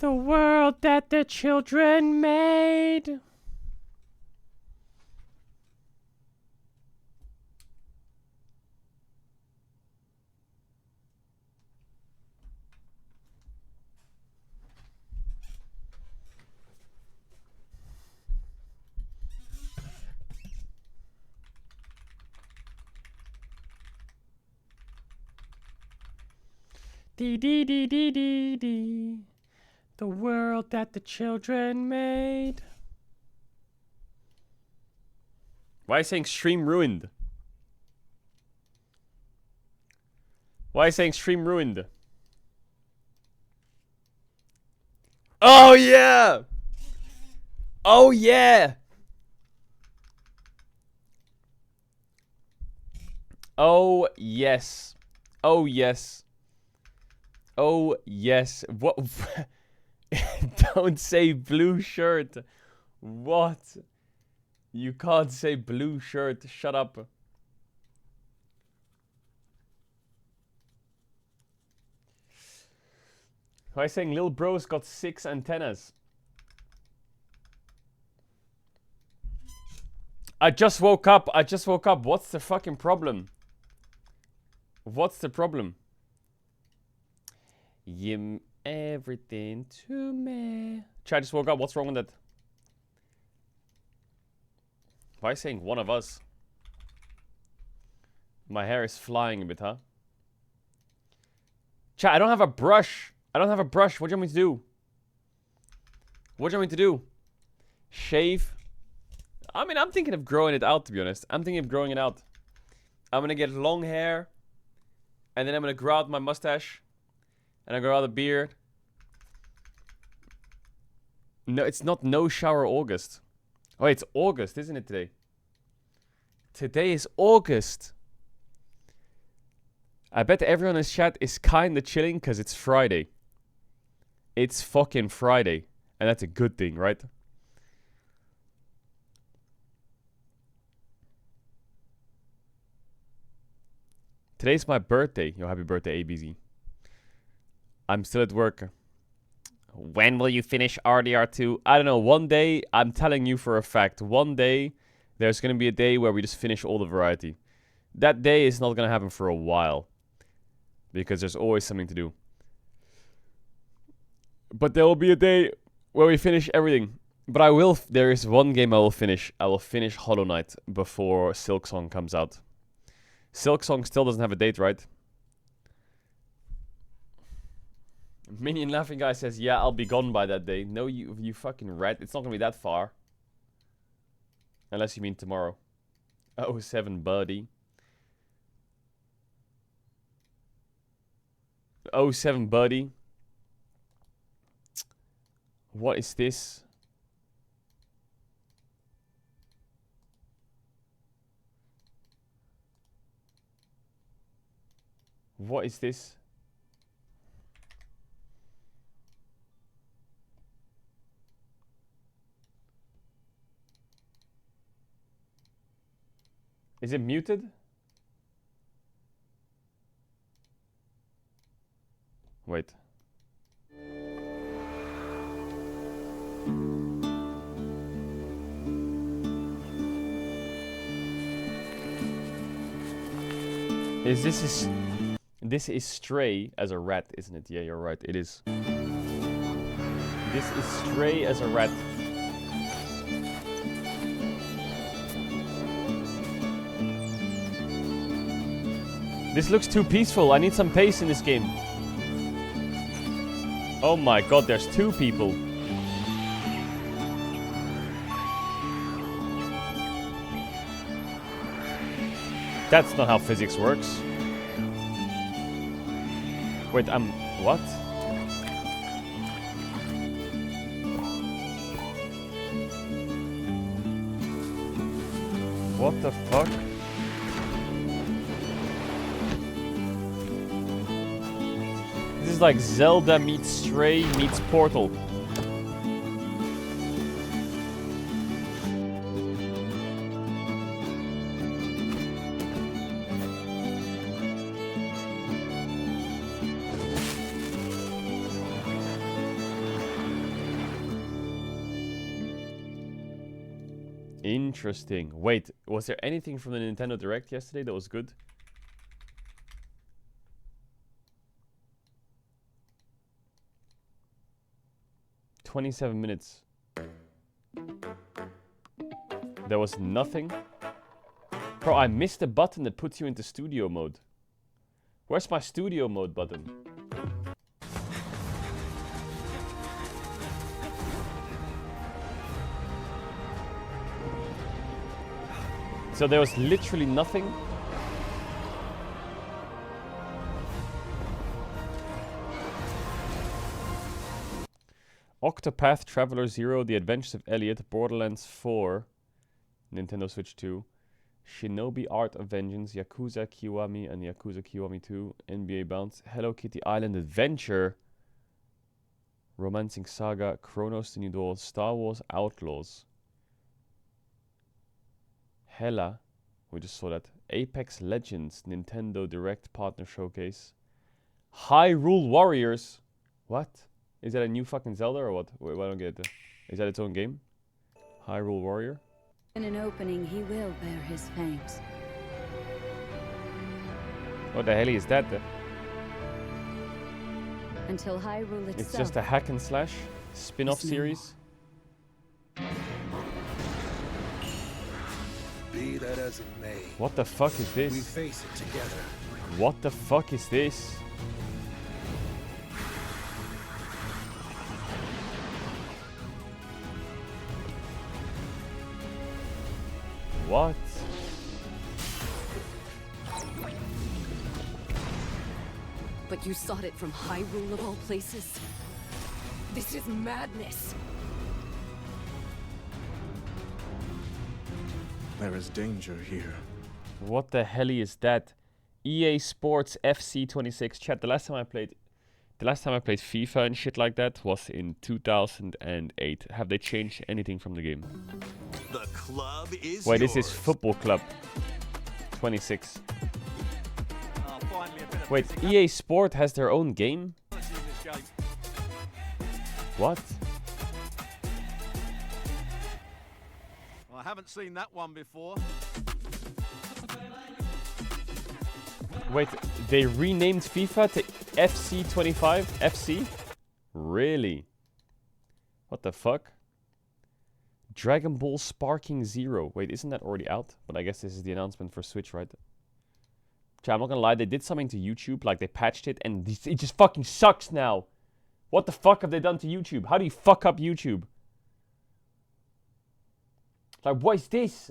The world that the children made. Dee dee dee dee dee dee. The world that the children made. Why are you saying stream ruined? Why are you saying stream ruined? Oh yeah! Oh yeah! Oh yes. Oh yes. Oh yes. What? Don't say blue shirt. What? You can't say blue shirt. Shut up. Why are you saying Lil Bro's got 6 antennas? I just woke up. What's the fucking problem? What's the problem? Everything to me. Chat, I just woke up. What's wrong with that? Why are you saying one of us? My hair is flying a bit, huh? Chat, I don't have a brush. What do you want me to do? What do you want me to do? Shave? I mean, I'm thinking of growing it out, to be honest. I'm gonna get long hair. And then I'm gonna grow out my mustache. And I grow out a beard. No, it's not No Shower August. Oh, it's August, isn't it, today? Today is August. I bet everyone in this chat is kinda chilling because it's Friday. It's fucking Friday. And that's a good thing, right? Today's my birthday. Yo, happy birthday, ABZ. I'm still at work. When will you finish RDR2? I don't know. One day, I'm telling you for a fact, one day, there's going to be a day where we just finish all the variety. That day is not going to happen for a while. Because there's always something to do. But there will be a day where we finish everything. But there is one game I will finish. I will finish Hollow Knight before Silksong comes out. Silksong still doesn't have a date, right? Minion Laughing Guy says, yeah, I'll be gone by that day. No, you fucking rat. It's not gonna be that far. Unless you mean tomorrow. 07 buddy. 07 buddy. What is this? What is this? Is it muted? Wait. This is Stray as a rat, isn't it? Yeah, you're right. It is. This is Stray as a rat. This looks too peaceful. I need some pace in this game. Oh my god, there's 2 people. That's not how physics works. Wait, what? What the fuck? This is like Zelda meets Stray meets Portal. Interesting. Wait, was there anything from the Nintendo Direct yesterday that was good? "27 minutes. There was nothing? Bro, I missed the button that puts you into studio mode. Where's my studio mode button? So there was literally nothing? Octopath Traveler 0, The Adventures of Elliot, Borderlands 4, Nintendo Switch 2, Shinobi Art of Vengeance, Yakuza Kiwami and Yakuza Kiwami 2, NBA Bounce, Hello Kitty Island Adventure, Romancing Saga, Chronos the New Dawn, Star Wars Outlaws, Hella, we just saw that, Apex Legends, Nintendo Direct Partner Showcase, Hyrule Warriors, what? Is that a new fucking Zelda or what? Wait, I don't get it. Is that its own game? Hyrule Warrior? In an opening, he will bear his fangs. What the hell is that? Until Hyrule itself. It's just a hack and slash spin-off series. Be that as it may. What the fuck is this? We face it together. What the fuck is this? What? But you sought it from Hyrule of all places? This is madness! There is danger here. What the hell is that? EA Sports FC 26. Chat, the last time I played FIFA and shit like that was in 2008. Have they changed anything from the game? The club is Wait, this yours. is Football Club 26. Wait, EA Sport has their own game? What? I haven't seen that one before. Wait, they renamed FIFA to FC 25? FC? Really? What the fuck? Dragon Ball Sparking Zero. Wait, isn't that already out? But I guess this is the announcement for Switch, right? I'm not gonna lie, they did something to YouTube, like they patched it, and it just fucking sucks now. What the fuck have they done to YouTube? How do you fuck up YouTube? Like, what is this?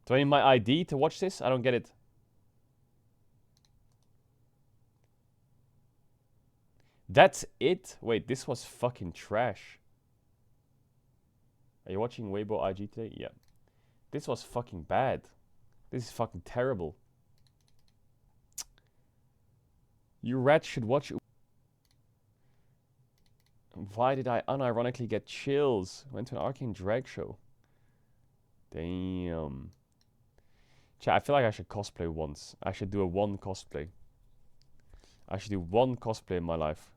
Do I need my ID to watch this? I don't get it. That's it? Wait, this was fucking trash. Are you watching Weibo IG today? Yeah. This was fucking bad. This is fucking terrible. You rats should watch. Why did I unironically get chills? Went to an arcane drag show. Damn. Chat, I feel like I should cosplay once. I should do a one cosplay. I should do one cosplay in my life.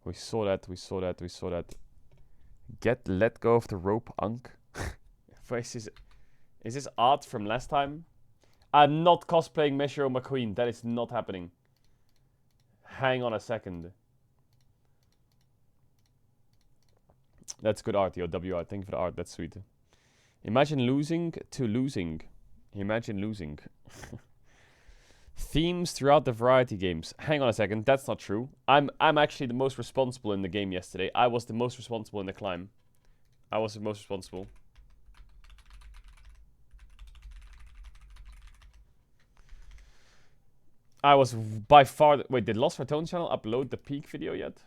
We saw that, we saw that, we saw that. Let go of the rope, Unk. Is this art from last time? I'm not cosplaying Meshiro McQueen. That is not happening. Hang on a second. That's good art, yo. WR. Thank you for the art. That's sweet. Imagine losing to losing. Imagine losing. Themes throughout the variety games. Hang on a second. That's not true. I'm actually the most responsible in the game yesterday. I was the most responsible in the climb. I was the most responsible. I was by far... Wait, did Los Ratones channel upload the peak video yet?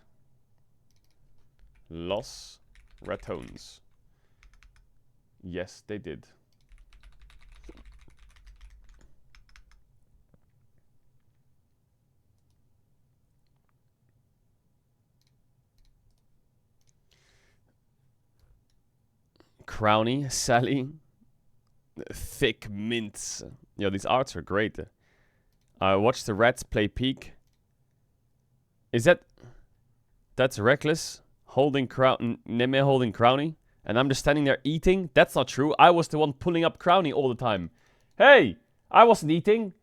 Los Ratones. Yes, they did. Crowny, Sally, thick mints. Yo, these arts are great. I watched the rats play Peak. Is that... That's reckless. Holding Neme holding Crowny. And I'm just standing there eating. That's not true. I was the one pulling up Crowny all the time. Hey! I wasn't eating.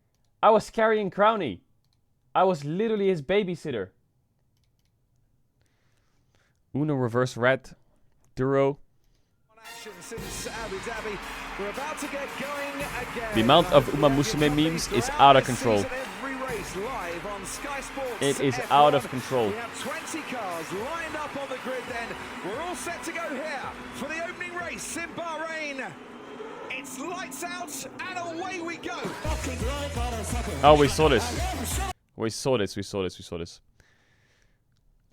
I was carrying Crowny. I was literally his babysitter. Uno reverse red. Duro. The amount of Uma Musume memes is out of control. It is out of control. We have 20 cars lined up on the grid then. We're all set to go here for the opening race in Bahrain. It's lights out and away we go. Oh, we saw this. We saw this.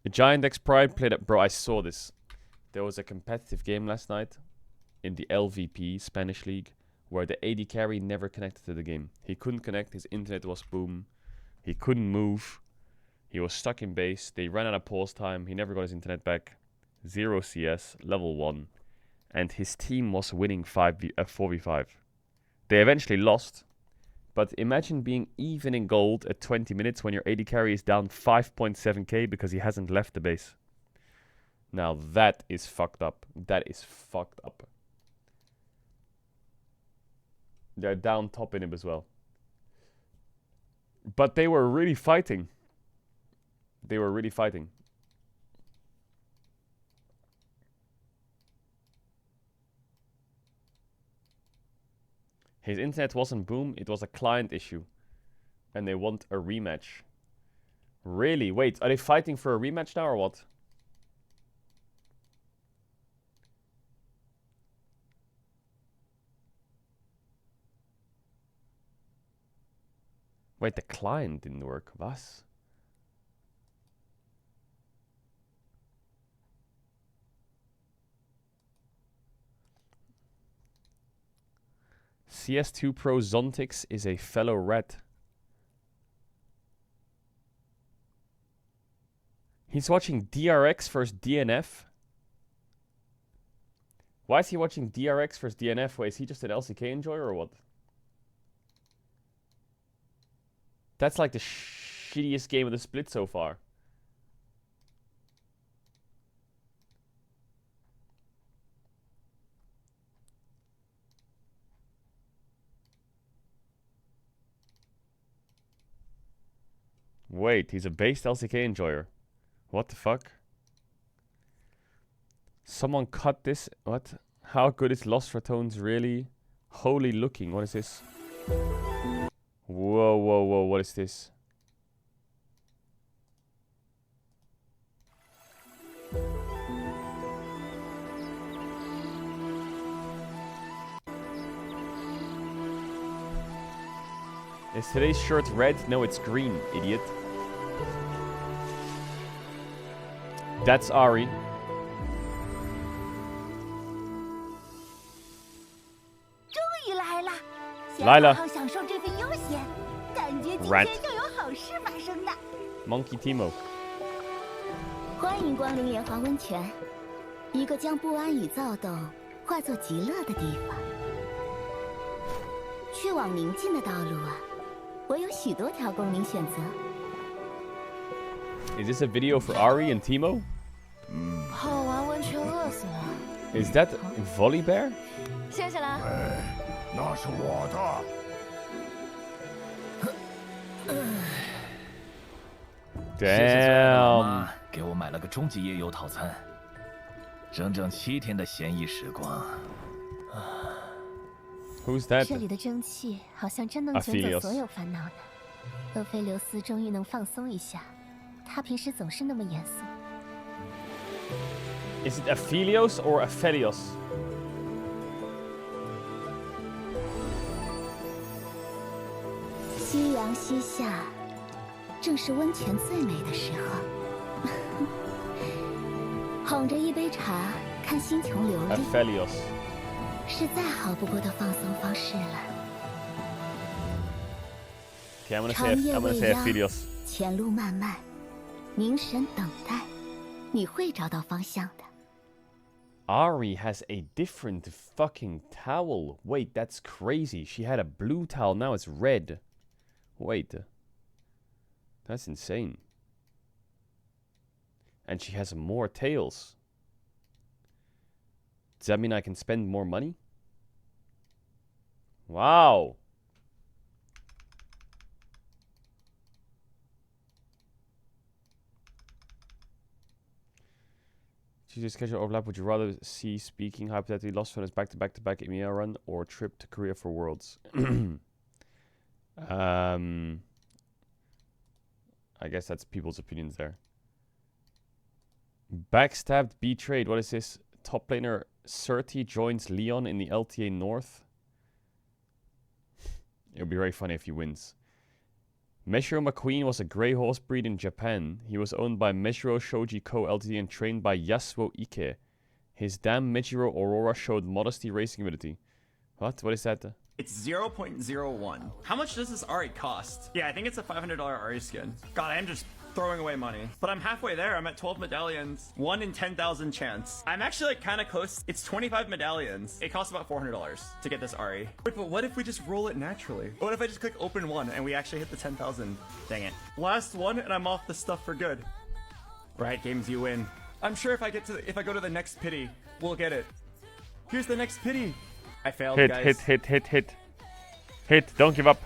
The Giant X Pride played up. Bro, I saw this. There was a competitive game last night in the LVP Spanish League where the AD carry never connected to the game. He couldn't connect. His internet was boom. He couldn't move. He was stuck in base. They ran out of pause time. He never got his internet back. 0 CS, level 1. And his team was winning 4v5. They eventually lost. But imagine being even in gold at 20 minutes when your AD carry is down 5.7k because he hasn't left the base. Now that is fucked up. That is fucked up. They're down top in him as well. But they were really fighting. They were really fighting. His internet wasn't boom, it was a client issue. And they want a rematch. Really? Wait, are they fighting for a rematch now or what? Wait, the client didn't work. Was? CS2 Pro Zontix is a fellow red. He's watching DRX versus DNF. Why is he watching DRX versus DNF? Wait, is he just an LCK enjoyer or what? That's like the shittiest game of the split so far. Wait, he's a based LCK enjoyer. What the fuck? Someone cut this. What? How good is Lost for Tones really? Holy looking. What is this? Whoa, whoa, whoa. What is this? Is today's shirt red? No, it's green, idiot. That's Ari. Lila. Rant. Monkey Timo. 欢迎光临炎华温泉，一个将不安与躁动化作极乐的地方。去往宁静的道路啊，我有许多条供您选择。Is this a video for Ari and Timo? 好玩温泉饿死了。 Is that Volley Bear? 谢谢啦。那是我的。 Damn. 给我买了个终极夜游套餐，整整7天的闲逸时光。 Who's that? 这里的蒸汽好像真能卷走所有烦恼呢。厄菲琉斯终于能放松一下，他平时总是那么严肃。 Is it Aphelios or Aphelios? 夕阳西下，正是温泉最美的时候。捧着一杯茶，看星穹流丽， Aphelios. 是再好不过的放松方式了。 Okay, I'm 长夜 gonna 未 say 央， Aphelios. 前路漫漫，凝神等待，你会找到方向的。 Ari has a different fucking towel. Wait, that's crazy. She had a blue towel, now it's red. Wait. That's insane. And she has more tails. Does that mean I can spend more money? Wow. Tuesday schedule overlap. Would you rather see speaking hypothetically Lost Furnace back-to-back EMEA run or trip to Korea for Worlds? I guess that's people's opinions there. Backstabbed, betrayed. What is this? Top laner Surti joins Leon in the LTA North. It would be very funny if he wins. Meshiro McQueen was a grey horse breed in Japan. He was owned by Meshiro Shoji Co. Ltd. and trained by Yasuo Ike. His dam Mejiro Aurora showed modesty racing ability. What? What is that? It's 0.01. How much does this Ari cost? Yeah, I think it's a $500 Ari skin. God, I am just throwing away money. But I'm halfway there. I'm at 12 medallions. 1 in 10,000 chance. I'm actually like kind of close. It's 25 medallions. It costs about $400 to get this Ari. Wait, but what if we just roll it naturally? What if I just click open one and we actually hit the 10,000? Dang it. Last one and I'm off the stuff for good. Right, games, you win. I'm sure if I go to the next pity, we'll get it. Here's the next pity. I failed, guys. Hit. Don't give up.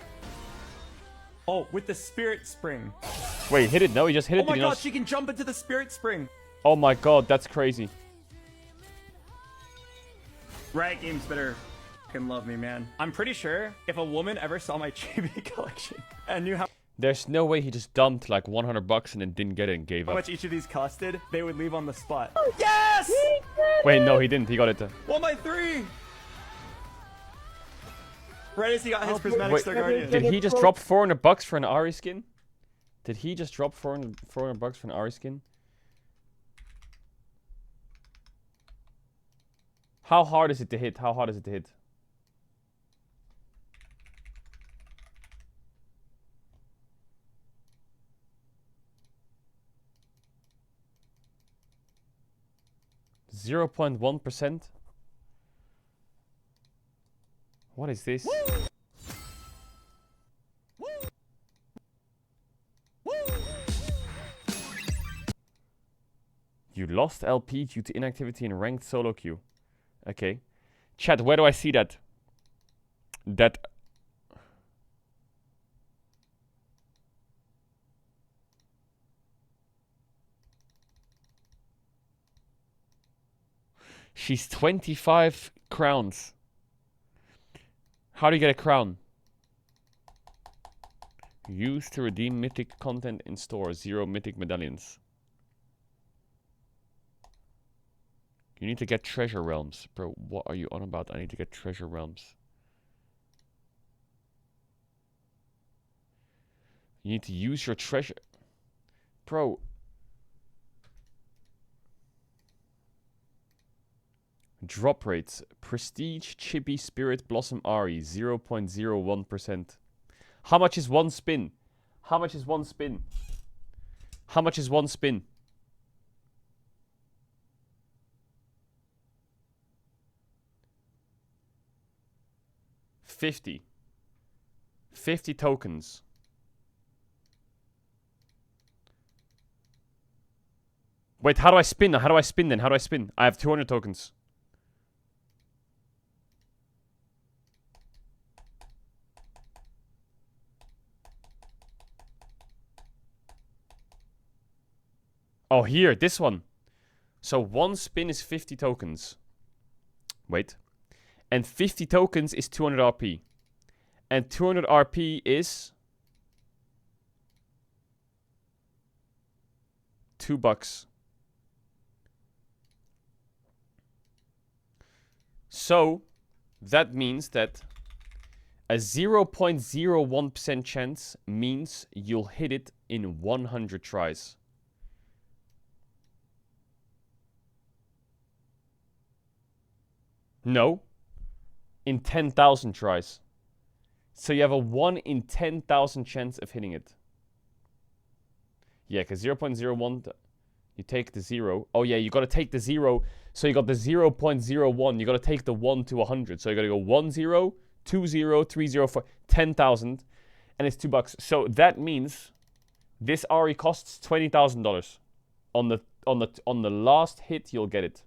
Oh, with the Spirit Spring. Wait, hit it. No, he just hit it. Oh my god, she can jump into the Spirit Spring. Oh my god, that's crazy. Riot Games better fucking love me, man. I'm pretty sure if a woman ever saw my chibi collection and knew how There's no way he just dumped like $100 and then didn't get it and gave up. how much each of these costed, they would leave on the spot. Yes! Wait, no, he didn't. He got it. 1x3! Right as he got his Prismatic Star Guardian. Did he just drop $400 for an Ari skin? Did he just drop $400 for an Ari skin? How hard is it to hit? How hard is it to hit? %0.1%? What is this? You lost LP due to inactivity in ranked solo queue. Okay. Chat, where do I see that? She's 25 crowns. How do you get a crown? Use to redeem mythic content in store. 0 mythic medallions. You need to get treasure realms. Bro, what are you on about? I need to get treasure realms. You need to use your treasure. Bro. Drop rates. Prestige, Chibi, Spirit, Blossom, Ari. 0.01%. How much is one spin? How much is one spin? How much is one spin? $50 tokens. Wait, how do I spin? How do I spin then? How do I spin? I have 200 tokens. Oh, here, this one. So one spin is 50 tokens. Wait. And 50 tokens is 200 RP. And 200 RP is $2. So that means that a 0.01% chance means you'll hit it in 100 tries. No. In 10,000 tries. So you have a 1 in 10,000 chance of hitting it. Yeah, because 0.01, you take the 0. Oh yeah, you got to take the 0. So you got the 0.01. You got to take the 1 to 100. So you got to go 1, 0, 2, 0, 3, 0, 4, 10,000. And it's $2. So that means this Ari costs $20,000 on on the last hit you'll get it.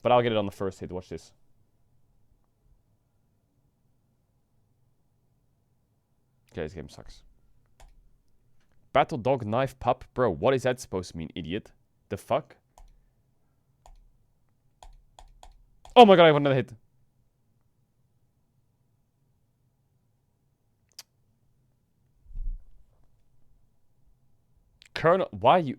But I'll get it on the first hit. Watch this. Okay, this game sucks. Battle Dog Knife Pup? Bro, what is that supposed to mean, idiot? The fuck? Oh my god, I have another hit. Colonel, why you...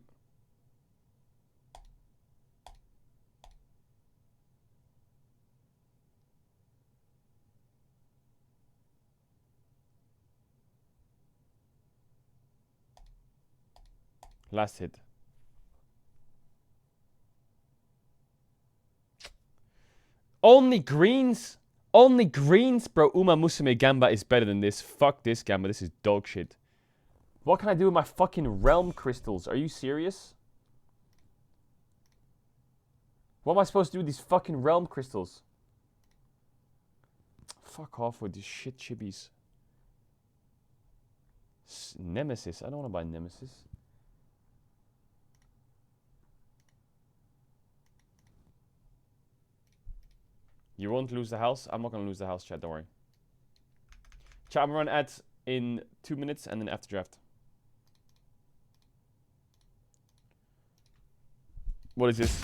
Last hit. Only greens? Only greens? Bro, Uma Musume Gamba is better than this. Fuck this Gamba. This is dog shit. What can I do with my fucking realm crystals? Are you serious? What am I supposed to do with these fucking realm crystals? Fuck off with these shit chibis. Nemesis. I don't want to buy Nemesis. You won't lose the house? I'm not going to lose the house, chat. Don't worry. Chat, I'm going to run ads in 2 minutes and then after draft. What is this?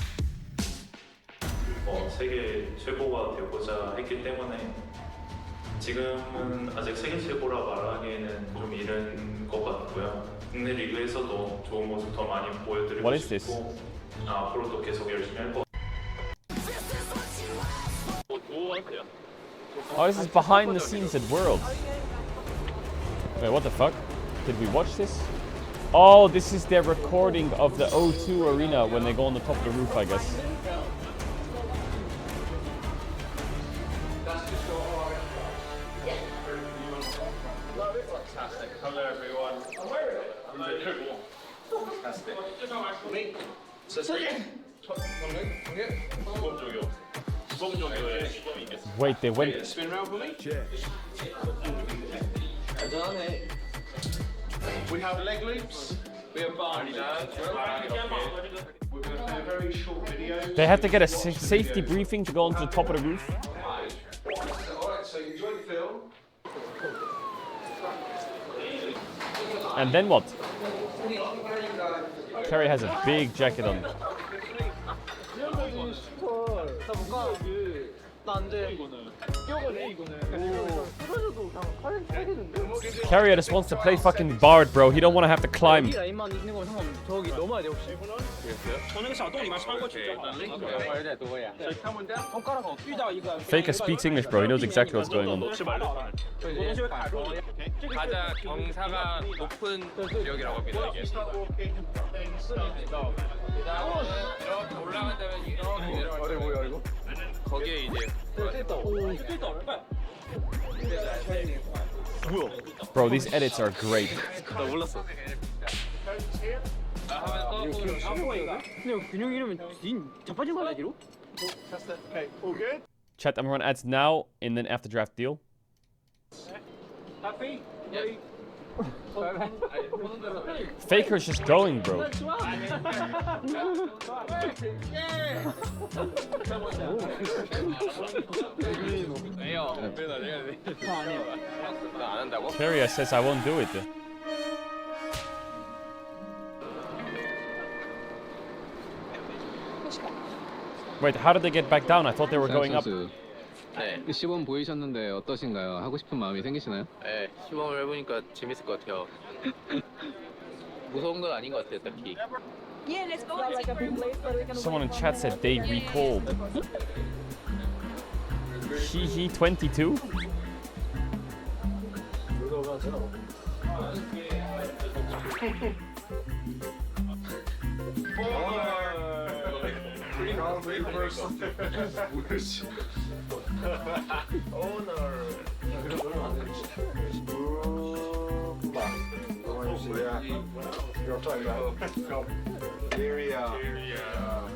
세계 최고가 되고자 했기 때문에 지금은 아직 세계 최고라 말하기에는 좀 이른 것 같고요. 국내 리그에서도 좋은 모습 더 많이 보여드리고 싶고 앞으로도 계속 열심히 할 것. Oh, this is behind the scenes at World. Wait, what the fuck? Did we watch this? Oh, this is their recording of the O2 arena when they go on the top of the roof, I guess. Fantastic. Hello, everyone. Fantastic. Wait, they went. Spin round for me. We have leg loops. We have bar We're going to play a very short video. They had to get a safety briefing to go onto the top of the roof. Alright, so you enjoy the film. And then what? Carrie has a big jacket on. Carrier just wants to play fucking Bard, bro. He don't want to have to climb. Faker speaks English, bro. He knows exactly what's going on. 가장 경사가 높은 지역이라고 합니다. 이게. 이렇게 올라간다면 이렇게 내려가요. 거기에 이제 Bro, these edits are great. Chat, I'm gonna run ads now and then after draft deal. Faker's just going, bro. Carrier says I won't do it. Wait, how did they get back down? I thought they were going up. 네. 시범 보이셨는데 어떠신가요? 하고 싶은 마음이 생기시나요? 네, 시범을 해보니까 재밌을 것 같아요. 무서운 건 아닌 것 같아요, 딱히. Someone in chat said they recalled. He 22?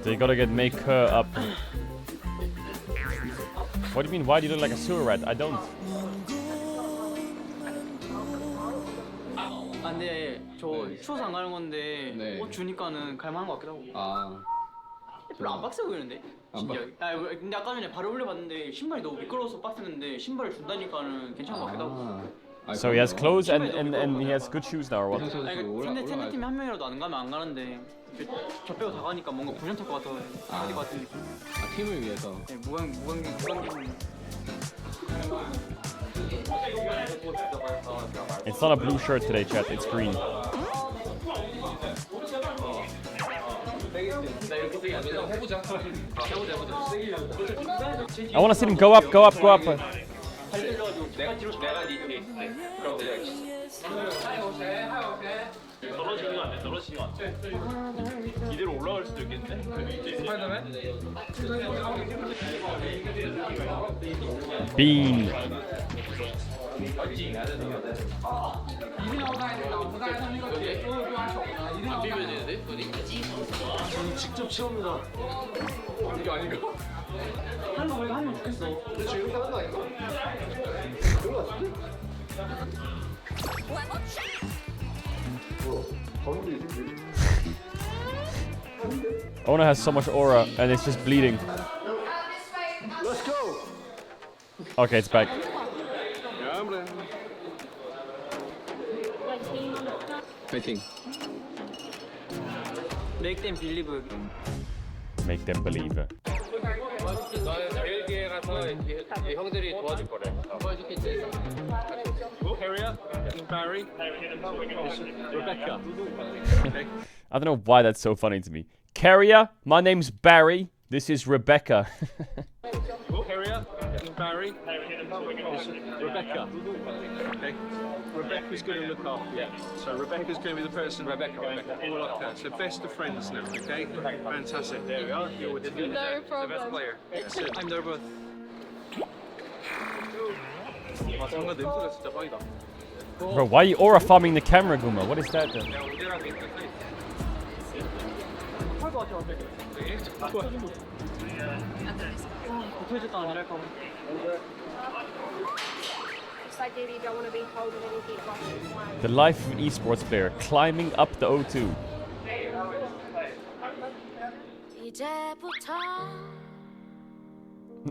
They gotta make her up. What do you mean? Why do you look like a sewer rat? I don't. 근데 저 추워서 안 가는 건데 네. 옷 주니까는 갈만한 것 같기도 하고. 아. 별로 안 빡세 보이는데? 진짜. 근데 아까 전에 발을 올려봤는데 신발이 너무 미끄러워서 빡셌는데 신발을 준다니까는 괜찮은 것 같기도 하고. So he has clothes and he has good shoes now, or what? 상대 팀이 한 명이라도 안 가면 안 가는데 저 빼고 다 가니까 뭔가 부전탈 것 같아서 가야 될 것 같은 느낌. 아, 팀을 위해서. 네, 무관객. It's not a blue shirt today, chat. It's green. I want to see him go up. 떨어지면 안 돼. 이대로 올라갈 수도 있겠네. Bean. 안 비벼야 되는데? 저는 직접 치웁니다. 이게 아닌가? 하는 거 하면 좋겠어. 그렇지, 이렇게 하는 거 아닌가? 그런 거 같은데? Ona has so much aura and it's just bleeding. Let's go! Okay, it's back. 파이팅. Make them believe. Make them believe. 너는 벨기에 가서 이 형들이 도와줄 거래. 도와주겠지. Carrier, Barry, Rebecca. I don't know why that's so funny to me. Carrier, my name's Barry. This is Rebecca. Carrier, Barry, Rebecca. Okay. Rebecca's going to look after you. So Rebecca's going to be the person. Rebecca. All like that. So best of friends now. Okay. Fantastic. There we are. You're with the best player. Excellent. I'm nervous. 와, 장난 냄새가 진짜 빠이다. Bro, why are you aura farming the camera, Guma? What is that then? The life of an esports player climbing up the O2.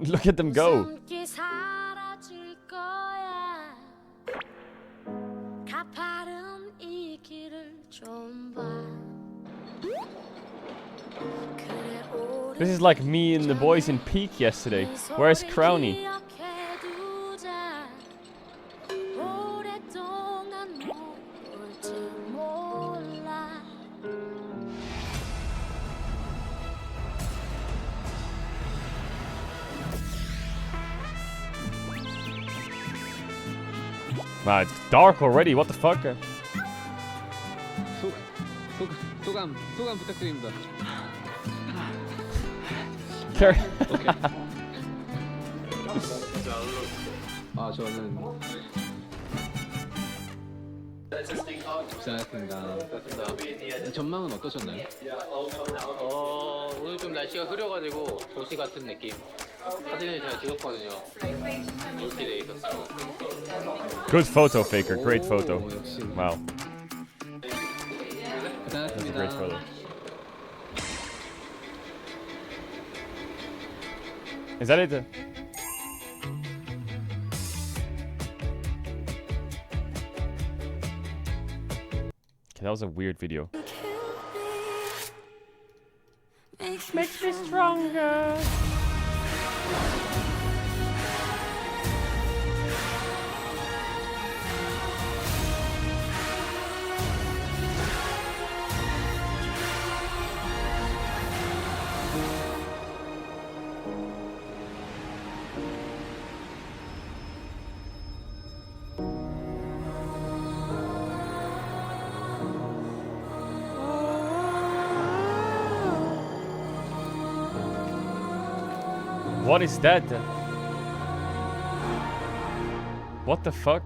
Look at them go. This is like me and the boys in Peak yesterday. Where's Crowny? Wow, it's dark already. What the fuck? 소감 부탁드립니다. Carry. 아, 저는 고생하셨습니다. 전망은 어떠셨나요? 오늘 좀 날씨가 흐려가지고 도시 같은 느낌. 사진을 잘 찍었거든요. 이렇게 돼 있었어요. Good photo, Faker. Great photo. Wow. That's a great photo. Is that it? Okay, that was a weird video. Makes me stronger. What is that? What the fuck?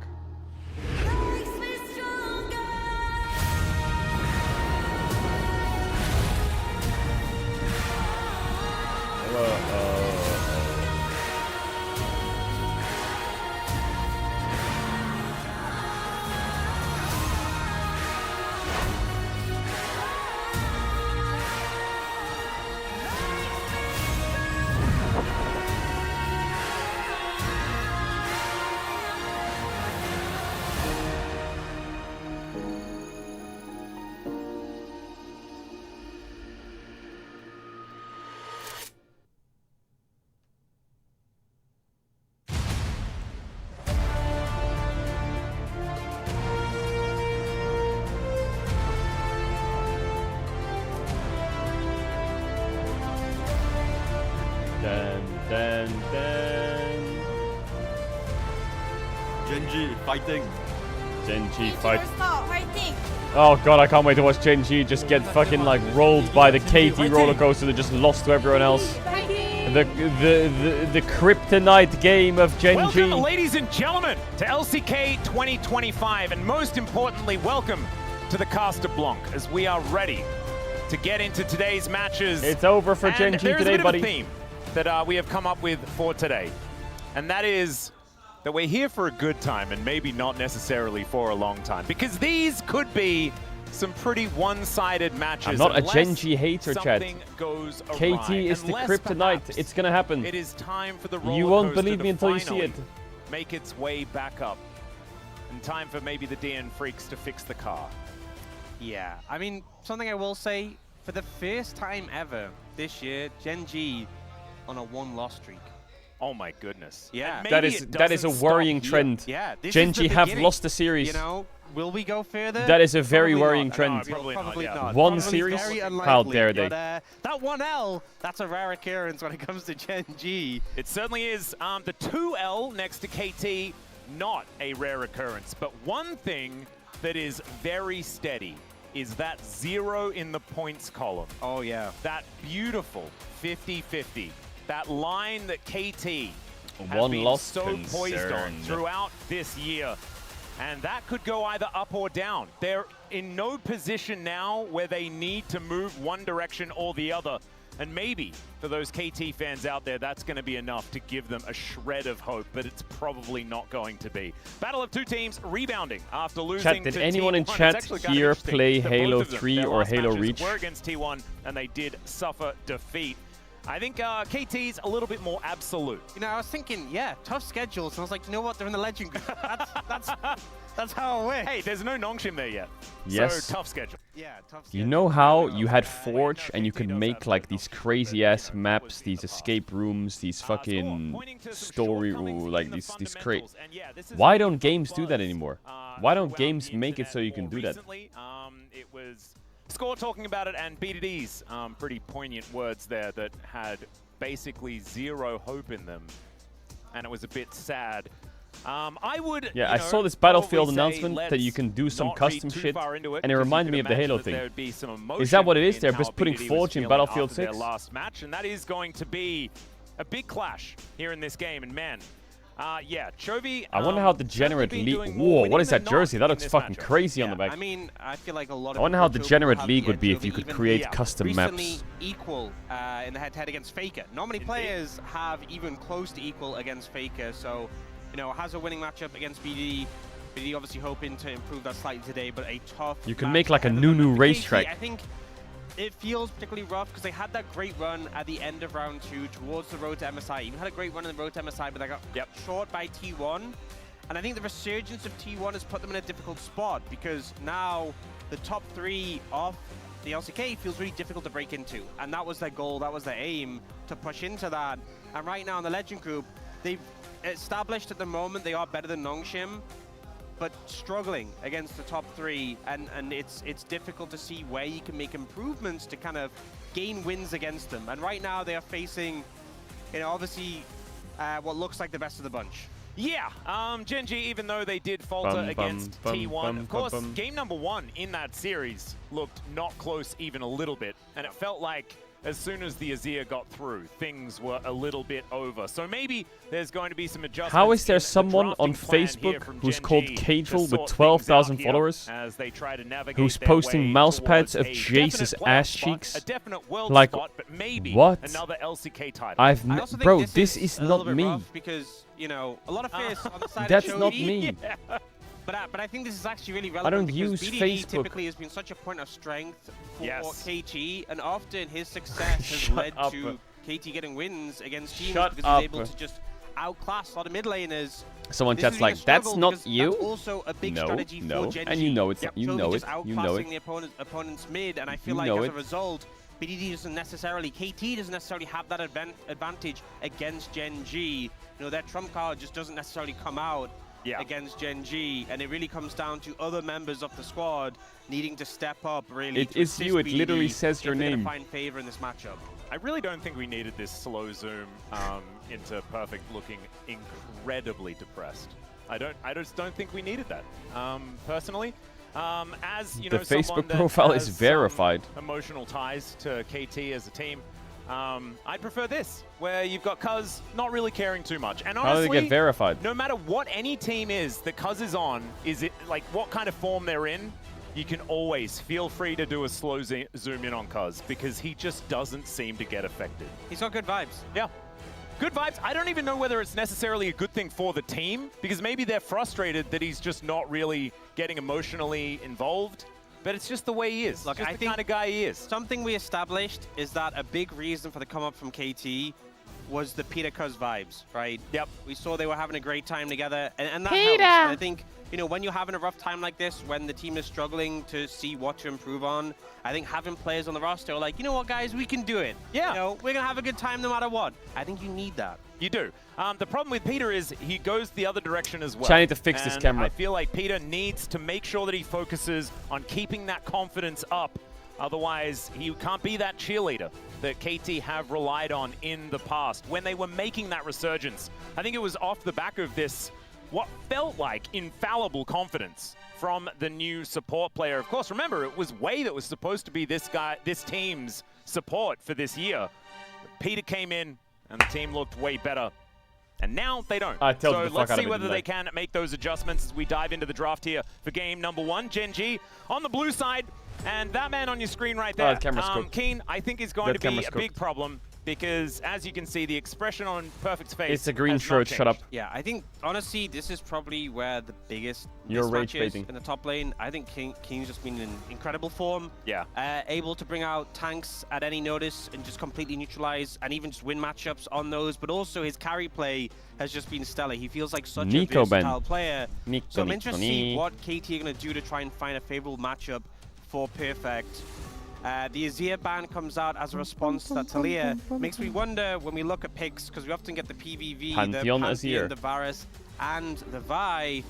Genji fighting. Genji fight. Oh god, I can't wait to watch Genji just get fucking like rolled by the KT roller coaster that just lost to everyone else. The kryptonite game of Genji. Welcome, ladies and gentlemen, to LCK 2025, and most importantly, welcome to the Caster Blanc as we are ready to get into today's matches. It's over for Genji today, buddy. There's a bit of a theme that we have come up with for today, and that is that we're here for a good time and maybe not necessarily for a long time, because these could be some pretty one-sided matches. I'm not a Genji hater, Chad. Goes KT is the kryptonite. It's gonna happen. It is time for the roller You won't coaster believe me to until you see finally it. make its way back up. And time for maybe the DN freaks to fix the car. Yeah, I mean, something I will say, for the first time ever this year, Genji on a one-loss streak. Oh my goodness. Yeah. That is a worrying trend. Yeah, Genji have lost the series. You know, will we go further? That is a very Probably worrying not. trend. No, probably not. One Probably series? very How unlikely, dare they? But, that 1L, that's a rare occurrence when it comes to Genji. It certainly is. The 2L next to KT, not a rare occurrence. But one thing that is very steady is that 0 in the points column. Oh, yeah. That beautiful 50-50. That line that KT has One been loss so poised on concerned. throughout this year. And that could go either up or down. They're in no position now where they need to move one direction or the other. And maybe for those KT fans out there, that's going to be enough to give them a shred of hope, but it's probably not going to be. Battle of two teams rebounding after losing Chat, did to anyone T1. in chat here play Halo 3 their or last Halo matches Reach? were against T1, and they did suffer defeat. I think KT's a little bit more absolute. You know, I was thinking, yeah, tough schedules, and I was like, you know what, they're in the Legend group. That's how it works. Hey, there's no Nongshim there yet. Yes. So tough schedule. Yeah, tough schedule. You know how you had Forge and you could make like these crazy ass maps, these escape rooms, these fucking story, like these crazy. Why don't games do that anymore? Why don't games make it so you can do that? It was Score talking about it, and BDD's pretty poignant words there that had basically zero hope in them, and it was a bit sad. I would. Yeah, I saw this Battlefield announcement that you can do some custom shit, and it reminded me of the Halo thing. Is that what it is? They're just putting Forge in Battlefield 6? Their last match, and that is going to be a big clash here in this game. And man, yeah, Chovy. I wonder how Degenerate League. Whoa, what is that jersey? That looks fucking crazy on the back. I mean, I feel like a lot of. I wonder how Degenerate League would be if you could create custom maps. Equal in the head-to-head against Faker. Not many players have even close to equal against Faker, so. You know, has a winning matchup against BD. BD obviously hoping to improve that slightly today, but a tough. You can make like a new racetrack. I think it feels particularly rough because they had that great run at the end of round 2 towards the road to MSI. Even had a great run in the road to MSI, but they got short by T1. And I think the resurgence of T1 has put them in a difficult spot because now the top 3 off the LCK feels really difficult to break into. And that was their goal, that was their aim, to push into that. And right now in the Legend group, they've established at the moment they are better than Nongshim, but struggling against the top 3, and it's difficult to see where you can make improvements to kind of gain wins against them. And right now they are facing, you know, obviously what looks like the best of the bunch. Yeah, Genji, even though they did falter against T1, of course, game number 1 in that series looked not close even a little bit, and it felt like as soon as the Azir got through, things were a little bit over. So maybe there's going to be some adjustments. How is there someone on Facebook who's called Caedrel with 12,000 followers who's posting mouse pads of Jace's ass cheeks? Like, what? Bro, this is not me. Because, you know, a lot of fears on the side That's of not Chovy. me. But I think this is actually really relevant. I don't because use BDD Facebook. typically has been such a point of strength for KT, and often his success has led to KT getting wins against teams because he's able to just outclass a lot of mid laners. Someone chats like, "That's not you." That's also a big strategy for Genji. And you know it's you know it. You know it. The opponent's mid, and I feel like as a result, BDD doesn't necessarily, KT doesn't necessarily have that advantage against Genji. You know, their trump card just doesn't necessarily come out against Genji, and it really comes down to other members of the squad needing to step up. Really, it is you. It literally says your name. Find favor in this matchup. I really don't think we needed this slow zoom into Perfect looking incredibly depressed. I just don't think we needed that, personally. As you know, the Facebook profile is verified. Emotional ties to KT as a team. I'd prefer this, where you've got Cuz not really caring too much. And honestly, how do they get verified? No matter what any team is that Cuz is on, is it like what kind of form they're in, you can always feel free to do a slow zoom in on Cuz, because he just doesn't seem to get affected. He's got good vibes. Yeah. Good vibes. I don't even know whether it's necessarily a good thing for the team, because maybe they're frustrated that he's just not really getting emotionally involved, but it's just the way he is. Look, just I the think kind of guy he is. Something we established is that a big reason for the come up from KT was the Peter Cuz vibes, right? Yep. We saw they were having a great time together, and that Peter! helps. And I think, you know, when you're having a rough time like this, when the team is struggling to see what to improve on, I think having players on the roster are like, you know what, guys, we can do it. Yeah. You know, we're going to have a good time no matter what. I think you need that. You do. The problem with Peter is he goes the other direction as well. I need to fix this camera. I feel like Peter needs to make sure that he focuses on keeping that confidence up. Otherwise, he can't be that cheerleader that KT have relied on in the past when they were making that resurgence. I think it was off the back of this, what felt like infallible confidence from the new support player. Of course, remember, it was Wei that was supposed to be this team's support for this year. Peter came in, and the team looked way better. And now they don't. So let's see whether they can make those adjustments as we dive into the draft here for game number 1. Gen.G on the blue side. And that man on your screen right there, Keen, I think is going to be a big problem, because as you can see, the expression on Perfect's face, it's a green shirt, shut up. Yeah, I think, honestly, this is probably where the biggest You're rage mismatch is baiting. in the top lane. I think Keen's just been in incredible form. Yeah. Able to bring out tanks at any notice and just completely neutralize and even just win matchups on those, but also his carry play has just been stellar. He feels like such a versatile player. So I'm interested to see what KT are going to do to try and find a favorable matchup for Perfect. The Azir ban comes out as a response to that Talia. Makes me wonder when we look at picks, because we often get the PVV, Pantheon, the Azir, the Varus, and the Vi.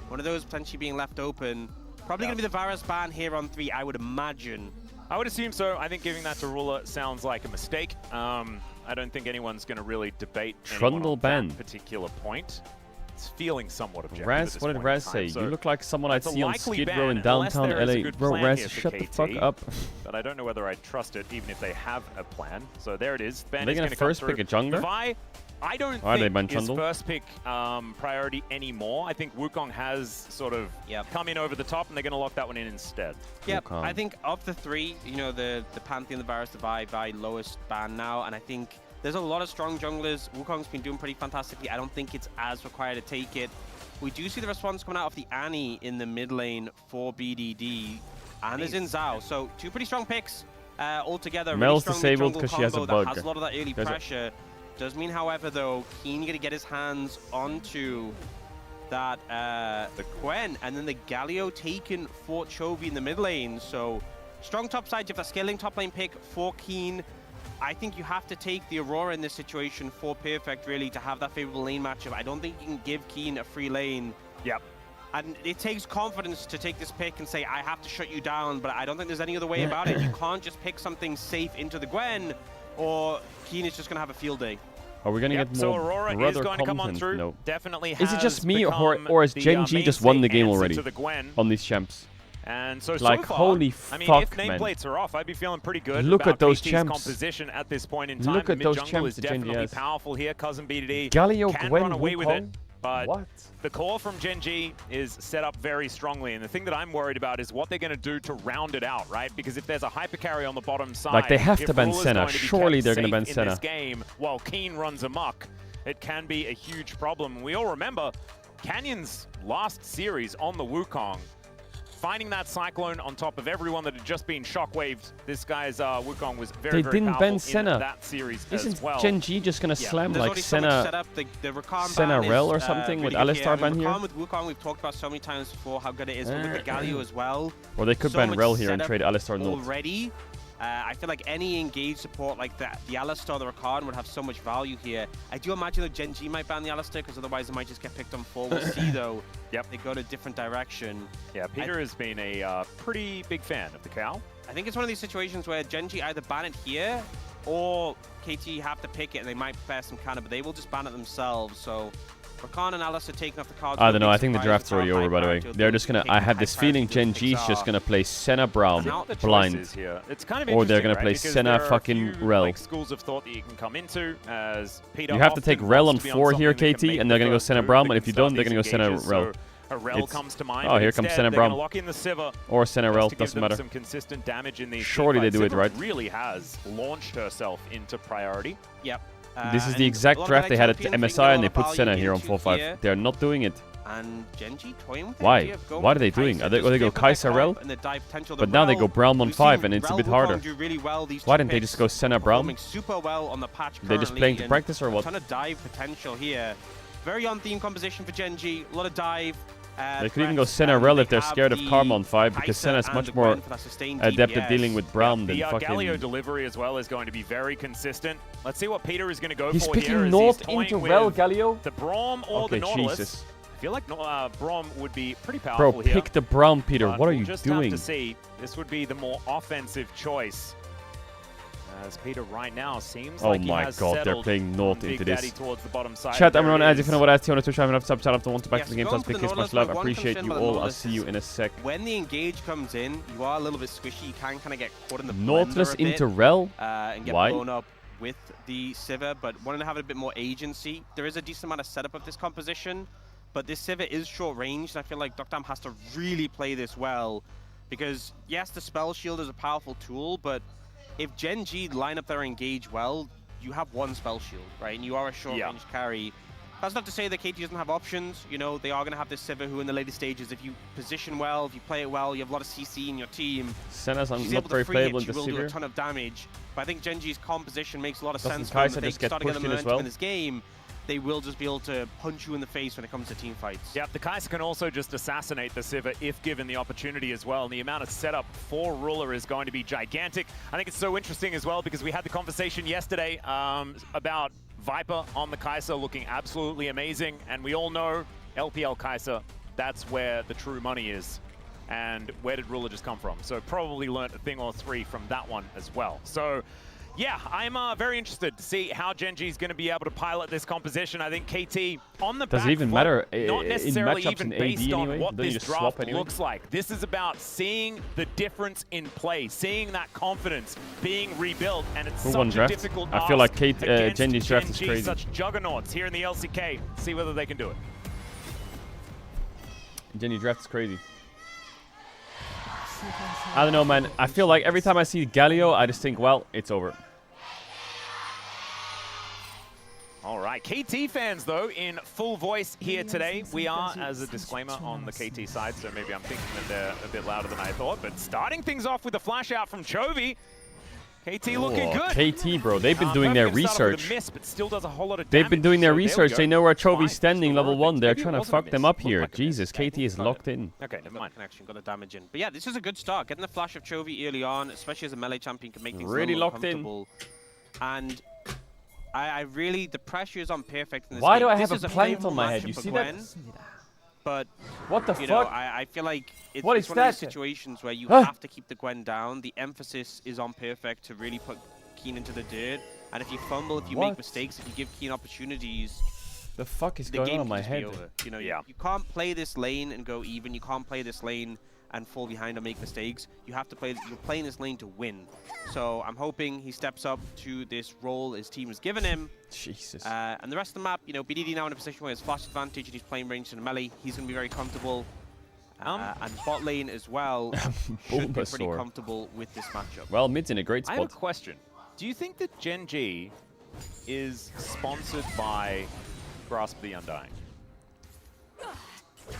One of those potentially being left open. Probably going to be the Varus ban here on 3, I would imagine. I would assume so. I think giving that to Ruler sounds like a mistake. I don't think anyone's going to really debate Trundle ban. That particular point. It's feeling somewhat objective. Raz, what did Raz say? You look like someone I'd see on Skid Row in downtown LA. Bro, Raz, shut the fuck up. But I don't know whether I trust it, even if they have a plan. So there it is. Ben Are they is going to first pick a jungler? Vi, I don't think is first pick priority anymore. I think Wukong has sort of come in over the top, and they're going to lock that one in instead. Yep, I think of the 3, you know, the Pantheon, the Varus, the Vi lowest ban now, and I think there's a lot of strong junglers. Wukong's been doing pretty fantastically. I don't think it's as required to take it. We do see the response coming out of the Annie in the mid lane for BDD. And there's in Zhao. So 2 pretty strong picks altogether. Mel's really disabled because she has a bug. That has a lot of that early pressure. Does mean, however, though, Keen going to get his hands onto that the Gwen, and then the Galio taken for Chovy in the mid lane. So strong top side. You have that scaling top lane pick for Keen. I think you have to take the Aurora in this situation for Perfect, really, to have that favorable lane matchup. I don't think you can give Keen a free lane. Yep. And it takes confidence to take this pick and say, I have to shut you down, but I don't think there's any other way about it. You can't just pick something safe into the Gwen, or Keen is just going to have a field day. Are we going to get more so Aurora is going to come on through. No. Definitely Is it just me, or is Gen.G just won the game already on these champs? And so, like, so far, holy I mean, fuck, if nameplates are off, I'd be feeling pretty good Look about at those KT's champs. composition at this point in time. Look at the those mid-jungle champs is that Gen.G definitely has. powerful here. Cousin BDD Galio, can Gwen, run away with it, but what? the core from Gen.G is set up very strongly. And the thing that I'm worried about is what they're going to do to round it out, right? Because if there's a hyper carry on the bottom side, like, they have to ban Ruler's Senna. going to be Surely kept they're going to ban safe in Senna. this game while Keen runs amok, it can be a huge problem. We all remember Canyon's last series on the Wukong, finding that Cyclone on top of everyone that had just been shockwaved. This guy's Wukong was very, very powerful in that series as well. Isn't Gen.G just going to slam like Senna, the Senna Rel or something with Alistar ban here? With Wukong, we've talked about so many times before how good it is. But look at Galio as well. Or they could ban Rel here and trade Alistar North. Already. I feel like any engaged support like that, the Alistar, the Rakan would have so much value here. I do imagine that Gen.G might ban the Alistar, because otherwise it might just get picked on 4. We'll see, though. Yep. They go to a different direction. Yeah, Peter has been a pretty big fan of the cow. I think it's one of these situations where Gen.G either ban it here, or KT have to pick it and they might prepare some counter, but they will just ban it themselves. So Rakan and Alice are taking off the cards. I don't know. I think the draft's already over, by the way. They're just gonna. I have this feeling Gen G's just gonna play Senna Braum blind, it's kind of or they're gonna right? play Because Senna there are fucking a few, Rel. like, schools of thought that you can come into as Peter. You have to take Rel on 4 here, KT, and they're gonna go Senna Braum, and if you don't, they're gonna go Senna Rel. A Rel comes to mind. Oh, here comes Senna Braum. Lock in the Sivir Or Senna Rel, doesn't matter. Some consistent damage in these. Surely they do it right. Really has launched herself into priority. Yep. This is the exact draft they had at MSI, and they put Senna here on 4-5. They're not doing it. And Genji toying with Why? What are they doing? Are they go Kai'Sa Rel? But now they go Braum on 5, and it's a bit harder. Why didn't they just go Senna Braum? Super well on the patch. They just playing to practice or what? A ton of dive potential here. Very on theme composition for Genji. A lot of dive. They could even go Senna Rel if they're scared of Karma on 5, because Senna is much more adept at dealing with Braum than fucking... The Galio delivery as well is going to be very consistent. Let's see what Peter is going to go he's for here. He's picking North into Rel, Galio? The Braum or the Nautilus. Jesus. I feel like Braum would be pretty powerful Bro, here. pick the Braum, Peter. What are you just doing? Have to see. This would be the more offensive choice. As Peter right now seems like he has they're playing North into this. Chat, I'm on as if you know what I see on Twitch. I'm up channel to want to back to the game. Big kiss, much love. Appreciate you all. I'll see you in a sec. When the engage comes in, you are a little bit squishy. You can kind of get caught in the Nautilus blender a bit, into Rel. And get blown up with the Sivir, but wanting to have a bit more agency. There is a decent amount of setup of this composition, but this Sivir is short range, and I feel like Dr. has to really play this well, because yes, the spell shield is a powerful tool, but if Gen G line up their engage well, you have one spell shield, right? And you are a short-range carry. That's not to say that KT doesn't have options. You know, they are going to have this Sivir who in the later stages, if you position well, if you play it well, you have a lot of CC in your team. Senna's not very playable in the Sivir. Will do a ton of damage. But I think Gen G's composition makes a lot of sense. When they start to get the momentum in this game, they will just be able to punch you in the face when it comes to team fights. Yep, the Kai'Sa can also just assassinate the Sivir if given the opportunity as well. And the amount of setup for Ruler is going to be gigantic. I think it's so interesting as well because we had the conversation yesterday about Viper on the Kai'Sa looking absolutely amazing. And we all know LPL Kai'Sa, that's where the true money is. And where did Ruler just come from? So probably learned a thing or three from that one as well. So yeah, I'm very interested to see how Gen G is going to be able to pilot this composition. I think KT on the back does it even matter not necessarily in matchups even in based AD on anyway? what Don't this draft looks like. This is about seeing the difference in play, seeing that confidence being rebuilt, and it's such a difficult I feel like Gen G's draft is crazy. Such juggernauts here in the LCK. See whether they can do it. Gen G draft is crazy. I don't know, man. I feel like every time I see Galio, I just think, well, it's over. All right, KT fans, though, in full voice here today. We are, as a disclaimer, on the KT side, so maybe I'm thinking that they're a bit louder than I thought. But starting things off with a flash out from Chovy. KT looking good. KT, bro, they've been doing their research. Miss, but still does a whole lot of they've been doing their research. They know where Chovy's standing, level 1. They're Maybe trying to fuck them up here. Jesus, KT is locked in. Okay, never mind. Connection, got the damage in. But yeah, this is a good start. Getting the flash of Chovy early on, especially as a melee champion, can make things really a little locked in. And I really, the pressure is on Perfect in this Why game. do I have a plant on my head? You see that? But what the fuck? Know, I feel like it's what is one of those situations where you have to keep the Gwen down. The emphasis is on Perfect to really put Keen into the dirt. And if you fumble, if you make mistakes, if you give Keen opportunities, the fuck is going on in my head? You know, you can't play this lane and go even. You can't play this lane and fall behind and make mistakes. You have to play. You're playing this lane to win. So I'm hoping he steps up to this role his team has given him. Jesus. And the rest of the map, you know, BDD now in a position where he has flash advantage and he's playing range and melee. He's going to be very comfortable. And bot lane as well should be pretty comfortable with this matchup. Well, mid's in a great spot. I have a question. Do you think that Gen G is sponsored by Grasp the Undying?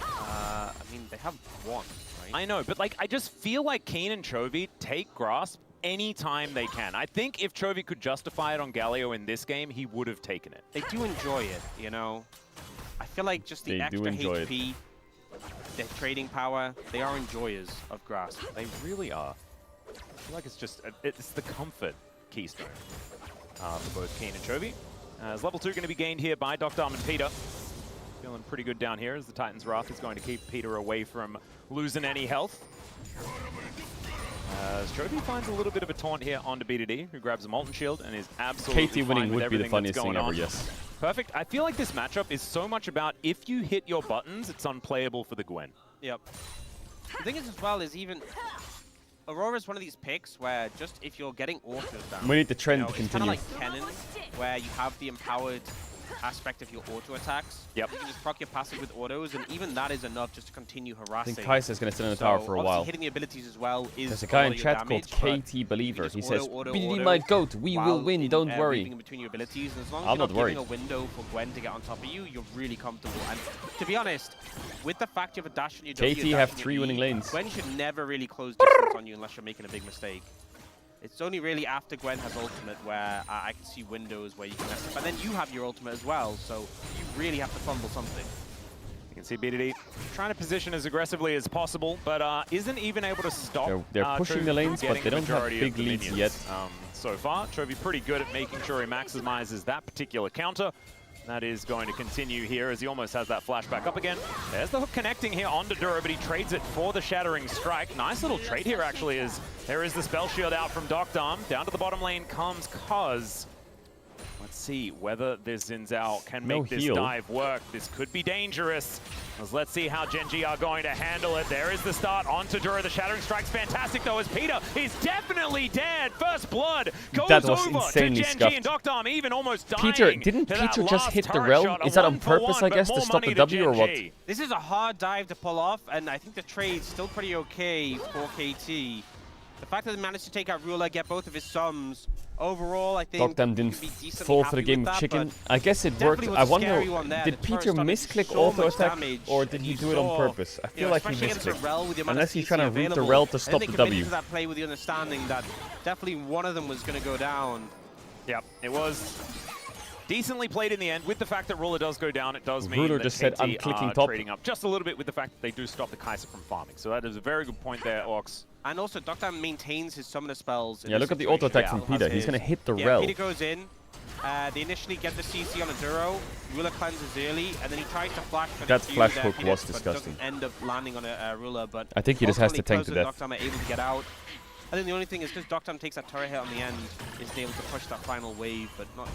I mean, they have one, right? I know, but like, I just feel like Keen and Chovy take Grasp anytime they can. I think if Chovy could justify it on Galio in this game, he would have taken it. They do enjoy it, you know? I feel like just the extra HP, their trading power, they are enjoyers of Grasp. They really are. I feel like it's just, it's the comfort keystone for both Keen and Chovy. As level 2 going to be gained here by Dr. and Peter. Feeling pretty good down here as the Titan's Wrath is going to keep Peter away from losing any health. As Trophy finds a little bit of a taunt here onto BDD, who grabs a Molten Shield and is absolutely KT winning would be the funniest thing ever, on. yes. Perfect. I feel like this matchup is so much about if you hit your buttons, it's unplayable for the Gwen. Yep. The thing is as well is even Aurora's one of these picks where just if you're getting autos down, we need the trend to it's continue. Kind of like Kennen, where you have the empowered aspect of your auto attacks. Yep. You can just proc your passive with autos, and even that is enough just to continue harassing. I think Kai'Sa's going to sit in the tower for a while. Hitting the abilities as well is There's a guy in your chat damage, called KT Believer. He says, auto, BDD might goat, we will win, don't worry. In between your abilities, and as long as I'm you're not not worried. giving a window for Gwen to get on top of you, you're really comfortable. And to be honest, with the fact you have a dash in your W, KT have 3 winning lanes. Gwen should never really close distance on you unless you're making a big mistake. It's only really after Gwen has ultimate where I can see windows where you can mess up. And then you have your ultimate as well, so you really have to fumble something. You can see BDD trying to position as aggressively as possible, but isn't even able to stop. They're pushing the lanes, but they don't have big leads yet. So far, Trophy pretty good at making sure he maximizes that particular counter. That is going to continue here as he almost has that flashback up again. There's the hook connecting here onto Dura, but he trades it for the Shattering Strike. Nice little trade here, actually, as there is the Spell Shield out from Doctarm. Down to the bottom lane comes Cuz. Let's see whether this Xin Zhao can make this dive work. This could be dangerous. Let's see how Gen G are going to handle it. There is the start onto Dura. The Shattering Strike's fantastic, though, as Peter is definitely dead. First blood goes over to Gen G and Doctarm, even almost dying. Didn't Peter just hit the rel? Is that on purpose, I guess, to stop the W or what? This is a hard dive to pull off, and I think the trade's still pretty okay for KT. The fact that they managed to take out Ruler, get both of his sums, overall, I think Doctarm didn't fall for the game of chicken. I guess it worked. I wonder, did Peter misclick auto attack, or did he do it on purpose? I feel like he misclicked. Unless he's trying to root the rel to stop the W. That play with the understanding that definitely one of them was going to go down. Yep, it was decently played in the end. With the fact that Ruler does go down, it does mean Ruler that just KT said, I'm clicking top. Trading up just a little bit with the fact that they do stop the Kai'Sa from farming. So that is a very good point there, Orcs. And also, Doctarm maintains his summoner spells. Yeah, look at the auto attack from Peter. He's going to hit the rel. Peter goes in. They initially get the CC on a Duro. Ruler cleanses early, and then he tries to flash for that the flash hook Peter, was disgusting. Doesn't end up landing on a Ruler, but I think he just has to tank to death. Doctarm are able to get out. I think the only thing is because Doctarm takes that turret hit on the end, is able to push that final wave, but not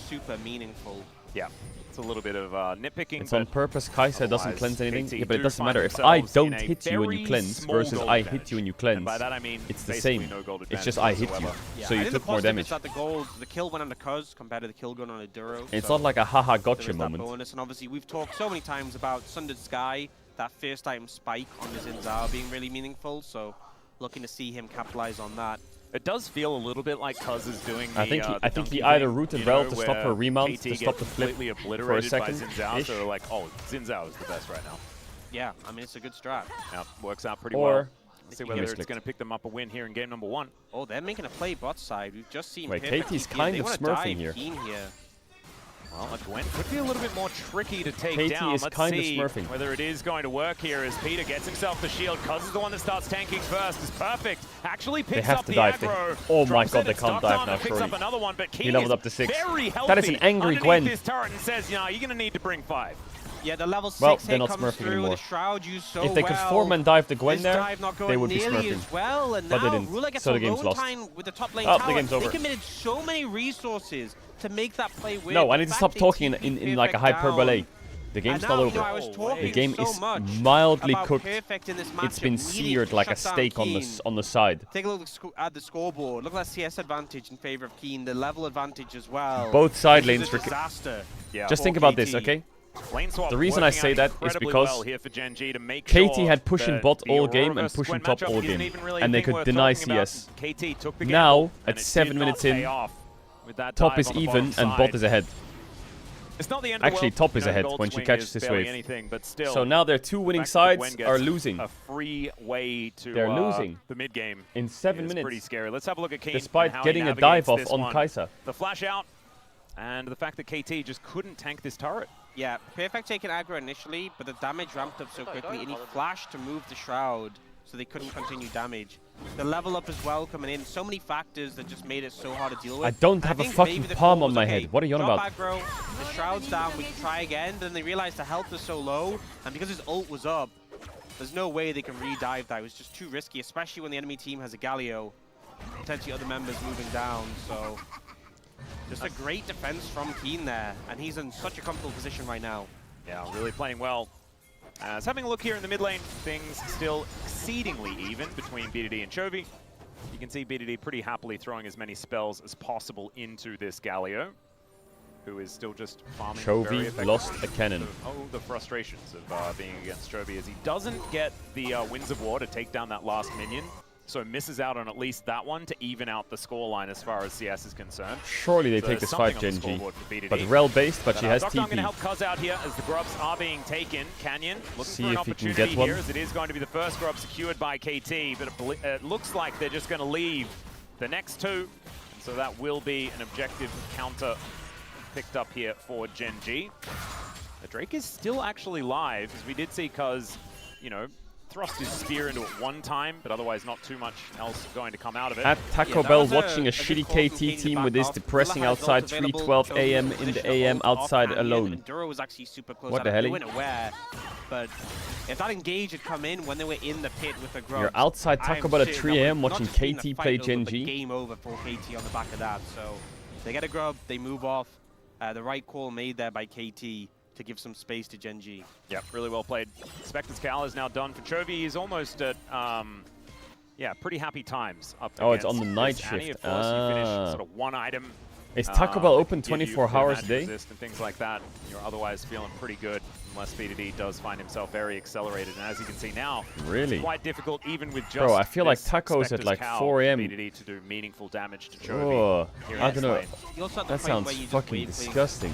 super meaningful. Yeah, it's a little bit of nitpicking. It's on purpose. Kai'Sa doesn't cleanse anything, but it doesn't matter. If I don't hit you when you cleanse versus I hit you when you cleanse, by that I mean it's the same. No it's just I hit you, yeah, so you took more damage. That the kill went on the Cuz compared to the kill gun on a Duro. It's not like a haha gotcha moment. Bonus, and obviously we've talked so many times about Sundered Sky, that first item spike on the Xin Zhao being really meaningful, so looking to see him capitalize on that. It does feel a little bit like Cuz is doing the, I think he either rooted Rel to stop her remount, to stop the flip for a second. So they're like, oh, Xin Zhao is the best right now. Yeah, I mean, it's a good strat. Yeah, works out pretty well. Let's see whether it's going to pick them up a win here in game number 1. Oh, they're making a play bot side. We've just seen KT's kind of smurfing here. Well, a Gwen could be a little bit more tricky to take down. Let's see whether it is going to work here as Peter gets himself the shield. Cuz is the one that starts tanking first. It's perfect. Actually picks up the aggro. Oh my god, they can't dive now, picks up another one, but he leveled up to 6. Very healthy. That is an angry Gwen. This turret and says, you know, you're going to need to bring 5. Yeah, the level 6 they're not comes smurfing through, anymore. the Shroud used so if they could form and dive the Gwen there, they would be smurfing. As well, and but now they didn't, Ruler gets so the a game's lone lost. time with the top lane the tower. game's over. They committed so many resources to make that play win. No, I need to stop talking in like a hyperbole. The game's not over. The game is mildly cooked. It's been seared like a steak on the side. Take a look at the scoreboard. Look at that CS advantage in favor of Keen. The level advantage as well. Both side lanes for disaster. Just think about this, okay? The reason I say that is because KT had pushing bot all game and pushing top all game, and they could deny CS. Now, at 7 minutes in, top is even and bot is ahead. It's not the end Actually, of the world. top is ahead when she catches this wave. Anything, but still, so now their 2 winning sides are losing. A free way to They're losing the mid game in 7 minutes. Pretty scary. Let's have a look at Kane. Despite getting a dive off on Kai'Sa. The flash out and the fact that KT just couldn't tank this turret. Yeah, Perfect taking aggro initially, but the damage ramped up so quickly, and he flashed to move the Shroud, so they couldn't continue damage. The level up as well coming in, so many factors that just made it so hard to deal with. I don't have a fucking palm on my head. What are you on about? Aggro, the Shroud's down, we can try again, then they realized the health was so low, and because his ult was up, There's no way they can re-dive that. It was just too risky, especially when the enemy team has a Galio. Potentially other members moving down, so... Just a great defense from Keen there, and he's in such a comfortable position right now. Yeah, really playing well. As having a look here in the mid lane, things still exceedingly even between BDD and Chovy. You can see BDD pretty happily throwing as many spells as possible into this Galio, who is still just farming. Chovy lost a cannon. The frustrations of being against Chovy as he doesn't get the Winds of War to take down that last minion. So misses out on at least that one to even out the scoreline as far as CS is concerned. Surely they take this fight, Genji. But rel based, but she has TP. going to help Cuz out here as the grubs are being taken. Canyon looking See for an if he can opportunity get one. here as it is going to be the first grub secured by KT, but it looks like they're just going to leave the next two. And so that will be an objective counter picked up here for Genji. The Drake is still actually live, as we did see Cuz, you know, thrust his spear into it one time, but otherwise not too much else going to come out of it. At Taco Bell watching a shitty KT team with this depressing outside 3:12 AM in the AM outside alone. Duro was actually super close. What the hell? They weren't aware, but if that engage had come in when they were in the pit with the grubs, You're outside Taco Bell at 3 AM watching KT play Genji. Game over for KT on the back of that. So they get a grub, they move off. The right call made there by KT to give some space to Genji. Yep, really well played. Spectre's Cal is now done for Chovy. He's almost at, yeah, pretty happy times up Oh, it's on the night shift. Annie, of course, you finish sort of one item. Is Taco Bell open 24 hours a day? And things like that. You're otherwise feeling pretty good, unless BDD does find himself very accelerated. And as you can see now, really? It's quite difficult even with just Bro, I feel like Taco's at like 4 AM. BDD to do meaningful damage to Chovy. Oh, I don't know. That sounds fucking disgusting.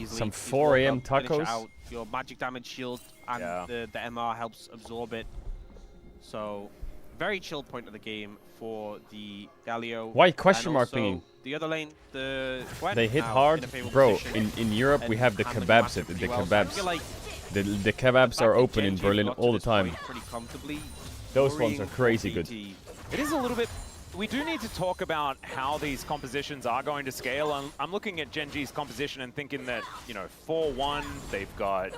Some 4 AM tacos? Your magic damage shield and the MR helps absorb it. So, very chill point of the game for the Galio. Why question mark pinging? The other lane, the Gwen they hit hard, bro. In Europe we have the kebabs. The kebabs. Like the kebabs are open in Berlin all the time. Those ones are crazy good. It is a little bit. We do need to talk about how these compositions are going to scale. I'm looking at Genji's composition and thinking that, you know, 4-1, they've got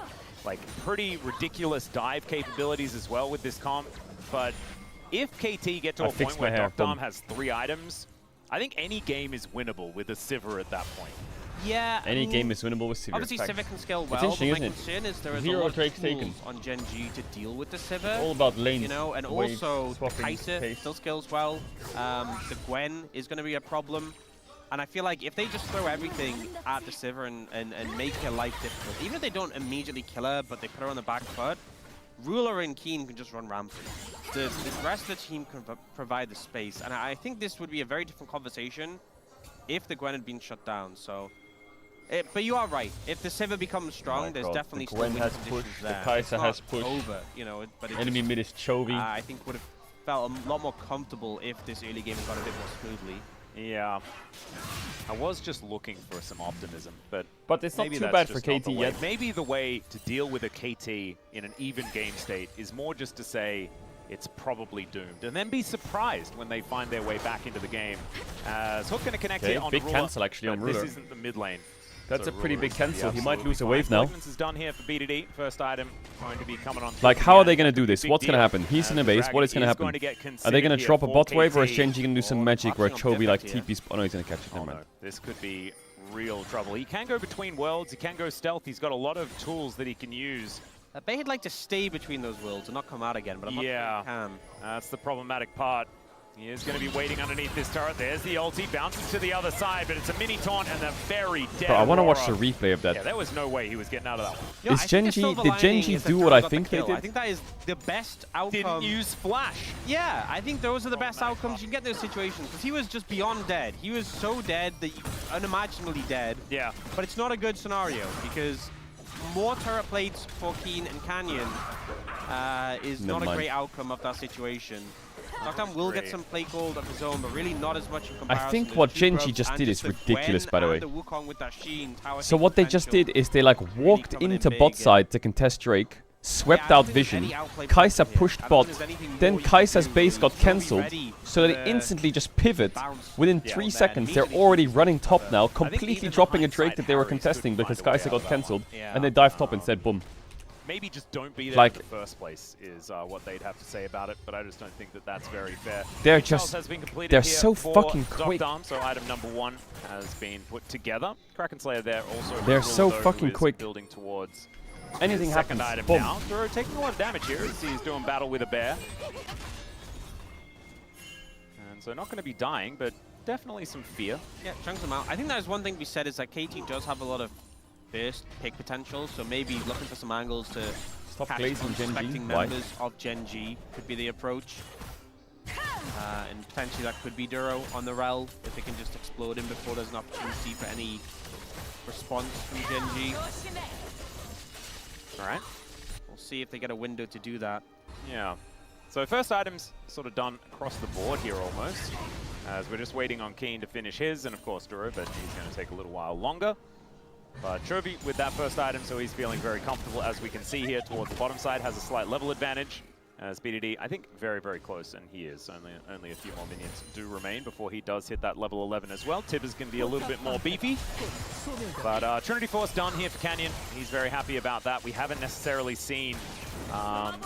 like pretty ridiculous dive capabilities as well with this comp. But if KT get to a point where Dom has 3 items, I think any game is winnable with a Sivir at that point. Yeah. Any game is winnable with Sivir. Obviously, Sivir can scale well, but my concern is there is a lot of tools on Genji to deal with the Sivir. All about lanes. You know, and also the Kai'Sa still scales well. The Gwen is going to be a problem. And I feel like if they just throw everything at the Sivir and make her life difficult, even if they don't immediately kill her, but they put her on the back foot, Ruler and Keen can just run rampant. The rest of the team can provide the space. And I think this would be a very different conversation if the Gwen had been shut down. So, but you are right. If the Sivir becomes strong, there's definitely the Gwen has pushed, the Kai'Sa has pushed. Over, you know, but enemy mid is Chovy. I think would have felt a lot more comfortable if this early game had gone a bit more smoothly. Yeah, I was just looking for some optimism, but it's not too bad for KT yet. Maybe the way to deal with a KT in an even game state is more just to say it's probably doomed, and then be surprised when they find their way back into the game. As Hook going to connect here on big Ruler, cancel actually on Ruler. This isn't the mid lane. That's so a pretty Ruler big cancel. He might lose a fine. wave now. Is done here for BDD. First item going to be coming on. Like, how are they going to do this? What's going to happen? He's in a base. What is going to happen? Are they going to drop a bot wave, or is Genji going to do some magic where Chovy like TP's? Oh no, he's going to catch it. Never mind. This could be real trouble. He can go between worlds. He can go stealth. He's got a lot of tools that he can use. They'd like to stay between those worlds and not come out again, but I'm not sure they can. That's the problematic part. He is going to be waiting underneath this turret. There's the ulti, bouncing to the other side, but it's a mini taunt and a very dead Bro, I want to Aurora. watch the replay of that. Yeah, there was no way he was getting out of that one. You know, did Genji do what I think they did? I think that is the best outcome. Didn't use flash. Yeah, I think those are the best outcomes you can get in those situations, because he was just beyond dead. He was so dead that unimaginably dead. Yeah. But it's not a good scenario, because more turret plates for Keen and Canyon is not a great outcome of that situation. Nocturne will get some play gold of his own, but really not as much in comparison. I think what Genji just did is ridiculous, by the way. With that Sheen, so what they just did is they like walked into bot side to contest Drake, swept out vision, Kai'Sa pushed bot, then Kai'Sa's base got cancelled, so they instantly just pivot. Within 3 seconds, they're already running top now, completely dropping a Drake that they were contesting because Kai'Sa got cancelled, and they dive top instead, boom. maybe just don't be there Like, in the first place is what they'd have to say about it, but I just don't think that that's very fair. They're Charles just, has been completed they're here so for fucking Dr. quick. Dom, so item number 1 has been put together. Kraken Slayer there also. They're so fucking quick. Building towards anything his happens. Second item Boom. now. Duro taking a lot of damage here as he's doing battle with a bear. And so not going to be dying, but definitely some fear. Yeah, chunks them out. I think that is one thing we said is that KT does have a lot of burst pick potential, so maybe looking for some angles to catch glazing Gen G. unsuspecting Why? members of Gen G could be the approach. And potentially that could be Duro on the Rel if they can just explode him before there's an opportunity for any response from Gen G. Alright. We'll see if they get a window to do that. Yeah. So first item's sort of done across the board here almost, as we're just waiting on Keen to finish his, and of course Duro, but he's going to take a little while longer. But Chovy with that first item, so he's feeling very comfortable, as we can see here towards the bottom side, has a slight level advantage. As BDD, I think very, very close, and he is. Only a few more minions do remain before he does hit that level 11 as well. Tib is going to be a little bit more beefy. But Trinity Force done here for Canyon. He's very happy about that. We haven't necessarily seen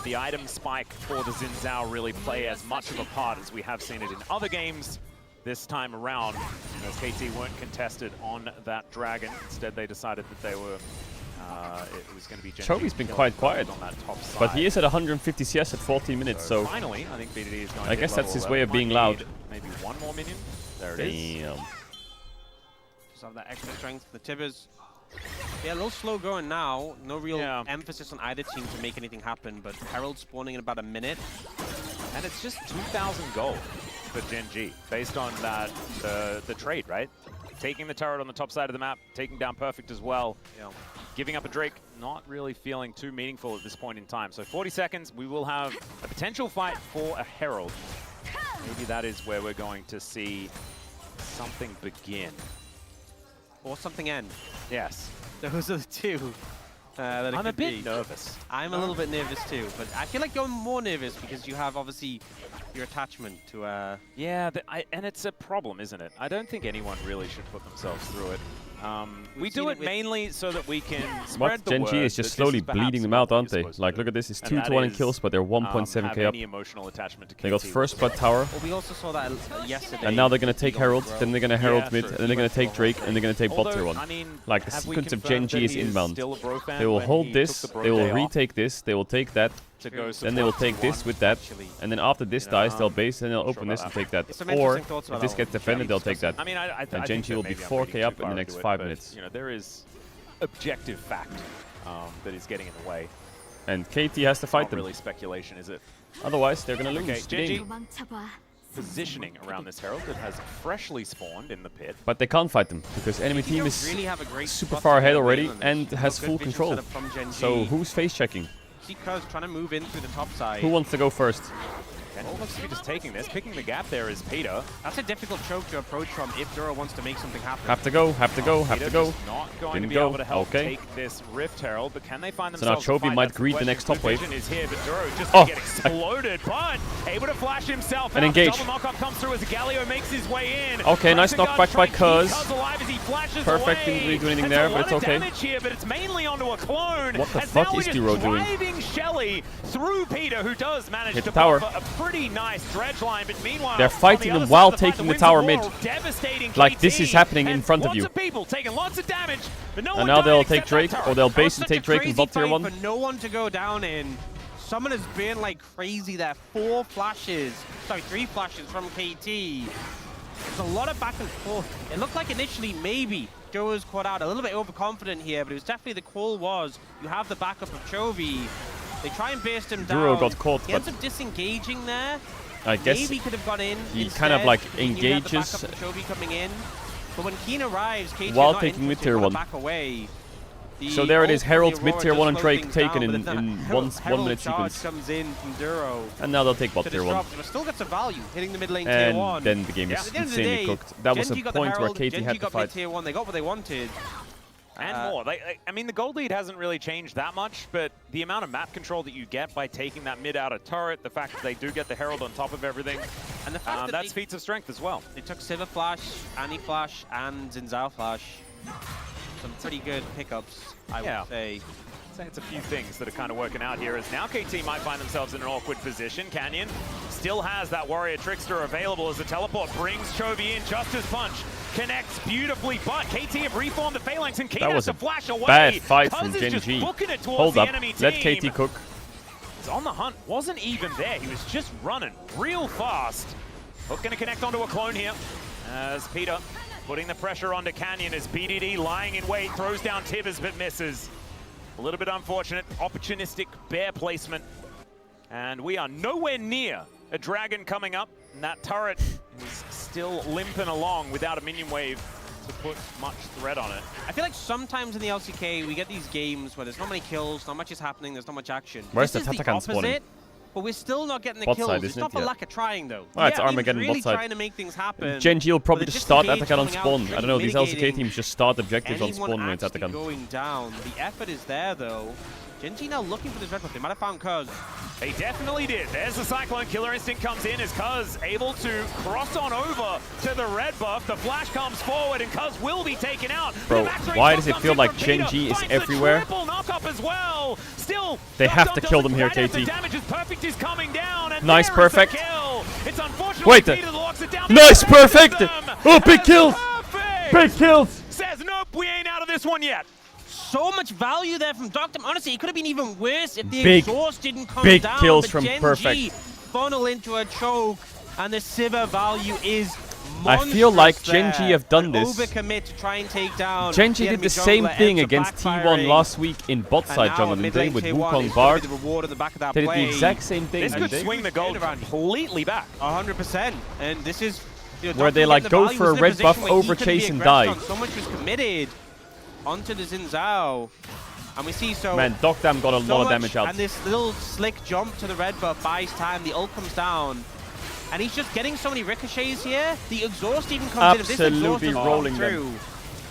the item spike for the Xin Zhao really play as much of a part as we have seen it in other games this time around, as KT weren't contested on that dragon. Instead, they decided that they were, it was going to be Chovy's been quite quiet, on that top side. but he is at 150 CS at 14 minutes, so finally, I think BDD is going to I guess that's his way of being Might loud. need maybe one more minion. There it is. Damn. Just have that extra strength for the Tibbers. Yeah, a little slow going now. No real emphasis on either team to make anything happen, but Herald spawning in about a minute. And it's just 2,000 gold for Gen G, based on that the trade, right? Taking the turret on the top side of the map, taking down Perfect as well. Yeah. Giving up a Drake, not really feeling too meaningful at this point in time. So 40 seconds, we will have a potential fight for a Herald. Maybe that is where we're going to see something begin. Or something end. Yes. Those are the two. That I'm a bit nervous. I'm a little bit nervous too, but I feel like you're more nervous because you have obviously your attachment to Yeah, and it's a problem, isn't it? I don't think anyone really should put themselves through it. We do it mainly so that we can spread the Gen word G is just slowly bleeding them out, aren't they? Like, look at this, it's 2-1 in kills, but they're 1.7k up. Emotional attachment to They got first blood tower. Well, we also saw that yesterday. And now they're going to take Herald, then they're going to Herald mid, and then they're going to take Drake, and they're going to take bot tier 1. I mean, like, the sequence of Gen G is inbound. They will hold this, they will retake this, they will take that, then they will take this with that, and then after this dies, they'll base, and they'll open this and take that. Or, if this gets defended, they'll take that. I mean, and Gen G will be 4k up in the next 5 minutes. You know, there is objective fact that is getting in the way. And KT has to fight them. Not really speculation, is it? Otherwise, they're going to lose the Gen G game. positioning around this Herald that has freshly spawned in the pit. But they can't fight them, because enemy team is really have a great super far ahead already and has full control. So who's face checking? Because trying to move in through the top side. Who wants to go first? Kendall looks to be just taking this. Picking the gap there is Peter. That's a difficult choke to approach from if Duro wants to make something happen. Have to go, have to go, have to go. Not going Didn't to be go. able to help Okay. take this Rift Herald, but can they find So now themselves Chovy might greet the next top wave. Is here, but Duro just Oh. get exploded, but able to flash himself And out. engage. The double knockup comes through as Galio makes his way in. Okay, nice knockback by Cuz. Alive as he flashes Perfect, away. didn't really do anything That's there, a but lot it's of okay. damage here, but it's mainly onto a clone. What the as fuck now is we're D-Ro just doing? driving Shelly through Peter, who does manage Hit to the tower. buff a pretty nice dredge line, but meanwhile, They're fighting them while taking the tower mid. Like, this is happening in front of you. Lots of people taking lots of damage, but no And one now died they'll except take Drake, that or turret. they'll base and take Drake and bot tier 1. For no one to go down in. Someone has been like crazy there. 3 flashes from KT. There's a lot of back and forth. It looked like initially maybe Joe was caught out a little bit overconfident here, but it was definitely the call was you have the backup of Chovy. They try and burst him down. Duro got caught, He ends but up disengaging there. I guess Maybe could have gone in. he instead, kind of like thinking you had the engages backup of Chovy coming in. But when Keen arrives, KT while not taking mid interested, tier wanna 1. back away. So there it is, Herald's mid tier 1 and and Drake taken in one Herald minute charge sequence. comes in from Duro. And now they'll take bot To tier 1. disrupt, but still gets a value, hitting the mid lane tier And 1. then the game is At the end of the insanely day, cooked. That was Gen a G got the point where Herald, KT Gen had G to got fight. mid tier 1, they got what they wanted. And more. I mean, the gold lead hasn't really changed that much, but the amount of map control that you get by taking that mid out of turret, the fact that they do get the Herald on top of everything, and the fact that's feats of strength as well. They took Sivir Flash, Annie Flash, and Xin Zhao Flash. Some pretty good pickups, I would say. say it's a few things that are kind of working out here, as now KT might find themselves in an awkward position. Canyon still has that Warrior Trickster available as the teleport brings Chovy in. Just as punch connects beautifully, but KT have reformed the Phalanx and KT has to flash away. Bad fight from Cuz is just Gen G. booking it towards Hold the up, enemy let team. KT cook. He's on the hunt, wasn't even there. He was just running real fast. Hook gonna connect onto a clone here as Peter putting the pressure onto Canyon as BDD lying in wait, throws down Tibbers but misses. A little bit unfortunate, opportunistic bear placement. And we are nowhere near a dragon coming up, and that turret is still limping along without a minion wave to put much threat on it. I feel like sometimes in the LCK we get these games where there's not many kills, not much is happening, there's not much action. Where's the This is Tatakan spawning? opposite, but we're still not getting the Bot kills. side, It's isn't not it? for Yeah. lack of trying though. Oh, it's Yeah, Armageddon really bot side. trying to make things happen. Gen G will probably but just they're start engaged Tatakan on coming out, spawn. I don't know, these LCK mitigating. teams just start objectives on Anyone spawn when it's actually Tatakan. going down. The effort is there though. Gen G now looking for this red buff. They might have found Cuz. They definitely did. There's the Cyclone. Killer Instinct comes in as Cuz able to cross on over to the red buff. The flash comes forward and Cuz will be taken out. Bro, why does it feel like Gen G is everywhere? Triple knock-up as well. Still, They have to kill them here, KT. The KT. damage is perfect is coming down. And Nice, there is the perfect. kill. It's unfortunate. Wait, Peter locks it down. nice, perfect. Oh, big kills. Perfect. Big kills. Says nope, we ain't out of this one yet. So much value there from Dr. Honestly, it could have been even worse if the Big, exhaust didn't come big down. kills but from Gen Perfect. G funnel into a choke, and the Sivir value is I feel like monstrous Gen G there. have done An this. Overcommit to try and take down Gen G the did the enemy same jungler, thing ends up against T1 backfiring. last week in bot side And now jungle, a and mid they lane with tier 1 Wukong is gonna Bard. be the reward of the back of that They did play. the exact same thing. This could didn't they? swing the goal completely back. 100%. And this is Where they like go for a red buff, over chase and die. So much was committed onto the Xin Zhao. And we see Man, Docdam got a lot of much, damage out. And this little slick jump to the red buff buys time. The ult comes down. And he's just getting so many ricochets here. The exhaust even comes in. If this exhaust Absolutely doesn't rolling come them. through,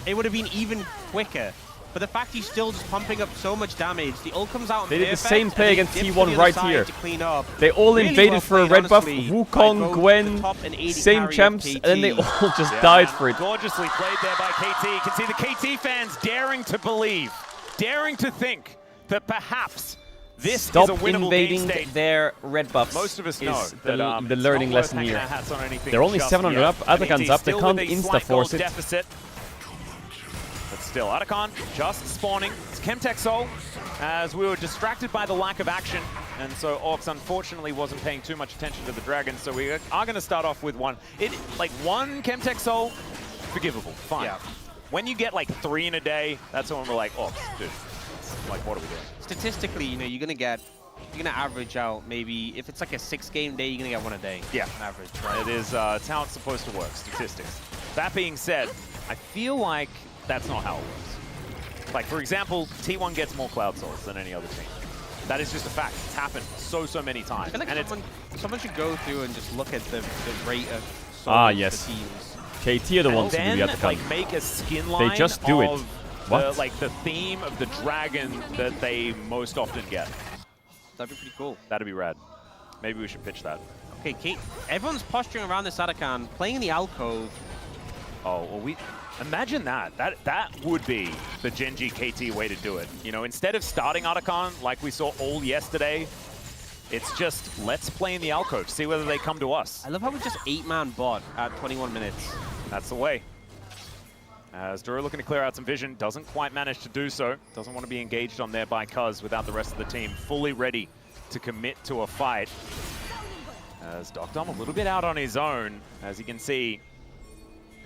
it would have been even quicker. But the fact he's still just pumping up so much damage, the ult comes out. They did the perfect, same play and he against dips to T1 the other right side here. to clean up. They all Really invaded well for a played, red buff. honestly, by Wukong, both the Gwen, top and AD same carry of champs, and then they KT. all just Yeah, died man. for it. Gorgeously played there by KT. You can see the KT fans daring to believe, daring to think that perhaps this Stop is a winnable invading game state. their red buffs. Most of us is know the, that the it's learning not worth lesson hanging here. our hats on anything They're only just 700 yet. up. Atakan's up. They still can't with a insta slight force gold it. deficit. But still, Atakan just spawning. It's Chemtech Soul, as we were distracted by the lack of action. And so Orcs unfortunately wasn't paying too much attention to the dragon. So we are going to start off with one. One Chemtech Soul, forgivable, fine. Yeah. When you get like 3 in a day, that's when we're like, Orcs, dude, like, what are we doing? Statistically, you're gonna average out maybe if it's like a 6-game day, you're gonna get 1 a day. Yeah, on average. Right? It is it's how it's supposed to work, statistics. That being said, I feel like that's not how it works. Like, for example, T1 gets more Cloud Souls than any other team. That is just a fact. It's happened so many times. I feel like and someone should go through and just look at the rate of souls yes. for teams. KT are the ones who do the then, Atakan. like, make a skin line They just do it. of What? the theme of the dragon that they most often get. That'd be pretty cool. That'd be rad. Maybe we should pitch that. Okay, Kate. Everyone's posturing around this Atakan, playing in the alcove. Oh, well, imagine that. That would be the Gen G KT way to do it. Instead of starting Atakan like we saw all yesterday, it's just, let's play in the alcove, see whether they come to us. I love how we just 8-man bot at 21 minutes. That's the way. As Duro looking to clear out some vision, doesn't quite manage to do so. Doesn't want to be engaged on there by Cuz without the rest of the team fully ready to commit to a fight. As Docdom a little bit out on his own, as you can see,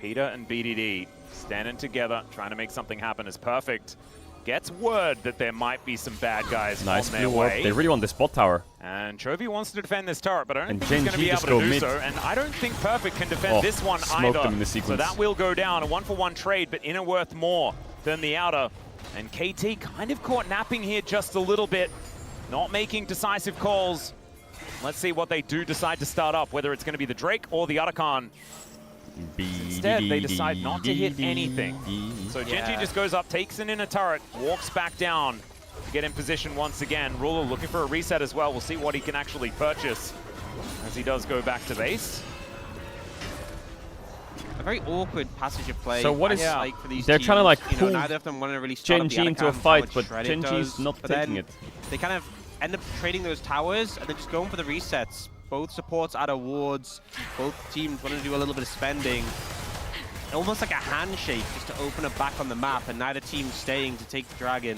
Peter and BDD standing together, trying to make something happen as Perfect gets word that there might be some bad guys Nice on their blue warp. way. They really want the spot tower. And Chovy wants to defend this turret, but I don't And think he's Gen going to G be just able to go do mid. so. And I don't think Perfect can defend this one smoked either. them in the So sequence. that will go down. A 1-for-1 trade, but inner worth more than the outer. And KT kind of caught napping here just a little bit, not making decisive calls. Let's see what they do decide to start up, whether it's going to be the Drake or the Atakan. Instead, they decide not to hit anything. So Gen G just goes up, takes an inner turret, walks back down to get in position once again. Ruler looking for a reset as well. We'll see what he can actually purchase as he does go back to base. I feel very awkward passage of play. So what is like for these they're teams. trying to like You know, pull neither of them want to really start Gen up the G into a Atacam, fight, how but much Shred Gen it G's does, not but taking then it. They kind of end up trading those towers and then just going for the resets. Both supports out of wards. Both teams want to do a little bit of spending. Almost like a handshake just to open it back on the map, and neither team staying to take the dragon,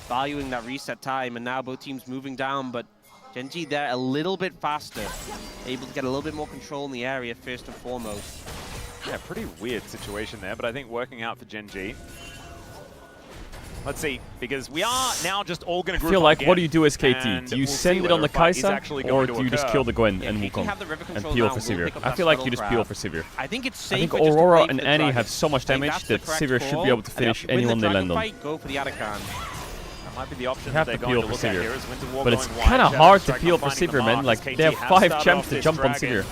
valuing that reset time, and now both teams moving down, but Gen G there a little bit faster, able to get a little bit more control in the area first and foremost. Yeah, pretty weird situation there, but I think working out for Gen G. Let's see, because we are now just all going to group I feel like, again, what do you do as KT? Do you send it on the Kai'Sa, or do you just kill the Gwen and Wukong and peel for Sivir? I feel like you just peel for Sivir. I think it's I safe. think Aurora and Annie have so much damage that Sivir should be able to finish anyone they land on. Go for the Atacam. That might be the option You have that to they're going peel to for look at Sivir. here is Winter War But it's going kind of wide. hard to Shadow peel for finding the Sivir, man. mark Like, as they have KT has 5 started champs off to this jump on dragon. Sivir.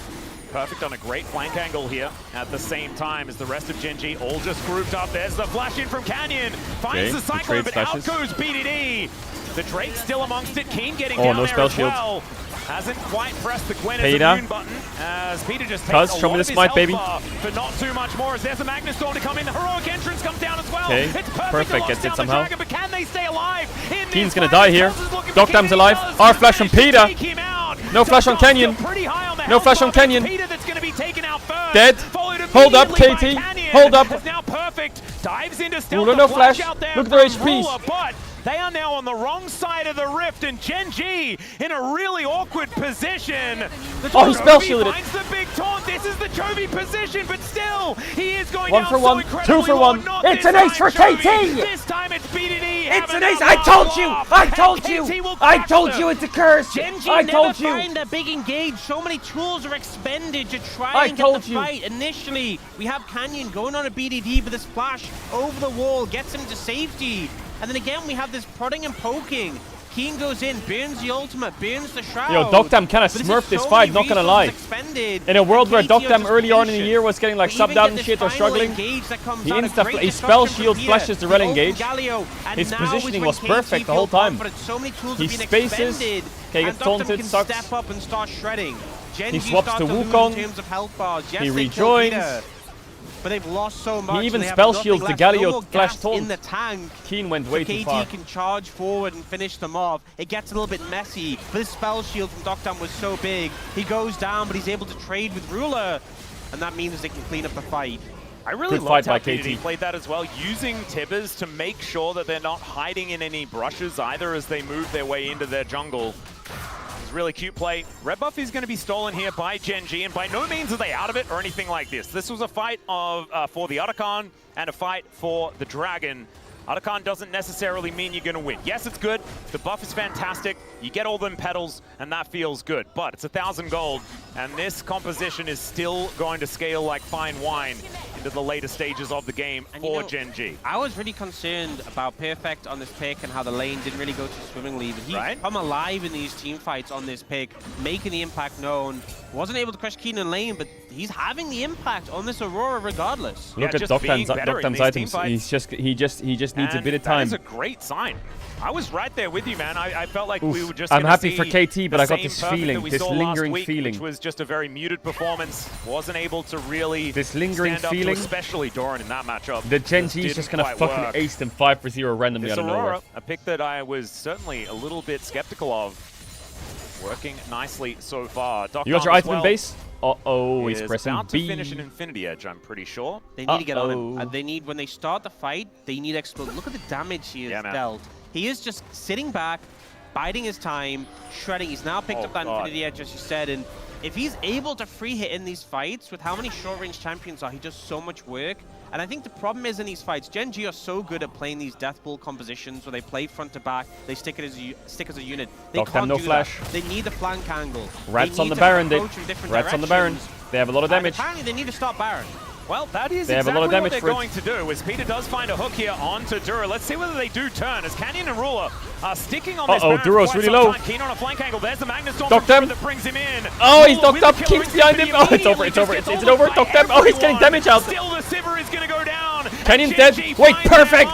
Perfect on a great flank angle here at the same time as the rest of Gen G all just grouped up. There's the flash in from Canyon. Finds the Cyclone, but out goes BDD. The Drake still amongst it. Keen getting down no there spell as shield. well. Hasn't quite pressed the Gwen as Peter. immune button. As Peter just takes a Show lot me of the his smite, health baby. bar, but not too much more as there's a Magnus Storm to come in. The heroic entrance comes down as well. Okay, It's perfect, gets it somehow. Dragon, but can they stay alive? Keen's gonna die here. Docdam's alive. Our flash from Peter. No flash on Canyon. No flash on Canyon. Dead. Hold up, KT. Hold up. Ruler, no flash. Look at their HPs. But they are now on the wrong side of the rift, and Gen G in a really awkward position. Oh, he spell shielded it. Finds the big taunt. This is the Chovy position, but still, he is going 1 down for so 1, incredibly 2 for low. 1. Not It's this an ace time, for Chovy. KT. This time it's BDD. It's an ace. I told you. I told you. I told you it's a curse. Gen G I never told you. find a big engage. So many tools are expended to try I and get told the you. fight. Initially, we have Canyon going on a BDD, but this flash over the wall gets him to safety. And then again, we have this prodding and poking. Keen goes in, burns the ultimate, burns the shroud. Yo, Docdam kind of smurfed this fight, not gonna lie. In a world where Docdam early on in the year was getting like sub down and shit or struggling, he spell shield flashes the red engage. His positioning was perfect the whole time. He spaces, okay, gets taunted, sucks. Step up and start shredding. He swaps to Wukong. In terms of health bars. Yes, He they kill rejoins. Peter, but they've lost so much. He even and they have spell nothing shields the left. Galio No more flash gas taunt. in the tank. Keen went way too KT far. can charge forward and finish them off. It gets a little bit messy, but his spell shield from Docdam was so big. He goes down, but he's able to trade with Ruler, and that means they can clean up the fight. I really Good loved fight how by KT KT. played that as well, using Tibbers to make sure that they're not hiding in any brushes either as they move their way into their jungle. It's really cute play. Red buff is going to be stolen here by Gen G, and by no means are they out of it or anything like this. This was a fight of for the Otacon and a fight for the Dragon. Otacon doesn't necessarily mean you're going to win. Yes, it's good. The buff is fantastic. You get all them petals, and that feels good. But it's 1,000 gold, and this composition is still going to scale like fine wine into the later stages of the game for Gen G. I was really concerned about Perfect on this pick and how the lane didn't really go too swimmingly, but he's come alive in these team fights on this pick, making the impact known. Wasn't able to crush Keen in lane, but he's having the impact on this Aurora regardless. Look at Docdam's items. He just needs a bit of time. That is a great sign. I was right there with you, man. I felt like we were just. I'm happy see for KT, but the I got same this perfect feeling, that we this saw lingering last week, feeling. which was just a very muted performance. Wasn't able to really this lingering stand up feeling, to especially Doran in that matchup. The Gen G is just gonna fucking ace them 5 for 0 randomly This out of Aurora, nowhere. a pick that I was certainly a little bit skeptical of. Working nicely so far. You got your item base? Uh-oh, he's pressing about B. to finish an Infinity Edge, I'm pretty sure. They need to get on him. They need, when they start the fight, they need explode. Look at the damage he has dealt. He is just sitting back, biding his time, shredding. He's now picked up that Infinity Edge, as you said, and if he's able to free hit in these fights, with how many short-range champions are, he does so much work. And I think the problem is in these fights, Gen G are so good at playing these death pool compositions where they play front to back, they stick as a unit. They can't do that. They need the flank angle. Rats on the Baron. Rats on the Baron. They have a lot of damage. Apparently they need to stop Baron. Well, that is they have exactly a lot of damage what they're going to do, as Peter does find a hook here onto Dura. Let's see whether they do turn, as Canyon and Ruler are sticking on this Baron. Duro's really low. Keen on a flank angle. There's the Magnus Storm that brings him in. Oh, he's knocked up. Keen's behind him. Oh, it's over. It's over. Is it over? Docdam. Oh, he's getting damage out. Still, the Sivir is going to go down. Canyon's dead. Wait, perfect.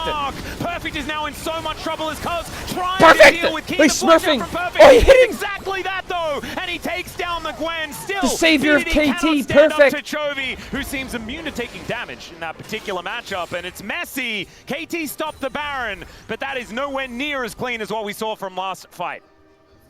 Perfect is now in so much trouble as Cuz trying to deal with Keen. He's smurfing. Oh, he hit him. Exactly that though, and he takes down the Gwen. Still, the savior of KT. Perfect. Up to Chovy, who seems immune to taking damage in that particular matchup, and it's messy. KT stopped the Baron, but that is nowhere near as clean as what we saw from last fight.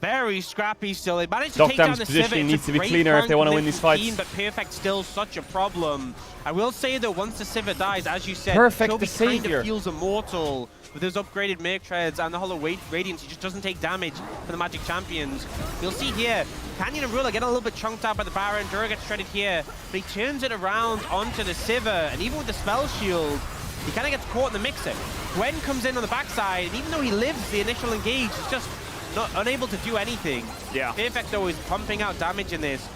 Very scrappy still. They managed to take down the positioning needs to be cleaner if they want to win these fights. But Perfect still such a problem. I will say that once the Sivir dies, as you said, Perfect, Chovy the savior. kind of feels immortal with those upgraded Merc Treads and the Hollow Radiance. He just doesn't take damage for the Magic Champions. You'll see here, Canyon and Ruler get a little bit chunked out by the Baron. Dura gets shredded here, but he turns it around onto the Sivir, and even with the Spell Shield, he kind of gets caught in the mixer. Gwen comes in on the backside, and even though he lives the initial engage, he's just unable to do anything. Yeah. Perfect though is pumping out damage in this.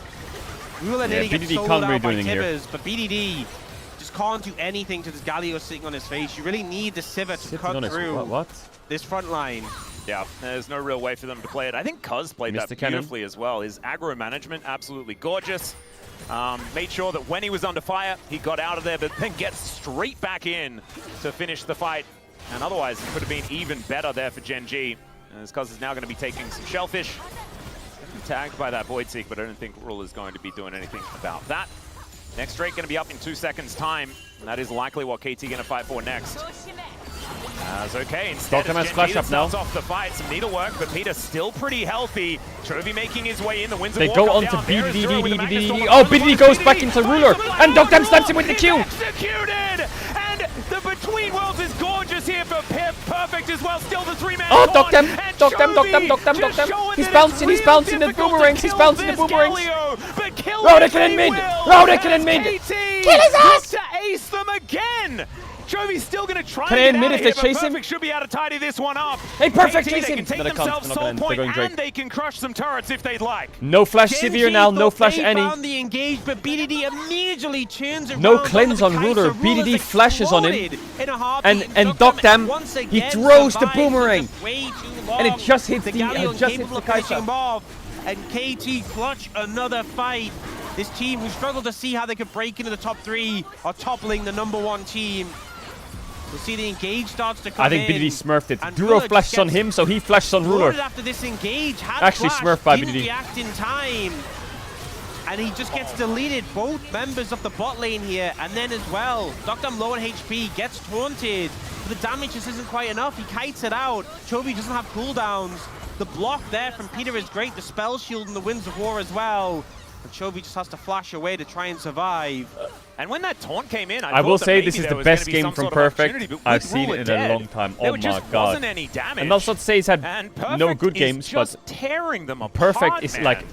Ruler nearly BDD gets soloed can't out really do by anything Tibbers, here. but BDD just can't do anything to this Galio sitting on his face. You really need the Sivir to cut through this front line. Yeah, there's no real way for them to play it. I think Cuz played that beautifully as well. His aggro management, absolutely gorgeous. Made sure that when he was under fire, he got out of there, but then gets straight back in to finish the fight. And otherwise, it could have been even better there for Gen G. As Cuz is now going to be taking some Shellfish. Tagged by that Void Seek, but I don't think Ruler is going to be doing anything about that. Next Drake going to be up in 2 seconds time. And that is likely what KT going to fight for next. As okay, instead Doctor has flash up now. Off the fight, some needlework, but Peter's still pretty healthy. Chovy making his way in, the winds of They war go come on to down. BDD. Oh, BDD goes back into Ruler, and Doctor stabs him with the Q. Executed! And the Between Worlds is gorgeous here for Perfect as well. Still the three-man. Oh, Dock them. He's bouncing the boomerangs. He's bouncing the boomerangs. Rodican in mid. Rodican in mid. Kill his ass. To ace them again. Chovy's still going to try Can to I get admit out if here, they chase him? Perfect should be able to tidy this one up. Hey, Perfect, KT, chase they him. can take No, they can't. themselves They're not Soul Point, going Drake. and they can crush some turrets if they'd like. No flash Sivir now, no flash any. Found the engage, but BDD immediately turns around. No cleanse on Ruler. BDD flashes on him. And Doctam, he throws the boomerang. And it just hits the Kai'Sa. And KT clutch another fight. This team who struggled to see how they could break into the top 3 are toppling the #1 team. We'll see the engage starts to come in. I think BDD smurfed it. Duro flashes on him, so he flashes on Ruler. After this engage, actually smurfed by BDD. React in time. And he just gets deleted. Both members of the bot lane here, and then as well, Doctam low on HP, gets taunted. But the damage just isn't quite enough. He kites it out. Chovy doesn't have cooldowns. The block there from Peter is great. The spell shield and the Winds of War as well. But Chovy just has to flash away to try and survive. And when that taunt came in, I will say this is the best game from Perfect I've seen in a long time. Oh my god. Any damage. And not to say he's had no good games, but tearing them apart, Perfect is man. like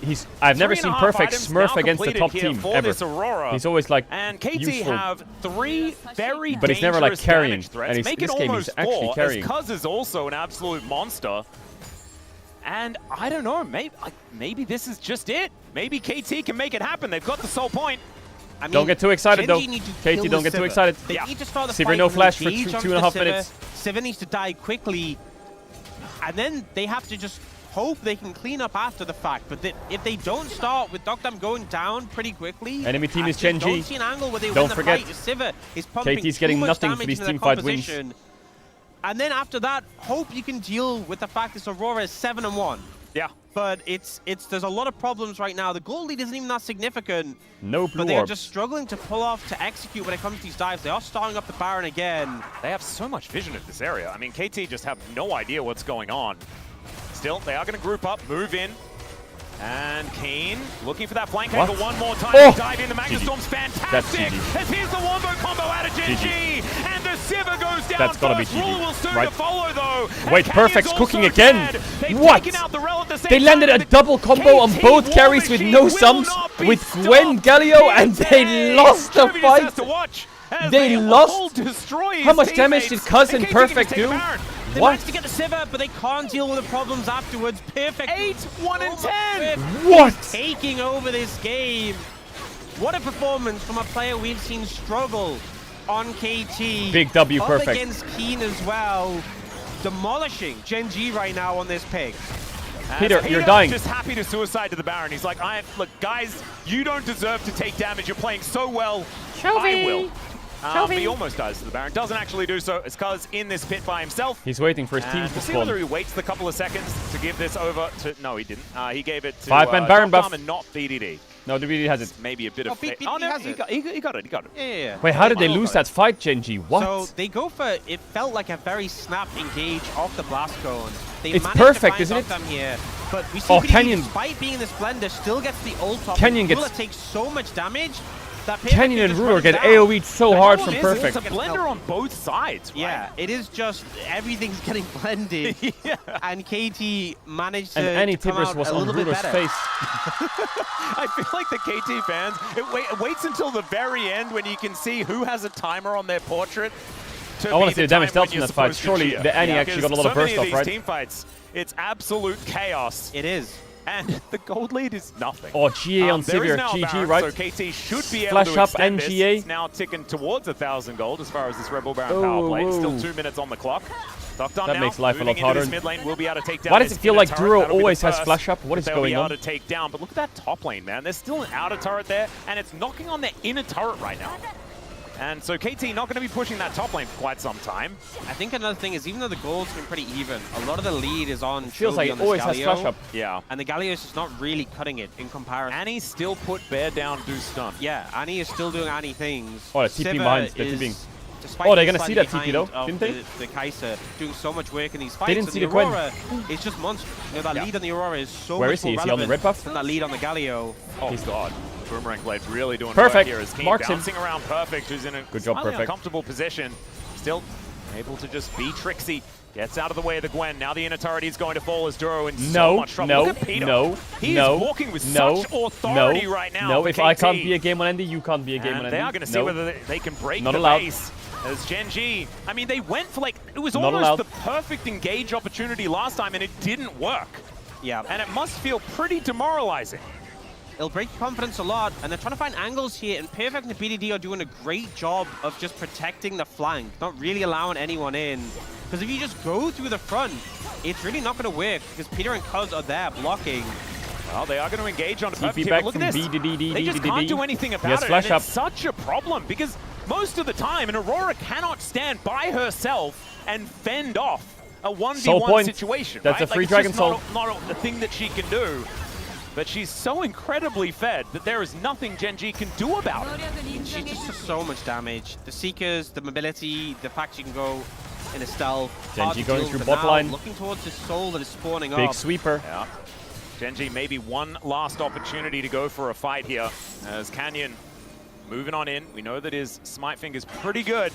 I've never seen Perfect smurf against the top team ever. He's always like and KT useful. have 3 very but he's never like carrying. Threats. And Make this it game he's almost actually 4, carrying. as Cuz is also an absolute monster. And I don't know, maybe this is just it. Maybe KT can make it happen. They've got the Soul Point. I mean, don't get too excited though. KT, don't get too excited. They need to start the Sivir fight no flash for engage 2.5 minutes. Sivir needs to die quickly. And then they have to just hope they can clean up after the fact. But if they don't start with Doctam going down pretty quickly, enemy team is Gen G. Don't see an angle where they don't win the forget, fight. Sivir is pumping KT's getting too much nothing for damage these into team the fight wins. composition. And then after that, hope you can deal with the fact this Aurora is 7-1. Yeah. But there's a lot of problems right now. The gold lead isn't even that significant. No blue But they're orbs. just struggling to pull off, to execute when it comes to these dives. They are starting up the Baron again. They have so much vision of this area. I mean, KT just have no idea what's going on. Still, they are going to group up, move in. And Keen looking for that flank angle one more time. Oh. Dive in. The Magnastorm's fantastic. As here's the wombo combo out of Gen G. And the Sivir goes down. That's gotta be first. GG. Ruler will soon Right. to follow though. Wait, And Perfect's Canyon's cooking also again. dead. They've What? taken out the Rel at the same They landed time, a double combo on KT both carries with no will sums not be with stopped. Gwen, Galio, and they lost the Chovy just has to fight. watch as They all lost. destroy How his much damage did teammates. Cuz and KT can Perfect take do? Baron. They What? managed to get the Sivir, but they can't deal with the problems afterwards. Perfect. 8-1 and 10. What? Taking over this game. What a performance from a player we've seen struggle on KT. Big W, Up Perfect. against Keen as well. Demolishing Gen G right now on this pick. Peter, you're dying. Just happy to suicide to the Baron. He's like, look, guys, you don't deserve to take damage. You're playing so well. I will. He almost dies to the Baron. Doesn't actually do so. It's because in this pit by himself. He's waiting for his team to see spawn. whether he waits the couple of seconds to give this over to... No, he didn't. He gave it to 5-man Baron buff. and not BDD. No, the BDD has it. Maybe a bit of... BDD Oh, no, has he it. got it. He got it. Yeah. Wait, how did they lose that fight, Genji? What? So they go for... It felt like a very snap engage off the blast cone. They It's managed perfect, to isn't it? them here, but we see Oh, BDD, Canyon. despite being in this blender, still gets the ult off. Canyon Ruler gets... takes so much damage. That Canyon and Ruler get AoE'd so hard from Perfect. It's a blender on both sides, right? Yeah, it is just everything's getting blended. Yeah. And KT managed to And any come tippers out was a on little bit Ruler's better. face. I feel like the KT fans, it waits until the very end when you can see who has a timer on their portrait. I want to see the damage dealt in that fight. Surely the Annie actually got a lot of burst off, right? Team fights, it's absolute chaos. It is. And the gold lead is nothing. Oh, GA on there is Sivir, now GG, Baron, right? So KT should be able Flash to up extend and this. GA. It's now ticking towards 1,000 gold as far as this Rebel Baron power play. It's still 2 minutes on the clock. That That makes life a lot harder. Mid lane will be able to take down. Why does it feel like Duro That'll be the always has first flash up? What is they'll going be on? able to take down. But look at that top lane, man. There's still an outer turret there, and it's knocking on their inner turret right now. And so KT not going to be pushing that top lane for quite some time. I think another thing is, even though the gold's been pretty even, a lot of the lead is on Feels like Chovy it on this always has Galio, flash up. Yeah. And the Galio is just not really cutting it in comparison. Annie still put Bear down, do stun. Yeah, Annie is still doing Annie things. Oh, the TP Sivir behind. They're is, TPing. despite Oh, they're being going to see that slightly TP though, behind didn't they? of The Kai'Sa doing so much work in these fights. They didn't and see the Gwen. Aurora is just monstrous. You know, that lead on the Aurora is so Where much is he? more Is he on the relevant red buff? than that lead on the Galio. Oh, God. Boomerang Blade really doing Perfect. work here as Keen Marks him. bouncing around Perfect, who's in a Good job, slightly Perfect. uncomfortable position. Still able to just be tricksy. Gets out of the way of the Gwen. Now the inner turret is going to fall as Duro in so much trouble. No, Look at Peter. no, He no, is walking with no, such authority no, right now. No, for if I KT. can't be a game on Andy, you can't be a game on And Andy. they are going to see No. whether they can break Not the allowed. base. As Genji, I mean, they went for like, it was Not almost allowed. the perfect engage opportunity last time, and it didn't work. Yeah. And it must feel pretty demoralizing. It'll break confidence a lot, and they're trying to find angles here, and Perfect and the BDD are doing a great job of just protecting the flank, not really allowing anyone in. Because if you just go through the front, it's really not going to work, because Peter and Cuz are there blocking. Well, they are going to engage on the TP perfect back here, but look from at this. BDD. They just can't do anything about Yes, it, flash and up. it's such a problem, because most of the time, an Aurora cannot stand by herself and fend off a 1v1 situation. That's right? a free it's Dragon just Soul. Not a thing that she can do. But she's so incredibly fed that there is nothing Genji can do about it. She just does so much damage. The Seekers, the mobility, the fact she can go in a stealth. hard Genji to going deal through with bot now, line. looking towards his soul that is spawning Big up. sweeper. Yeah. Genji maybe one last opportunity to go for a fight here as Canyon moving on in. We know that his smite finger's pretty good.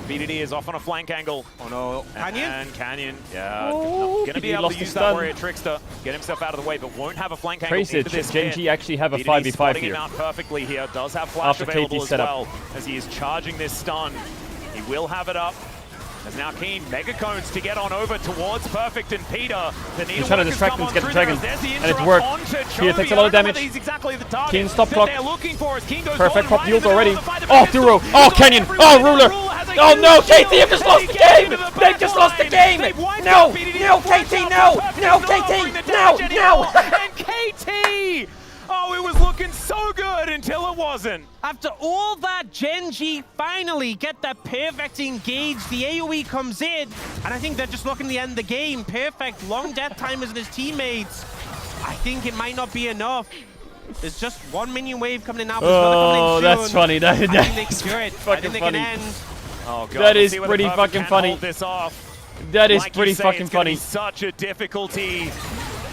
BDD is off on a flank angle. Oh no, Canyon? And Canyon, yeah, Oh, gonna be he able lost to his use that stun. Warrior Trickster, get himself out of the way, but won't have a flank angle Trace into it. this Genji hit. actually have a BDD 5v5 spotting here. him out perfectly here, does have flash After available KT as setup. well, as he is charging this stun. He will have it up. As now Keen, Mega Cones to get on over towards Perfect and Peter. The He's trying to distract him to get the dragon, and it's worked. Peter takes a lot of damage. Exactly the target Keen stop that clock. they're looking for as Keen goes Perfect golden pop right in ult the middle already. of the fight. Oh, Duro. Oh, Canyon. Oh, Ruler. Oh, no, KT have just lost the game. They've just lost the game. No, no, KT, no. No, KT, no, no. And KT! Oh, it was looking so good until it wasn't. After all that, Genji finally get that Perfect engage. The AoE comes in, and I think they're just looking to end the game. Perfect, long death timers and his teammates. I think it might not be enough. There's just one minion wave coming in now, but there's another coming in soon. That's funny. I think they That's can do it. I fucking think they funny. can end. Oh, God. That We'll is see whether pretty Perfect fucking can funny. hold this off. That is Like pretty you say, fucking it's gonna funny. be such a difficulty.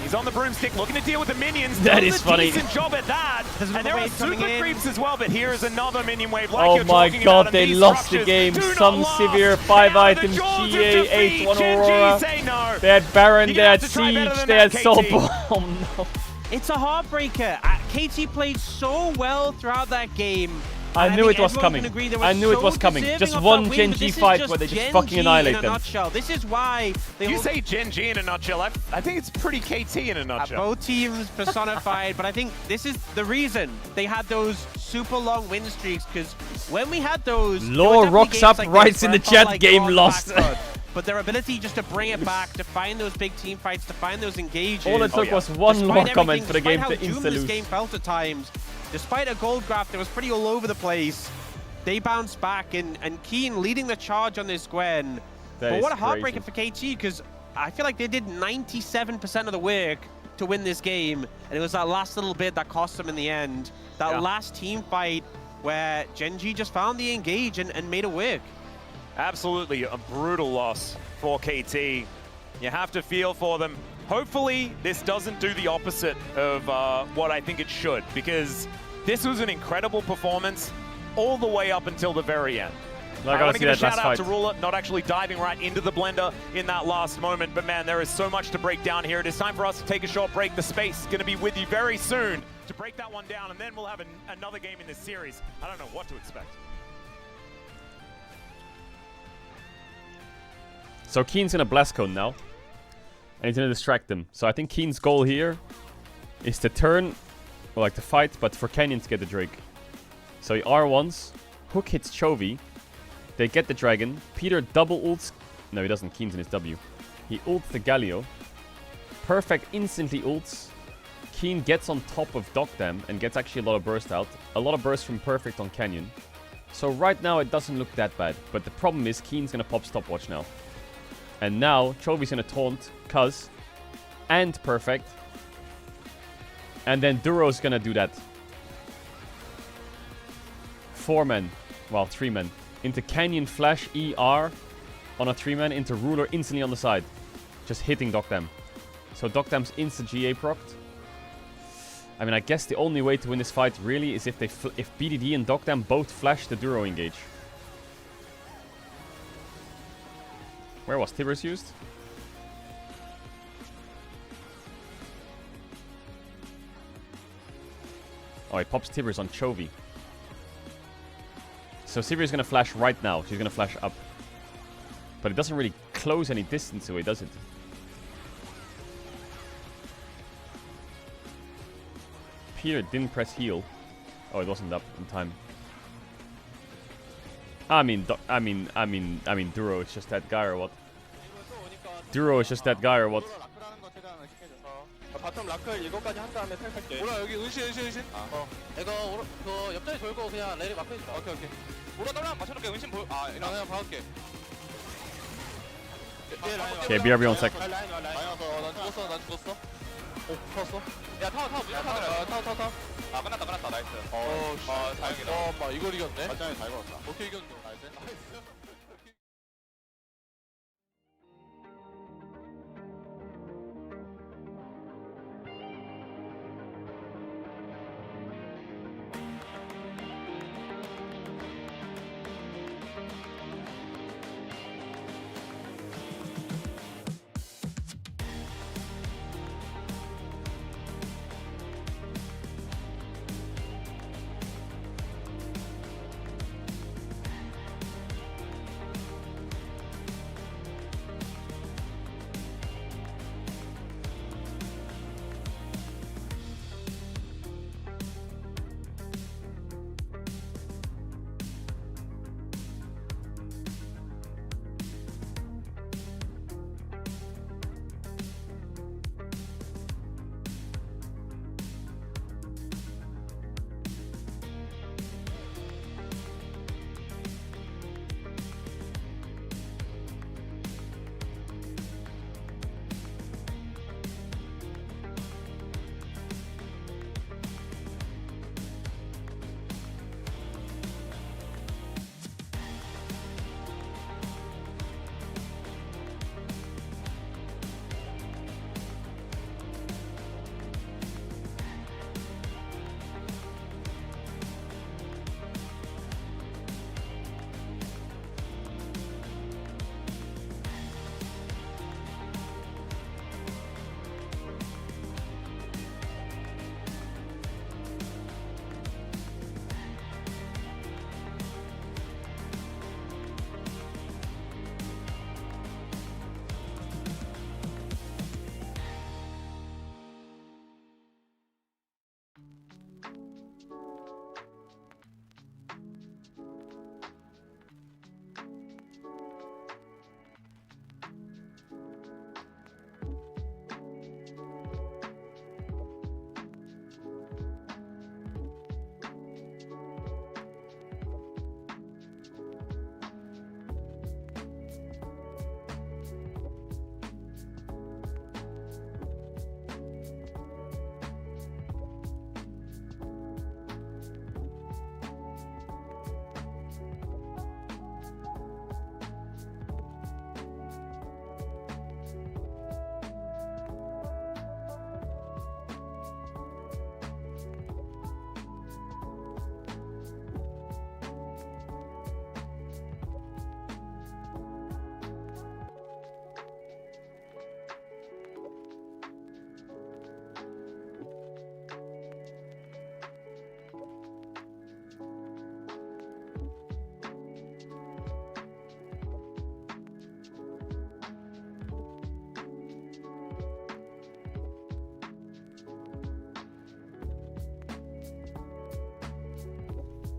He's on the broomstick looking to deal with the minions. That Does is a funny. decent job at that. There's And another there are wave coming super in. creeps as well, but here is another minion wave like Oh you're my talking god, about, they and these lost the structures game. do not Some last. severe 5 Now the items, jaws of GA, defeat. 8-1 Genji Aurora. say no. They had Baron, You're they gonna had have to try better Siege, than they that, had Soul KT. Ball. Oh no. It's a heartbreaker. KT played so well throughout that game. I knew it was coming. I knew it was coming. Just one Genji fight where they just fucking annihilate them. This is why they You say Genji in a nutshell. I think it's pretty KT in a nutshell. both teams personified, but I think this is the reason they had those super long win streaks, because when we had those, Lore rocks up, writes in the chat, game lost. But their ability just to bring it back, to find those big team fights, to find those engages. All it took was one Despite lore comment everything, for the game despite to how doomed insta this lose. game felt at times, despite a gold graph that was pretty all over the place, they bounce back, and Keen leading the charge on this Gwen. But what a heartbreaker for KT, because I feel like they did 97% of the work to win this game, and it was that last little bit that cost them in the end. That last team fight where Gen.G just found the engage and made it work. Absolutely a brutal loss for KT. You have to feel for them. Hopefully this doesn't do the opposite of what I think it should, because this was an incredible performance all the way up until the very end. I want to give a shout out to Ruler, not actually diving right into the blender in that last moment, but man, there is so much to break down here. It is time for us to take a short break. The space is going to be with you very soon to break that one down, and then we'll have another game in this series. I don't know what to expect. So Keen's going to Blast Cone now, and he's going to distract them. So I think Keen's goal here is to turn, or like to fight, but for Canyon to get the Drake. So he R1s, Hook hits Chovy, they get the Dragon, Peter double ults, no he doesn't, Keen's in his W. He ults the Galio, Perfect instantly ults, Keen gets on top of Dokdam and gets actually a lot of burst out, a lot of burst from Perfect on Canyon. So right now it doesn't look that bad, but the problem is Keen's gonna pop stopwatch now. And now Chovy's gonna taunt Cuz and Perfect, and then Duro's gonna do that. 4 men, well 3 men, into Canyon Flash ER on a 3-man, into Ruler instantly on the side, just hitting Dokdam. So Dokdam's instant GA procced. I mean, I guess the only way to win this fight really is if if BDD and Dokdam both flash the Duro engage. Where was Tibbers used? Oh, he pops Tibbers on Chovy. So Sivir going to flash right now. She's going to flash up. But it doesn't really close any distance away, does it? Peter didn't press heal. Oh, it wasn't up in time. I mean, Duro is just that guy or what? Duro is just that guy or what? 바텀 라클 이거까지 한 다음에 탈탈게. 오라 여기 은신. 이거 그 옆자리 돌고 그냥 레리 마크 해줘. 오케이. 오라 떨랑 맞춰놓게 은신 보. 나 그냥 박을게. Okay, BRB on sec. 라인 와서 난 죽었어. 터졌어. 야 타워 무조건 타워. 끝났다 나이스. 다행이다. 이걸 이겼네. 맞짱이 잘 걸었다. 어떻게 이겼노? 나이스.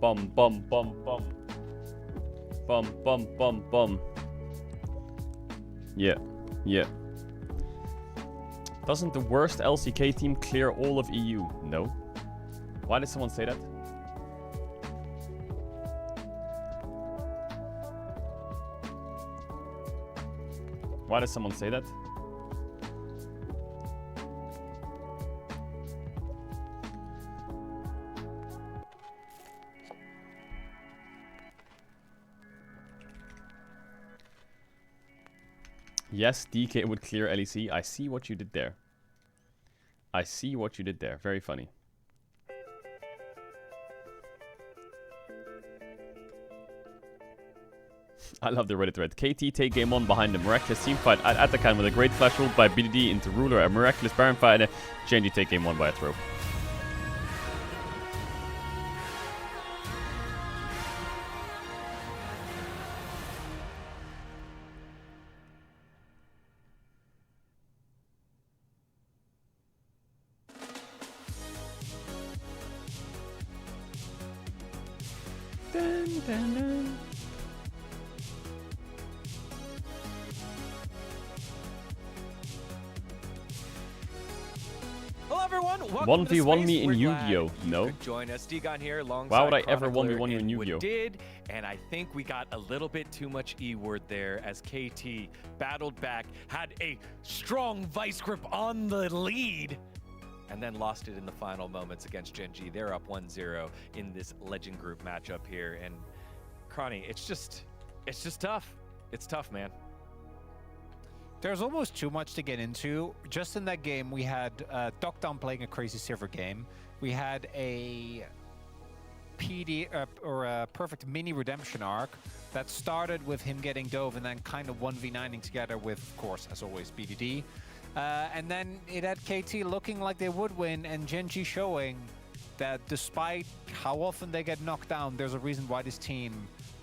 Bum, bum, bum, bum. Bum, bum, bum, bum. Yeah, yeah. Doesn't the worst LCK team clear all of EU? No. Why did someone say that? Why did someone say that? Yes, DK would clear LEC. I see what you did there. I see what you did there. Very funny. I love the Reddit thread. KT take game 1 behind the miraculous team fight at Atakan with a great flash ult by BDD into Ruler, a miraculous Baron fight, and Genji take game 1 by a throw. Dun, dun, dun. Hello everyone, 1v1 me in Yu-Gi-Oh! No. Join us, Digon here. Why would I ever 1v1 you in Yu-Gi-Oh? Did, and I think we got a little bit too much E-word there as KT battled back, had a strong vice grip on the lead, and then lost it in the final moments against Genji. They're up 1-0 in this Legend Group matchup here, and Cronny, it's just tough. It's tough, man. There's almost too much to get into. Just in that game, we had Docdown playing a crazy server game. We had a or a perfect mini redemption arc that started with him getting dove and then kind of 1v9ing together with, of course, as always, BDD. And then it had KT looking like they would win and Genji showing that despite how often they get knocked down, there's a reason why this team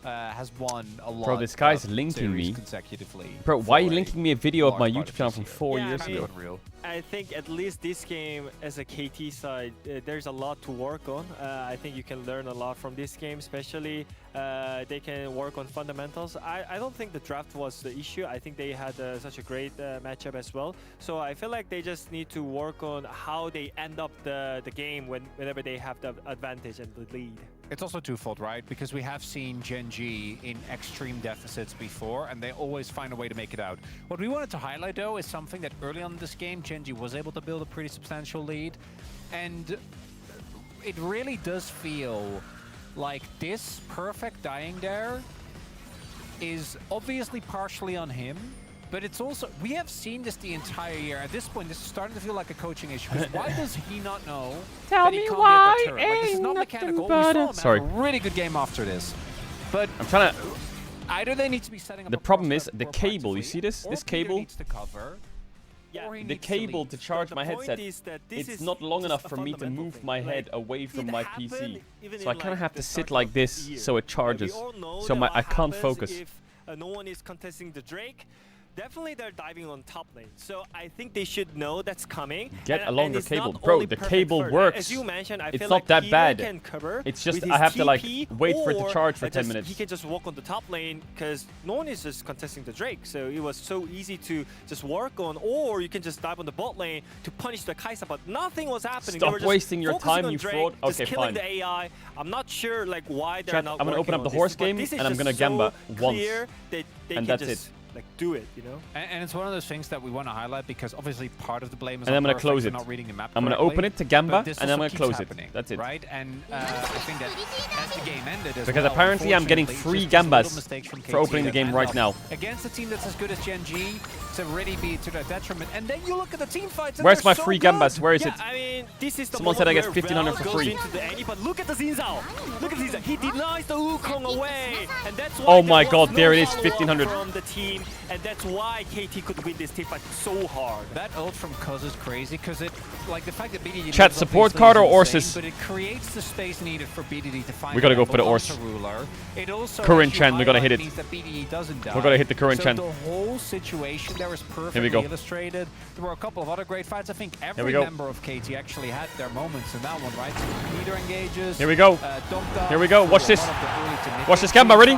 has won a lot. Bro, this guy's linking me. Consecutively. Bro, why are you linking me a video of my YouTube channel from 4 years ago? I think at least this game, as a KT side, there's a lot to work on. I think you can learn a lot from this game, especially they can work on fundamentals. I don't think the draft was the issue. I think they had such a great matchup as well. So I feel like they just need to work on how they end up the game whenever they have the advantage and the lead. It's also twofold, right? Because we have seen Genji in extreme deficits before, and they always find a way to make it out. What we wanted to highlight, though, is something that early on in this game, Genji was able to build a pretty substantial lead. And it really does feel like this perfect dying there is obviously partially on him, but it's also, we have seen this the entire year. At this point, this is starting to feel like a coaching issue. Why does he not know that he can't why get that turret? Like, this is not mechanical. We saw him have a really good game after this. But I'm trying to... either they need to be setting up the problem is the cable. You see this? This cable? Needs to cover, the cable to charge my headset, it's not long enough for me to move my head away from my PC. So I kind of have to sit like this so it charges. So I can't focus. If no one is contesting the Drake, definitely they're diving on top lane. So I think they should know that's coming. Get a longer cable. Bro, the cable works. As you mentioned, I it's feel not like that bad. Can cover it's just I have to like wait for it to charge for 10 just, minutes. He can just walk on the top lane because no one is just contesting the Drake. So it was so easy to just work on, or you can just dive on the bot lane to punish the Kai'Sa, but nothing was happening. Stop wasting your time, you fraud. Just okay, killing fine. the AI. I'm not sure like why they're Chat, not I'm gonna open up the horse game and I'm gonna Gamba once. And that's it. Like do it, you know. And it's one of those things that we want to highlight because obviously part of the blame is and I'm gonna close it. Not reading the map I'm gonna open it to Gamba and I'm gonna close it. That's it. Right? And I think that as the game ended, as because well, apparently I'm getting free Gambas for opening the game right now. Against a team that's as good as Genji, to really be to their detriment. And then you look at the team fights. Where's my free Gambas? Where is it? I mean, this is the someone said I get 1500 for free. But look at the Xin Zhao. Look at Xin Zhao. He denies the Wukong away, and that's why oh my god, there it is, 1500 from the team, and that's why KT could win this team fight so hard. That ult from Cuz is crazy because it, like the fact that BDD. Chat, support card or Orsis? But it creates the space needed for BDD to find. We gotta go for the Ors. It also current trend, we gotta hit it. That BDD doesn't die. We gotta hit the current trend. The whole situation there was perfectly illustrated. There were a couple of other great fights. I think every member of KT actually had their moments in that one, right? Peter engages. Here we go. Here we go. Watch this. Watch this, Gamba. Ready?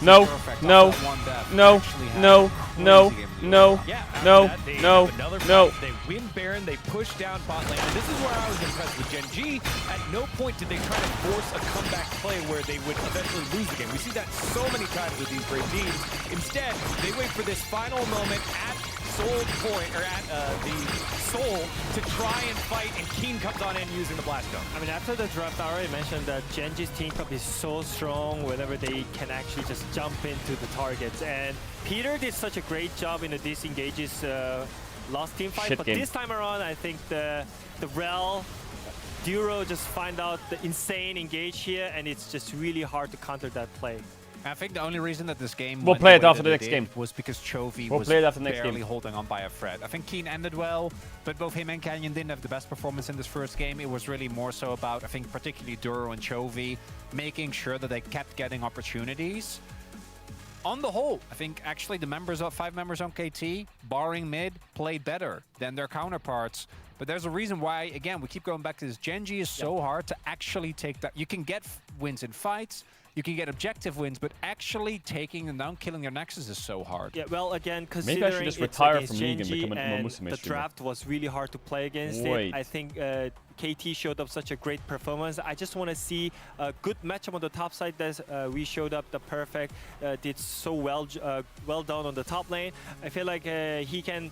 No, no, no, no, no, no, no, no, no. They win Baron, they push down bot lane, and this is where I was impressed with Gen G. At no point did they try to force a comeback play where they would eventually lose the game. We see that so many times with these great teams. Instead, they wait for this final moment at Soul point, or at the Soul, to try and fight, and Keen comes on in using the blast dome. I mean, after the draft, I already mentioned that Gen G's team up is so strong whenever they can actually just jump into the targets. And Peter did such a great job in the disengages last team fight, but this time around, I think the Rel Duro just find out the insane engage here, and it's just really hard to counter that play. I think the only reason that this game we'll play it after the next game was because Chovy was barely holding on by a thread. I think Keen ended well, but both him and Canyon didn't have the best performance in this first game. It was really more so about, I think, particularly Duro and Chovy making sure that they kept getting opportunities. On the whole, I think actually the members of 5 members on KT, barring mid, played better than their counterparts. But there's a reason why, again, we keep going back to this. Gen G is so hard to actually take that. You can get wins in fights, you can get objective wins, but actually taking them down, killing your Nexus is so hard. Yeah, well, again, considering maybe I should just retire from League and become a Musume the draft was really hard to play against it. I think KT showed up such a great performance. I just want to see a good matchup on the top side. That we showed up the perfect, did so well done on the top lane. I feel like he can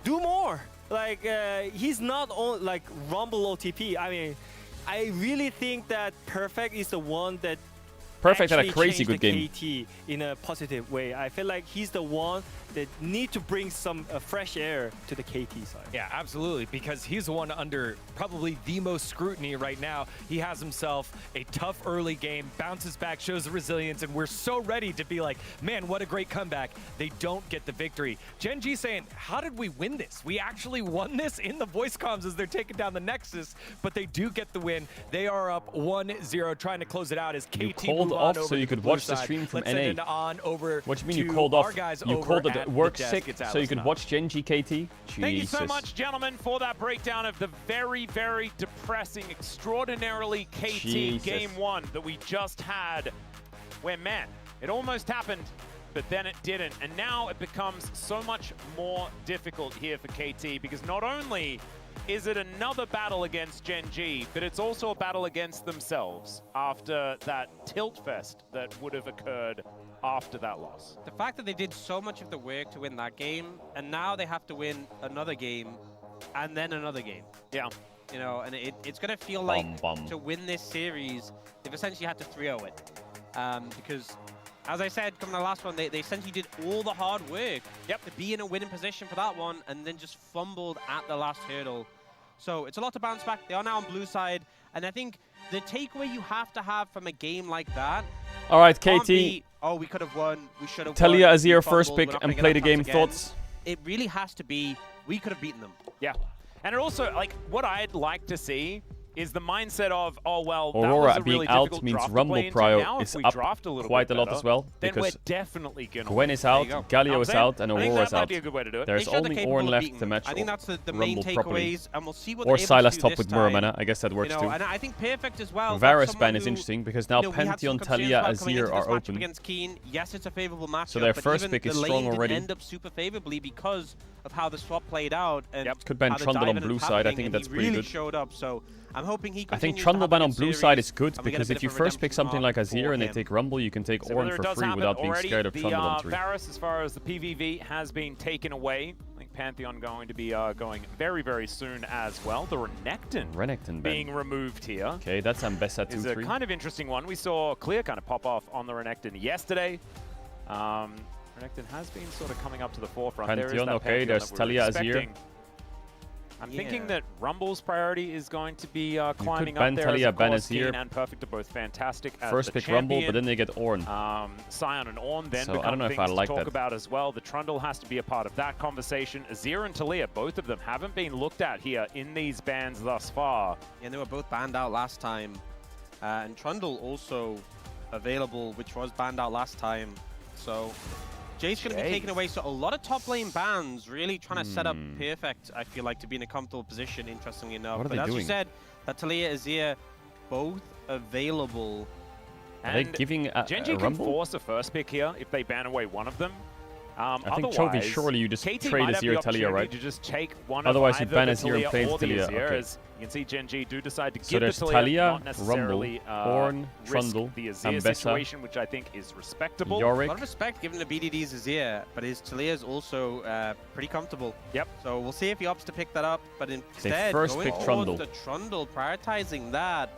do more. Like he's not on like Rumble OTP. I mean, I really think that Perfect is the one that Perfect had a crazy good game. KT in a positive way. I feel like he's the one that need to bring some fresh air to the KT side. Yeah, absolutely, because he's the one under probably the most scrutiny right now. He has himself a tough early game, bounces back, shows the resilience, and we're so ready to be like, man, what a great comeback. They don't get the victory. Gen G saying, how did we win this? We actually won this in the voice comms as they're taking down the Nexus, but they do get the win. They are up 1-0, trying to close it out as KT you called off so you could watch the stream from NA. What do you mean you called off? You called it work sick so you could watch Gen G KT? Jesus. Thank you so much, gentlemen, for that breakdown of the very, very depressing, extraordinarily KT Game 1 that we just had, where, man, it almost happened, but then it didn't. And now it becomes so much more difficult here for KT, because not only is it another battle against Gen G, but it's also a battle against themselves after that tilt fest that would have occurred after that loss. The fact that they did so much of the work to win that game, and now they have to win another game, and then another game. Yeah. You know, and it's going to feel like to win this series, they've essentially had to 3-0 it. Because, as I said, coming to the last one, they essentially did all the hard work to be in a winning position for that one, and then just fumbled at the last hurdle. So it's a lot to bounce back. They are now on blue side, and I think the takeaway you have to have from a game like that. All right, KT. Oh, we could have won. We should have. Talia Azir first pick and play the game. Thoughts? It really has to be. We could have beaten them. Yeah, and it also, like, what I'd like to see is the mindset of, oh, well, Aurora that was a really being out difficult means draft to Rumble play into. Prio Now, is if we up draft a little quite bit a lot better, as well. Then we're Because definitely gonna Gwen is out, Galio is out, and Aurora is out. Be a good way to do it. There's only Ornn left to match I think that's the main takeaways, and we'll see what or they're able Sylas to do top this with time. Muramana. I guess that works too. And I think Perfect as well. Varus ban is interesting because now Pantheon, Talia, Azir are open. Against Keen. Yes, it's a favorable matchup. So their first pick is strong already. End up super favorably because of how the swap played out. And could ban Trundle on blue side. I think that's pretty good. Showed up. So I'm hoping he. I think Trundle ban on blue side is good because if you first pick something like Azir and they take Rumble, you can take Ornn for free without being scared of Trundle on 3. Varus, as far as the PVV, has been taken away. I think Pantheon going to be going very, very soon as well. The Renekton being removed here. Okay, that's Ambessa 2-3. Is a kind of interesting one. We saw Clear kind of pop off on the Renekton yesterday. Renekton has been sort of coming up to the forefront. Pantheon, okay, there's Talia Azir. I'm thinking that Rumble's priority is going to be climbing ban up there. Talia, As ban Keen Azir. and Perfect are both fantastic as First the pick champion. Rumble, but then they get Ornn. Sion and Ornn then So become I don't know things if I to like talk that. about as well. The Trundle has to be a part of that conversation. Azir and Talia, both of them haven't been looked at here in these bans thus far. Yeah, they were both banned out last time. And Trundle also available, which was banned out last time. So Jace going to be taken away, so a lot of top lane bans really trying to set up Perfect, I feel like, to be in a comfortable position, interestingly enough. What are but they as doing? you said, that Talia Azir both available. Are they giving a Gen.G can rumble? force a first pick here if they ban away one of them. I think Chovy, surely you just KT trade might have Azir the Talia, right? to just take one Otherwise, you of ban either the Azir and Talia play or the Talia. Azir, Okay. as you can see Gen.G do decide to So give there's the Talia, Talia, not necessarily Rumble, Ornn, risk Trundle, the Azir Ambessa, situation, which I think is respectable. A lot of respect given to BDD's Azir, but his Talia is also pretty comfortable. Yep. So we'll see if he opts to pick that up, but instead first going pick towards Trundle. the Trundle, prioritizing that.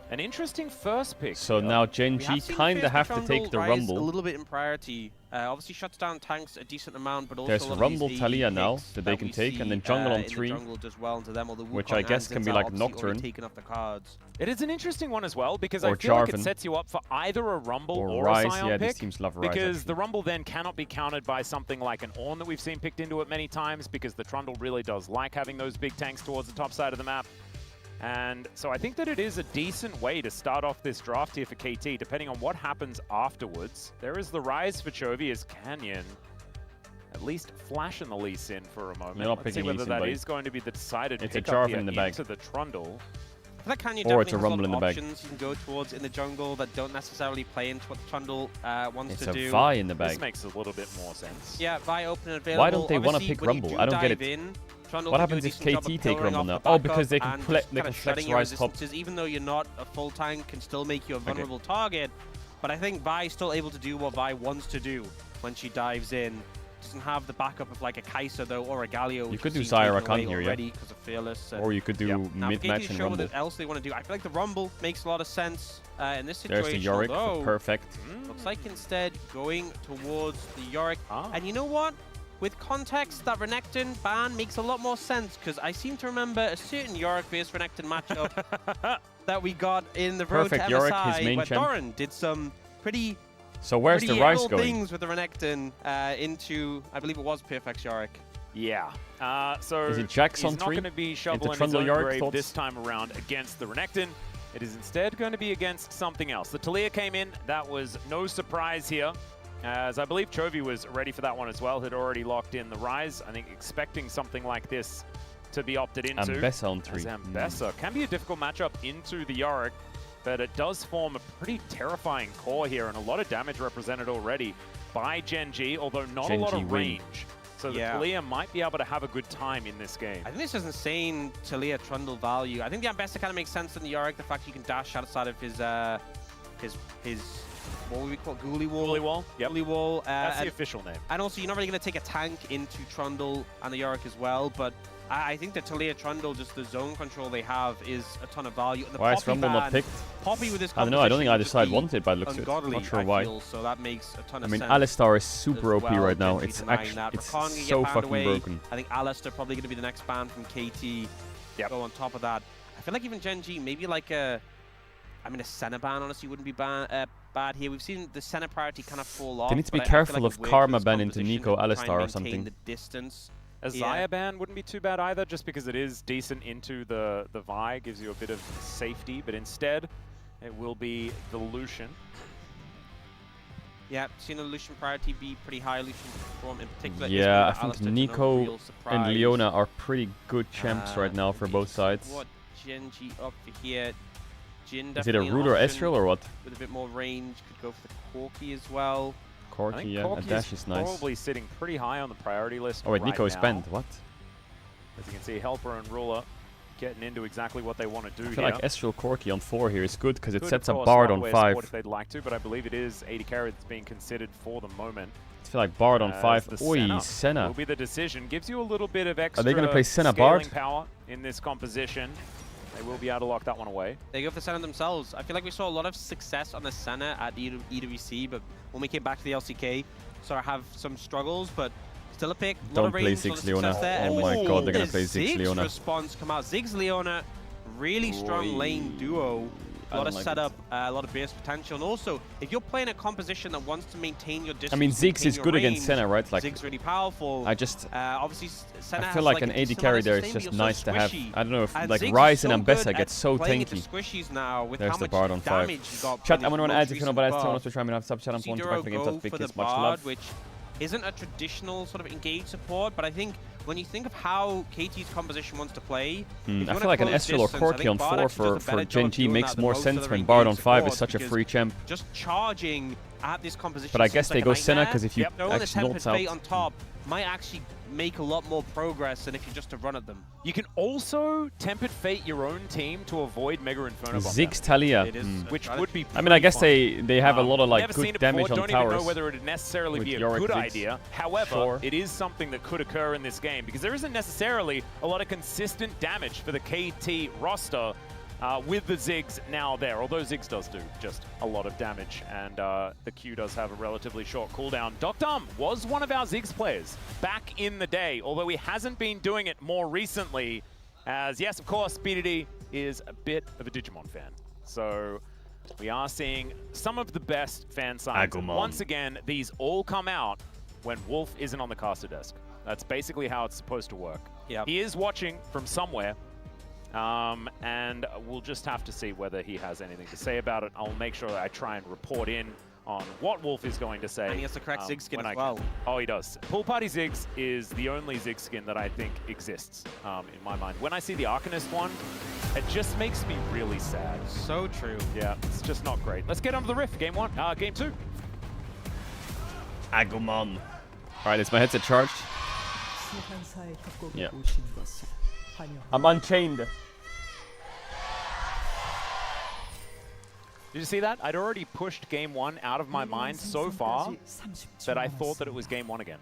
An interesting first pick. So now Gen.G kind of have to take the rise Rumble. a little bit in priority. Obviously shuts down tanks a decent amount, but also There's a lot Rumble of these Talia AD now picks that they can we take, and then see, jungle on in the 3, jungle does well into them, or the which Wukong I guess and can be Zinzao like obviously already Nocturne. taken off the cards. It is an interesting one as well, because Or I feel like Jarvan. it sets you up for either a Rumble Or or Ryze. a Scion Yeah, pick. these teams love Ryze, Because actually. the Rumble then cannot be countered by something like an Ornn that we've seen picked into it many times, because the Trundle really does like having those big tanks towards the top side of the map. And so I think that it is a decent way to start off this draft here for KT, depending on what happens afterwards. There is the rise for Chovy as Canyon at least flashing the Lee Sin for a moment. You're not Let's see picking whether Lee Sin, that buddy. is going to be the decided It's a pickup Jarvan here in the bag. into the Trundle. I feel like Canyon Or it's definitely a Rumble has in a the lot of bag. options you can go towards in the jungle that don't necessarily play into what the Trundle wants It's to a do. Vi in the This bag. makes a little bit more sense. Yeah, Vi open and available. Why don't they want to Obviously, pick when you Rumble? do I don't get it. dive in, Trundle What can do a happens if decent job KT of take clearing Rumble off now? the Oh, because they can backup they and can kind of flex shutting your Ryze top. resistances, even though you're not a full tank, can still make you a vulnerable target. But I think Vi is still able to do what Vi wants to do when she dives in. Doesn't have the backup of like a Kai'Sa though, or a Galio. You could do Zyra Khan here, yeah. Because of Fearless. Or you could do Now, mid-match KT and show Rumble. what else they want to do. I feel like the Rumble makes a lot of sense in this There's situation. the Yorick although for perfect. looks like instead going towards the Yorick. Ah. And you know what? With context, that Renekton ban makes a lot more sense, because I seem to remember a certain Yorick vs Renekton matchup that we got in the road to Perfect MSI, Yorick, his main where champ. Doran did some pretty So where's the pretty Ryze cool going? things with the Renekton into, I believe it was Perfect Yorick. Yeah. So Is it Jax he's on not 3? going to be Into shoveling his Trundle own Yorick, grave thoughts? this time around against the Renekton. It is instead going to be against something else. The Talia came in. That was no surprise here, as I believe Chovy was ready for that one as well. Had already locked in the Ryze. I think expecting something like this to be opted into. Ambessa on 3. As Ambessa can be a difficult matchup into the Yorick, but it does form a pretty terrifying core here, and a lot of damage represented already by Gen.G, although not a lot Gen.G of win. range. So the Yeah. Talia might be able to have a good time in this game. I think this is insane Talia Trundle value. I think the Ambessa kind of makes sense in the Yorick, the fact you can dash outside of his what would we call it? Ghoulie Wall? Ghoulie Wall, yep. Ghoulie Wall. That's the official name. And also, you're not really going to take a tank into Trundle and the Yorick as well, but I think the Talia Trundle, just the zone control they have, is a ton of value. And the Why is Poppy Rumble not ban, picked? Poppy with this I don't know. I don't think either composition side would wanted it by the looks of it. ungodly, Not sure I why. feel, so that makes a ton I of mean, sense. Alistar is super as OP well, right now. Gen.G It's denying actually that. it's Rakan gonna so get banned fucking away. broken. I think Alistar probably going to be the next ban from KT. Go on top of that. I feel like even Gen.G, maybe like a Senna ban honestly wouldn't be bad here. We've seen the Senna priority kind of fall off. They need to be but I feel careful like of it works Karma with this ban into composition Nico to try and Alistar or maintain something. the distance. A Xayah ban wouldn't be too bad either, just because it is decent into the Vi, gives you a bit of safety, but instead it will be the Lucian. Yeah, seen the Lucian priority be pretty high. Lucian form in particular. Yeah, I is think Alistar to no Nico real and surprise. Leona are pretty good champs right now for both sides. What Gen.G up for here? Jin Is it a definitely an root or option Ezreal or what? with a bit more range. Could go for the Corki as well. I Corki, think yeah, Corki a dash is nice. probably sitting pretty high on the priority list. Oh wait, right Nico is now. banned. What? As you can see, Helper and Ruler getting into exactly what they want to do I feel here. like Ezreal Corki on 4 here is good because it Could, sets of up course, Bard not on wear 5. Sport if they'd like to, but I believe it is 80 carry that's being considered for the moment. I feel like Bard on As 5. the Oi, Senna. will be the decision. Gives you a little bit of extra Are they going to play Senna scaling Bard? power in this composition. They will be able to lock that one away. They go for Senna themselves. I feel like we saw a lot of success on the Senna at EWC, but when we came back to the LCK, sort of have some struggles, but still a pick. Don't play Ziggs Leona. Oh my god, they're going to play Ziggs Leona. Response come out. Ziggs Leona, really strong lane duo. A lot of setup, a lot of base potential, and also if you're playing a composition that wants to maintain your distance, I mean, Ziggs maintain is your good range, against Senna, right? Like, Ziggs really powerful. I just, obviously Senna I feel has like an a AD decent carry amount of there is sustain, just but you're nice so to have. squishy. I don't know if And like Ziggs is Ryze so and good Ambessa at get so playing into tanky. squishies now with There's how the much Bard on 5. damage you got Chat, from I'm going to his add most if you know recent about buff. someone to try and have sub chat. I'm See going to Duro back against go that for pick. the It's much Bard, love. which isn't a traditional sort of engage support, but I think when you think of how KT's composition wants to play, I feel like an Ezreal or Corki on 4 for Gen G makes more sense when Bard on 5 is such a free champ. Just charging at this composition. But I guess they go Senna because if you actually Nult's out on top might actually make a lot more progress than if you just to run at them. You can also Tempered Fate your own team to avoid Mega Inferno Bomb. Ziggs Talia, which would be I mean, I guess fun. they have a lot of like Never good damage on Don't towers. Even know whether it would necessarily be a good idea. However, it is something that could occur in this game because there isn't necessarily a lot of consistent damage for the KT roster with the Ziggs now there. Although Ziggs does do just a lot of damage, and the Q does have a relatively short cooldown. Doctum was one of our Ziggs players back in the day, although he hasn't been doing it more recently. As yes, of course, BDD is a bit of a Digimon fan. So we are seeing some of the best fan signs. Once again, these all come out when Wolf isn't on the caster desk. That's basically how it's supposed to work. Yep. He is watching from somewhere, and we'll just have to see whether he has anything to say about it. I'll make sure that I try and report in on what Wolf is going to say. And he has the correct Ziggs skin as well. Oh, he does. Pool Party Ziggs is the only Ziggs skin that I think exists in my mind. When I see the Arcanist one, it just makes me really sad. So true. Yeah, it's just not great. Let's get onto the riff. Game 1, Game 2. Agumon. Alright, is my headset charged? Yeah. I'm unchained. Did you see that? I'd already pushed Game 1 out of my mind so far that I thought that it was Game 1 again.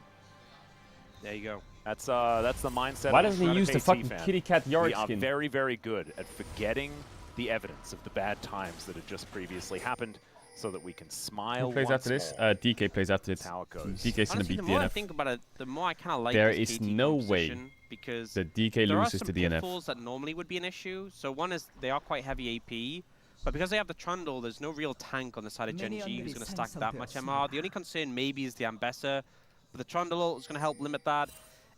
There you go. That's the mindset. Why doesn't he use the fucking kitty cat yard skin? We are skin? very, very good at forgetting the evidence of the bad times that had just previously happened, so that we can smile. Who plays after this? DK plays after this. That's how it goes. DK's gonna beat the more I DNF. think about it, the more I kind of like There this is KT no way composition, because that DK loses to there are DNF. some pitfalls that normally would be an issue. So one is they are quite heavy AP, but because they have the Trundle, there's no real tank on the side of Gen G who's going to stack that much MR. The only concern maybe is the Ambessa, but the Trundle is going to help limit that.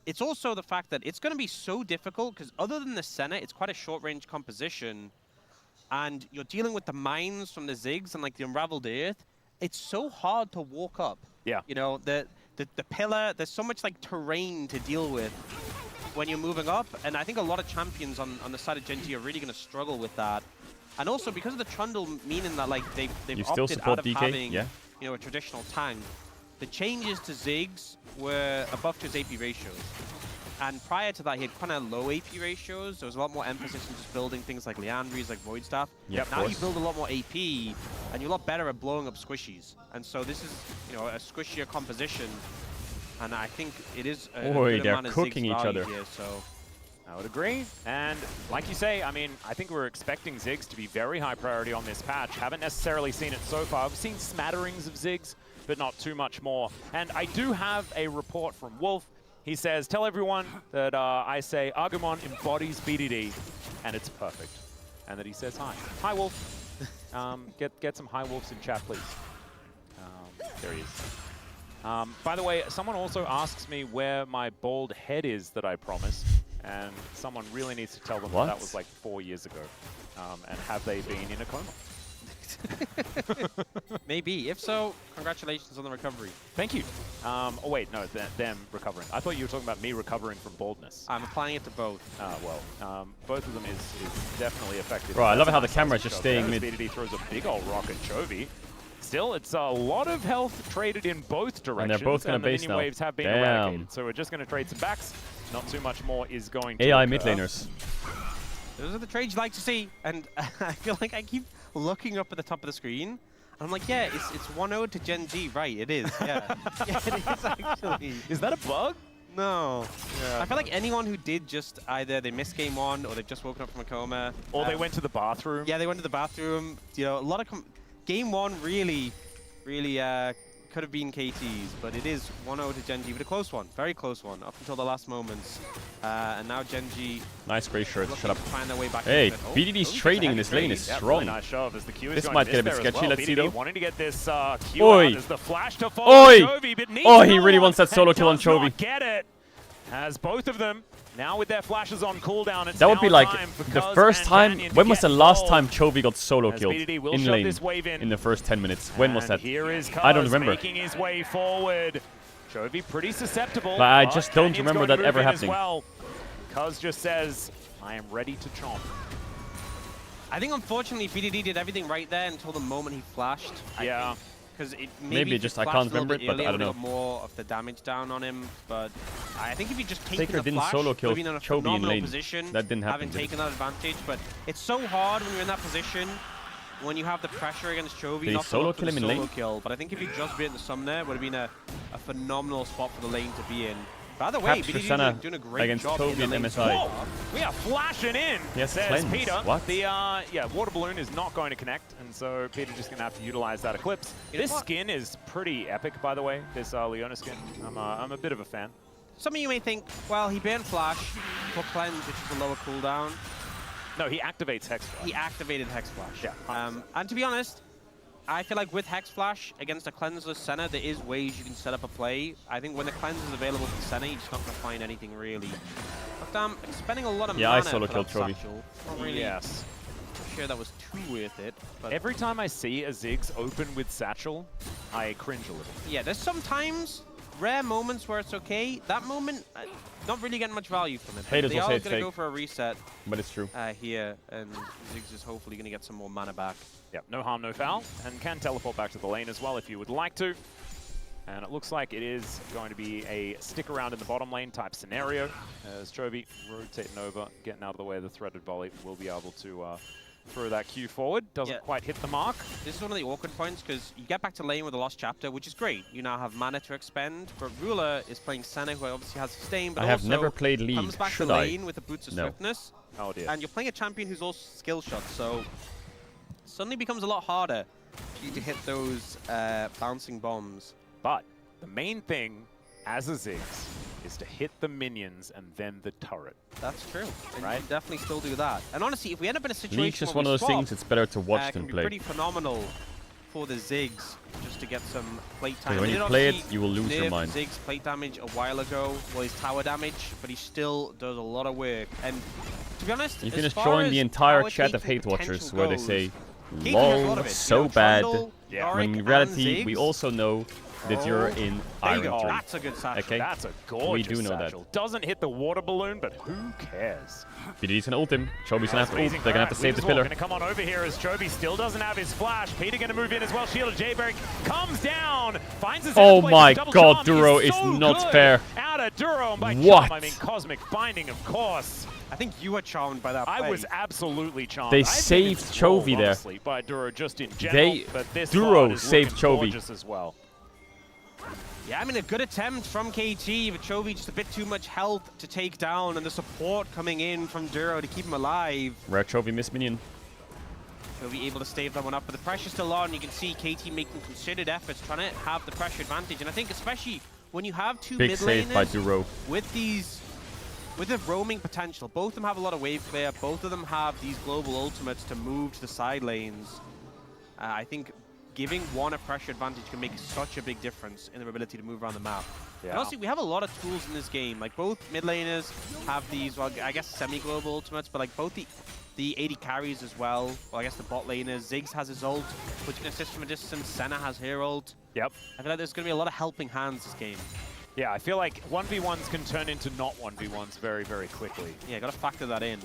It's also the fact that it's going to be so difficult because other than the Senna, it's quite a short-range composition, and you're dealing with the mines from the Ziggs and like the Unraveled Earth. It's so hard to walk up. Yeah. You know, the pillar, there's so much like terrain to deal with when you're moving up, and I think a lot of champions on the side of Gen G are really going to struggle with that. And also because of the Trundle, meaning that like they've opted out of DK? having Yeah. you know, a traditional tank. The changes to Ziggs were above to his AP ratios. And prior to that, he had kind of low AP ratios. There was a lot more emphasis on just building things like Leandries, like Void Staff. Yep, Now you build a lot more AP, and you're a lot better at blowing up squishies. And so this is, you know, a squishier composition. And I think it is a good they're amount of cooking Ziggs each value other. here, so. I would agree. And like you say, I mean, I think we're expecting Ziggs to be very high priority on this patch. Haven't necessarily seen it so far. We've seen smatterings of Ziggs, but not too much more. And I do have a report from Wolf. He says, tell everyone that I say Agumon embodies BDD, and it's perfect. And that he says hi. Hi, Wolf. Get some hi Wolves in chat, please. There he is. By the way, someone also asks me where my bald head is that I promised. And someone really needs to tell them that was like 4 years ago. And have they been in a coma? Maybe. If so, congratulations on the recovery. Thank you. Oh wait, no, them recovering. I thought you were talking about me recovering from baldness. I'm applying it to both. Well, both of them is definitely effective. Bro, I love how the camera is just staying mid. BDD throws a big old rock at Chovy. Still, it's a lot of health traded in both directions. And they're both going to base the now. waves have been eradicated. So we're just going to trade some backs. Not too much more is going to AI occur. mid laners. Those are the trades you like to see. And I feel like I keep looking up at the top of the screen. And I'm like, yeah, it's 1-0 to Gen G. Right, it is. Yeah. Yeah, it is actually. Is that a bug? No. Yeah. I feel like anyone who did just either they missed game 1 or they've just woken up from a coma. Or they went to the bathroom. Yeah, they went to the bathroom. You know, a lot of game 1 really could have been KT's, but it is 1-0 to Gen G, but a close one, very close one, up until the last moments. And now Gen G. Nice gray shirt. Shut up. Find their way back Hey, into it. BDD's trading in this lane is strong. Really nice shove as the Q is This going might to get a miss bit there as sketchy. well. Let's see BDD though. wanting to get this Q Oi. out as the flash to follow Chovy, but needs Oh, he really more wants that solo and kill on does not Chovy. Get it. As both of them now with their flashes on cooldown, it's That would now be like time for the Cuz first and time. Canyon to When was get the last involved. time Chovy got solo As killed BDD will in shove lane this wave in. the first 10 minutes? When was And that? here is I don't Cuz remember. making his way forward. Chovy pretty susceptible. But I just don't Canyon's remember going to that move ever in as happening. Well. Cuz just says, I am ready to chomp. I think unfortunately BDD did everything right there until the moment he flashed. Yeah. Because it Maybe just I can't remember it, but I don't know. Got more of the damage down on him, but I think if you just taken Faker the didn't flash, solo kill would have been in a Chovy in phenomenal lane. position, That didn't happen. having taken that advantage. But it's so hard when you're in that position, when you have the pressure against Chovy. Did he not solo for kill him the in solo lane? kill, but I think if you just been the sum there, it would have been a phenomenal spot for the lane to be in. By the way, Capture BDD Senna doing a great against job Chovy in the and lane. MSI. Whoa! We are flashing in, Yes, says cleanse. Peter. What? The water balloon is not going to connect, and so Peter just going to have to utilize that Eclipse. This skin is pretty epic, by the way, this Leona skin. I'm a bit of a fan. Some of you may think, well, he banned Flash for Cleanse, which is a lower cooldown. No, he activates Hex Flash. He activated Hex Flash. Yeah. And to be honest, I feel like with Hex Flash against a cleanseless Senna, there is ways you can set up a play. I think when the cleanse is available for Senna, you're just not going to find anything really. But spending a lot of mana I solo for killed that Chovy. satchel, not really Yes. sure that was too worth it. But Every time I see a Ziggs open with Satchel, I cringe a little. yeah, there's sometimes rare moments where it's okay. That moment, not really getting much value from it. Haters They will are say going it's to fake. go for a reset But it's true. here, and Ziggs is hopefully going to get some more mana back. Yep, no harm, no foul, and can teleport back to the lane as well if you would like to. And it looks like it is going to be a stick around in the bottom lane type scenario, as Chovy rotating over, getting out of the way of the threaded volley, will be able to throw that Q forward. Doesn't quite hit the mark. This is one of the awkward points because you get back to lane with the Lost Chapter, which is great. You now have mana to expend, but Ruler is playing Senna, who obviously has sustain, but I have also never played lead. comes back Should to I? lane with the Boots of No. Swiftness. Oh dear. And you're playing a champion who's also skill shot, so suddenly becomes a lot harder for you to hit those bouncing bombs. But the main thing, as a Ziggs, is to hit the minions and then the turret. That's true. And Right? you can definitely still do that. And honestly, if we end up in a situation League's just where one of we those swap, things, it's better to watch it can than be play. pretty phenomenal for the Ziggs just to get some plate time. When They you did play it, obviously you will lose your nerf mind. Ziggs plate damage a while ago, well, his tower damage, but he still does a lot of work. And to be honest, You can as just far join as the entire tower chat of taking hate watchers potential where they goes, say, Keith has a lot lol, of it. so You know, bad. Trundle, When in Yorick, reality, and we Ziggs. also know that you're in There you go. Iron That's a good satchel. Okay? That's a gorgeous We do know satchel. that. Doesn't hit the water balloon, but who cares? BDD's gonna ult him. Chovy's gonna have to ult. They're gonna have to save the Going pillar. to come on over here as Chovy still doesn't have his flash. Peter going to move in as well. Shield of Jayberg comes down, finds his Oh place, my double god, charm. Duro He's is so not good. fair. Out of Duro, and by What? charm, I mean Cosmic Binding, of course. I think you were charmed by that play. I was absolutely charmed. They I've been saved enthralled, Chovy there. honestly, by Duro just in general, They- but this Duro VOD is saved looking Chovy. gorgeous as well. Yeah, I mean, a good attempt from KT, but Chovy just a bit too much health to take down, and the support coming in from Duro to keep him alive. Rare Chovy miss minion. Chovy able to stave that one up, but the pressure's still on. You can see KT making considered efforts, trying to have the pressure advantage, and I think especially when you have two Big mid save by laners Duro. with the roaming potential, both of them have a lot of wave clear, both of them have these global ultimates to move to the side lanes. I think giving one a pressure advantage can make such a big difference in their ability to move around the map. Yeah. And honestly, we have a lot of tools in this game. Like, both mid laners have these, well, I guess semi-global ultimates, but like both the AD carries as well. Well, I guess the bot laners. Ziggs has his ult, which can assist from a distance. Senna has her ult. Yep. I feel like there's going to be a lot of helping hands this game. Yeah, I feel like 1v1s can turn into not 1v1s very, very quickly. Yeah, got to factor that in.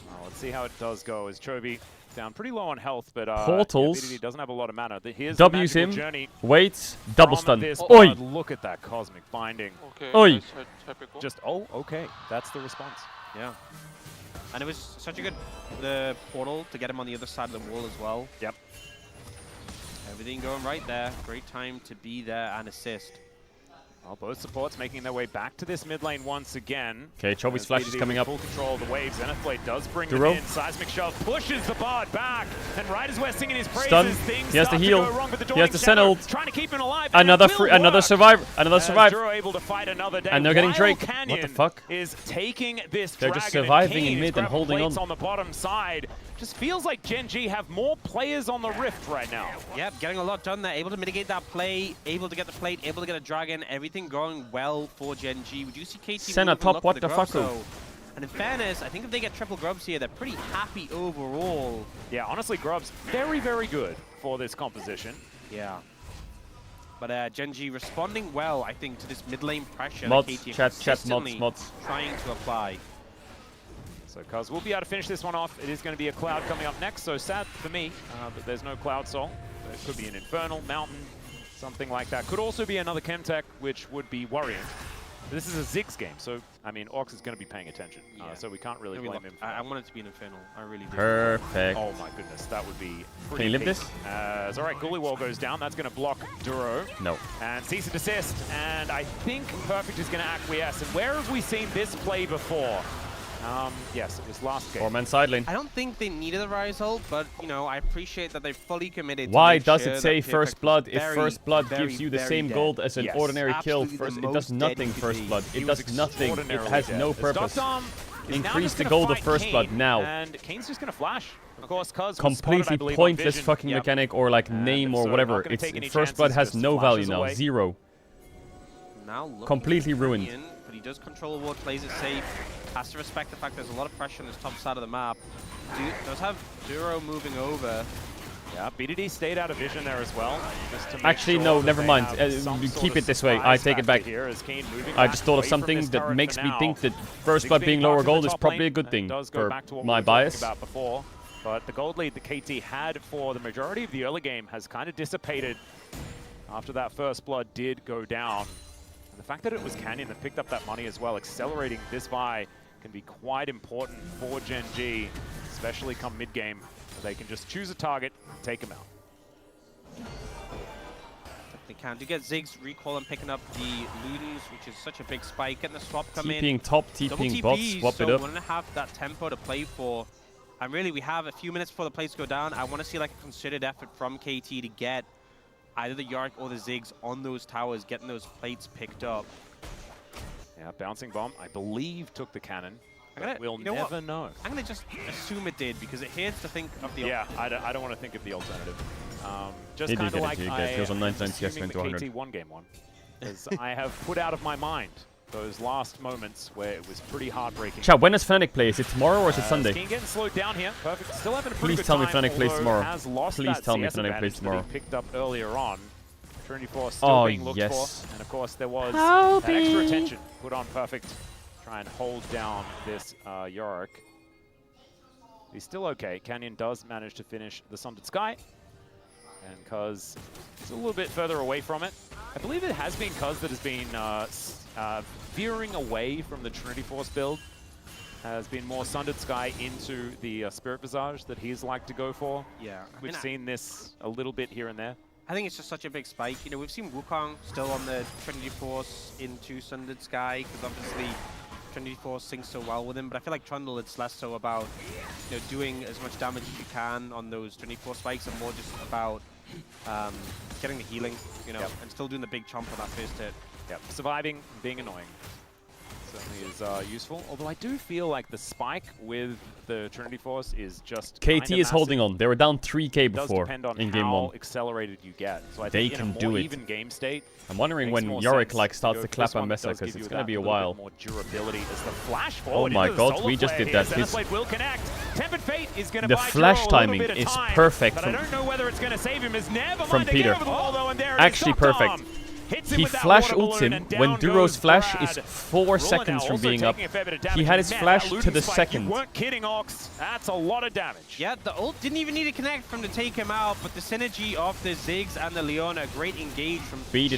Well, let's see how it does go as Chovy down pretty low on health, but Portals. BDD doesn't have a lot of mana. Here's W's the him. magical journey Waits. Double from stun. this Oi! blood. Look at that Cosmic Binding. Okay, Oi. nice typical. Just, oh, okay. That's the response. Yeah. And it was such a good portal to get him on the other side of the wall as well. Yep. Everything going right there. Great time to be there and assist. Well, both supports making their way back to this mid lane once again. Okay, Chovy's flash is BDD coming with up. Full control of the waves. Zenith Blade does bring Duro. them in. Seismic Shove pushes the bard back. And right as we're singing his praises, Stun. things He has to start heal. go wrong with the He has Dawning to send Shadow, ult. trying to keep him alive. Another and it will another work. survivor. Another As survive. Duro able to fight another day. And they're getting while Drake. Canyon What the fuck? is taking this They're dragon just surviving and in mid and grabbing holding plates on. the bottom side. Just feels like Gen G have more players on the Rift right now. Yep, getting a lot done there. Able to mitigate that play, able to get the plate, able to get a dragon. Everything going well for Gen G. We do see KT Senna moving top, up what with the grubs, fuck? though. And in fairness, I think if they get triple grubs here, they're pretty happy overall. Yeah, honestly, Grub's very, very good for this composition. Yeah. But Genji responding well, I think, to this mid lane pressure Mods, that KT chat, mods. trying to apply. So Cuz will be able to finish this one off. It is going to be a Cloud coming up next, so sad for me that there's no Cloud Soul. So it could be an Infernal, Mountain, something like that. Could also be another Chemtech, which would be worrying. But this is a Ziggs game, so, I mean, Ox is going to be paying attention. So we can't really blame him. I want it to be an Infernal. I really do. Perfect. Oh my goodness, that would be pretty Can you live this? All right, Ghoulie Wall goes down. That's going to block Duro. No. And cease and desist. And I think Perfect is going to acquiesce. And where have we seen this play before? Yes, it was last game. 4-man side lane. I don't think they needed a Rise ult, but, you know, I appreciate that they fully committed. Why to does sure it say First Blood if First Blood very, gives you the very same dead. gold as an ordinary kill? First, it does nothing, First Blood. It does nothing. It has no purpose. Increase the gold of First Blood now. And Kane's just going to flash. Of course, Cuz completely pointless fucking mechanic or like name or whatever. It's First Blood has no value now. Away. Zero. Now completely ruined. But he does control the ward, plays it safe. Has to respect the fact there's a lot of pressure on his top side of the map. Does have Duro moving over. Yeah, BDD stayed out of vision there as well. Actually, no, never mind. Keep it this way. I take it back. I just thought of something that makes me think that First Blood being lower gold is probably a good thing for my bias. But the gold lead that KT had for the majority of the early game has kind of dissipated after that First Blood did go down. And the fact that it was Canyon that picked up that money as well, accelerating this Vi can be quite important for Gen G, especially come mid-game. They can just choose a target and take him out. They can. Do get Ziggs recall and picking up the Ludens, which is such a big spike. Getting the swap come in. TPing top, TPing bot, swap it up. We want to have that tempo to play for. And really, we have a few minutes before the plates go down. I want to see like a considered effort from KT to get either the Yorick or the Ziggs on those towers, getting those plates picked up. Yeah, bouncing bomb, I believe, took the cannon. We'll know never know. I'm going to just assume it did, because it hurts to think of the alternative. I don't want to think of the alternative. Just kind of like it was on 99 CS the KT won game one. Because I have put out of my mind those last moments where it was pretty heartbreaking. Chat, when does Fnatic play? Is it tomorrow or is it Sunday? Skeen getting slowed down here. Perfect. Still having a pretty Please good tell me time, Fnatic plays tomorrow. Please tell me Fnatic plays tomorrow. He picked up earlier on. Trinity Force still being looked for. And of course there was that extra attention put on Perfect. Try and hold down this Yorick. He's still okay. Canyon does manage to finish the Sundered Sky. And Cuz is a little bit further away from it. I believe it has been Cuz that has been veering away from the Trinity Force build. Has been more Sundered Sky into the Spirit Visage that he's liked to go for. Yeah. We've seen this a little bit here and there. I think it's just such a big spike. You know, we've seen Wukong still on the Trinity Force into Sundered Sky, because obviously Trinity Force syncs so well with him, but I feel like Trundle, it's less so about, you know, doing as much damage as you can on those Trinity Force spikes, and more just about getting the healing, you know, and still doing the big chomp on that first hit. Yep, surviving, being annoying. Certainly is useful, although I do feel like the spike with the Trinity Force is just KT is holding on. They were down 3k before it does depend on in game how 1. accelerated you get. So I they think can in a do more it. Even game state, I'm wondering when Yorick like starts to clap on Mesa, because it's going to be a while. More durability as the flash forward. Oh my god, we just did that. Will connect. Tempered Fate is going to the flash timing is perfect but I don't know whether it's going to save him. Is never from Peter. There actually perfect. He flash ults him when Duro's flash is 4 seconds from being up. He had his flash to the second. You weren't kidding, Ox. That's a lot of damage. Yeah, the ult didn't even need to connect from to take him out, but the synergy of the Ziggs and the Leona, great engage from Peter.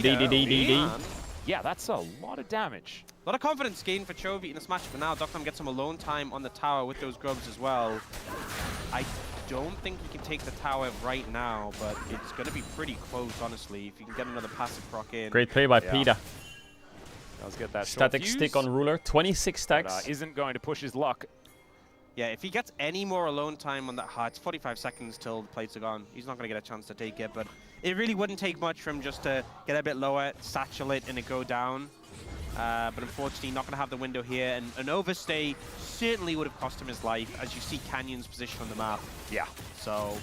Yeah, that's a lot of damage. A lot of confidence gained for Chovy in this match, but now Doctor gets some alone time on the tower with those grubs as well. I don't think he can take the tower right now, but it's going to be pretty close, honestly, if you can get another passive proc in. Great play by Peter. Does get that static stick on ruler, 26 stacks. But, isn't going to push his luck. Yeah, if he gets any more alone time on that heart, it's 45 seconds till the plates are gone. He's not going to get a chance to take it, but it really wouldn't take much for him just to get a bit lower, satchel it, and it go down. But unfortunately, not going to have the window here, and an overstay certainly would have cost him his life, as you see Canyon's position on the map. Yeah. So,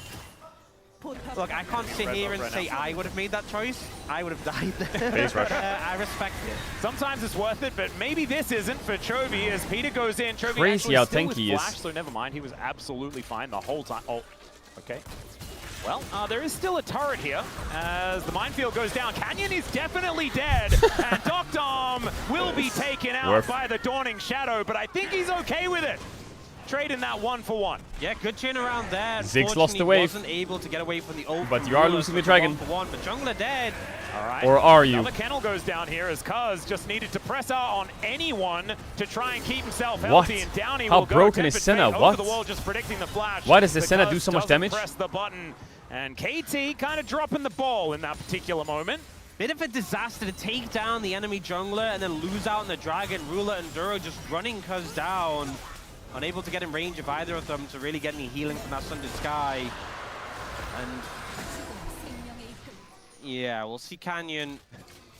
look, I can't sit here and say I would have made that choice. I would have died there. I respect it. Sometimes it's worth it, but maybe this isn't for Chovy as Peter goes in. Chovy crazy how tanky he is. So never mind, he was absolutely fine the whole time. Oh, okay. Well, there is still a turret here as the minefield goes down. Canyon is definitely dead, and Doctom will be taken out by the Dawning Shadow, but I think he's okay with it. Trading that 1-for-1. Yeah, good turnaround there. Ziggs lost the wave. Wasn't able to get away from the old. But you are losing the dragon. 1-for-1, but jungler dead. All right. Or are you? Another kennel goes down here as Cuz just needed to press out on anyone to try and keep himself healthy. And down he How will broken go. is Senna? Over What? the wall, just predicting the flash. Why does the Senna do so much damage? Press the button. And KT kind of dropping the ball in that particular moment. Bit of a disaster to take down the enemy jungler and then lose out on the dragon. Ruler and Duro just running Cuz down. Unable to get in range of either of them to really get any healing from that Sundered Sky. And yeah, we'll see Canyon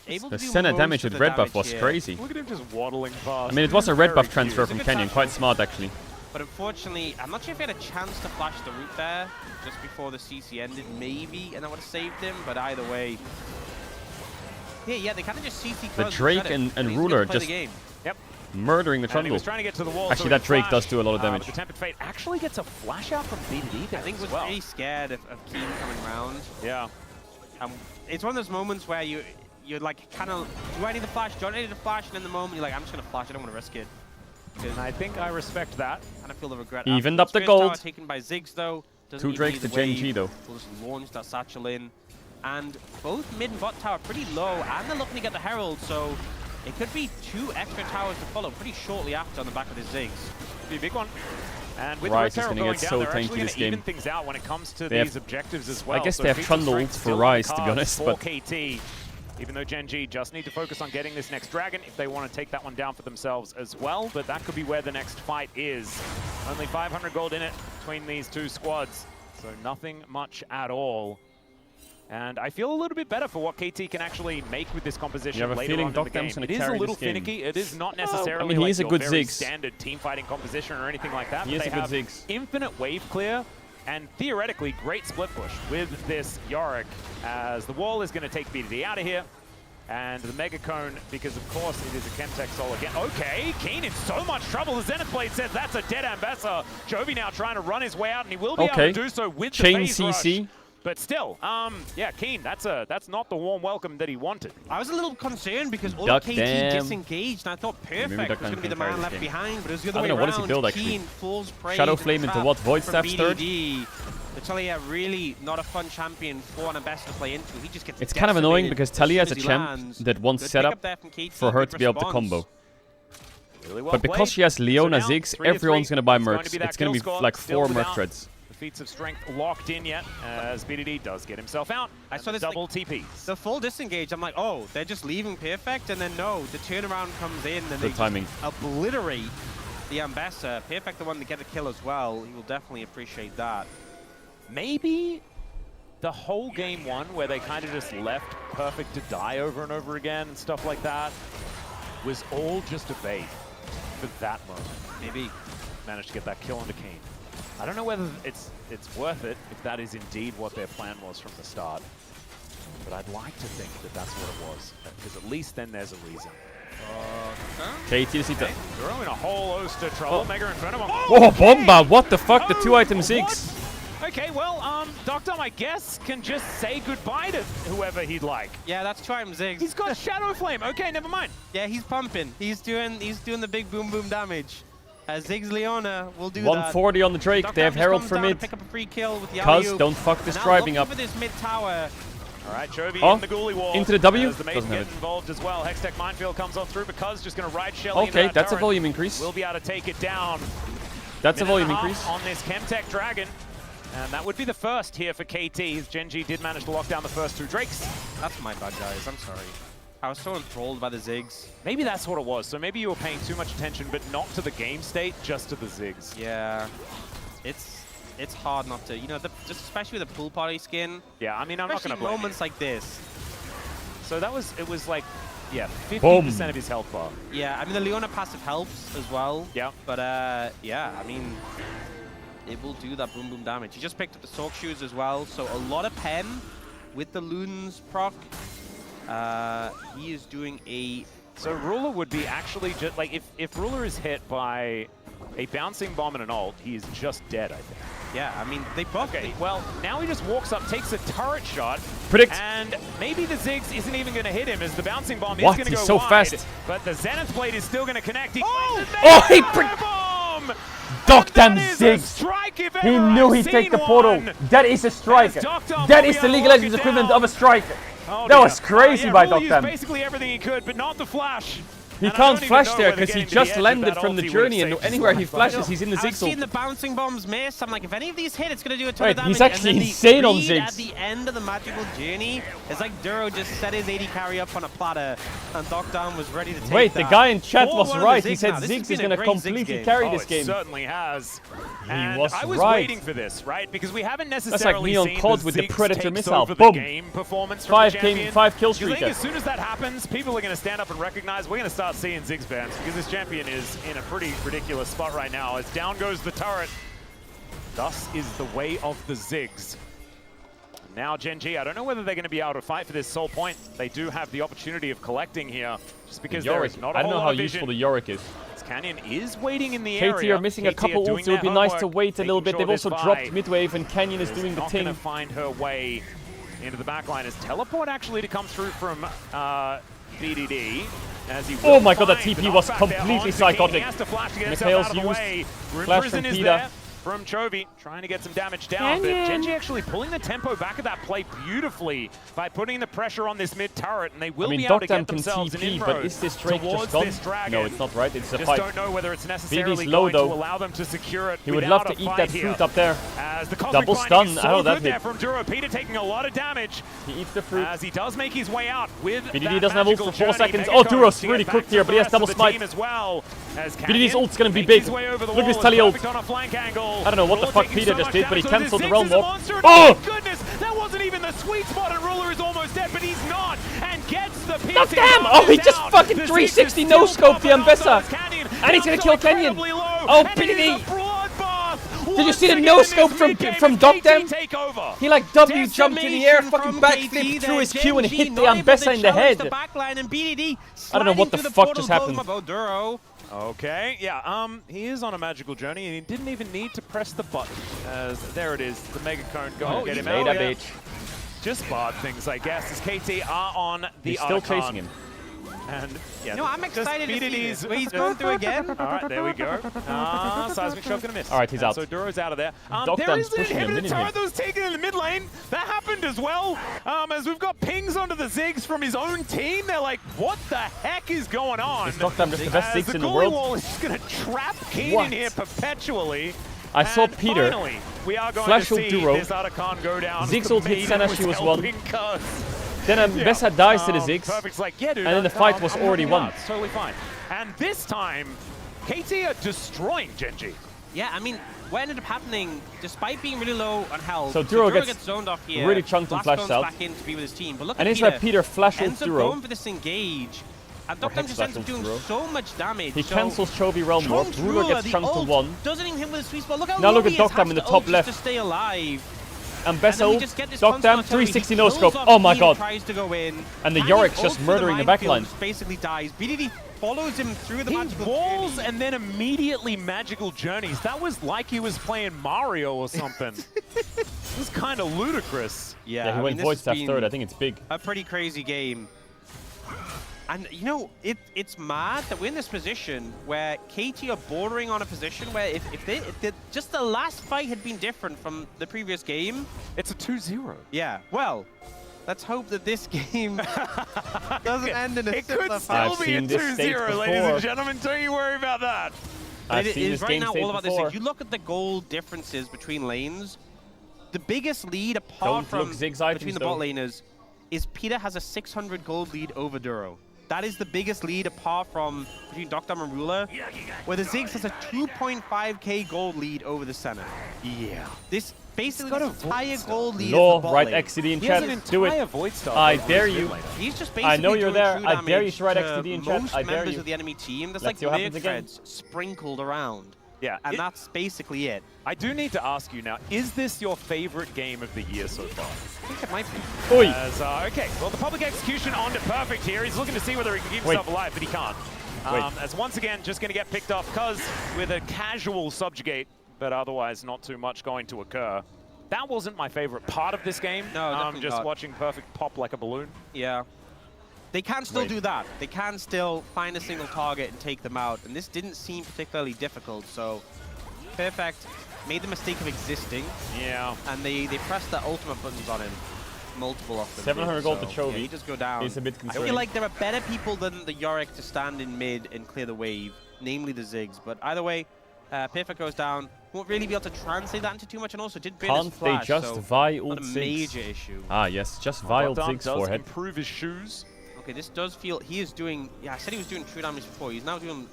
able the to do Senna most damage of with the red buff damage was here. crazy. Look at him just waddling past. I mean, it was a red buff transfer It's a from good Canyon. touch. Quite smart, actually. But unfortunately, I'm not sure if he had a chance to flash the root there just before the CC ended, maybe, and that would have saved him. But either way, yeah, they kind of just CC The Drake and Ruler just murdering the And he Trundle. was trying to get to the wall. Actually, so that Drake does do a lot of damage. The Tempered Fate actually gets a flash out from VOD there. I think was pretty scared of Keen coming round. Yeah. It's one of those moments where you're like kind of, do I need to flash? Do I need to flash? And in the moment, you're like, I'm just going to flash. I don't want to risk it. And I think I respect that. And I feel the regret. Evened up the First gold. tower taken by Ziggs, though. Doesn't 2 even Drakes need to the Gen wave. G, though. We'll just launch that satchel in. And both mid and bot tower pretty low, and they're looking to get the Herald, so it could be 2 extra towers to follow pretty shortly after on the back of his Ziggs. Could be a big one. And with Ryze the is Herald gonna going get down, so they're tanky actually going this to even game. things out when it comes to They these have- objectives as well. I guess So they have feats of Trundle strength for still on the Ryze, to be cards honest, for but KT. Even though Gen G just need to focus on getting this next dragon if they want to take that one down for themselves as well. But that could be where the next fight is. Only 500 gold in it between these two squads. So nothing much at all. And I feel a little bit better for what KT can actually make with this composition You have a later feeling on in the Doctam's game. gonna It is a carry little this game. finicky. It is not necessarily I mean, he like is a your good very Ziggs. standard team fighting composition or anything like that. He but is they a good have Ziggs. infinite wave clear and theoretically great split push with this Yorick as the wall is going to take BDD out of here. And the Mega Cone, because of course it is a Chemtech Soul again. Okay, Keen in so much trouble. The Zenith Blade says that's a dead Ambassador. Jovi now trying to run his way out, and he will be able to do so with Chain the phase CC. rush. But still, yeah, Keen, that's not the warm welcome that he wanted. I was a little concerned because all Duck of KT Dam. disengaged, and I thought Perfect was going to be the man left behind, but it was the other I way don't know, what around. does he build, actually? Keen falls prey Shadow to the Flame into trap what? Void from Staff's third? BDD. It's really not a fun champion for an Ambassador to play into. He just gets It's kind of annoying because decimated Tali as has a soon as he champ lands. that wants Good setup pickup there from KT, for her good to be able to response. combo. Really well But because played. she has Leona So now, Ziggs, 3-3. everyone's going to buy It's going Mercs. to be that It's going to kill be score, like still 4 without Merc Treads. The feats of strength locked in yet, as BDD does get himself out. I saw this double TPs. The full disengage, I'm like, oh, they're just leaving Perfect, and then no, the turnaround comes in, and they Good timing. just obliterate the Ambassador. Perfect the one to get a kill as well. He will definitely appreciate that. Maybe the whole game one, where they kind of just left Perfect to die over and over again and stuff like that, was all just a bait for that moment. Maybe managed to get that kill onto Kane. I don't know whether it's worth it if that is indeed what their plan was from the start. But I'd like to think that that's what it was, because at least then there's a reason. KT Cita. They're in a whole host of trouble. Mega Inferno. Oh, Bomba! What the fuck? The 2-item Ziggs. Okay, well, Doctom, I guess, can just say goodbye to whoever he'd like. Yeah, that's Triumph Ziggs. He's got Shadow Flame. Okay, never mind. Yeah, he's pumping. He's doing the big boom boom damage. Ziggs Leona will do 140 on the Drake. They have Herald for mid. Pick up a free kill with the Cuz, alley-oop. don't fuck this And now driving up. looking for this mid tower. All right, Chovy Oh, in the Ghoulie wall. into the W? As the Maiden Doesn't have get it. involved as well. Hextech Minefield comes on through, but Cuz just going to ride Shelly into Okay, that that's a turret. volume increase. We'll be able to take it down. That's a Minute and volume half increase. on this Chemtech Dragon. And that would be the first here for KT. Gen G did manage to lock down the first 2 Drakes. That's my bad, guys. I'm sorry. I was so enthralled by the Ziggs. Maybe that's what it was. So maybe you were paying too much attention, but not to the game state, just to the Ziggs. Yeah. It's hard not to, you know, just especially with the pool party skin. Yeah, I mean, I'm not going to blame moments like this. So it was like, yeah, 50% of his health bar. Yeah, I mean, the Leona passive helps as well. Yeah. But, yeah, I mean, it will do that boom boom damage. He just picked up the Sork Shoes as well, so a lot of pen with the Loons proc. He is doing a... So Ruler would be actually just, like, if Ruler is hit by a bouncing bomb and an ult, he is just dead, I think. Yeah, I mean, they buffed Okay, well, now he just walks up, takes a turret shot. Predict. And maybe the Ziggs isn't even going to hit him as the bouncing bomb What? is going to go He's so wide. fast. But the Zenith Blade is still going to connect. He he bomb! Doc damn Ziggs! He knew he'd take the portal. That is a strike. That is the League of Legends equivalent of a strike. That was crazy by Doc damn. Basically everything he could, but not the flash. He can't flash there because he just landed from the journey, and anywhere he flashes, he's in the Ziggs. I've seen the bouncing bombs miss. I'm like, if any of these hit, it's going to do a ton of damage. He's actually insane on Ziggs. At the end of the magical journey, it's like Duro just set his AD carry up on a platter, and Doc Down was ready to take Wait, that. the guy in chat was right. He said now. Ziggs is going to completely carry this game. It certainly has. He was I was right. waiting for this, right? Because we haven't That's necessarily like seen Neon Cod with the Ziggs Predator takes missile. over Boom. the game performance from the champion. 5 kill You streak. think as soon as that happens, people are going to stand up and recognize we're going to start seeing Ziggs bans because this champion is in a pretty ridiculous spot right now. As down goes the turret. Thus is the way of the Ziggs. Now Gen G, I don't know whether they're going to be able to fight for this soul point. They do have the opportunity of collecting here, just because there is not a I don't whole know how lot of useful vision. the Yorick is. Canyon is waiting in the KT area. are missing a couple ults. It would be nice to wait a little bit. They've also dropped mid-wave, and Canyon is doing the not thing. Going to find her way into the backline. As teleport actually to come through from BDD. As he Oh my god, that TP was completely psychotic. Mikhail's used. Flash from is Peter. there from Chovy, trying to get some damage down. But Genji actually pulling the tempo back of that play beautifully by putting the pressure on this mid turret, and they will be able to get themselves an TP, info but is this Drake just gone? No, it's not right. It's a just fight. don't know whether it's necessarily low, going though. to allow them to secure it. He would love to eat that fruit up there. As the Double stun. so I know that there hit. from Duro. Peter taking a lot of damage. He eats the fruit. As he does make his way out with BDD doesn't have ult for 4 seconds. Oh, Duro's really cooked here, but he has double smite. As well, BDD's ult's gonna be big. Look at his tele ult. I don't know what the fuck Peter just did, but he cancelled the realm warp. Oh! Goodness, that wasn't even the sweet spot, and Ruler is almost dead, but he's not, and gets the Oh, damn! Oh, he just fucking 360 no-scoped the Ambessa. And he's gonna kill Canyon. Oh, BDD! Did you see the no-scope from Doc Dam? He like W jumped in the air, fucking backflip through his Q and hit the Ambessa in the head. I don't know what the fuck just happened. Okay, yeah, he is on a magical journey, and he didn't even need to press the button, as there it is, the Mega Cone going to get him out. Bitch. Just bad things, I guess, as KT are on the He's still chasing him. And yeah, no, I'm excited to see this. this. He's going through again. All right, there we go. Seismic Shot gonna miss. All right, he's out. So Duro's out of there. Doc There Dam's is an pushing him, inhibitor turret that was taken in the mid lane. That happened as well. As we've got pings onto the Ziggs from his own team. They're like, what the heck is going on? Is Doc Dam just the best Ziggs in the goalie world? wall is just gonna trap Keen What? in here perpetually. I saw And Peter finally, we are going flash to ult see Duro. this Otacon go down. Ziggs The ult hit maiden Senna, she was one. helping Cuz. Then Ambessa dies to the Ziggs. Perfect's like, yeah, dude, and then the fight was already won. It's totally fine. And this time, KT are destroying Genji. Yeah, I mean, what ended up happening, despite being really low on health, So Duro gets zoned off here. really chunked and Blast flashed goes out. back in to be with his team. But look And at it's like Peter flash ends ults up Duro. going for this engage. And Or Doc Dam Hex just ends up flash ults doing Duro. so much damage. He so cancels Chovy Realm Warp. chunked Ruler gets the chunked to ult, 1. doesn't even hit with a sweet spot. Look how Now low look at he Doc is, Dam has in the to top ult left. just to stay alive. Ambessa And then we ult, just get this Doc Dam, constant artillery. 360 He no kills scope. off Oh my Keen, god. tries to go in. And the Canyon Yorick's ults just for murdering the minefield, backline. Basically dies. BDD follows him through the He magical walls journey. and then immediately magical journeys. That was like he was playing Mario or something. It was kind of ludicrous. Yeah, he went voice staff third. I think it's big. A pretty crazy game. And, you know, it's mad that we're in this position where KT are bordering on a position where if just the last fight had been different from the previous game. It's a 2-0. Yeah, well, let's hope that this game doesn't end in a It similar could fashion. still be a 2-0, ladies and gentlemen. Don't you worry about that. But I've it seen is this right game now state all about before. this. If you look at the goal differences between lanes, the biggest lead apart Don't from look Ziggs items, between the though. bot laners is Peter has a 600 gold lead over Duro. That is the biggest lead apart from between Doc Dam and Ruler, where the Ziggs has a 2.5k gold lead over the center. Yeah. This basically got a this entire void gold lead Law, is the bot right lane. XCD in He has chat. an Do entire it. void star I on dare his you. mid laner. He's just basically I know you're doing there. true I dare you damage to write to XCD in chat. most I dare members you. of the enemy team. There's Let's like see what happens again. Merc sprinkled around. Yeah. And that's basically it. I do need to ask you now, is this your favorite game of the year so far? I think it might be. Oi. As, okay, well, the public execution onto Perfect here. He's looking to see whether he can keep himself alive, but he can't. As once again, just going to get picked off, Cuz with a casual subjugate but otherwise not too much going to occur. That wasn't my favorite part of this game. No, just watching Perfect pop like a balloon. Yeah. They can still do that. They can still find a single target and take them out, and this didn't seem particularly difficult, so Perfect made the mistake of existing. Yeah. And they pressed the ultimate buttons on him. Multiple of them. 700 gold to Chovy. Yeah, he just go down. It's a bit concerning. I feel like there are better people than the Yorick to stand in mid and clear the wave, namely the Ziggs. But either way, Perfect goes down. Won't really be able to translate that into too much, and also did burn his flash, they just so Vi ult not a Ziggs? major issue. Ah, yes, just Vi ult Dogdom Ziggs does forehead. improve his shoes. Okay, this does feel he is doing. Yeah, I said he was doing true damage before. He's now doing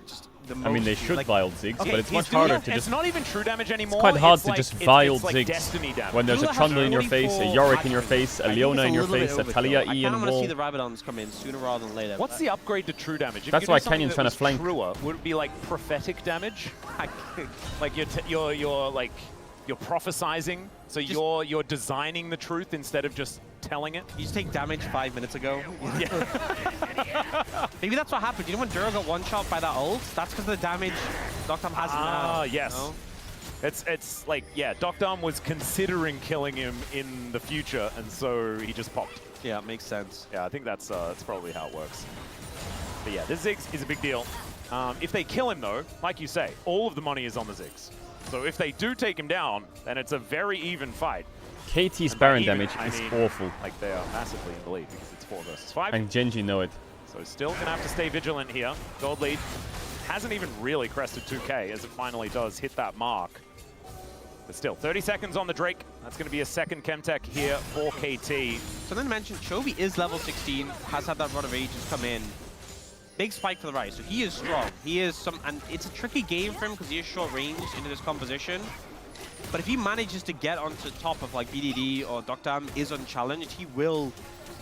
just the most. I mean, they should like, Vi ult Ziggs, okay, but it's much doing harder it, to it's just. not even true damage anymore. It's quite hard it's to like, just it's Vi ult like Ziggs Destiny damage. when there's a Lula has Trundle in your face, a 44 Yorick in your matches. face, a I think Leona it's in your little bit face, a overkill. Talia I E, kind and of a want to see wall. the Rabadons come in sooner rather than later. What's the upgrade to true damage? If That's you do why something Canyon's that trying to was flank. Truer, would it be like prophetic damage? Like you're like you're prophesizing, so you're designing the truth instead of just telling it. You just take damage 5 minutes ago. Maybe that's what happened. You know when Duro got one shot by that ult? That's because of the damage Dogdom has now. Ah, yes. You know? It's like, yeah, Dogdom was considering killing him in the future, and so he just popped. Yeah, it makes sense. Yeah, I think that's probably how it works. But yeah, this Ziggs is a big deal. If they kill him, though, like you say, all of the money is on the Ziggs. So if they do take him down, then it's a very even fight. KT's Baron even, damage I is mean, awful. Like, they are massively in the lead because it's 4 versus 5. And Genji know it. So still going to have to stay vigilant here. Gold lead hasn't even really crested 2K as it finally does hit that mark. But still, 30 seconds on the Drake. That's going to be a second Chemtech here for KT. So then mentioned, Chovy is level 16, has had that run of ages come in. Big spike for the right, so he is strong. He is and it's a tricky game for him because he is short range into this composition. But if he manages to get onto top of like BDD or Dogdom is unchallenged, he will,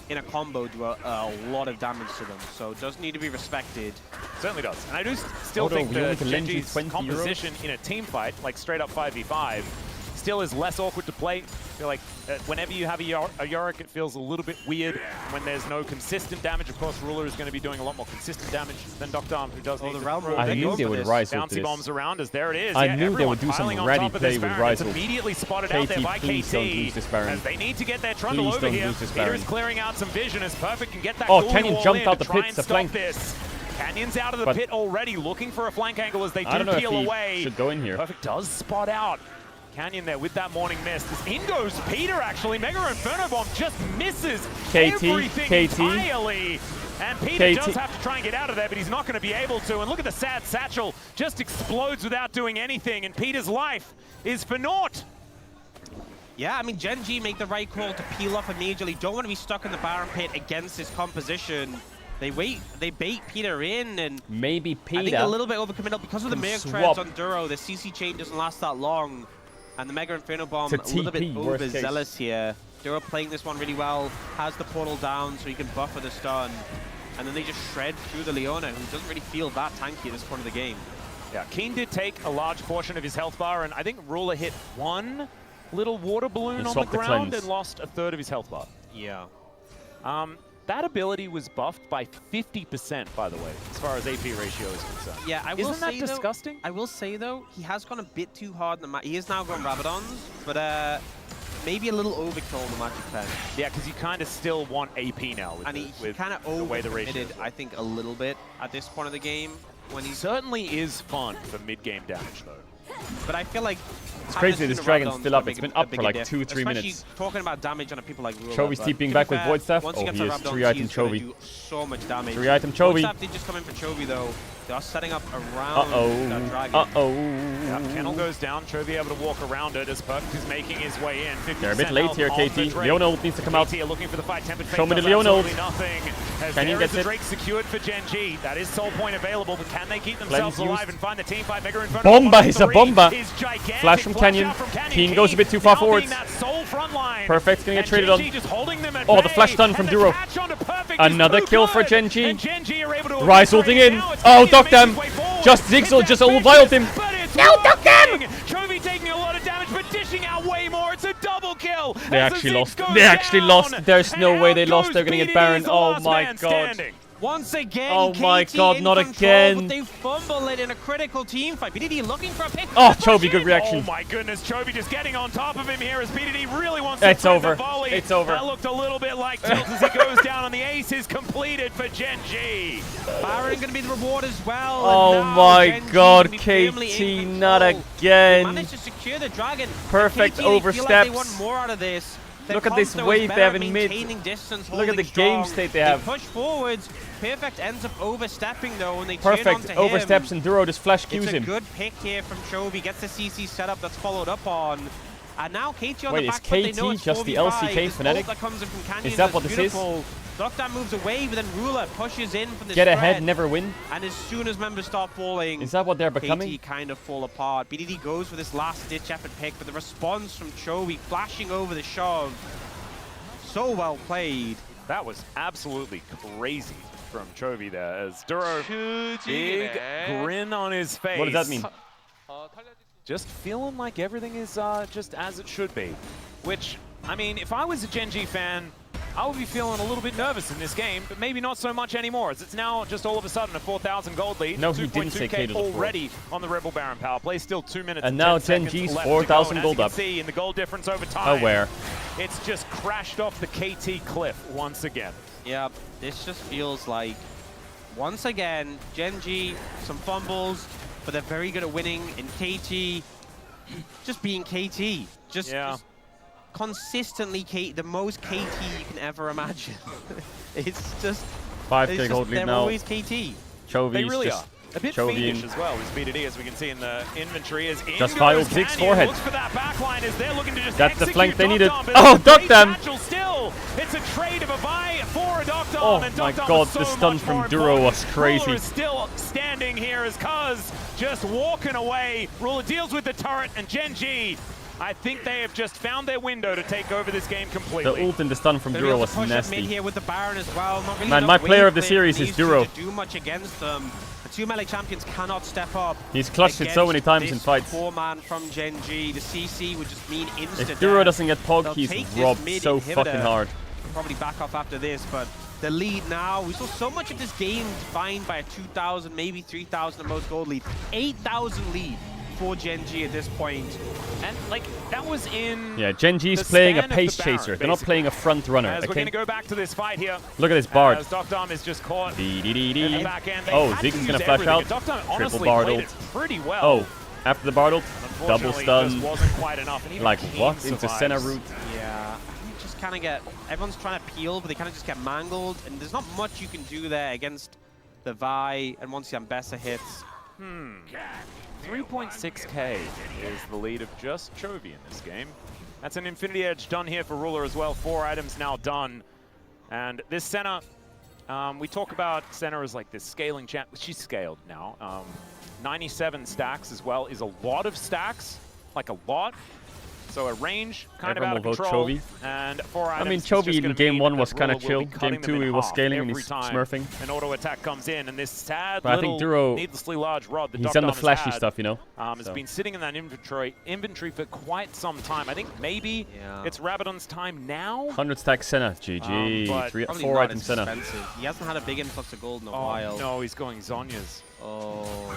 in a combo, do a lot of damage to them. So it does need to be respected. Certainly does. And I do still think we only that can lend you Genji's 20 composition in a team fight, like straight up 5v5, still is less awkward to play. I feel like whenever you have a Yorick, it feels a little bit weird when there's no consistent damage. Of course, Ruler is going to be doing a lot more consistent damage than Dogdom, who does need the to realm throw I knew they would rise ult bouncy this. bombs around us. There it is. I knew they would do some ratty play with rise It's ult. immediately spotted out there by please KT. don't lose this Baron. As they need to get their Trundle Please over don't here. lose this Peter Baron. is clearing out some vision as Perfect can get that Oh, Ghoul Canyon wall jumped in out to the try pits and to stop flank. this. Canyon's out of the But pit already, looking for a flank angle as they I don't know do if peel he away. should go in here. Perfect does spot out Canyon there with that Morning Mist. As in goes Peter, actually. Mega Inferno Bomb just misses everything entirely. And Peter does have to try and get out of there, but he's not going to be able to. And look at the sad Satchel. Just explodes without doing anything. And Peter's life is for naught. Yeah, I mean, Genji make the right call to peel off immediately. Don't want to be stuck in the Baron pit against this composition. They wait, they bait Peter in, and maybe Peter. I think a little bit overcommittal because of the Merc swap. treads on Duro. The CC chain doesn't last that long, and the Mega Inferno Bomb It's a a little bit TP, worst case. overzealous here. Duro playing this one really well, has the portal down so he can buffer the stun, and then they just shred through the Leona, who doesn't really feel that tanky at this point of the game. Yeah, Keen did take a large portion of his health bar, and I think Ruler hit one little water balloon on the ground and lost a third of his health bar. Yeah. That ability was buffed by 50%, by the way, as far as AP ratio is concerned. Yeah, I will Isn't that say disgusting? Though, I will say though, he has gone a bit too hard. He is now going Rabadons, but maybe a little overkill on the Magic Pen. Yeah, because you kind of still want AP now with, and he kind of the way the ratio overcommitted, I think, a little bit at this point of the game. When he certainly is fun for mid-game damage, though. But I feel like it's crazy this Dragon's still up. It's been up for like 2-3 minutes. Talking about damage on people like Ruler. Chovy's TPing back with Void Staff. Oh, he is 3-item Chovy. So much damage. 3-item Chovy. Void Staff did just come in for Chovy though. They are setting up around that Dragon. Yeah, Kennel goes down. Chovy able to walk around it as Perfect is making his way in. They're a bit late here, KT. Leona ult needs to come out. KT are looking for the fight. Tempered Show me the Leona ult. Nothing. As Canyon gets the it. Drake secured for Genji. That is soul point available, but can they keep themselves alive and find the team fight? Mega Inferno Bomba is a bomba. Is gigantic. Flash from Canyon. Keen goes a bit too far forwards. Perfect's gonna get traded on. Oh, the flash stun from Duro. Another kill for Genji. Rise ulting in. Oh, Dogdom. Just Ziggs just ult him. No, Dogdom! Chovy taking a lot of damage, but dishing out way more. It's a double kill. They actually lost. They actually lost. There's no way they lost. They're gonna get Baron. Oh my god. Once again, oh my KT god, in not control, again. But they fumble it in a critical team fight. BDD looking for a pick. Oh, Chovy, good reaction. Oh my goodness, Chovy just getting on top of him here as BDD really wants it's to over. the volley. It's over. That looked a little bit like tilt as he goes down, and the ace is completed for Gen G. Baron going to be the reward as well. Oh my god, KT, not again. They managed to secure the dragon. Perfect KT, oversteps. Feel like they want more out of this. Look at this wave they have in mid. Distance, look at the strong. game state they have. They push forwards. Perfect ends up overstepping though, and they Perfect turn onto oversteps, him. and Duro just flash Qs him. It's a good pick here from Chovy. Gets the CC setup that's followed up on. And now KT on the back foot. They know it's just 4v5. the LCK Fnatic? That comes in from Canyon, is that what this beautiful. is? Lockdown moves away, but then Ruler pushes in from the Get spread. ahead, never win. And as soon as members start falling, is that what they're becoming? KT kind of fall apart. BDD goes for this last-ditch effort pick, but the response from Chovy flashing over the shove. So well played. That was absolutely crazy from Chovy there, as Duro, big grin on his face. What does that mean? Just feeling like everything is just as it should be. Which, I mean, if I was a Gen G fan, I would be feeling a little bit nervous in this game, but maybe not so much anymore, as it's now just all of a sudden a 4,000 gold lead. No, he didn't say Caedrel already on the Rebel Baron power play. Still 2 minutes and now Gen G's 4,000 gold up. See in the gold difference over time. Oh, where? It's just crashed off the KT cliff once again. Yeah, this just feels like, once again, Gen G, some fumbles, but they're very good at winning. In KT, just being KT. Just consistently the most KT you can ever imagine. It's just 5k gold lead now. They're always KT. Chovy's they really just are. A bit fiendish as well as BDD, as we can see in the inventory. As just filed 6 forehead. Looks for that backline as they're looking to just that's the flank they needed. Oh, duck them! Still, it's a trade of a buy for a Doctom. Oh and my Doctom god, so the stun from Duro was crazy. Ruler is still standing here as Cuz just walking away. Ruler deals with the turret, and Gen G, I think they have just found their window to take over this game completely. The ult and the stun from Duro was nasty. Mid here with the Baron as well. Not really Man, my player of the series is Duro. To do much against them. The 2 melee champions cannot step up. He's clutched it so many times in fights. 4-man from Gen G. The CC would just mean instant. If Duro doesn't get pogged, he's robbed so fucking hard. Probably back off after this, but the lead now. We saw so much of this game defined by a 2,000, maybe 3,000 at most gold lead. 8,000 lead for Gen G at this point. And like that was in Gen G's playing a pace chaser. They're not playing a front runner. As we're gonna go back to this fight here. Look at this Bard. As Doctom is just caught. Oh, Ziggs is gonna flash out. Triple Bard ult. Pretty well. Oh, after the Bard ult, double stun. Wasn't quite enough. And like what? Into Senna route. Yeah. Just kind of get, everyone's trying to peel, but they kind of just get mangled, and there's not much you can do there against the Vi, and once the Ambessa hits. 3.6k is the lead of just Chovy in this game. That's an Infinity Edge done here for Ruler as well. 4 items now done. And this Senna, we talk about Senna as like this scaling champ. She's scaled now. 97 stacks as well is a lot of stacks, like a lot. So a range kind of out of control. Chovy. And 4 items. I mean, Chovy in game 1 was kind of chill. Game 2 he was scaling and he's smurfing. An auto attack comes in, and this sad but I think Duro, needlessly large rod that he's done the flashy stuff, you know. Has been sitting in that inventory for quite some time. I think maybe it's Rabadon's time now. 100 stack Senna, GG. 4 item Senna. He hasn't had a big influx of gold in a while. No, he's going Zonya's. Oh.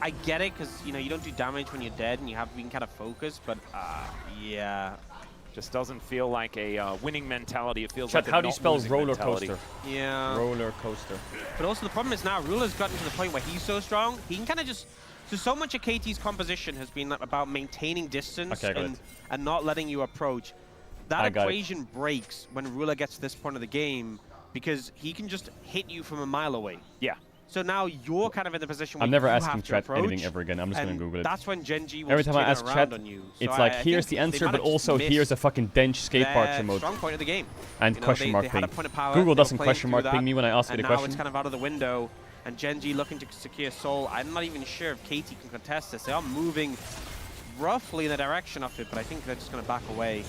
I get it, because you don't do damage when you're dead and you have been kind of focused, but yeah. Just doesn't feel like a winning mentality. It feels Chat, like how do you spell roller coaster? Yeah. Roller coaster. But also the problem is now Ruler's gotten to the point where he's so strong, he can kind of just... So much of KT's composition has been about maintaining distance and not letting you approach. That equation breaks when Ruler gets to this point of the game, because he can just hit you from a mile away. Yeah. So now you're kind of in the position where I'm never you asking have to chat approach, anything ever again. I'm just going to Google it. That's when Gen G will every time I ask chat, on you. So it's like, here's the answer, but also here's a fucking dench skate park mode. Strong point of the game. And question mark ping. Google doesn't question mark ping me when I ask it a question. And now it's kind of out of the window. And Gen G looking to secure Soul. I'm not even sure if KT can contest this. They are moving roughly in the direction of it, but I think they're just going to back away.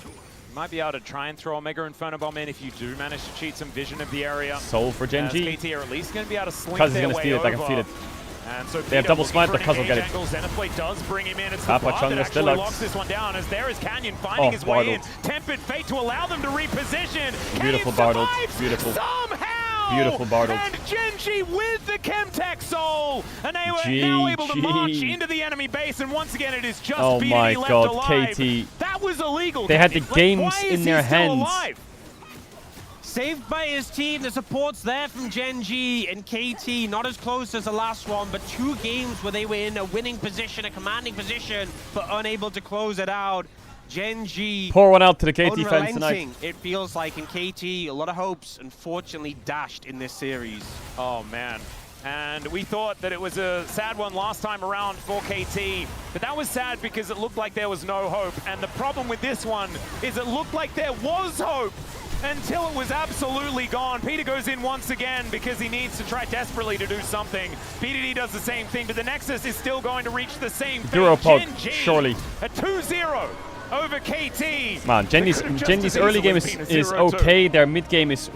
Might be able to try and throw a Mega Inferno Bomb in if you do manage to cheat some vision of the area. Soul for Gen G. KT are at least going to be able to slink Cuz is their going to steal it, I can feel it. And so they have double smite, but Cuz will get it. Zenithblade does bring him in. It's Papa the Bard that actually Deluxe. locks this one down, as there is Canyon finding his way in. Tempered Fate to allow them to reposition. Beautiful Bard ult. Beautiful. Somehow! Beautiful Bartled. And Genji with the Chemtech Soul! And they were now able to march into the enemy base, and once again it is just BDD left alive. KT. That was illegal. They had the games in their hands. Alive? Saved by his team, the support's there from Genji and KT, not as close as the last one, but 2 games where they were in a winning position, a commanding position, but unable to close it out. Genji. Pour one out to the KT fans tonight. It feels like in KT, a lot of hopes, unfortunately dashed in this series. Oh man. And we thought that it was a sad one last time around for KT, but that was sad because it looked like there was no hope. And the problem with this one is it looked like there was hope until it was absolutely gone. Peter goes in once again because he needs to try desperately to do something. BDD does the same thing, but the Nexus is still going to reach the same thing. Duropod, surely. A 2-0 over KT. Man, Genji's early game is okay. Their mid game is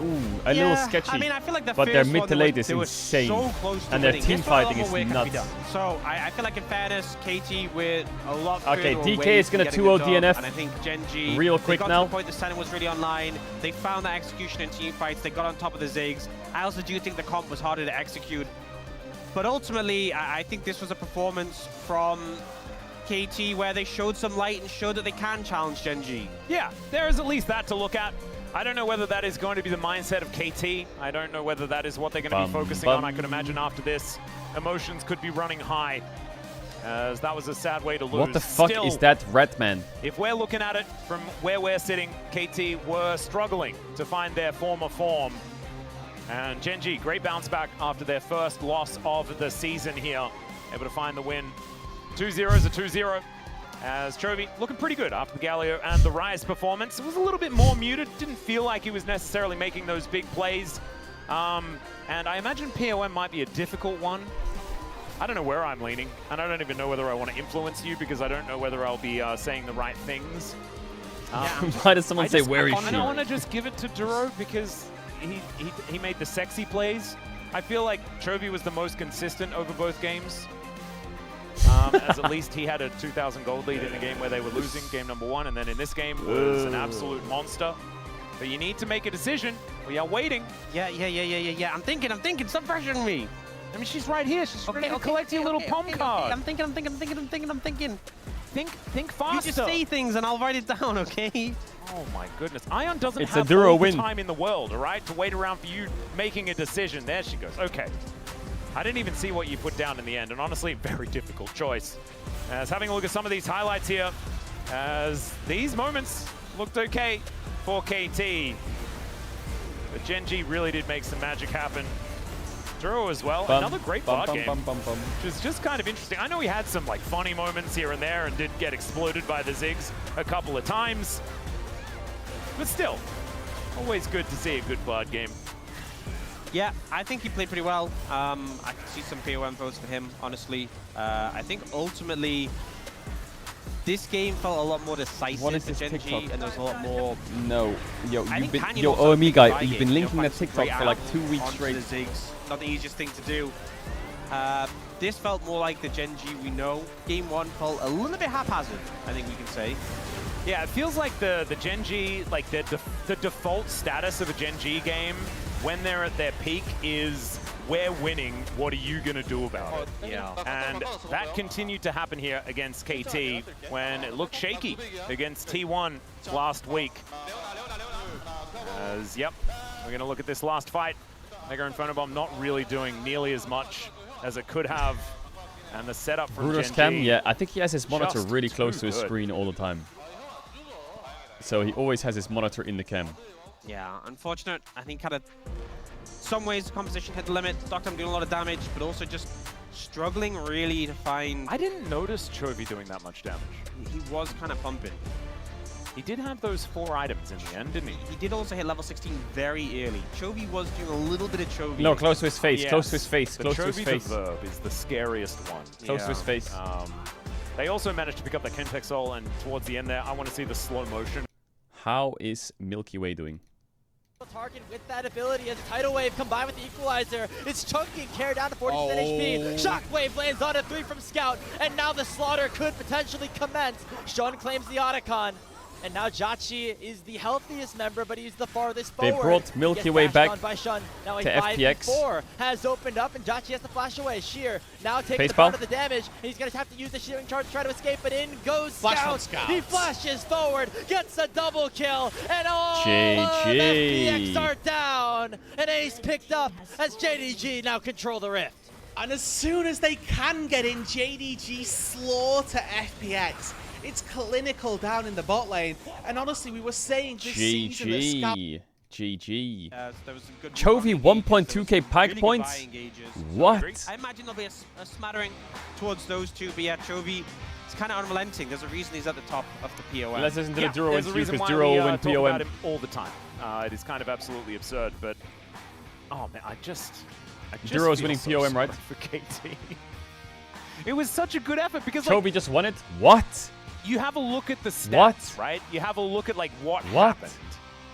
a little sketchy. I mean, I feel like but their mid to late is insane. So close to and their winning. team fighting is nuts. So I feel like in fairness, KT with a lot. Okay, DK is gonna 2-0 DNF. And I think Genji real quick got now. To the point the Senate was really online. They found that execution in team fights. They got on top of the Ziggs. I also do think the comp was harder to execute. But ultimately, I think this was a performance from KT where they showed some light and showed that they can challenge Genji. Yeah, there is at least that to look at. I don't know whether that is going to be the mindset of KT. I don't know whether that is what they're going to be focusing on. I could imagine after this, emotions could be running high, as that was a sad way to lose. What the fuck is that red man? If we're looking at it from where we're sitting, KT were struggling to find their former form. And Genji, great bounce back after their first loss of the season here. Able to find the win. 2-0 is a 2-0. As Chovy looking pretty good after the Galio and the Rise performance. It was a little bit more muted. Didn't feel like he was necessarily making those big plays. And I imagine POM might be a difficult one. I don't know where I'm leaning. And I don't even know whether I want to influence you because I don't know whether I'll be saying the right things. Why does someone say where is she? I don't want to just give it to Duro because he made the sexy plays. I feel like Chovy was the most consistent over both games. As at least he had a 2,000 gold lead in the game where they were losing, game number 1, and then in this game was an absolute monster. But you need to make a decision. We are waiting. Yeah. I'm thinking. Stop pressuring me. I mean, she's right here. She's ready to collect your little pom card. I'm thinking. Think faster. You just say things and I'll write it down, okay? Oh my goodness. Ion doesn't it's have a Duro all win. the time in the world, all right, to wait around for you making a decision. There she goes. Okay. I didn't even see what you put down in the end, and honestly, very difficult choice. As having a look at some of these highlights here, as these moments looked okay for KT. But Genji really did make some magic happen. Duro as well. Another great VOD game, which is just kind of interesting. I know he had some like funny moments here and there and did get exploded by the Ziggs a couple of times. But still, always good to see a good VOD game. Yeah, I think he played pretty well. I can see some POM votes for him, honestly. I think ultimately, this game felt a lot more decisive for Genji, and there was a lot more... No, yo, OME guy, you've been linking that TikTok for like 2 weeks straight. Not the easiest thing to do. This felt more like the Genji we know. Game 1 felt a little bit haphazard, I think we can say. Yeah, it feels like the Genji, like the default status of a Genji game when they're at their peak is, we're winning, what are you going to do about it? Yeah. And that continued to happen here against KT when it looked shaky against T1 last week. As, yep, we're going to look at this last fight. Mega Infernobomb not really doing nearly as much as it could have. And the setup from Bruno's Genji. cam, yeah, I think he has his monitor really close to his good. screen all the time. So he always has his monitor in the cam. Yeah, unfortunate. I think kind of some ways the composition hit the limit. Doctor doing a lot of damage, but also just struggling really to find... I didn't notice Chovy doing that much damage. He was kind of pumping. He did have those 4 items in the end, didn't he? He did also hit level 16 very early. Chovy was doing a little bit of Chovy. No, close to his face, Yes. close to his face, The close to his Chovy face. the verb is the scariest one. Close to his face. They also managed to pick up the Chemtech Soul, and towards the end there, I want to see the slow motion. How is Milky Way doing? Target with that ability as a tidal wave combined with the equalizer. It's chunking Care down to 40% HP. Shockwave lands on a 3 from Scout, and now the slaughter could potentially commence. Sean claims the Otacon. And now Jachi is the healthiest member, but he's the farthest forward. They brought Milky Way back by Shun. Now a to 5v4 FPX. has opened up, and Jachi has to flash away. Sheer now taking the Facepalm. brunt of the damage. And he's going to have to use the shearing charge to try to escape, but in goes Scout. He flashes forward, gets a double kill, and all of FPX are down. An ace picked up as JDG now control the Rift. And as soon as they can get in, JDG slaughter FPX. It's clinical down in the bot lane. And honestly, we were saying this season that Scout... GG. There was some good Chovy 1.2k pack really points. So What? I imagine there'll be a smattering towards those two, but yeah, Chovy, it's kind of unrelenting. There's a reason he's at the top of the POM. Let's listen to the Duro there's a interview reason because why Duro we will win talk about POM. him all the time. It is kind of absolutely absurd, but oh man, I just Duro's feel winning so POM, right? sorry for KT. It was such a good effort because Chovy just won it? What? You have a look at the stats, What? right? You have a look at like what happened.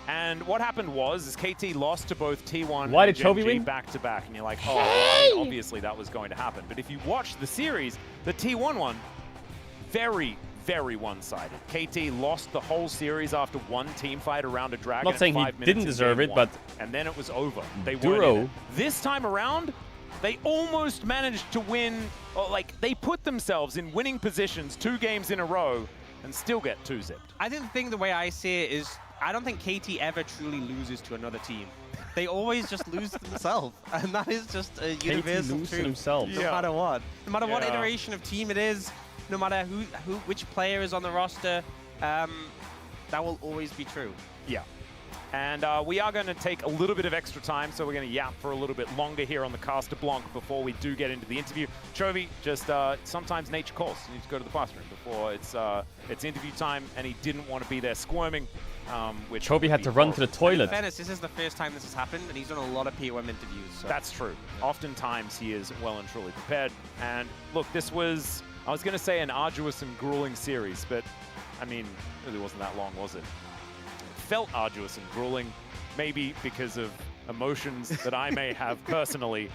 And what happened was KT lost to both T1 Why and did Chovy Gen G win? back to back, and you're like, oh, well, obviously that was going to happen. But if you watch the series, the T1 one, very, very one-sided. KT lost the whole series after one team fight around a dragon. Not saying he 5 minutes didn't in deserve game it, one. but and then it was over. They Duro. weren't in it. This time around, they almost managed to win. Like they put themselves in winning positions 2 games in a row and still get 2-zipped. I think the thing, the way I see it is, I don't think KT ever truly loses to another team. They always just lose to themselves, and that is just a universal loses to truth. themselves. No matter what, no matter what Yeah. iteration of team it is, no matter which player is on the roster, that will always be true. Yeah. And we are going to take a little bit of extra time, so we're going to yap for a little bit longer here on the Caster Blanc before we do get into the interview. Chovy, just sometimes nature calls. You need to go to the bathroom before it's interview time, and he didn't want to be there squirming. Which Chovy had to run to the toilet. In fairness, this is the first time this has happened, and he's done a lot of POM interviews. So. That's true. Oftentimes he is well and truly prepared. And look, this was, I was going to say an arduous and grueling series, but I mean, it really wasn't that long, was it? Felt arduous and grueling, maybe because of emotions that I may have personally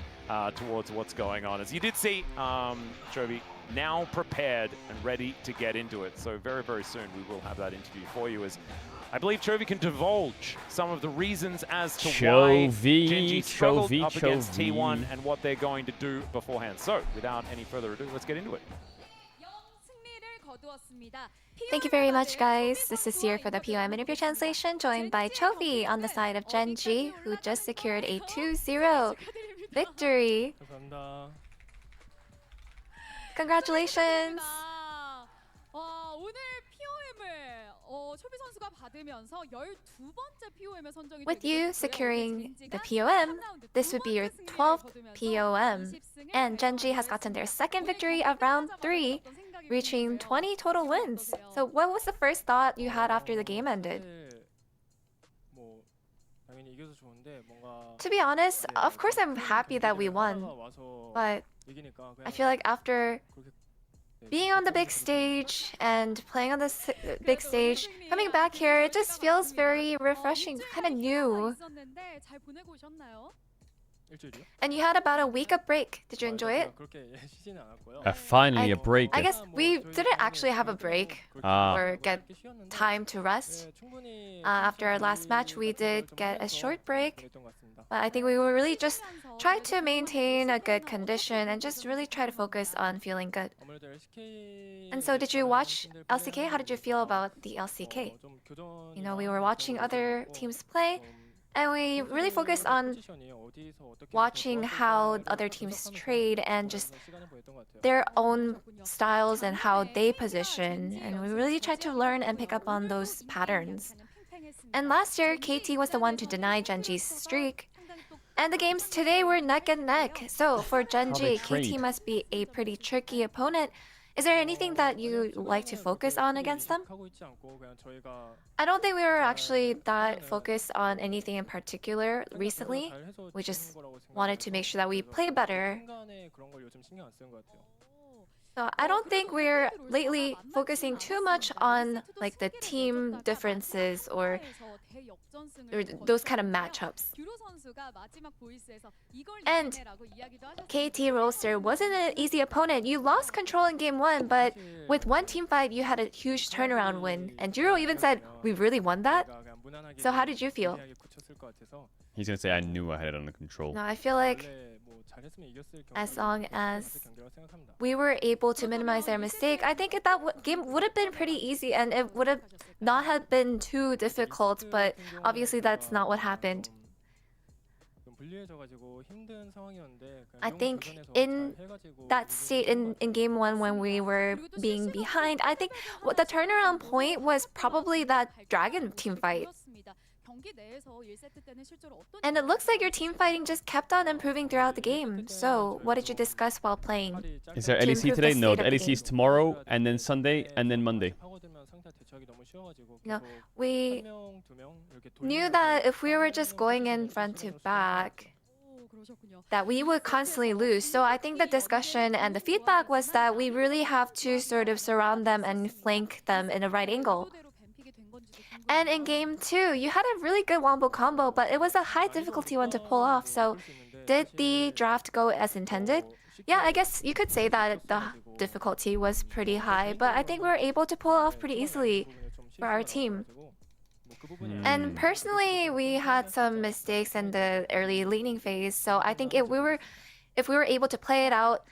towards what's going on. As you did see, Chovy now prepared and ready to get into it. So very, very soon we will have that interview for you, as I believe Chovy can divulge some of the reasons as to why Gen G struggled up against T1 and what they're going to do beforehand. So without any further ado, let's get into it. Thank you very much, guys. This is Seer for the POM interview translation, joined by Chovy on the side of Gen G, who just secured a 2-0 victory. Congratulations! With you securing the POM, this would be your 12th POM, and Gen G has gotten their second victory of round 3, reaching 20 total wins. So what was the first thought you had after the game ended? To be honest, of course I'm happy that we won, but I feel like after being on the big stage and playing on this big stage, coming back here, it just feels very refreshing, kind of new. And you had about a week of break. Did you enjoy it? Finally a break. I guess we didn't actually have a break or get time to rest. After our last match, we did get a short break. But I think we will really just try to maintain a good condition and just really try to focus on feeling good. And so did you watch LCK? How did you feel about the LCK? You know, we were watching other teams play, and we really focused on watching how other teams trade and just their own styles and how they position. And we really tried to learn and pick up on those patterns. And last year, KT was the one to deny Gen G's streak. And the games today were neck and neck. So for Gen G, KT must be a pretty tricky opponent. Is there anything that you like to focus on against them? I don't think we were actually that focused on anything in particular recently. We just wanted to make sure that we play better. So I don't think we're lately focusing too much on like the team differences or those kind of matchups. And KT Roaster wasn't an easy opponent. You lost control in game 1, but with one team fight, you had a huge turnaround win. And Jiro even said, "We really won that?" So how did you feel? He's gonna say, I knew I had it under control. No, I feel like as long as we were able to minimize their mistake, I think that game would have been pretty easy and it would have not have been too difficult, but obviously that's not what happened. I think in that state in game 1 when we were being behind, I think what the turnaround point was probably that Dragon team fight. And it looks like your team fighting just kept on improving throughout the game. So, what did you discuss while playing? Is there LEC today? No, the LEC is tomorrow, and then Sunday, and then Monday. No, we knew that if we were just going in front to back, that we would constantly lose. So I think the discussion and the feedback was that we really have to sort of surround them and flank them in a right angle. And in game 2, you had a really good wombo combo, but it was a high difficulty one to pull off. So did the draft go as intended? Yeah, I guess you could say that the difficulty was pretty high, but I think we were able to pull off pretty easily for our team. And personally, we had some mistakes in the early leaning phase, so I think if we were able to play it out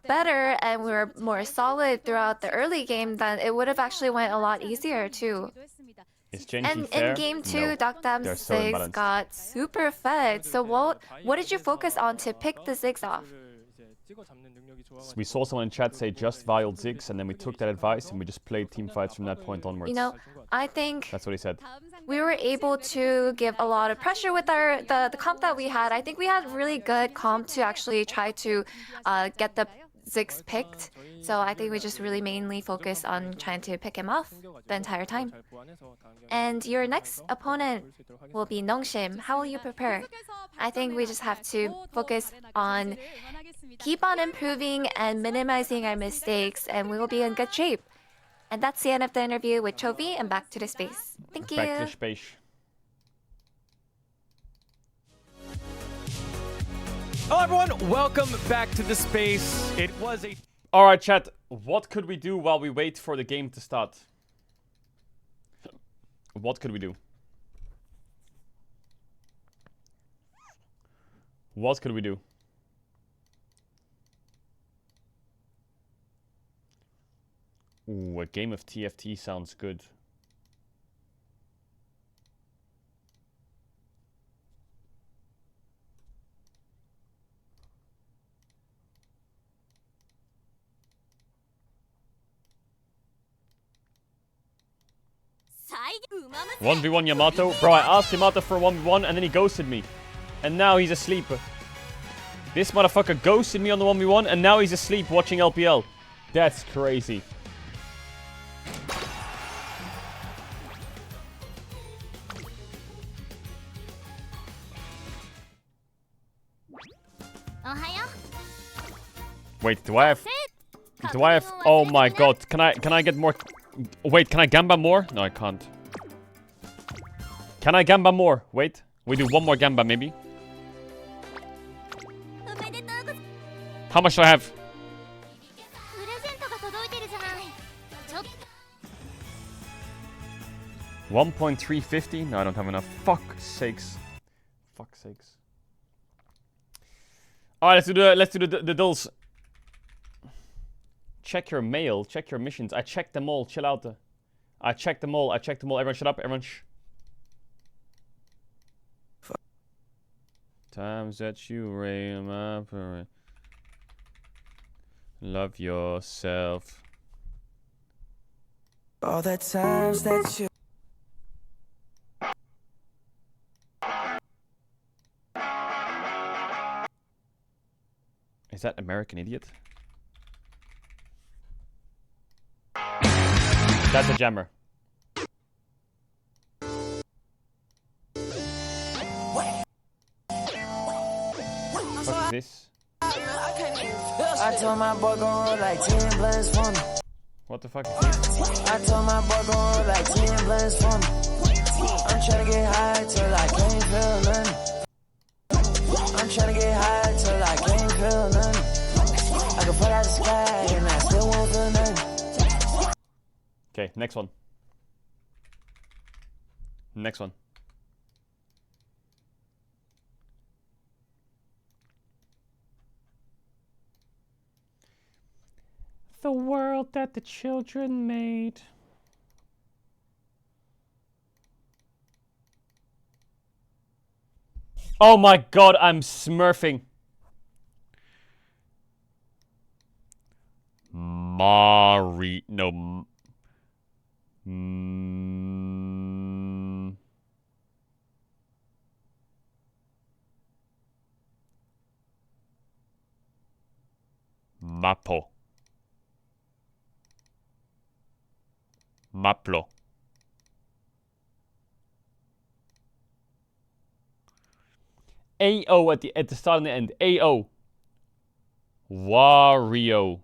better and we were more solid throughout the early game, then it would have actually went a lot easier too. Is Genji and fair? in game 2, No. Dakdam They're so Ziggs imbalanced. got super fed. So what did you focus on to pick the Ziggs off? We saw someone in chat say just violed Ziggs, and then we took that advice and we just played team fights from that point onwards. You know, I think That's what he said. we were able to give a lot of pressure with the comp that we had. I think we had really good comp to actually try to get the Ziggs picked. So I think we just really mainly focused on trying to pick him off the entire time. And your next opponent will be Nongshim. How will you prepare? I think we just have to focus on keep on improving and minimizing our mistakes, and we will be in good shape. And that's the end of the interview with Chovy, and back to the space. Thank you. Back to the space. Hello everyone, welcome back to the space. It was a... Alright chat, what could we do while we wait for the game to start? What could we do? What could we do? Ooh, a game of TFT sounds good. One v one Yamato. Bro, I asked Yamato for a 1v1 and then he ghosted me. And now he's asleep. This motherfucker ghosted me on the 1v1 and now he's asleep watching LPL. That's crazy. Wait, do I have... Oh my god, can I get more... Wait, can I Gamba more? No, I can't. Can I Gamba more? Wait, we do one more Gamba maybe. How much do I have? $1.350? No, I don't have enough. Fuck sakes. Fuck sakes. Alright, let's do the dulls. Check your mail, check your missions. I checked them all, chill out. I checked them all, Everyone shut up, everyone shh. Times that you rain my parade. Love yourself. All the times that you... Is that American Idiot? That's a jammer. What's this? I told my boy gon' roll like 10 blunts for me. What the fuck is this? I told my boy gon' roll like 10 blunts for me. I'm tryna get high till I can't feel nothing. I'm tryna get high till I can't feel nothing. I can fall out the sky and I still won't feel nothing. Okay, next one. Next one. The world that the children made. Oh my god, I'm smurfing. Mari... No. Mapo. Maplo. AO at the start and the end. AO. Wario.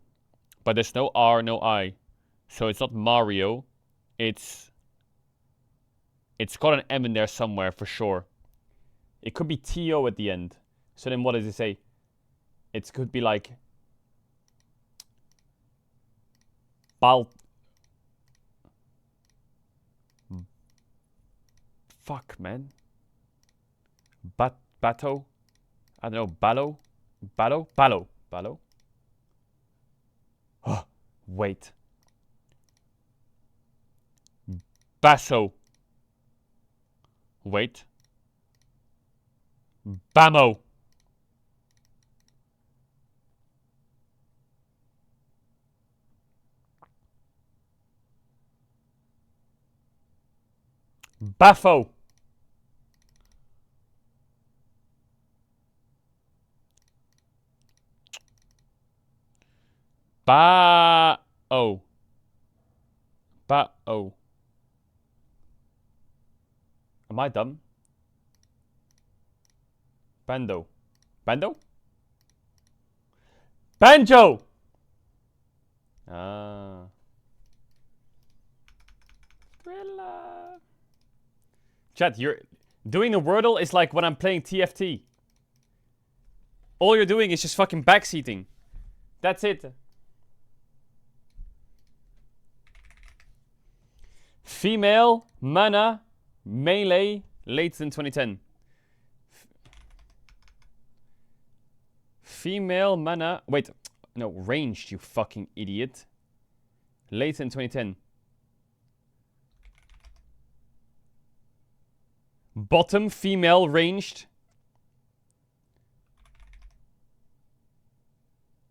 But there's no R, no I. So it's not Mario. It's got an M in there somewhere for sure. It could be TO at the end. So then what does it say? It could be like Fuck, man. Bato? I don't know. Ballo? Oh, wait. Basso. Wait. Bamo. Baffo. Ba-o. Ba-o. Am I dumb? Bando. Bando? Banjo! Ah. Thriller. Chat, you're doing the Wordle is like when I'm playing TFT. All you're doing is just fucking backseating. That's it. Female, mana, melee, later than 2010. Female, mana, wait, no, ranged, you fucking idiot. Later than 2010. Bottom, female, ranged.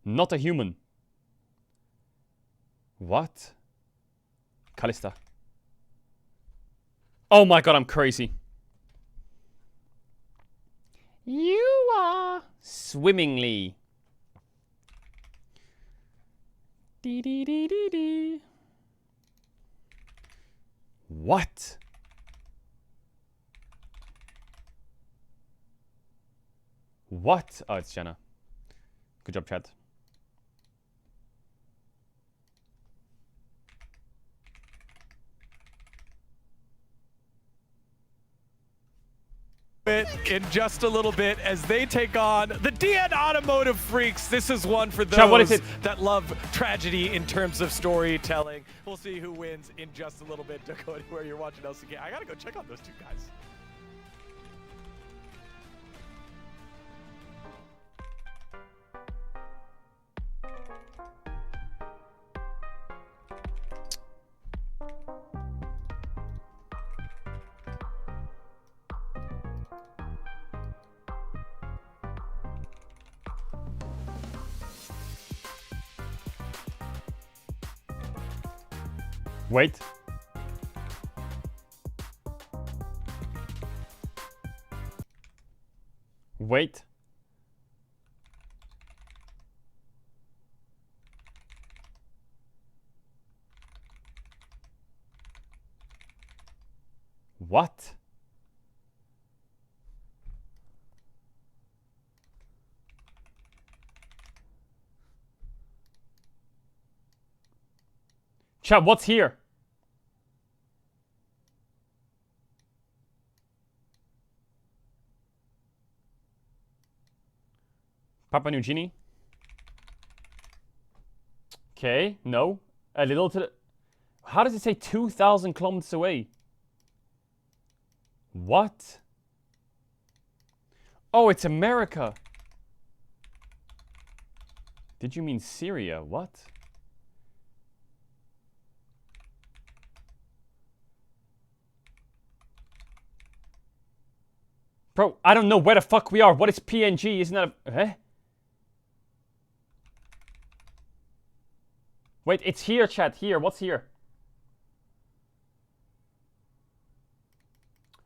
Not a human. What? Callista. Oh my god, I'm crazy. You are swimmingly. Dee dee dee dee dee. What? What? Oh, it's Jenna. Good job, Chad. In just a little bit as they take on the DN Automotive Freaks. This is one for those Chad, what is it? that love tragedy in terms of storytelling. We'll see who wins in just a little bit. Don't go anywhere. You're watching LCK. I gotta go check on those two guys. Wait. Wait. What? Chat, what's here? Papua New Guinea? Okay, no. A little to the... How does it say 2,000 kilometers away? What? Oh, it's America. Did you mean Syria? What? Bro, I don't know where the fuck we are. What is PNG? Isn't that a... Eh? Wait, it's here, chat. Here. What's here?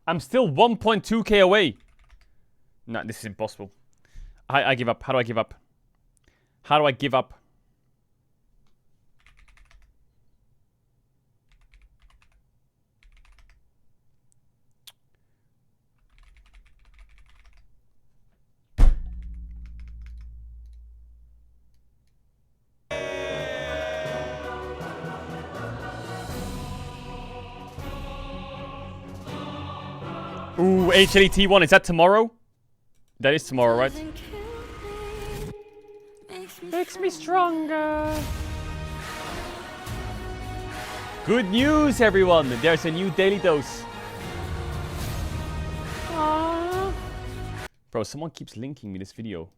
I'm still 1.2k away. Nah, this is impossible. I give up. How do I give up? How do I give up? Ooh, HLET1, is that tomorrow? That is tomorrow, right? Makes me stronger. Good news, everyone! There's a new daily dose. Aww. Bro, someone keeps linking me this video.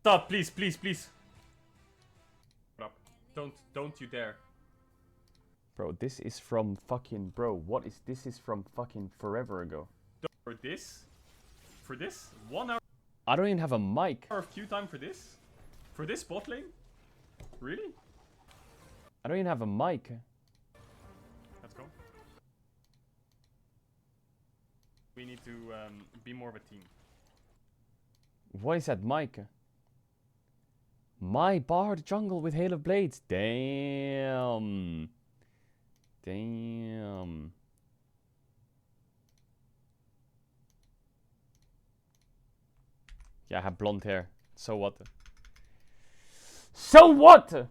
Stop, please, please, please. Don't you dare. Bro, this is from fucking... Bro, what is... This is from fucking forever ago. For this? For this? 1 hour? I don't even have a mic. Hour of queue time for this? For this bot lane? Really? I don't even have a mic. Let's go. We need to be more of a team. What is that mic? My Bard jungle with Hail of Blades. Damn. Damn. Yeah, I have blonde hair. So what? So what?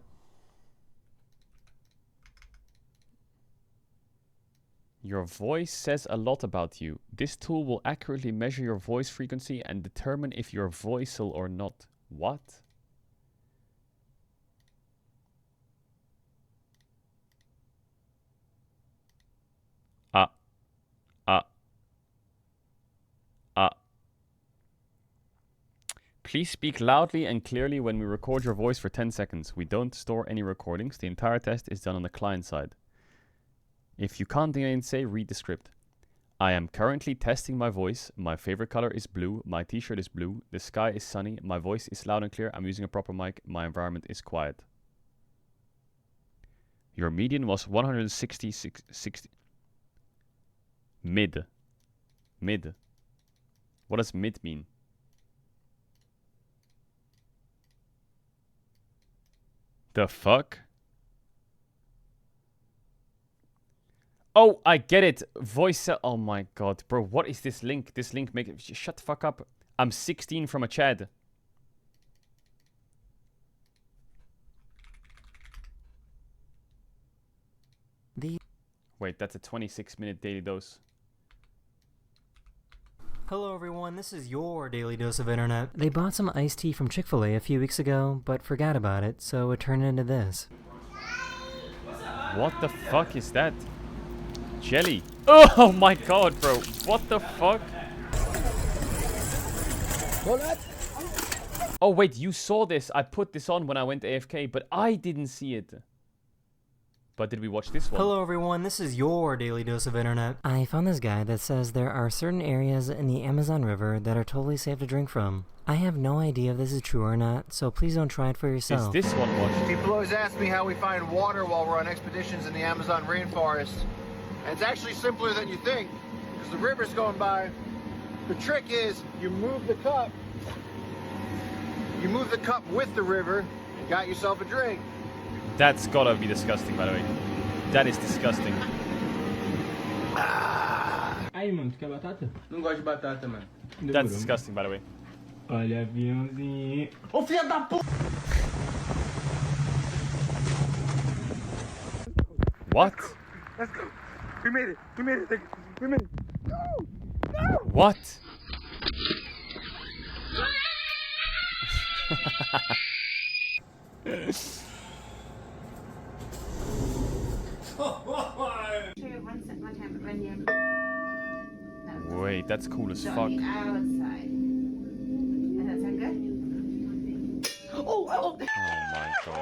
Your voice says a lot about you. This tool will accurately measure your voice frequency and determine if you're voical or not. What? Please speak loudly and clearly when we record your voice for 10 seconds. We don't store any recordings. The entire test is done on the client side. If you can't say, read the script. I am currently testing my voice. My favorite color is blue. My t-shirt is blue. The sky is sunny. My voice is loud and clear. I'm using a proper mic. My environment is quiet. Your median was 160. Mid. Mid. What does mid mean? The fuck? Oh, I get it. Voice. Oh my god, bro. What is this link? This link make it. Shut the fuck up. I'm 16 from a Chad. Wait, that's a 26-minute daily dose. Hello everyone, this is your daily dose of internet. They bought some iced tea from Chick-fil-A a few weeks ago, but forgot about it, so it turned into this. What the fuck is that? Jelly. Oh my god, bro. What the fuck? Oh wait, you saw this. I put this on when I went AFK, but I didn't see it. But did we watch this one? Hello everyone, this is your daily dose of internet. I found this guide that says there are certain areas in the Amazon River that are totally safe to drink from. I have no idea if this is true or not, so please don't try it for yourself. Is this one watched? People always ask me how we find water while we're on expeditions in the Amazon rainforest. And it's actually simpler than you think, because the river's going by. The trick is, you move the cup with the river, and got yourself a drink. That's gotta be disgusting, by the way. That is disgusting. Aí, mano, tu quer batata? Não gosto de batata, mano. That's disgusting, by the way. Olha, aviãozinho. Ô, filha da puta! What? Let's go. We made it. We made it. We made it. No! No! What? Wait, that's cool as fuck. Oh my god.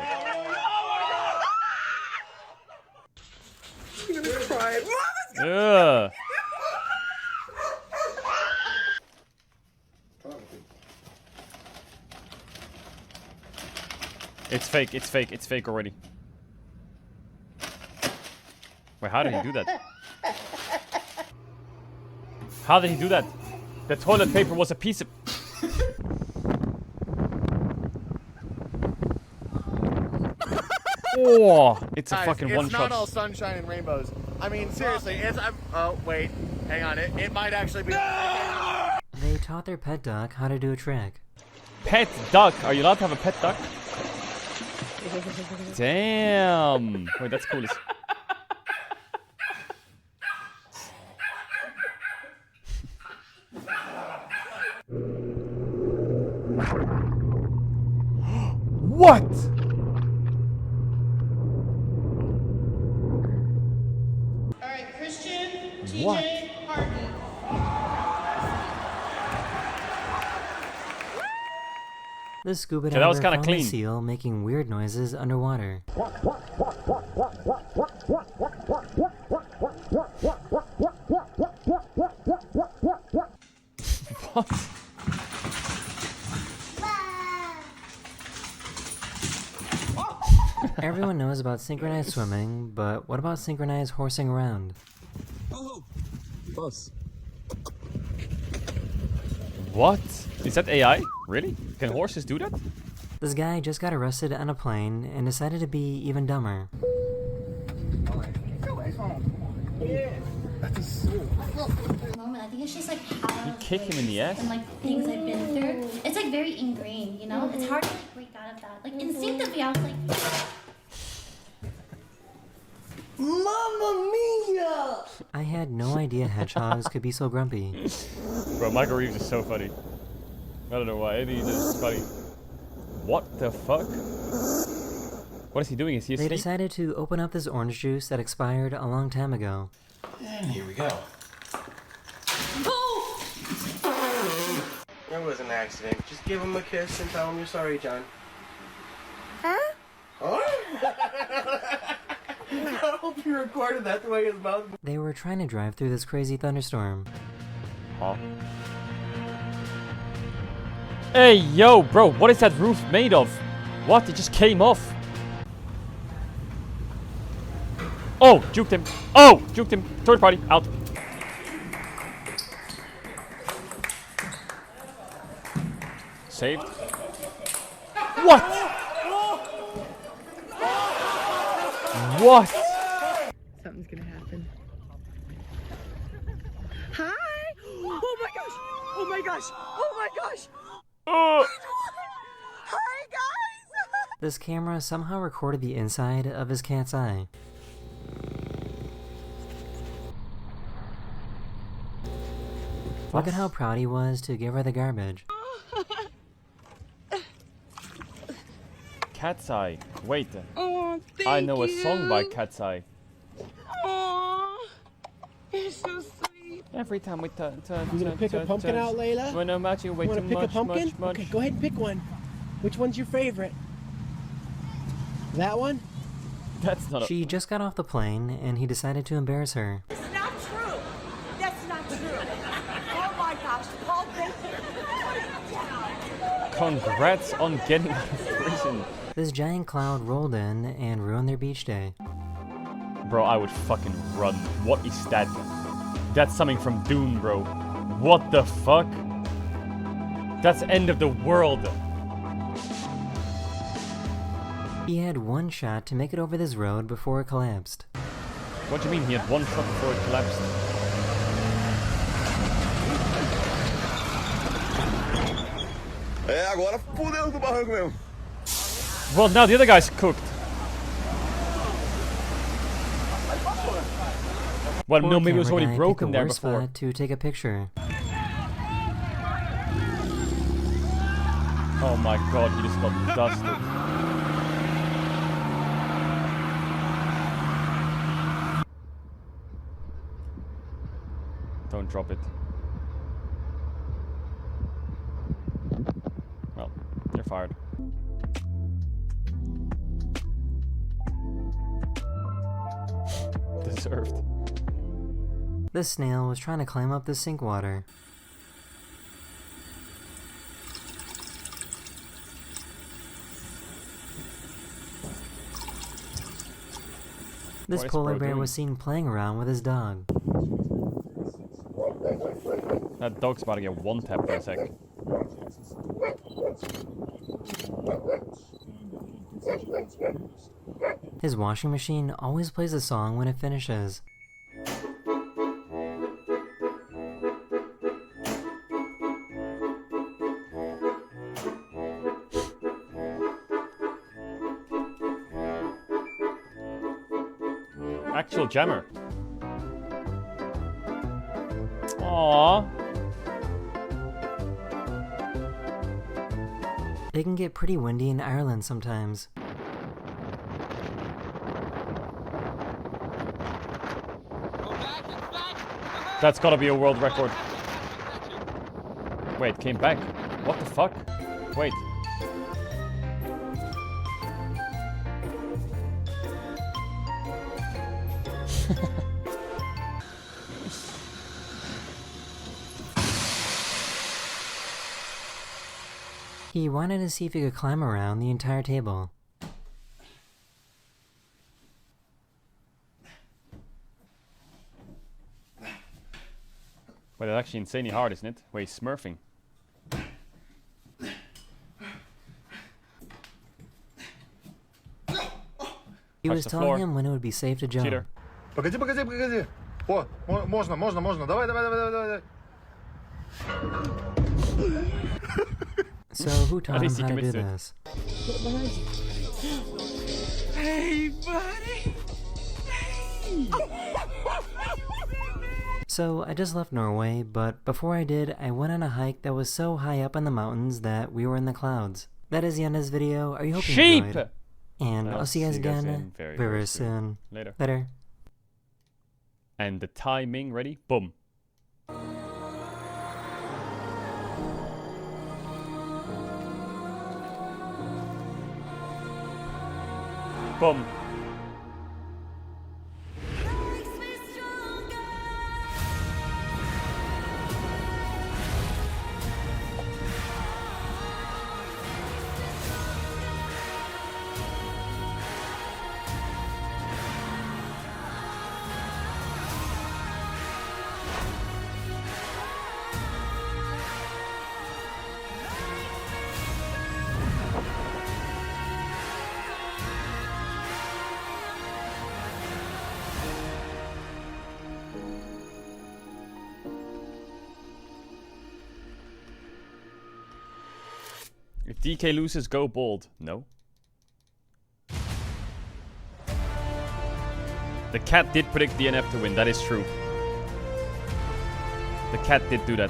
I'm gonna cry. Ugh. It's fake, it's fake, it's fake already. Wait, how did he do that? How did he do that? The toilet paper was a piece of... Oh, it's a fucking one It's shot. not all sunshine and rainbows. I mean, seriously, oh, wait. Hang on. It might actually be... They taught their pet duck how to do a trick. Pet duck? Are you allowed to have a pet duck? Damn. Wait, that's cool as... What? Alright, Christian, TJ, What? Harden. The scuba Okay, that was diver kinda found the clean. seal making weird noises underwater. What? Everyone knows about synchronized swimming, but what about synchronized horsing around? Oh, close. What? Is that AI? Really? Can horses do that? This guy just got arrested on a plane and decided to be even dumber. Moment. I think it's just like how You kick him in the ass? and like things I've been through. It's like very ingrained, you know? It's hard to like break out of that. Like instinctively I was like Mamma mia! I had no idea hedgehogs could be so grumpy. Bro, Michael Reeves is so funny. I don't know why. I think he's just funny. What the fuck? What is he doing? Is he They asleep? decided to open up this orange juice that expired a long time ago. And here we go. It was an accident. Just give him a kiss and tell him you're sorry, John. Huh? I hope you recorded that the way his mouth. They were trying to drive through this crazy thunderstorm. Huh? Hey, yo, bro, what is that roof made of? What? It just came off. Oh, juked him. Oh, juked him. Third party, out. Saved. What? What? Something's gonna happen. Hi! Oh my gosh! Oh my gosh! Oh my gosh! Hi guys! This camera somehow recorded the inside of his cat's eye. Look at how proud he was to give her the garbage. Cat's Eye. Wait. Oh, I know a song by Cat's Eye. Aww, you're so sweet. Every time we turn. You gonna pick a pumpkin out, Layla? When I'm at you, way Wanna too pick much, a pumpkin? much. Okay, go ahead and pick one. Which one's your favorite? That one? That's not a... She just got off the plane and he decided to embarrass her. It's not true. That's not true. Oh my gosh, Paul, thank you. Congrats on getting out of prison. This giant cloud rolled in and ruined their beach day. Bro, I would fucking run. What is that? That's something from Dune, bro. What the fuck? That's end of the world. He had one shot to make it over this road before it collapsed. What do you mean he had one shot before it collapsed? Agora fudeu do barranco mesmo. Well, now the other guy's cooked. Well, Poor no, maybe it was camera already guy broken picked the there worst before. spot to take a picture. Oh my god, he just got dusted. Don't drop it. Well, you're fired. Deserved. This snail was trying to climb up the sink water. This polar bear was seen playing around with his dog. That dog's about to get one tap per sec. His washing machine always plays a song when it finishes. Actual jammer. Aww. It can get pretty windy in Ireland sometimes. That's gotta be a world record. Wait, came back. What the fuck? Wait. He wanted to see if he could climb around the entire table. Wait, that's actually insanely hard, isn't it? Wait, he's smurfing. He was telling him when it would be safe to jump. Cheater. Погоди, погоди, погоди. О, можно, можно, можно. Давай, давай, давай, давай, давай. So who taught him how to do this? Hey, buddy! Hey! So I just left Norway, but before I did, I went on a hike that was so high up in the mountains that we were in the clouds. That is the end of this video. I hope you enjoyed. And I'll see you guys again very soon. Later. Later. And the timing, ready? Boom. Boom. If DK loses, go bold. No. The cat did predict DNF to win. That is true. The cat did do that.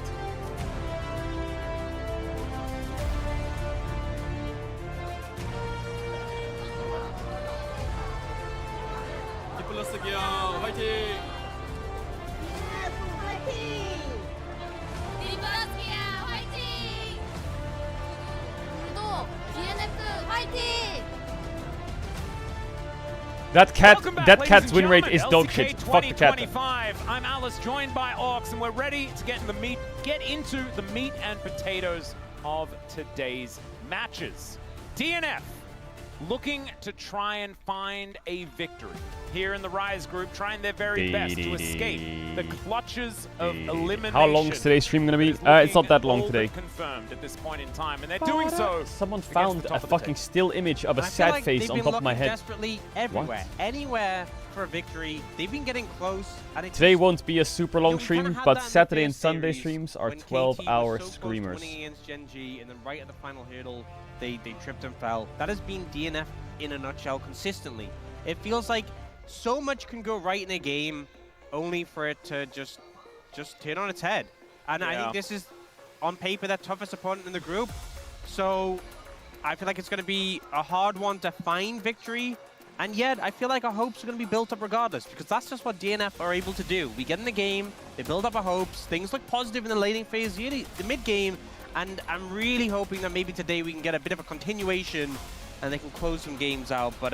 That cat's win rate is dog shit. Fuck the cat. I'm Alice, joined by Orcs, and we're ready to get into the meat and potatoes of today's matches. DNF looking to try and find a victory here in the Rise group, trying their very best to escape the clutches of elimination. How long is today's stream gonna be? It's not that long today. Confirmed at this point in time, and they're doing so. Someone found a fucking still image of a sad face on top of my head. Desperately everywhere, anywhere for a victory. They've been getting close. And Today won't be a super long stream, but Saturday and Sunday streams are 12-hour screamers. Against Gen G, and then right at the final hurdle, they tripped and fell. That has been DNF in a nutshell consistently. It feels like so much can go right in a game, only for it to just turn on its head. And I think this is, on paper, their toughest opponent in the group. So I feel like it's going to be a hard one to find victory. And yet, I feel like our hopes are going to be built up regardless, because that's just what DNF are able to do. We get in the game, they build up our hopes, things look positive in the laning phase, the mid-game, and I'm really hoping that maybe today we can get a bit of a continuation and they can close some games out, but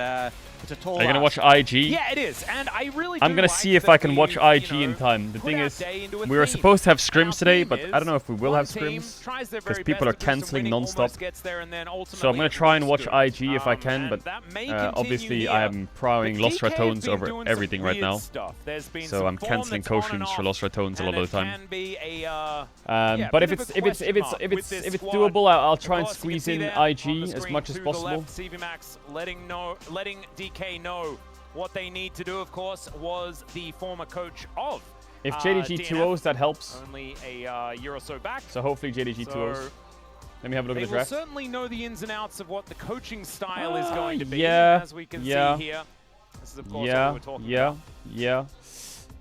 it's a tall Are you going to watch ask. IG? Yeah, it is, and I really I'm going to see if I can watch IG in time. The thing is, we were supposed to have scrims today, but I don't know if we will have scrims, because people are canceling non-stop. So I'm going to try and watch IG if I can, but obviously I am prowling Lost Red Tones over everything right now. So I'm canceling potions for Lost Red Tones a lot of the time. But if it's doable, I'll try and squeeze in IG as much as possible. CVMax letting DK know what they need to do, of course, was the former coach of If JDG 2-0s, that helps. Only a year or so back. So hopefully JDG 2-0s. Let me have a look at the draft. They will certainly know the ins and outs of what the coaching style is going to be, yeah, as we can see here. This is, of course, what we're talking about.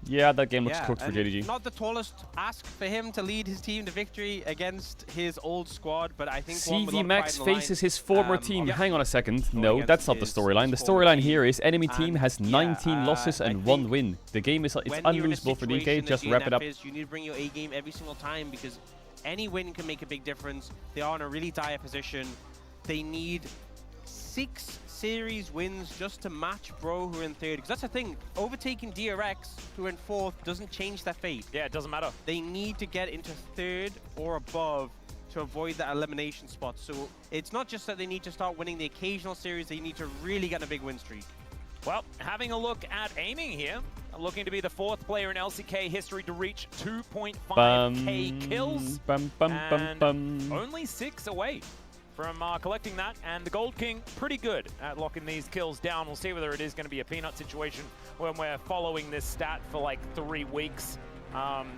Yeah, that game looks cooked for JDG. Not the tallest ask for him to lead his team to victory against his old squad, but I think CVMax faces his former team. Hang on a second. No, that's not the storyline. The storyline here is enemy team has 19 losses and 1 win. The game is unlosable for DK. Just wrap it up. You need to bring your A game every single time, because any win can make a big difference. They are in a really dire position. They need 6 series wins just to match Bro, who are in 3rd. Because that's the thing, overtaking DRX, who are in 4th, doesn't change their fate. Yeah, it doesn't matter. They need to get into 3rd or above to avoid that elimination spot. So it's not just that they need to start winning the occasional series, they need to really get a big win streak. Well, having a look at aiming here, looking to be the 4th player in LCK history to reach 2.5k kills, and only 6 away from collecting that, and the Gold King pretty good at locking these kills down. We'll see whether it is going to be a peanut situation when we're following this stat for like 3 weeks,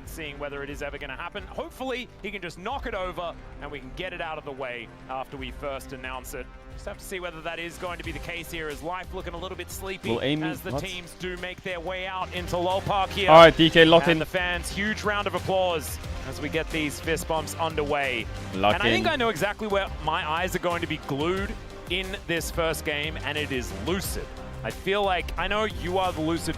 seeing whether it is ever going to happen. Hopefully he can just knock it over and we can get it out of the way after we first announce it. Just have to see whether that is going to be the case here, as life looking a little bit sleepy as the teams do make their way out into LOL Park here. All right, DK, lock in. And the fans, huge round of applause as we get these fist bumps underway. Lock and I think I know exactly where my eyes are going to be glued in this first game, and it is Lucid. I feel like, I know you are the Lucid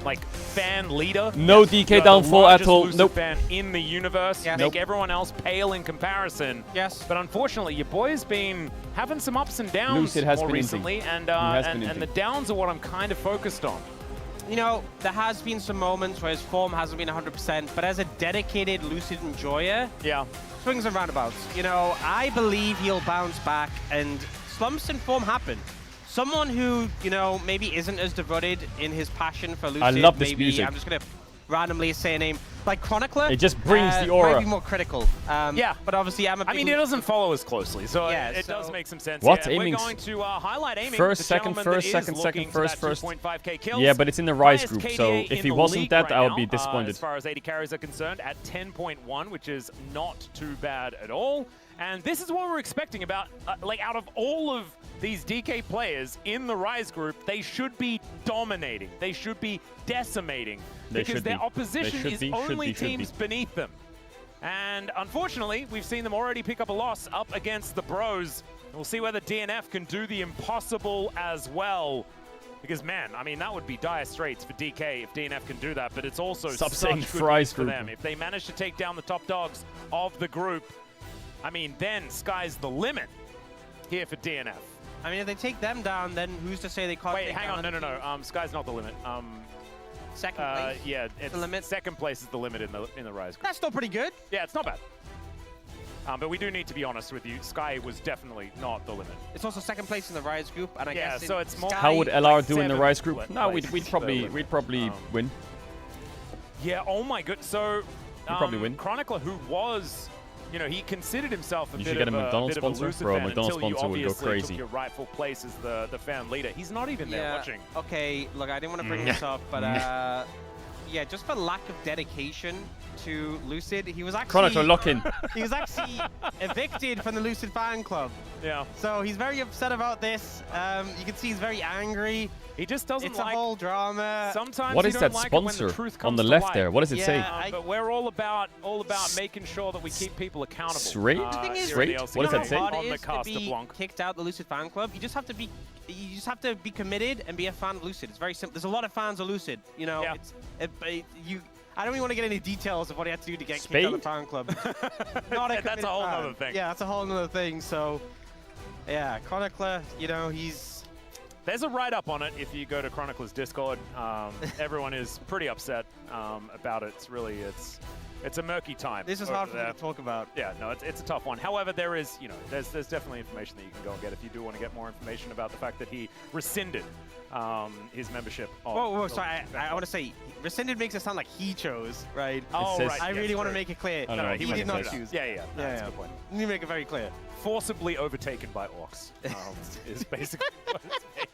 fan leader. No DK downfall at all. Lucid fan in the universe. Yes. Make everyone else pale in comparison. Yes. But unfortunately, your boy's been having some ups and downs Lucid has more been recently, and the downs are what I'm kind of focused on. You know, there has been some moments where his form hasn't been 100%, but as a dedicated Lucid enjoyer, swings and roundabouts. You know, I believe he'll bounce back, and slumps in form happen. Someone who, you know, maybe isn't as devoted in his passion for Lucid. I love this maybe, music. I'm just going to randomly say a name. Like Chronicler. It just brings the aura. Might be more critical. Yeah. But obviously I'm a big... I mean, it doesn't follow as closely, so it does make some sense. What? Yeah, Aiming? We're going to highlight aiming. First, second, first. Yeah, but it's in the Rise group, so if he wasn't that, I would be disappointed. As far as 80 carries are concerned, at 10.1, which is not too bad at all. And this is what we're expecting about, out of all of these DK players in the Rise group, they should be dominating. They should be decimating. Because their opposition is only teams beneath them. And unfortunately, we've seen them already pick up a loss up against the Bros. We'll see whether DNF can do the impossible as well. Because, man, I mean, that would be dire straits for DK if DNF can do that. But it's also such good news for them. If they manage to take down the top dogs of the group, I mean, then sky's the limit here for DNF. I mean, if they take them down, then who's to say they can't Wait, hang on, no. Sky's not the limit. Second place? Yeah, it's the limit. Second place is the limit in the Rise group. That's still pretty good. Yeah, it's not bad. But we do need to be honest with you. Sky was definitely not the limit. It's also second place in the Rise group, and I guess so it's more. How would LR do in the Rise group? No, we'd probably win. Yeah. Oh my god. So we'd probably win. Chronicler, who was, you know, he considered himself a you bit should get of a McDonald's sponsor, bro. McDonald's sponsor would go crazy. Took your rightful place as the fan leader. He's not even there watching. Okay, look, I didn't want to bring this up, but yeah, just for lack of dedication to Lucid, he was actually Chronicler lock-in. He was actually evicted from the Lucid fan club. Yeah. So he's very upset about this. You can see he's very angry. He just doesn't it's like. a whole drama. Sometimes What you is don't that like it when the sponsor truth on comes the to left light. there? What does it say? But we're all about making sure that we keep people accountable. Straight? The thing is, Straight? What does that say? hard On it the is to cast of be Blanc. kicked out the Lucid fan club. You just have to be committed and be a fan of Lucid. It's very simple. There's a lot of fans of Lucid. You know, I don't even want to get any details of what he had to do to get kicked out of the fan club. That's a whole other thing. Yeah, that's a whole other thing. So, yeah, Chronicler, you know, There's a write-up on it if you go to Chronicler's Discord. Everyone is pretty upset about it. It's a murky time. This is hard for me to talk about. Yeah, no, it's a tough one. However, there's definitely information that you can go and get if you do want to get more information about the fact that he rescinded his membership. Whoa, sorry. I want to say, rescinded makes it sound like he chose, right? Oh, right. I really want to make it clear. No, he did not choose. Yeah. That's a good point. Let me make it very clear. Forcibly overtaken by orcs is basically what it's saying.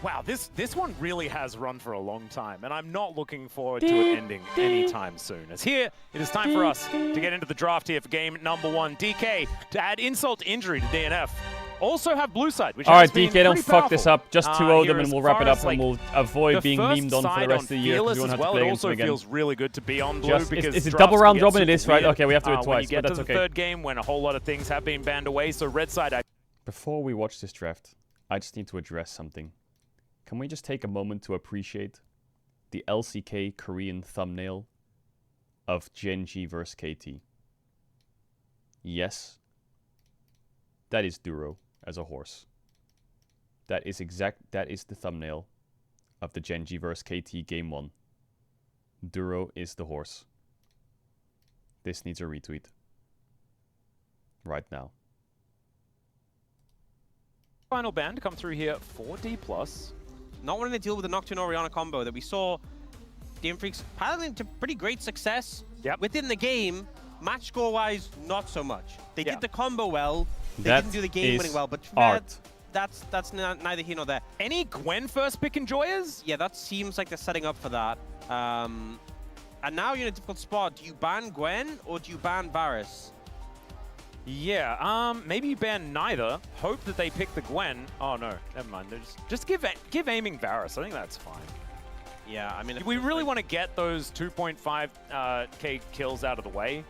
Wow, this one really has run for a long time, and I'm not looking forward to it ending anytime soon. As here, it is time for us to get into the draft here for game number 1. DK, to add insult to injury to DNF. Also have blue side, which All right, has been DK, don't pretty fuck this powerful. up. Just 2-0 them, and we'll wrap it up, Like, and we'll avoid being memed on for the rest of the year because Fearless we won't as have well, to play it against them also again. feels really good to be on blue because it's a drafts double can round get robin. It super is right. weird, Okay, we have to do it when twice, you get but to that's the okay. third game when a whole lot of things have been banned away. So red side. Before we watch this draft, I just need to address something. Can we just take a moment to appreciate the LCK Korean thumbnail of Gen.G versus KT? Yes, that is Duro as a horse. That is the thumbnail of the Gen.G versus KT Game 1. Duro is the horse. This needs a retweet. Right now. Final ban to come through here for D+. Not wanting to deal with the Nocturne Orianna combo that we saw Game Freaks piloting to pretty great success within the game. Match score-wise, not so much. They did the combo well. They didn't do the game winning well, but that's neither here nor there. Any Gwen first pick enjoyers? Yeah, that seems like they're setting up for that. And now you're in a difficult spot. Do you ban Gwen or do you ban Varus? Yeah, maybe you ban neither. Hope that they pick the Gwen. Oh no, never mind. Just give aiming Varus. I think that's fine. Yeah, I mean, we really want to get those 2.5k kills out of the way,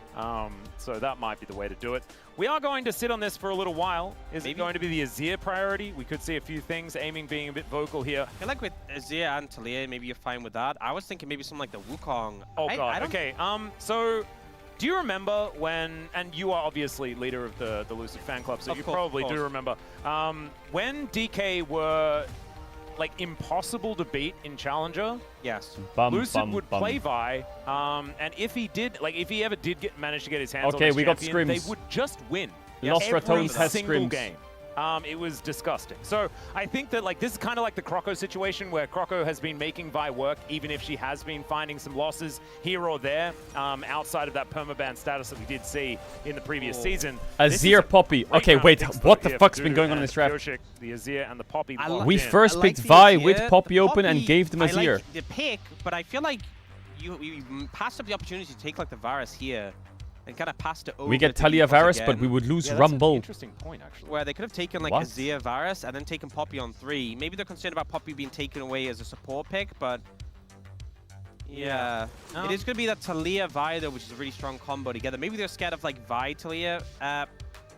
so that might be the way to do it. We are going to sit on this for a little while. Is it going to be the Azir priority? We could see a few things. Aiming being a bit vocal here. I feel like with Azir and Talia, maybe you're fine with that. I was thinking maybe something like the Wukong. Oh god. Okay. So. Do you remember when, and you are obviously leader of the Lucid fan club, so you probably do remember, when DK were like impossible to beat in Challenger? Yes. Lucid would play Vi, and if he ever did manage to get his hands on Okay, this we got champion, scrims. they would just win. Lost Every Ratones has single scrims. game. It was disgusting. So I think that this is kind of like the Croco situation where Croco has been making Vi work even if she has been finding some losses here or there outside of that permaban status that we did see in the previous season. Azir Poppy. Okay, wait, what the fuck's been going on in this draft? Yoshik, the Azir and the Poppy. We first picked Vi with Poppy open and gave them Azir. I like the pick, but I feel like you passed up the opportunity to take like the Varus here. And kind of passed it over. We get Talia Varus, but we would lose Rumble. Interesting point, actually. Where they could have taken like Azir Varus and then taken Poppy on 3. Maybe they're concerned about Poppy being taken away as a support pick, but yeah. It is going to be that Talia Vi though, which is a really strong combo together. Maybe they're scared of like Vi Talia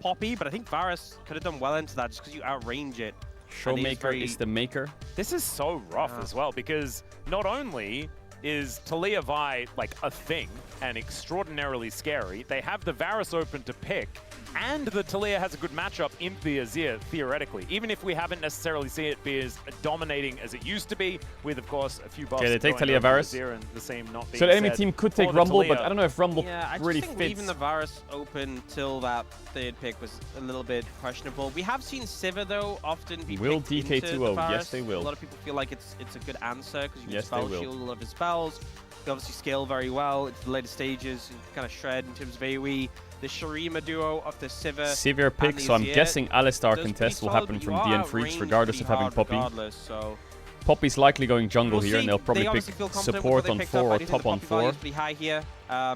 Poppy, but I think Varus could have done well into that just because you outrange it. Showmaker is the maker. This is so rough as well because not only is Talia Vi like a thing and extraordinarily scary, they have the Varus open to pick, and the Talia has a good matchup in the Azir, theoretically, even if we haven't necessarily seen it be as dominating as it used to be, with, of course, a few buffs. Okay, they take going Talia over Varus. Azir and the same not being So the enemy said team could for take the Rumble, Talia. but I don't know if Rumble I really just think fits. leaving the Varus open till that third pick was a little bit questionable. We have seen Sivir, though, often be Will picked DK into 2-0? the Varus. Yes, they will. A lot of people feel like it's a good answer because you can Yes, they spell will. shield all of his spells. They obviously scale very well into the later stages, and kind of shred in terms of AoE. The Shurima duo of the Sivir pick, so I'm guessing Alistar contest will happen from DN Freaks regardless of having Poppy. So Poppy's likely going jungle We'll here, and see. they'll probably They pick obviously feel confident with support what they on picked 4 up. I or do think top the on Poppy value 4. is pretty high here.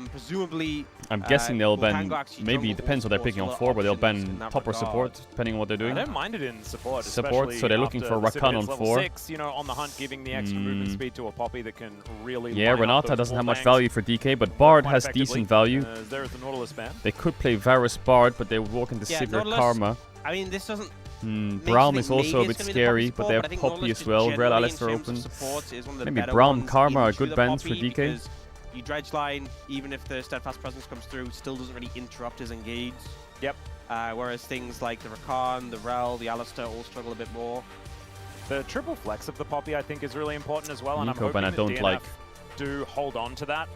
Presumably, I'm guessing they'll ban, Wutango actually maybe it jungle depends what they're supports picking on a lot 4, of but they'll options in ban that top or regard. support, depending on what they're I doing. don't mind it in support. Support, so they're looking for after the Rakan Civ on hits level 4. 6, you know, on the hunt, giving the extra movement speed to a Poppy that can really. Yeah, line up Renata those doesn't have much wallbangs value for DK, but Bard quite has effectively. decent value. There's the Nautilus ban. They could play Varus Bard, but they would walk into Yeah, severe Nautilus, karma. I mean, this doesn't. Braum is also a bit scary, but they have Poppy as well. Red Alistair open. Maybe Braum, Karma are good bans for DK. You dredge line, even if the steadfast presence comes through, still doesn't really interrupt his engage. Yep. Whereas things like the Rakan, the Rel, the Alistair all struggle a bit more. The triple flex of the Poppy, I think, is really important as well, and I'm Nico hoping ban I that don't DNF like. do hold on to that.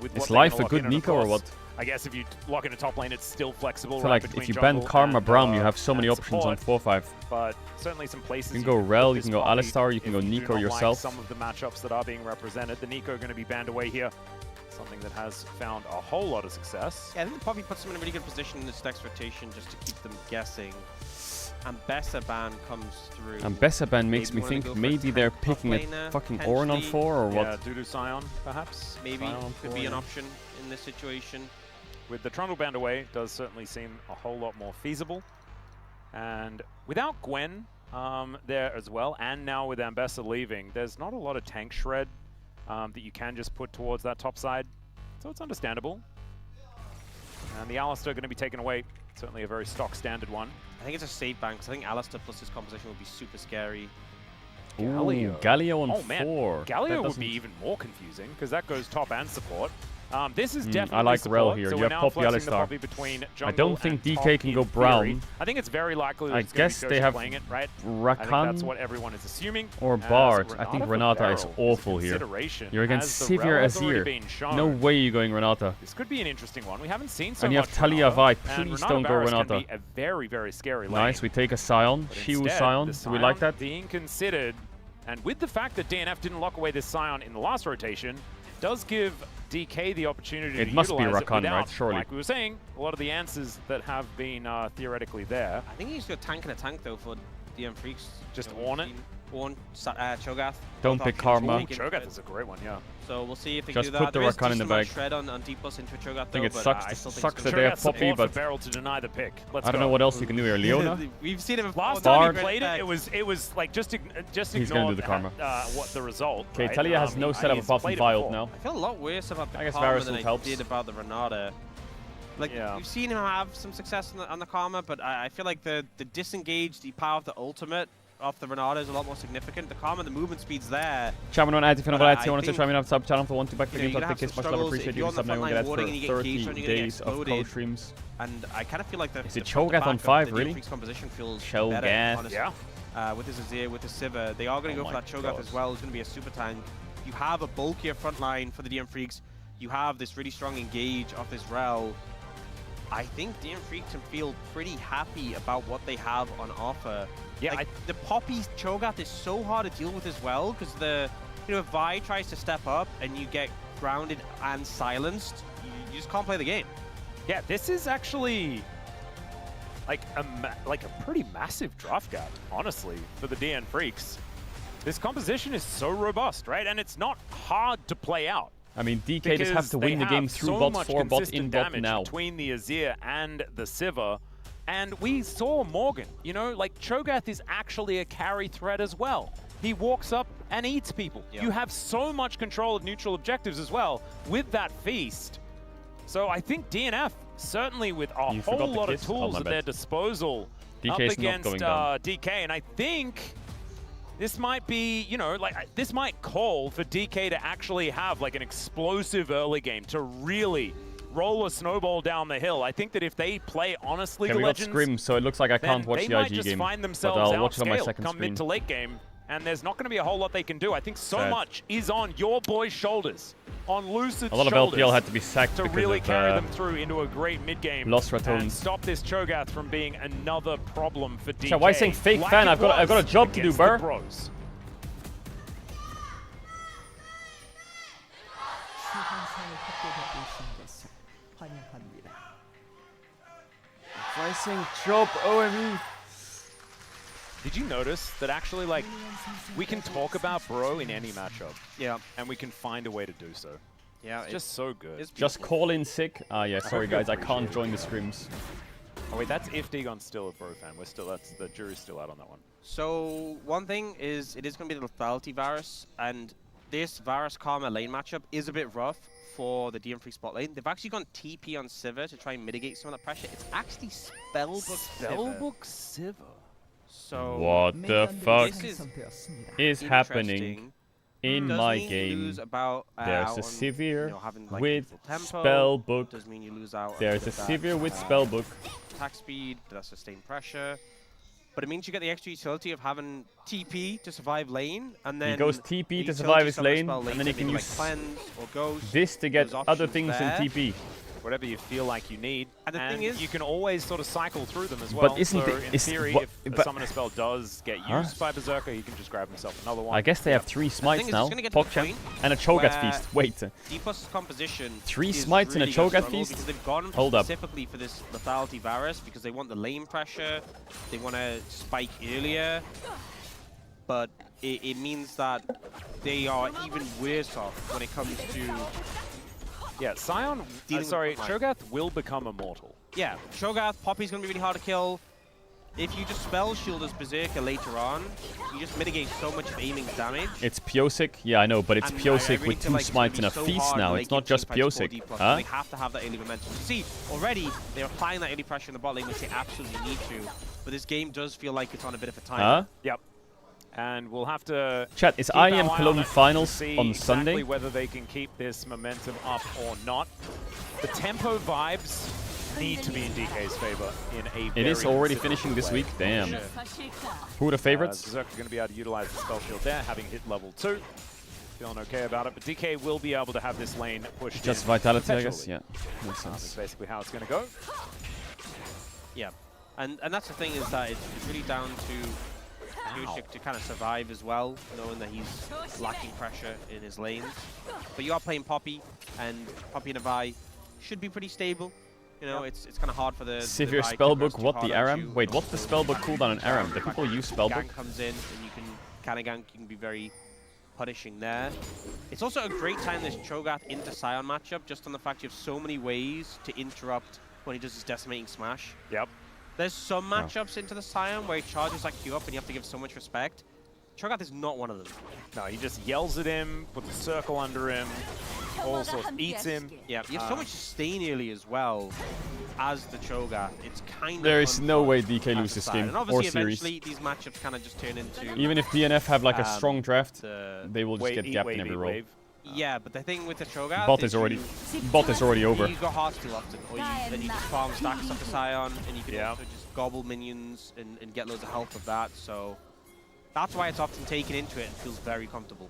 With Is what they're life gonna a lock good in, and of Nico or course, what? I guess if you lock in a top lane, it's still flexible. I feel right, like between if you ban jungle Karma and, Braum, you have so many and options on support. 4-5. But certainly some places You can go put Rel, you this can go Poppy Alistar, you can if go do Nico not yourself. Like some of the matchups that are being represented. The Nico going to be banned away here. Something that has found a whole lot of success. Yeah, I think the Poppy puts them in a really good position in this next rotation just to keep them guessing. And Bessa ban comes through. And Bessa ban makes me wanna think go for maybe a they're tank picking a offlaner, fucking Orin on 4 or what? Yeah, Dudu Scion, perhaps. Maybe Scion on could 4, be an yeah. option in this situation. With the Trundle banned away, it does certainly seem a whole lot more feasible. And without Gwen there as well, and now with Ambessa leaving, there's not a lot of tank shred that you can just put towards that top side. So it's understandable. And the Alistar going to be taken away. Certainly a very stock standard one. I think it's a safe ban because I think Alistair plus his composition would be super scary. Ooh, Galio on Oh man, 4. Galio would be even more confusing because that goes top and support. This is definitely I like support, Rel here. So You we're have now Poppy flexing the Alistar. Poppy between I jungle don't think and DK top can in go theory. Brown. I think it's very likely that I it's gonna guess be they Joshi have playing it, right? I think Rakan that's what everyone is assuming. or As Bard. I think for Renata is Beryl awful a here. consideration, You're against as the Sivir Rel has already Azir. been shown. No way you're going Renata. This could be an interesting one. We haven't seen so And you much have Talia Renata, Vi. and Please Renata don't go Barris Renata. Can be a very, very scary lane. Nice, we take a Scion. But Shiwu instead, Scion. the Do we like Scion that? being considered, and with the fact that DNF didn't lock away this Scion in the last rotation, does give DK the opportunity It to must be utilize it Rakan, without, right? Surely. like we were saying, a lot of the answers that have been theoretically there. I think he's got tank and a tank though for DM Freaks. Just Orn it? Orn, Cho'Gath. Don't both pick options Karma. taken. Cho'Gath is a great one, yeah. So we'll see if they Just do that. put the There is Rakan in just the a lot of bag. shred on deep plus into a Cho'Gath I think it though, sucks, but I still think sucks it's that gonna they be have Cho'Gath Poppy, support for but Beryl to deny the pick. Let's I don't go. know what else you can do here. Leona? We've seen him Last Bard. time he played it, it was like just He's gonna ignore do the karma. what the result. Okay, right? Talia has no setup he's apart from played it Violed before. now. I feel a lot worse about the I guess Karma Varus than I helps. did about the Renata. Like, we've seen him have some success on the Karma, but I feel like the disengaged, the power of the ultimate off the Renata is a lot more significant. The Karma, the movement speed's there. Chairman on IT, But I I want to think, try me up sub channel for 1 2 back for you know, games you're on gonna have Pick some much love struggles appreciate if you you're on sub the now front get line that warding for and you get 30 engaged on, you're gonna get days of exploded. co-streams. And I kind of feel like the Is it the front to Cho'Gath on back of 5, the really? Freaks composition feels Cho'Gath. better, honestly. Yeah. With his Azir, with his Sivir, they are going to Oh go for my that Cho'Gath God. as well. It's going to be a super tank. You have a bulkier front line for the DM Freaks. You have this really strong engage off this Rel. I think DM Freaks can feel pretty happy about what they have on offer. Yeah, like, the Poppy Cho'Gath is so hard to deal with as well because if Vi tries to step up and you get grounded and silenced, you just can't play the game. Yeah, this is actually like a pretty massive draft gap, honestly, for the DN Freaks. This composition is so robust, right? And it's not hard to play out. I mean, DK just have to win the game through bot 4, bot in, bot now. Between the Azir and the Sivir. And we saw Morgan, you know, like Cho'Gath is actually a carry threat as well. He walks up and eats people. Yep. You have so much control of neutral objectives as well with that feast. So I think DNF, certainly with a whole lot of tools at their disposal up against DK. And I think this might be, you know, like this might call for DK to actually have like an explosive early game to really roll a snowball down the hill. I think that if they play honestly, Okay, we got Scrim, so it looks like I can't watch the IG game. They might just find themselves but I'll watch it on my outscaled second come screen. mid to late game, and there's not going to be a whole lot they can do. I think so Sad. much is on your boys' shoulders, on Lucid's A lot of shoulders, LPL had to be sacked to because really of, carry them through into a great mid game lost and Ratones. stop this Cho'Gath from being another problem for DK. So why are you saying fake like fan? it I've got a was job to do, against the bro. Bros. Pricing job OME. Did you notice that actually, like, we can talk about Bro in any matchup? Yeah. And we can find a way to do so. Yeah, it's just so good. Just call in sick. Yeah, sorry guys, I can't join the streams. Oh wait, that's if Dagon's still a Bro fan. We're still, the jury's still out on that one. So one thing is, it is going to be the lethality Varus, and this Varus Karma lane matchup is a bit rough for the DM3 spot lane. They've actually gone TP on Sivir to try and mitigate some of that pressure. It's actually Spellbook Sivir. So what the fuck this is happening in Does my mean you game? lose about, There's out a on, Sivir you know, having, like, with full tempo. Spellbook. Does mean you lose out. There's a Sivir with Spellbook. Attack speed, that's sustained pressure. But it means you get the extra utility of having TP to survive lane, and then He goes TP to survive his lane, and then he can use cleanse or ghost. this to get Those other options things there. in TP. Whatever you feel like you need. And the thing is, you can always sort of cycle through them as well. But isn't so it? in theory, if a summoner spell does get Huh? used by Berserker, he can just grab himself another one. I guess they have 3 smites is, now. it's gonna get to the PogChamp point and a Cho'Gath where Feast. Wait. D+'s composition 3 is smites and a really gonna Cho'Gath struggle Feast? because they've gone Hold up. specifically for this lethality Varus because they want the lane pressure, they want to spike earlier, but it means that they are even worse off when it comes to Yeah, Scion, sorry, Cho'Gath will become immortal. Yeah, Cho'Gath, Poppy's going to be really hard to kill. If you just spell shield as Berserker later on, you just mitigate so much of aiming's damage. It's Pyosik? Yeah, I know, but it's And Pyosik really with feel 2 like it's smites gonna and a be so feast hard now. when It's they not get just teamfights 4D+, Pyosik. and Huh? They have to have that early momentum. See, already they're applying that early pressure in the bot lane, which they absolutely need to. But this game does feel like it's on a bit of a time. Huh? Yep. And we'll have to Chat, is keep our IEM eye Cologne on it finals to see on exactly Sunday? whether they can keep this momentum up or not. The tempo vibes need to be in DK's favor in a It is very already considerable finishing this way. week? Damn. Sure. Who are the favorites? Berserker's going to be able to utilize the spell shield there, having hit level 2. Feeling okay about it, but DK will be able to have this lane pushed Just in Vitality, I guess. perpetually. Yeah, makes That's sense. basically how it's going to go. Yeah, and that's the thing is that it's really down to Pyosik to kind of survive as well, knowing that he's lacking pressure in his lanes. But you are playing Poppy, and Poppy and a Vi should be pretty stable. You know, it's kind of hard for the Sivir Vi to Spellbook, press too what the hard on Aram? you. Wait, what's the Spellbook cooldown on Aram? Do people use Spellbook? Gank comes in, and you can kind of gank, you can be very punishing there. It's also a great time this Cho'Gath into Scion matchup, just on the fact you have so many ways to interrupt when he does his decimating smash. Yep. There's some matchups into the Scion where he charges like you up and you have to give so much respect. Cho'Gath is not one of them. No, he just yells at him, puts a circle under him, all sorts, eats him. Yeah, you have so much sustain early as well as the Cho'Gath. It's kind of There is no unfun way DK as loses a this side. game And or obviously, series. eventually, these matchups kind of just turn into... Even if DNF have like a strong draft, the they will just get gapped in every roll. Yeah, but the thing with the Cho'Gath Bot is already over. You go Heartsteel often, or then you just farm stacks up the Scion, and you can also just gobble minions and get loads of health of that, so that's why it's often taken into it and feels very comfortable.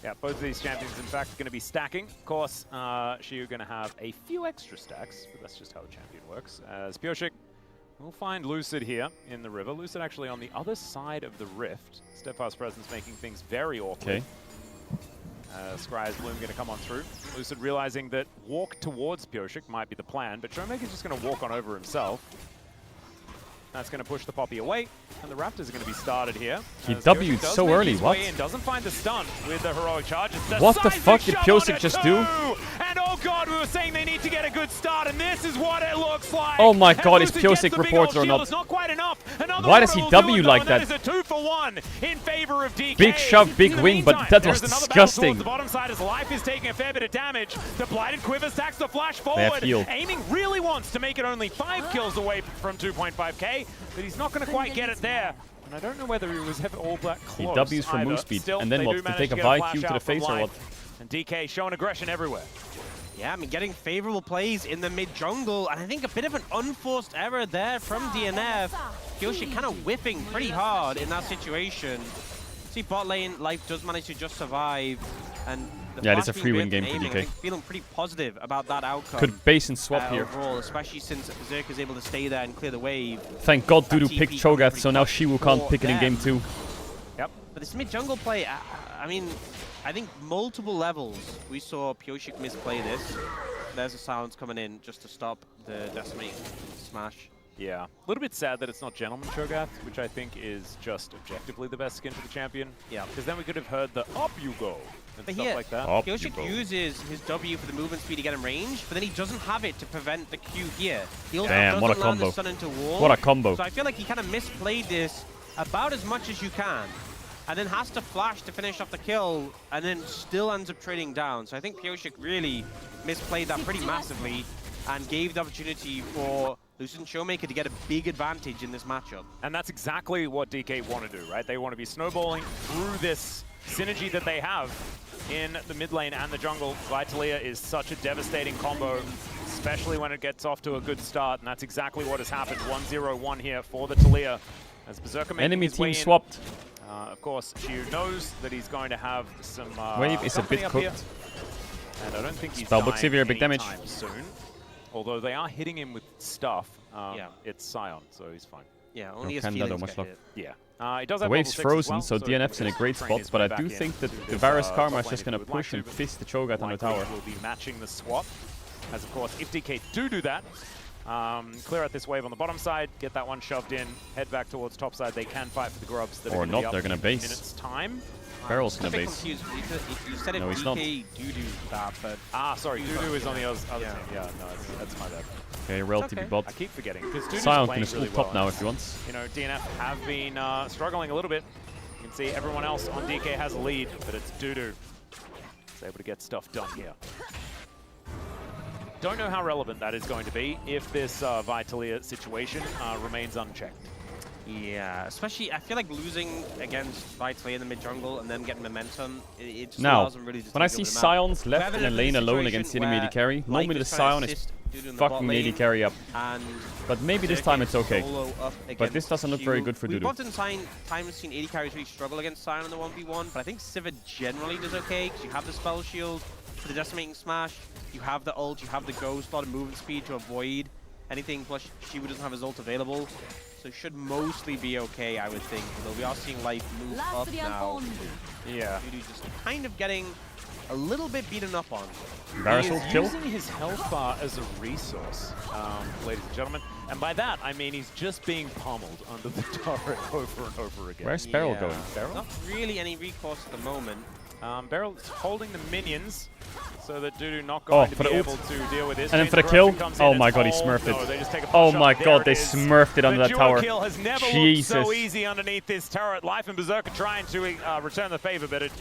Yeah, both of these champions, in fact, are going to be stacking. Of course, Shiu going to have a few extra stacks, but that's just how the champion works. As Pyosik will find Lucid here in the river. Lucid actually on the other side of the rift. Steadfast presence making things very awkward. Okay. Scry's Bloom going to come on through. Lucid realizing that walk towards Pyosik might be the plan, but Showmaker's just going to walk on over himself. That's going to push the Poppy away, and the Raptors are going to be started here. He W'd so early, what? Doesn't find the stun with the heroic charge. What the fuck did Pyosik just do? And oh god, we were saying they need to get a good start, and this is what it looks like. Oh my god, his Pyosik reports are not... Not quite enough. Why does he W like that? That is a 2-for-1 in favor of DK. Big shove, big wing, but that was disgusting. The bottom side as Life is taking a fair bit of damage. The Blighted Quiver stacks the flash They have forward. healed. Aiming really wants to make it only 5 kills away from 2.5k, but he's not going to quite get it there. And I don't know whether he was ever all that close. He W's for move speed, Still, and then they what? do To manage take a get Vi flash Q to out the from face or what? Life. And DK showing aggression everywhere. Yeah, I mean, getting favorable plays in the mid-jungle, and I think a bit of an unforced error there from DNF. Pyosik kind of whiffing pretty hard in that situation. See, bot lane, Life does manage to just survive, and the yeah, it's a flash free being win burnt game for aiming, DK. I think feeling pretty positive about that outcome. Could base and swap here. Overall, especially since Berserk is able to stay there and clear the wave. Thank God Dudu TP picked coming Cho'Gath, pretty so now clutch Shiwu can't for pick it in game them. 2. Yep. But this mid-jungle play, I mean, I think multiple levels we saw Pyosik misplay this. There's a sounds coming in just to stop the decimating smash. Yeah, a little bit sad that it's not Gentleman Cho'Gath, which I think is just objectively the best skin for the champion. Yeah. Because then we could have heard the up you go and But stuff like that. Pyosik uses his W for the movement speed to get in range, but then he doesn't have it to prevent the Q here. He also Damn, what a doesn't land combo. the stun into wall. What a combo. So I feel like he kind of misplayed this about as much as you can, and then has to flash to finish off the kill, and then still ends up trading down. So I think Pyosik really misplayed that pretty massively, and gave the opportunity for Lucent Showmaker to get a big advantage in this matchup. And that's exactly what DK want to do, right? They want to be snowballing through this synergy that they have in the mid lane and the jungle. Vitalia is such a devastating combo, especially when it gets off to a good start, and that's exactly what has happened. 1-0-1 here for the Talia as Berserker making Enemy his way team in. swapped. Of course, Xiu knows that he's going to have some Wave is a company bit up cooked. here. And I don't think he's Spellbook dying Sivir, big damage. anytime soon. Although they are hitting him with stuff. It's Scion, so he's fine. Yeah, only his Canada, feelings much get luck. hit. Yeah. He does The have wave's level 6 as frozen, well, so he DNF's can in a just great train spot, his but way I back do in think that to the this, Varus top Karma is lane just if going he to would like push and but fist the Cho'Gath on the tower. Likely will be matching the swap. As of course, if DK do that, clear out this wave on the bottom side, get that one shoved in, head back towards top side. They can fight for the grubs. That Or are not, be they're up gonna in base. minutes time. Barrel's I'm a gonna bit base. confused. You said it No, he's not. DK Dudu that, but Sorry, Dudu is on the other team. Yeah, no, that's my bad. Okay, relatively bot. I keep forgetting because Dudu's Sion playing can really just well. top now if he wants. You know, DNF have been struggling a little bit. You can see everyone else on DK has a lead, but it's Dudu. He's able to get stuff done here. Don't know how relevant that is going to be if this Vitalia situation remains unchecked. yeah, especially I feel like losing against Vitalia in the mid jungle and then getting momentum, it just Now, allows them really to when I take see over the map. Scions We left have in a a lane alone situation against enemy where AD carry, Life normally the is trying Scion to is assist Dudu in the bot fucking lane, AD carry up. and But maybe this Berserker time it's okay. solo up But against this doesn't look very Xiu. good for We've Dudu. often times seen AD carries really struggle against Sion in the 1v1, but I think Sivir generally does okay because you have the spell shield for the decimating smash, you have the ult, you have the ghost, a lot of movement speed to avoid anything, plus Xiu doesn't have his ult available. So it should mostly be okay, I would think. Although we are seeing life move up now. Yeah. Dudu just kind of getting a little bit beaten up on. Varus He ult is kill. using his health bar as a resource, ladies and gentlemen. And by that, I mean he's just being pummeled under the turret over and over again. Where's Beryl going? Beryl? Not really any recourse at the moment. Beryl is holding the minions so that Dudu not going to for be the able ult. to deal with this. And then Chain for the of kill, Corruption comes in, oh it's my god, he all- smurfed no, it. they just take a Oh shot. my There god, it they is. smurfed it under The that tower. dual kill has never Jesus. looked so easy underneath this turret. Life and Berserker trying to return the favor, but it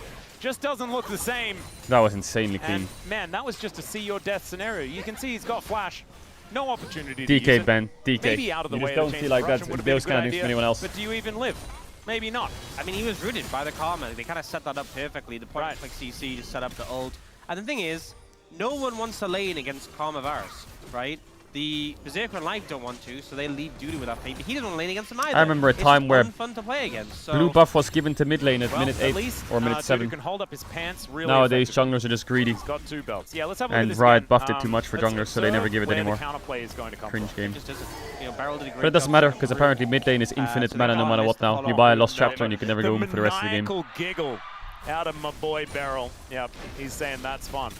just doesn't look the same. That was insanely clean. And man, that was just a see your death scenario. You can see he's got flash. No opportunity to DK, use it. Ben. DK. Maybe out of the You way just of don't the feel Chains like of that's Corruption would have been a those good kind of idea, from anyone else. But do you even live? Maybe not. I mean, he was rooted by the Karma. They kind of set that up perfectly. The point like CC to set up the ult. And the thing is, no one wants to lane against Karma Varus, right? The Berserker and Life don't want to, so they leave Dudu with that fate. But he doesn't want to lane against them either. I remember a time where fun to play against. So blue buff was given to mid lane at minute 8 least, or minute Dudu 7. can hold up his pants really Nowadays, effectively. junglers are just greedy. He's got 2 belts. Yeah, let's have a look at And this Riot again. buffed it too much for Let's junglers, so they never observe give it where the anymore. counterplay is going to come Cringe from. game. just doesn't, Beryl did a great But it doesn't job matter, setting because up apparently mid lane is infinite so mana they no can't matter miss what the now. You follow-up. buy a Lost Chapter and you can never go home for the rest of the game. Maniacal giggle out of my boy Beryl. Yep, he's saying that's fun.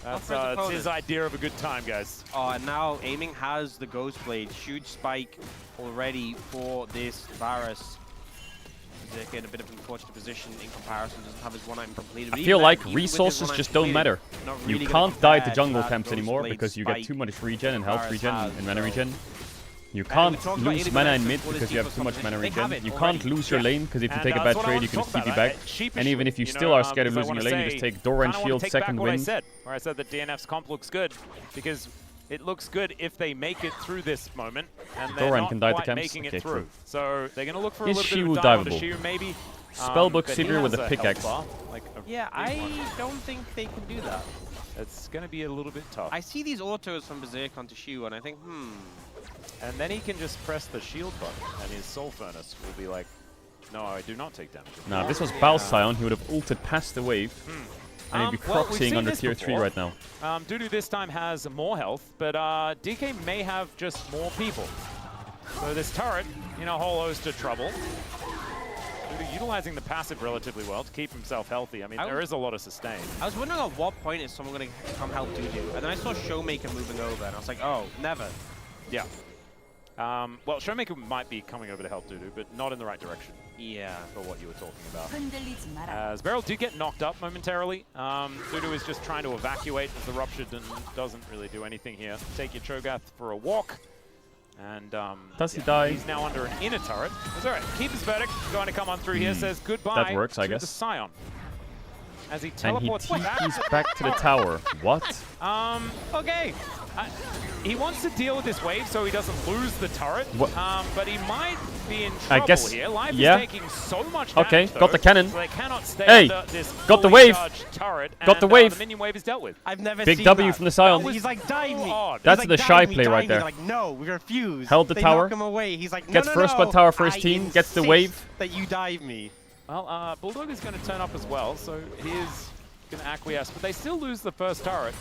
That's it's his idea of a good time, guys. Oh, and now aiming has the Ghost Blade. Huge spike already for this Varus. Berserker in a bit of an unfortunate position in comparison. Doesn't have his one item completed. I But feel even like then, even with his resources one just item don't completed, matter. not You really gonna can't die to compare jungle that camps Ghost anymore Blade because you get spike too much regen and health Varus regen has, and mana so- regen. You we can't talked about lose AWS mana in and mid what is because you have default too much mana composition. They have regen. it You already. can't lose your Yeah. lane because if you And take a that's bad what I trade, want you to can talk just TP about. back. Sheepishly, And even if you you still know, are scared of because I losing your wanna lane, you just say, take Dora and kinda wanna shield take second back what I win. said, where I said that DNF's comp looks good because it looks good if they make it through this moment, and they're Doran not can die to quite camps. making Okay, it through. true. So they're going to look for Is a little bit Xiu of a dive onto diveable? Xiu, maybe. Spellbook but he Sivir with has a health pickaxe. bar, like a Yeah, big one. I don't think they can do that. It's going to be a little bit tough. I see these autos from Berserk onto Xiu, and I think, And then he can just press the shield button, and his Soul Furnace will be like, no, I do not take damage. Now, if this was Baal Scion, he would have ulted past the wave. And he'd be Well, we've proxying seen under this tier 3 before. right now. Dudu this time has more health, but DK may have just more people. So this turret in a whole host of trouble. Dudu utilizing the passive relatively well to keep himself healthy. I mean, there is a lot of sustain. I was wondering at what point is someone going to come help Dudu, and then I saw Showmaker moving over, and I was like, oh, never. Yeah. Well, Showmaker might be coming over to help Dudu, but not in the right direction. Yeah. For what you were talking about. As Beryl did get knocked up momentarily. Dudu is just trying to evacuate as the Rupture doesn't really do anything here. Take your Cho'Gath for a walk. And does he die? He's now under an inner turret. It's alright. Keep his verdict. Going to come on through here. Says goodbye that works, I to guess. the Scion. As he And teleports he TP's back to the tower. What? Okay. He wants to deal with this wave so he doesn't lose the turret. But he might be in trouble I guess, here. Life yeah. is taking so much damage, Okay, though, got the cannon. So they cannot stay Hey, under this got the fully wave. charged turret. Got the and, wave. The minion wave is dealt with. I've never Big seen W that. from the Scion. He's like, dive me. That's He's the like, shy dive me, play dive right me. there. They're like, no, we refuse. Held the they tower. Knock him away. He's like, no, Gets no, first no. blood tower for his I team. Gets the insist wave. that you dive me. Well, Bulldog is going to turn up as well, so he is going to acquiesce. But they still lose the first turret.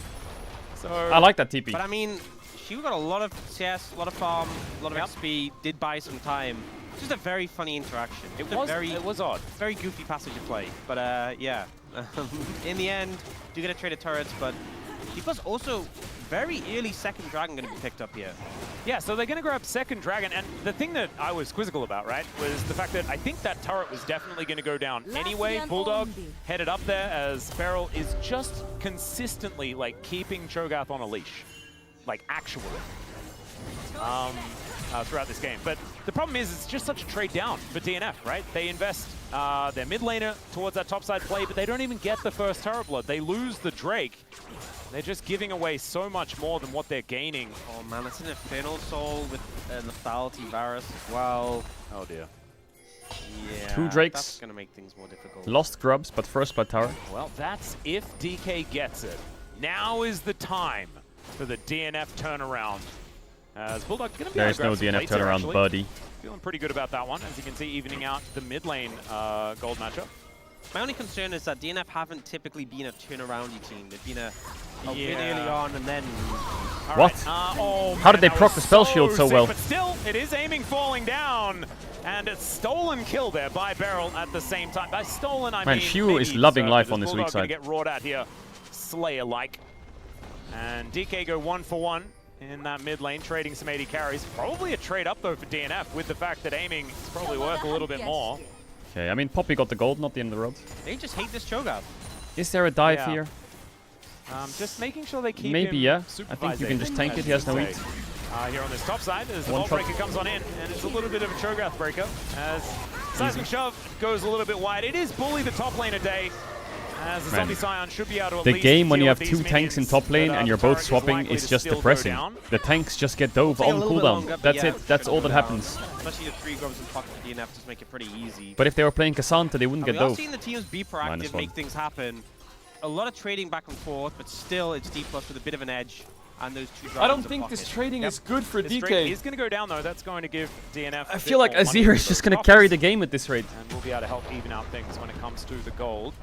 So I like that TP. But I mean, she got a lot of CS, a lot of farm, a lot of XP, did buy some time. Just a very funny interaction. It was odd. Very goofy passage of play. But yeah, in the end, do get a trade of turrets, but because also very early second dragon going to be picked up here. Yeah, so they're going to grab second dragon, and the thing that I was quizzical about, right, was the fact that I think that turret was definitely going to go down anyway. Bulldog headed up there as Beryl is just consistently, like, keeping Cho'Gath on a leash. Like, actually. Throughout this game. But the problem is it's just such a trade down for DNF, right? They invest their mid laner towards that topside play, but they don't even get the first turret blood. They lose the Drake. They're just giving away so much more than what they're gaining. Oh man, it's an Infernal Soul with Lethality Varus as well. Oh dear. Yeah, 2 Drakes. That's going to make things more difficult. Lost Grubs, but first blood tower. Well, that's if DK gets it. Now is the time for the DNF turnaround. As Bulldog going to be There's no DNF turnaround, buddy. Feeling pretty good about that one, as you can see, evening out the mid lane gold matchup. My only concern is that DNF haven't typically been a turnaroundy team. They've been a win early on and then... What? Oh, how did they proc the spell shield so sick, well? But still, it is aiming falling down. And a stolen kill there by Beryl at the same time. By stolen, I Man, mean... Shiu is loving life on this weak Bulldog gonna side. get roared at here, Slayer-like. And DK go 1 for 1 in that mid lane, trading some 80 carries. Probably a trade up, though, for DNF, with the fact that aiming is probably worth a little bit more. Okay, I mean, Poppy got the gold, not the end of the road. They just hate this Cho'Gath. Is there a dive here? Just making sure they keep Maybe, him yeah. I think you can just tank it, he has no heat. Here on this top side, as the One Vault shot. Breaker comes on in, and it's a little bit of a Cho'Gath breaker, as Seismic Shove goes a little bit wide. It is Bully the top lane a day, as the Man. Zombie Scion should be able to at The least game when deal you have with 2 these tanks in minions, top lane but, and you're turret both swapping likely is to just still go depressing. down. The tanks just get dove Take a on little bit cooldown. longer, but That's yeah, it. That's all that down. happens. Especially the 3 grubs in pocket for DNF just make it pretty easy. But if they were playing Cassandra, they wouldn't And get we are dove. seeing the teams be proactive, -1. make things happen. A lot of trading back and forth, but still it's D+ with a bit of an edge. And those 2 I don't dragons in think pocket. this trading is good for This DK. Drake is going to go down, though. That's going to give DNF I feel like Azir is just going to carry the game at this rate. And we'll be able to help even out things when it comes to the gold.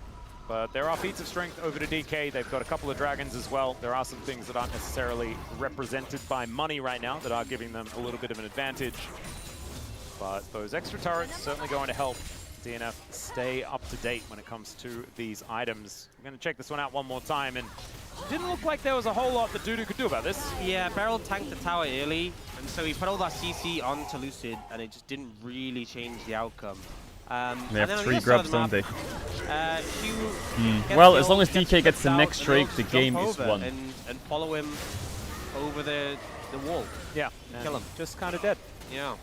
But there are feats of strength over to DK. They've got a couple of dragons as well. There are some things that aren't necessarily represented by money right now that are giving them a little bit of an advantage. But those extra turrets certainly going to help DNF stay up to date when it comes to these items. I'm going to check this one out one more time, and didn't look like there was a whole lot that Dudu could do about this. Yeah, Beryl tanked the tower early, and so he put all that CC onto Lucid, and it just didn't really change the outcome. They have 3 grubs, don't they? Gets Well, the as long ult, as gets DK gets the out, next and Drake, they'll the jump game is over won. And follow him over the wall. Yeah, kill him. Just kind of dead. Yeah.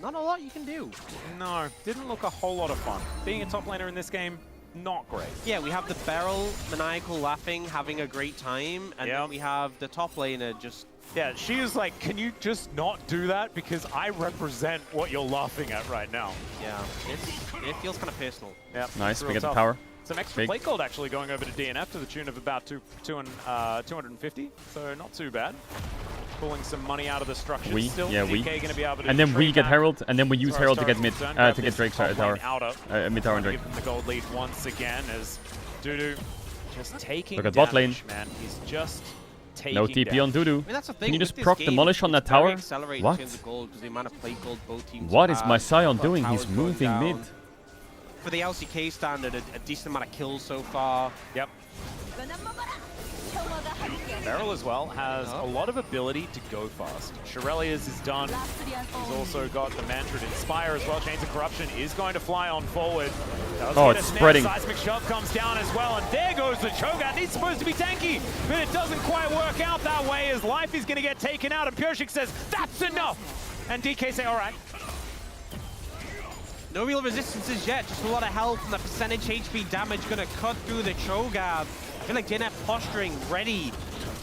Not a lot you can do. No, didn't look a whole lot of fun. Being a top laner in this game, not great. Yeah, we have the Beryl maniacal laughing, having a great time, and then we have the top laner just... Yeah, she was like, can you just not do that? Because I represent what you're laughing at right now. Yeah, it feels kind of personal. Yeah, Nice, we real get the tough. power. Some extra Big. plate gold actually going over to DNF to the tune of about 250, so not too bad. Pulling some money out of the structure still. DK gonna be able to And then we trade get that. Herald, and then we use As far Herald as to get Tara's mid, concerned, to grab get this Drake's top tower. lane outer. Mid tower and Drake. Give them the gold lead once again as Dudu just taking Look at bot lane. damage, man. He's just taking No TP on damage. Dudu. I mean, that's the thing Can you with just this proc game, Demolish on that it's very tower? accelerated What? in terms of gold, because the amount of plate gold both teams What is have. my Scion Got doing? towers He's going moving down. mid. For the LCK standard, a decent amount of kills so far. Yep. Beryl as well has a lot of ability to go fast. Shirelius is done. He's also got the mantra to Inspire as well. Chains of Corruption is going to fly on forward. It's spreading. Seismic Shove comes down as well, and there goes the Cho'Gath. He's supposed to be tanky, but it doesn't quite work out that way as life is going to get taken out, and Pyosik says, that's enough! And DK say, all right. No real resistances yet, just a lot of health, and the percentage HP damage going to cut through the Cho'Gath. I feel like DNF posturing, ready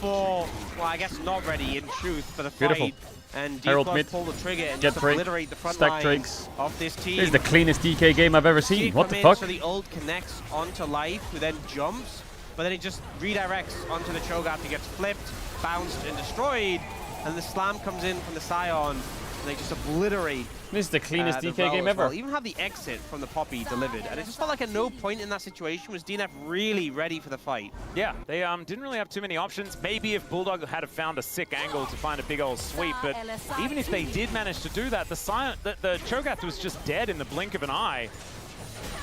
for, well, I guess not ready in truth for the fight. And Herald mid, pull the trigger and Jet just break, obliterate the front stack lines drakes. of this team. This is the cleanest DK game I've ever seen. What the fuck? So the ult connects onto Life, who then jumps, but then it just redirects onto the Cho'Gath, who gets flipped, bounced, and destroyed. And the slam comes in from the Scion, and they just obliterate. This is the cleanest DK game ever. Well. Even have the exit from the Poppy delivered, and it just felt like at no point in that situation was DNF really ready for the fight. Yeah, they didn't really have too many options. Maybe if Bulldog had found a sick angle to find a big old sweep, but even if they did manage to do that, the Cho'Gath was just dead in the blink of an eye.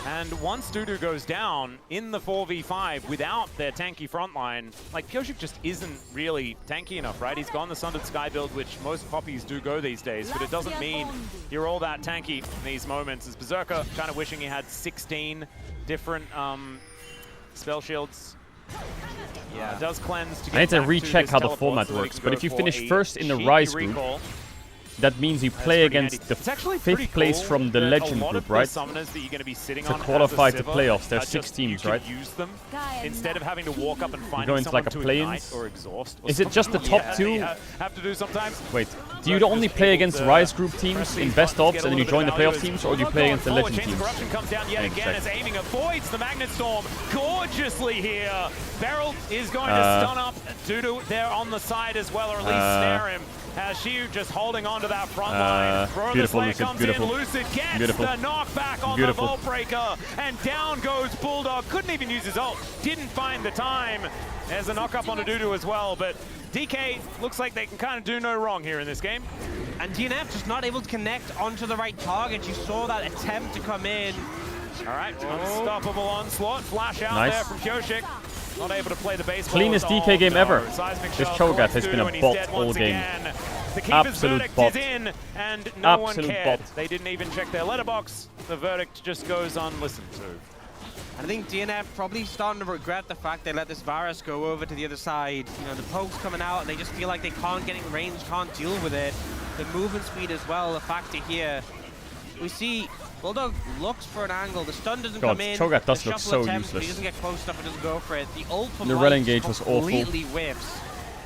And once Dudu goes down in the 4v5 without their tanky frontline, like Pyosik just isn't really tanky enough, right? He's gone the Sundered Sky build, which most Poppies do go these days, but it doesn't mean you're all that tanky in these moments. As Berserker kind of wishing he had 16 different spell shields. Yeah, it does cleanse to get I need to back recheck this how the teleport format so that he works, can but go if you for finish a first in the cheeky Rise group, recall. that means you play against the 5th place from the Legend group, right? To qualify to playoffs, there's 6 teams, right? Use them instead of having to walk up and find go into like a play-ins. or exhaust. Is it just the top 2? Have to do sometimes. Wait, do you only play against Rise group teams in best ofs and then you join the playoff teams, or do you play against the Legend teams? Corruption comes down yet again as aiming avoids the Magnet Storm gorgeously here. Beryl is going to stun up Dudu there on the side as well, or at least snare him. As Shiu just holding on to that front line. Beautiful, Lucid, comes beautiful. In. Lucid gets Beautiful. the knockback on Beautiful. the Vault Breaker. And down goes Bulldog. Couldn't even use his ult. Didn't find the time. There's a knock-up on a Dudu as well. But DK looks like they can kind of do no wrong here in this game. And DNF just not able to connect onto the right target. You saw that attempt to come in. All right, unstoppable onslaught. Flash out there from Pyosik. Not able to play the baseball. Cleanest DK game ever. This Cho'Gath has been a bot all game. The keeper's Absolute verdict bot. is in, and no one Absolute cared. bot. They didn't even check their letterbox. The verdict just goes unlistened to. I think DNF probably starting to regret the fact they let this Varus go over to the other side. You know, the poke's coming out, and they just feel like they can't get in range, can't deal with it. The movement speed as well, a factor here. We see Bulldog looks for an angle. The stun doesn't come in. Cho'Gath does the look shuffle so attempt, useless. He doesn't get close enough and doesn't go for it. The ult from The Light rel engage was awful. completely whiffs.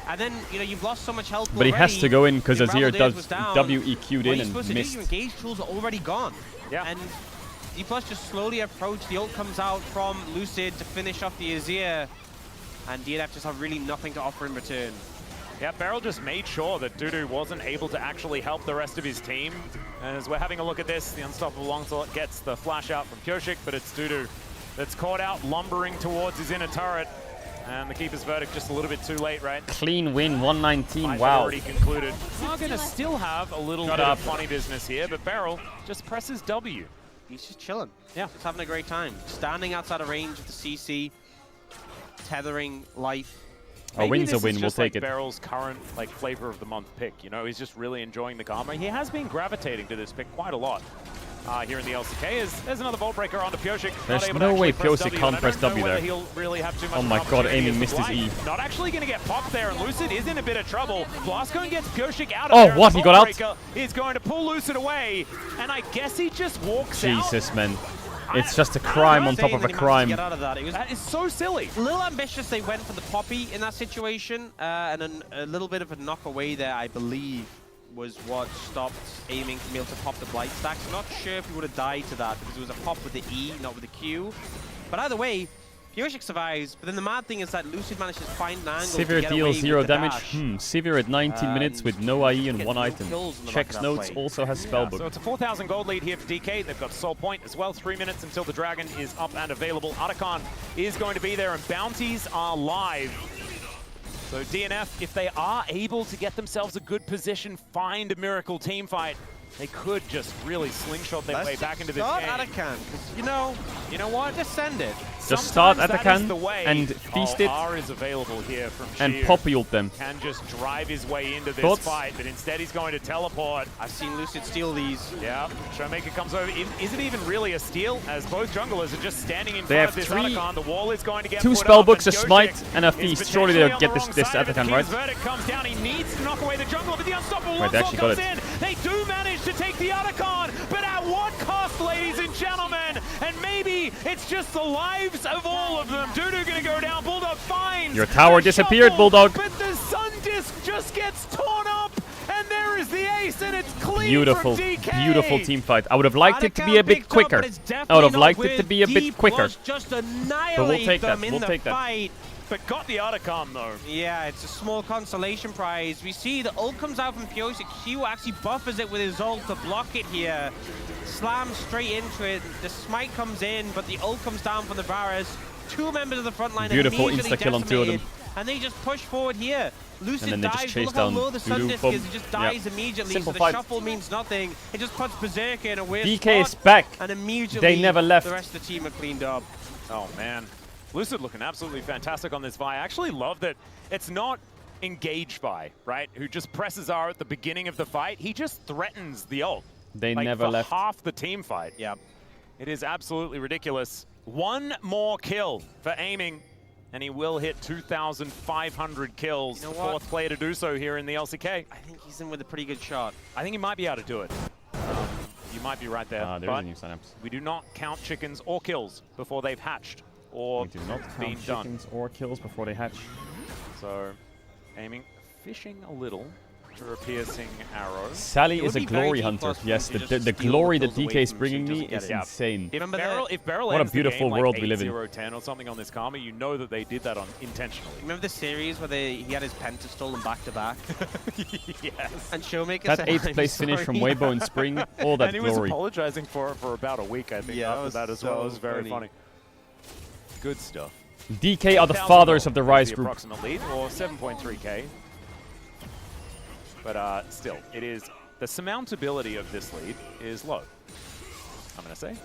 And then, you know, you've lost so much health But he has to go in because the Azir Unraveled does down. WEQ'd What in he's supposed to and do, missed. your engage tools are already gone. Yeah. And D+ just slowly approach. The ult comes out from Lucid to finish off the Azir. And DNF just have really nothing to offer in return. Yeah, Beryl just made sure that Dudu wasn't able to actually help the rest of his team. And as we're having a look at this, the Unstoppable Longsword gets the flash out from Pyosik, but it's Dudu that's caught out, lumbering towards his inner turret. And the keeper's verdict just a little bit too late, right? Clean win, 119, Fight wow. already concluded. We're going to still have a little bit of funny business here, but Beryl just presses W. He's just chilling. Yeah. Just having a great time. Standing outside of range of the CC, tethering life. A win's a win, we'll take it. Beryl's current flavor of the month pick. You know, he's just really enjoying the Karma. He has been gravitating to this pick quite a lot here in the LCK. There's another Vault Breaker onto Pyosik. There's no way Pyosik can't press W there. He'll really have too much Oh my god, aiming missed his E. Not actually going to get popped there, and Lucid is in a bit of trouble. Blascone gets Pyosik out of Oh, there. what? He got out? Breaker is going to pull Lucid away, and I guess he just walks out. Jesus, man. It's just a crime on top of a crime. Get out of that. That is so silly. A little ambitious. They went for the Poppy in that situation, and then a little bit of a knock away there, I believe, was what stopped aiming to be able to pop the Blight stacks. Not sure if he would have died to that because it was a pop with the E, not with the Q. But either way, Pyosik survives. But then the mad thing is that Lucid managed to find an angle Sivir to get away deals 0 with the damage. dash. Sivir at 19 minutes with no IE and 1 item. kills in the back Checks of that notes, play. also has Yeah, spellbook. so it's a 4,000 gold lead here for DK. They've got Soul Point as well. 3 minutes until the Dragon is up and available. Atakan is going to be there, and bounties are live. So DNF, if they are able to get themselves a good position, find a miracle team fight, they could just really slingshot their way back into this game. Atakan, because you know what? Just send it. Just start Sometimes that Atakan is the way. and feast it R is available here from and Shiu. pop ult them. Can just drive his way into this Thoughts? fight, but instead he's going to teleport. I've seen Lucid steal these. Yeah, Showmaker comes over. Is it even really a steal? As both junglers are just standing in They front have of this three- Atakan. The wall is going to get 2 put spell up, books, a and smite, Piochic and a is feast. Surely potentially they'll on get the this wrong this side of it. Atakan, The right? King's verdict comes down. He needs to knock away the jungler, but the unstoppable Wait, they onslaught actually got comes it. in. They do manage to take the Atakan, but at what cost, ladies and gentlemen? And maybe it's just the lives of all of them. Dudu gonna go down. Bulldog finds Your tower the disappeared, shuffle, Bulldog. but the Sun Disc just gets torn up, and there is the ace, and it's clean Beautiful, from DK. beautiful team fight. I would have liked it to be a bit quicker. I would have liked it to be a bit quicker. Just But we'll take that. in We'll the take that. fight. But got the Otacon though. Yeah, it's a small consolation prize. We see the ult comes out from Piochic. Q actually buffers it with his ult to block it here. Slams straight into it. The smite comes in, but the ult comes down from the Varus. 2 members of the front line Beautiful immediately insta-kill on 2 of them. decimated, and they just push forward here. Lucid And then they just dives, chase look how down low the Sun Dudu, Disc boom. is, it just Yep. dies immediately, Simple so the fight. shuffle means nothing. It just puts Berserker in a weird DK is spot, back. and immediately They never left. the rest of the team are cleaned up. Oh man, Lucid looking absolutely fantastic on this Vi. I actually love that it's not engaged Vi, right? Who just presses R at the beginning of the fight. He just threatens the ult. They like, never for left. half the team fight. Yeah, it is absolutely ridiculous. 1 more kill for aiming, and he will hit 2,500 kills. You know The what? 4th player to do so here in the LCK. I think he's in with a pretty good shot. I think he might be able to do it. You might be right there. There's but a new synapse. we do not count chickens or kills before they've hatched or We do not been count done. chickens or kills before they hatch. So, aiming, fishing a little for a piercing arrow. Sally It is a would be very glory deep hunter. plus Yes, points to the just steal glory the that kills away DK is from him bringing so he me doesn't is get it. insane. If Beryl What a ends the beautiful game world like we live in. 8-0-10 or something on this Karma, you know that they did that on intentionally. Remember the series where he had his penta stolen back to back? Yes. And Showmaker That said, 8th "I'm place finish from sorry." Weibo in spring, all that And he was glory. apologizing for it for about a week, I think, Yeah, after that as well. It was very funny. funny. Good stuff. DK are the 1,000 fathers of the is Rise the group. approximate lead, or 7.3k. But still, it is the surmountability of this lead is low, I'm going to say.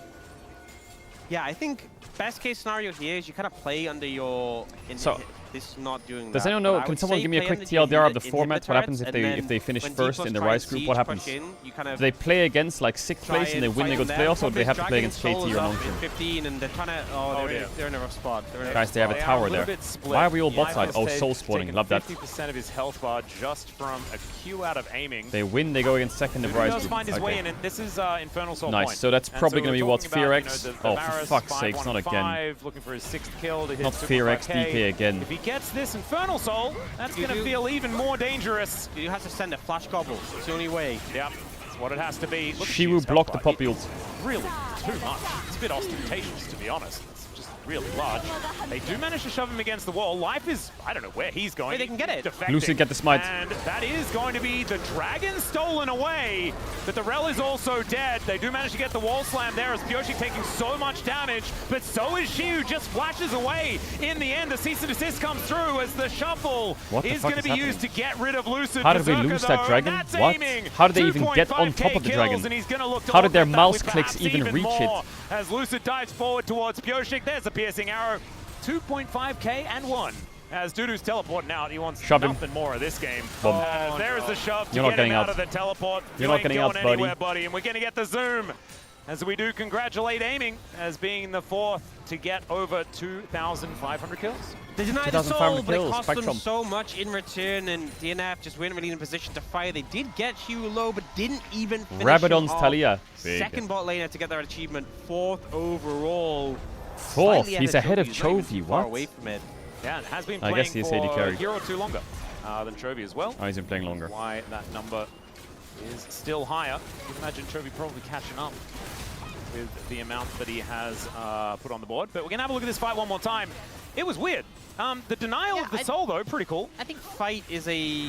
Yeah, I think best case scenario here is you kind of play under your... So, this not doing does that. anyone But know? I Can would someone say give me a play quick under your TLDR of the inhibitor format? What happens turrets, if and they then finish when first D++ in the try Rise and group? siege What push happens? in, you kind of Do they play against like 6th try place and they win, they fight go on to them. playoffs, or do they have to play Dragon against KT Souls or up Longshore? in 15 and they're trying to... they're in a rough spot. They're in a Guys, they have a They are tower little there. bit split. Why are we all bot side? Oh, Michael's soul spawning. Love that. 50% of his health bar just from a Q out of aiming. They win, they go against second in Dudu the Rise does group. find his way Okay. in, and this is Infernal Soul Nice, Point. so that's And probably so going to be we're what, talking Fear about, X? the Oh, for Varus fuck's sakes, not again. 5-1-5, looking for his 6th kill to hit Not Fear X, 2.5K. DK again. If he gets this Infernal Soul, that's going to feel even more dangerous. You have to send a flash gobble. It's the only way. Yep, that's what it has to be. Look at Shiwu Shiu's blocked the health bar. pop ult. Really too much. It's a bit ostentatious, to be honest. It's just really large. They do manage to shove him against the wall. Life is, I don't know where he's going. Wait, they can get it. Defecting. Lucid get the smite. And that is going to be the dragon stolen away. But the Rel is also dead. They do manage to get the wall slam there as Piochic taking so much damage, but so is Shiu, just flashes away. In the end, the cease and desist comes through as the shuffle What the is fuck going to is be used to get rid of Lucid. How did we Berserker, lose that though, dragon? that's What? aiming. How did they even get on top of the 2.5K dragon? kills, and he's gonna look to How did their augment that mouse with clicks perhaps even reach it? more as Lucid dives forward towards Piochic. There's a piercing arrow. 2.5k and 1. As Dudu's teleporting out, he wants Shove him. nothing more of this game. Boom. There's the shove to You're not get getting him out out. of the teleport. You're You not ain't getting going out, buddy. anywhere, buddy. And we're going to get the zoom. As we do congratulate Aiming as being the 4th to get over 2,500 kills. They denied the 2,500 soul, but it kills, cost them Spectrum. so much in return, and DNF just weren't really in a position to fire. They did get Hugh low, but didn't even finish Rabadon's him off. Talia. Big. Second bot laner to get that achievement, 4th overall. 4th, Slightly he's ahead of He's not even Chovy, too far what? away from it. Yeah, and has been I playing guess he's for AD carry. a year or two longer than Chovy as well. Oh, he's been playing longer. Why that number is still higher. You can imagine Chovy probably catching up with the amount that he has put on the board. But we're going to have a look at this fight one more time. It was weird. The denial of the soul, though, pretty cool. I think fight is a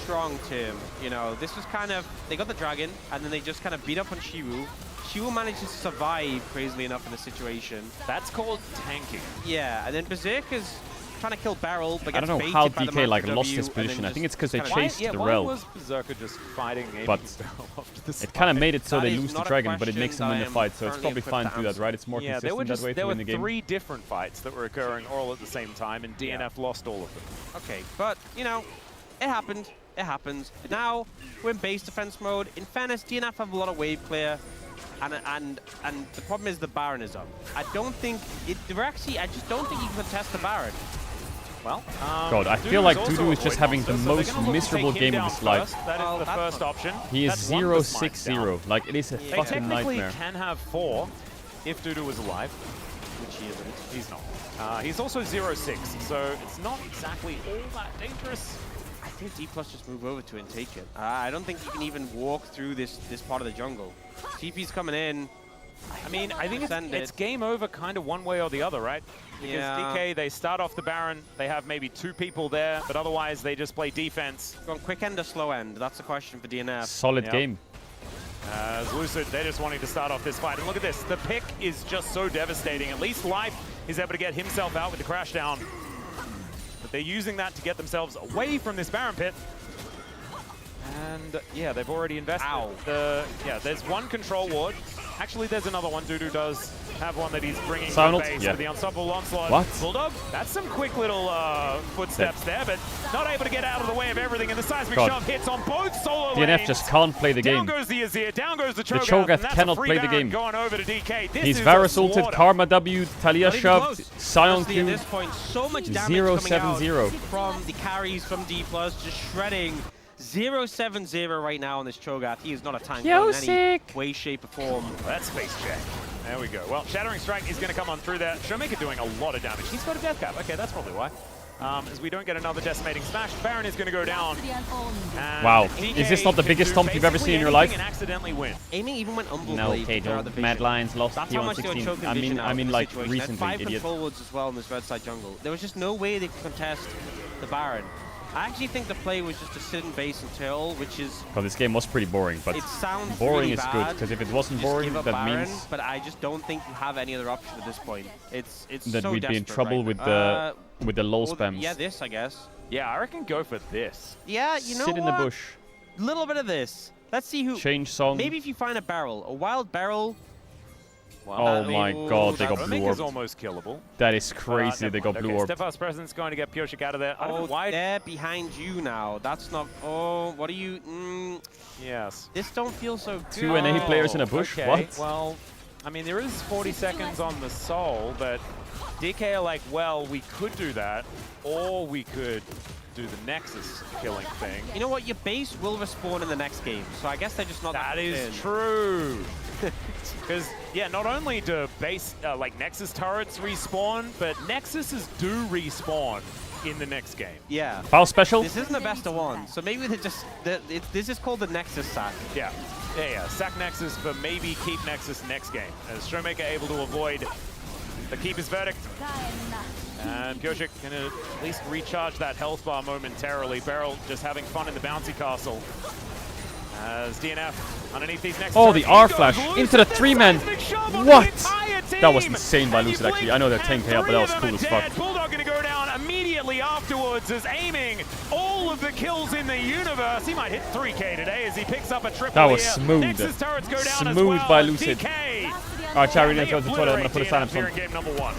strong term. You know, this was kind of, they got the dragon, and then they just kind of beat up on Shiwu. Shiwu manages to survive, crazily enough, in the situation. That's called tanking. Yeah, and then Berserker's trying to kill Beryl, but I gets don't know baited how by the DK like Master lost W, his and then position. I just think it's because they kinda- chased the Why Rel. was Berserker just fighting But it kind of made it so That they is lose the not a dragon, but it question makes them win that the I am fight, so it's currently probably fine to equipped do to that, right? It's more Yeah, there were consistent that way to win the game. 3 different fights that were occurring all at the same time, and DNF lost all of them. Okay, but, you know, it happened. It happens. Now, we're in base defense mode. In fairness, DNF have a lot of wave clear, and the problem is the Baron is up. I don't think I just don't think you can contest the Baron. Well, God, I feel like Dudu is just having the most miserable game of his life. That is the first option. He is That's one of the 0-6-0. Like, it is a They fucking technically nightmare. can have 4 if Dudu was alive, which he isn't. He's not. He's also 0-6, so it's not exactly all that dangerous. I think D+ just move over to it and take it. I don't think you can even walk through this part of the jungle. TP's coming in. I mean, I think it's game over kind of one way or the other, right? Because DK, they start off the Baron, they have maybe 2 people there, but otherwise they just play defense. Going quick end or slow end? That's the question for DNF. Solid game. As Lucid, they're just wanting to start off this fight. And look at this, the pick is just so devastating. At least Life is able to get himself out with the crash down. But they're using that to get themselves away from this Baron pit. And yeah, they've already invested. Yeah, there's one control ward. Actually, there's another one. Dudu does have one that he's bringing to base for the unstoppable onslaught. What? Bulldog, that's some quick little footsteps there, but not able to get out of the way of everything. And the seismic shove hits on both solo DNF lanes. just can't play the game. Down goes the Azir, down goes the The Cho'Gath, Cho'Gath and that's cannot a free play the Baron game. going over to DK. This He's is Varus a ulted, slaughter. Karma W, Talia shoved, Sion Honestly, at Q. this point, so much damage coming out 0-7-0. from the carries from D+, just shredding. 0-7-0 right now on this Cho'Gath. He is not a tank in any way, shape, or form. That's space check. There we go. Well, Shattering Strike is going to come on through there. Showmaker doing a lot of damage. He's got a death cap. Okay, that's probably why. As we don't get another Decimating Smash, Baron is going to go down. Wow. Is this not the biggest stomp you've ever seen in your life? And accidentally win. Aiming even went Umbral No, Blade. Caedrel. Mad Lions lost That's how much they were T116. choking I vision out mean in like this situation. recently, They had 5 idiot. control woods as well in this red side jungle. There was just no way they could contest the Baron. I actually think the play was just to sit in base until, which is... Well, this game was pretty boring, but it sounds boring really is bad. good, because if it wasn't Just boring, give up that Baron, means but I just don't think you have any other option at this point. It's that so we'd be in desperate trouble right with the lull now. spams. Yeah, this, I guess. Yeah, I reckon go for this. Yeah, you know Sit in the bush. A little bit of this. Let's see who... Change song. Maybe if you find a barrel, a wild barrel... Oh my god, they got blue Showmaker's orb. almost killable. That is crazy, they got blue orb. Steadfast Presence going to get Pioshik out of there. I don't know Oh, why. they're behind you now. That's not... Oh, what are you... Yes. This don't feel so good. 2 NA players in a bush? Okay. What? Well, I mean, there is 40 seconds on the Soul, but DK are like, well, we could do that, or we could do the Nexus killing thing. You know what? Your base will respawn in the next game, so I guess they're just not That is in. true. Because, yeah, not only do base, like, Nexus turrets respawn, but Nexuses do respawn in the next game. Yeah. How special? This isn't the best of one, so maybe they just... This is called the Nexus sack. Yeah. Yeah. Sack Nexus, but maybe keep Nexus next game. As Showmaker able to avoid the Keeper's Verdict. And Pioshik can at least recharge that health bar momentarily. Beryl just having fun in the bouncy castle. As DNF underneath these next. Oh, the R flash into the 3-man. What? That was insane by Lucid, actually. I know they're 10k up, but that was cool as fuck. Bulldog going to go down immediately afterwards as aiming all of the kills in the universe. He might hit 3k today as he picks up a triple. That was here. smooth. Nexus turrets go down as Smooth well. by Lucid. DK. Alright, Charlie, let's go to the toilet. I'm gonna put a sign up here on. in game number 1.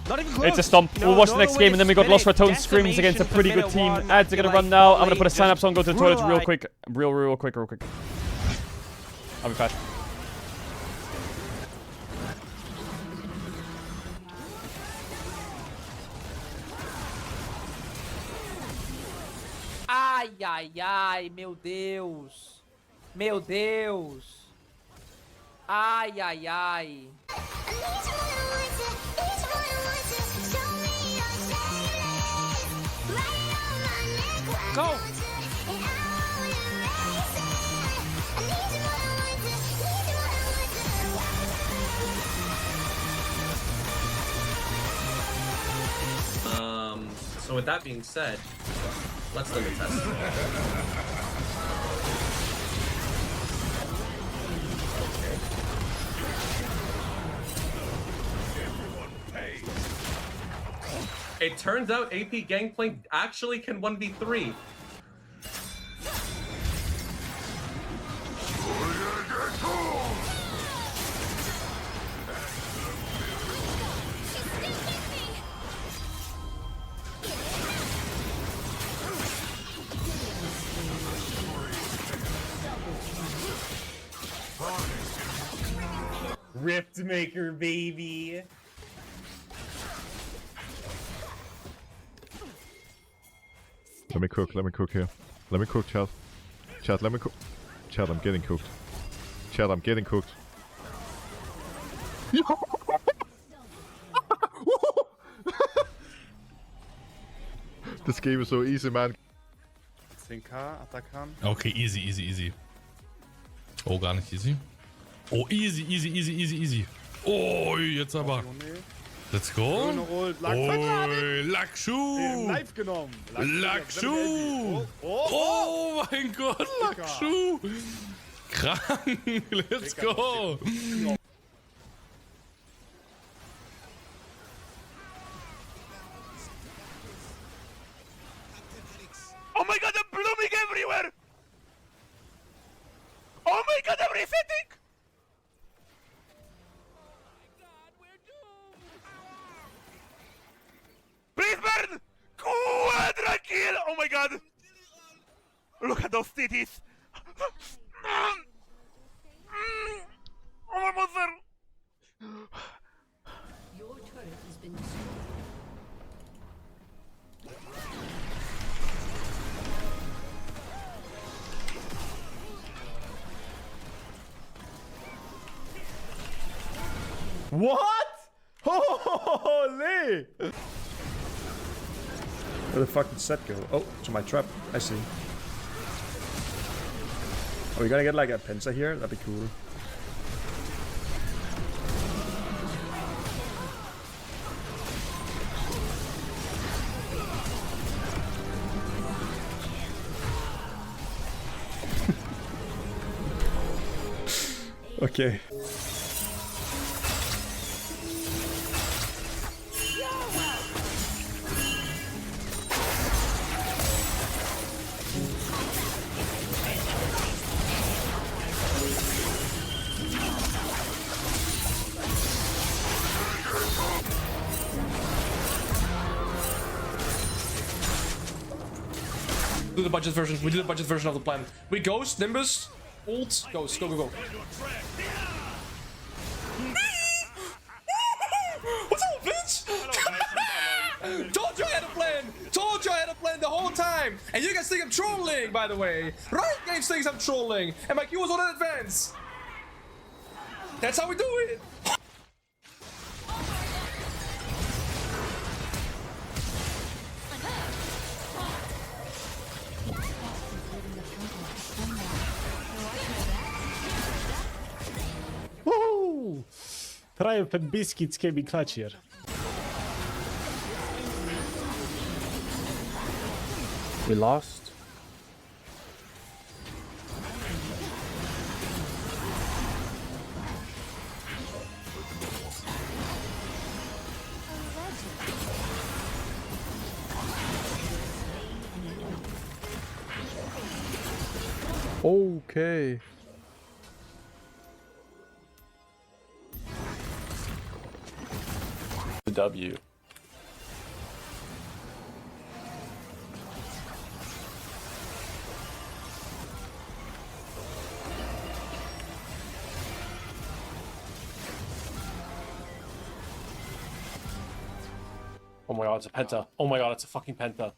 Not even close. It's a stomp. We'll watch the next game, and then we got Lost Ratone scrims against a pretty good team. Ads are gonna run now. I'm gonna put a sign up on, go to the toilet real quick. Real quick. I'll be fast. Ai, meu Deus. Meu Deus. Ai. Go! So with that being said, let's look at test. It turns out AP Gangplank actually can 1v3. Rift Maker, baby. Let me cook here. Let me cook, chat. Chat, let me cook. Chat, I'm getting cooked. Chat, I'm getting cooked. This game is so easy, man. 10k, Attackan. Okay, easy. Oh, gar nicht easy. Oh, easy. Oh, jetzt aber. Let's go. Oh, Lackschuh. Live genommen. Lackschuh. Oh mein Gott, Lackschuh. Krank. Let's go. Oh my god, I'm blooming everywhere! Oh my god, everything! Please burn! Quadra kill! Oh my god! Look at those titties! Oh my mother! Your turret has been destroyed. What? Holy! Where the fuck did set go? Oh, to my trap. I see. Oh, we gotta get like a Penta here? That'd be cool. Okay. Do the budget version. We do the budget version of the plan. We Ghost, Nimbus, ult, Ghost. Go. What's up, bitch? Told you I had a plan. Told you I had a plan the whole time. And you guys think I'm trolling, by the way. Riot Games thinks I'm trolling. And my Q was on advance. That's how we do it. Woohoo! Triumph and Biscuits came in clutch here. We lost. Okay. The W. Oh my god, it's a penta. Oh my god, it's a fucking penta.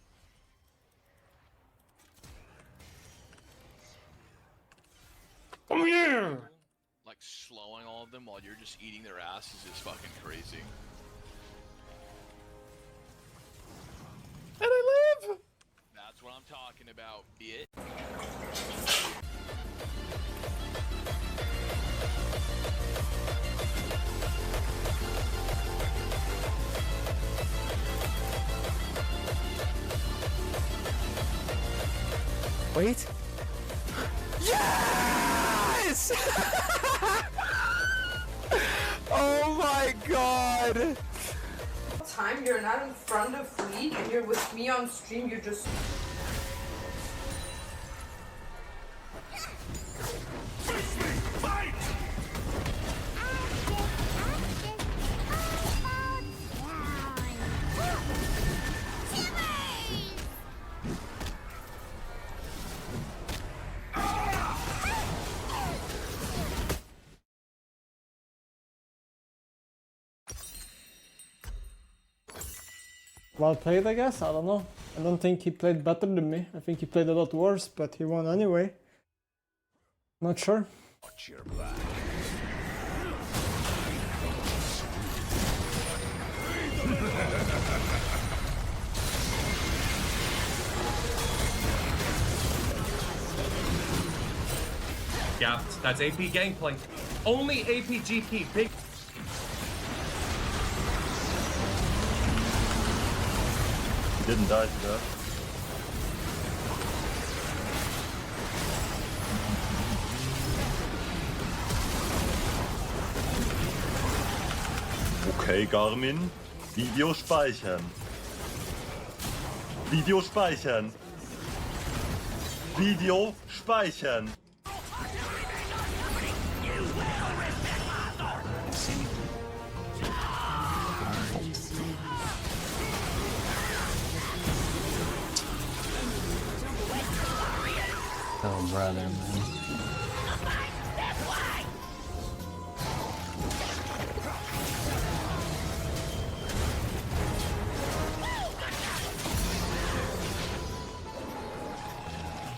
Come here! Like slowing all of them while you're just eating their ass is just fucking crazy. And I live! That's what I'm talking about, bitch. Wait. Yes! Oh my god! time you're not in front of Fleet and you're with me on stream, you're just... Well played, I guess. I don't know. I don't think he played better than me. I think he played a lot worse, but he won anyway. Not sure. Watch your back. Gapped. That's AP Gangplank. Only AP GP. Big. He didn't die to that. Okay, Garmin. Video speichern. Video speichern. Video speichern. Oh, brother, man.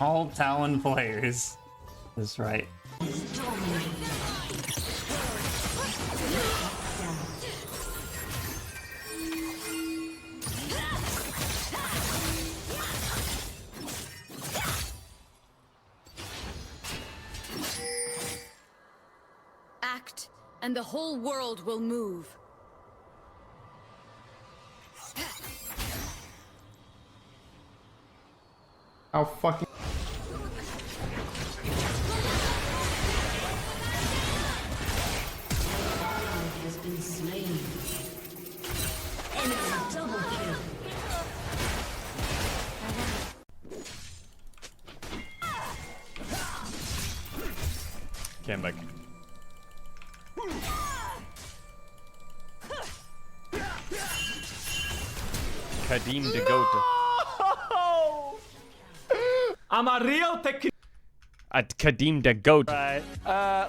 All Talon players. That's right. Act, and the whole world will move. How fucking... Has been slain. Enemy double kill. Came back. Kadim the goat. I'm a real tech. At Kadim the goat. Right.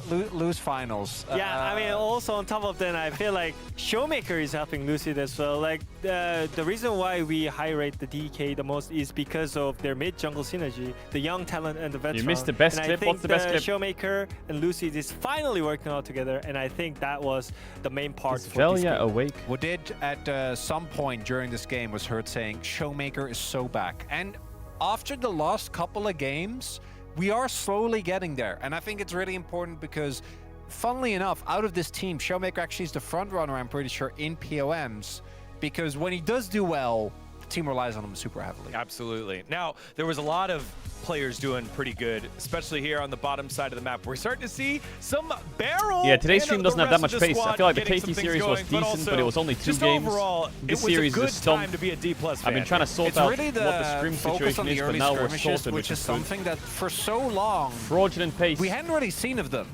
Lose finals. Yeah, I mean, also on top of that, I feel like Showmaker is helping Lucid as well. Like, the reason why we high rate the DK the most is because of their mid-jungle synergy, the young talent and the veteran. You missed the best and clip. I think What's the best clip? Showmaker and Lucid is finally working out together, and I think that was the main part Is for this Velia game. awake? What did at some point during this game was heard saying Showmaker is so back. And after the last couple of games, we are slowly getting there. And I think it's really important because, funnily enough, out of this team, Showmaker actually is the front runner, I'm pretty sure, in POMs. Because when he does do well, the team relies on him super heavily. Absolutely. Now, there was a lot of players doing pretty good, especially here on the bottom side of the map. We're starting to see some barrel. Yeah, today's stream doesn't have that much pace. I feel like the getting KT some series things was going, decent, but it was only 2 games. Overall, this it was series a good is a stump. time to be a D+ fan. I've been trying to sort It's out really what the stream focus situation on the is, but early now we're skirmishes, sorted, which is good. something that for so long Fraudulent pace. we hadn't really seen of them.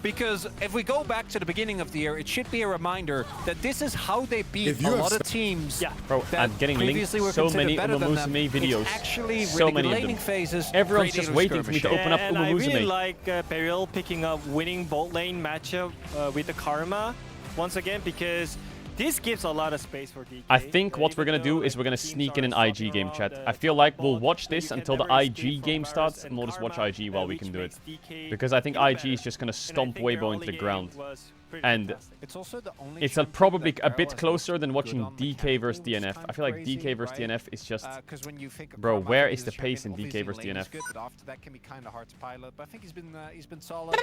Because if we go back to the beginning of the year, it should be a reminder that this is how they beat a lot of teams. Yeah, bro, I'm getting linked so many Umumusume videos. It's actually so really many good of them. laning phases. Everyone's great just waiting for me to open up and I Umumusume. really like Beryl picking up winning bot lane matchup with the Karma once again, because this gives a lot of space for DK. I think what we're gonna do is we're gonna sneak in an IG game, chat. I feel like we'll watch this until the IG game starts, and we'll just watch IG while we can do it. Because I think IG is just gonna stomp Weibo into the ground. And it's probably a bit closer than watching DK versus DNF. I feel like DK versus DNF is just... Bro, where is the pace in DK versus DNF? But after that can be kind of hard to pilot. But I think he's been solid.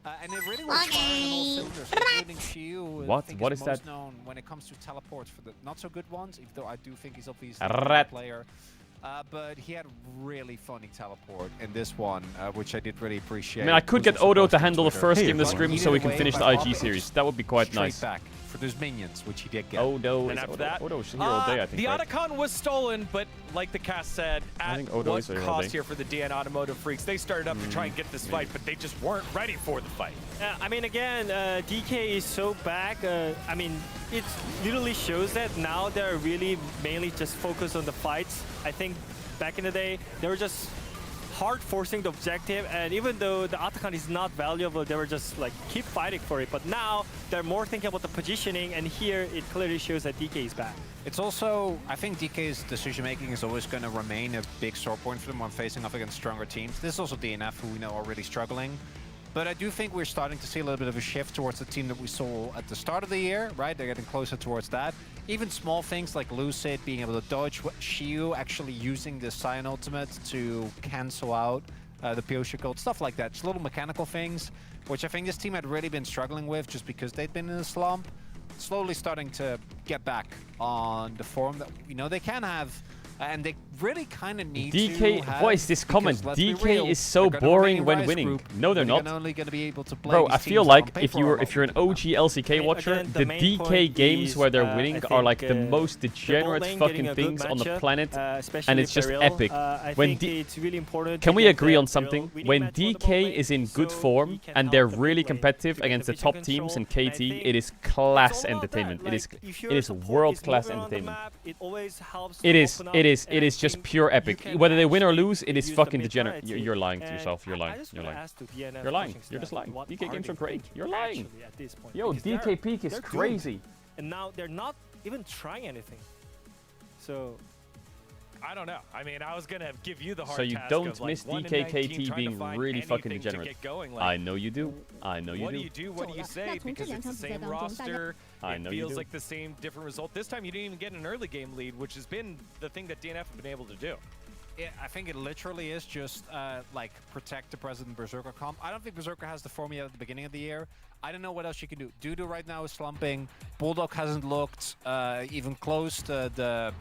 And it really was firing on all cylinders, including Shiu. What is that? Most known when it comes to teleports for the not so good ones, even though I do think he's obviously a Rat. player. But he had really funny teleport in this one, which I did really appreciate. I mean, I could get Odo to handle the first game of the scrim so we can finish the IG series. That would be quite nice. Back for those minions, which he did get. Odo And is after Odo. that, Odo's here all day, I think. the right? Otacon was stolen, but like the cast said, at what cost here for the DN Automotive Freaks? They started up to try and get this fight, but they just weren't ready for the fight. I mean, again, DK is so back. I mean, it literally shows that now they're really mainly just focused on the fights. I think back in the day, they were just hard forcing the objective, and even though the Otacon is not valuable, they were just like keep fighting for it. But now they're more thinking about the positioning, and here it clearly shows that DK is back. It's also, I think DK's decision making is always going to remain a big sore point for them when facing off against stronger teams. This is also DNF, who we know are really struggling. But I do think we're starting to see a little bit of a shift towards the team that we saw at the start of the year, right? They're getting closer towards that. Even small things like Lucid being able to dodge, Shiu actually using the Cyan ultimate to cancel out the Pyosha gold, stuff like that. Just little mechanical things, which I think this team had really been struggling with just because they'd been in a slump. Slowly starting to get back on the form that we know they can have. And they really kind of need DK, to have, what is this comment? DK real, is so boring when winning. Group, no, they're not. only going to be able to play Bro, I feel like if you're an OG LCK watcher, again, the DK games where they're winning are like the most degenerate lane fucking things on the planet, and it's just Beryl. epic. I When think it's really important. Can we agree on something? When DK is in good form and they're really competitive against the top teams in KT, it is class entertainment. It is world-class entertainment. It is just pure epic. Whether they win or lose, it is fucking degenerate. You're lying to yourself. You're lying. You're lying. You're lying. You're just lying. DK games are great. You're lying. Yo, DK peak is crazy. And now they're not even trying anything. So I don't know. I mean, I was going to give you the hard So you task don't of, like, miss 1 in DK 19 KT trying to being find really fucking anything to degenerate. get going, like, I know you do. I know you what do. do you do? What do you say? Because it's the same roster. I know you feels do. like the same different result. This time you didn't even get an early game lead, which has been the thing that DNF have been able to do. Yeah, I think it literally is just like protect the President Berserker comp. I don't think Berserker has the form yet at the beginning of the year. I don't know what else you can do. Dudu right now is slumping. Bulldog hasn't looked even close to the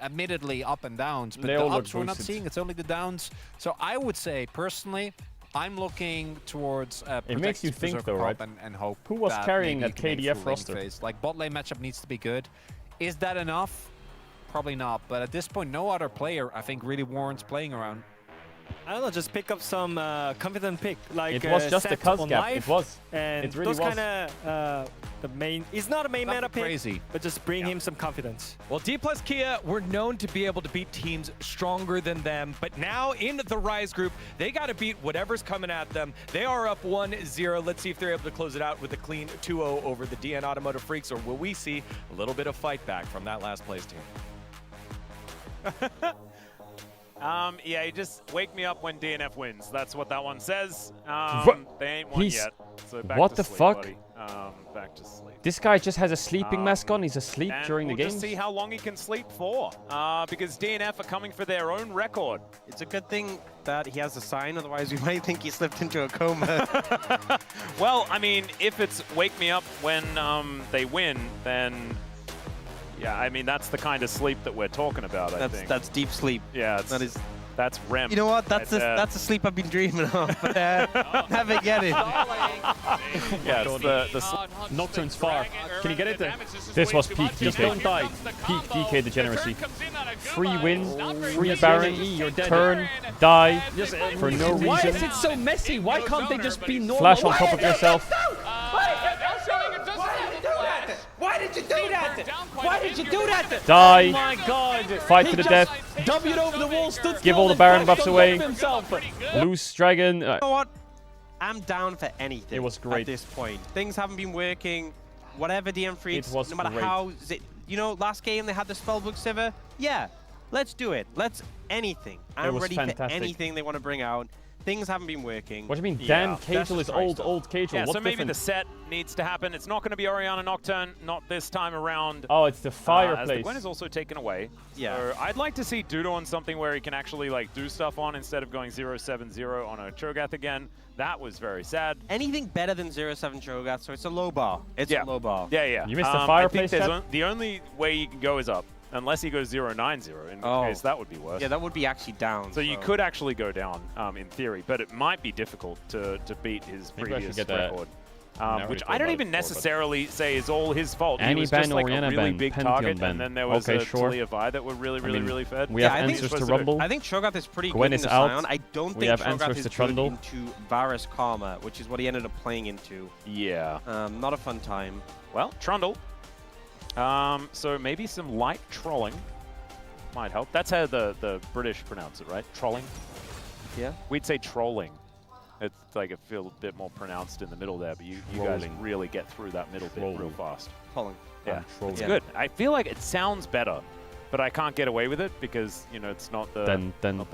admittedly up and downs, but They the all look ups we're not boosted. seeing. It's only the downs. So I would say personally, I'm looking towards It makes you think though, right? And hope. Who was that carrying maybe that you can make KDF through roster? lane phase. Like bot lane matchup needs to be good. Is that enough? Probably not, but at this point, no other player, I think, really warrants playing around. I don't know, just pick up some confident pick. Like It was just a Seth cuz on gap. live, It was. And It really those was. kind of the main. It's not a main meta pick, crazy. but just bring him some confidence. Well, D plus Kia were known to be able to beat teams stronger than them, but now in the Rise group, they got to beat whatever's coming at them. They are up 1-0. Let's see if they're able to close it out with a clean 2-0 over the DN Automotive Freaks, or will we see a little bit of fight back from that last place team? Yeah, you just wake me up when DNF wins. That's what that one says. They ain't won He's- yet. So back what to the sleep, fuck? buddy. Back to sleep. This guy just has a sleeping mask on. He's asleep And during the we'll game. just see how long he can sleep for. Because DNF are coming for their own record. It's a good thing that he has a sign, otherwise we might think he slipped into a coma. Well, I mean, if it's wake me up when they win, then yeah, I mean that's the kind of sleep that we're talking about. I think That's deep sleep. Yeah, that's REM. You know what? That's right the sleep I've been dreaming of, but never get it. Yeah, it's the Nocturne's far. Can you get it there? This was peak DK. Just don't die. Peak DK degeneracy. Free win, free Baron, turn, die, for no reason. Why is it so messy? Why can't they just be normal? Flash on top of yourself. Why did you do that? Why did you do that? Die. Oh my god. Fight to the death. W'd over the wall, stood Give still, all the and Baron flashed buffs on away. top of himself. Loose dragon. You know what? I'm down for anything. It was great. At this point. Things haven't been working. Whatever DM Freaks, It was no matter great. how, you know, last game they had the Spellbook Sivir. Yeah, let's do it. Let's anything. I'm was ready fantastic. for anything they want to bring out. Things haven't been working. What do you mean? Dan Caedrel is old Caedrel. Yeah, What's so maybe different? the set needs to happen. It's not going to be Orianna Nocturne, not this time around. Oh, it's the As the fireplace. Gwen is also taken away. Yeah. So I'd like to see Dudo on something where he can actually like do stuff on instead of going 0-7-0 on a Cho'Gath again. That was very sad. Anything better than 0-7 Cho'Gath, so it's a low bar. It's a low bar. Yeah, yeah. You missed the I fireplace, think chat? the only way you can go is up. Unless he goes 0-9-0, in which case that would be worse. Yeah, that would be actually down. So you could actually go down in theory, but it might be difficult to beat his previous record. Which I don't even necessarily say is all his fault. He was just like a really big target, and then there was a Talia Vi that were really fed. We have answers to Rumble. I think Cho'Gath is pretty Gwen good is into out. Sion. I don't We think have Cho'Gath answers is to good Trundle. into Varus Karma, which is what he ended up playing into. Yeah. Not a fun time. Well, Trundle. So maybe some light trolling might help. That's how the British pronounce it, right? Trolling? Yeah. We'd say trolling. It's like it feels a bit more pronounced in the middle there, but you guys really get through that middle bit real fast. Trolling. Yeah, it's good. I feel like it sounds better, but I can't get away with it because, you know, it's not the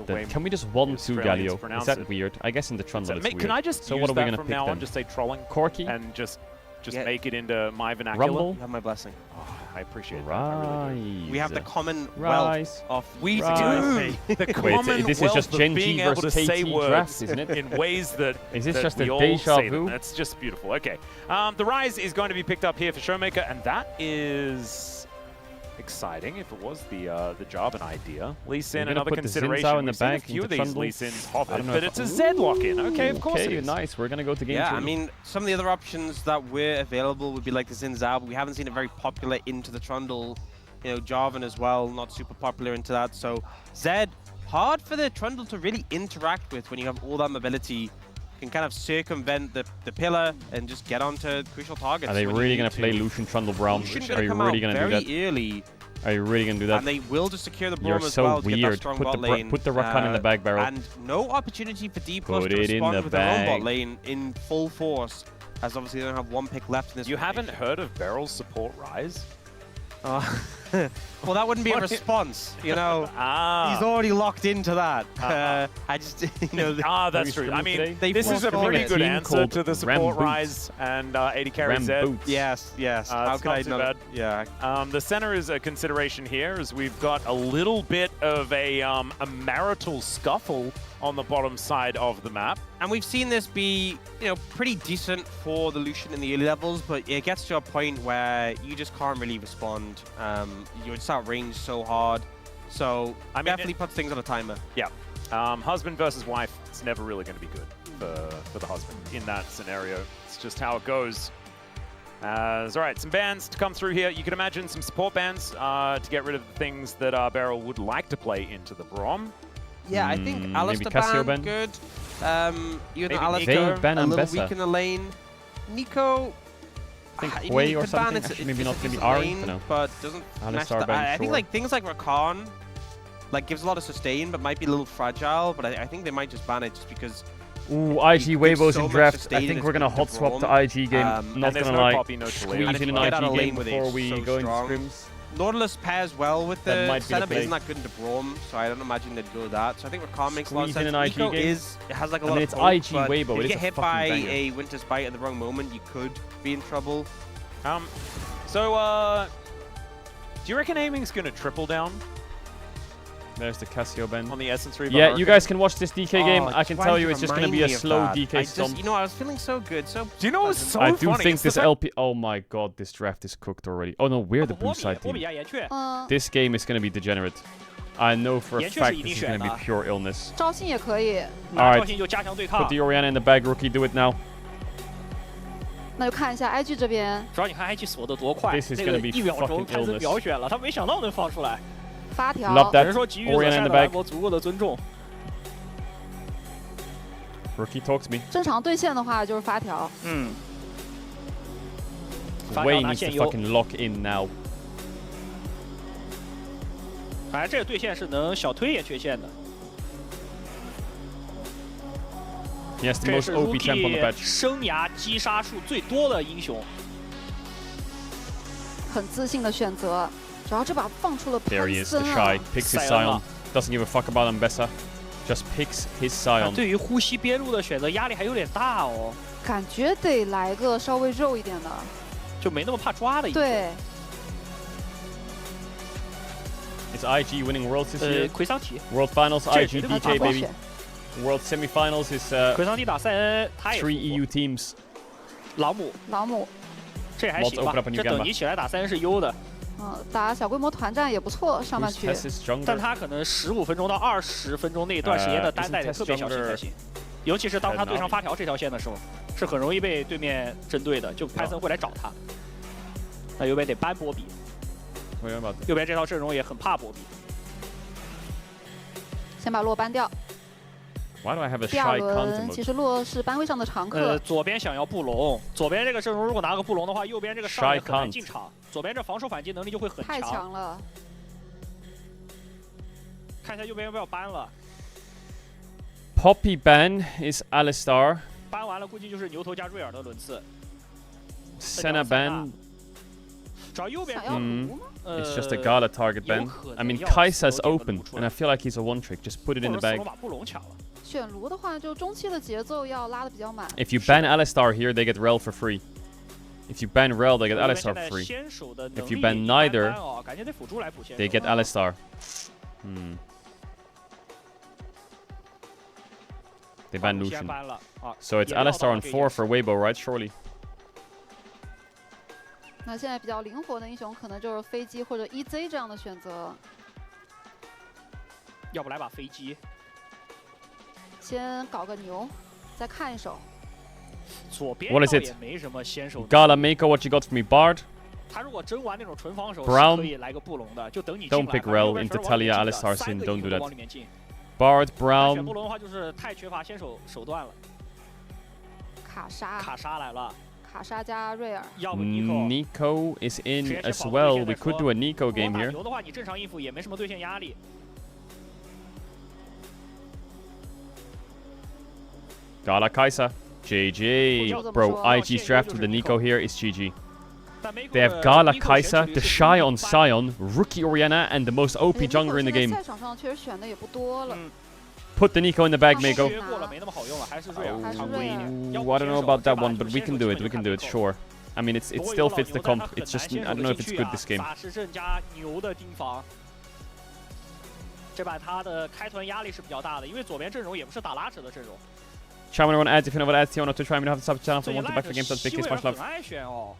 way Can we just 1-2 Australians Galio? pronounce Is that it. weird? I guess in the Trundle it's weird. Can I just so use what are we that gonna from pick now then? on? Just say trolling? Corky? And just make it into my vernacular? Rumble? You have my blessing. Oh, I appreciate that. Rise. We have the Commonwealth Rise. of... We Rise. do! The Commonwealth this is just of Gen being G able to versus say KT words draft, isn't it? in ways that Is this that just we a all deja say vu? them. That's just beautiful. Okay. The Rise is going to be picked up here for Showmaker, and that is exciting if it was the Jarvan idea. Lee Sin, another consideration. In the We've seen a back few of into these Lee Sins hovered, know but if it's a Zed lock-in. Okay, of course it is. Nice. We're going to go to game 3. Yeah, I mean, some of the other options that were available would be like the Xin Zhao, but we haven't seen it very popular into the Trundle. You know, Jarvan as well, not super popular into that. So Zed, hard for the Trundle to really interact with when you have all that mobility. Can kind of circumvent the pillar and just get onto crucial targets. Are they really going to play Lucian Trundle Braum? Are you really going to do that? Very early. Are you really going to do that? And they will just secure the Braum You're as so well to get that weird. strong Put bot the lane. put the Rakan in the back barrel. And no opportunity for D+ Put to it in respond the with their own bag. bot lane in full force, as obviously they don't have one pick left in this. You haven't heard of Beryl's support Rise? Well, that wouldn't be a response, you know. He's already locked into that. I just, you know. That's true. I mean, this is a pretty good answer to the support Rise and 80 carry Zed. Yes. How could I too not? bad. Yeah. The center is a consideration here, as we've got a little bit of a marital scuffle on the bottom side of the map. And we've seen this be, you know, pretty decent for the Lucian in the early levels, but it gets to a point where you just can't really respond. You're just outranged so hard. So I mean, definitely puts things on a timer. Yeah. Husband versus wife, it's never really going to be good for the husband in that scenario. It's just how it goes. All right, some bans to come through here. You can imagine some support bans to get rid of the things that Beryl would like to play into the Braum. Yeah, I think Alistair ban good. Even though Alistair a little weak in the lane. Nico, I think Wei or something. Actually, maybe not. Maybe Ari. No. But doesn't match the, I think like things like Rakan, like gives a lot of sustain, but might be a little fragile. But I think they might just ban it just because. Ooh, IG Weibo's in draft. I think we're gonna hot swap the IG game. Not gonna lie. Squeeze in an IG game before we go into scrims. Nautilus pairs well with the setup, isn't that good into Braum, so I don't imagine they'd go that. So I think Rakan makes a lot of sense. Nico has like a lot of hope, it's IG Weibo. If you get hit by a Winter's Bite at the wrong moment, you could be in trouble. So, do you reckon aiming's gonna triple down? There's the Cassio Ben. On the Essence Reaver. Yeah, you guys can watch this DK game. I can tell you it's just going to be a slow DK stomp. You know, I was feeling so good. So do you know what's so funny? I do think this LP... Oh my god, this draft is cooked already. Oh no, we're the blue side team. This game is going to be degenerate. I know for a fact this is going to be pure illness. Alright, put the Orianna in the bag, rookie. Do it now. This is going to be fucking illness. 发条 Love that. Orianna in the bag. Rookie talks me. 正常对线的话就是发条。Wei needs to fucking lock in now. 反正这个对线是能小推也缺线的。 He has the most OP champ on the patch. 生涯击杀数最多的英雄。很自信的选择。 然后这把放出了 There he is, the shy. Picks his Sion. Doesn't give a fuck about Ambessa. Just picks his Sion. 对于呼吸边路的选择压力还有点大哦。感觉得来个稍微肉一点的，就没那么怕抓的。对。It's IG winning Worlds this year. 魁桑体。World Finals IG DK baby. World Semifinals is 魁桑体打塞恩，他也 3 EU teams. 朗姆。朗姆。这还行吧？这等级起来打塞恩是优的。打小规模团战也不错，上半区。但他可能15分钟到20分钟那段时间的单带得特别小心才行，尤其是当他对上发条这条线的时候，是很容易被对面针对的，就派森会来找他。那右边得搬波比，右边这套阵容也很怕波比。先把洛搬掉。 Why do I have a 第二 shy 轮 counter 其实洛是班位上的常客。左边想要布隆，左边这个阵容如果拿个布隆的话，右边这个上也很难进场。左边这防守反击能力就会很强。太强了。看一下右边要不要搬了。Poppy ban is Alistar. 搬完了估计就是牛头加瑞尔的轮次。Senna ban. 主要右边It's just a Gala target ban. I mean, Kai'Sa's open, and I feel like he's a one trick. Just put it in the bag. 把布隆抢了。 选卢的话，就中期的节奏要拉得比较满。 If you ban Alistar here, they get Rel for free. If you ban Rel, they get Alistar for free. If you ban neither, they get Alistar. They ban Lucian. So it's Alistar on 4 for Weibo, right? Surely. 那现在比较灵活的英雄，可能就是飞机或者 EZ 这样的选择。要不来把飞机？ 先搞个牛，再看一手。左边 What is it? 也没什么先手。Gala Mako, what you got for me, Bard? 他如果真玩那种纯防守， Brown 是可以来个布隆的，就等你 Don't pick Rel into Talia, Alistar, Sin. Don't do that. Bard, 选 Brown. 布隆的话，就是太缺乏先手手段了。卡莎。卡莎来了。 卡莎加瑞尔。 Nico is in as well. We could do a Nico game here. 牛的话，你正常应付也没什么对线压力。 Gala Kai'Sa. GG. Bro, IG's draft with the Nico here is GG. They have Gala Kai'Sa, the Shy on Sion, Rookie Orianna, and the most OP jungler in the game. Put the Nico in the bag, Mako. Oh, I don't know about that one, but we can do it. We can do it, sure. I mean, it still fits the comp. It's just, I don't know if it's good this game. 这把他的开团压力是比较大的，因为左边阵容也不是打拉扯的阵容。 Chat when ads, if you know what ads, you want to try me to have the sub channel for one to back for games on big case much love. 很爱选哦，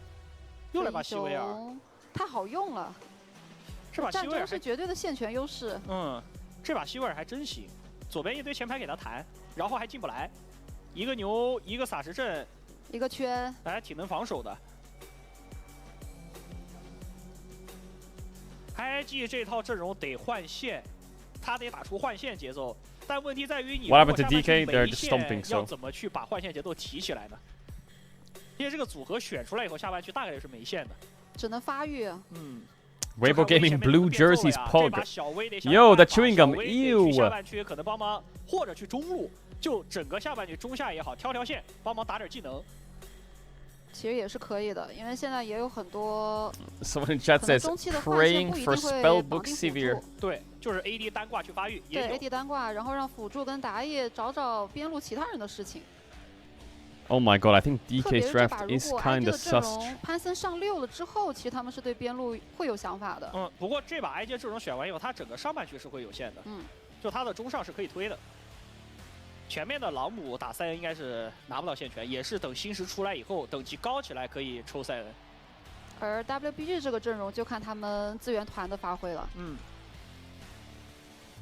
又来把希维尔，太好用了。这把希维尔是绝对的线权优势。这把希维尔还真行，左边一堆前排给他弹，然后还进不来，一个牛，一个撒石阵，一个圈，还挺能防守的。IG 这套阵容得换线，他得打出换线节奏。 但问题在于你 What happened to DK? They're just stomping. So 要怎么去把换线节奏提起来呢？因为这个组合选出来以后，下半区大概率是没线的，只能发育。Weibo Gaming Blue Jerseys Pog. Yo, that chewing gum. Ew. 下半区可能帮忙，或者去中路，就整个下半区中下也好，挑线，帮忙打点技能。其实也是可以的，因为现在也有很多。Someone in chat says praying for spellbook Sivir. 对，就是 AD 单挂去发育。对 ，AD 单挂，然后让辅助跟打野找边路其他人的事情。Oh my god, I think DK's draft is kind of sus. 潘森上6了之后，其实他们是对边路会有想法的。不过这把 IG 阵容选完以后，他整个上半区是会有限的。就他的中上是可以推的。 前面的朗姆打塞恩应该是拿不到线权，也是等星石出来以后，等级高起来可以抽塞恩。而 WBG 这个阵容就看他们资源团的发挥了。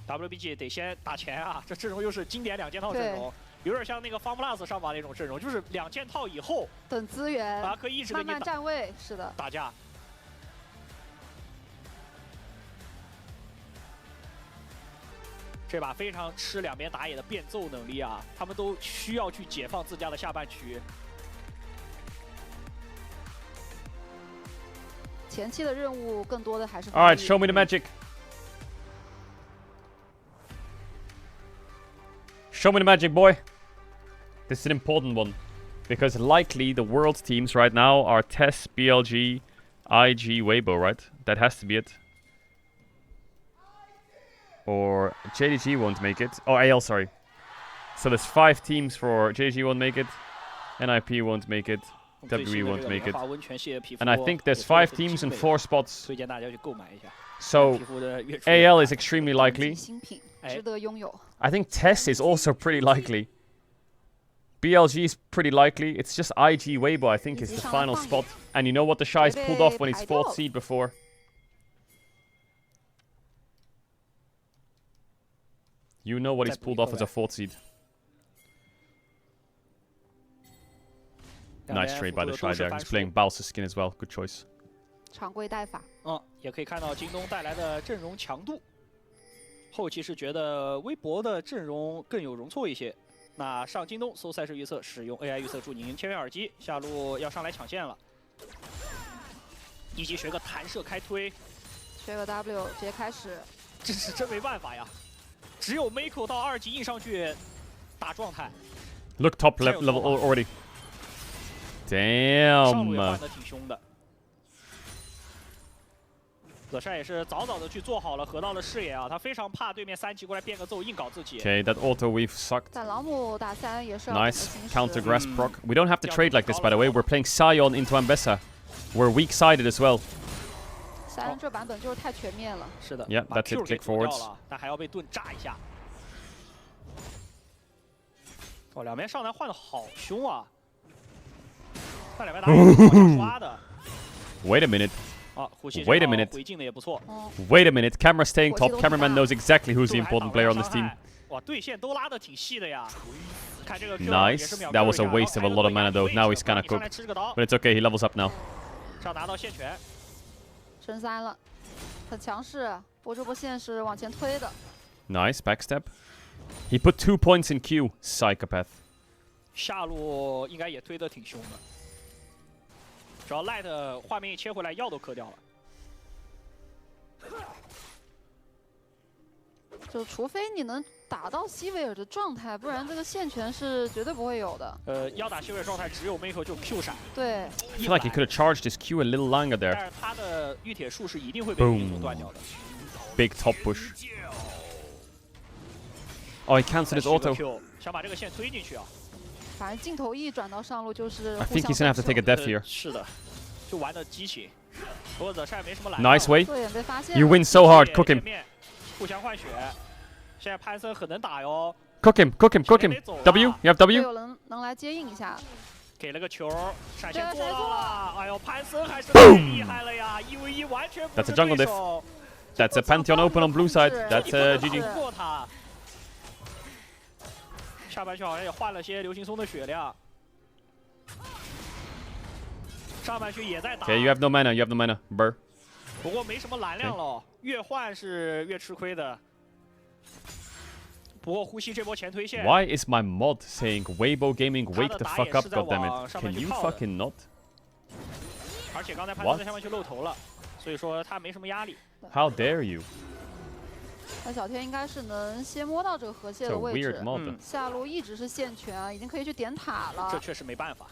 WBG 得先打钱啊，这阵容又是经典2件套阵容，有点像那个 FunPlus 上把那种阵容，就是2件套以后等资源啊，可以一直给你慢慢站位，是的，打架。 这把非常吃两边打野的变奏能力啊，他们都需要去解放自家的下半区。前期的任务更多的还是。 All right, show me the magic. Show me the magic, boy. This is an important one, because likely the world teams right now are TES, BLG, IG, Weibo, right? That has to be it. Or JDG won't make it. Oh, AL, sorry. So there's 5 teams for JDG won't make it, NIP won't make it, WE won't make it. And I think there's 5 teams and 4 spots. So AL is extremely likely. I think TES is also pretty likely. BLG is pretty likely. It's just IG Weibo, I think, is the final spot. And you know what the Shy's pulled off when he's 4th seed before? You know what he's pulled off as a 4th seed. Nice trade by the Shy there. He's playing Balsa skin as well. Good choice. 常规带法。也可以看到京东带来的阵容强度。后期是觉得微博的阵容更有容错一些。那上京东搜赛事预测，使用 AI 预测助您千元耳机，下路要上来抢线了。一级学个弹射开推，学个 W 直接开始。这是真没办法呀，只有 Mako 到2级硬上去打状态。Look top level already. 上路也 Damn. 换得挺凶的。葛帅也是早早的去做好了河道的视野啊，他非常怕对面3级过来变个奏硬搞自己。Okay, that auto we've sucked. 但老母打3也是 Nice counter grass proc. We don't have to trade like this, by the way. We're playing Sion into Ambessa. We're weak-sided as well. 3这版本就是太全面了。是的。 Yeah, that's it. Click forwards. 但还要被盾炸一下。哦，两边上来换的好凶啊！那两边打野是往下刷的。Wait a minute. 啊，呼吸 Wait a minute. 回敬的也不错。Wait a minute. Camera staying top. Cameraman knows exactly who's the important player on this team. 哇，对线都拉的挺细的呀。看这个 Nice. That was a waste of a lot of mana though. Now he's kinda cooked. But it's okay. He levels up now. 上拿到线权。升3了，很强势。不过这波线是往前推的。Nice backstab. He put 2 points in Q. Psychopath. 下路应该也推的挺凶的。 只要 Light 画面一切回来，药都磕掉了。就除非你能打到西维尔的状态，不然这个线权是绝对不会有的。要打西维尔状态，只有 Mako 就 Q 闪。对。I feel like he could have charged his Q a little longer there. 但是他的御铁术是一定会被民族断掉的。Big top push. Oh, he cancelled his auto. 想把这个线推进去啊。 反正镜头一转到上路就是。 I think he's gonna have to take a death here. 是的，就玩的激情。不过The Shy没什么拦。 Nice way. 对，被发现。 You win so hard. Cook him. 互相换血，现在潘森很能打哟。Cook him. Cook him. Cook him. W. You have W. 有人能来接应一下。给了个球，闪现做到了。哎呦，潘森还是太厉害了呀！1v1完全不是对手。 That's a Pantheon open on blue side. That's a GG. 过他。 下半区好像也换了些流星松的血量，上半区也在打。Okay, you have no mana. You have no mana. Burr. 不过没什么蓝量了，越换是越吃亏的。不过呼吸这波前推线。Why is my mod saying Weibo Gaming wake the fuck up? Goddammit! Can you fucking not? 而且刚才潘森在下半区露头了，所以说他没什么压力。 How dare you? 那小天应该是能先摸到这个河蟹的位置，下路一直是线权，已经可以去点塔了。这确实没办法，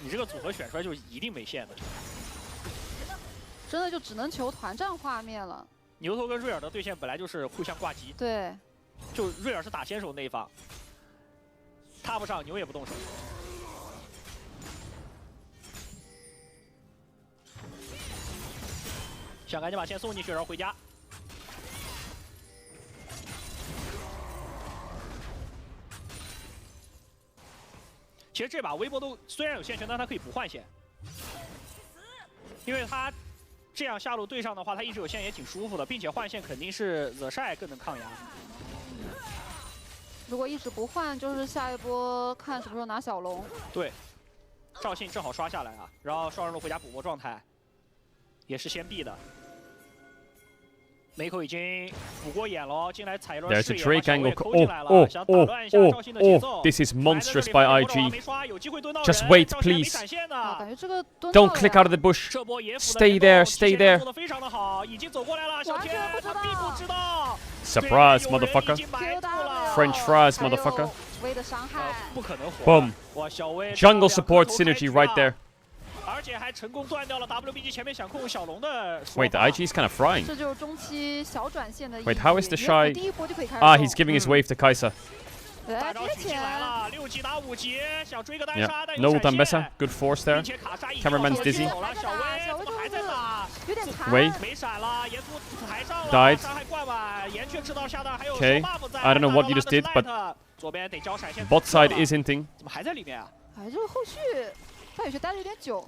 你这个组合选出来就一定没线的。真的就只能求团战画面了。牛头跟瑞尔的对线本来就是互相挂机，对，就瑞尔是打先手那一方，踏不上牛也不动手。想赶紧把线送进去，然后回家。 其实这把微波都虽然有线权，但他可以不换线，因为他这样下路对上的话，他一直有线也挺舒服的，并且换线肯定是 The Shy 更能抗压。如果一直不换，就是下一波看什么时候拿小龙。对，赵信正好刷下来啊，然后双人路回家补波状态，也是先避的。 梅口已经补过眼了，进来踩一轮视野，把小威抠进来了，想打乱一下赵信的节奏。 This is monstrous by IG. Just wait, please. 感觉这个 Don't click out of the bush. Stay there, stay there. 做得非常的好，已经走过来了，小天他并不知道。 Surprise, motherfucker. French fries, motherfucker. 威的伤害，不可能活。 Boom. 哇，小威 Jungle support synergy right there. 而且还成功断掉了 WBG 前面想控小龙的。 Wait, the IG is kind of frying. 这就是中期小转线的。 Wait, how is the Shy? 第一波就可以开始。 Ah, he's giving his wave to Kai'Sa. 大招举进来了，6级打5级，想追个单杀，但 No 有 ult on Bessa. Good force there. Cameraman's dizzy. 小威怎么还在打？有点残。喂，没闪了，沿途抬上了， Died. 伤害灌满，岩雀吃到下段还有 Okay. buff 在。 I don't know what you just did, but 左边得交闪现。 bot side is hinting. 怎么还在里面啊？哎，这个后续他有些待的有点久。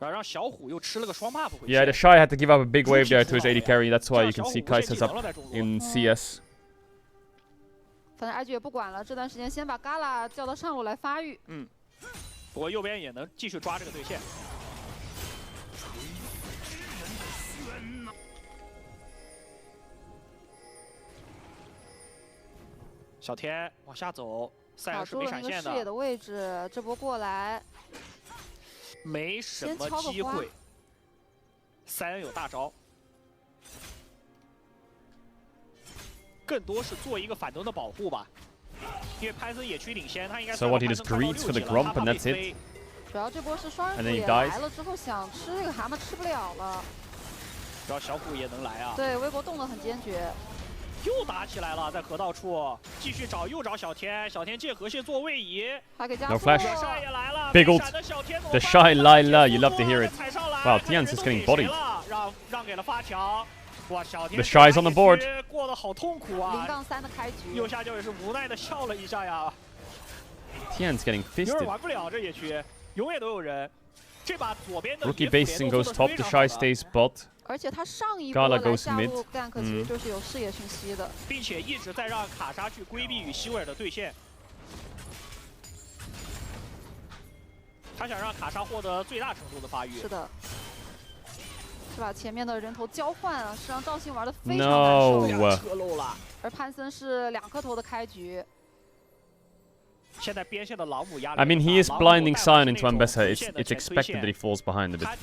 然后让小虎又吃了个双 buff 回去。 Yeah, the Shy had to give up a big wave there to his AD carry. That's why you can see Kai'Sa's up in CS. 反正 IG 也不管了，这段时间先把 Gala 叫到上路来发育。不过右边也能继续抓这个对线。小天往下走，赛尔是没闪现视野的位置，这波过来没什么机会。塞恩有大招，更多是做一个反蹲的保护吧。因为潘森野区领先，他应该 So what, he just greets for the grump and that's it? 主要这波是双人也来了之后想吃这个蛤蟆吃不了了。主要小虎也能来啊。对，微博动得很坚决。 又打起来了，在河道处继续又找小天，小天借河蟹做位移，还给加速。 No flash. 也来了 Big ult. The Shy lai la, you love to hear it. Wow, Tian's just getting bodied. 让给了发条，哇，小天 The Shy's on the board. 过得好痛苦啊。0-3的开局。右下角也是无奈的笑了一下呀。Tian's getting 有人 fisted. 玩不了这野区，永远都有人。这把左边的 Rookie Basin goes top, the Shy stays bot. 而且他上一波来下路 gank 其实就是有视野讯息的，并且一直在让卡莎去规避与希维尔的对线。他想让卡莎获得最大程度的发育。是的，是把前面的人头交换啊，是让赵信玩的非常难受，车漏了。而潘森是2颗头的开局。 现在边线的朗姆压力。 I mean, he is blinding Sion into Ambessa. It's expected that he falls behind a bit.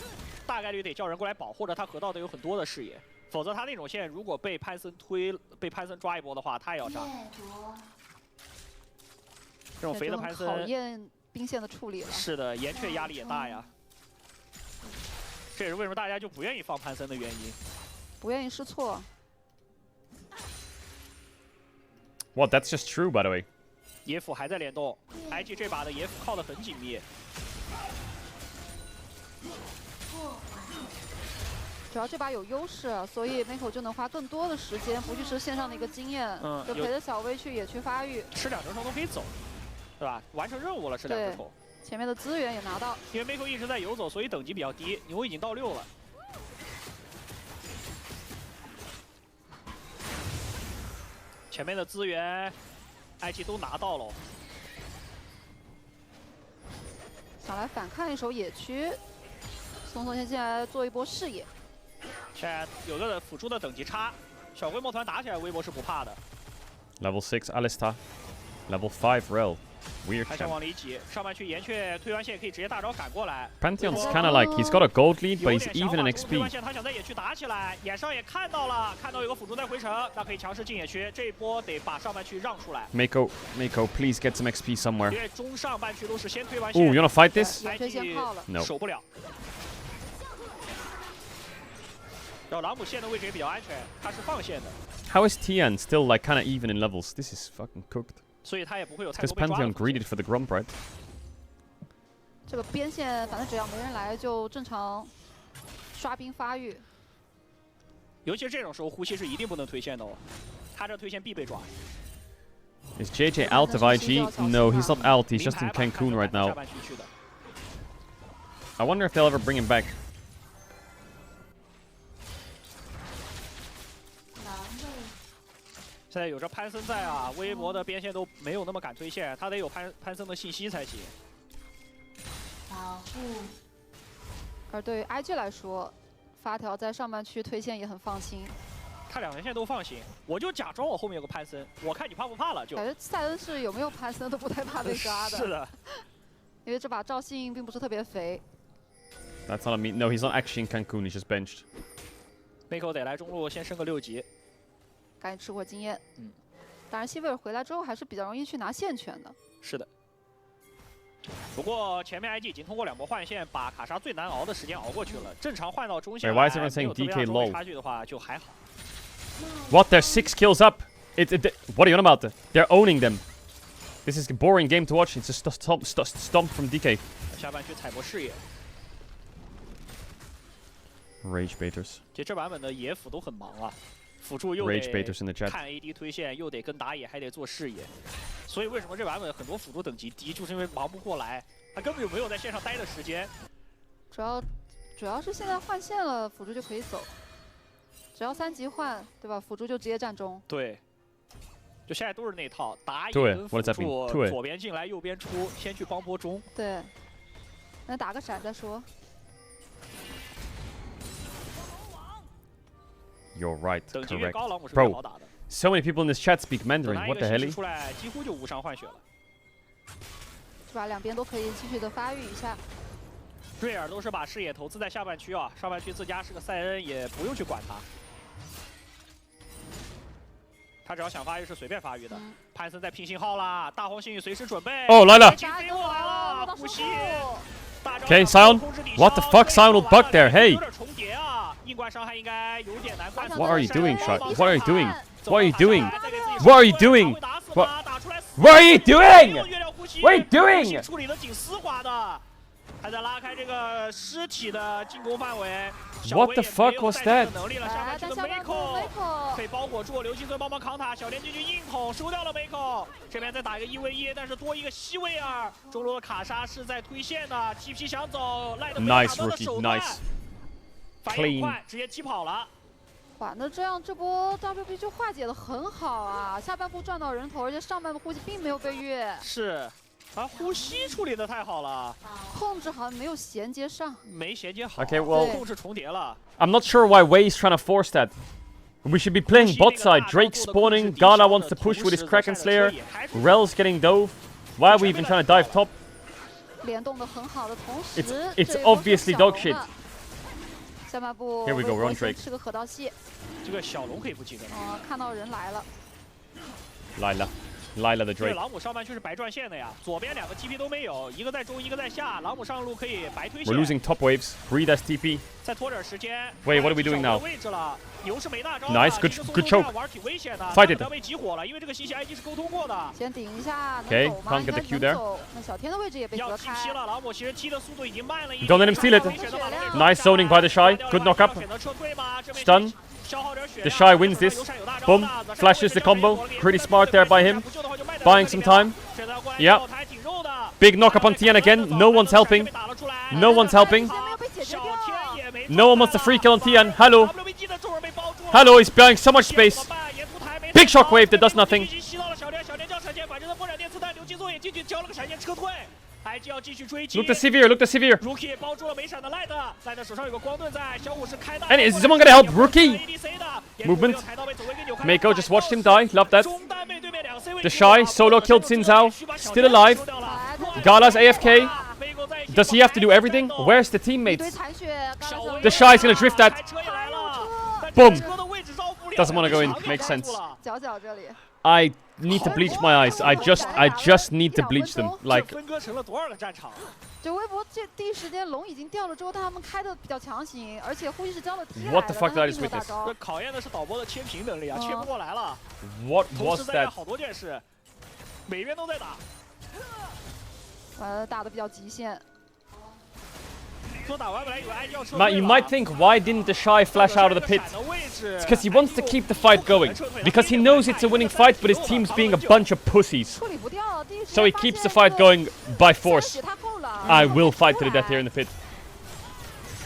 大概率得叫人过来保护着他，河道得有很多的视野，否则他那种线如果被潘森抓一波的话，他也要炸。这种肥的潘森考验兵线的处理了。是的，岩雀压力也大呀。这也是为什么大家就不愿意放潘森的原因。不愿意试错。What? That's just true, by the way. 野辅还在联动 ，IG 这把的野辅靠得很紧密。主要这把有优势，所以 Miko 就能花更多的时间不去吃线上的一个经验，就陪着小薇去野区发育。吃2只虫都可以走，对吧？完成任务了，吃2只虫。前面的资源也拿到。因为 Miko 一直在游走，所以等级比较低，牛已经到6了。 前面的资源 ，IG 都拿到了。想来反看一手野区，松松先进来做一波视野。现在有个辅助的等级差，小规模团打起来，微博是不怕的。Level 6 Alistar, Level 5 Rel. Weird. 还想往里挤，上半区岩雀推完线可以直接大招赶过来。Pantheon's kind of like he's got a gold lead, but he's even in XP. 推完线他想在野区打起来，眼上也看到了，看到有个辅助在回城，那可以强势进野区。这一波得把上半区让出来。Mako, please get some XP somewhere. 因为中上半区都是先推完线。 Ooh, you wanna fight this? No. 守不了。然后朗姆线的位置也比较安全，他是放线的。How is Tian still like kind of even in levels? This is fucking cooked. 所以他也不会有太多 Because Pantheon greeded for the Grump, right? 这个边线反正只要没人来就正常刷兵发育。尤其是这种时候，呼吸是一定不能推线的哦，他这推线必被抓。 Is JJ out of IG? No, he's not out. He's just in Cancun right now. I wonder if they'll ever bring him back. 现在有着潘森在啊，微博的边线都没有那么敢推线，他得有潘森的信息才行。保护。而对于 IG 来说，发条在上半区推线也很放心。他2条线都放心，我就假装我后面有个潘森，我看你怕不怕了就。感觉塞恩是有没有潘森都不太怕被抓的。是的。因为这把赵信并不是特别肥。That's not a me. No, he's not actually in Cancun. He's just benched. Mako 得来中路先升个6级。 赶紧吃过经验。当然，希维尔回来之后还是比较容易去拿线权的。是的。不过前面 IG 已经通过2波换线，把卡莎最难熬的时间熬过去了。正常换到中线，没有特别大的差距的话就还好。What? They're 6 kills up. What are you on about? They're owning them. This is a boring game to watch. It's a stomp from DK. 下半区采博视野。 Rage baiters. 其实这版本的野辅都很忙啊。 辅助又得看 AD 推线，又得跟打野，还得做视野，所以为什么这版本很多辅助等级低，就是因为忙不过来，他根本就没有在线上待的时间。主要主要是现在换线了，辅助就可以走，只要3级换，对吧？辅助就直接站中。对，就现在都是那套，打野对跟辅助，对左边进来，右边出，先去帮波中。对，那打个闪再说。 You're right, 等级越 correct. 高，朗姆是越好 Bro, 打的。 so many people in this chat speak 拿 Mandarin. 一 What 个 the 形 hell? 式出来，几乎就无伤换血了。是吧？两边都可以继续的发育一下。瑞尔都是把视野投资在下半区啊，上半区自家是个塞恩，也不用去管他。他只要想发育是随便发育的。潘森在拼信号啦，大黄幸运随时准备。哦，来了！飞过来了，呼吸。 Okay, Sion. What the fuck? Sion will bug there. Hey. What are you doing, Shot? What are you doing? What are you doing? What are you doing? What are you doing? What are you doing? 处理的挺丝滑的，还在拉开这个尸体的进攻范围。 What the fuck was that? 能力了，下半区的 Mako 被包裹住，刘金尊帮忙扛塔，小田进去硬捅，收掉了 Mako。这边再打一个1v1，但是多一个希维尔。中路的卡莎是在推线的 ，TP 想走，赖的没有打到的手段，反应快，直接击跑了。哇，那这样这波 WP 就化解的很好啊，下半部赚到人头，而且上半部呼吸并没有被越。是。 啊，呼吸处理的太好了，控制好像没有衔接上，没衔接好。Okay, well, 控制重叠了。 I'm not sure why Wei's trying to force that. We should be playing bot side. Drake spawning. Gala wants to push with his Kraken Slayer. Rel's getting dove. Why are we even trying to dive top? 联动的很好的同时 It's obviously dog shit. 下半部 Here we go, we're on Drake. 吃个河道蟹。这个小龙可以不记得。看到人来了。来了。 Lila the Drake。朗姆上半区是白转线的呀，左边2个 TP 都没有，一个在中，一个在下。朗姆上路可以白推线。 We're losing top waves. Breed as TP. 再拖点时间。Wait, what are we doing now? 位置了，牛是没大招。 Nice, good choke. 玩挺危险的。 Fight it. 要被集火了，因为这个信息 IG 是沟通过的。先顶一下。 Okay, can't get the Q there. 那小天的位置也被隔开。要踢了，朗姆其实踢的速度已经慢了一点。 Don't let him steal it. Nice zoning by the Shy. Good knock up. Stun. The Shy wins this. Boom. Flashes the combo. Pretty smart there by him. Buying some time. Yeah. Big knock up on Tian again. No one's helping. No one's helping. No one wants the free kill on Tian. Hello. Hello, he's buying so much space. Big shockwave that does nothing. Look the severe, look the severe. And is someone gonna help Rookie? Movement. Mako just watched him die. Love that. The Shy solo killed Xin Zhao. Still alive. Gala's AFK. Does he have to do everything? Where's the teammates? The Shy's gonna drift that. Boom. Doesn't want to go in. Makes sense. I need to bleach my eyes. I just need to bleach them. Like. 就微博这第一时间龙已经掉了之后，他们开的比较强行，而且呼吸是交了 T What the fuck did I just witness? 这考验的是导播的切屏能力啊，切不过来了。 What was 同时在干 that? 好多件事，每边都在打。打的比较极限。 Matt, you might think, why didn't the Shy flash out of the pit? It's because he wants to keep the fight going. Because he knows it's a winning fight, but his team's being a bunch of pussies. So he keeps the fight going by force. I will fight to the death here in the pit.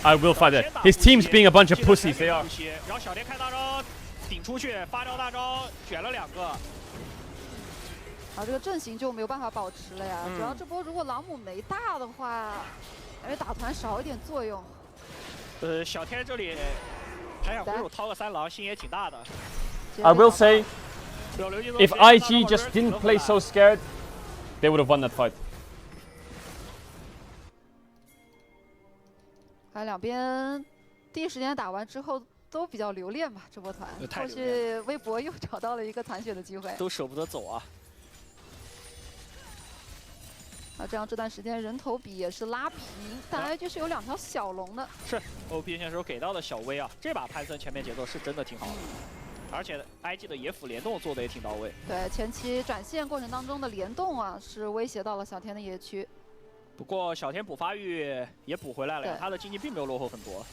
I will fight that. His team's being a bunch of pussies, they are. 然后小田开大招，顶出去，发招大招，卷了2个。 这个阵型就没有办法保持了呀。主要这波如果朗姆没大的话，感觉打团少一点作用。小天这里还想回手掏个3狼，心也挺大的。I will say, if IG just didn't play so scared, they would have won that fight. 两边第一时间打完之后都比较留恋吧，这波团。后续微博又找到了一个残血的机会。都舍不得走啊。 这样这段时间人头比也是拉平，但 IG 是有2条小龙的。是 OP 选手给到的小威啊，这把潘森前面节奏是真的挺好的，而且 IG 的野辅联动做的也挺到位。对，前期转线过程当中的联动啊，是威胁到了小天的野区。不过小天补发育也补回来了呀，他的经济并没有落后很多。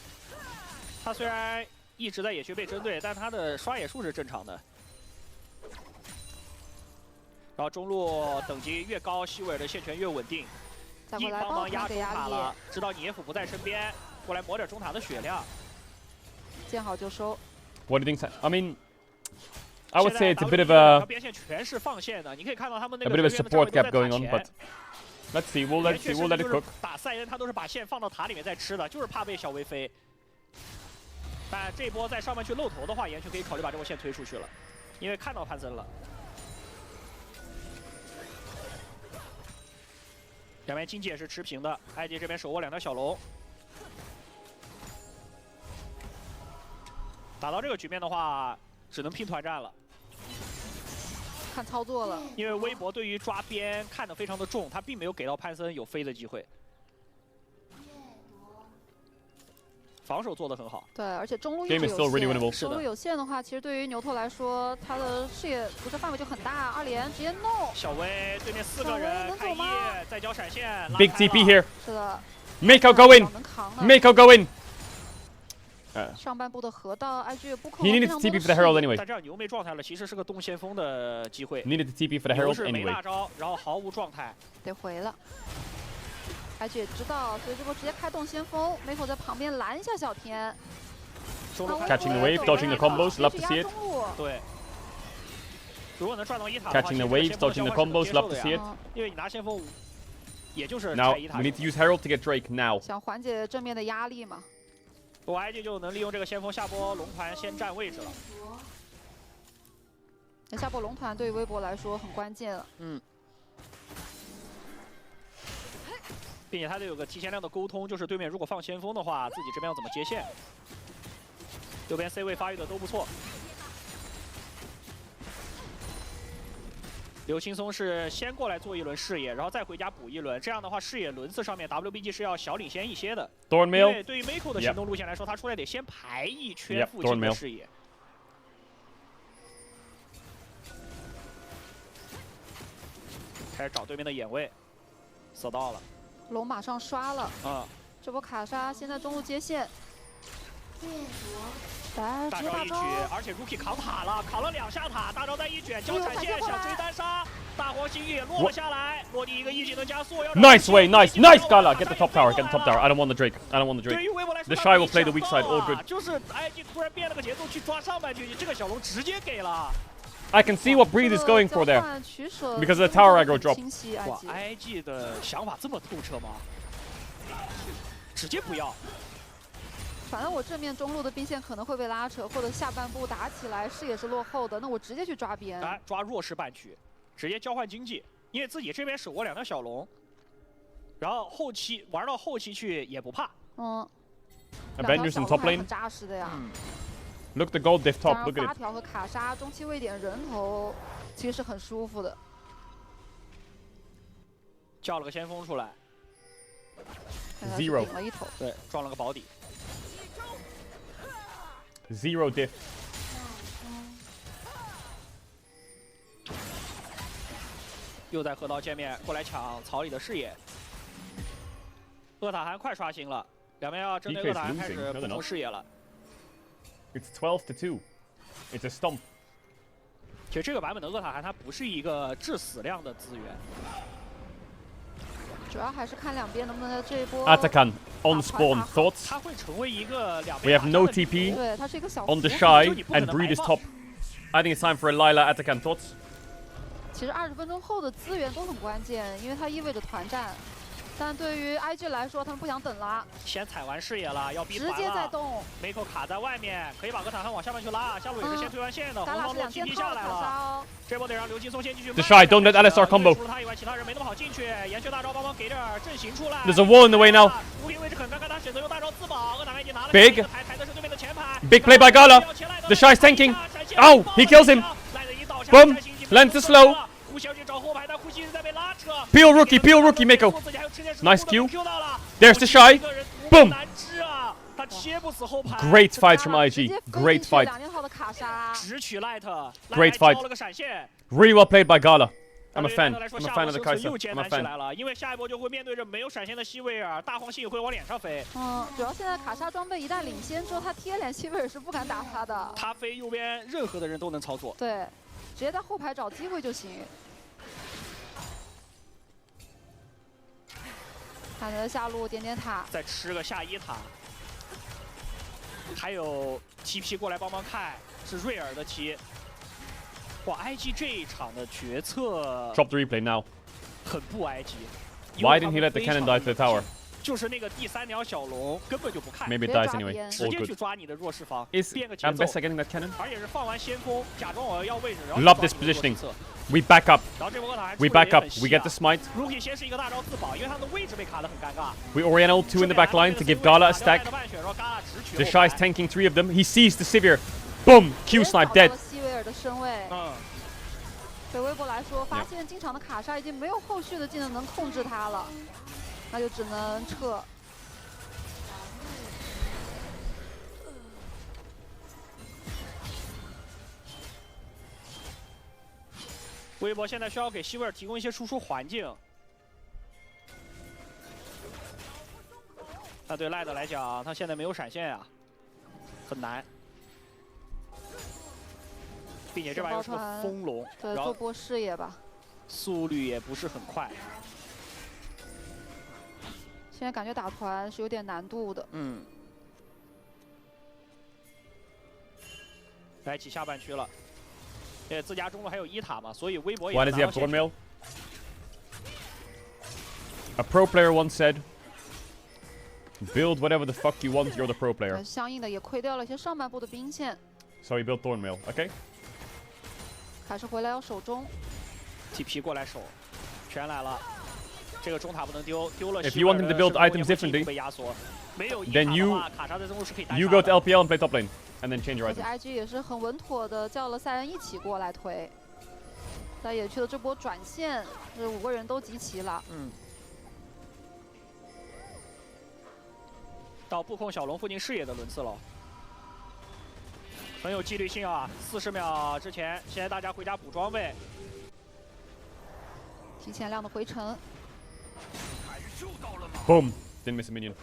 他虽然一直在野区被针对，但他的刷野数是正常的。 然后中路等级越高，希维尔的线权越稳定。硬帮忙压中塔了，知道你野辅不在身边，过来抹点中塔的血量。见好就收。What do you think? I mean, I would say it's a bit of a 边线全是放线的，你可以看到他们那 a 个 bit of a support gap going on, 前 but let's see. We'll let it cook. 打赛恩他都是把线放到塔里面再吃的，就是怕被小薇飞。但这波在上面去露头的话，岩雀可以考虑把这波线推出去了，因为看到潘森了。两边经济也是持平的，埃及这边手握2条小龙。打到这个局面的话，只能拼团战了。看操作了，因为微博对于抓边看得非常的重，他并没有给到潘森有飞的机会。防守做得很好。对，而且中路一直有线。中路有线的话，其实对于牛头来说，他的视野辐射范围就很大。2连直接弄。小薇对面4个人，开一再交闪现。 Big TP here. 是的。Mako go in. Mako go in. 上半部的河道 ，IG 不控。 He needed to TP for the Herald anyway. 但这样牛没状态了，其实是个动先锋的机会。Needed to TP for the Herald 是没 anyway. 大招，然后毫无状态，得回了。IG 也知道，所以这波直接开动先锋 ，Mako 在旁边拦一下小天。Catching the wave, dodging the combos, love to see it. 对。如果能赚到1塔 Catching the waves, dodging the combos, love to see it. 因为你拿先锋，也就是 Now 1塔。 we need to use Herald to get Drake now. 想缓解正面的压力嘛。 我 IG 就能利用这个先锋下波龙团先占位置了。那下波龙团对于微博来说很关键了。并且他得有个提前量的沟通，就是对面如果放先锋的话，自己这边要怎么接线。右边 C 位发育的都不错。刘青松是先过来做一轮视野，然后再回家补一轮。这样的话，视野轮次上面 WBG 是要小领先一些的。因为对于 Mako 的行动路线来说，他出来得先排一圈附近的视野。开始找对面的眼位，扫到了。龙马上刷了。这波卡莎现在中路接线。来，大招一举，而且 Rookie 扛塔了，扛了2下塔，大招再一卷，交闪现想追单杀，大黄星也落了下来，落地一个一技能加速。Nice way, nice Gala, get the top tower, get the top tower. I don't want the Drake, I don't want the Drake. The Shy will play the weak side, all good. 就是 IG 突然变了个节奏去抓上半局，这个小龙直接给了。 I can see what Breathe is going for there because of the tower aggro drop. 哇 ，IG 的想法这么透彻吗？直接不要。 反正我正面中路的兵线可能会被拉扯，或者下半部打起来视野是落后的，那我直接去抓边。来抓弱势半区，直接交换经济，因为自己这边手握2条小龙，然后后期玩到后期去也不怕。Avengers in top lane. 很扎实的呀。Look the gold diff top. Look at it. 8条和卡莎中期位点人头，其实是很舒服的。叫了个先锋出来。 Zero 顶了一头，对，撞了个保底。 Zero diff. 又在河道见面，过来抢草里的视野。厄塔韩快刷新了，两边要针对厄塔韩开始不同视野了。It's 12 to 2. It's a stomp. 其实这个版本的厄塔韩它不是一个致死量的资源。 主要还是看两边能不能在这一波。Atakan on spawn. Thoughts? 它会成为一个两 We have no TP 对，它是一个小 on the Shy and Breed is top. I think it's time for a Lila Atakan. Thoughts? 其实20分钟后的资源都很关键，因为它意味着团战。但对于 IG 来说，他们不想等了，先踩完视野了，要逼团了。直接在动 ，Mako 卡在外面，可以把厄塔韩往下面去拉。下路也是先推完线的，红方落 TP 下来了。这波得让刘劲松先继续。The Shy don't let LSR combo. 除了他以外，其他人没那么好进去。岩雀大招帮忙给点阵型出来。 There's a wall in the way now. 无名位置很尴尬，他选择用大招自保。厄塔韩已经拿了 Big. 抬的是对面的前排。Big play by Gala. The Shy's tanking. Oh, he kills him. Boom. Lens is slow. Peel rookie, Mako. Nice Q. There's the Shy. Boom. Great fight from IG. Great fight. Great fight. Really well played by Gala. I'm a fan. I'm a fan of the Kai'Sa. I'm a fan. 因为下一波就会面对着没有闪现的希维尔，大黄星也会往脸上飞。主要现在卡莎装备一旦领先之后，他贴脸希维尔是不敢打他的。他飞右边，任何的人都能操作。对，直接在后排找机会就行。 看他的下路点点塔，再吃个下1塔。还有 TP 过来帮忙看，是瑞尔的题。哇 ，IG 这一场的决策 Drop the replay now. 很不 IG。 Why didn't he let the cannon die to the tower? 就是那个第3条小龙根本就不看 Maybe it dies anyway. 直 All 接去 good. 抓你的弱势方， Is 变个节奏。 Ambessa getting that cannon? 而且是放完先锋，假装我要位置，然后 Love this positioning. We back up. 然后这波塔还 We back up. We get the smite. Rookie 先是一个大招自保，因为他的位置被卡得很尴尬。 We Oriental 2 in the back line to give Gala a stack. The Shy is tanking 3 of them. He sees the Sivir. Boom! Q snipe dead. 西维尔的身位。对微博来说，发现进场的卡莎已经没有后续的技能能控制他了，那就只能撤。 微博现在需要给西维尔提供一些输出环境。那对赖德来讲，他现在没有闪现呀，很难。并且这把又是个风龙，对，做波视野吧。速率也不是很快。现在感觉打团是有点难度的。嗯。来起下半区了。 对，自家中路还有1塔嘛，所以微博也。 Why does he have Thornmail? A pro player once said, "Build whatever the fuck you want. You're the pro player." 相应的也亏掉了一些上半部的兵线。So he built Thornmail. Okay. 还是回来要守中。TP 过来守，全来了。这个中塔不能丢，丢了。 If you want him to build items differently, 被压缩。没有1 then 塔的话，卡莎在中路是可以单杀的。 you go to LPL and play top lane, and then change your 而且 item. IG 也是很稳妥的叫了赛恩一起过来推，但野区的这波转线，这5个人都集齐了。嗯。到布控小龙附近视野的轮次了，很有纪律性啊！40秒之前，现在大家回家补装备，提前亮的回城。 Boom! Didn't miss a minion.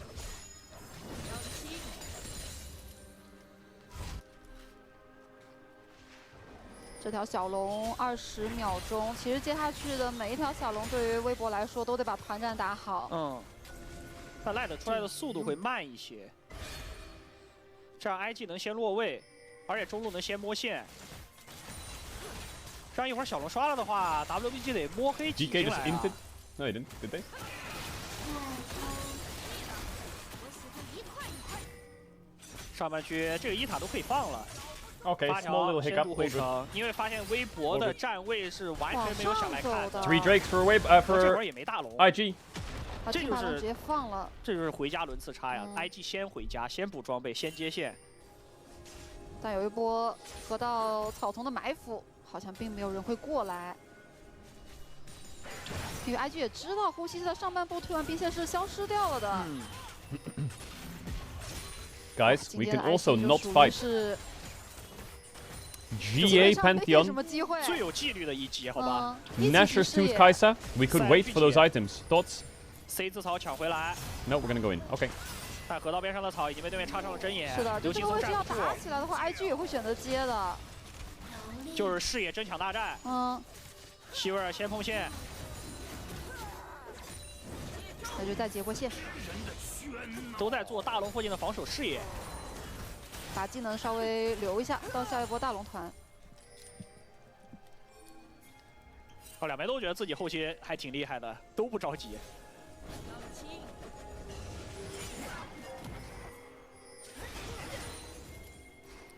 这条小龙20秒钟，其实接下去的每一条小龙对于微博来说都得把团战打好。嗯，但赖的出来的速度会慢一些，这样 IG 能先落位，而且中路能先摸线。这样一会儿小龙刷了的话 ，WBG 得摸黑挤进来啊。 No, they didn't. Did they? 上半区这个1塔都可以放了。 Okay, small little hiccup. 因为发现微博的站位是完全没有想来看的。 3 Drakes for for 也没大龙 IG. 这就是直接放了。这就是回家轮次差呀 ！IG 先回家，先补装备，先接线。但有一波河道草丛的埋伏，好像并没有人会过来。因为 IG 也知道呼吸在上半部推完兵线是消失掉了的。Guys, we can also not fight. GA Pantheon. 最有纪律的一击，好吧 Nashor's Tooth Kai'Sa. We could wait for those items. Thoughts? C 字草抢回来。 No, we're gonna go in. Okay. 但河道边上的草已经被对面插上了针眼。是的，这个位置要打起来的话 ，IG 也会选择接的。就是视野争抢大战。希维尔先碰线。那就再接波线。都在做大龙附近的防守视野。 把技能稍微留一下，到下一波大龙团。两边都觉得自己后期还挺厉害的，都不着急。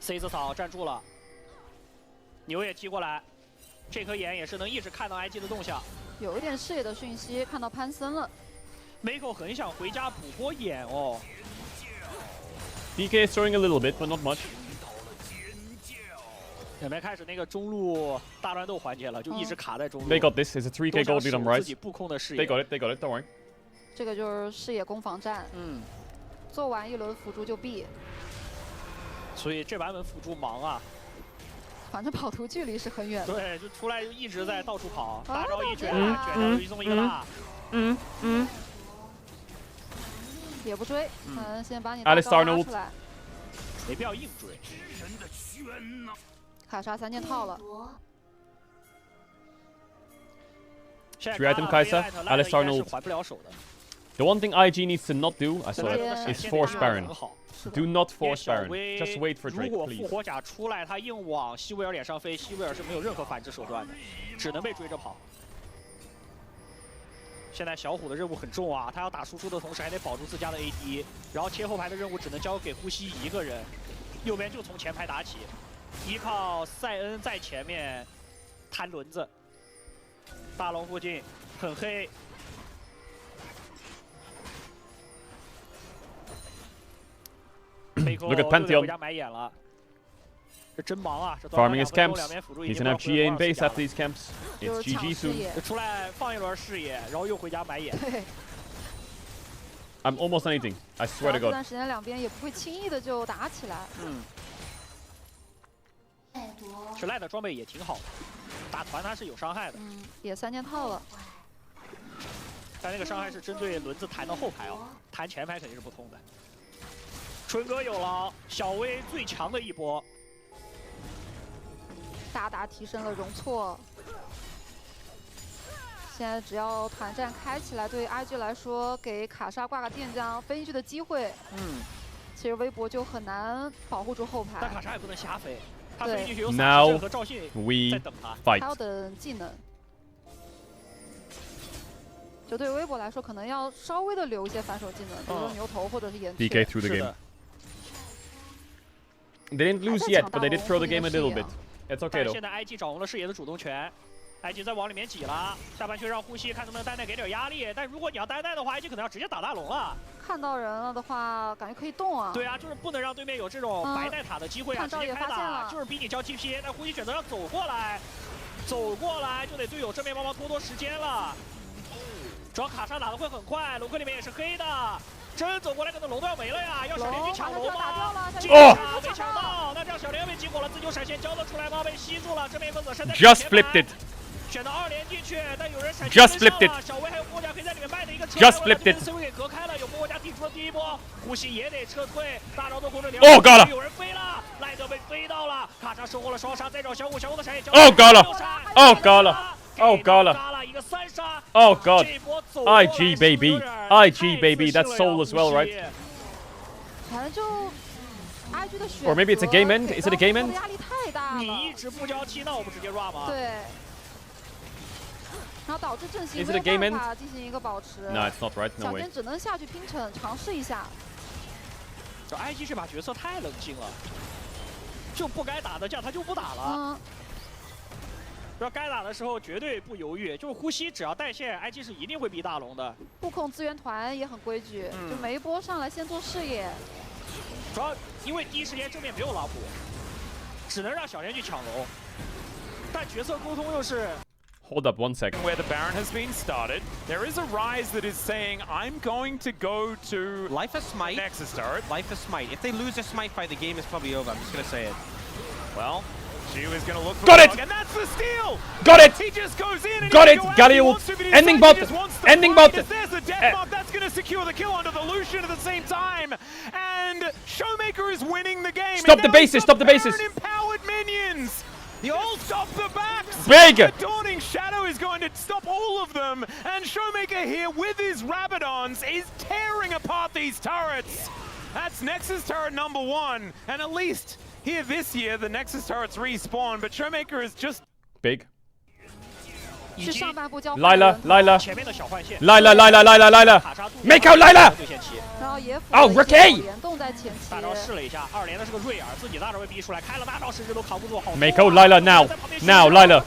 C 字草站住了，牛也踢过来，这颗眼也是能一直看到 IG 的动向。有一点视野的讯息，看到潘森了。Mako 很想回家补波眼哦。 DK is throwing a little bit, but not much. 准备开始那个中路大乱斗环节了，就一直卡在中路。 They got this. It's a 3K gold lead on Rise. 自己布控的视野。 They got it. They got it. Don't worry. 这个就是视野攻防战。做完一轮辅助就必。所以这版本辅助忙啊。反正跑图距离是很远的。对，就出来就一直在到处跑，大招一卷，卷到一送一个大。也不追，先把你大招拉出来，没必要硬追。卡莎3件套了。 3 item Kai'Sa, Alistar Nult. 还不了手的。 The one thing IG needs to not do, I saw it, is force Baron. 是的。 Do not 因为 force 小 Baron. 威 Just wait for 如 Drake, 果复 please. 活甲出来，他硬往西维尔脸上飞，西维尔是没有任何反制手段的，只能被追着跑。现在小虎的任务很重啊，他要打输出的同时还得保住自家的 AD， 然后切后排的任务只能交给呼吸一个人，右边就从前排打起，依靠塞恩在前面弹轮子。大龙附近很黑。 Look at Pantheon. 买眼了，这真忙啊！这 Farming his 两 camps. 边辅助 He's gonna have GA in base after these camps. 就 It's 是抢 GG 视 soon. 野。出来放一轮视野，然后又回家买眼。对。 I'm almost anything. I swear to 这 God. 段时间两边也不会轻易的就打起来。嗯。其实赖的装备也挺好的，打团它是有伤害的。嗯，也3件套了。 但那个伤害是针对轮子弹到后排哦，弹前排肯定是不通的。春哥有了小威最强的一波，大大提升了容错。现在只要团战开起来，对于 IG 来说，给卡莎挂个电浆飞进去的机会，其实微博就很难保护住后排。但卡莎也不能瞎飞，他飞进去有Now 闪和赵信 we 在等他， fight. 还要等技能。 就对微博来说，可能要稍微的留一些反手技能，比如说牛头或者是岩雀。 DK through the game. They didn't lose yet, but they did throw the game a little bit. It's okay though. 现在 IG 掌握了视野的主动权 ，IG 在往里面挤了，下半区让呼吸看能不能单带给点压力。但如果你要单带的话 ，IG 可能要直接打大龙了。看到人了的话，感觉可以动啊。对啊，就是不能让对面有这种白带塔的机会啊，直接开打，就是逼你交 TP。但呼吸选择要走过来，走过来就得队友正面帮忙拖时间了。 主要卡莎打的会很快，龙坑里面也是黑的，真走过来可能龙都要没了呀！要小莲去抢龙吗？哦，被抢到，那这样小莲被激活了，自救闪现交了出来吗？被吸住了，正面分子身在 Just flipped it. 选到2连进去，但有人闪 Just flipped it. 小威还有波甲可以在里面卖的一个 Just flipped it. 思维给隔开了，有波甲提出了第一波，呼吸也得撤退，大招的攻势连。哦，高了！有人飞了，赖德被飞到了，卡莎收获了双杀，再找小虎，小虎的闪也交。哦，高了！哦，高了！ Oh god! Oh god! IG baby, IG baby, that's soul as well, right? 反正就 IG 的选择。 Or maybe it's a game end? Is it a game end? 压力太大了。你一直不交气，那我们直接 run 吗？对。然后导致阵型 Is 没 it a 有 game 办法进行一个保持。 No, it's not right. No 小 way. 天只能下去拼城尝试一下。这 IG 这把角色太冷静了，就不该打的架他就不打了。要该打的时候绝对不犹豫，就是呼吸只要带线 ，IG 是一定会逼大龙的。布控资源团也很规矩，就每一波上来先做视野。主要因为第一时间正面没有老虎，只能让小莲去抢龙，但角色沟通又是。 Hold up 1 second. Where the Baron has been started, there is a Rise that is saying, I'm going to go to Life of Smite. Nexus turret. Life of Smite. If they lose a Smite fight, the game is probably over. I'm just going to say it. Well, Shu is going to look for Got it! And that's the steal! Got it! He just goes in and got it! go Galio ending bot! Ending bot! There's a death mark that's going to secure the kill onto the Lucian at the same time. And Showmaker is winning the game. Stop the bases! Stop the bases! Empowered minions! The old stop the backs! Big! The Dawning Shadow is going to stop all of them, and Showmaker here with his Rabadons is tearing apart these turrets! That's Nexus turret number 1, and at least here this year the Nexus turrets respawn, but Showmaker is just... Big. 是上半部交换。来了，来了，前面的小换线，来了，来了，来了，来了 ，Make out 来了。然后也哦 ，Ricky 联动在前期。大招试了一下，2连的是个瑞尔，自己大招被逼出来，开了大招甚至都扛不住。 Make out 来了 ，now 来了。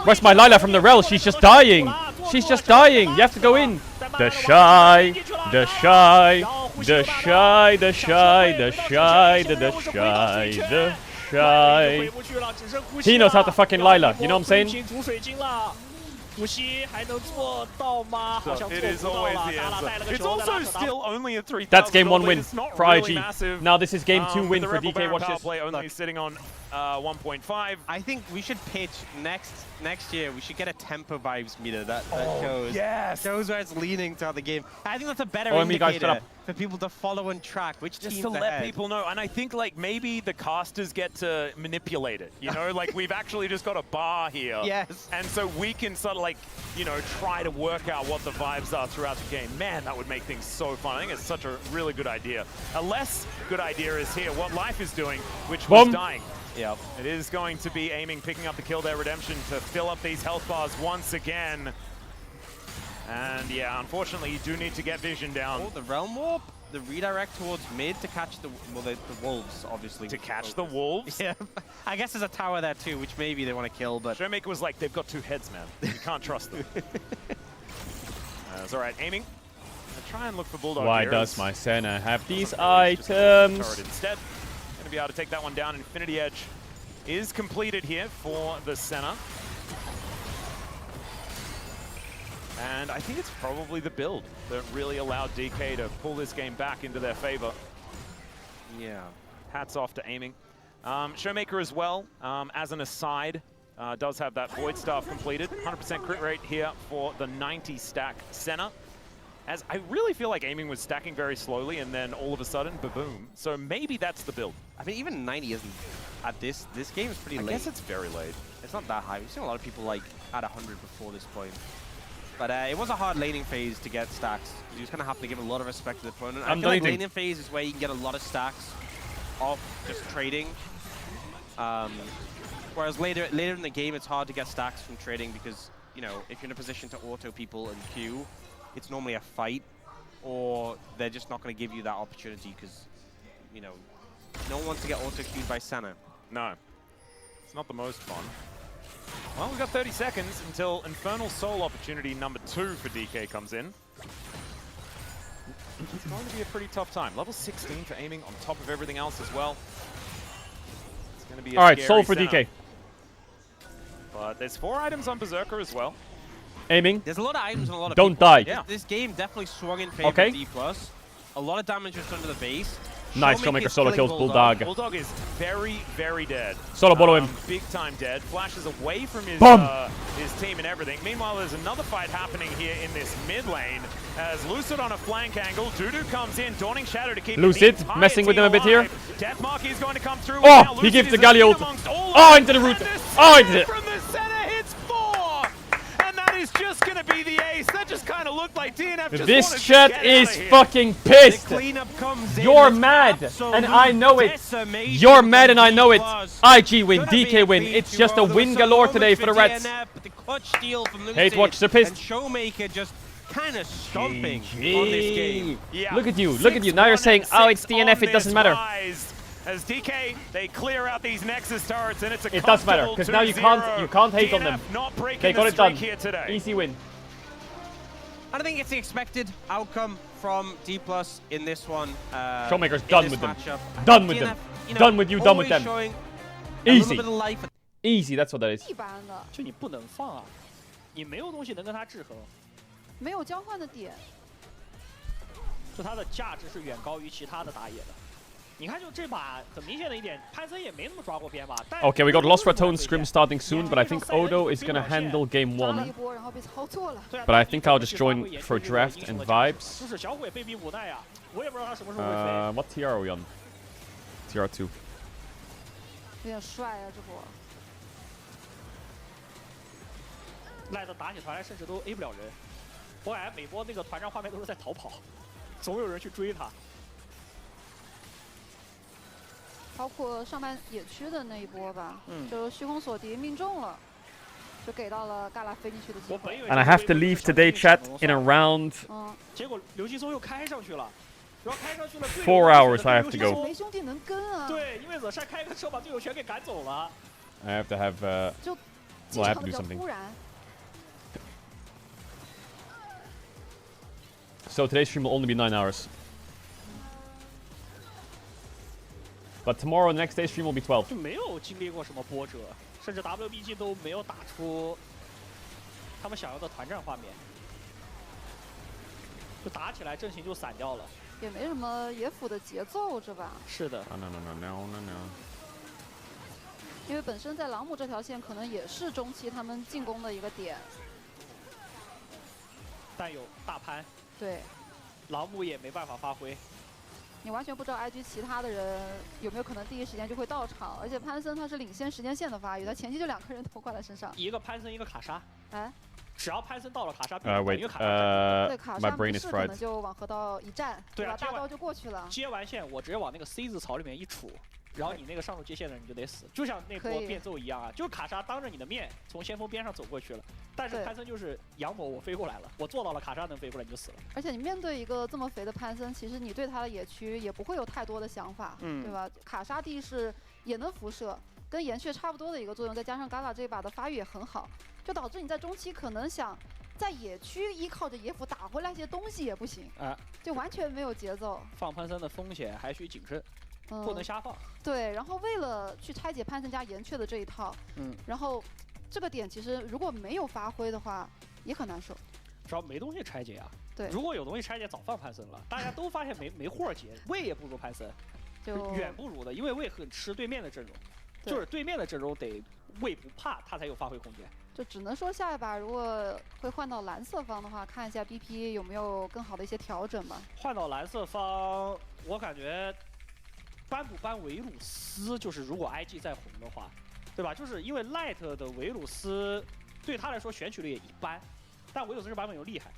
Where's my Lila from the rel? She's just dying. She's just dying. You have to go in. The shy, the shy, the shy, the shy, the shy, the shy, the shy. He knows how to fucking Lila. You know what I'm saying? 呼吸还能做到吗？好像做不到了。达拉带了个球， That's game 1 win for IG. Now this is game 2 win for DK. Watch this. Only sitting on 1.5. I think we should pitch next year. We should get a tempo vibes meter that shows where it's leaning throughout the game. I think that's a better indicator for people to follow and track which just teams to let ahead. people know. And I think like maybe the casters get to manipulate it. You know, like we've actually just got a bar here. Yes. And so we can sort of like, you know, try to work out what the vibes are throughout the game. Man, that would make things so fun. I think it's such a really good idea. A less good idea is here, what Life is doing, which was dying. Yep. It is going to be aiming, picking up the kill there, Redemption, to fill up these health bars once again. And yeah, unfortunately, you do need to get vision down. Oh, the Realm Warp, the redirect towards mid to catch the wolves, obviously. To catch the wolves? Yeah. I guess there's a tower there too, which maybe they want to kill, but... Showmaker was like, they've got 2 heads, man. You can't trust them. It's all right, aiming. Try and look for Bulldog. Why here. does my Senna have these items? Instead, going to be able to take that one down. Infinity Edge is completed here for the Senna. And I think it's probably the build that really allowed DK to pull this game back into their favor. Yeah. Hats off to aiming. Showmaker as well, as an aside, does have that Void Staff completed. 100% crit rate here for the 90 stack Senna. As I really feel like aiming was stacking very slowly and then all of a sudden, ba-boom. So maybe that's the build. I mean, even 90 isn't at this game is pretty late. I guess it's very late. It's not that high. We've seen a lot of people like at 100 before this point. But it was a hard laning phase to get stacks. You just kind of have to give a lot of respect to the opponent. I feel like laning phase is where you can get a lot of stacks off just trading. Whereas later in the game, it's hard to get stacks from trading because, you know, if you're in a position to auto people and queue, it's normally a fight, or they're just not going to give you that opportunity because, you know, no one wants to get auto-queued by Senna. No. It's not the most fun. Well, we've got 30 seconds until Infernal Soul opportunity number 2 for DK comes in. It's going to be a pretty tough time. Level 16 for aiming on top of everything else as well. It's going to be a All right, scary Soul for Senna. DK. But there's 4 items on Berserker as well. Aiming. There's a lot of items and a lot of Don't people. die. Yeah. This game definitely swung in favor of D+. A lot of damage was done to the base. Nice, Showmaker solo kills Bulldog. Bulldog is very, very dead. Solo follow him. Big time dead. Flashes away from his team and everything. Meanwhile, there's another fight happening here in this mid lane as Lucid on a flank angle. Dudu comes in, Dawning Shadow to keep Lucid messing with him a bit here. Deathmark is going to come through. Oh, he gives the Galio ult. Oh, into the root. Oh, into it. From the center hits 4. And that is just going to be the ace. That just kind of looked like DNF just This chat is fucking pissed. You're mad, and I know it. You're mad, and I know it. IG win, DK win. It's just a win galore today for the Reds. Hate watch the pissed. Showmaker just kind of stomping on this game. Yeah. Look at you, look at you. Now you're saying, oh, it's DNF, it doesn't matter. As DK, they clear out these Nexus turrets, and it's a It does matter, because now you can't hate on them. Not breaking They got the it done. streak here today. Easy win. I think it's the expected outcome from D+ in this one. Showmaker's done with them. Matchup. Done with them. Done with you, done with them. Easy. Life. Easy, that's what that is. 一般的，就你不能放啊，你没有东西能跟它制衡，没有交换的点，就它的价值是远高于其他的打野的。你看，就这把很明显的一点，潘森也没那么抓过边吧。Okay, we got Lost Ratone Scrim starting soon, but I think Odo is gonna handle game 1. But I think I'll just join for draft and vibes. 就是小鬼被逼无奈啊，我也不知道他什么时候会飞。 What TR are we on? TR2. 有点帅啊这波。赖的打起团来，甚至都 A 不了人。我感觉每波那个团战画面都是在逃跑，总有人去追他。 包括上半野区的那一波吧，就虚空锁敌命中了，就给到了嘎啦飞进去的机会。 And I have to leave today, chat, in around 结果刘继松又开上去了，主要开上去了。 4 hours I have to go. 没兄弟能跟啊。对，因为惹晒开个车把队友全给赶走了。 I have to have, well, I have to do something. So today's stream will only be 9 hours. But tomorrow, the next day's stream will be 12. 就没有经历过什么波折，甚至 WBG 都没有打出他们想要的团战画面，就打起来阵型就散掉了。也没什么野辅的节奏，这把。是的。No. 因为本身在朗姆这条线可能也是中期他们进攻的一个点。但有大潘，对，朗姆也没办法发挥。你完全不知道 IG 其他的人有没有可能第一时间就会到场，而且潘森他是领先时间线的发育，他前期就2个人都挂在身上，一个潘森，一个卡莎。哎，只要潘森到了卡莎，wait, 一个卡莎对卡莎不是可能就往河道一站，对吧？大刀就过去了。接完线，我直接往那个 C 字槽里面一杵。然后你那个上路接线的人你就得死，就像那波变奏一样啊，就是卡莎当着你的面从先锋边上走过去了，但是潘森就是杨某我飞过来了，我做到了卡莎能飞过来你就死了。而且你面对一个这么肥的潘森，其实你对他的野区也不会有太多的想法，对吧？卡莎地势也能辐射，跟岩雀差不多的一个作用，再加上 Gala 这一把的发育也很好，就导致你在中期可能想在野区依靠着野辅打回来一些东西也不行，就完全没有节奏。放潘森的风险还需谨慎。不能瞎放。对，然后为了去拆解潘森加岩雀的这一套，然后这个点其实如果没有发挥的话，也很难受。主要没东西拆解啊。对，如果有东西拆解，早放潘森了。大家都发现没货解，魏也不如潘森，就远不如的，因为魏很吃对面的阵容，就是对面的阵容得魏不怕，他才有发挥空间。就只能说下一把如果会换到蓝色方的话，看一下 BP 有没有更好的一些调整吧。换到蓝色方，我感觉。搬不搬维鲁斯，就是如果 IG 再红的话，对吧？就是因为 Light 的维鲁斯对他来说选取率也一般，但维鲁斯这版本又厉害。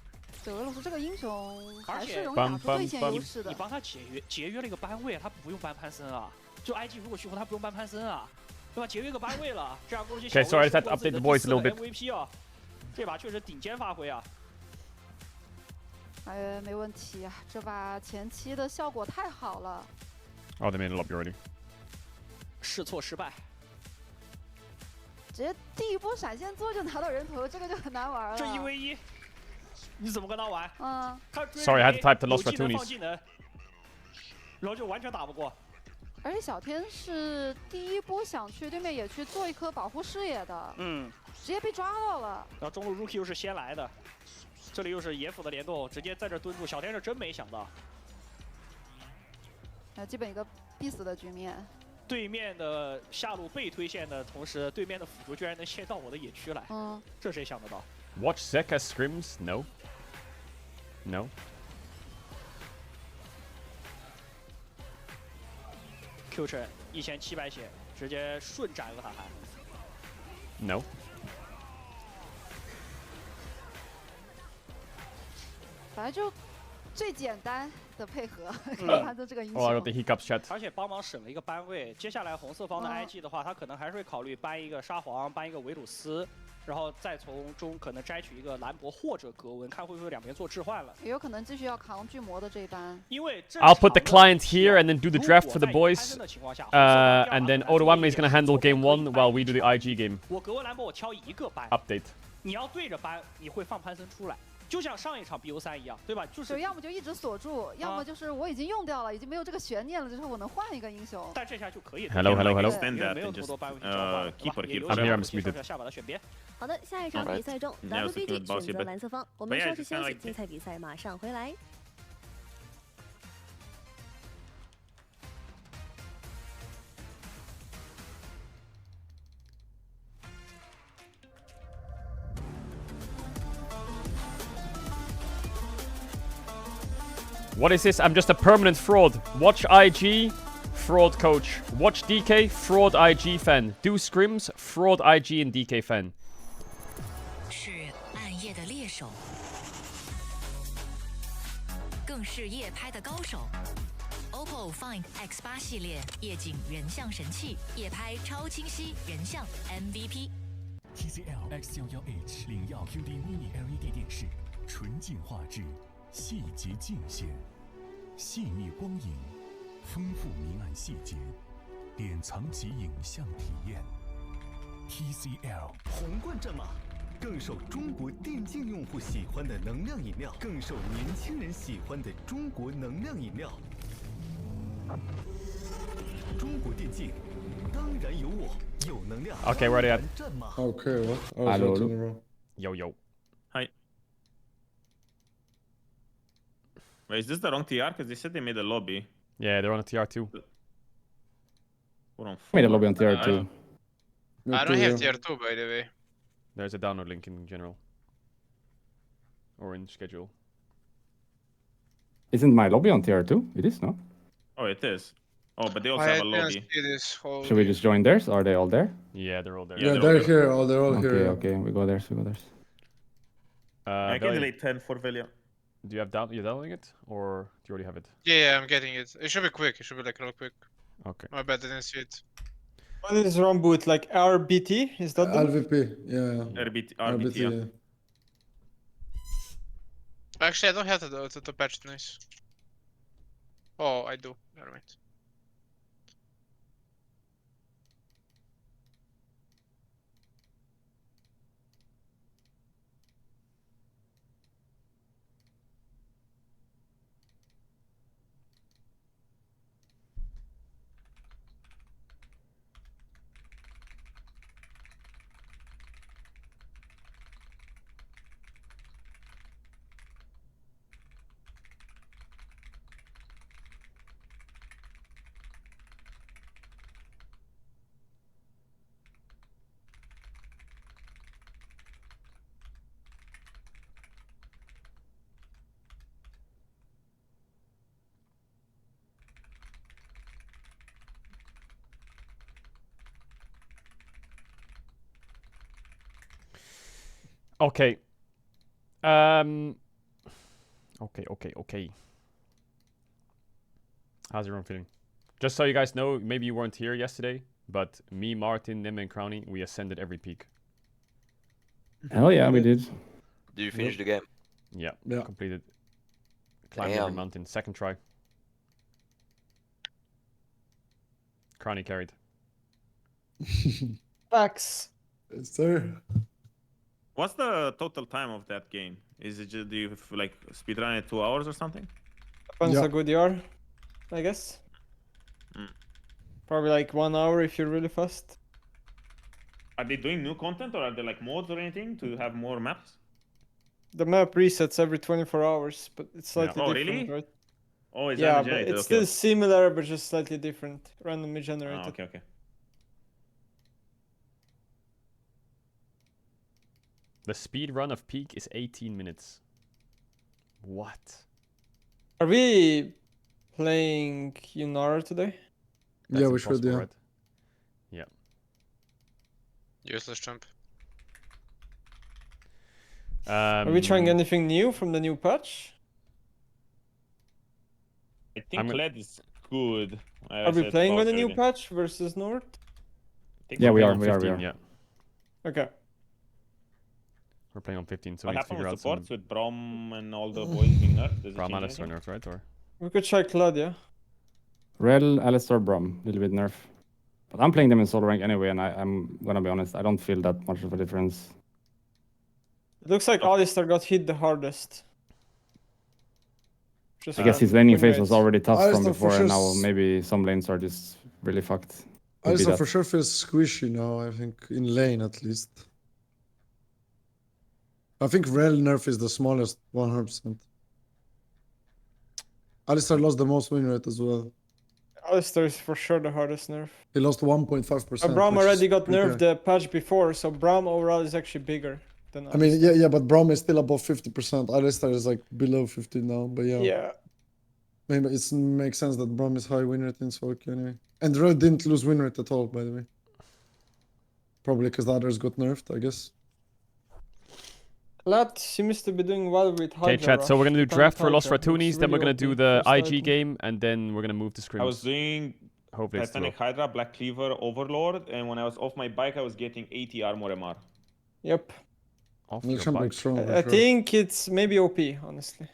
对，维鲁斯这个英雄还是容易打出对线优势的。你帮他节约了一个班位，他不用搬潘森啊。就 IG 如果去红，他不用搬潘森啊，对吧？节约个班位了，这样攻击小 sorry, I had to update the voice a little bit. MVP 啊，这把确实顶尖发挥啊。哎，没问题啊，这把前期的效果太好了。Oh, they made a lobby already. 试错失败，直接第一波闪现做就拿到人头，这个就很难玩了。这1v1，你怎么跟他玩？他 Sorry, I had to type the lost for 技能放技能，然后就完全打不过。而且小天是第一波想去对面野区做一颗保护视野的，直接被抓到了。然后中路 Rookie 又是先来的，这里又是野辅的联动，直接在这蹲住，小天是真没想到。基本一个必死的局面。对面的下路被推线的同时，对面的辅助居然能先到我的野区来，这谁想得到 ？Watch Zeka scrims? No. No. Q trận1700血，直接瞬斩厄塔韩。No. 反正就最简单的配合，潘森这个英雄。Oh, the hiccups chat. 而且帮忙省了一个班位。接下来红色方的 IG 的话，他可能还是会考虑搬一个沙皇，搬一个维鲁斯，然后再从中可能摘取一个兰博或者格温，看会不会两边做置换了。也有可能继续要扛巨魔的这一班。因为 I'll put the client here and then do the draft for the boys. And then Odoamne is gonna handle game 1 while we do the IG game. 我格温兰博我挑一个班。Update. 你要对着搬，你会放潘森出来。就像上一场 BO3一样，对吧？就是要么就一直锁住，要么就是我已经用掉了，已经没有这个悬念了，就是我能换一个英雄。但这下就可以。Hello. 没有那么多班位去交换。 I'm here. I'm muted. 下把它选边。好的，下一场比赛中 WBG 选择蓝色方。我们稍事休息，精彩比赛马上回来。What is this? I'm just a permanent fraud. Watch IG, fraud coach. Watch DK, fraud IG fan. Do scrims, fraud IG and DK fan. 是暗夜的猎手，更是夜拍的高手。OPPO Find X8 系列夜景人像神器，夜拍超清晰人像 MVP。TCL X11H 领耀 QD Mini LED 电视，纯净画质。 细节尽显，细腻光影，丰富明暗细节，典藏级影像体验。TCL 皇冠战马，更受中国电竞用户喜欢的能量饮料，更受年轻人喜欢的中国能量饮料。中国电竞，当然有我，有能量。Okay, ready up. Okay, what? Oh, Hello. Yo. Hi. Wait, is this the wrong TR? Because they said they made a lobby. Yeah, they're on a TR2. Made a lobby on TR2. I don't have tier 2, by the way. There's a download link in general. Or in schedule. Isn't my lobby on tier 2? It is, no? Oh, it is. Oh, but they also I have a didn't lobby. see this. Should we just join theirs? Are they all there? Yeah, they're all there. Yeah, they're here. Oh, they're all Okay, here. okay, we go theirs, we go theirs. I can Velia, delay 10 for Velia. do you have you're downloading it? Or do you already have it? Yeah, I'm getting it. It should be quick. It should be like real quick. Okay. My bad, I didn't see it. What is wrong with like RBT? Is that them? LVP, yeah. RBT, yeah. Actually, I don't have to patch nice. Oh, I do. Never mind. Okay. Okay. How's everyone feeling? Just so you guys know, maybe you weren't here yesterday, but me, Martin, Nim, and Crowny, we ascended every peak. Hell yeah, we did. Did you finish the game? Yeah, completed. Climbed every mountain, second try. Crowny carried. Facts. Yes, sir. What's the total time of that game? Is it just, do you like speedrun it 2 hours or something? Depends how good you are, I guess. Probably like 1 hour if you're really fast. Are they doing new content or are there like mods or anything to have more maps? The map resets every 24 hours, but it's slightly Oh, different, really? right? Oh, it's yeah, randomly but generated. it's Okay. still similar, but just slightly different, randomly generated. Oh, okay. The speed run of peak is 18 minutes. What? Are we playing Yunara today? That's yeah, we should, impossible, yeah. right? Yeah. Useless jump. Are we trying anything new from the new patch? I think LED is good. Are we playing on the new patch versus Nord? Yeah, we are. Yeah. Okay. We're playing on 15, so What we need to happened figure with out some... supports with Brom and all the boys being nerfed? Does it Brom change Alistair anything? nerfed, right? Or... We could try Claudia. Rel, Alistair, Brom, a little bit nerf. But I'm playing them in solo rank anyway, and I'm gonna be honest, I don't feel that much of a difference. It looks like Alistair got hit the hardest. Just I guess his laning win phase was rates. already tough from Alistair before, for and sure now maybe some lanes are just really fucked. Could be Alistair that. for sure feels squishy now, I think, in lane at least. I think Rel nerf is the smallest, 100%. Alistair lost the most win rate as well. Alistair is for sure the hardest nerf. He lost 1.5%. Braum already got nerfed the patch before, so Braum overall is actually bigger than Alistair. I mean, yeah, but Braum is still above 50%. Alistair is like below 50 now, but yeah. Yeah. Maybe it makes sense that Braum is high win rate in Sorky anyway. And Red didn't lose win rate at all, by the way. Probably because the others got nerfed, I guess. Lat seems to be doing well with Hydra. Okay, chat, so we're going to do draft for Lost Ratunis, then we're really going to do the IG game, and then we're going to move to scrims. I was doing Hopefully it's Titanic Hydra, Black Cleaver, Overlord, and when I was off my bike, I was getting 80 armor MR. Yep. Off That your should be bike. strong, I think it's maybe OP, honestly.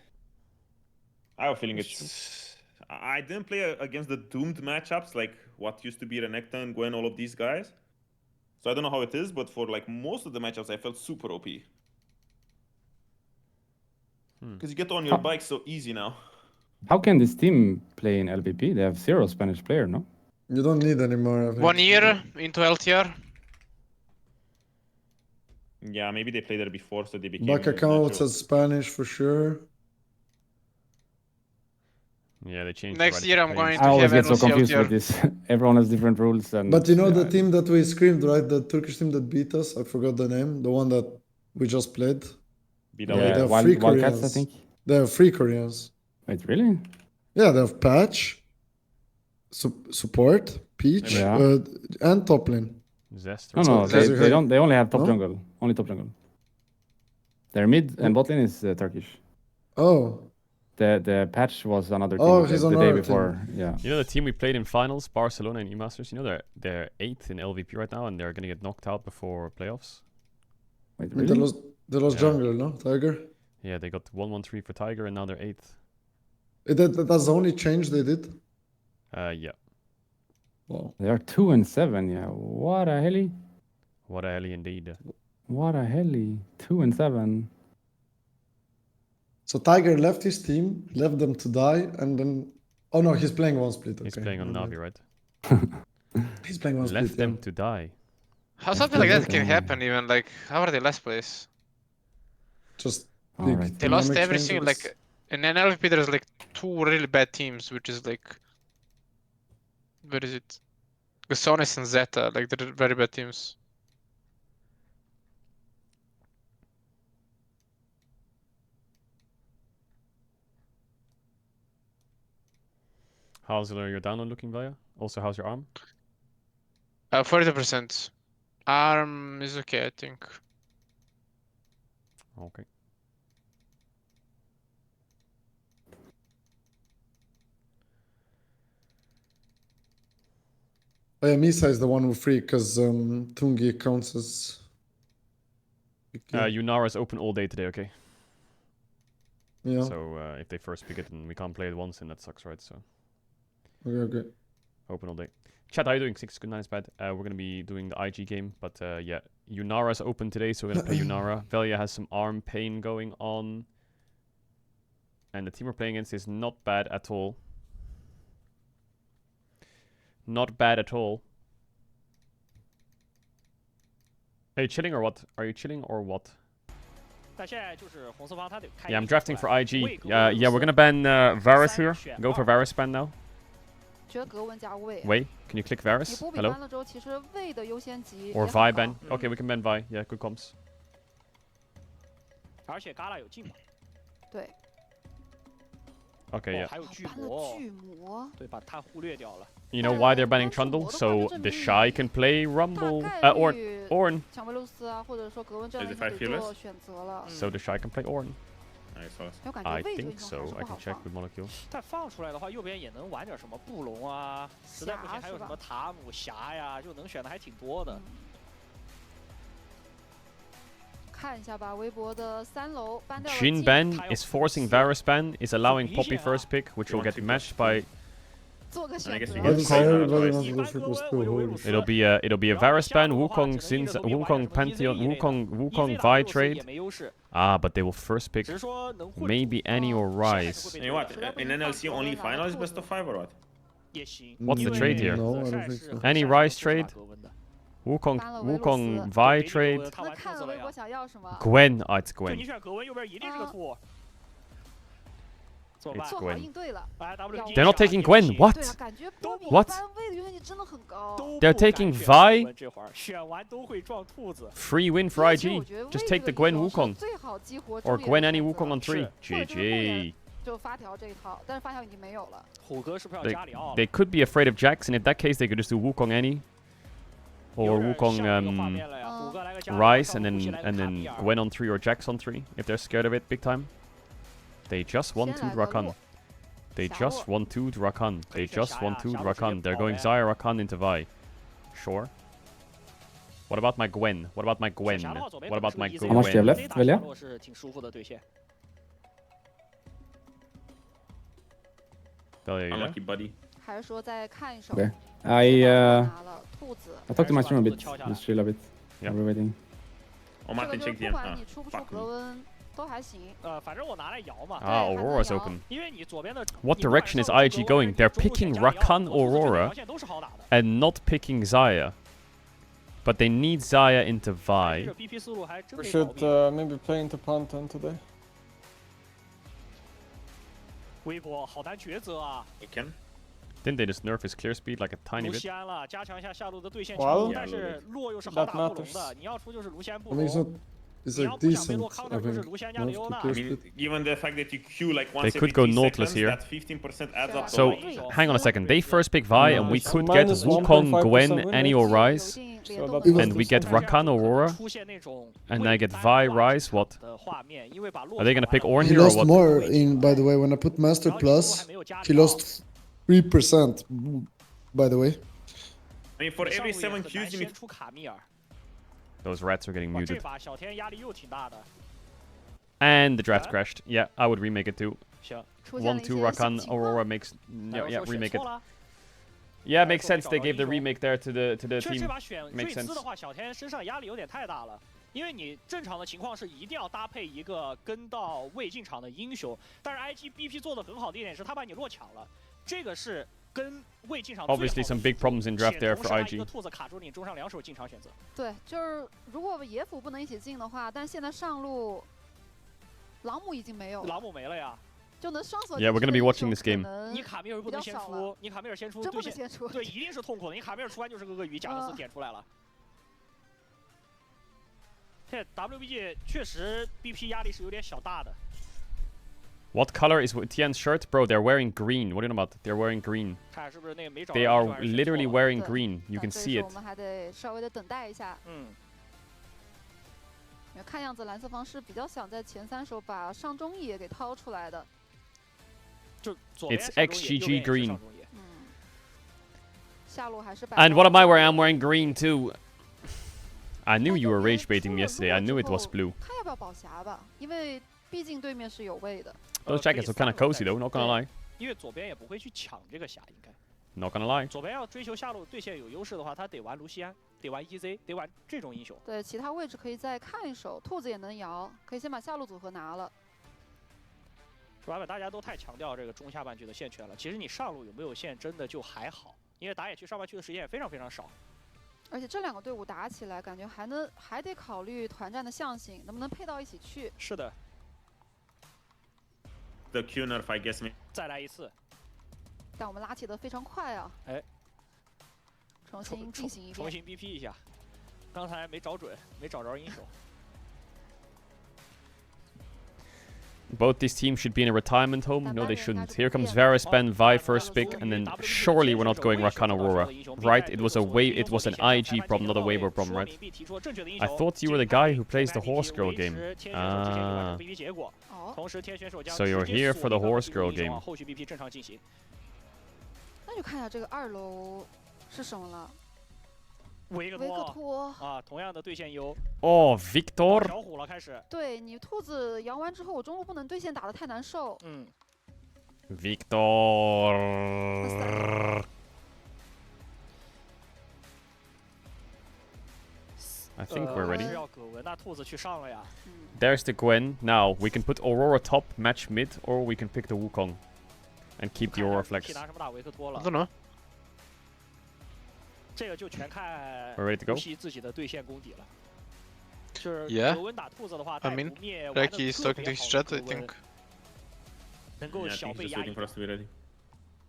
I have a feeling it's... I didn't play against the doomed matchups, like what used to be Renekton and Gwen, all of these guys. So I don't know how it is, but for like most of the matchups, I felt super OP. Because you get on your bike so easy now. How can this team play in LVP? They have 0 Spanish player, no? You don't need any more. I think. 1 year into LTR. Yeah, maybe they played there before, so they became... Back account natural. says Spanish for sure. Yeah, they changed. Next year I'm going to I always have get so NLCL confused tier. with this. Everyone has different rules. And But you know the team that we screamed, right? The Turkish team that beat us. I forgot the name. The one that we just played. Yeah, they have three Wildcats, Koreans. I think. They have 3 Koreans. Wait, really? Yeah, they have Patch, support, Peach, and top lane. Zest. No, they don't. They only have top No? jungle. Only top jungle. Their mid and bot lane is Turkish. Oh. The Patch was another team. Oh, he's the on day our before. team. Yeah. You know the team we played in finals, Barcelona and E-Masters. You know they're 8th in LVP right now, and they're gonna get knocked out before playoffs. Wait, I mean, they lost jungle, no? Tiger? Yeah, they got 1-1-3 for Tiger, and now they're 8th. That's the only change they did? Yeah. Wow. They are 2-7. Yeah. What a heli. What a heli indeed. What a heli. 2-7. So Tiger left his team, left them to die, and then... Oh no, he's playing one split. Okay. He's playing on Navi, right? He's playing one split. Left them to die. How something like that can happen even? Like, how are they last place? Just... They lost everything, like... In NLVP there's like 2 really bad teams, which is like... Where is it? Gusonis and Zeta, like they're very bad teams. How's your download looking, Vaya? Also, how's your arm? 40%. Arm is okay, I think. Okay. Oh yeah, Misa is the one who free, because Tungi counts as... Yunara's open all day today, okay? Yeah. So if they first pick it and we can't play it once, then that sucks, right? So. Okay. Open all day. Chat, how are you doing? 6 good, 9 is bad. We're gonna be doing the IG game, but yeah, Yunara's open today, so we're gonna play Yunara. Velia has some arm pain going on, and the team we're playing against is not bad at all. Not bad at all. Are you chilling or what? Are you chilling or what? Yeah, I'm drafting for IG. Yeah, we're gonna ban Varus here. Go for Varus ban now. Wait, can you click Varus? Hello? Or Vi ban. Okay, we can ban Vi. Yeah, good comms. Okay, yeah. You know why they're banning Trundle? So the Shy can play Rumble. Ornn. Is it 5 healers? So the Shy can play Ornn. I think so. I can check with Molecule. 但放出来的话，右边也能玩点什么布隆啊，实在不行还有什么塔姆、霞呀，就能选的还挺多的。看一下吧，微博的3楼 Jhin ban is forcing Varus ban, is allowing Poppy first pick, which will get matched by. It'll be a Varus ban, Wukong Zinza, Wukong Pantheon, Wukong Vi trade. Ah, but they will first pick maybe Annie or Ryze. You know what? In NLC only final is best of 5 or what? What's the trade here? No, I don't think so. Annie Ryze trade? Wukong Vi trade? Gwen. Oh, it's Gwen. It's Gwen. They're not taking Gwen. What? What? They're taking Vi? Free win for IG. Just take the Gwen Wukong. Or Gwen Annie Wukong on 3. GG. They could be afraid of Jax, and in that case they could just do Wukong Annie. Or Wukong Ryze and then Gwen on 3 or Jax on 3 if they're scared of it big time. They just 1-2'd Rakan. They just 1-2'd Rakan. They just 1-2'd Rakan. They're going Xayah Rakan into Vi. Sure. What about my Gwen? What about my Gwen? What about my Gwen? How much do you have left, Velia? Velia, you Unlucky, buddy. Okay. I talked to my stream a bit. Just chill a bit. Yeah. We're waiting. Oh, Martin, check the fuck me. Ah, Aurora's open. What direction is IG going? They're picking Rakan Aurora and not picking Xayah. But they need Xayah into Vi. We should maybe play into Pantheon today. 微博好难抉择啊。 You can. Didn't they just nerf his clear speed like a tiny 卢 bit? 西安了，加强一下下路的对线强度，但是洛又是好打不拢的，你要出就是卢西安不容。 It's like decent, I think. Given the fact that you Q like once They could go Nautilus here. That 15% adds up. So, hang on a second. They first pick Vi, and we could get Wukong, Gwen, Annie, or Ryze. And we get Rakan, Aurora. And I get Vi, Ryze, what? Are they gonna pick Ornn He here or lost what? more in, by the way, when I put Master Plus, he lost 3%, by the way. I mean, for every 7 Qs you need... Those rats are getting muted. And the draft crashed. Yeah, I would remake it too. 1-2 Rakan Aurora makes... Yeah, remake it. Yeah, makes sense. They gave the remake there to the team. Makes sense. 因为你正常的情况是一定要搭配一个跟到未进场的英雄，但是 IG BP 做的很好的一点是，他把你落抢了，这个是跟未进场。Obviously, some big problems in draft there for IG. 一个兔子卡住你中上两手进场选择。对，就是如果野辅不能一起进的话，但现在上路朗姆已经没有了。朗姆没了呀。 就能双锁。 Yeah, we're gonna be watching this game. 你卡米尔不能先出，你卡米尔先出，真不能先出。对，一定是痛苦的。你卡米尔出完就是个鳄鱼，贾克斯点出来了。这 WBG 确实 BP 压力是有点小大的。 What color is Tian's shirt? Bro, they're wearing green. What are you about? They're wearing green. They are literally wearing green. You can see it. 我们还得稍微的等待一下。因为看样子蓝色方是比较想在前3手把上中野给掏出来的。 It's XGG green. 下路还是 And what am I wearing? I'm wearing green too. I knew you were rage baiting me yesterday. I knew it was blue. 看要不要保霞吧，因为毕竟对面是有位的。 Those jackets are kind of cozy though. Not gonna lie. 因为左边也不会去抢这个霞，应该。 Not gonna lie. 左边要追求下路对线有优势的话，他得玩卢锡安，得玩 EZ， 得玩这种英雄。对，其他位置可以再看一手，兔子也能摇，可以先把下路组合拿了。 说白了，大家都太强调这个中下半区的线权了。其实你上路有没有线，真的就还好，因为打野区上半区的时间也非常非常少。而且这2个队伍打起来，感觉还得考虑团战的象性，能不能配到一起去。是的。The Q nerf, I guess me. 再来一次。但我们拉起的非常快啊！哎，重新进行一遍。重新 BP 一下，刚才没找准，没找着英雄。 Both these teams should be in a retirement home. No, they shouldn't. Here comes Varus, Ben, Vi first pick, and then surely we're not going Rakan Aurora, right? It was an IG problem, not a waiver problem, right? I thought you were the guy who plays the Horse Girl game. Ah. So you're here for the Horse Girl game. 那就看一下这个2楼是什么了。 维克托啊，同样的对线优。哦 ，Victor。小虎了，开始。对你兔子摇完之后，我中路不能对线打得太难受。Victor。I think we're ready. 要葛文，那兔子去上了呀。There's the Gwen. Now we can put Aurora top, match mid, or we can pick the Wukong, and keep the Aurora flex. 拿什么打维克托了？ I don't know. 这个就全看 We're ready to go. 自己的对线功底了。就是葛文打兔子的话， I mean, like he's talking to his strat, I think. 能够小被压抑。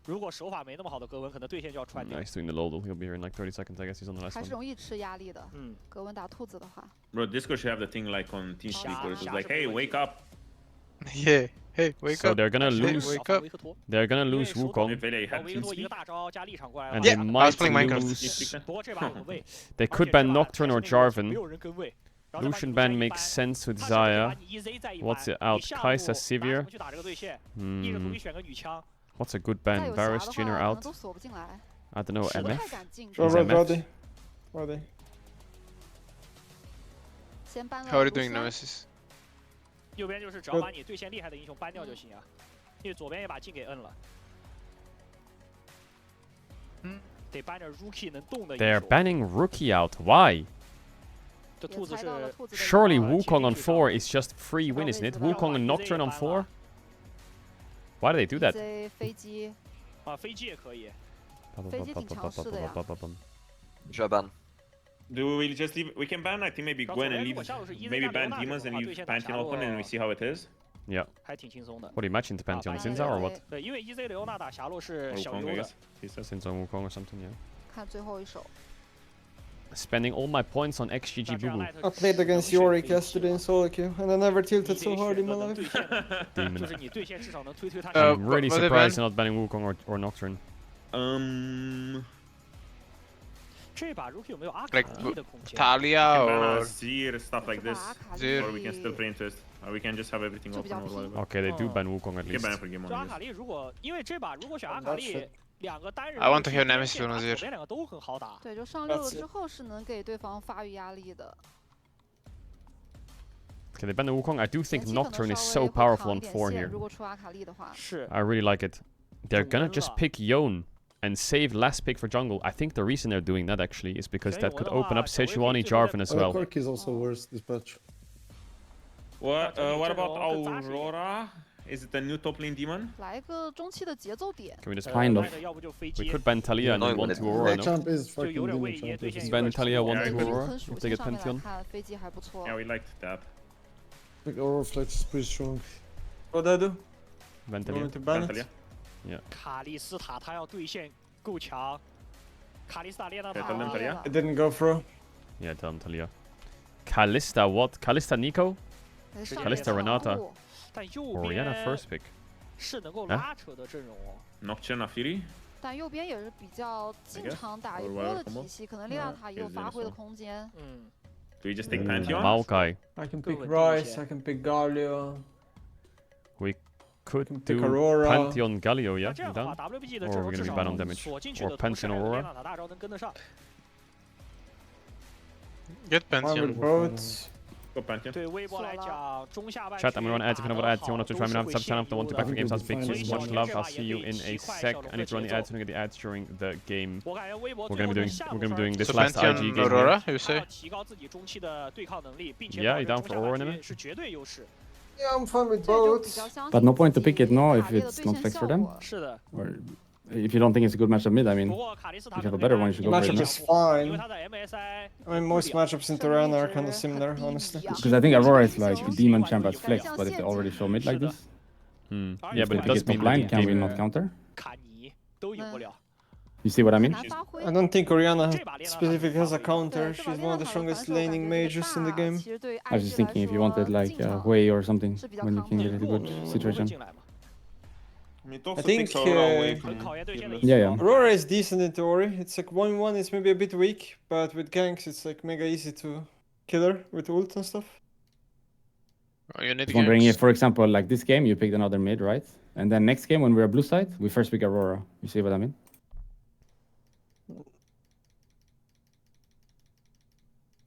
如果手法没那么好的葛文，可能对线就要穿掉。Nice doing the Lolo. He'll be here in like 30 seconds. I guess he's on the last one. 还是容易吃压力的。葛文打兔子的话。 Bro, Discord should have the thing like on TeamSpeak where it's like, hey, wake up. Yeah. Hey, wake so up. they're gonna lose. Hey, wake up. They're gonna lose Wukong. And yeah, they might lose. They could ban Nocturne or Jarvan. Lucian ban makes sense with Xayah. What's it out? Kai'Sa Sivir. What's a good ban? Varus Jhinner out. I don't know. MF. Ready. How are you doing, Nemesis? 右边就是只要把你对线厉害的英雄搬掉就行啊，因为左边也把镜给摁了。得搬着 Rookie 能动的英雄。They're banning Rookie out. Why? 这兔子是 Surely Wukong on 4 is just free win, isn't it? Wukong and Nocturne on 4? Why do they do that? 飞机啊，飞机也可以。飞机挺强势的呀。Should I ban? Do we just leave? We can ban, I think, maybe Gwen and leave. Maybe ban Demons and leave Pantheon open and we see how it is. Yeah. 还挺轻松的。 What are you matching to Pantheon Sinza or what? 对，因为 EZ 雷欧娜打霞洛是小优的。 Sinza Wukong or something, yeah. 看最后一手。 Spending all my points on XGG Boo Boo. I played against Yorick yesterday in solo queue, and I never tilted so hard in my life. Demon. 就是你对线至少能推他。 I'm really surprised you're not banning Wukong or Nocturne. 这把 Rookie 有没有阿卡丽的空间 Talia Banana or Zir, stuff like this. Zir. Or we can still play into it. Or we can just have everything open or whatever. Okay, they do ban Wukong at Can least. ban for game 就阿 on, 卡 yes. 丽，如果因为这把如果选阿卡丽，两个单人 I want to have Nemesis on 左 Zir. 边两个都很好打。对，就上6了之后是能给对方发育压力的。 Okay, they ban the Wukong. I do think Nocturne is so powerful on 4 here. 如果出阿卡丽的话，是。 I really like it. They're gonna just pick Yone and save last pick for jungle. I think the reason they're doing that actually is because that could open up Sejuani Jarvan as well. Cork is also worse this patch. What about Aurora? Is it a new top lane demon? 来个中期的节奏点。 Can we just Kind of. We could ban Talia and then 1-2 Aurora, no? Champ is fucking demon champ. Ban Talia 1-2 Yeah, Aurora 很 if 属 they 性 get 上面来 Pantheon. 看，飞机还不错。 Yeah, we liked that. I think Aurora Flex is pretty strong. What I do? Ban You Talia. want to ban Talia. it? Yeah. 卡莉斯塔他要对线够强，卡莉斯塔练到 Okay, 他 tell them Talia. It didn't go through. Yeah, tell them Talia. Kalista what? Kalista Nico? 上 Kalista Renata. 但右 Orianna 边 first pick. 是能够拉扯的阵容哦。 Nocturne Fury. 但右边也是比较经常打一波的体系，可能利纳塔也有发挥的空间。嗯。 Do we just take Pantheon? Maokai. I can pick Rice, I can pick Galio. We could pick do Aurora. Pantheon Galio, yeah? 这样 You 的话 down? ，WBG 的 Or 阵 are 容 we 至 gonna 少 be banned on damage? 锁进去 Or 的同时， Pantheon 连 Aurora? 纳塔大招能跟得上。 Get One Pantheon. with boats. Go Pantheon. 对微博来讲，中下半 Chat, I'm gonna run ads if you know what ads. You wanna Twitch Prime, subchannel, the one to back from games, sounds big. Fine. Much love. I'll see you in a sec. I need to run the ads. I'm gonna get the ads during the game. 我感觉微博 We're gonna be doing this So last IG Pantheon game. Aurora, Here. you 他要 say? 提高自己中期的对抗能力，并且 Yeah, you 保 down 证 for 中下 Aurora 半 now? 区是绝对优势。 Yeah, I'm fine with 这就比 boats. 较相 But 信 no point to 自 pick 己 it now if 卡莉的 it's 对 not 线 flex 效 for them. 果。是的。 Or if you don't think it's a good matchup mid, I 不 mean, 过卡莉斯塔 if you have a better one, you should go for it Matchup now. is fine. 因为他的 MSI I mean, most matchups in Tirana are kind of similar, honestly. Because I think Aurora is like demon champ as flex, but if they already show mid like this, Yeah, if but they it pick does it top mean line, that can we game. not counter? 卡尼都赢不了。 You see what I mean? 难发挥。 I don't think Orianna 这把练到 specifically has a 对， counter. 这把 She's 利 one 纳 of the 塔的 strongest 反手感 laning 觉这 mages 个 in the 大 game. 其实对 I was IG just 来 thinking if you wanted 说 like 进场 Wei or something, 是比较 when you 抗 can 的 get a good 弱 situation. 进来嘛。 I mean, it also I think, takes Aurora away 很 from 考验对线的 Fearless. 意 Yeah, 识。 yeah. Aurora is decent into Ori. It's like 1v1, it's maybe a bit weak, but with ganks, it's like mega easy to kill her with ult and stuff. Oh, you need Just wondering ganks. if, for example, like this game, you picked another mid, right? And then next game, when we're blue side, we first pick Aurora. You see what I mean?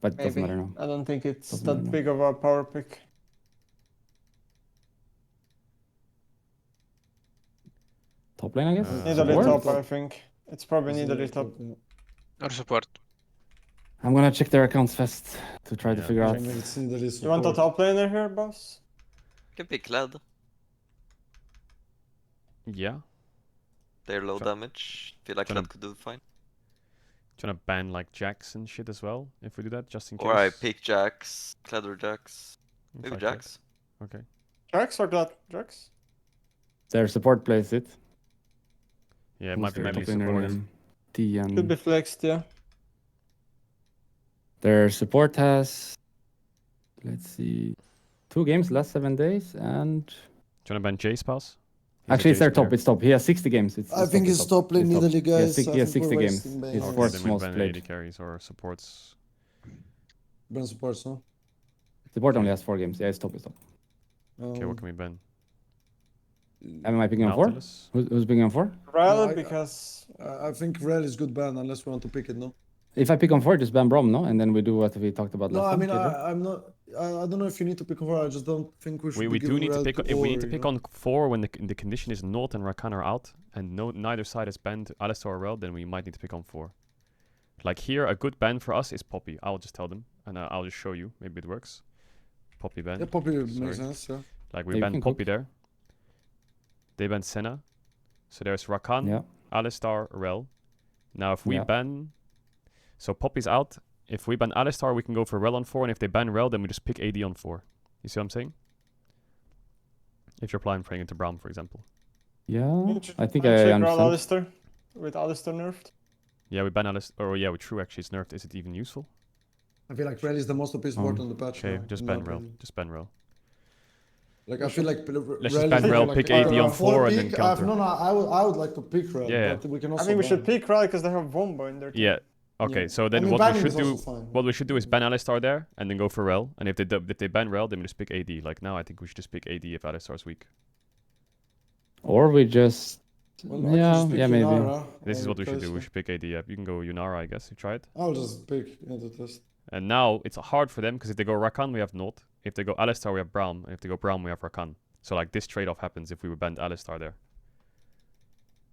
But it doesn't Maybe. matter now. I don't think it's Doesn't that matter. big of a power pick. Top lane, I guess? Nidalee Support? top, I think. It's probably Nidalee top. Or support. I'm gonna check their accounts fast to try to figure out. You want a top laner here, boss? Can pick Kled. Yeah. They're low damage. Feel like Tryna- Kled could do fine. Trying to ban like Jax and shit as well, if we do that, just in case. Or I pick Jax. Kled or Jax. Maybe Fuck that. Jax. Okay. Jax or Glad? Jax? Their support plays it. Yeah, it Who's might be their mainly top laner support. then? T Could and be flexed, yeah. their support has, let's see, 2 games last 7 days, and Do you want to ban Jace pass? actually it's their top. It's top. He has 60 games. I think it's he's top lane It's Nidalee, He has, guys. six- I he has think 60 we're games. wasting base. It's Okay, fourth then we most ban played. AD carries or supports. Ban supports, no? Support only has 4 games. Yeah, it's top. It's top. Okay, what can we ban? Am I picking on 4? Nautilus? Who's picking on 4? Rel, I- because I think Rel is good ban unless we want to pick it, no? If I pick on 4, just ban Brom, no? And then we do what we talked about No, last I time. mean, Caedrel? I'm not. I don't know if you need to pick on 4. I just don't think we should. We be do giving need to Rel pick. If we need to Ori, pick you know? on 4 when the condition is Nord and Rakan are out, and neither side has banned Alistar or Rel, then we might need to pick on 4. Like here, a good ban for us is Poppy. I'll just tell them, and I'll just show you. Maybe it works. Poppy ban. Yeah, Poppy Sorry. makes sense, yeah. Like we Yeah, you banned can Poppy cook. there. They banned Senna. So there's Rakan, Yeah. Alistar, Rel. Now if we Yeah. ban, so Poppy's out. If we ban Alistar, we can go for Rel on 4, and if they ban Rel, then we just pick AD on 4. You see what I'm saying? If you're playing into Braum, for example. Yeah, I think I understand. Alistar, with Alistar nerfed. Yeah, we ban Alistar. Or yeah, we true actually it's nerfed. Is it even useful? I feel like Rel is the most OP support on the patch. Okay, just ban Rel. Just ban Rel. Like I feel like let's just ban Rel, pick AD on 4 and then counter. No, I would like to pick Rel, but we can also I think we should pick Rel because they have Wombo in their team. Yeah. Okay, so then what we should do is ban Alistar there and then go for Rel. And if they ban Rel, then we just pick AD. Like now, I think we should just pick AD if Alistar's weak. Or we just yeah, maybe. This is what we should do. We should pick AD. Yeah. You can go Yunara, I guess. You try it. I'll just pick the test. And now it's hard for them because if they go Rakan, we have Not. If they go Alistar, we have Braum. And if they go Braum, we have Rakan. So like this trade-off happens if we banned Alistar there.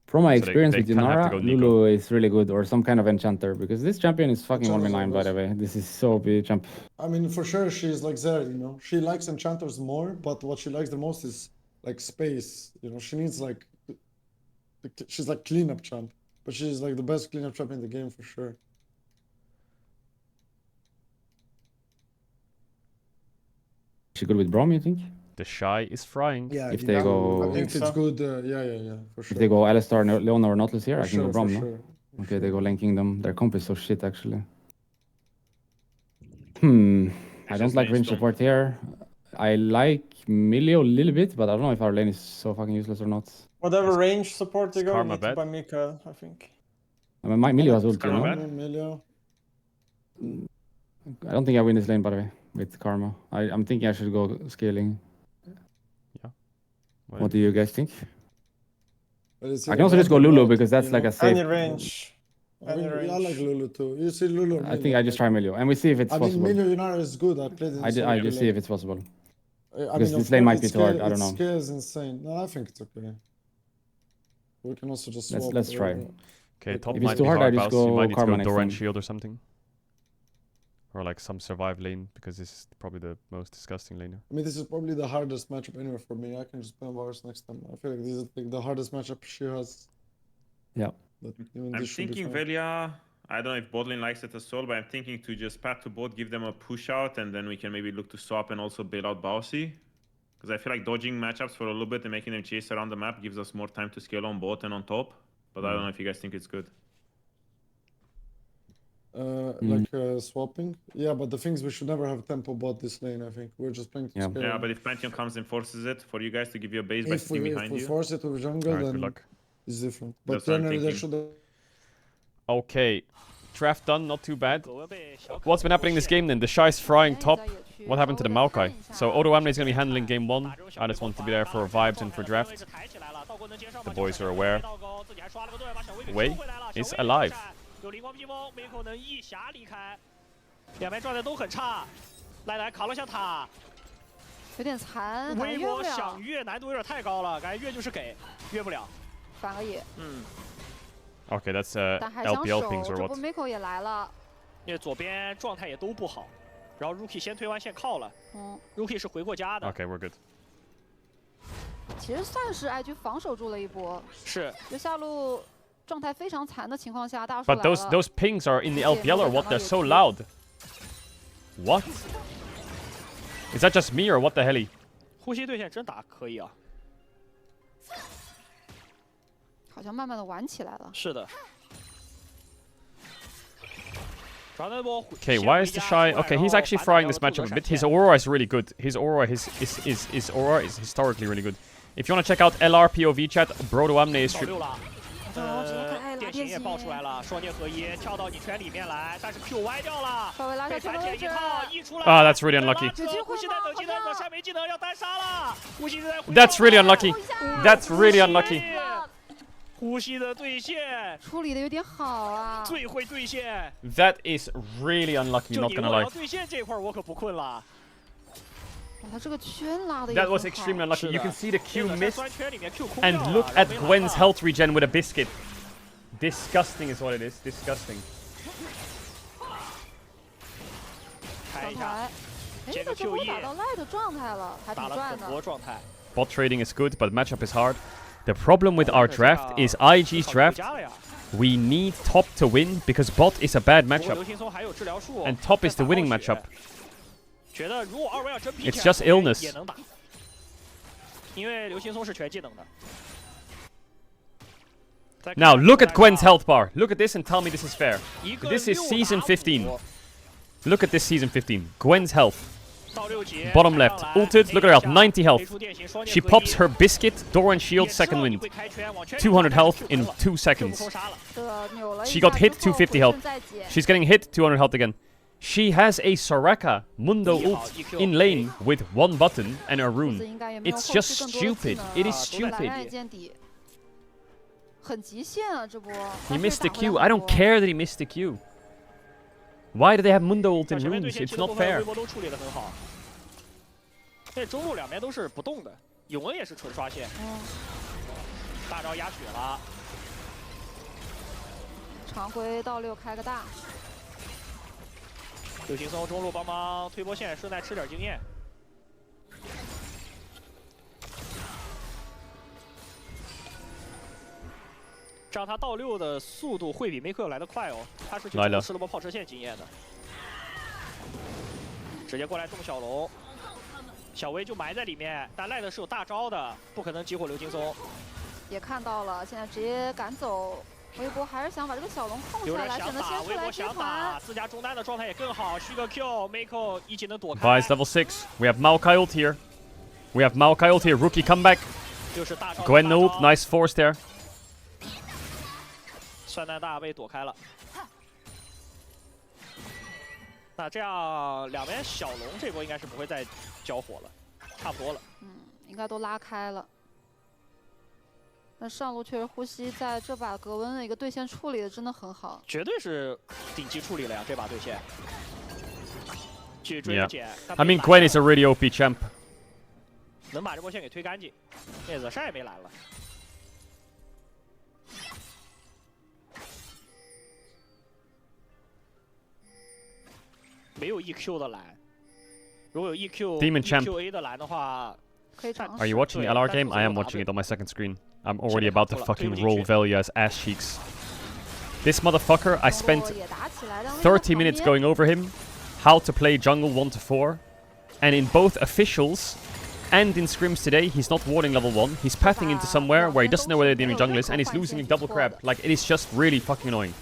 From my experience with Yunara, Lulu is really good, or some kind of enchanter, because this champion is fucking 1v9, by the way. This is so big champ. I mean, for sure, she's like there, you know. She likes enchanters more, but what she likes the most is like space. You know, she needs like... She's like cleanup champ, but she's like the best cleanup champ in the game for sure. She good with Braum, you think? The Shy is frying. Yeah, if they go... I think it's good. Yeah, for sure. If they go Alistar, Leona, or Nautilus here, I can go Braum, no? Sure. Okay, they go Lane Kingdom. Their comp is so shit, actually. I don't like range support here. I like Milio a little bit, but I don't know if our lane is so fucking useless or not. Whatever range support they go, need to buy Mika, I think. I mean, my Milio has ulti, no? Milio. I don't think I win this lane, by the way, with Karma. I'm thinking I should go scaling. Yeah. What do you guys think? I can also just go Lulu, because that's like a safe... Any range. I like Lulu too. You see Lulu. I think I just try Milio, and we see if it's possible. I mean, Milio Yunara is good. I played it. I just see if it's possible. Because this lane might be too hard. I don't know. Scale is insane. No, I think it's okay. We can also just swap. Let's try. Okay, top if might it's too be hard, I just you go might need Karma to go next Doran time. Shield or something. Or like some survive lane, because this is probably the most disgusting laner. I mean, this is probably the hardest matchup anyway for me. I can just play Varus next time. I feel like this is like the hardest matchup she has. Yeah. I'm thinking Velia. I don't know if bot lane likes it as well, but I'm thinking to just pat to bot, give them a push out, and then we can maybe look to swap and also bail out Bausi. Because I feel like dodging matchups for a little bit and making them chase around the map gives us more time to scale on bot and on top. But I don't know if you guys think it's good. Swapping? Yeah, but the thing is we should never have tempo bot this lane, I think. We're just playing to scale. Yeah, but if Pantheon comes and forces it for you guys to give you a base by sitting behind you. If we force it with jungle, then it's different. But generally they should... Okay, draft done, not too bad. What's been happening this game then? The Shy's frying top. What happened to the Maokai? So Odo Amne is going to be handling game 1. I just want to be there for vibes and for draft. The boys are aware. Wei is alive. 有灵光披风，没可能一侠离开，两边状态都很差。来扛了下塔，有点残，微博想越难度有点太高了，感觉越就是给，越不了。反个野。Okay, that's LPL pings or what? 这不 Miko 也来了。因为左边状态也都不好，然后 Rookie 先推完线靠了。Rookie 是回过家的。Okay, we're good. 其实算是爱局防守住了一波。是。就下路。 状态非常残的情况下，大叔来了。 But those pings are in the LPL or what? They're so loud. What? Is that just me or what the hell? 呼吸对线真打可以啊。好像慢慢的玩起来了。是的。Okay, why is the Shy? Okay, he's actually frying this matchup a bit. His Aurora is really good. His Aurora is historically really good. If you want to check out LR POV chat, Brodo Amne is. 电行也爆出来了，双剑合一跳到你圈里面来，但是 Q 歪掉了，被反剪一套溢出来。Ah, that's really unlucky. 呼吸弹等技能，等下没技能要单杀了，呼吸在。That's really unlucky. That's really unlucky. 呼吸的对线处理的有点好啊，最会对线。That is really unlucky. Not gonna lie. 对线这块我可不困了。 That was extremely unlucky. You can see the Q miss. And look at Gwen's health regen with a biscuit. Disgusting is what it is. Disgusting. Bot trading is good, but matchup is hard. The problem with our draft is IG's draft. We need top to win because bot is a bad matchup. And top is the winning matchup. It's just illness. 因为刘青松是全技能的。 Now look at Gwen's health bar. Look at this and tell me this is fair. This is season 15. Look at this season 15. Gwen's health. Bottom left. Ulted. Look at her health. 90 health. She pops her biscuit, door and shield, second wind. 200 health in 2 seconds. She got hit, 250 health. She's getting hit, 200 health again. She has a Soraka Mundo ult in lane with 1 button and a rune. It's just stupid. It is stupid. He missed the Q. I don't care that he missed the Q. Why do they have Mundo ult in runes? It's not fair. 这中路两边都是不动的，永恩也是纯刷线。大招压血了。常规到6开个大。刘青松中路帮忙推波线，顺带吃点经验。 这样他到6的速度会比梅克来得快哦，他是去吃了波炮车线经验的，直接过来动小龙，小薇就埋在里面，但赖的是有大招的，不可能激活刘青松。也看到了，现在直接赶走，微博还是想把这个小龙控下来，选择先出来接团。自家中单的状态也更好，续个 Q，Mako 一技能躲开。 Vi's level 6. We have Maokai ult here. We have Maokai ult here. Rookie comeback. Gwen ult. Nice force there. 酸蛋大被躲开了，那这样两边小龙这波应该是不会再交火了，差不多了。应该都拉开了。那上路确实呼吸在这把格温的一个对线处理的真的很好，绝对是顶级处理了呀，这把对线。去追 I mean Gwen is a really OP champ. 能把这波线给推干净，叶子山也没蓝了。 没有 EQ 的蓝，如果有 EQA 的蓝的话，可以尝试。 Are you watching the LR game? I am watching it on my second screen. I'm already about to fucking roll value as ass cheeks. This motherfucker, I spent 30 minutes going over him, how to play jungle 1 to 4, and in both officials and in scrims today, he's not warding level 1. He's pathing into somewhere where he doesn't know where the enemy jungle is, and he's losing a double crab. Like, it is just really fucking annoying.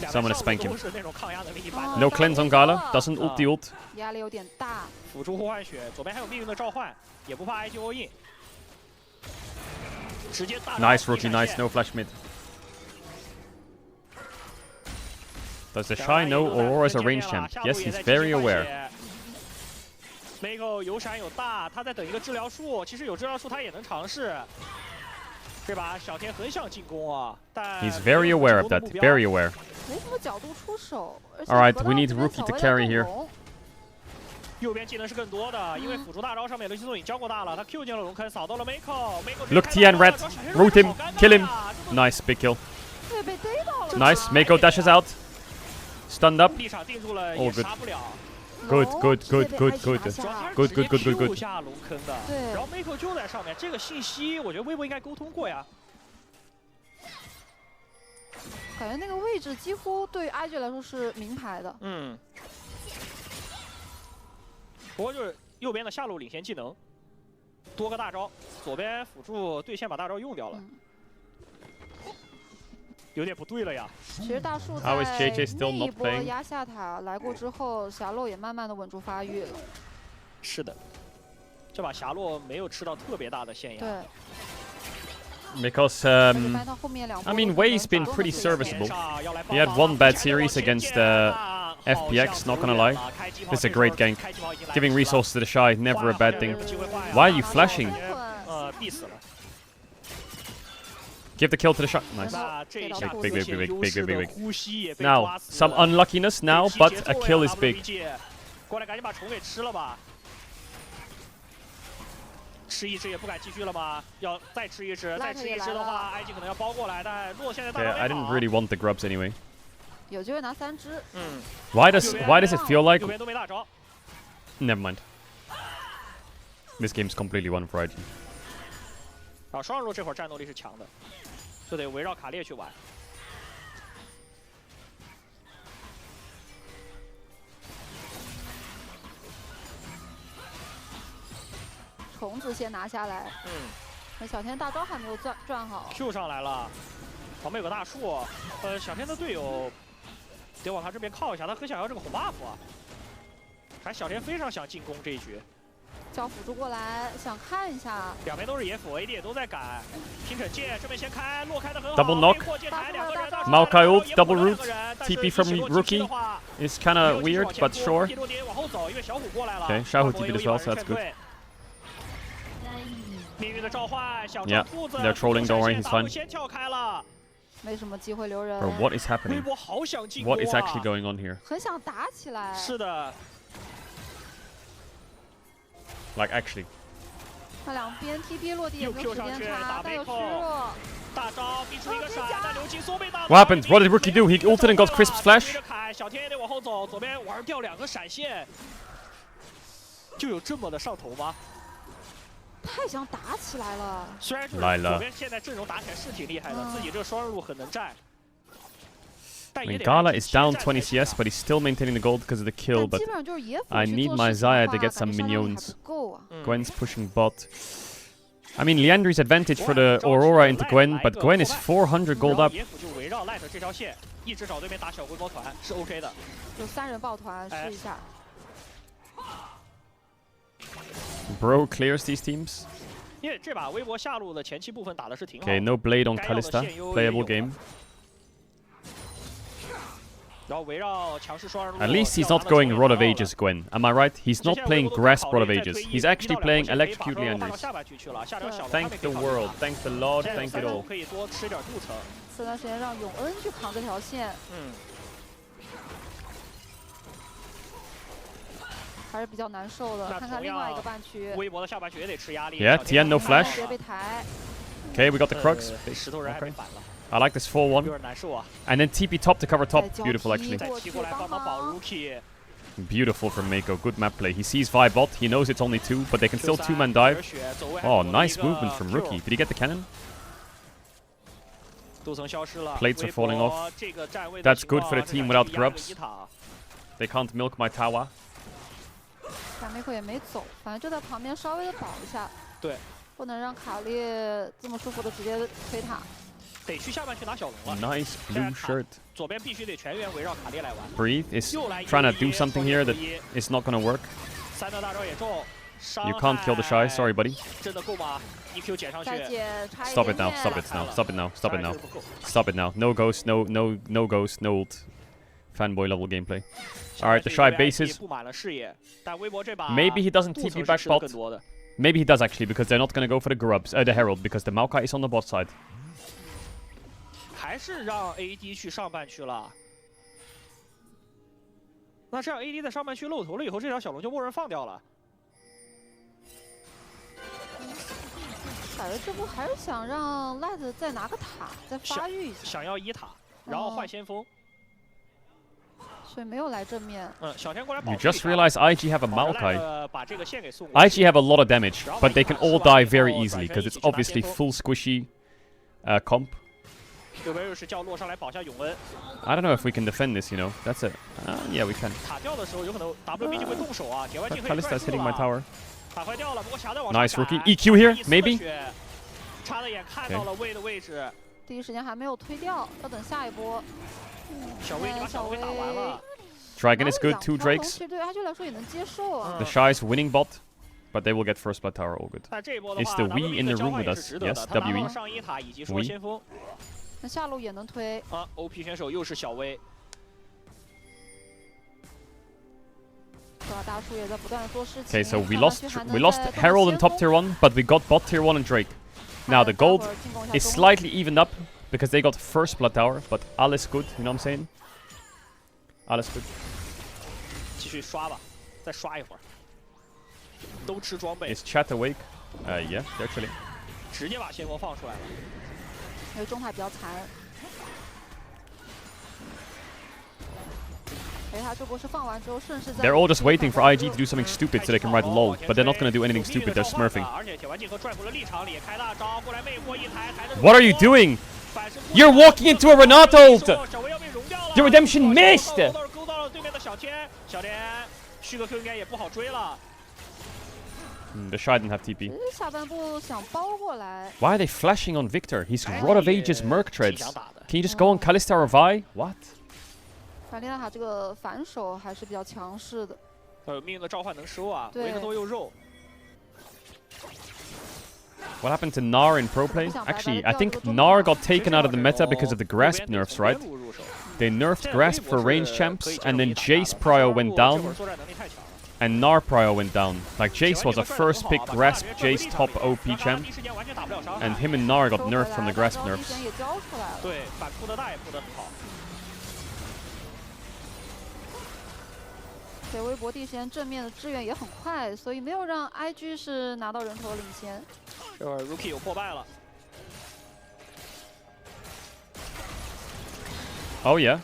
So I'm gonna spank him. No cleanse on Gala, doesn't ult the ult. 压力有点大。辅助互换血，左边还有命运的召唤，也不怕 IGO in。直接大。Nice rookie, nice, no flash mid. Does the Shy know Aurora is a range champ? Yes, he's very aware. Mako 有闪有大，他在等一个治疗术，其实有治疗术他也能尝试。 这把小天很想进攻啊，但 He's very aware of that. Very aware. 没什么角度出手。 All right, we need rookie to carry here. 右边技能是更多的，因为辅助大招上面刘青松已经交过大了，他 Q 进了龙坑，扫到了 Mako。Look, Tian red, root him, kill him. Nice, big kill. Nice, Mako dashes out. Stunned up. All good. Good, good, good, good, good, good, good, good, good, good. 下龙坑的，对。然后 Mako 就在上面，这个信息我觉得微博应该沟通过呀。感觉那个位置几乎对于 IG 来说是明牌的。不过就是右边的下路领先技能，多个大招，左边辅助对线把大招用掉了。有点不对了呀。其实大树在那一波压下塔来过之后，霞洛也慢慢的稳住发育了。是的，这把霞洛没有吃到特别大的线压。对。 Because, I mean, Wei's been pretty serviceable. He had 1 bad series against FPX, not gonna lie. This is a great gank. Giving resources to the Shy, never a bad thing. Why are you flashing? Give the kill to the Shy. Nice. Big, big, big, big, big, big, big. Now, some unluckiness now, but a kill is big. 吃一只也不敢继续了吗？要再吃一只，再吃一只的话 ，IG 可能要包过来，但洛现在大招 I didn't really want the grubs anyway. 有机会拿3只。Why does it feel like? 右边都没大招。Never mind. This game's completely won for IG. 啊，双路这会儿战斗力是强的，就得围绕卡列去玩。虫子先拿下来。那小天大招还没有转好。Q 上来了，旁边有个大树。小天的队友得往他这边靠一下，他很想要这个红 buff 啊。还小天非常想进攻这一局。叫辅助过来，想看一下。两边都是野辅 ，AD 也都在赶。拼惩戒这边先开，落开的很好。 Double knock. Maokai ult, double root. TP from rookie is kind of weird, but sure. Okay, Xiaohu TP'd as well, so that's good. Yeah, they're trolling, don't worry, he's fine. 没什么机会留人。 Bro, what is happening? What is actually going on here? 很想打起来。是的。 Like actually. 那两边 TP 落地也没有时间差，但有虚弱。大招逼出一个闪，但刘金松被打。 What happened? What did Rookie do? He ulted and got Crisp's flash. 小天也得往后走，左边玩掉2个闪现，就有这么的上头吗？太想打起来了。虽然就是左边现在阵容打起来是挺厉害的，自己这个双人路很能战。 I mean, Gala is down 20 CS, but he's still maintaining the gold because of the kill. But I need my Xayah to get some minions. Gwen's pushing bot. I mean, Liandry's advantage for the Aurora into Gwen, but Gwen is 400 gold up. 就围绕 Light 这条线，一直找对面打小规模团是 OK 的。就3人抱团试一下。Bro clears these teams. 因为这把微博下路的前期部分打的是挺好。 Okay, no blade on Kalista. Playable game. At least he's not going Rod of Ages, Gwen. Am I right? He's not playing Grasp Rod of Ages. He's actually playing Electrocute Liandry's. Thank the world, thank the Lord, thank it all. 这段时间让永恩去扛这条线。还是比较难受的。看看另外一个半区。微博的下半区也得吃压力。 Yeah, Tian no flash. 直接被抬。 Okay, we got the Crux. Okay. I like this 4-1. And then TP top to cover top. Beautiful, actually. Beautiful from Mako. Good map play. He sees Vi bot. He knows it's only 2, but they can still 2-man dive. Oh, nice movement from Rookie. Did he get the cannon? Plates are falling off. That's good for the team without grubs. They can't milk my tower. 但Mako也没走，反正就在旁边稍微的保一下。对。 不能让卡列这么舒服的直接推塔，得去下半区拿小龙了。 Nice blue shirt. 左边必须得全员围绕卡列来玩。Breathe is trying to do something here that is not gonna work. 3的大招也中， You can't kill the shy. Sorry, buddy. 真的够吗 ？EQ 捡上去。 Stop it now. Stop it now. Stop it now. Stop it now. Stop it now. No ghost. No ghost. No ult. Fanboy level gameplay. All right, the shy bases. Maybe he doesn't TP back bot. Maybe he does actually, because they're not going to go for the grubs, the Herald, because the Maokai is on the bot side. 还是让 AD 去上半区了。那这样 AD 在上半区露头了以后，这条小龙就默认放掉了。感觉这波还是想让 Light 再拿个塔，再发育一下。想要1塔，然后换先锋。 所以没有来正面。小天过来保。 You just realize IG have a Maokai. IG have a lot of damage, but they can all die very easily because it's obviously full squishy comp. I don't know if we can defend this, you know. That's it. Yeah, we can. Kalista is hitting my tower. Nice rookie. EQ here, maybe? Okay. 第一时间还没有推掉，要等下一波。 小薇，你把小薇打完了。 Dragon is good, 2 drakes. The shy is winning bot, but they will get first blood tower, all good. Is the we in the room with us? Yes, WE. We. 那下路也能推。啊 ，OP 选手又是小薇。大叔也在不断的做事情。 Okay, so we lost Herald in top tier 1, but we got bot tier 1 and Drake. Now the gold is slightly evened up. Because they got first blood tower, but alles good, you know what I'm saying? Alles good. 继续刷吧，再刷一会儿。都吃装备。 Is chat awake? Yeah, they're chilling. 直接把先锋放出来了。因为中塔比较残。他这波是放完之后顺势。They're all just waiting for IG to do something stupid so they can write lol, but they're not gonna do anything stupid. They're smurfing. What are you doing? You're walking into a Renato ult! Your redemption missed! 勾到了对面的小天，小天续个 Q 应该也不好追了。The Shy didn't have TP. 下半步想包过来。 Why are they flashing on Victor? He's Rod of Ages Merc Treads. Can you just go on Kalista or Vi? What? 反正他这个反手还是比较强势的。命运的召唤能收啊，对维克多又肉。 What happened to Gnar in pro play? Actually, I think Gnar got taken out of the meta because of the grasp nerfs, right? They nerfed grasp for range champs, and then Jace prio went down, and Gnar prio went down. Like Jace was a first pick grasp Jace top OP champ, and him and Gnar got nerfed from the grasp nerfs. 对，反扑的大也扑得很好。 对，微博地先正面的支援也很快，所以没有让 IG 是拿到人头领先。这会儿 Rookie 有破败了。 Oh yeah.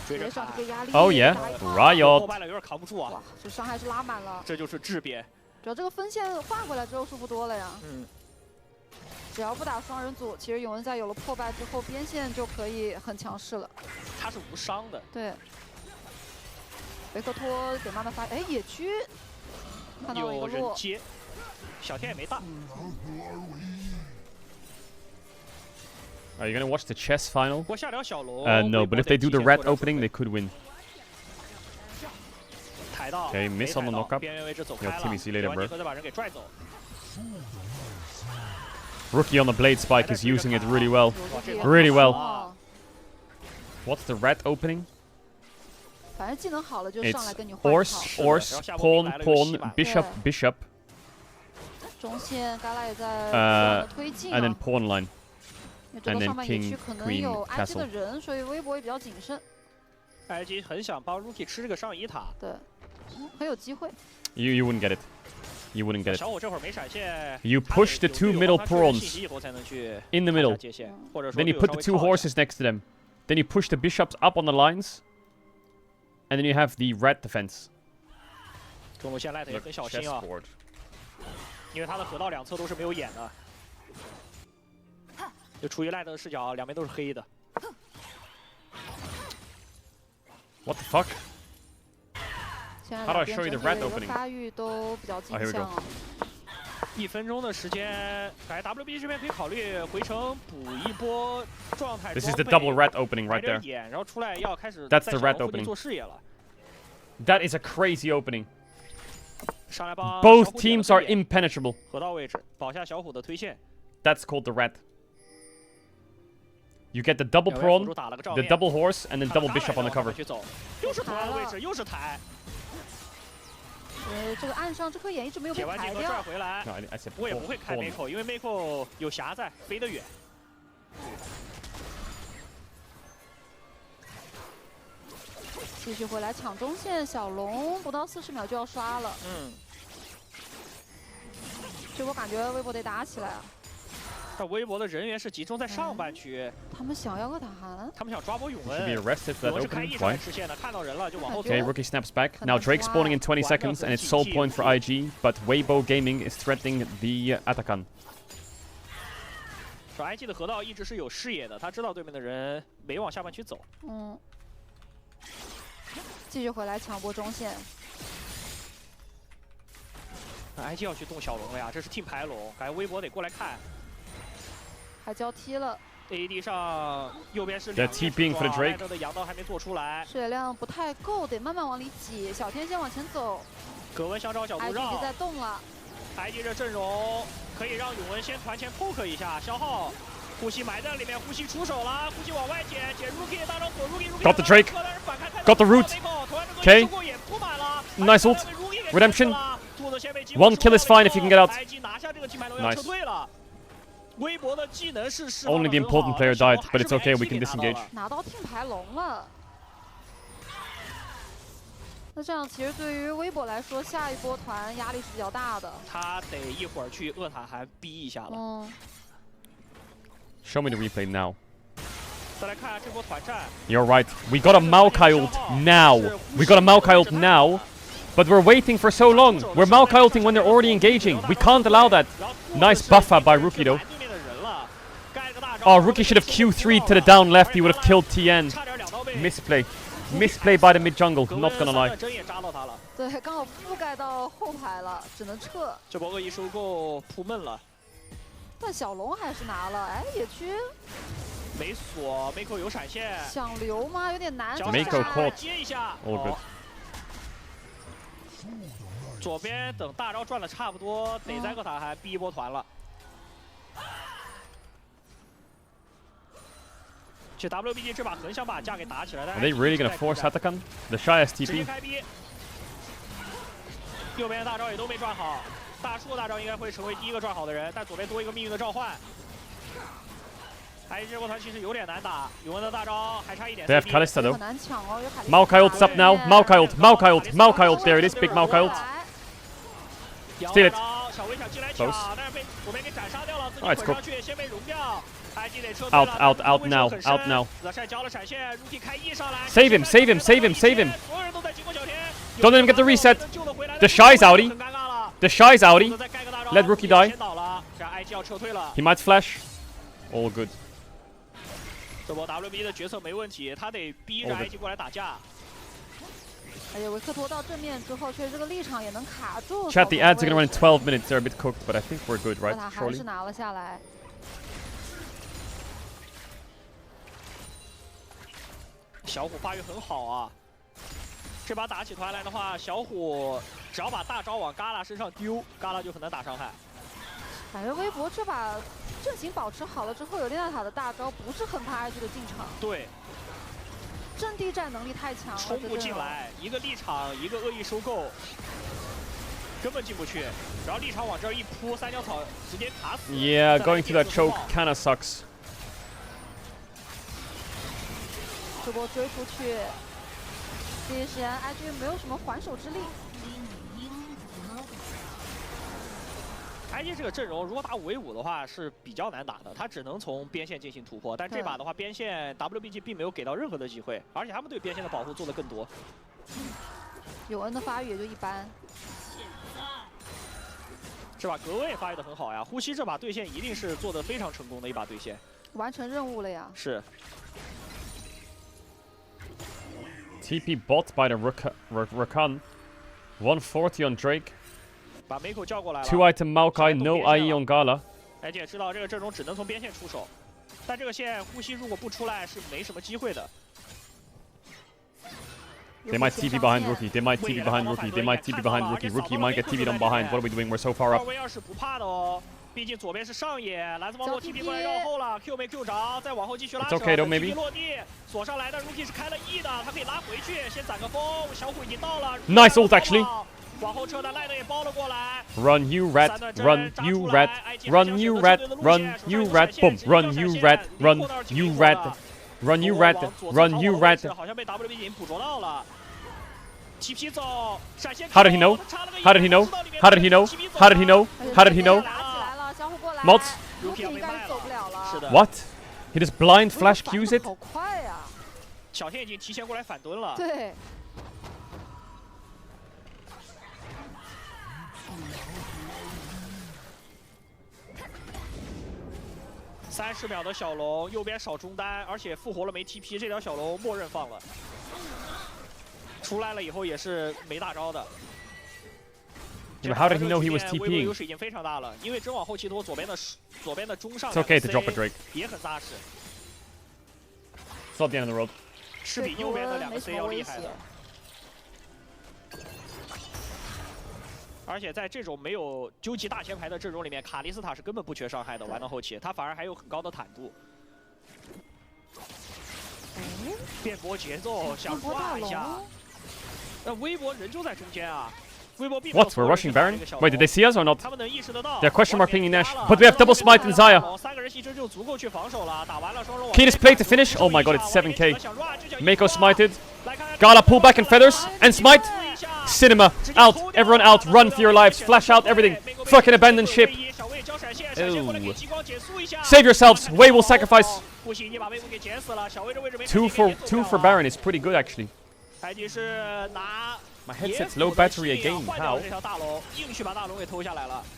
追着上这个压力。Oh yeah. 破 Riot. 败了有点扛不住啊。哇，这伤害是拉满了。这就是质变。主要这个分线换回来之后舒服多了呀。嗯。只要不打双人组，其实永恩在有了破败之后，边线就可以很强势了。他是无伤的。对。 维克托得慢慢发，哎，野区看到了一个落，接，小天也没大。Are you gonna watch the chess final? 过下条小龙。No, but if they do the red opening, they could win. 抬到。 Okay, miss on the knockup. 边缘位置走 Yo, 开了。 Timmy, see you later, bro. 再把人给拽走。 Rookie on the blade spike is using it really well, really well. What's the red opening? 反正技能好了就上来跟你换 Horse, pawn, bishop, bishop. 中线嘎拉也在推进 and then pawn line. 因为这个上半野区可能有 IG 的人，所以微博也比较谨慎。IG 很想帮 Rookie 吃这个上移塔，对，很有机会。You wouldn't get it. You wouldn't get it. 小五这会儿没闪现。 You push the two middle pawns in the middle. 界限，或者说 Then you put the two horses next to them. Then you push the bishops up on the lines. And then you have the red defense. 中路线 Light 也很小心啊，因为他的河道两侧都是没有眼的，就处于 Light 的视角，两边都是黑的。What the fuck? 现在 How do I show you the red opening? 发育都比较镜像。 1分钟的时间，感觉 WB 这边可以考虑回城补一波状态。 This is the double red opening right there. 然后出来要开始 That's the red opening. 做视野了。 That is a crazy opening. 上来帮 Both teams are impenetrable. 河道位置保下小虎的推线。 That's called the red. You get the double prawn, the double horse, and then double bishop on the cover. 又是同样的位置，又是抬。 这个岸上这颗眼一直没有被抬掉。回来，我也不会开 Mako， 因为 Mako 有匣在，飞得远。继续回来抢中线，小龙不到40秒就要刷了。这我感觉微博得打起来啊。 但微博的人员是集中在上半区，他们想要个塔韩，他们想抓波永恩。 Should be arrested for that opening. Why? 视线的，看到人了就往后走。 Okay, Rookie snaps back. Now Drake spawning in 20 seconds, and it's soul point for IG, but Weibo Gaming is threatening the Atakan. 说 IG 的河道一直是有视野的，他知道对面的人没往下半区走。继续回来抢波中线。 IG 要去动小龙了呀，这是 team 排龙，感觉微博得过来看。 还交踢了 ，AD 上右边是2 TPing for the Drake。的羊刀还没做出来，视野量不太够，得慢慢往里挤。小天先往前走，葛文想找角度绕 ，IG 在动了。IG 这阵容可以让永文先团前 poke 一下，消耗。呼吸埋在里面，呼吸出手了，呼吸往外捡 Rookie 大招左 Rookie。Got the Drake. Got the root. Okay. Nice ult. Redemption. 1 kill is fine if you can get out. Nice. Only the important player died, but it's okay, we can disengage. 拿到 team 排龙了。那这样其实对于微博来说，下一波团压力是比较大的。他得一会儿去厄塔韩逼一下了。Show me the replay now. 再来看这波团战。 You're right. We got a Maokai ult now. We got a Maokai ult now. But we're waiting for so long. We're Maokai ulting when they're already engaging. We can't allow that. Nice buffer by Rookie though. Oh, Rookie should have Q3'd to the down left. He would have killed TN. Misplay. Misplay by the mid jungle, not gonna lie. 针也扎到他了。对，刚好覆盖到后排了，只能撤。这波恶意收购扑闷了。但小龙还是拿了，哎，野区没锁 ，Miko 有闪现。想留吗？有点难。Miko caught. 接一下。All good. 左边等大招转了差不多，得3个塔还逼一波团了。这 WBG 这把很想把架给打起来，但 Are they really gonna force Hatakan? The shy STP. 直接开逼。右边的大招也都没转好，大树的大招应该会成为第一个转好的人，但左边多一个命运的召唤。这波团其实有点难打，永恩的大招还差一点。They have Kalista though. 很难抢哦，有卡莉。Maokai ult's up now. Maokai ult. There it is. Big Maokai ult. Steal it. 小维想进来抢，但是被左边给斩杀掉了，自己滚上去，先被融掉。IG 得撤退了。Out now. 紫晒交了闪现 ，Rookie 开 E 上来。Save him. 所有人都在经过小田。Don't let him get the reset. The shy's outie. The shy's outie. Let Rookie die. 先倒了，这 IG 要撤退了。 He might flash. All good. 这波 WB 的决策没问题，他得逼着 IG 过来打架。哎呀，维克托到正面之后，确实这个立场也能卡住。Chat, the ads are gonna run in 12 minutes. They're a bit cooked, but I think we're good, right? 他还是拿了下来。小虎发育很好啊，这把打起团来的话，小虎只要把大招往嘎啦身上丢，嘎啦就很难打伤害。感觉微博这把阵型保持好了之后，有电塔的大招不是很怕 IG 的进场。对。 阵地战能力太强了，冲不进来，一个立场，一个恶意收购，根本进不去。然后立场往这儿一扑，三角草直接卡死。Yeah, going through that choke kinda sucks. 这波追出去，第一时间 IG 没有什么还手之力。IG 这个阵容如果打5v5的话是比较难打的，他只能从边线进行突破。但这把的话，边线 WBG 并没有给到任何的机会，而且他们对边线的保护做得更多。永恩的发育也就一般。这把格位发育的很好呀，呼吸这把对线一定是做得非常成功的一把对线。完成任务了呀。是。 TP bot by the Rakan. 140 on Drake. 把 Miko 叫过来了。 2 item Maokai, no IE on Gala. 而且知道这个阵容只能从边线出手，但这个线呼吸如果不出来是没什么机会的。They might TP behind Rookie. They might TP behind Rookie. Rookie might get TP'd on behind. What are we doing? We're so far up. 2v2是不怕的哦，毕竟左边是上野，蓝色猫头 TP 过来绕后了 ，Q 没 Q 着，再往后继续拉扯。TP 落地，锁上来的 Rookie 是开了 E 的，他可以拉回去，先攒个风。小虎已经到了。Nice ult actually. 往后撤的赖德也包了过来。 Run you rat, run you rat, run you rat, run you rat, boom, run you rat, run you rat, run you rat, run you rat. 好像被 WB 已经捕捉到了。TP 走，闪现。 How did he know? How did he know? How did he know? How did he know? How did he know? 打起来了，小虎过来。 Mods. Rookie 应该是走不了了。是的。 What? He just blind flash Qs it? 好快呀！小天已经提前过来反蹲了。对。 30秒的小龙，右边少中单，而且复活了没 TP， 这条小龙默认放了。出来了以后也是没大招的。How did he know he was 微博 TPing? 优势已经非常大了，因为真往后期拖，左边的中上 It's okay to drop a Drake. 也很扎实。It's not the end of the road. 是比右边的2个 C 要厉害的。 而且在这种没有究极大前排的阵容里面，卡莉斯塔是根本不缺伤害的。玩到后期，他反而还有很高的坦度。变波节奏，想挂一下。那微博人就在中间啊。微博并没有。 What? We're rushing Baron? Wait, did they see us or not? 他们能意识得到。 They're question mark pinging Nash, but we have double smite and Zaya. 3个人牺牲就足够去防守了。打完了双龙。 Key display to finish. Oh my god, it's 7k. Mako smited. Gala pull back in feathers and smite. Cinema out. Everyone out. Run for your lives. Flash out everything. Fucking abandon ship. Ew. Save yourselves. Wei will sacrifice. 2 for Baron is pretty good actually. My headset's low battery again. How?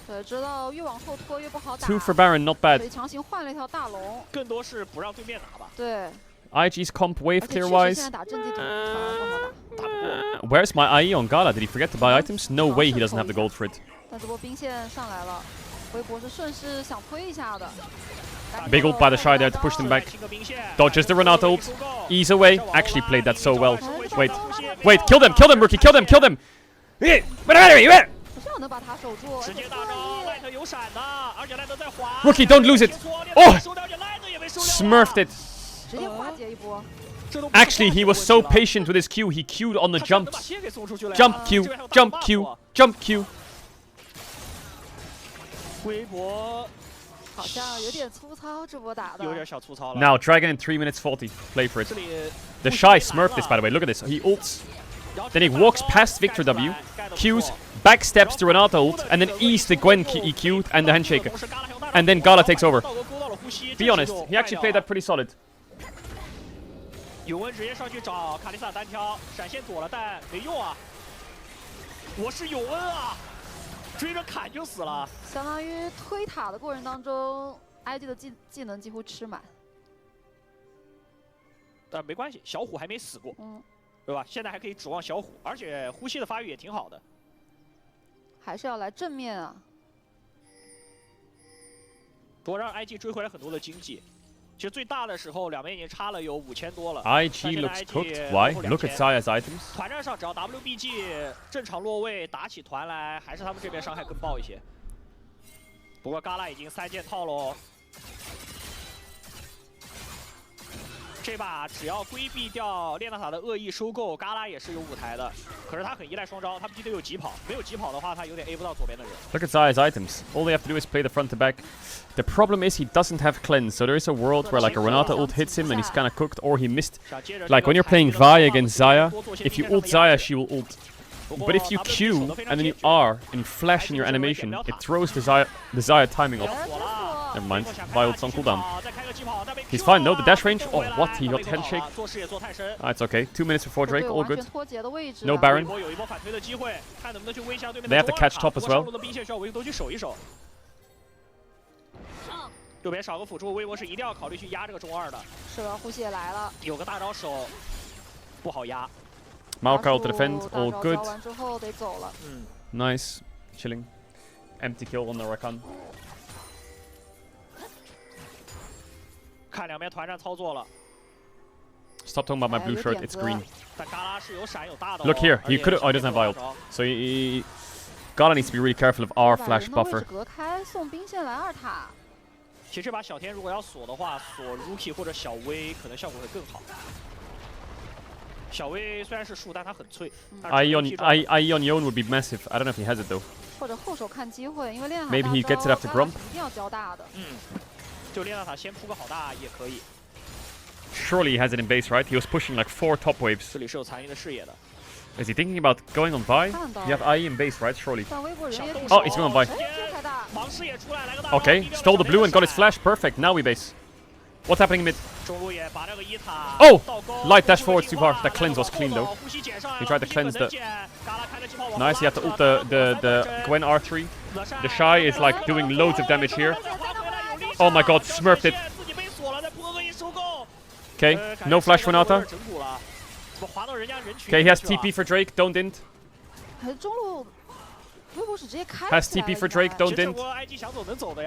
对，知道越往后拖越不好打。 2 for Baron, not bad. 所以强行换了一条大龙。更多是不让对面拿吧。对。IG's comp wave clear wise. Where's my IE on Gala? Did he forget to buy items? No way he doesn't have the gold for it. Big ult by the Shy there to push them back. Dodges the Renata ult. Ease away. Actually played that so well. Wait. Wait, kill them, Rookie, kill them, kill them! Rookie, don't lose it! Oh! Smurfed it. Actually, he was so patient with his Q, he queued on the jumps. Jump Q, jump Q, jump Q. Now, Dragon in 3 minutes 40. Play for it. The Shy smurfed this, by the way. Look at this. He ults. Then he walks past Victor W, Qs, backsteps to Renata ult, and then E's the Gwen EQ'd and the Handshaker. And then Gala takes over. Be honest, he actually played that pretty solid. 永恩直接上去找卡丽萨单挑，闪现躲了，但没用啊！我是永恩啊，追着砍就死了。相当于推塔的过程当中 ，IG 的技能几乎吃满。但没关系，小虎还没死过，对吧？现在还可以指望小虎，而且呼吸的发育也挺好的。还是要来正面啊！不过让 IG 追回来很多的经济。 其实最大的时候，两边已经差了有5000多了。IG looks cooked. Why? Look at Zaya's items. 团战上只要 WBG 正常落位打起团来，还是他们这边伤害更爆一些。不过嘎拉已经3件套喽。这把只要规避掉列娜塔的恶意收购，嘎拉也是有舞台的。可是他很依赖双招，他必须得有疾跑，没有疾跑的话，他有点 A 不到左边的人。Look at Zaya's items. All they have to do is play the front to back. The problem is he doesn't have cleanse, so there is a world where like a Renata ult hits him and he's kind of cooked, or he missed. Like when you're playing Vi against Zaya, if you ult Zaya, she will ult. But if you Q and then you R and you flash in your animation, it throws the Zaya timing off. Never mind. Vi ult's on cooldown. He's fine though. The dash range. Oh, what? He got handshake. Ah, it's okay. 2 minutes before Drake. All good. No Baron. They have to catch top as well. 右边少个辅助，微博是一定要考虑去压这个中2的。是的，呼吸也来了。有个大招手，不好压。 Maokai to defend, all good. 完之后得走了。Nice, chilling. Empty kill on the Rakan. 看两边团战操作了。 Stop talking about my blue shirt. It's green. 但嘎拉是有闪有大的。 Look here, he could. Oh, he doesn't have wild. So Gala needs to be really careful of our flash buffer. 隔开送兵线来2塔。 其实这把小天如果要锁的话，锁 Rookie 或者小薇可能效果会更好。小薇虽然是树，但它很脆。IE on Yon would be massive. I don't know if he has it though. 或者后手看机会，因为练塔 Maybe he gets it after Grump. 一定要交大的。就练塔先铺个好大也可以。 Surely he has it in base, right? He was pushing like 4 top waves. 这里是有残余的视野的。 Is he thinking about going on Vi? You have IE in base, right? Surely. Oh, he's going on Vi. Okay, stole the blue and got his flash. Perfect. Now we base. What's happening mid? Oh! Light dash forward too far. That cleanse was clean though. He tried to cleanse the... Nice, he had to ult the Gwen R3. The Shy is like doing loads of damage here. Oh my god, smurfed it. Okay, no flash Renata. Okay, he has TP for Drake, don't int. Has TP for Drake, don't int.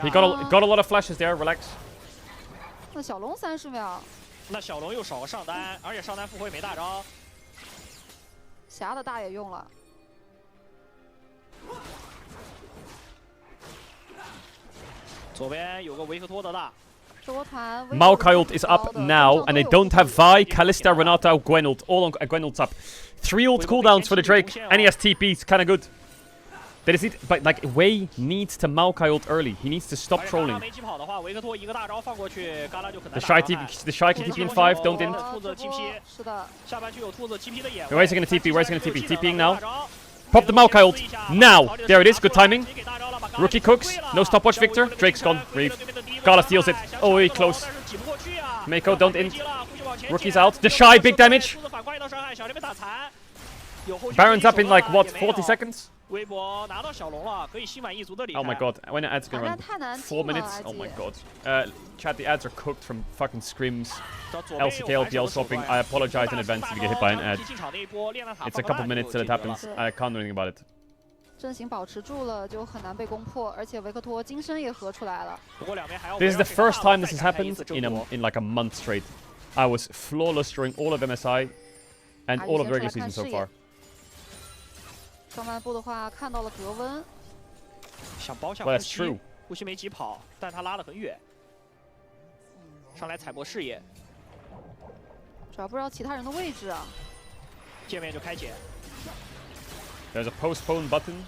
He got a lot of flashes there, relax. 那小龙30秒。那小龙又少个上单，而且上单复活也没大招。霞的大也用了。左边有个维克托的大。 Maokai ult is up now, and they don't have Vi, Kalista, Renata, Gwen ult. All on Gwen ult's up. 3 ult cooldowns for the Drake, and he has TP. It's kind of good. That is it. But like Wei needs to Maokai ult early. He needs to stop trolling. The Shy can TP in 5. Don't int. Where's he gonna TP? Where's he gonna TP? TPing now. Pop the Maokai ult now. There it is. Good timing. Rookie cooks. No stopwatch. Victor. Drake's gone. Reeve. Gala steals it. Oh, he close. Mako, don't int. Rookie's out. The Shy, big damage. Baron's up in like, what, 40 seconds? 微博拿到小龙了，可以心满意足的离开。 Oh my god, when the ads are gonna run 4 minutes, oh my god. Chat, the ads are cooked from fucking scrims. LCKLPL swapping. I apologize in advance if you get hit by an ad. It's a couple minutes till it happens. I can't do anything about it. 阵型保持住了，就很难被攻破，而且维克托金身也合出来了。 This is the first time this has happened in like a month straight. I was flawless during all of MSI and all of the regular season so far. 上半部的话看到了格温，想包下Well, that's true. 呼吸没急跑，但他拉得很远。上来踩破视野，主要不知道其他人的位置啊。见面就开解。 There's a postpone button.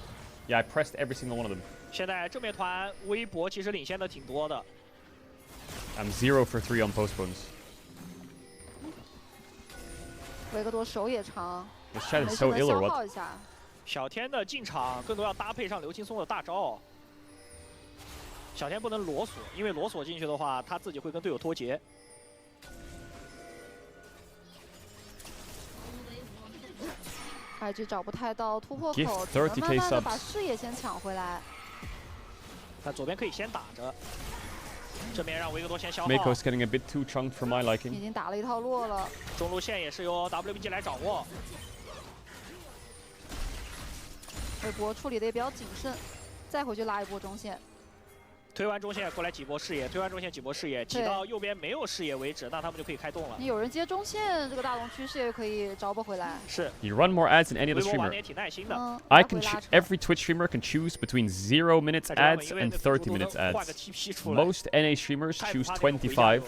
Yeah, I pressed every single one of them. 现在正面团微博其实领先的挺多的。I'm 0 for 3 on postpones. 维克多手也长， This chat is so ill or 消耗 what? 一下。小天的进场更多要搭配上刘青松的大招。小天不能裸锁，因为裸锁进去的话，他自己会跟队友脱节。 IG 找不太到突破口， Give 30K 慢慢的把视野先抢回来。但左边可以先打着，这边让维克多先消耗。 Mako's getting a bit too chunked for my 已 liking. 经打了一套落了。中路线也是由 WBG 来掌握。微博处理的也比较谨慎，再回去拉一波中线。 推完中线过来几波视野，推完中线几波视野，挤到右边没有视野为止，那他们就可以开动了。你有人接中线，这个大龙区视野可以招不回来。是。You run more ads than any other 微博玩 streamer. 的也挺耐心的。I can every Twitch streamer can choose between 0 minutes ads and 30 minutes ads. Most NA streamers choose 25.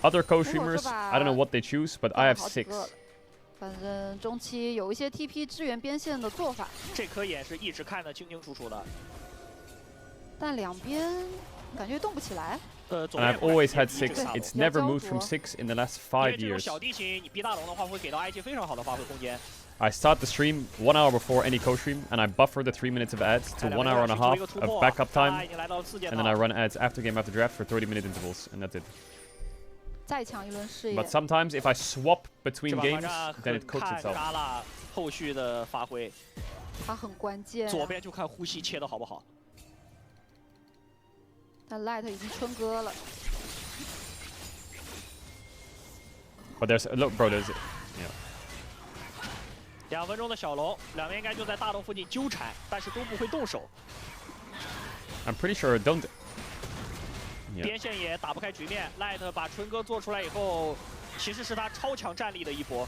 Other co-streamers, I don't know what they choose, but I have 6. 反正中期有一些 TP 支援边线的做法。这颗眼是一直看得清清楚楚的。但两边。 感觉动不起来。And I've always had 6. It's never moved from 6 in the last 5 years. 小地形，你逼大龙的话，会給到 IG 非常好的发揮空間。 I start the stream 1 hour before any co-stream, and I buffer the 3 minutes of ads to 1 hour and a half of backup time, and then I run ads after game after draft for 30-minute intervals, and that's it. 再抢一轮视野。 But sometimes if I swap between games, then it cooks itself. 后续的发挥，他很关键。左边就看呼吸切的好不好。 但 Light 已经春哥了。 But there's look, bro. There's, yeah. 2分钟的小龙，两边应该就在大龙附近纠缠，但是都不会动手。I'm pretty sure don't. 边线也打不开局面 ，Light 把春哥做出来以后，其实是他超强战力的一波。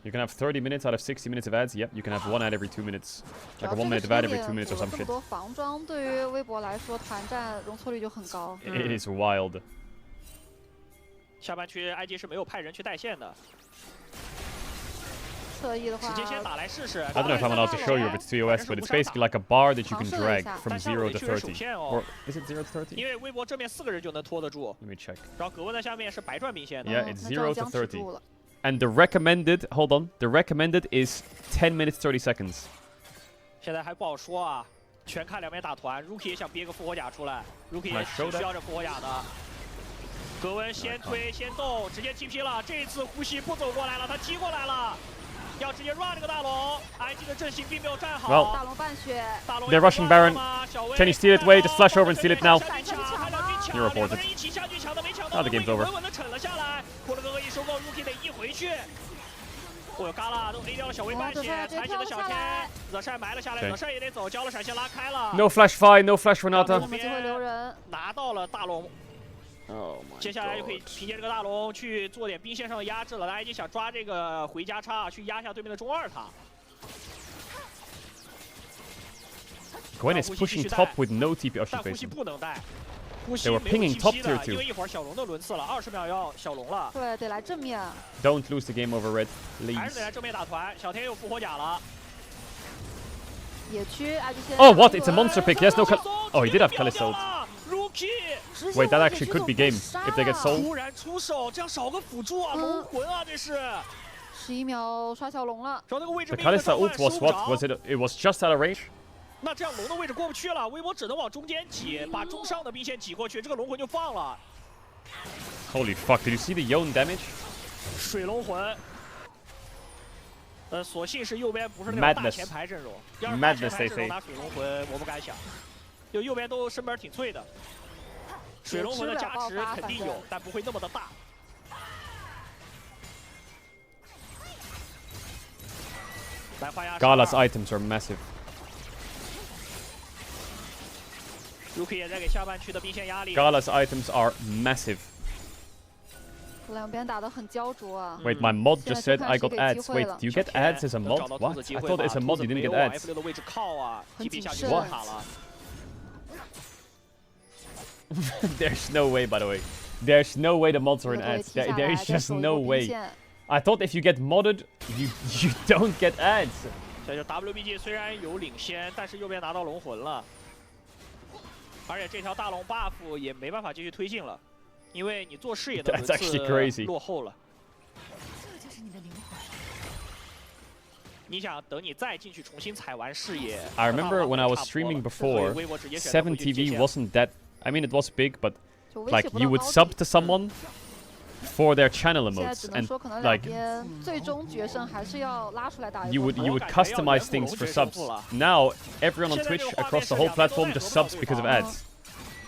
You can have 30 minutes out of 60 minutes of ads. Yep, you can have 1 ad every 2 minutes. Like a 1 minute of ad every 2 minutes or some shit. 这么多防装对于微博来说，团战容错率就很高。It is wild. 下半区 IG 是没有派人去带线的。侧翼的话，直接先打来试试。I don't know if I'm allowed to show you if it's TOS, but it's basically like a bar that you can drag from 0 to 30. Or is it 0 to 30? 因为微博正面4个人就能拖得住。 Let me check. 然后格温的下面是白转兵线的。 Yeah, it's 0 to 30. And the recommended, hold on, the recommended is 10 minutes 30 seconds. 现在还不好说啊，全看两边打团。Rookie 也想憋个复活甲出来 ，Rookie 也挺需要这复活甲的。格温先推先动，直接 TP 了。这一次呼吸不走过来了，他击过来了，要直接 run 这个大龙。IG 的阵型并没有站好。大龙半血。 They're rushing Baron. Can you steal it? Wait, just flash over and steal it now. You're reported. Now the game's over. 稳稳的沉了下来。库勒哥哥一收购 ，Rookie 得一回去。我有嘎啦，都 A 掉了小威半血，残血的小天，惹晒埋了下来，惹晒也得走，交了闪现拉开了。 No flash fire, no flash Renata. 我们机会留人，拿到了大龙。 Oh my 接下来就可以凭借这个大龙去做点兵线上的压制了。大家想抓这个回家叉，去压下对面的中2塔。 Gwen is pushing top with no TP. Oh, she's 但呼吸 facing. 不能带，呼吸 They were 没有 pinging top TP tier 的，因 2. 为一会儿小龙的轮次了，20秒要小龙了。对，得来正面。 Don't lose the game over red, 还是 please. 得来正面打团。小天有复活甲了。野区 IG 先。Oh, what? It's a monster pick. He has no. Oh, he did have Kalisto. Wait, that actually could be game if they get sold. 突然出手，这样少个辅助啊，龙魂啊，这是。 11秒刷小龙了。 The Kalista ult was what? Was it? It was just out of range. 那这样龙的位置过不去了，微博只能往中间挤，把中上的兵线挤过去，这个龙魂就放了。 Holy fuck! Did you see the Yone damage? 水龙魂。所幸是右边不是那种大前排阵容。要是大前排阵容拿水龙魂，我不敢想。就右边都身板挺脆的，水龙魂的加持肯定有，但不会那么的大。来花压。Gala's items are massive. Rookie 也在给下半区的兵线压力。Gala's items are massive. 两边打得很焦灼啊。Wait, my mod just said I got ads. Wait, do you get ads as a mod? What? I thought it's a mod you didn't get ads. What? There's no way, by the way. There's no way the mods are in ads. There is just no way. I thought if you get modded, you don't get ads. 这就 WBG 虽然有领先，但是右边拿到龙魂了，而且这条大龙 buff 也没办法继续推进了。 因为你做视野的轮次落后了。这就是你的灵魂。你想等你再进去重新踩完视野。I remember when I was streaming before, 7 TV wasn't that. I mean, it was big, but like you would sub to someone for their channel emotes, and like you would customize things for subs. Now everyone on Twitch across the whole platform just subs because of ads.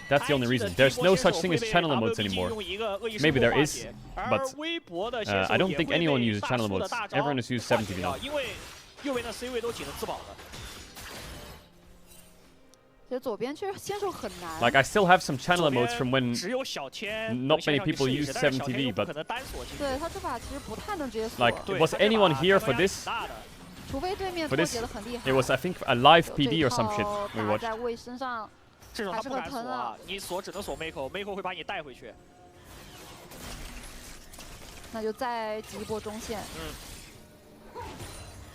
That's the only reason. There's no such thing as channel emotes anymore. Maybe there is, but I don't think anyone uses channel emotes. Everyone has used 7TV now. Like I still have some channel emotes from when not many people used 7TV, but like was anyone here for this? For this, it was I think a live PD or some shit we watched. 这种他不敢锁啊，你锁只能锁 Mako 会把你带回去。那就再挤一波中线。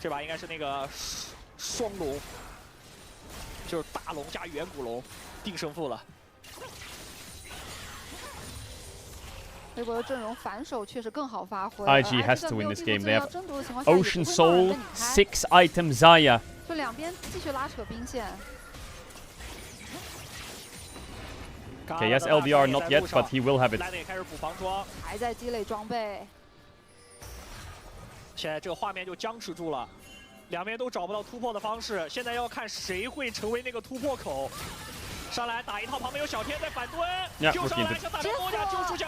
这把应该是那个双龙，就是大龙加远古龙，定胜负了。微博的阵容反手确实更好发挥。IG has to win this game. They have Ocean Soul, 6 item Zaya. 就两边继续拉扯兵线。 Okay, yes, LBR not yet, but he will have it. 开始补防装，还在积累装备。现在这个画面就僵持住了，两边都找不到突破的方式。现在要看谁会成为那个突破口。上来打一套，旁边有小天在反蹲。Yeah, Rookie did.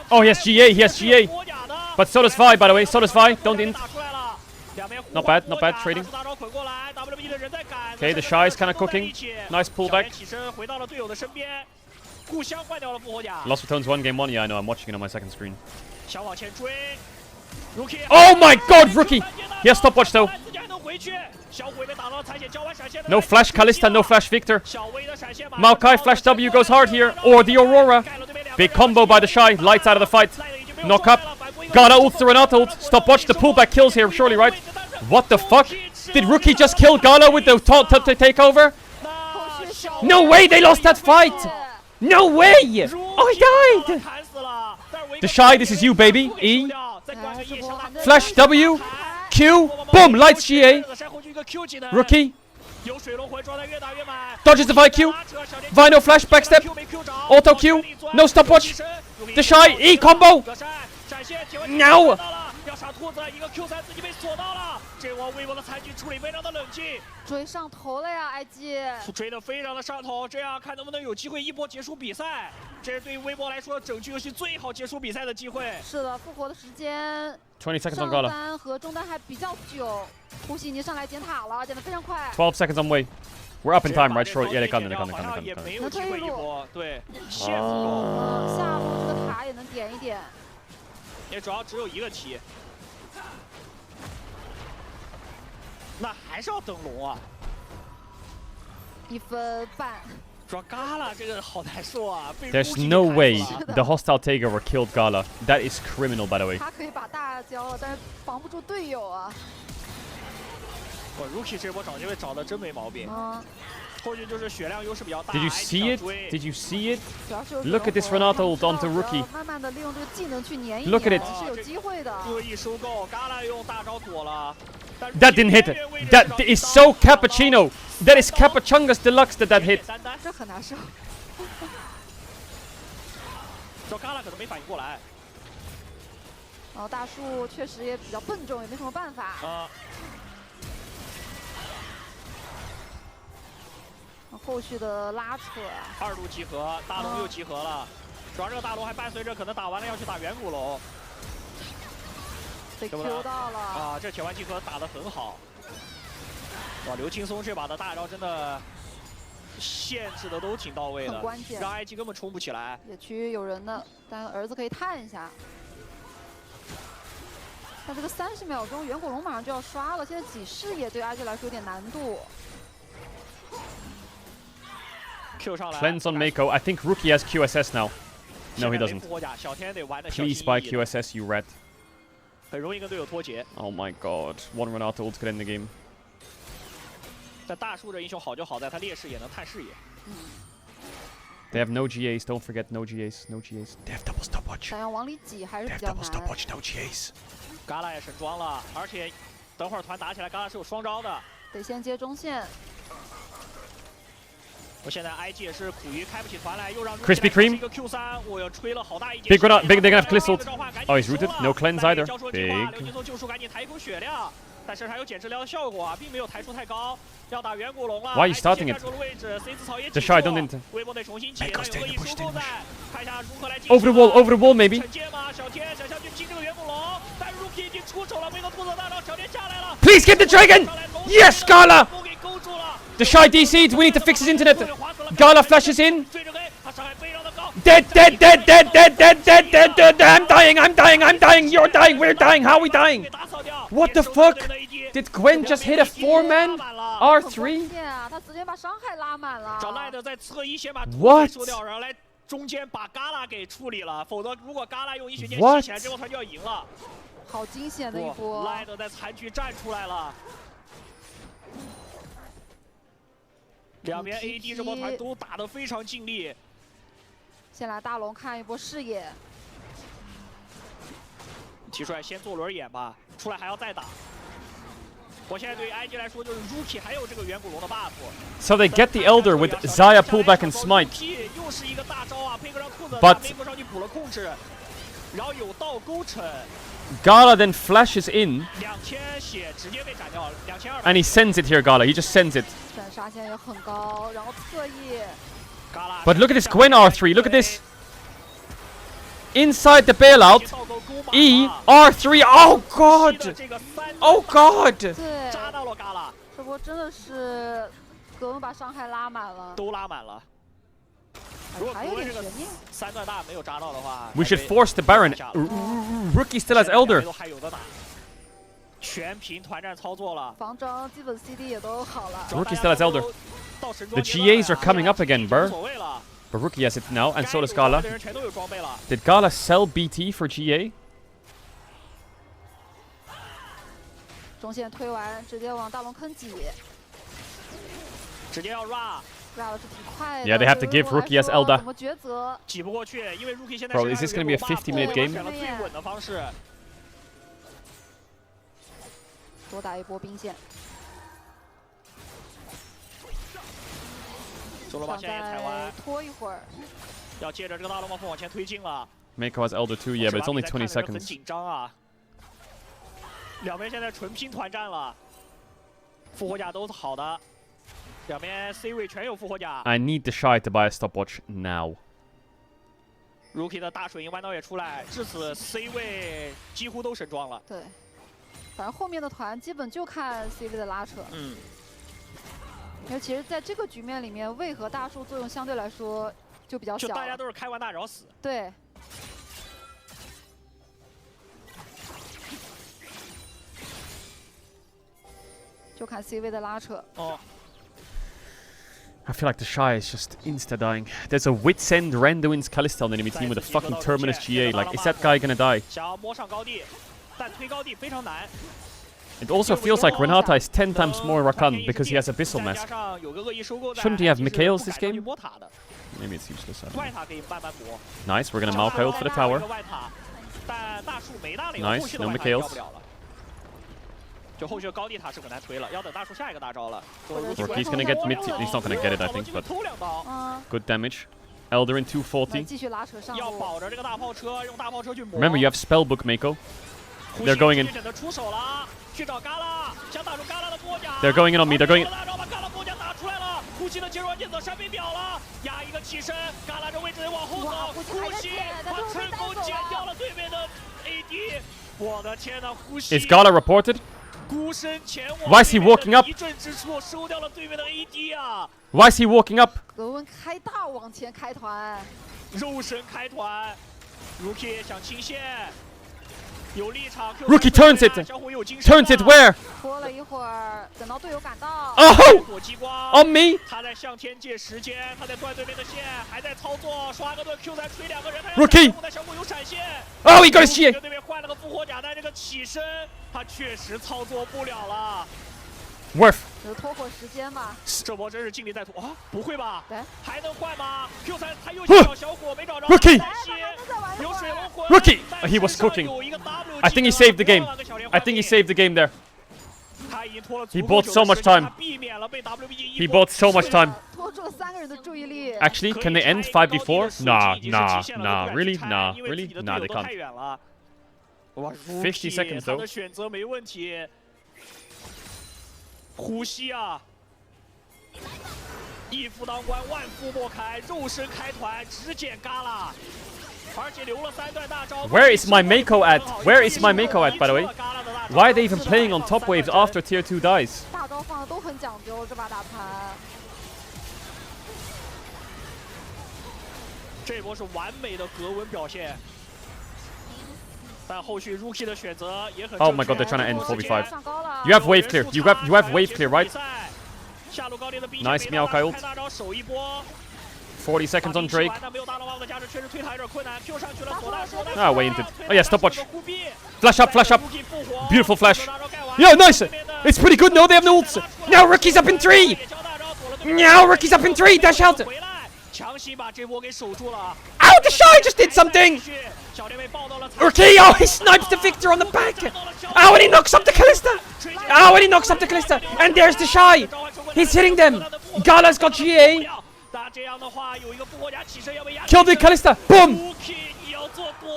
Oh, he has GA, he has GA. But so does Vi, by the way. So does Vi. Don't int. Not bad, not bad trading. Okay, the Shy is kind of cooking. Nice pullback. Lost Returns 1 game 1. Yeah, I know. I'm watching it on my second screen. Oh my god, Rookie! He has stopwatch though. No flash Kalista, no flash Victor. Maokai flash W goes hard here. Or the Aurora. Big combo by the Shy. Lights out of the fight. Knock up. Gala ults the Renata ult. Stopwatch, the pullback kills here, surely, right? What the fuck? Did Rookie just kill Gala with the takeover? No way, they lost that fight! No way! Oh, he died! The Shy, this is you, baby. E. Flash W. Q. Boom! Lights GA. Rookie. Dodges the Vi Q. Vi no flash, backstep. Auto Q. No stopwatch. The Shy. E combo. No! 要杀兔子，一个 Q3自己被锁到了。这波微博的残局处理非常的冷静，追上头了呀 ，IG 追得非常的上头，这样看能不能有机会一波结束比赛。这是对于微博来说，整局游戏最好结束比赛的机会。是的，复活的时间20 seconds on 上单和中单还比较久，呼吸已经上来捡塔了，捡得非常快。12 seconds on way. We're up in time, right? Sure. Yeah, they can. 也没有机会一波，对，线不够。下路这个塔也能点一点。也主要只有一个题。 那还是要等龙啊！1分半。主要 Gala 这个好难受啊！ There's no way the hostile takeover killed Gala. That is criminal, by the way. 他可以把大交了，但是防不住队友啊。Rookie 这波找机会找的真没毛病。或许就是血量优势比较大。 Did you see it? Did you see it? Look at this Renata ult onto Rookie. 慢慢的利用这个技能去粘一 Look at it. 是有机会的。恶意收购 ，Gala 用大招躲了。 That didn't hit it. That is so cappuccino. That is Cappuchungus Deluxe that hit. 这很难受。这 Gala 可能没反应过来。大树确实也比较笨重，也没什么办法。后续的拉扯。2路集合，大龙又集合了。主要这个大龙还伴随着可能打完了要去打远古龙。被 Q 到了。啊，这铁环集合打得很好。哇，刘青松这把的大招真的限制的都挺到位的，很关键，让 IG 根本冲不起来。野区有人呢，但儿子可以探一下。但这个30秒钟，远古龙马上就要刷了，现在挤视野对 IG 来说有点难度。Q 上来 Cleanse on Mako. I think Rookie has QSS now. No, he doesn't. 小天得玩的 Please buy QSS, you rat. 很容易跟队友脱节。Oh my god. One Renato ult could end the game. 但大树这英雄好就好在他劣势也能探视野。They have no GAs. Don't forget no GAs. No GAs. They have double stopwatch. 想要往里挤还是比较难。Double stopwatch. No GAs. 嘎拉也神装了，而且等会儿团打起来，嘎拉是有双招的。得先接中线。我现在 IG 也是苦于开不起团来，又让 Krispy Kreme. 一个 Q3，我又吹了好大一截。 Big Renato. Big. They're gonna have Cliss ult. Oh, he's rooted. No cleanse either. Big. 刘青松救赎赶紧抬一口血量，但身上有减治疗的效果啊，并没有抬出太高。要打远古龙了。 Why are you starting it? The shy don't enter. 微波得重新起，但有恶意收购在，看一下如何来 Over the wall. Over the wall, maybe. 惩戒吗？小天想去拼这个远古龙，但 Rookie 已经出手了，没有突走大招，小天下来了。 Please get the dragon. Yes, Gala. The shy DC'd. We need to fix his internet. Gala flashes in. Dead, dead, dead, dead, dead, dead, dead, dead, dead. I'm dying. I'm dying. I'm dying. You're dying. We're dying. How are we dying? What the fuck? Did Gwen just hit a 4-man R3? What? 中间把嘎拉给处理了，否则如果嘎拉用医学剑吸起来，这波团就要赢了。好惊险的一波！赖德在残局站出来了。两边 AD 这波团都打得非常尽力。先来大龙看一波视野。提出来先做轮眼吧，出来还要再打。我现在对于 IG 来说，就是 Rookie 还有这个远古龙的 buff。So they get the Elder with Zaya pullback and smite. 又是一个大招啊，配合上裤子 But 背部上去补了控制，然后有道勾沉。Gala then flashes in. 2000血直接被斩掉了，2200。And he sends it here, Gala. He just sends it. 斩杀线也很高，然后侧翼。But look at this Gwen R3. Look at this. Inside the bailout. E R3. Oh god. Oh god. 对，扎到了嘎拉。这波真的是格温把伤害拉满了。都拉满了。如果格温这个3段大没有扎到的话 We should force the Baron. Rookie still has Elder. 还有的打。全屏团战操作了，防装基本 CD 也都好了。 Rookie still has Elder. The GAs are coming up again, bro. But Rookie has it now, and so does Gala. Did Gala sell BT for GA? 中线推完，直接往大龙坑挤，直接要 ra 的是挺快的。 Yeah, they have to give Rookie as Elder. 怎么抉择？挤不过去，因为 Rookie 现在 Bro, is this gonna be a 50-minute game? 选了最稳的方式。多打一波兵线。走了把线也踩完，拖一会儿。要借着这个大龙暴风往前推进了。 Mako has Elder too, yeah, but it's only 20 seconds. 很紧张啊。两边现在纯拼团战了，复活甲都是好的，两边 C 位全有复活甲。I need the Shy to buy a stopwatch now. Rookie 的大水银弯刀也出来，至此 C 位几乎都神装了。对，反正后面的团基本就看 C 位的拉扯。嗯。因为其实在这个局面里面，为何大树作用相对来说就比较小？就大家都是开完大招死。对。 就看 C 位的拉扯。哦。I feel like the Shy is just insta-dying. There's a Witsend Randuin's Kalista on the enemy team with a fucking Terminus GA. Like, is that guy gonna die? 想要摸上高地，但推高地非常难。 It also feels like Renata is 10 times more Rakan because he has Abyssal Mask. Shouldn't he have Mikhails this game? Maybe it's useless. Nice, we're gonna Maokai ult for the tower. Nice, no Mikhails. 就后续高地塔是很难推了，要等大树下一个大招了。Rookie's gonna get mid. He's not gonna get it, I think, but good damage. Elder in 240. 继续拉扯上路。要保着这个大炮车，用大炮车去磨。 Remember, you have Spellbook, Mako. They're going in. 选择出手了，去找嘎拉，想打出嘎拉的波甲。 They're going in on me. They're going in. 呼吸的接入完剑走山被秒了，压一个起身，旮旯这位置往后走，呼吸他成功剪掉了对面的 AD。我的天呐，呼吸 Is Gala reported? 孤身前往 Why is he walking up? 一阵之处收掉了对面的 AD 啊！ Why is he walking up? 格温开大往前开团，肉身开团 ，Rookie 想清线。 有立场 Rookie turns it. Turns it where? 拖了一会儿，等到队友赶到。Oh! On me. 他在向天借时间，他在断对面的线，还在操作，刷个盾 Q 3锤2个人。Rookie. 小虎有闪现。Oh, he got his shit. 对面换了个复活甲，但这个起身他确实操作不了了。 Worth. 只是拖会时间吧。这波真是尽力在拖啊！不会吧？还能换吗 ？Q 3他又想找小火，没找着。 Rookie. 有水龙魂。Rookie. He was cooking. I think he saved the game. I think he saved the game there. He bought so much time. He bought so much time. 拖住了3个人的注意力。 Actually, can they end 5v4? Nah. Really? Nah. They can't. 50 seconds though. 他的选择没问题。 呼吸啊！一夫当关，万夫莫开，肉身开团，只捡旮旯，而且留了3段大招。 Where is my Mako at? Where is my Mako at, by the way? Why are they even playing on top waves after tier 2 dies? 大招放的都很讲究，这把打盘。这波是完美的格温表现。 但后续 Rookie 的选择也很 Oh my god, they're trying to end 4v5. You have wave clear. You have wave clear, right? Nice Meowkai ult. 40 seconds on Drake. Ah, way into. Oh yeah, stopwatch. Flash up. Beautiful flash. Yeah, nice. It's pretty good. No, they have no ults. Now Rookie's up in 3. Now Rookie's up in 3. Dash out. Ow, the Shy just did something. Rookie, oh, he snipes the Victor on the back. Oh, and he knocks up the Kalista. And there's the Shy. He's hitting them. Gala's got GA. Kill the Kalista. Boom.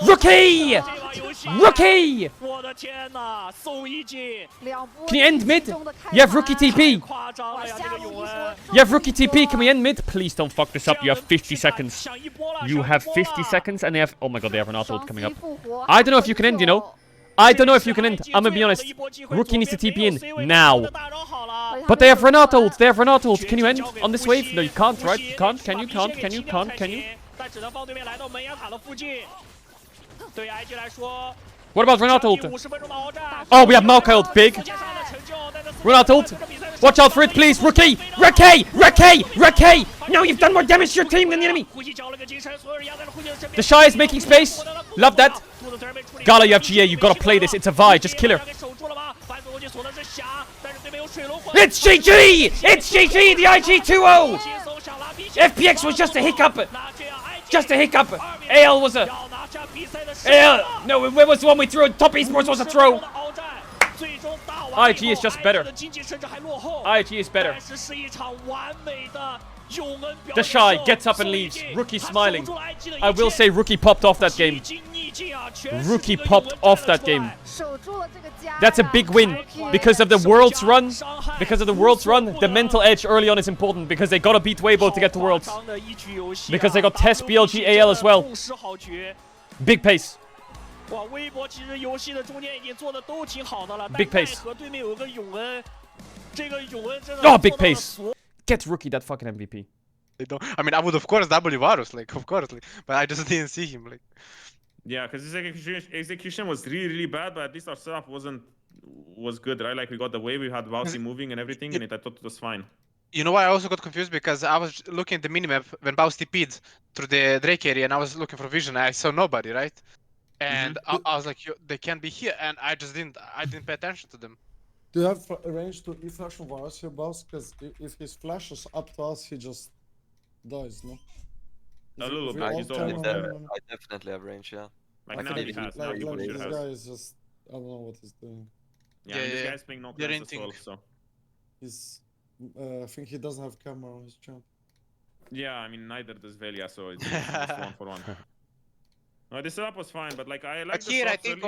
Rookie. Can you end mid? You have Rookie TP. Can we end mid? Please don't fuck this up. You have 50 seconds. You have 50 seconds and they have... Oh my god, they have an auto ult coming up. I don't know if you can end, you know? I don't know if you can end. I'm gonna be honest. Rookie needs to TP in now. But they have Renato ult. Can you end on this wave? No, you can't, right? You can't? Can you? Can you? What about Renato ult? Oh, we have Maokai ult. Big. Renato ult. Watch out for it, please. Rookie. Now you've done more damage to your team than the enemy. The Shy is making space. Love that. Gala, you have GA. You gotta play this. It's a Vi. Just kill her. It's GG! The IG 2-0! FPX was just a hiccup. AL was a... AL... No, where was the one we threw? Top Esports was a throw. IG is just better. IG is better. The Shy gets up and leaves. Rookie smiling. I will say Rookie popped off that game. That's a big win. Because of the Worlds run, the mental edge early on is important. Because they gotta beat Weibo to get to Worlds. Because they got Test, BLG, AL as well. Big pace. Big pace. Oh, big pace. Get Rookie that fucking MVP. I mean, I would of course W Varus, but I just didn't see him, Yeah, because his execution was really bad, but at least our setup was good, right? Like we got the wave, we had Bowsy moving and everything, and I thought it was fine. You know why I also got confused? Because I was looking at the minimap when Baus TP'd through the Drake area, and I was looking for vision, and I saw nobody, right? And I was like, they can't be here, and I didn't pay attention to them. Do you have a range to E-flash on Varus here, boss? Because if his flash is up to us, he just dies, no? A little bit, he's almost there. I definitely have range, yeah. Like now he has, now you this has. guy is just... I don't know what he's doing. Yeah, this guy's playing no class as well, so... He's... I think he doesn't have camera on his champ. Yeah, I mean, neither does Velia, so it's one for one. No, the setup was fine, but like, I like the here, I think...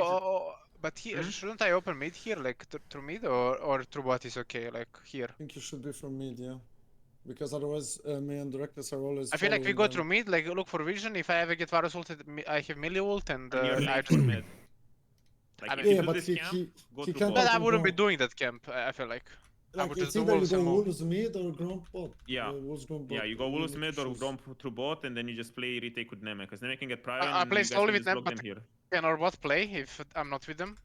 But here, shouldn't I open mid here, like through mid, or through bot is okay, like here? I think you should be from mid, yeah. because otherwise me and the Reckless are always. I feel like we go them. through mid, like look for vision. If I ever get Varus ulted, I have melee ult, and I just. mid. Like, I mean, if you yeah, do but this camp, go through can't. But bot. I wouldn't be doing that camp. I feel like. I Like would it's just do either you wolves go and move. wolves mid or gromp bot. Yeah. Wolves gromp bot. Yeah, you go wolves mid or choose. gromp through bot, and then you just play retake with Neme, because Neme can get prio, I and play you guys slowly can with just them, block but them here. can our bot play if I'm not with them?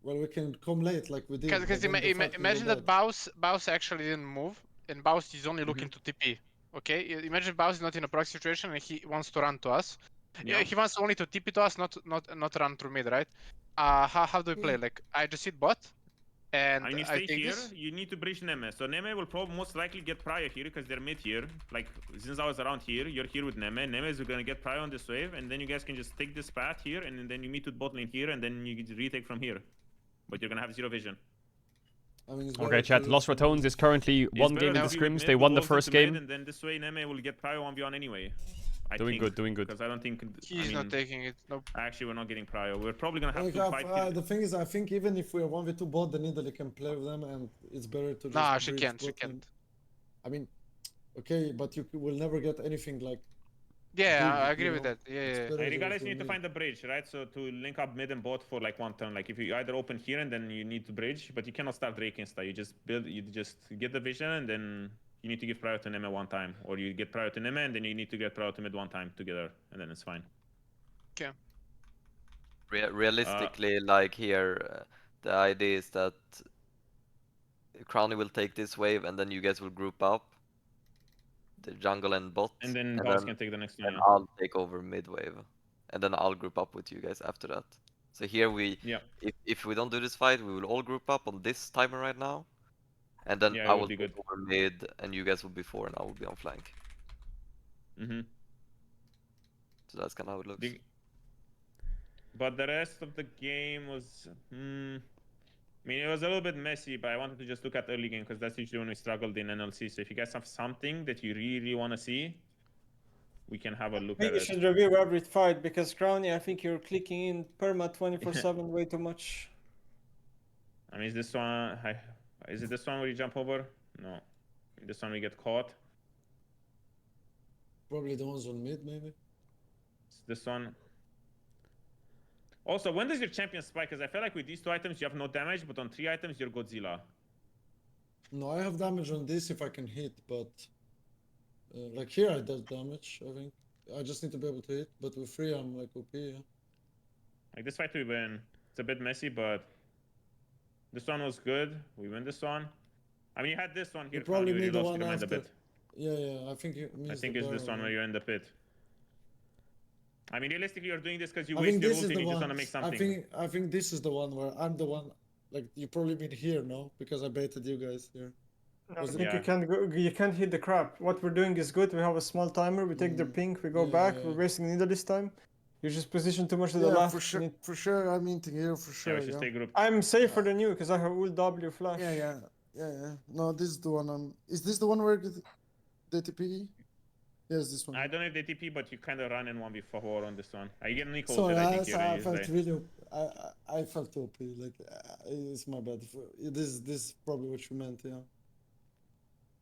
Well, we can come late like we did. Because imagine that Baus actually didn't move, and Baus is only looking to TP. Okay, imagine Baus is not in a proxy situation and he wants to run to us. Yeah. He wants only to TP to us, not run through mid, right? How do we play? Like I just hit bot, and And you I stay take here, this. you need to bridge Neme. So Neme will probably most likely get prio here because they're mid here. Like, since I was around here, you're here with Neme. Neme is gonna get prio on this wave, and then you guys can just take this path here, and then you meet with bot lane here, and then you retake from here. But you're gonna have zero vision. I mean, Okay, chat. Lost Ratones is currently one game in the scrims. They won the first game. And then this way Neme will get prio 1v1 anyway. Doing good. Because I don't think... He's not taking it. Nope. Actually, we're not getting prio. We're probably gonna have to fight... The thing is, I think even if we are 1v2 bot, then Italy can play with them, and it's better to just. Nah, she can't. I mean, okay, but you will never get anything like. Yeah, I agree with that. Yeah. Regardless, you need to find the bridge, right? So to link up mid and bot for like one turn. Like if you either open here and then you need to bridge, but you cannot start Drake insta. You just build, you just get the vision and then you need to give prior to Neme one time, or you get prior to Neme and then you need to get prior to mid one time together, and then it's fine. Okay. Realistically, like here, the idea is that Crowny will take this wave and then you guys will group up. The jungle and bot, and then Boss can take the next one. And I'll take over mid wave, and then I'll group up with you guys after that. So here if we don't do this fight, we will all group up on this timer right now, and then I will take over mid, and you guys will be 4, and I will be on flank. So that's kind of how it looks. But the rest of the game was. I mean, it was a little bit messy, but I wanted to just look at early game because that's usually when we struggled in NLC. So if you guys have something that you really want to see, we can have a look at it. You should review every fight because Crowny, I think you're clicking in perma 24/7 way too much. I mean, is this one? Is it this one where you jump over? No. This one we get caught. Probably the ones on mid, maybe. It's this one. Also, when does your champion spike? Because I feel like with these 2 items you have no damage, but on 3 items you're Godzilla. No, I have damage on this if I can hit, but like here I do damage, I think. I just need to be able to hit, but with 3 I'm like OP, yeah. Like this fight we win. It's a bit messy, but this one was good. We win this one. I mean, you had this one here. You probably you need the lost one your mind after. a bit. Yeah, I think I think it's this one where you're in the pit. I mean, realistically, you're doing this because you I waste think your this ult is and the you just one. want to make something. I think this is the one where I'm the one. Like you probably been here, no? Because I baited you guys here. No, I think you can't hit the crap. What we're doing is good. We have a small timer. We take their pink. We go back. We're wasting neither this time. You just position too much to the left. For sure. I'm eating here for sure. Yeah, stay group. I'm safer than you because I have ult W flash. Yeah. No, this is the one. Is this the one where the TP? Yes, this one. I don't have the TP, but you kind of run in 1v4 on this one. I get Nico. Sorry, I think I felt really. I felt OP. Like it's my bad. This is probably what you meant, yeah.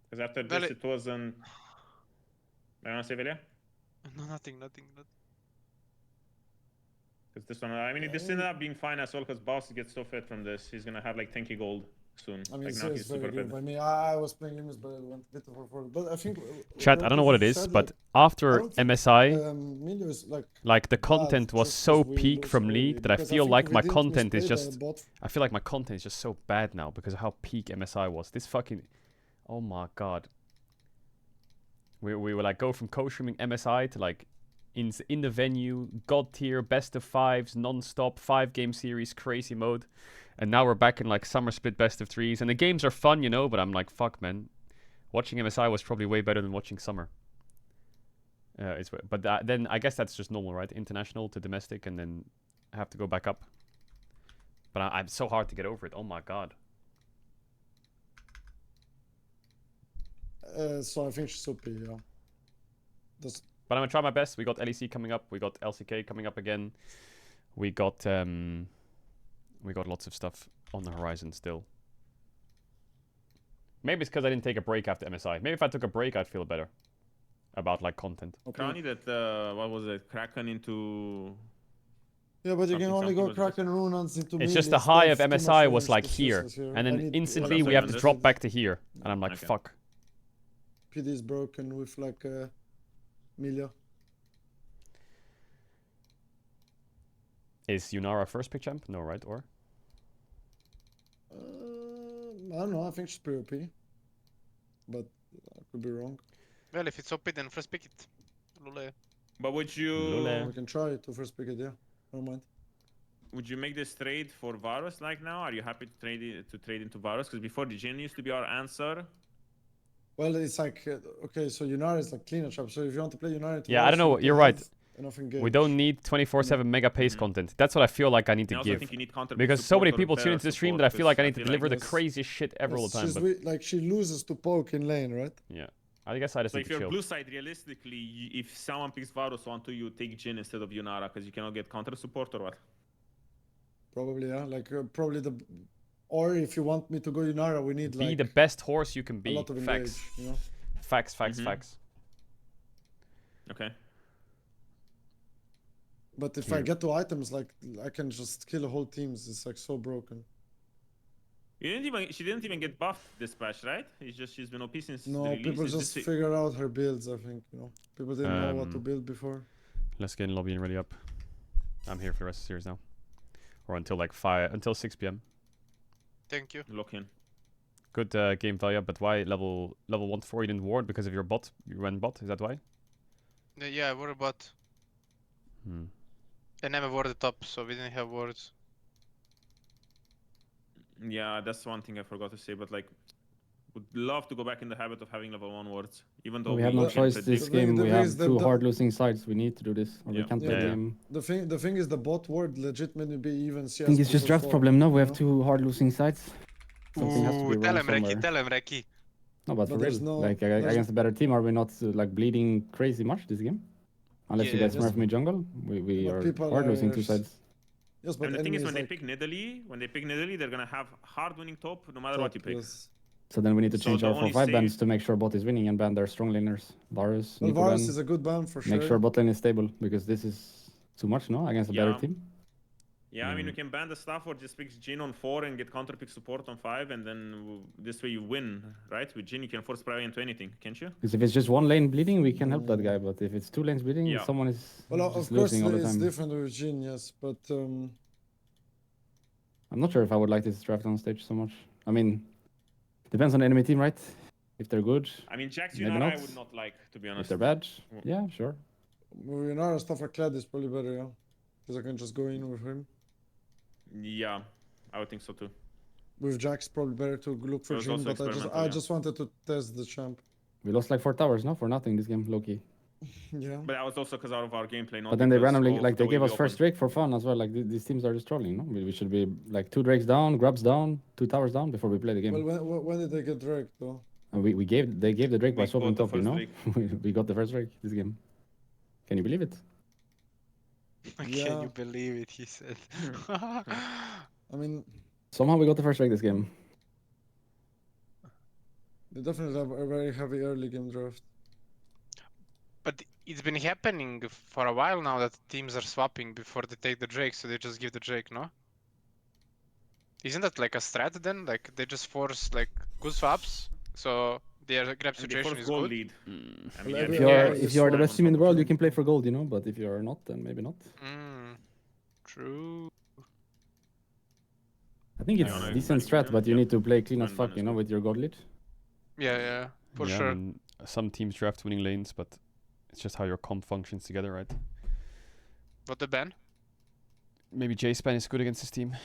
Because after this, it wasn't. I want to say, Velia? No, nothing. Because this one, I mean, this ended up being fine as well. Because Boss gets so fed from this, he's gonna have like 10k gold soon. I mean, like, so now it's he's super very good. fed. I mean, I was playing limits, but I went a bit overboard. But I think. Chat, I don't know what it is, but after MSI, like the content was so peak from League that I feel like my content is just. I feel like my content is just so bad now because of how peak MSI was. This fucking. Oh my god. We were like go from co-streaming MSI to like in the venue, god tier, best of 5s, non-stop, 5-game series, crazy mode. And now we're back in like summer split best of 3s. And the games are fun, you know, but I'm like, fuck, man. Watching MSI was probably way better than watching summer. Then I guess that's just normal, right? International to domestic and then I have to go back up. But I'm so hard to get over it. Oh my god. So I think she's OP, yeah. But I'm gonna try my best. We got LEC coming up. We got LCK coming up again. We got lots of stuff on the horizon still. Maybe it's because I didn't take a break after MSI. Maybe if I took a break, I'd feel better about like content. Crowny that what was it? Kraken into. Yeah, but you can only go Kraken runes into. It's just the high of MSI was like here, and then instantly we have to drop back to here, and I'm like, fuck. PD is broken with like Milia. Is Yunara first pick champ? No, right? Or? I don't know. I think she's pretty OP, but I could be wrong. Well, if it's OP, then first pick it. Lule. But would you? We can try to first pick it. Yeah, don't mind. Would you make this trade for Varus like now? Are you happy to trade into Varus? Because before the Jhin used to be our answer. Well, it's like okay, so Yunara is like cleaner trap. So if you want to play Yunara, yeah, I don't know. You're right. We don't need 24/7 mega pace content. That's what I feel like I need to give. Because so many people tune into the stream that I feel like I need to deliver the craziest shit ever all the time. But... like she loses to poke in lane, right? Yeah. I guess I just need to chill. So if you're blue side, realistically, if someone picks Varus onto you, take Jhin instead of Yunara because you cannot get counter support or what? Probably, yeah. Like probably the, or if you want me to go Yunara, we need like be the best horse you can be. A lot of engage, you know? Facts. Okay. But if I get to items, like I can just kill a whole teams. It's like so broken. She didn't even get buffed this patch, right? It's just she's been OP since the release. People just figure out her builds. I think people didn't know what to build before. Let's get in lobby and ready up. I'm here for the rest of the series now, or until like 6 p.m. Thank you. Lock in. Good game value, but why level 1 to 4 you didn't ward because of your bot? You went bot. Is that why? Yeah, I warded bot. I never warded top, so we didn't have wards. Yeah, that's one thing I forgot to say, but like, would love to go back in the habit of having level 1 wards, even though we have no choice this game. We have two hard losing sides. We need to do this, or we can't play the game. The thing is, the bot ward legitimately be even CS. I think it's just draft problem. No, we have two hard losing sides. Something has to be tell wrong somewhere. Tell him, Reki. No, but for real, like against a better team, are we not like bleeding crazy much this game? Unless you guys smurf me jungle, we are hard losing two sides. Yes, but and the thing is, when they pick Nidalee, they're gonna have hard winning top no matter what you pick. Yes. So then we need to change our 4-5 bans to make sure bot is winning and ban their strong laners. Varus. Well, Varus is a good ban for sure. Make sure bot lane is stable because this is too much, no? Against a better team. Yeah, I mean, you can ban the stuff or just pick Jhin on 4 and get counter pick support on 5, and then this way you win, right? With Jhin, you can force Pravi into anything, can't you? Because if it's just one lane bleeding, we can help that guy, but if it's two lanes bleeding, someone is just losing all the time. It's different with Jhin, yes, but... I'm not sure if I would like this draft on stage so much. I mean, depends on the enemy team, right? If they're good, I mean, Jax Yunara I would not like, to be honest. If they're bad, yeah, sure. Yunara stuff like Clad is probably better, yeah. Because I can just go in with him. Yeah, I would think so too. With Jax, probably better to look for Jhin, but I just wanted to test the champ. We lost like 4 towers, no? For nothing this game, low-key. Yeah. But that was also because out of our gameplay. But then they randomly, like, they gave us first Drake for fun as well. Like, these teams are just trolling, no? We should be, like, 2 Drakes down, Grubs down, 2 towers down before we play the game. Well, when did they get Drake, though? And they gave the Drake by swapping top, you know? We got the first Drake this game. Can you believe it? Yeah. Can you believe it, he said. I mean... Somehow we got the first Drake this game. They definitely have a very heavy early game draft. But it's been happening for a while now that teams are swapping before they take the Drake, so they just give the Drake, no? Isn't that like a strat then? Like they just force like good swaps, so their grab situation is good. Lead. I mean, if you are the best team in the world, you can play for gold, you know. But if you are not, then maybe not. True. I think it's decent strat, but you need to play clean as fuck, you know, with your gold lead. Yeah, for sure. I mean, some teams draft winning lanes, but it's just how your comp functions together, right? What the ban? Maybe J-Span is good against his team.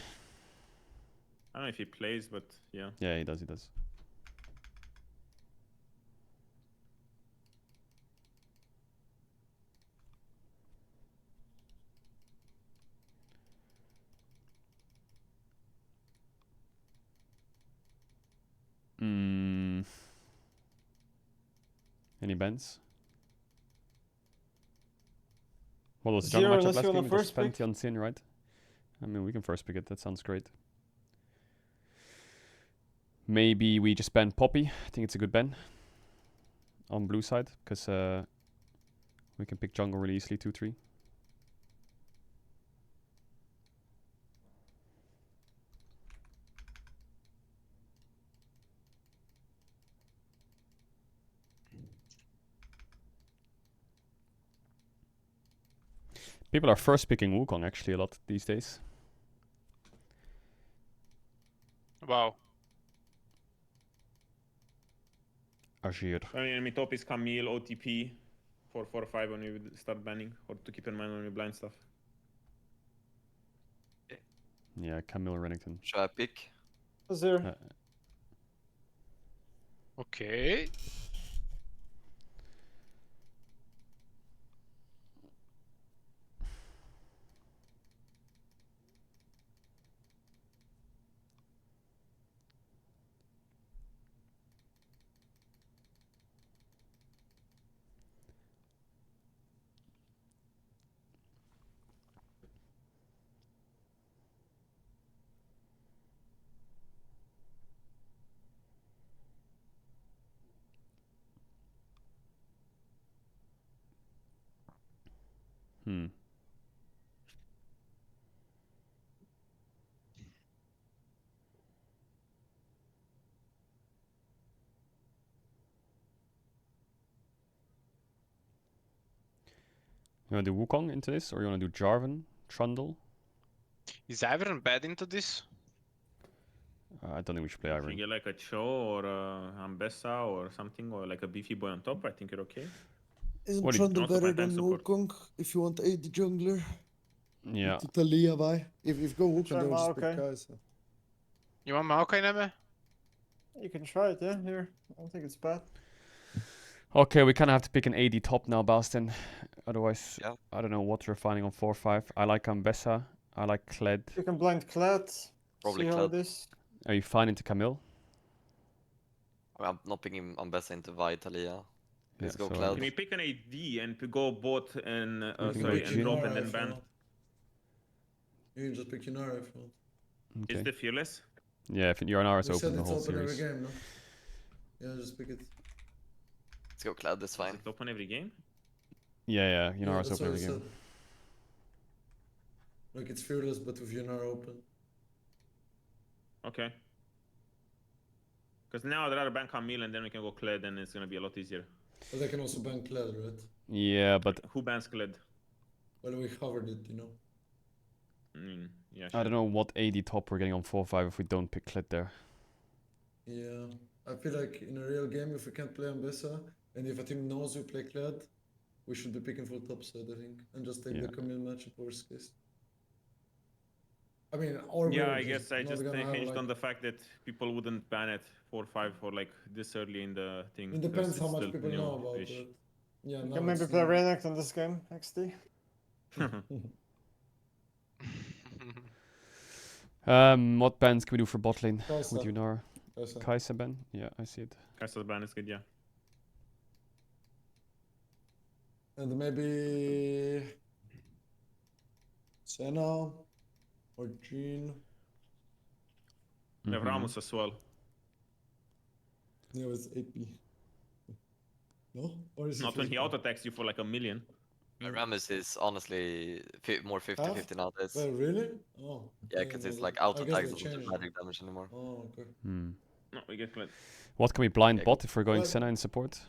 I don't know if he plays, but yeah. Yeah, he does. Any bans? What was the jungle matchup last game? It was Pantheon Sin, right? I mean, we can first pick it. That sounds great. Maybe we just ban Poppy. I think it's a good ban on blue side, because we can pick jungle really easily 2-3. People are first picking Wukong actually a lot these days. Wow. Azir. Enemy top is Camille, OTP, 4-4-5 when you start banning, or to keep in mind when you blind stuff. Yeah, Camille Renekton. Should I pick? Azir. Okay. You wanna do Wukong into this, or you wanna do Jarvan, Trundle? Is Ivern bad into this? I don't think we should play If Ivern. you get like a Cho or a Ambessa or something, or like a beefy boy on top, I think you're okay. Isn't Trundle better than Wukong if you want AD jungler? Yeah. To Talia by. If you go Wukong, Try then just Maokai. pick Kai'Sa. You want Maokai, Neme? You can try it, yeah, here. I don't think it's bad. Okay, we kind of have to pick an AD top now, Bastin. Otherwise, Yeah. I don't know what we're finding on 4-5. I like Ambessa. I like Kled. You can blind Kled. Probably See how Kled. it is. Are you fine into Camille? I'm not picking Ambessa into Vitalia. Let's go so- Cloud. Can we pick an AD and go bot and can sorry, go and drop Yunara and then if you ban? want. You can just pick Yunara if you want. Okay. Is the fearless? Yeah, if your Nara is We said open the it's whole open series. every game, no? Yeah, just pick it. Let's go Cloud, that's fine. Is it open every game? Yeah, Yeah, Yunara's that's open what every I game. said. Like it's fearless, but with Yunara open. Okay. Because now I'd rather ban Camille and then we can go Kled and it's gonna be a lot easier. But they can also ban Kled, right? Yeah, but Who bans Kled? Well, we covered it, you know. Yeah, I don't know what AD top we're getting on 4-5 if we don't pick Kled there. Yeah, I feel like in a real game, if we can't play Ambessa, and if a team knows we play Kled, we should be picking full top side, I think, and just take the Camille matchup worst case. I mean, or yeah, we're I guess I not just gonna have, hinged like- on the fact that people wouldn't ban it 4-5 for like this early in the thing. It 'cause depends how it's much still people know about new-ish. it. Yeah, You now can maybe it's play new. Renekton this game, XD. What bans can we do for bot lane Kai'Sa. with Yunara? Kai'Sa. Kai'Sa ban? Yeah, I see it. Kai'Sa's ban is good, yeah. And maybe Senna or Jean. We have Ramos as well. Yeah, it's AP. No? Or is it Not when he 50? auto-attacks you for like 1 million. Ramos is honestly more 50-50 nowadays. Well, really? Oh. Yeah, because it's like I guess auto-attacks they doesn't do changed magic damage anymore. Oh, okay. No, we get Kled. What can we blind Yeah, bot if we're going Well- Senna in support?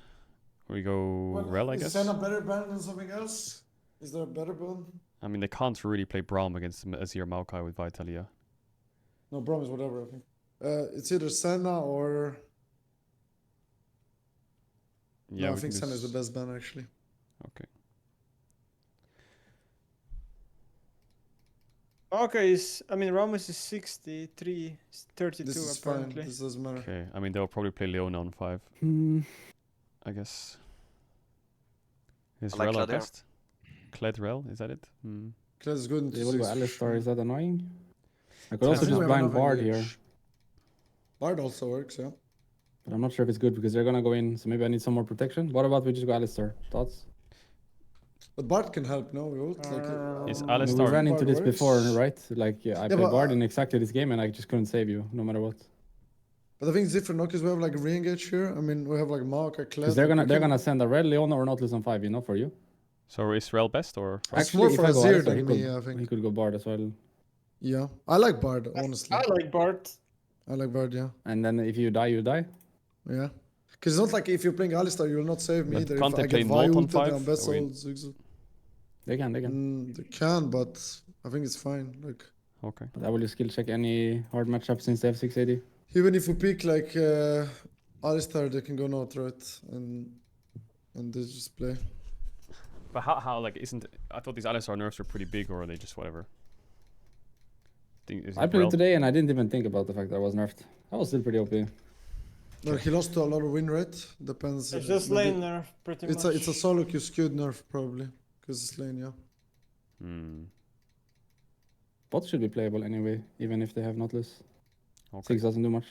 We go Well, Rel, I is guess. Senna better ban than something else? Is there a better ban? I mean, they can't really play Braum against Azir Maokai with Vitalia. No, Braum is whatever, I think. It's either Senna or... Yeah, no, I we think can Senna is the just- best ban, actually. Okay. Okay, I mean, Ramos is 63, 32 This is apparently. fine. This doesn't matter. Okay, I mean, they'll probably play Leona on 5. I guess. Is I like Rel our Kled here. best? Kled Rel, is that it? Kled is good into They will go 6 for Alistar, sure. is that annoying? I could I also think just we have blind enough Bard engage. here. Bard also works, yeah. But I'm not sure if it's good because they're gonna go in, so maybe I need some more protection. What about we just go Alistar? Thoughts? But Bard can help, no? We would, like, Is I mean, Alistar... we ran into Bard this works. before, right? Like, I played but, Bard in exactly this game and I just couldn't save you, no matter what. But I think it's different, no? Because we have like re-engage here. I mean, we have like Maokai, Kled. Because they're gonna send a red Leona or Nautilus on 5, you know, for you. So is Rel best or? Actually, if I go Azir Alistar, than me, I think. he could go Bard as well. Yeah, I like Bard, honestly. I like Bard. I like Bard, yeah. And then if you die, you die. Yeah. Because it's not like if you're playing Alistar, you'll not save me But either. can't If they I play get Molt on Vi-ulted, 5? I'm best Or we- soul. They can. They can, but I think it's fine. Like. Okay. But I will just skill check any hard matchup since they have 6 AD. Even if we pick like Alistar, they can go north, right? And they just play. But how like isn't? I thought these Alistar nerfs were pretty big, or are they just whatever? I played it today and I didn't even think about the fact that I was nerfed. I was still pretty OP. No, he lost to a lot of win rate. Depends. It's just lane nerf, pretty much. It's a solo queue skewed nerf probably, because it's lane, yeah. Bots should be playable anyway, even if they have Nautilus. Okay. 6 doesn't do much.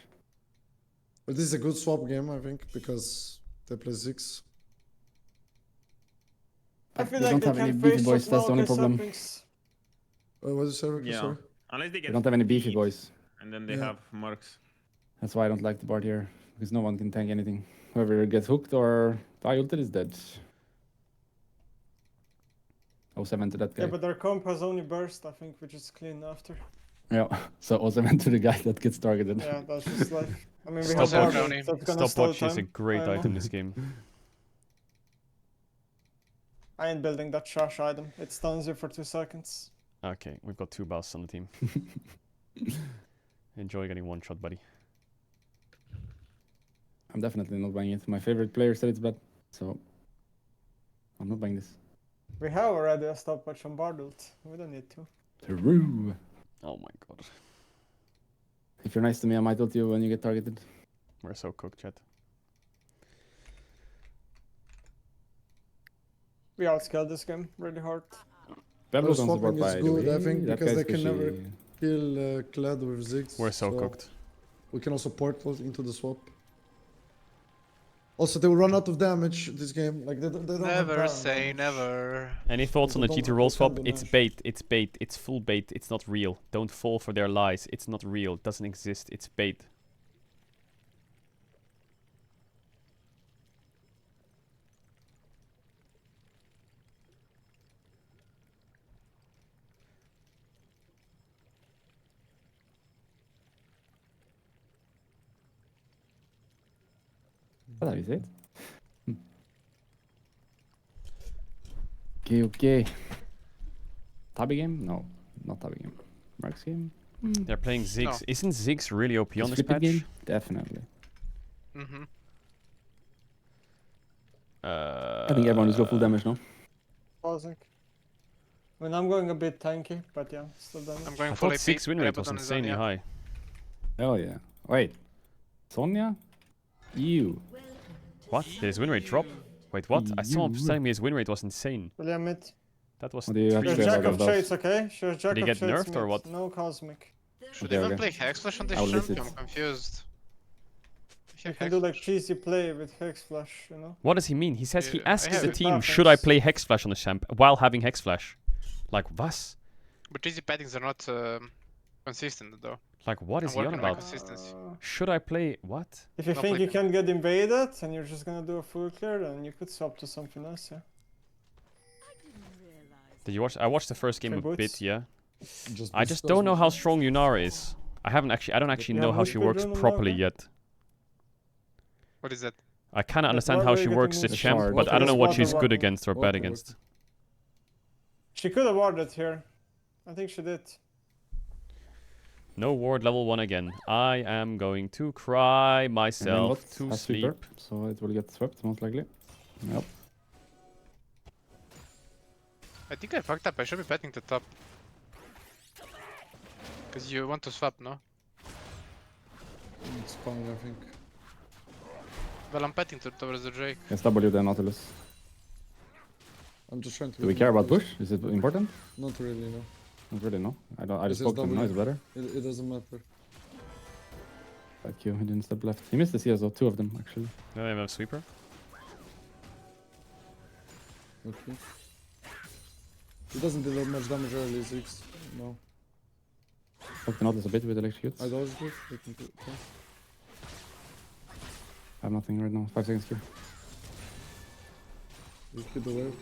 But this is a good swap game, I think, because they play 6. I feel they like don't they have any can beefy face boys, that's the only Maokai problem. sappings. What did you say, Ricky? Yeah. Sorry? Unless they They get don't have any beefy boys. and then they have Mercs. That's why I don't like the Bard here, because no one can tank anything. Whoever gets hooked or ulted is dead. 0-7 to that guy. Yeah, but their comp has only burst, I think, which is clean after. Yeah, so 0-7 to the guy that gets targeted. Yeah, that's just like... I mean, we have Stopwatch. Bard, so it's gonna Stopwatch stall is a time. great I know. item this game. I ain't building that trash item. It stuns you for 2 seconds. Okay, we've got 2 Baus on the team. Enjoy getting one shot, buddy. I'm definitely not buying it. My favorite player said it's bad, so I'm not buying this. We have already a stopwatch on Bard ult. We don't need to. True. Oh my god. If you're nice to me, I might ult you when you get targeted. We're so cooked, chat. We outscaled this game really hard. Pebbles on support Swapping by is the good, I way. think, That because guy's they can never fishy. kill Kled with Ziggs. We're so cooked. We can also portal into the swap. Also, they will run out of damage this game. Like they don't have Never Baron. say never. Any thoughts on the They G2 don't- roll they swap? can't do It's much. bait, it's bait, it's full bait, it's not real. Don't fall for their lies, it's not real, it doesn't exist, it's bait. What have you said? Okay. Tabby game? No, not Tabby game. Mark's game? They're playing Ziggs. Isn't Ziggs really OP on this Flipped patch? game? Definitely. I think everyone is go full damage now. Pausing. I mean, I'm going a bit tanky, but yeah, still damage. I'm going I full thought AP. 6 win rate was Abaddon is insanely on, high. Oh yeah. Wait. Sonya? You. What? Did his win rate drop? Wait, what? I saw him telling me his win rate was insane. William mid. That was What do you have to She's say Jack about of those? Shades, okay? She's Jack Did he of get Shades nerfed or mid. what? No Cosmic. Should Okay, even okay. play Hex Flash on this I'll list champ? it. I'm confused. You can do like cheesy play with Hex Flash, you know? What does he mean? He says he Yeah, I asks have the it. team, Nothing. should I play Hex Flash on the champ while having Hex Flash? Like, was? But easy paddings are not consistent though. Like, what is I'm he on working on my about? consistency. Should I play what? If you No think you flicker. can get invaded and you're just gonna do a full clear, then you could swap to something else, yeah. Did you watch? I watched the first game Okay, a boots. bit, yeah. Just I just don't know how strong Yunara is. I don't actually you know have how wood she works speedrun on properly Lava? yet. What is that? I kind of But understand why how were she you works getting as this champ, hard? but I don't know what Water, she's good water. against or bad Water, against. She could have warded here. I think she did. No ward level 1 again. I am going to cry And then myself what? to A sweeper, sleep. so it will get swept most likely. Yep. I think I fucked up. I should be betting the top. Because you want to swap, no? It's fine, I think. Well, I'm betting towards the Drake. Yes, W then Nautilus. I'm just trying to. Do we care about push? Is it important? Not really, no. Not really, no. I This just is spoke to him, no, W. it's better. It doesn't matter. Thank you, he didn't step left. He missed the CS though, 2 of them actually. Do I have a sweeper? Okay. It doesn't do that much damage early, 6. No. Spoke to Nautilus a bit with electrocute. I dodged it. They can do it. Okay. have nothing right now. 5 seconds Q. Just keep the wave.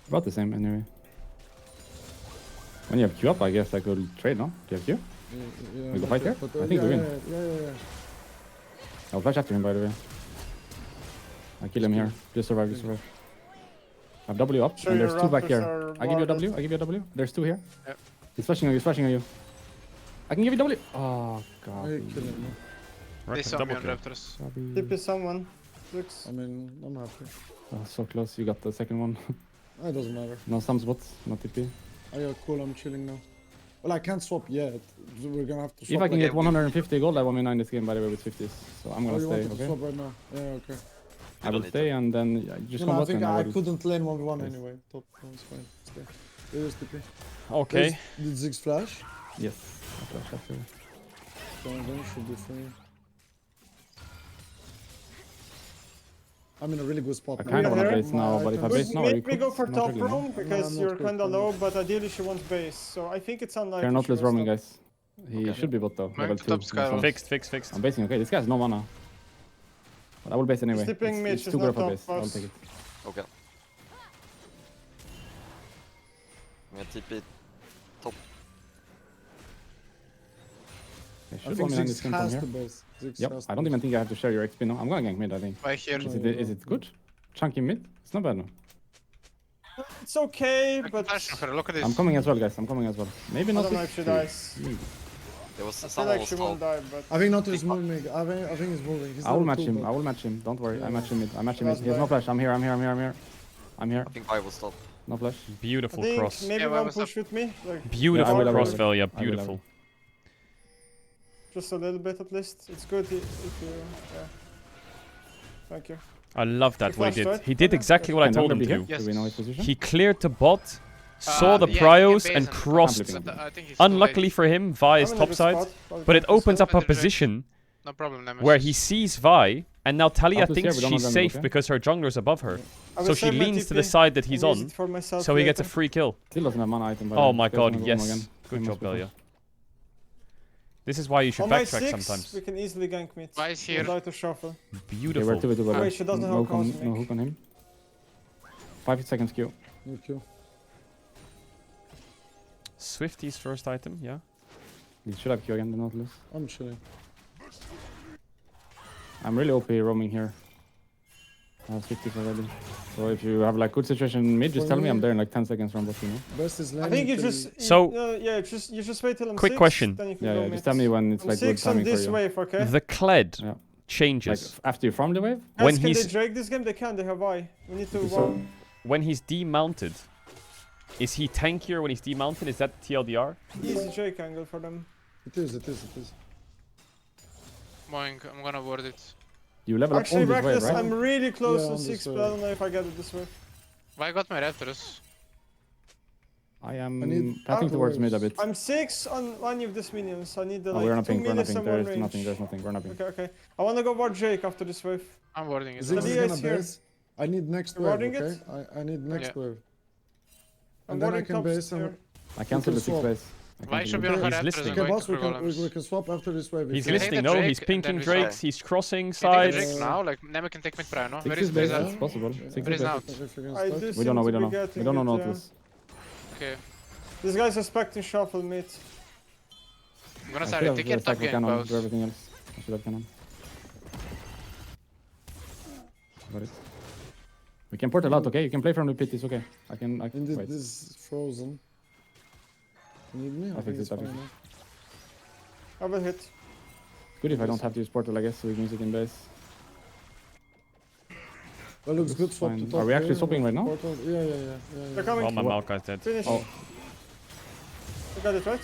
About the same anyway. When you have Q up, I guess I could trade, no? Do you have Q? Yeah, We go fight here? I think we win. Yeah. I'll flash after him, by the way. I kill him here. Just survive, just survive. I have W up, and there's 2 back here. I give you a W, I give you a W. There's 2 here. Yep. He's flashing on you, he's flashing on you. I can give you W. Oh, God. They saw me on Raptors. TP someone. I mean, I'm happy. Oh, so close, you got the second one. It doesn't matter. No, some spots, not TP. Oh yeah, cool, I'm chilling now. Well, I can't swap yet. We're gonna have to swap. If I can get 150 gold, I won me 9 this game, by the way, with 50s. So I'm gonna stay, okay? Swap right now. Yeah, okay. I will stay and then just come I back think and I couldn't lane 1v1 anyway. Top, it's fine. Stay. There is TP. Okay. Did Ziggs flash? Yes, I flash after. So then should be free. I'm in a really good spot. I kind of want to base now, but if I base now, we go for top roam because you're kind of low, but ideally she wants base. So I think it's unlikely. They're not less roaming, guys. He should be bot though. Level 2. Fixed. I'm basing, okay. This guy has no mana. But I will base anyway. It's too good of a base. I'll take it. Okay. I'm gonna TP top. I think Ziggs has the base. Yep, I don't even think I have to share your XP now. I'm gonna gank mid, I think. Right here. Is it good? Chunky mid? It's not bad, no. It's okay, but... Look at this. I'm coming as well, guys. I'm coming as well. Maybe not. I don't know if she dies. There was I feel like she won't die, but... I think not is moving. I think he's moving. I will match him. I will match him. Don't worry. I match him mid. I match him mid. He has no flash. I'm here. I'm here. I think I will stop. No flash. Beautiful cross. Maybe one push with me. Like, beautiful cross, Velia. Beautiful. Just a little bit at least. It's good if you... Yeah. Thank you. I love that what he did. He did exactly what I told him to. Yes. Do we know his position? He cleared the bot, saw the pryos, and crossed. Unluckily for him, Vi is topside, but it opens up a position where he sees Vi, and now Talia thinks she's safe because her jungler's above her. So she leans to the side that he's on, so he gets a free kill. Still doesn't have mana item. Oh my god, yes. Good job, Velia. This is why you should backtrack sometimes. We can easily gank mid. Why is here? Without a shuffle. Beautiful. Wait, she doesn't have cosmic. No hook on him. 5 seconds Q. No Q. Swifty's first item, yeah. You should have Q again, the Nautilus. I'm chilling. I'm really OP roaming here. I have 50s already. So if you have like good situation mid, just tell me I'm there in like 10 seconds from bot, you know? Best is I think you just... So... yeah, you just wait till I'm quick 6, question. Then you can Yeah, just tell me when it's like good timing for you. 6 on this wave, okay? The Kled changes. Like after you farm the wave? Guys, When can he's... they drag this game? They can, they have I. We need to... When he's demounted, is he tankier when he's demounted? Is that TLDR? Easy Drake angle for them. It is. Moing, I'm gonna ward it. You level Actually, up on this wave, right? I'm really close Yeah, to on 6, this but I don't know if I get it this way. I got my Raptors. I am pathing towards mid a bit. I'm 6 on one of these minions. I need the we're like 2 napping, minutes and 1 there's range. nothing, we're napping. Okay. I wanna go ward Drake after this wave. I'm warding it. Ziggs is gonna here. base. I need next You're wave, warding okay? it? I need next wave. I'm And then I warding can top base here. and... I cancelled the 6 base. Why should be on her Raptors? Okay, boss, we can swap after this wave. He's if you listening, the no? Drake He's pinking and then we Drakes, he's crossing Can you take the sides. Drake now? Like, Nemo can take mid Prime, no? Where 6 is base, Breeze it's out? possible. 6 Breeze base. out. We don't know. We don't know Nautilus. Okay. This guy's expecting shuffle mid. I'm gonna start it. Take your top game, boss. Do everything else. I should have cannon. Got it. We can port a lot, okay? You can play from the pit, it's okay. I can wait. This is frozen. You need me? I think it's fine. I will hit. Good if I don't have to use portal, I guess, so we can use it in base. That looks good swap to top. Are we actually swapping right now? Portal. Yeah. They're coming. Oh, my Maokai's dead. Finish. Oh. You got it, right?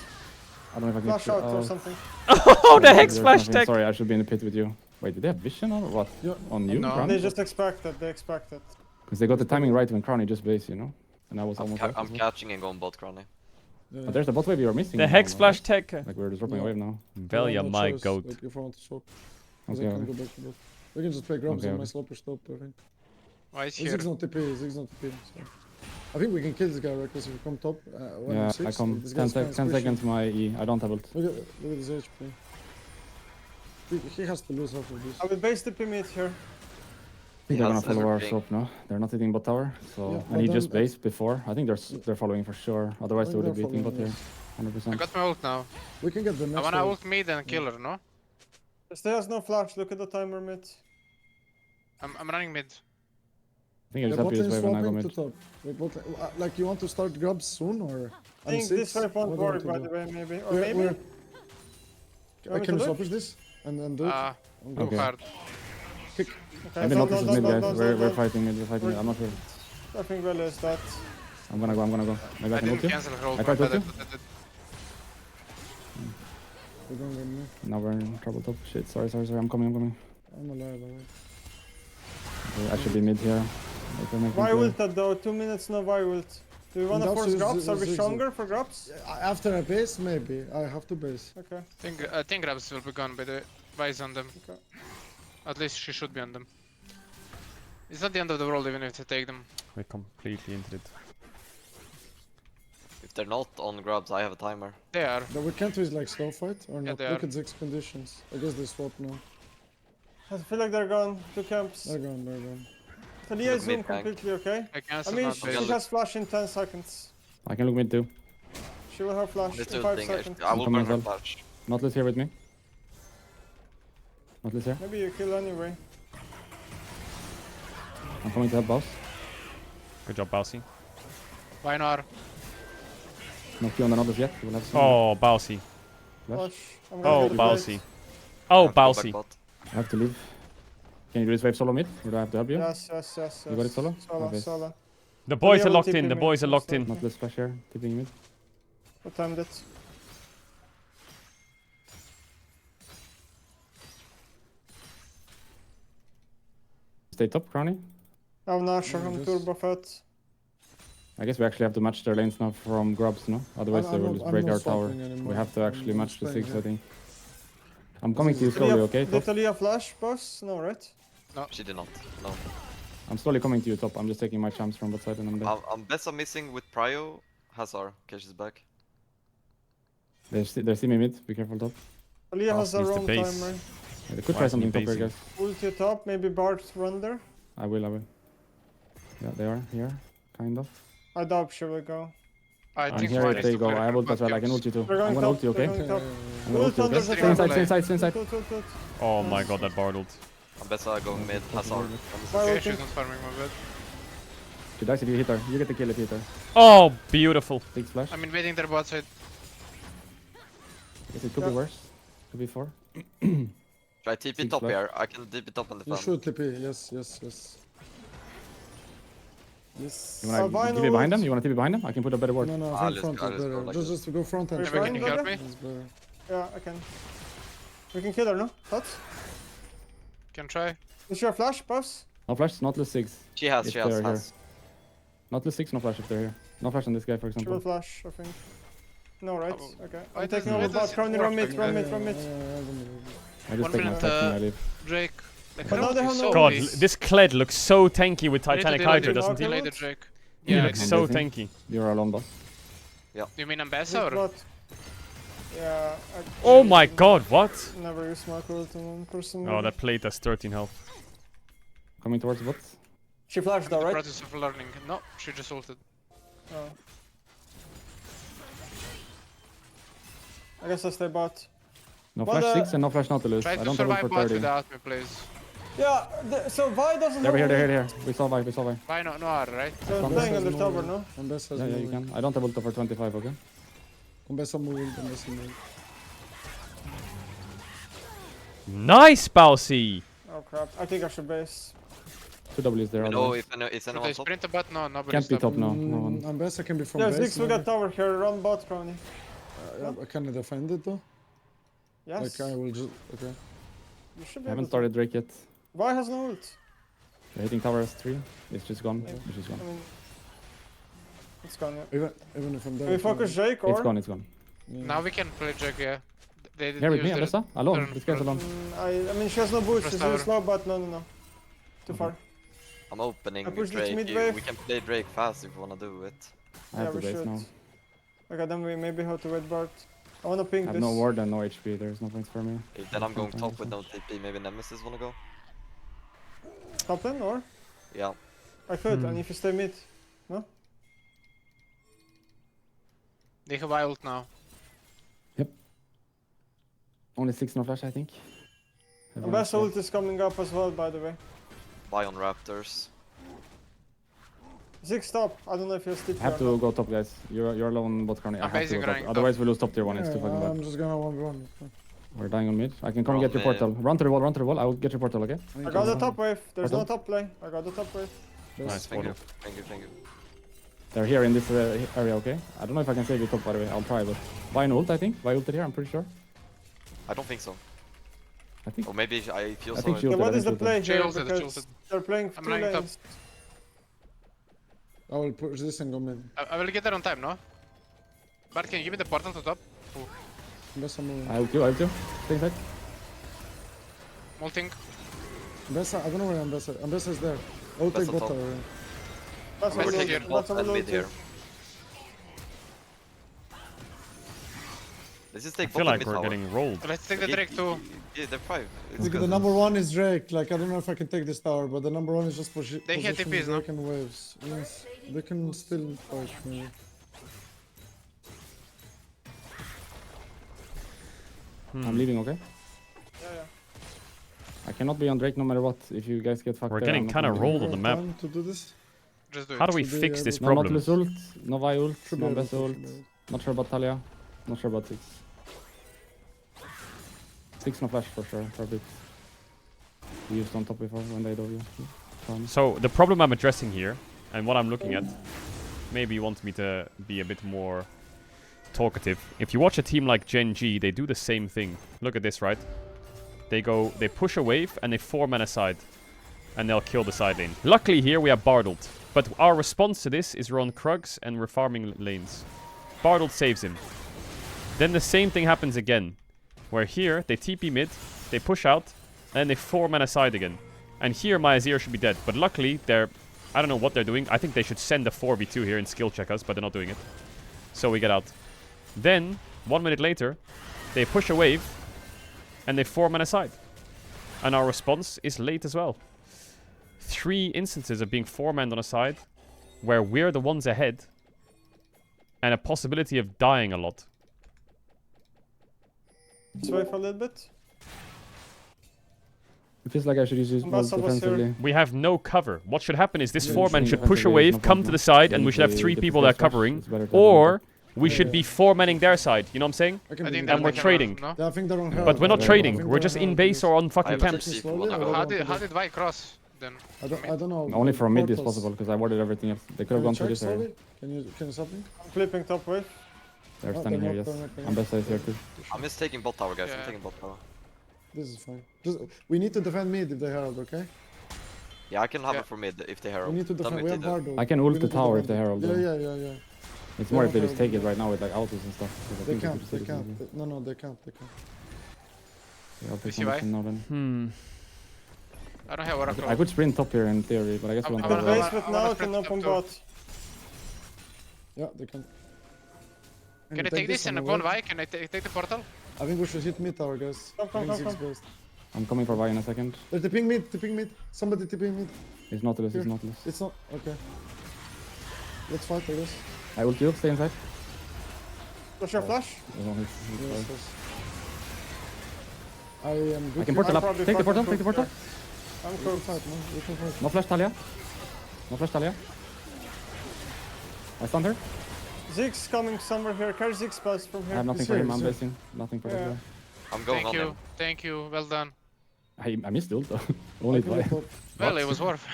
I don't know if I can... Flash out or something. Oh, the Hex Flash tech! Sorry, I should be in the pit with you. Wait, did they have vision or what? Yeah. On you, No, Crown? they just expected. Because they got the timing right when Crowny just base, you know? And I was almost I'm catching and going bot Crowny. Yeah. But there's the bot wave you're missing. The Hex Flash tech! Like we're just dropping a wave now. Velia, my goat. Like, if I want to swap. Okay, I can go back to bot. We can just play grabs on my sloper stop, I think. Why is here? Ziggs not TP, So. I think we can kill this guy, right? Because if we come top, yeah, I come 10 seconds my E. I don't have ult. Look at this HP. He has to lose after this. I will base the mid here. I think they're gonna follow our soap now. They're not hitting bot tower, so Yeah, and he but just then, based before. I think they're following for sure. Otherwise they would have beaten bot here, 100%. I got my ult now. We can get the next. I wanna ult mid and kill her, no? Stay has no flash. Look at the timer mid. I'm running mid. I think I just have this wave and I go mid. Like you want to start grubs soon or? I think this wave won't work by the way, maybe. Or maybe? I can swap this and then do it. Go hard. Kick. Okay, Maybe not this is mid, guys. We're fighting mid, I'm not sure. I think Velo is that. I'm gonna go. Maybe I can ult you? I tried to ult you? Now we're in trouble top. Shit, sorry. I'm coming. I'm alive. I should be mid here. Why ult that though? 2 minutes no why ult. Do you wanna force grabs? Are we stronger for grabs? After I base, maybe. I have to base. Okay. I think grabs will be gone by the Vi's on them. Okay. At least she should be on them. It's not the end of the world even if they take them. We're completely into it. If they're not on grubs, I have a timer. They are. But we can't use like slow fight or not. they Look are. at Zig's conditions. I guess they swap now. I feel like they're gone. 2 camps. They're gone. Talia is zoom completely, okay? I mean, she has flash in 10 seconds. I can look mid too. She will have flash in 5 seconds. I will burn her flash. Nautilus here with me. Nautilus here. Maybe you kill anyway. I'm coming to help boss. Good job, Bousy. Vinar. No Q on the Nautilus yet. We'll have some. Oh, Bousy. Flash. Oh, Bousy. Oh, Bousy. I have to leave. Can you do this wave solo mid? Or do I have to help you? Yes. You got it solo? Solo. The boys are locked in. The boys are locked in. Nautilus splash here. Tipping mid. What time did? Stay top, Crowny. I'm not sure. I'm turbo fat. I guess we actually have to match their lanes now from grubs, no? Otherwise they will just break our tower. We have to actually match the 6, I think. I'm coming to you slowly, okay? Did Talia flash, boss? No, right? No, she did not. No. I'm slowly coming to you top. I'm just taking my champs from both sides and I'm there. I'm Bessa missing with Prio. Hazar. Okay, she's back. They see me mid. Be careful top. Talia has her own timer. Yeah, they could try something top here, guys. Ult you top. Maybe Bart run there. I will. Yeah, they are here. Kind of. I doubt she will go. I think here if they go. I have ult as well. I can ult you too. I'm gonna ult you, okay? I'm gonna ult you, okay? Stay inside. Oh my god, that bard ult. I'm Bessa going mid. Hazar. Okay, she's not farming my bed. She dies if you hit her. You get the kill if you hit her. Oh, beautiful. Big splash. I'm invading their bot side. I guess it could be worse. Could be 4. Try TP top here. I can TP top on the You fan. should TP. Yes. You wanna TP behind them? You wanna TP behind them? I can put a better ward. No, I think front is better. Like Just go front and Can you help me? Yeah, I can. We can kill her, no? Thoughts? Can try. Is she a flash, boss? No flash, Nautilus 6. She has. Nautilus 6, no flash if they're here. No flash on this guy, for She example. will flash, I think. No, right? Okay. I I'm taking doesn't- over it bot. doesn't Crowny, work run mid, like run that. mid. I just 1 take my minute, attack and I leave. Drake. The But now crowd they is have so no God, ult. this Kled looks so tanky with You need to Titanic delay Hydra, the- doesn't he? delay the Drake. He Yeah, looks I so do. tanky. You're alone, boss. You mean Ambessa or? Bot. Yeah. Oh my god, what? Never use my ult on one person. Oh, that plate has 13 health. Coming towards the bot. She flashed though, The right? process of learning. No, she just ulted. Oh. I guess I stay bot. No But, flash 6 and no flash Nautilus. Try I to don't have ult survive for bot 30. without me, please. Yeah, so Vi doesn't They're have here, ult. they're here. We saw Vi. Why no R, right? So I'm playing under tower, no? Yeah, you can. I don't have ult for 25, okay? Nice, Bousy! Oh crap, I think I should base. 2 W's there. No, otherwise. if Should anyone I top. sprint a bot? No, nobody's Can't be top now. No one. Ambessa can be from Yeah, base. Ziggs, we got tower here. Run bot, Crowny. Can I defend it though? Yes. Like I will just okay. You should I be haven't able started Drake yet. to. Vi has no ult. They're hitting tower S3. It's just gone. Yeah. It's just gone. I mean, it's gone, yeah. Even if I'm Can there. we focus Jake or? It's gone, it's gone. Now we can play Drake, yeah. They Here with me, use their Alessa. Alone. turn This guy's for- alone. I mean, she has no boots. Press She's really tower. slow, but no. Too far. I'm opening I pushed this Drake. mid We wave. can play Drake fast if you wanna do it. I have Yeah, to we base should. now. Okay, then we maybe have to wait Bart. I wanna ping I this. have no ward and no HP. There's no points for me. Okay, then I'm going top with no TP. Maybe Nemesis wanna go? Top lane or? Yeah. I could, and if you stay mid. No? They have ult now. Only 6 no flash, I think. And best ult is coming up as well, by the way. Buy on Raptors. Ziggs top. I don't know if you're still. I have to go top, guys. You're alone bot corner. I have to go top. Otherwise we lose top tier 1. It's too fucking bad. I'm just gonna 1v1. We're dying on mid. I can come get your portal. Run to the wall, run to the wall. I will get your portal, okay? I got the top wave. There's no top play. I got the top wave. Nice, Thank you. Thank you. They're here in this area, okay? I don't know if I can save you top, by the way. I'll try, but... Buy an ult, I think. Buy ulted here, I'm pretty sure. I don't think so. I think... Or maybe I feel so. Think What is the play here? Ulted, Because they're playing 2 lanes. I will push this and go mid. I will get there on time, no? Bart, can you give me the portal to top? I will do. Stay inside. Molting. Ambessa, I don't know where Ambessa. Ambessa is there. I will take bot tower. That's Let's take here. That's mid here. Let's just take I feel like we're getting rolled. Let's take the Drake too. Yeah, they're 5. The number 1 is Drake. Like, I don't know if I can take this tower, but the number 1 is just They hit TPs, no? Drake and waves. Yes, they can still fight me. I'm leaving, okay? Yeah. I cannot be on Drake no matter what. If you guys get fucked We're getting kind of rolled on the map. To do this? Just do it. How do we fix this No problem? Nautilus ult, no Vi ult, Should no be able Best to, ult. should be able Not sure about Talia. Not sure about 6. 6 no flash for sure, for a bit. We used on top before when they dove you. So the problem I'm addressing here, and what I'm looking at, maybe you want me to be a bit more talkative. If you watch a team like Gen G, they do the same thing. Look at this, right? They push a wave and they 4-man aside. And they'll kill the side lane. Luckily here we have Bardled. But our response to this is we're on Krugs and we're farming lanes. Bardled saves him. Then the same thing happens again. Where here, they TP mid, they push out, and they 4-man aside again. And here my Azir should be dead. But luckily, I don't know what they're doing. I think they should send a 4v2 here and skill check us, but they're not doing it. So we get out. Then, 1 minute later, they push a wave, and they 4-man aside. And our response is late as well. 3 instances of being 4-manned on a side, where we're the ones ahead, and a possibility of dying a lot. Let's wait for a little bit. It feels like I should use this more defensively. We have no cover. What should happen is this 4-man should push a wave, come to the side, and we should have 3 people that are covering. Or we should be 4-manning their side. You know what I'm saying? And we're trading. I think they're on But we're not trading. We're just in base or on fucking camps. How did Vi cross then? I don't know. Only from mid is possible because I warded everything else. They could have gone through this area. Can you stop me? I'm flipping top wave. They're standing here, yes. I'm best is here too. I'm just taking bot tower, guys. I'm taking bot tower. This is fine. We need to defend mid if they herald, okay? Yeah, I can have it for mid if they herald. We need to defend. We have Bardo. I can ult the tower if they herald. Yeah. It's more if they just take it right now with like autos and stuff. They can't. No, they can't. Yeah, I'll take some now then. I don't have Oracle. I could sprint top here in theory, but I guess we won't I'm base with now, can open bot. Yeah, they can. Can I take this and go on Vi? Can I take the portal? I think we should hit mid tower, guys. Come. I'm coming for Vi in a second. They're tipping mid. Somebody tipping mid. It's Nautilus, Here. it's Nautilus. It's not, okay. Let's fight, I guess. I ult you, stay inside. Flash your flash? Yes. I am good. I can portal up. Take the portal. I'm cool. No flash Talia. I stunned her. Ziggs coming somewhere here. Carry Ziggs pass from here. I have nothing for him, I'm basing. Nothing for him. I'm going on him. Thank you, well done. I missed the ult though. Only twice. Well, it was worth.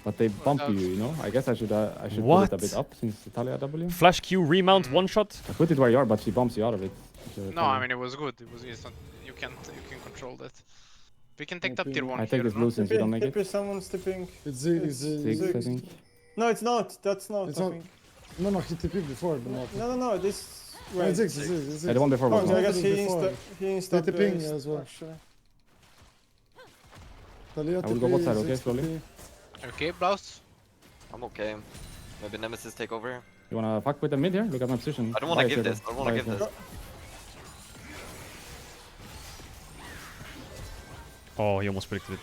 But they bump you know? I guess I should put it a bit up since Talia W. Flash Q remount one shot? I put it where you are, but she bumps you out of it. No, I mean it was good. It was instant. You can control that. We can take top tier 1 I take this blue since you don't make it. Someone's tipping. It's Ziggs, I think. No, it's not. That's not. It's not. No, he TP'd before. No. This. Right. Ziggs. The one before was I guess he insta TPing as well. I will go bot side, okay, slowly. Okay, Blast. I'm okay. Maybe Nemesis take over here. You wanna fuck with the mid here? Look at my position. I don't wanna give this. I don't wanna give this. Oh, he almost predicted it.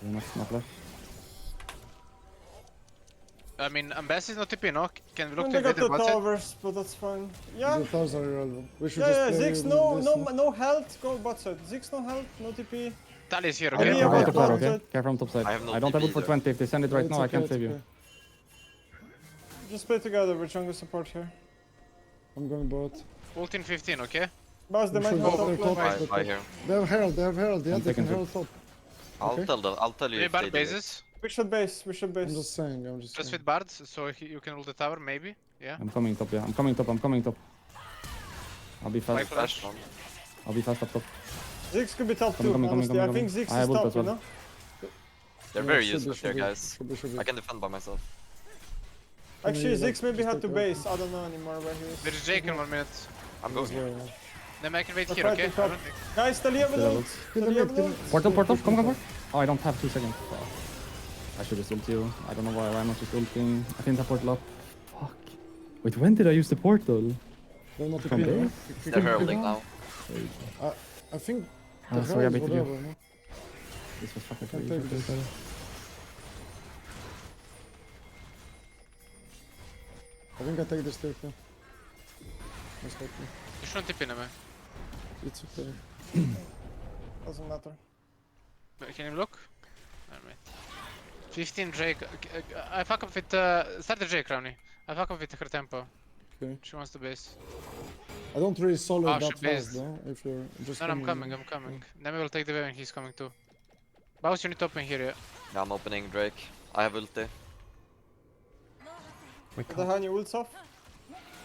Not left. I mean, Ambassador is not TP, no? Can we look And to they got the invade the towers, but that's fine. Yeah. The towers are irrelevant. We should Yeah, just play Ziggs, this, no health, go bot side. Ziggs, no health, no TP. Tali is here, Okay, okay? careful top side, okay? Careful from top side. I have no don't have TP ult for either. 20. If they send it right It's now, I okay, can't it's save you. okay. Just play together with jungle support here. I'm going bot. Ult in 15, okay? Boss, they might Sure, not they're top top, lane. they're Bye top. here. They have Herald, Yeah, I'm they can taking Herald top. Okay. I'll tell you Maybe if Bard they do it. bases. We should base, we should I'm base. just saying, Just saying. with Bards, so you can ult the tower, maybe? Yeah? I'm coming top, yeah. I'm coming top. I'll be My fast. flash. I'll be fast up top. Ziggs could be top Coming, too, coming, honestly. I coming. think Ziggs I have is ult top, as well. you know? They're Yeah, very should be, useless here, should be. guys. Should be. I can defend by myself. Actually, Yeah, Ziggs maybe just had to like base. I don't know anymore where he is. There is Jake in 1 minute. I'm going here. Then I can wait Let's here, try okay? to top. Guys, Talia with ult. Kill Talia them, with ult. Portal, come. Oh, I don't have 2 seconds. Fuck. I should just ult you. I don't know why I'm not just ulting. I didn't have portal up. Fuck. Wait, when did I use the portal? They're not From TP, there? no? They're heralding now. I think Oh, the sorry, I Herald is baited you. whatever, no? This was fucking Can't crazy. take this. I think I take this too, yeah. Most likely. You shouldn't TP him, It's okay. Doesn't matter. Can you look? Alright. 15 Drake. I fuck up with start the Drake, Rowney. I fuck up with her tempo. Okay. She wants to base. I don't really solo Oh, that she based. fast though, if you're just No, I'm coming. Then we will take the wave and he's coming too. Baus, you need to open here, yeah. Yeah, I'm opening Drake. I have ulti. The Hani ults off.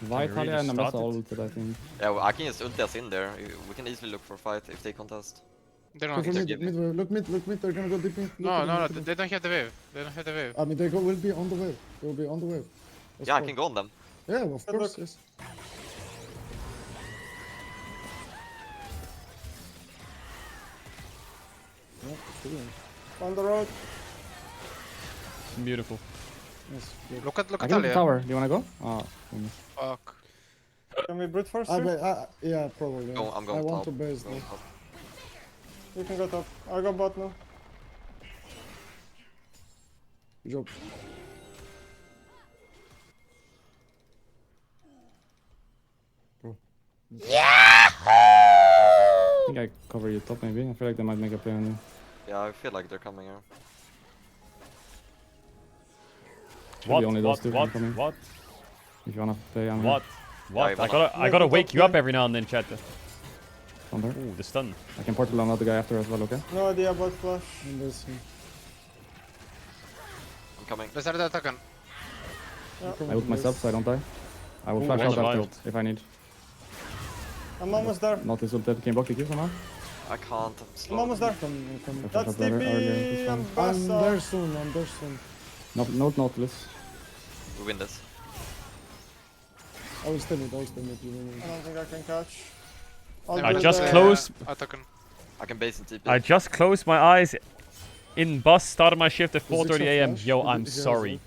Vitalia and Nambessa all ulted, I think. Yeah, well, I can just ulti us in there. We can easily look for a fight if they contest. They're not. Look mid, they're gonna go deep in. No, they don't have the wave. They don't have the wave. I mean, will be on the wave. They will be on the wave. Let's Yeah, go. I can go on them. Yeah, well, of course, yes. Yeah, sure. On the road. Beautiful. Yes, good. Look I at can ult the Talia. tower. Do you wanna go? Oh, goodness. Fuck. Can we brute force I here? yeah, probably. Go, I'm going I want top. to base Going though. top. You can go top. I go bot now. Good job. I think I cover you top maybe. I feel like they might make a play on you. Yeah, I feel like they're coming here. Should be only those two coming. What? If you wanna play on What? Yeah, I gotta wake you up every now and then, chat. Thunder. Ooh, the stun. I can portal another guy after as well, okay? No idea about flash. I'm coming. Let's start the attack on. I ult myself so I don't die. I will flash out after ult if I need. I'm almost there. Not this ulted. Can you block the Q somehow? I can't. I'm I'm slow. almost there. I That's flashed out earlier, TP. this one. I'm there soon, I'm there soon. No, Nautilus. We win this. I will stand it, you I don't think I can catch. I just closed. I can base and TP. I just closed my eyes in bus, started my shift at Is it 4:30 a.m. flash? Yo, Is I'm it- sorry.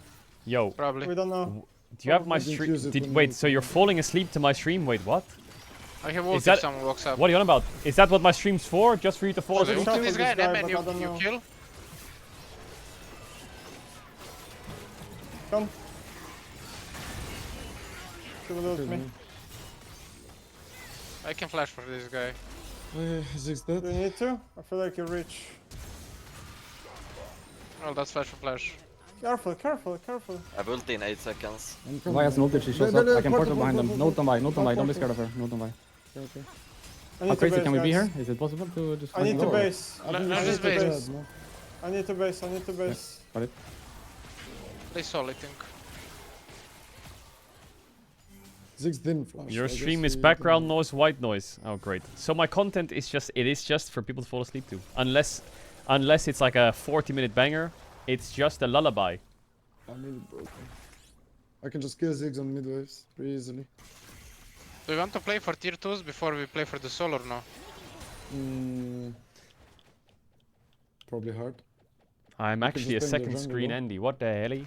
Yo. Probably. We don't know. Do you have my Didn't stream? use it when Wait, you- so you're falling asleep to my stream? Wait, what? I have Is ult if that- someone walks up. What are you on about? Is that what my stream's for? Just for you to fall Oh, asleep? there's Ult this guy, but and I don't then you know. kill. Come. Kill with me. I can flash for this guy. Ziggs dead. Do you need to? I feel like you're rich. Well, that's flash for flash. Careful, careful, careful. I have ulti in 8 seconds. Why has an ulted? She shows up. I can portal behind them. No, don't buy. Don't be scared of her. No, don't buy. Okay. I How need to crazy base, can we be guys. here? Is it possible to just I need find to the door? base. Let's I need just to base. base. I need to base. I need to base. Got it. Play Sol, I think. Ziggs didn't flash. Your I guess stream is he- background noise, white noise. Oh, great. So my content is just for people to fall asleep to. Unless it's like a 40-minute banger, it's just a lullaby. I'm really broken. I can just kill Ziggs on mid waves pretty easily. Do you want to play for tier 2s before we play for the Sol or no? Probably hard. I'm I can actually a just bang the second jungle, screen no? Andy. What the hell?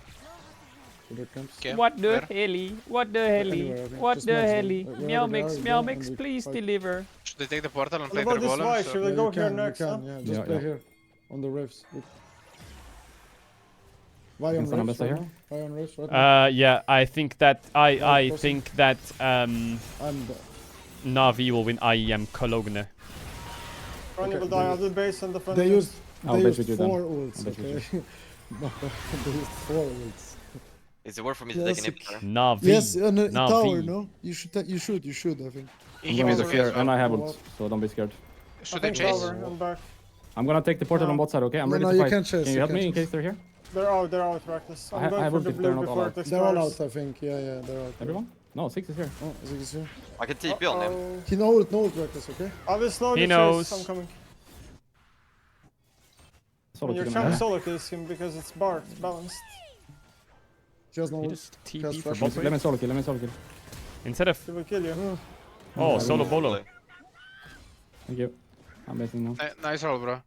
Okay, What the where? helly? What the helly? What the helly? Meow mix, please deliver. Should they take the portal and What play about their this golem? Y? So- Should we go here next? Huh? Yeah, just play here. On the waves. Why on Can waves someone right here? now? Why on waves right now? Yeah, I think that I'm Na'Vi will win IEM Cologne. Ronnie will die. I'll do base and defend. They used I'll they bet used with you 4 then. ults, I'll bet with okay? No, they used 4 ults. Is it worth for me to take an Classic. inhibitor? Na'Vi. Yes, Na'Vi. tower, no? You should, I think. He was okay as well. And I have ult, so don't be scared. Should they chase? Tower, I'm back. I'm gonna take the portal on both sides, okay? I'm No, ready no, to you fight. can't chase, Can you you help can't me in chase. case they're here? They're out, Reckless. I'm I going have for ult the if they're blue not all before out. it They're all expires. out, I think. Yeah, they're out. Everyone? No, 6 is here. Oh, Zig is here. I can TP on him. He no ult, Reckless, okay? I will slowly He chase. knows. I'm coming. Solo You're kill trying him. to solo kill him because it's Bart, balanced. He has no He ult. just He has TP for flash. bot Let me solo kill, let me solo kill. Instead of He will kill you. oh solo bolo. Thank you. I'm messing now. Nice roll, bro.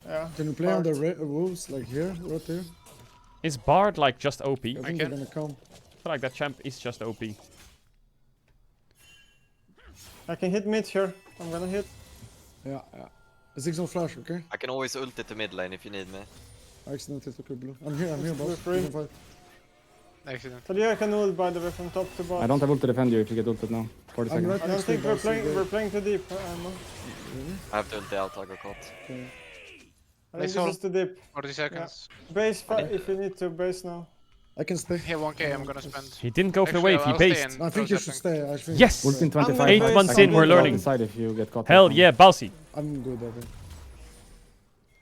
Yeah. Can you play on the wolves, like here, right here? Is Bard like just OP? I think they're gonna come. I feel like that champ is just OP. I can hit mid here. I'm gonna hit. Yeah. Zig's no flash, okay? I can always ult it to mid lane if you need me. I accidentally took a blue. I'm here, boss. We're free. You can fight. Accident. But yeah, I can ult by the way from top to bottom. I don't have ult to defend you if you get ulted now. 40 I'm seconds. right I don't next to you, think boss. we're playing too deep. I have to ult the out, I got caught. Okay. I Nice think this ult. is too deep. 40 seconds. Base if you need to base now. I can stay. Here, 1k, I'm gonna spend. He didn't go for the Actually, wave, he I'll stay based. and I think throw you should something. stay. I think Yes! Ult in 25 8 seconds. months I can in, we're ult learning. Decide if you get caught. Hell yeah, Balsi. I'm good, I think.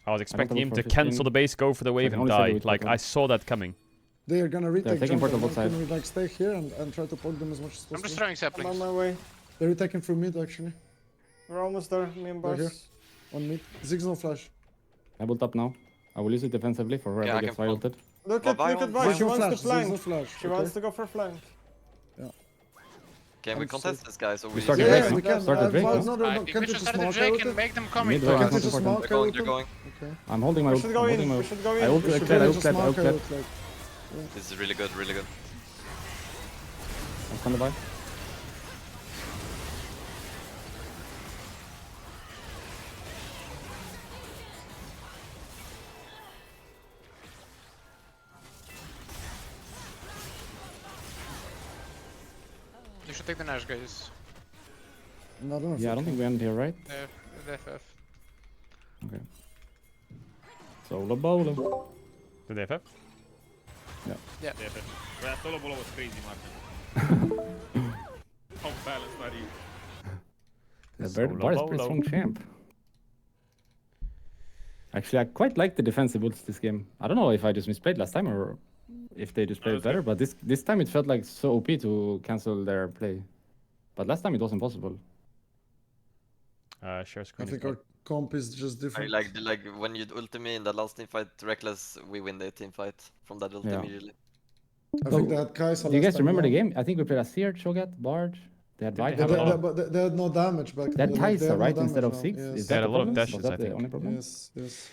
I was expecting ult him for to 15. cancel the base, go for the wave can and only say die. do it Like, quickly. I saw that coming. They are gonna retake taking jungle. portal both Can sides. we like stay here and try to poke them as much as I'm possible? just throwing I'm saplings. on my way. They're attacking through mid actually. We're almost there, me and They're boss. here. On mid. Zig's no flash. I ult up now. I will use it defensively for whoever Yeah, I gets can why pull. ulted. Look But at Byron- Vi. Zig's She no wants to flash. Zig's no flank. flash. She wants to go for flank. Can we I'm contest this guy so we start just- the Yeah, Drake, we no? can. Start the Drake, no? No, I can't think we you should just start the mark Drake out and it? make them come Mid into way, Can't you that's just important. mark They're going, out they're it? going. Okay. I'm holding my We ult. should I'm go holding in. my We ult. should go I in. ult We should clad, I really ult just clad, I mark ult clad. out like. This is really good, really good. I'm standing by. You should take the Nash, guys. No, I don't know. Yeah, I don't think we end here, right? The FF. Okay. Solo bolo. Did they FF? Yeah. Yeah, solo bolo was crazy, Martin. How balanced are you? The Solo Bard is a pretty bolo. strong champ. Actually, I quite like the defensive ults this game. I don't know if I just misplayed last time or if they just played it better, but this time it felt like so OP to cancel their play. But last time it wasn't possible. Share I screen. think our comp is just I different. like when you ult me in that last team fight, Reckless, we win the team fight from that ult Yeah. immediately. I think they had Kai'Sa Do you last guys time remember the around. game? I think we played Asir, Cho'Gath, Bard. They had Did they Viper. have a lot? But they had no damage back That then. ties They had no right damage instead of now. 6. Yes. Is They that had the a lot of problem? dashes, Was that I the think. only problem? Yes, yes.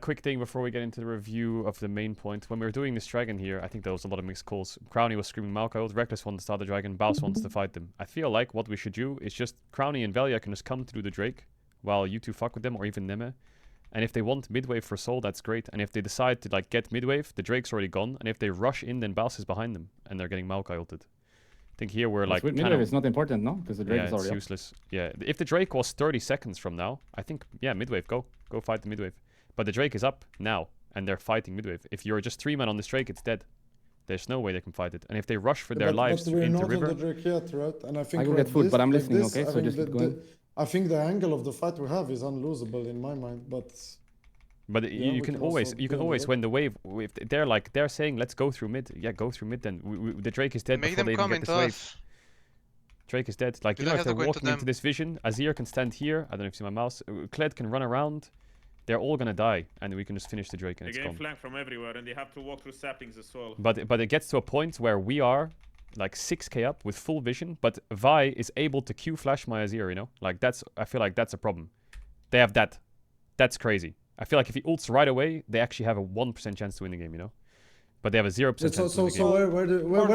Quick thing before we get into the review of the main point. When we were doing this dragon here, I think there was a lot of mixed calls. Crowny was screaming Malkout, Reckless wants to start the dragon, Baus wants to fight them. I feel like what we should do is just Crowny and Velia can just come to do the Drake while you two fuck with them, or even Neme. And if they want midwave for soul, that's great. And if they decide to like get midwave, the Drake's already gone. And if they rush in, then Baus is behind them, and they're getting Maokai ulted. I think here we're like Midwave is not important, no? Because the Drake yeah, is it's already up. useless. Yeah, if the Drake was 30 seconds from now, I think yeah, midwave, go fight the midwave. But the Drake is up now, and they're fighting midwave. If you're just 3 man on this Drake, it's dead. There's no way they can fight it. And if they rush for their lives but we're into not river, on the Drake yet, right? And I think I go like get food, this, but I'm like listening, this, okay? I So think just the, keep going. I think the angle of the fight we have is unlosable in my mind, but but yeah, you we can can always also you go can on the always Drake. when the wave if they're saying let's go through mid. Yeah, go through mid then. The Drake is dead Make before them they even come get into this wave. us. Drake is dead. Like, You you know, don't if have they're to go into walking into them. this vision, Azir can stand here. I don't know if you see my mouse. Kled can run around. They're all gonna die, and we can just finish the Drake and They it's get gone. flanked from everywhere, and they have to walk through saplings as well. But it gets to a point where we are like 6k up with full vision, but Vi is able to Q flash my Azir, you know? Like I feel like that's a problem. They have that. That's crazy. I feel like if he ults right away, they actually have a 1% chance to win the game, you know? But they have a 0% chance to win the game. Where do you want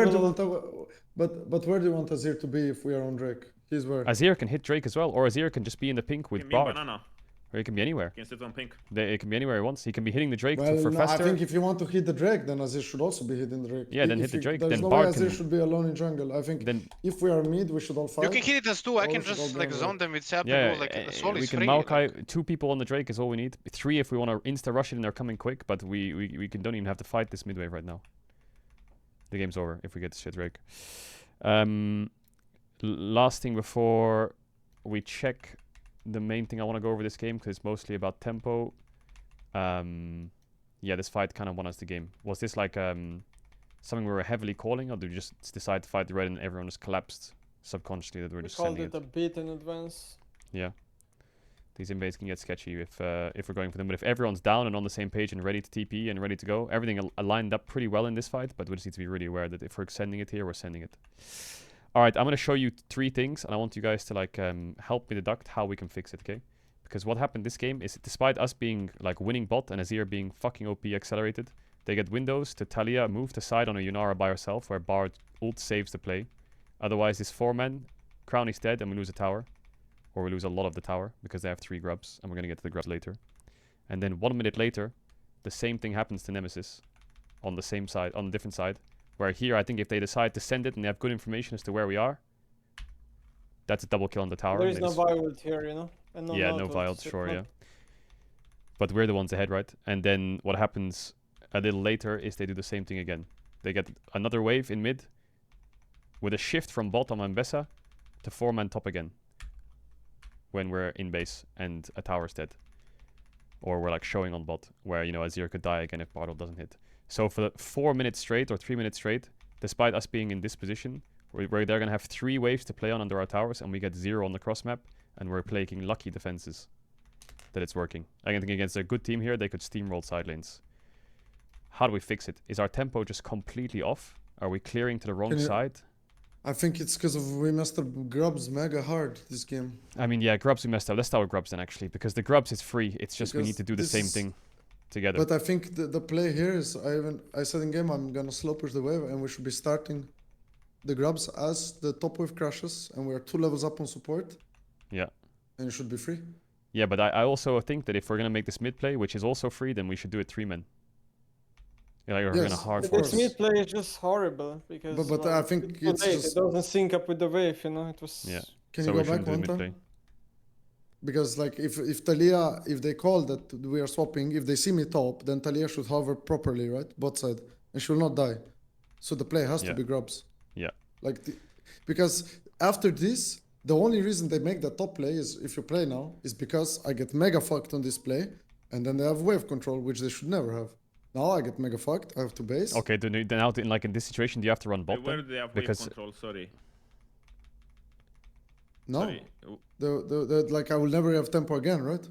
where do you want Azir to be if we are on Drake? He's where? Azir can hit Drake as well, or Azir can just be in the pink with Bard. Banana. Or he can be anywhere. He can sit on pink. It can be anywhere he wants. He can be hitting the Drake for no, faster. I think if you want to hit the Drake, then Azir should also be hitting the Drake. Yeah, then hit the Drake. There's then no Bard way Azir should be alone in jungle. I think if we are mid, we should all fight. You can hit it as two. I can just like zone them with Sap and go like the soul is free. We can Maokai, 2 people on the Drake is all we need. 3 if we want to insta rush it and they're coming quick, but we don't even have to fight this mid wave right now. The game's over if we get this shit Drake. Last thing before we check the main thing I want to go over this game, because it's mostly about tempo. Yeah, this fight kind of won us the game. Was this like something we were heavily calling, or did we just decide to fight the red and everyone just collapsed subconsciously that we're just sending it? We called it a beat in advance. Yeah. These invades can get sketchy if we're going for them. But if everyone's down and on the same page and ready to TP and ready to go, everything lined up pretty well in this fight, but we just need to be really aware that if we're sending it here, we're sending it. Alright, I'm going to show you 3 things, and I want you guys to like help me deduct how we can fix it, okay? Because what happened this game is, despite us being like winning bot and Azir being fucking OP accelerated, they get windows to Talia move to side on a Yunara by herself, where Bard ult saves the play. Otherwise, this 4-man, Crown is dead and we lose a tower. Or we lose a lot of the tower, because they have 3 grubs, and we're going to get to the grubs later. And then 1 minute later, the same thing happens to Nemesis on the same side, on a different side. Where here, I think if they decide to send it and they have good information as to where we are, that's a double kill on the tower. There is no Violet here, you know? And yeah, no Violet, sure, yeah. But we're the ones ahead, right? And then what happens a little later is they do the same thing again. They get another wave in mid with a shift from bottom and Bessa to 4-man top again. When we're in base and a tower's dead. Or we're like showing on bot, where, you know, Azir could die again if Bartle doesn't hit. So for 4 minutes straight or 3 minutes straight, despite us being in this position, where they're going to have 3 waves to play on under our towers, and we get 0 on the cross map, and we're playing lucky defenses that it's working. I think against a good team here, they could steamroll side lanes. How do we fix it? Is our tempo just completely off? Are we clearing to the wrong side? I think it's because we messed up grubs mega hard this game. I mean, yeah, grubs we messed up. Let's start with grubs then, actually, because the grubs is free. It's just we need to do the same thing together. But I think the play here is, I said in game, I'm gonna slow push the wave, and we should be starting the grubs as the top wave crashes, and we are 2 levels up on support. Yeah. And it should be free. Yeah, but I also think that if we're gonna make this mid play, which is also free, then we should do it 3-man. Yeah, like we're gonna hard force. This mid play is just horrible because but I think it's just... it doesn't sync up with the wave, you know. It was. Yeah. Can you go back one time? Because like if Talia, if they call that we are swapping, if they see me top, then Talia should hover properly, right, bot side, and she will not die. So the play has to be grubs. Yeah. Like because after this, the only reason they make that top play is, if you play now, is because I get mega fucked on this play, and then they have wave control, which they should never have. Now I get mega fucked. I have to base. Okay, then now like in this situation, do you have to run bot? Where do they have wave control? Sorry. No. Sorry. Like I will never have tempo again, right?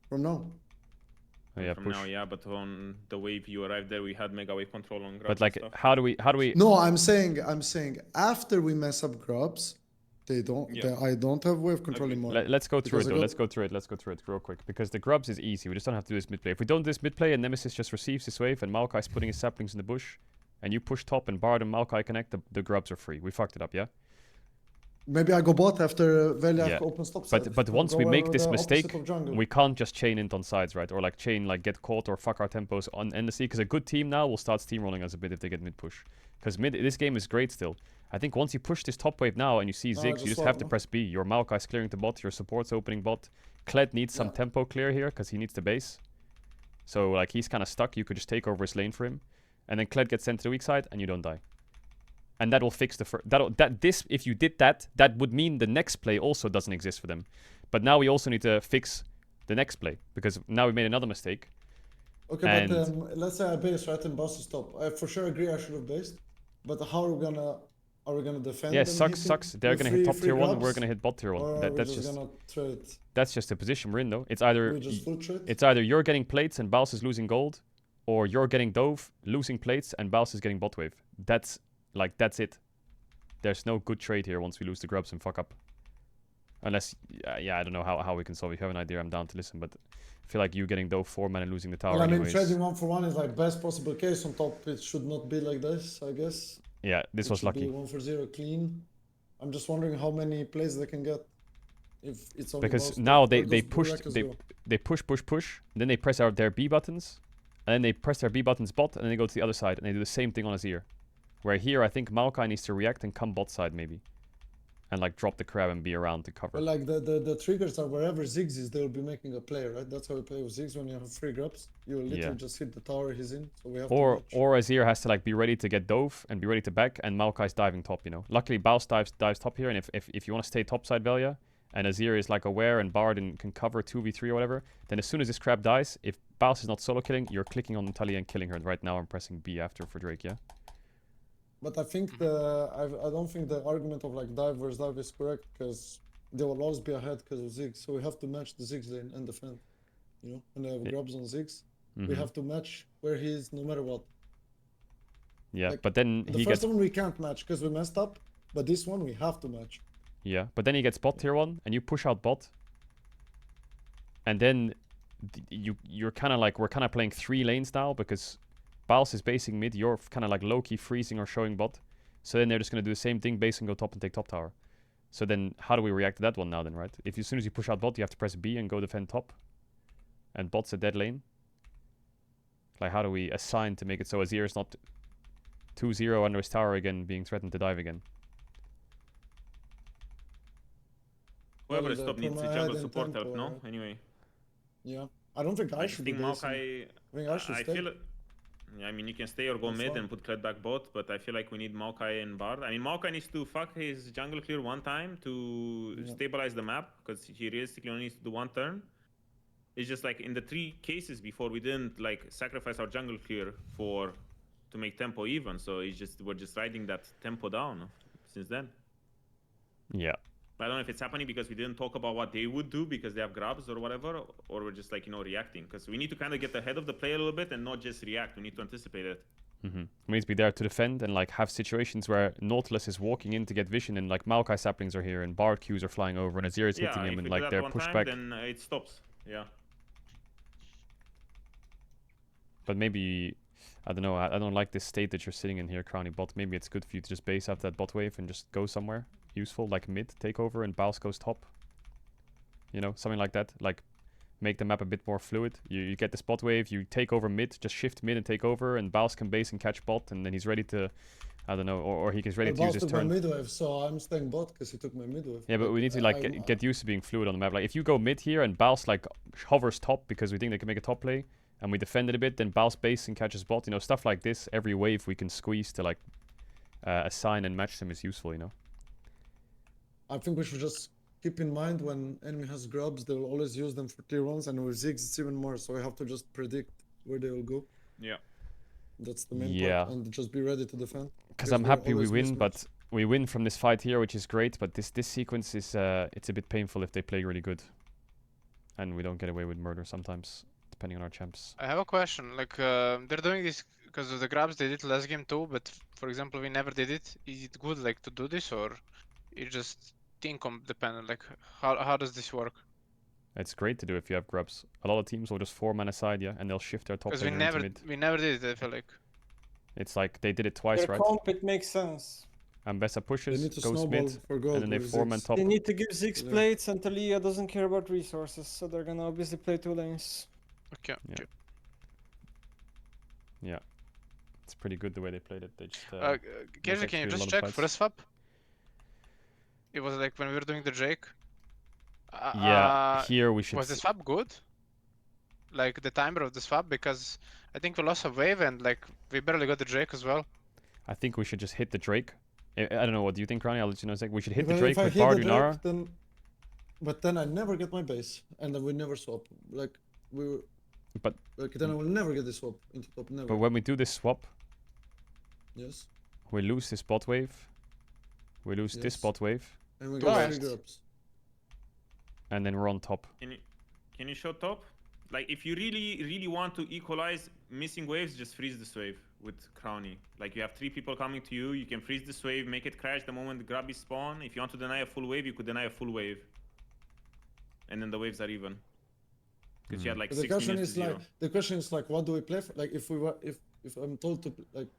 From now. Oh, yeah, from push. now, yeah, but on the wave you arrived there, we had mega wave control on grubs. But like, and stuff. how do we? No, I'm saying after we mess up grubs, they don't. I don't have wave control anymore. Let's go through it. Let's go through it real quick, because the grubs is easy. We just don't have to do this mid play. If we don't do this mid play and Nemesis just receives this wave and Maokai's putting his saplings in the bush, and you push top and Bard and Maokai connect, the grubs are free. We fucked it up, yeah. Maybe I go bot after Veliak opens top side. But once we make this mistake, we can't just chain int on sides, right? Or like chain, like get caught or fuck our tempos on endlessly. Because a good team now will start steamrolling us a bit if they get mid push. Because this game is great still. I think once you push this top wave now and you see Ziggs, you just have to press B. Your Maokai's clearing the bot, your support's opening bot. Kled needs some tempo clear here because he needs the base. So like he's kind of stuck. You could just take over his lane for him. And then Kled gets sent to the weak side and you don't die. And that will fix the if you did that, that would mean the next play also doesn't exist for them. But now we also need to fix the next play, because now we made another mistake. Okay, but let's say I base right and boss stop. I for sure agree I should have based. But how are we gonna defend? Yeah, sucks. They're gonna hit top tier 1 and we're gonna hit bot tier 1. That's just the position we're in though. It's either you're getting plates and Baus is losing gold, or you're getting Dove, losing plates, and Baus is getting bot wave. That's it. There's no good trade here once we lose the grubs and fuck up. Unless, yeah, I don't know how we can solve it. If you have an idea, I'm down to listen. But I feel like you getting though 4 mana and losing the tower. Well, I mean, anyways. trading 1-for-1 is like best possible case. On top, it should not be like this, I guess. Yeah, this was lucky. Be 1-for-0 clean. I'm just wondering how many plays they can get. If it's only because now they push, they push, then they press out their B buttons, and then they press their B buttons bot, and then they go to the other side, and they do the same thing on Azir. Where here, I think Maokai needs to react and come bot side maybe. And like drop the crab and be around to cover. But like the triggers are wherever Ziggs is, they'll be making a play, right? That's how we play with Ziggs. When you have free grubs, you will literally just hit the tower he's in. So we have or Azir has to like be ready to get dove and be ready to back, and Maokai's diving top, you know. Luckily Baus dives top here, and if you want to stay top side Velia, and Azir is like aware and Bard and can cover 2v3 or whatever, then as soon as this crab dies, if Baus is not solo killing, you're clicking on Natalia and killing her. Right now I'm pressing B after for Drake, yeah? But I think I don't think the argument of like dive versus dive is correct, because they will always be ahead because of Ziggs. So we have to match the Ziggs lane and defend. You know, when they have grubs on Ziggs, we have to match where he is no matter what. Yeah, like, but then the first one we can't match because we messed up, but this one we have to match. Yeah, but then he gets bot tier 1 and you push out bot. And then you're kind of like, we're kind of playing 3 lanes now because Baus is basing mid, you're kind of like low-key freezing or showing bot. So then they're just going to do the same thing, base and go top and take top tower. So then how do we react to that one now then, right? If as soon as you push out bot, you have to press B and go defend top. And bot's a dead lane. Like how do we assign to make it so Azir is not 2-0 under his tower again, being threatened to dive again? Whoever is top needs the jungle support help, no? Anyway. Yeah. I don't think I should be Maokai, I think I should stay. I mean, you can stay or go mid and put Kled back bot, but I feel like we need Maokai and Bard. I mean, Maokai needs to fuck his jungle clear one time to stabilize the map, because he realistically only needs to do 1 turn. It's just like in the 3 cases before, we didn't like sacrifice our jungle clear to make tempo even, so we're just riding that tempo down since then. Yeah. I don't know if it's happening because we didn't talk about what they would do because they have grabs or whatever, or we're just like, you know, reacting. Because we need to kind of get ahead of the play a little bit and not just react. We need to anticipate it. We need to be there to defend and like have situations where Nautilus is walking in to get vision and like Maokai saplings are here and Bard Qs are flying over and Azir is hitting him and like they're pushed back. Then it stops. Yeah. But maybe, I don't know, I don't like this state that you're sitting in here, Crowny bot. Maybe it's good for you to just base after that bot wave and just go somewhere useful, like mid, take over, and Baus goes top. You know, something like that. Like, make the map a bit more fluid. You get the spot wave, you take over mid, just shift mid and take over, and Baus can base and catch bot, and then he's ready to, I don't know, or he is ready to use his turn. Baus took my mid wave, so I'm staying bot because he took my mid wave. Yeah, but we need to like get used to being fluid on the map. Like, if you go mid here and Baus like hovers top because we think they can make a top play, and we defend it a bit, then Baus base and catches bot. You know, stuff like this. Every wave we can squeeze to like assign and match them is useful. You know. I think we should just keep in mind when enemy has grubs, they will always use them for tier 1s, and with Ziggs it's even more, so we have to just predict where they will go. Yeah. That's the main part, and just be ready to defend. Because I'm happy we win, but we win from this fight here, which is great, but this sequence is, it's a bit painful if they play really good. And we don't get away with murder sometimes, depending on our champs. I have a question, like, they're doing this because of the grabs, they did last game too, but for example, we never did it. Is it good, like, to do this, or it's just team-comp dependent? Like, how does this work? It's great to do if you have grubs. A lot of teams will just 4 mana side, yeah, and they'll shift their top laner into mid. We never did it, I feel like. It's like they did it twice, right? Comp, it makes sense. Ambessa pushes, goes mid, and then they 4-man top. They need to give Ziggs plates, and Talia doesn't care about resources, so they're gonna obviously play 2 lanes. Okay. Yeah. It's pretty good the way they played it. They just, Caedrel, can you just check for a swap? It was like when we were doing the Drake. Here we should... Was the swap good? Like the timer of the swap? Because I think we lost a wave and like we barely got the Drake as well. I think we should just hit the Drake. I don't know, what do you think, Ronnie? I'll let you know in a sec. We should hit the Drake with Bard Unara. But then I never get my base, and then we never swap. Like, then I will never get the swap into top, never. But when we do this swap... Yes. We lose this bot wave. We lose this bot wave. And we get 3 grubs. And then we're on top. Can you show top? Like, if you really want to equalize missing waves, just freeze this wave with Crowny. Like, you have 3 people coming to you, you can freeze this wave, make it crash the moment the grubbies spawn. If you want to deny a full wave, you could deny a full wave. and then the waves are even. Because you had like But 6 minutes to 0. The question is like, what do we play for? Like, if I'm told to like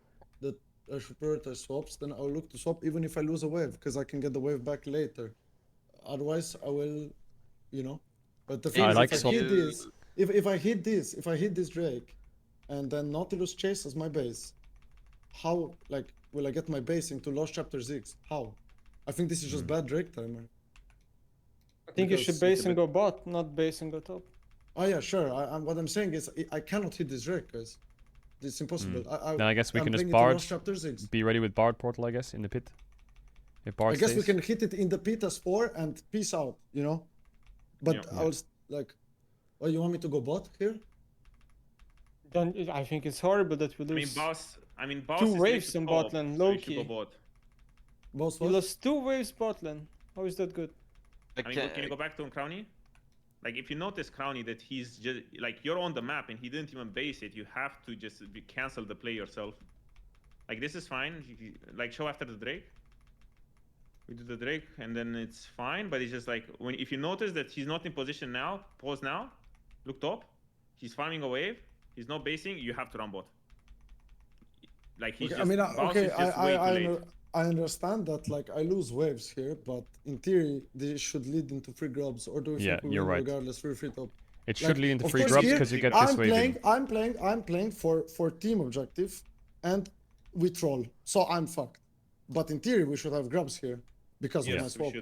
that I should prioritize swaps, then I'll look to swap even if I lose a wave, because I can get the wave back later. Otherwise, I will, you know. But the thing is, like if I hit this, if I hit this Drake, and then Nautilus chases my base, how like will I get my base into Lost Chapter 6? How? I think this is just bad Drake timer. I think you should base and go bot, not base and go top. Oh yeah, sure. What I'm saying is I cannot hit this Drake, guys. It's impossible. Then I guess we can just Bard. Be ready with Bard portal, I guess, in the pit. If Bard I guess we stays. can hit it in the pit as 4 and peace out, you know. But I was like, oh, you want me to go bot here? Don't, I think it's horrible that we lose. I mean, boss 2 waves in bot lane, low so key. Boss you lost 2 waves bot lane. How is that good? I mean, can you go back to Crowny? Like, if you notice Crowny that he's just like you're on the map and he didn't even base it, you have to just cancel the play yourself. Like, this is fine. Like, show after the Drake. We do the Drake and then it's fine. But it's just like if you notice that he's not in position now, pause now, look top. He's farming a wave. He's not basing. You have to run bot. Like he's okay, just, I understand that like I lose waves here, but in theory this should lead into free grubs, or do we think we win regardless free top? It should lead into free grubs because you get this wave. I'm playing for team objective, and we troll, so I'm fucked. But in theory we should have grubs here because of my swap.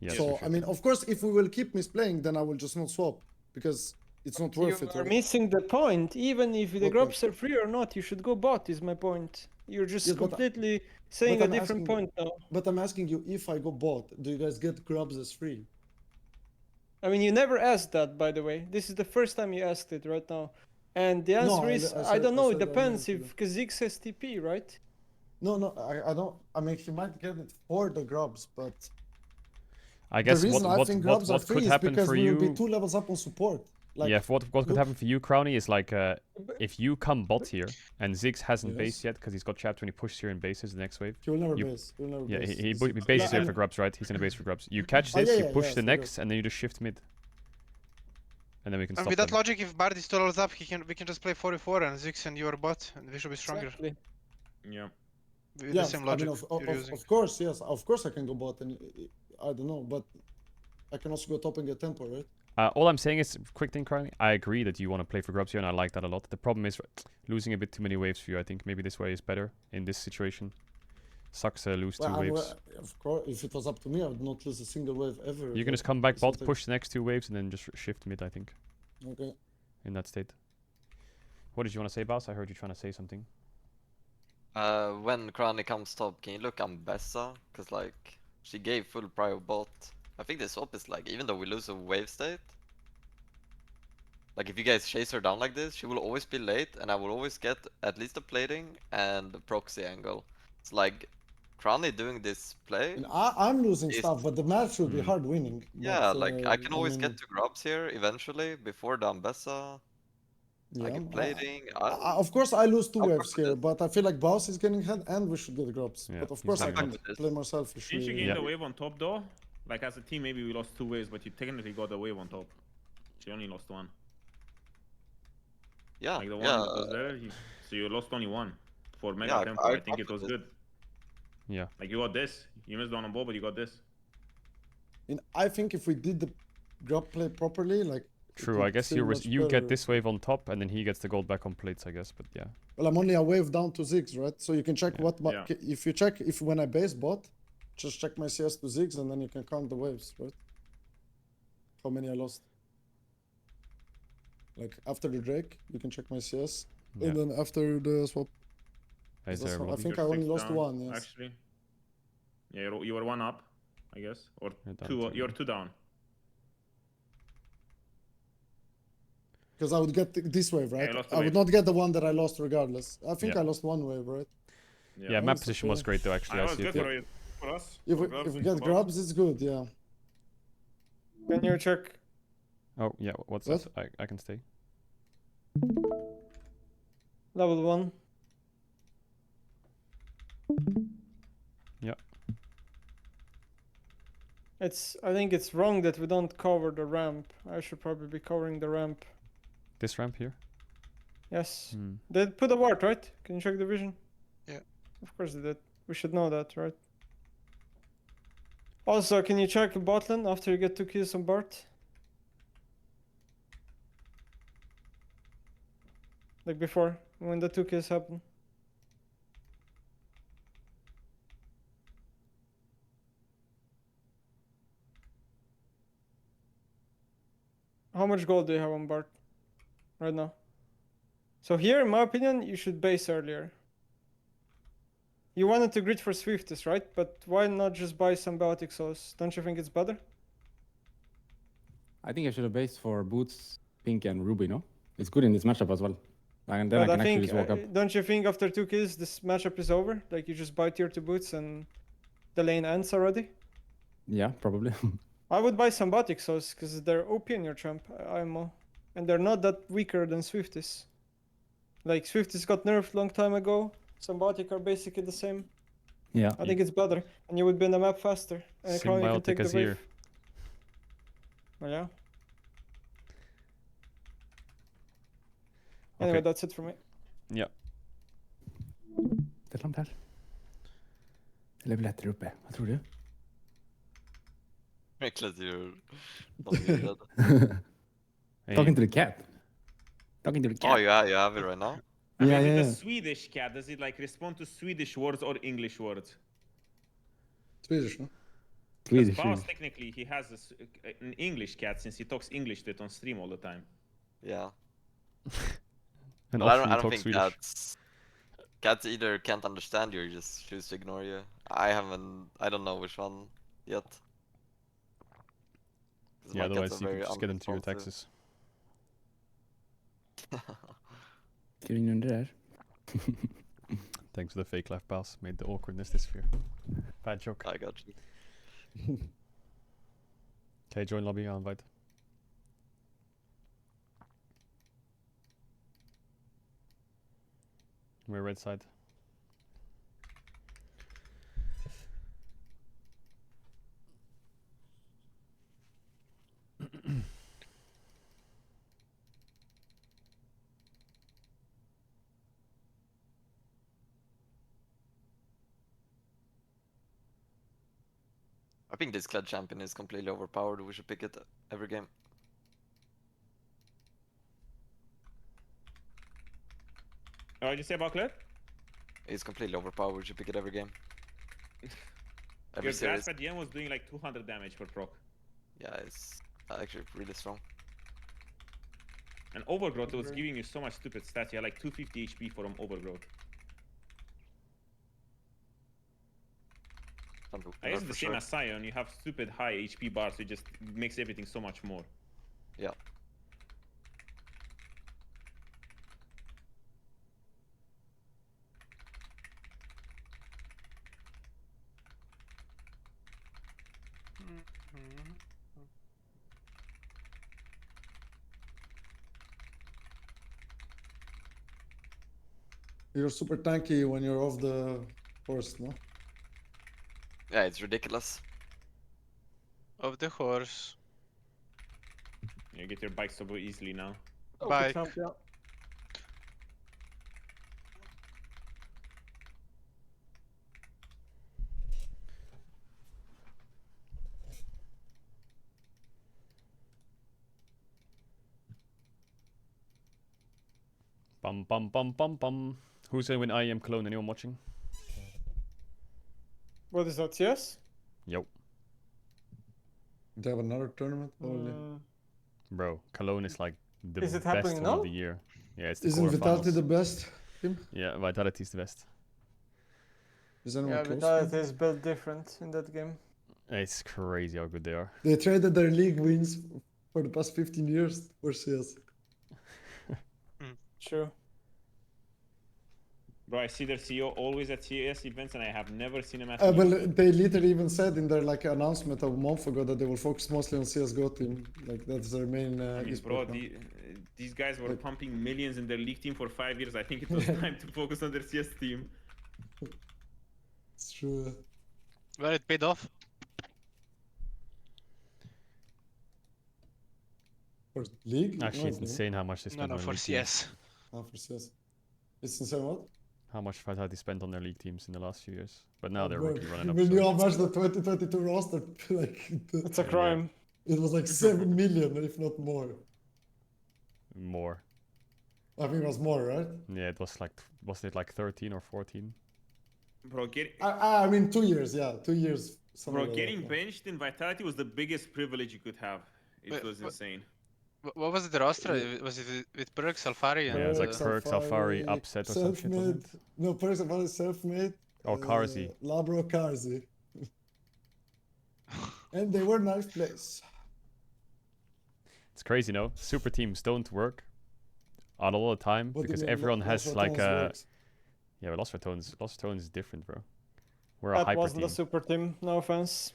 Yes, so I mean, of course, if we will keep misplaying, then I will just not swap because it's not worth it. You're missing the point. Even if the grubs are free or not, you should go bot. Is my point. You're just completely saying a different point now. But I'm asking you, if I go bot, do you guys get grubs as free? I mean, you never asked that, by the way. This is the first time you asked it right now. And the answer is, I don't know, it depends if Kha'Zix has TP, right? No, I don't. I mean, he might get it for the grubs, but I guess the reason I think grubs are free is because we will be 2 levels up on support. Like, yeah, what could happen for you, Crowny, is like if you come bot here and Ziggs hasn't based yet because he's got trapped when he pushes here and bases the next wave. He will never base. He bases here for grubs, right? He's in a base for grubs. You catch this, you push the next, and then you just shift mid. And then we can stop with that logic, if Bard is 2 levels up, we can just play 4v4 and Ziggs and you are bot, and we should be stronger. Exactly. Yeah. With the same logic. I mean, of course, yes. Of course I can go bot, and I don't know, but I can also go top and get tempo, right? All I'm saying is, quick thing, Crowny, I agree that you want to play for grubs here, and I like that a lot. The problem is losing a bit too many waves for you. I think maybe this way is better in this situation. Sucks lose 2 waves. Of course, if it was up to me, I would not lose a single wave ever. You can just come back bot, push the next 2 waves, and then just shift mid, I think. Okay. In that state. What did you want to say, Baus? I heard you trying to say something. When Crowny comes top, can you look on Bessa? Because, like, she gave full prio bot. I think the swap is like, even though we lose a wave state, like if you guys chase her down like this, she will always be late, and I will always get at least a plating and a proxy angle. It's like Crowny doing this play. And I'm losing stuff, but the match will be hard winning. Yeah, like I can always get to grubs here eventually before the Ambessa. Yeah, I get plating. Of course, I lose 2 waves here, but I feel like Baus is getting ahead, and we should get grubs. Yeah, but of course, I can play more selfishly. Didn't you gain the wave on top though? Like as a team, maybe we lost 2 waves, but you technically got the wave on top. She only lost 1. Yeah, like the one that was there, so you lost only 1 for mega tempo. I think it was good. Yeah. Like you got this. You missed one on ball, but you got this. And I think if we did the grub play properly, like. True, I guess you get this wave on top, and then he gets the gold back on plates, I guess. But yeah. Well, I'm only a wave down to Ziggs, right? So you can check if you check when I base bot. Just check my CS to Ziggs, and then you can count the waves, right? How many I lost. Like, after the Drake, you can check my CS. And then after the swap. I think I only lost 1, yes. Actually. Yeah, you were 1 up, I guess. Or 2, you're 2 down. Because I would get this wave, right? I would not get the one that I lost regardless. I think I lost 1 wave, right? Yeah, map position was great though, actually. I see it. For us. If we get grubs, it's good, yeah. Can you check? Oh, yeah, what's that? I can stay. Level 1. Yeah. I think it's wrong that we don't cover the ramp. I should probably be covering the ramp. This ramp here? Yes. They put a ward, right? Can you check the vision? Yeah. Of course they did. We should know that, right? Also, can you check bot lane after you get 2 kills on Bart? Like before, when the 2 kills happen. How much gold do you have on Bart right now? So here, in my opinion, you should base earlier. You wanted to grid for Swifties, right? But why not just buy some Biotic Souls? Don't you think it's better? I think I should have based for Boots, Pink, and Ruby, no? It's good in this matchup as well. And then I can actually just walk up. Don't you think after 2 kills, this matchup is over? Like, you just buy tier 2 Boots and the lane ends already? Yeah, probably. I would buy some Biotic Souls, because they're OP in your champ, IMO. And they're not that weaker than Swifties. Like, Swifties got nerfed long time ago. Some Biotic are basically the same. Yeah. I think it's better, and you would be in the map faster. And Crown, you can take the wave. Here. Oh, yeah. Anyway, that's it for me. Ja. Det är långt här. Eller blir lättare uppe? Vad tror du? Because you're not muted. Talking to the cat. Talking to the cat. Oh, you have it right now? Yeah. The Swedish cat, does it like respond to Swedish words or English words? Swedish, no? Swedish. Boss, technically, he has an English cat since he talks English to it on stream all the time. Yeah. And I often don't talk think Swedish. cats either can't understand you or just choose to ignore you. I don't know which one yet. Yeah, otherwise you could just get into your taxes. Skriv under där. Thanks for the fake laugh, Baus. Made the awkwardness disappear. Bad joke. I got you. Okay, join lobby, I'll invite. We're red side. I think this Kled champion is completely overpowered. We should pick it every game. What did you say about Kled? It's completely overpowered. We should pick it every game. Your grasp at the end was doing like 200 damage per proc. Yeah, it's actually really strong. And Overgrowth was giving you so much stupid stats. You had like 250 HP from Overgrowth. I guess the same as Sion, you have stupid high HP bars, so it just makes everything so much more. Yeah. You're super tanky when you're off the horse, no? Yeah, it's ridiculous. Of the horse. You get your bike so easily now. Bike. Yeah. Bum bum bum bum bum. Who's gonna win IEM Cologne? Anyone watching? What is that, yes? Yo. They have another tournament? Probably. Bro, Cologne is like the Is it best happening one now? of the year. Yeah, it's the Isn't Vitality quarterfinals. the best team? Yeah, Vitality is the best. Is anyone Yeah, close? Vitality is built different in that game. It's crazy how good they are. They traded their league wins for the past 15 years for CS. True. Bro, I see their CEO always at CS events, and I have never seen him at. Well, they literally even said in their like announcement a month ago that they will focus mostly on CS:GO team. Like that's their main. Bro, these guys were pumping millions in their league team for 5 years. I think it was time to focus on their CS team. It's true. Well, it paid off. For League? Actually, it's insane how much they spend on their for league CS. teams. Oh, for CS. It's insane what? How much Vitality spent on their league teams in the last few years. But now they're rookie running up. When So. you how much the 2022 roster, like... It's a crime. It was like 7 million, if not more. More. I think it was more, right? Yeah, it was like, was it like 13 or 14? Bro, I mean 2 years, yeah, 2 years. Bro, getting benched in Vitality was the biggest privilege you could have. It was insane. What was the roster? Yeah. Was it with Perks, Alfari? Yeah, it was like Perks, Alfari, Upset or some shit, wasn't it? No, Perks, Alfari, Selfmade. Oh, Karzi. Labro, Karzi. And they were nice plays. It's crazy, no? Super teams don't work a lot of the time because everyone has like a... Yeah, but Lost for Tones is different, bro. We're a hyper team. That wasn't a super team, no offense.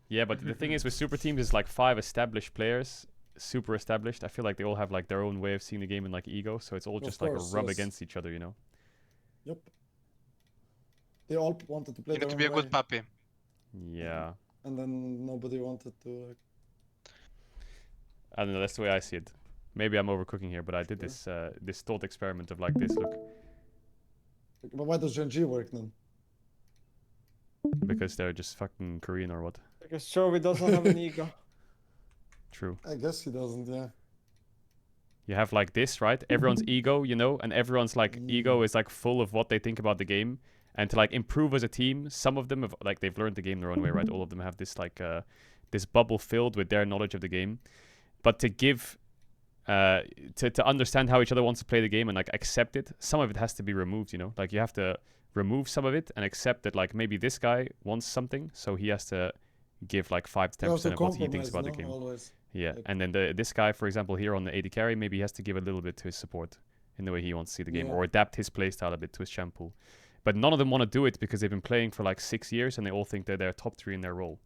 Yeah, but the thing is with super teams is like 5 established players, super established. I feel like they all have like their own way of seeing the game and like ego, so it's all just like a rub against each other, you know? Yep. They all wanted to play their own way. You need to be a good puppy. Yeah. And then nobody wanted to like... I don't know, that's the way I see it. Maybe I'm overcooking here, but I did this this thought experiment of like this, look. But why does Gen G work then? Because they're just fucking Korean or what? Because Chovy doesn't have an ego. True. I guess he doesn't, yeah. You have like this, right? Everyone's ego, you know, and everyone's like ego is like full of what they think about the game. And to like improve as a team, some of them have like they've learned the game their own way, right? All of them have this like this bubble filled with their knowledge of the game. But to give to understand how each other wants to play the game and like accept it, some of it has to be removed, you know? Like you have to remove some of it and accept that like maybe this guy wants something, so he has to give like 5 to 10% of what he thinks about the game. Always. Yeah, and then this guy, for example, here on the AD carry, maybe he has to give a little bit to his support in the way he wants to see the game, or adapt his playstyle a bit to his champ pool. But none of them want to do it because they've been playing for like 6 years and they all think that they're top 3 in their role.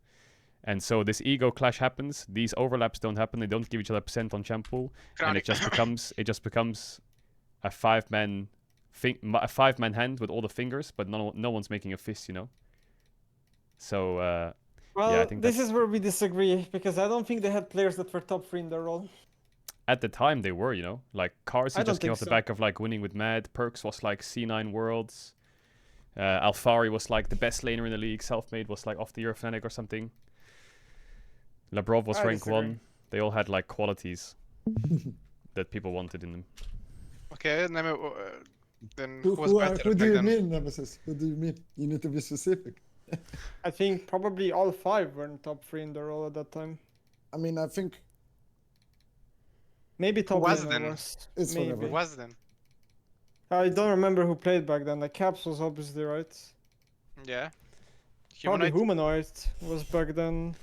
And so this ego clash happens. These overlaps don't happen. They don't give each other percent on champ pool, and it just becomes a 5-man hand with all the fingers, but no one's making a fist, you know. So well, yeah, I think this is where we disagree because I don't think they had players that were top 3 in their role. At the time, they were, you know, like Karzi just came off the back of like winning with Mad. Perks was like C9 Worlds. Alfari was like the best laner in the league. Selfmade was like off the earth Fnatic or something. Labrov was rank 1. They all had like qualities that people wanted in them. Okay, then who do you mean, Nemesis? Who do you mean? You need to be specific. I think probably all 5 were in top 3 in the role at that time. I mean, I think maybe top 1 was. It's maybe. Who was then? I don't remember who played back then. Like Caps was obviously right. Yeah. Probably Humanoid was back then.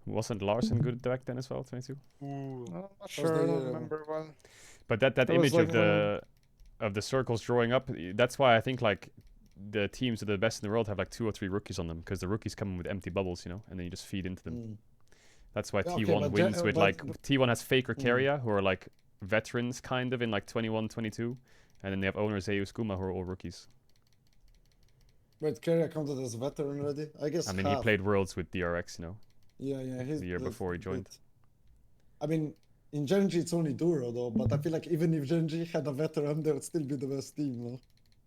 Wasn't Larson good back then as well, 22? I'm not sure, I don't remember well. But that image like of the circles drawing up, that's why I think like the teams that are the best in the world have like 2 or 3 rookies on them, because the rookies come in with empty bubbles, you know, and then you just feed into them. That's why T1 wins with like T1 has Faker Keria, who are like veterans kind of in like 21, 22, and then they have owner Zeus Kuma, who are all rookies. Wait, Keria counted as a veteran already? I guess. I mean, he played Worlds with DRX, you know. Yeah, the year before he joined. I mean, in Gen G it's only Duro though, but I feel like even if Gen G had a veteran, they would still be the best team, no?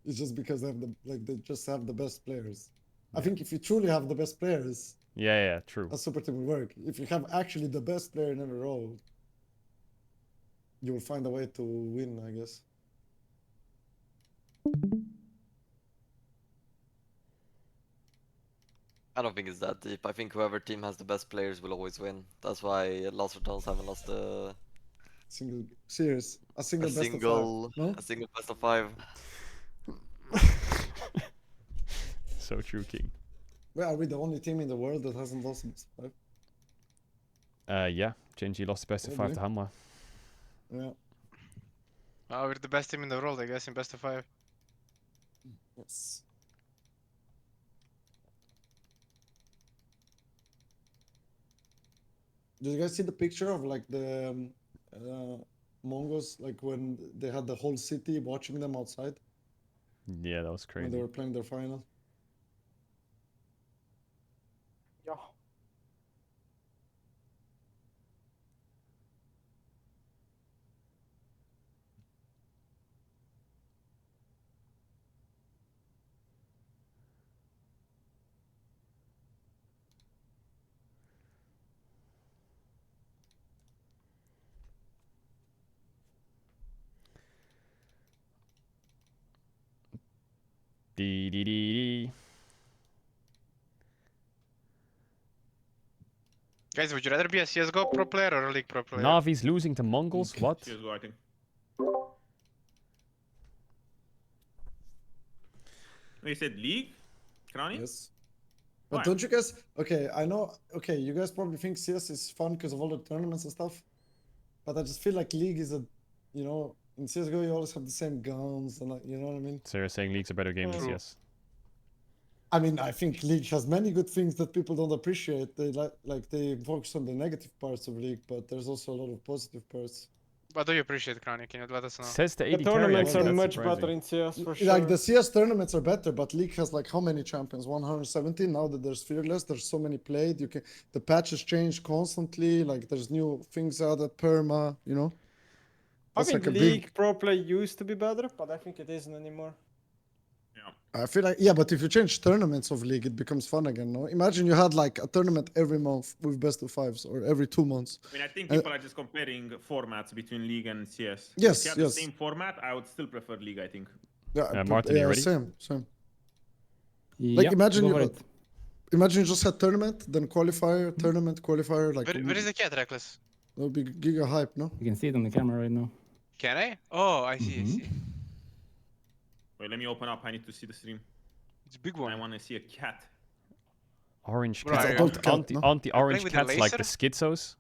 It's just because they have they just have the best players. I think if you truly have the best players, yeah, true. A super team will work. If you have actually the best player in every role, you will find a way to win, I guess. I don't think it's that deep. I think whoever team has the best players will always win. That's why Lost for Tones haven't lost a single series. A single best of 5. No? A single best of 5. So true, King. Well, are we the only team in the world that hasn't lost a best of 5? Yeah, Gen G lost the best of 5 to Hanwha. Yeah. We're the best team in the world, I guess, in best of 5. Yes. Did you guys see the picture of like the Mongols, like when they had the whole city watching them outside? Yeah, that was crazy. When they were playing their final. Dee dee dee dee. Guys, would you rather be a CSGO pro player or a League pro player? Navi's losing to Mongols? What? CSGO, I think. You said League? Crowny? Yes. But don't you guys... Okay, I know... Okay, you guys probably think CS is fun because of all the tournaments and stuff. But I just feel like League is a... You know, in CSGO you always have the same guns and like, you know what I mean? So you're saying League's a better game than CS? I mean, I think League has many good things that people don't appreciate. They like they focus on the negative parts of League, but there's also a lot of positive parts. What do you appreciate, Crowny? Can you let us know? Says the 80 tournaments carry, are much surprising. better in CS for sure. Like the CS tournaments are better, but League has like how many champions? 170. Now that there's Fearless, there's so many played. You can the patches change constantly. Like there's new things added, perma. You know. I think like League pro play used to be better, but I think it isn't anymore. I feel like, yeah, but if you change tournaments of League, it becomes fun again, no? Imagine you had like a tournament every month with best of fives or every 2 months. I mean, I think people are just comparing formats between League and CS. Yes, if you have the same format, I would still prefer League, I think. Yeah, Martin, you ready? Same. Yeah, like imagine you just had tournament, then qualifier, tournament, qualifier. Like where is the cat, Reckless? That would be giga hype, no? You can see it on the camera right now. Can I? Oh, I see, I see. Wait, let me open up. I need to see the stream. It's a big one. I want to see a cat. Orange Bro, cats. Anti-orange cats like the schizos.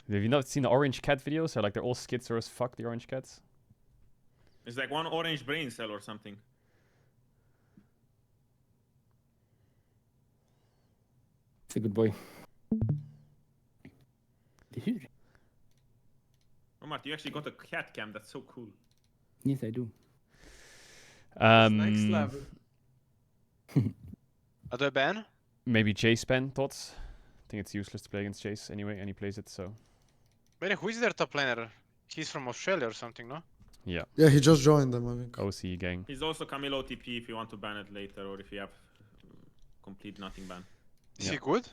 Have you not seen the orange cat videos? They're like they're all schizos. Fuck the orange cats. It's like one orange brain cell or something. It's a good boy. Oh, Martin, you actually got a cat cam. That's so cool. Yes, I do. Next level. Are they ban? Maybe Jace ban, thoughts? I think it's useless to play against Jace anyway, and he plays it, so... Wait, who is their top laner? He's from Australia or something, no? Yeah. Yeah, he just joined them, I think. OC gang. He's also Camille OTP if you want to ban it later, or if you have complete nothing ban. Is he good?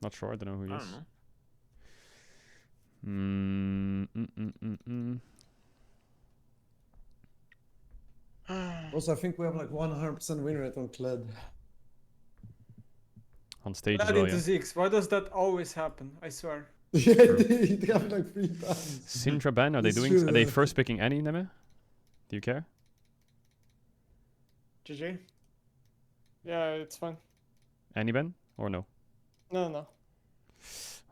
Not sure, I don't know who he is. I don't know. Also, I think we have like 100% win rate on Kled. On stage Kled as well, into yeah. Ziggs. Why does that always happen? I swear. Yeah, they have like 3 times. Syndra ban, are they first picking any, Neme? Do you care? GG. Yeah, it's fine. Any ban? Or no? No.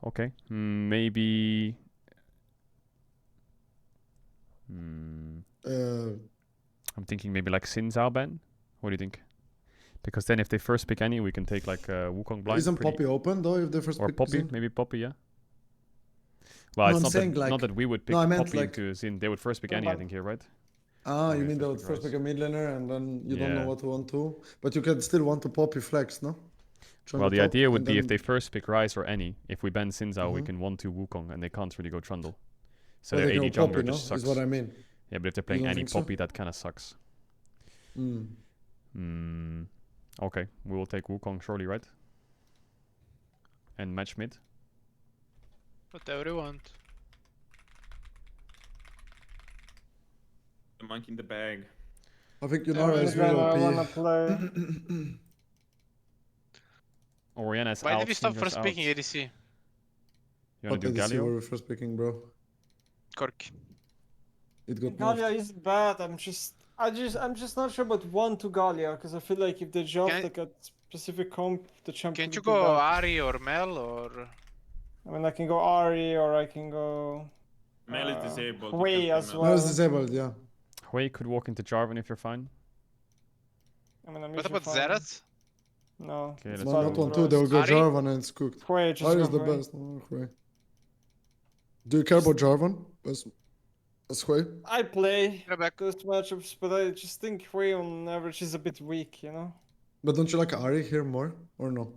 Okay. Maybe... I'm thinking maybe like Xin Zhao ban. What do you think? Because then if they first pick any, we can take like Wukong blind. Isn't Poppy open though if they first or pick Poppy, Xin? maybe Poppy, yeah. Well, No, it's I'm saying, not that we would pick no, I meant Poppy like- into Xin. They would first pick any, I think, here, right? Ah, Or you they mean they would pick first Ryze. pick a mid laner and then you don't know Yeah. what to want to? But you can still want to Poppy flex, no? Well, the top, idea would and be if they then- first pick Ryze or any, if we ban Xin Zhao, we Mhm. can 1-2 Wukong, and they can't really go Trundle. So Well, their they AD can go jungler Poppy, no? just sucks. Is what I mean. Yeah, but if they're You playing don't any think so? Poppy, that kind of sucks. Okay, we will take Wukong surely, right? And match mid. Whatever you want. The monkey in the bag. I think Yunara is really I wanna OP. play. Oriana is Why out. did we stop Syndra's first out. picking ADC? You wanna What do ADC were Galio? we first picking, bro? Cork. It got Gallia nerfed. is bad. I'm just not sure about 1 to Gallia because I feel like if they jump like a specific comp, the champion. Can't you would be go bad. Ari or Mel or... I mean, I can go Ari or I can go. Mel is disabled. Hui you can as play Mel. well. No, it's disabled, yeah. Hui could walk into Jarvan if you're fine. I mean, I'm What usually about fine. Zerath? No. Okay, it's let's No, bad not go. with on 2, they will go Ryze. Ari? Jarvan and it's cooked. Hui, just Ari go is the Hui. best. No, Hui. Do you care about Jarvan? As Hui? I play Rebecca. those matchups, but I just think Hui on average is a bit weak, you know? But don't you like Ari here more? Or no?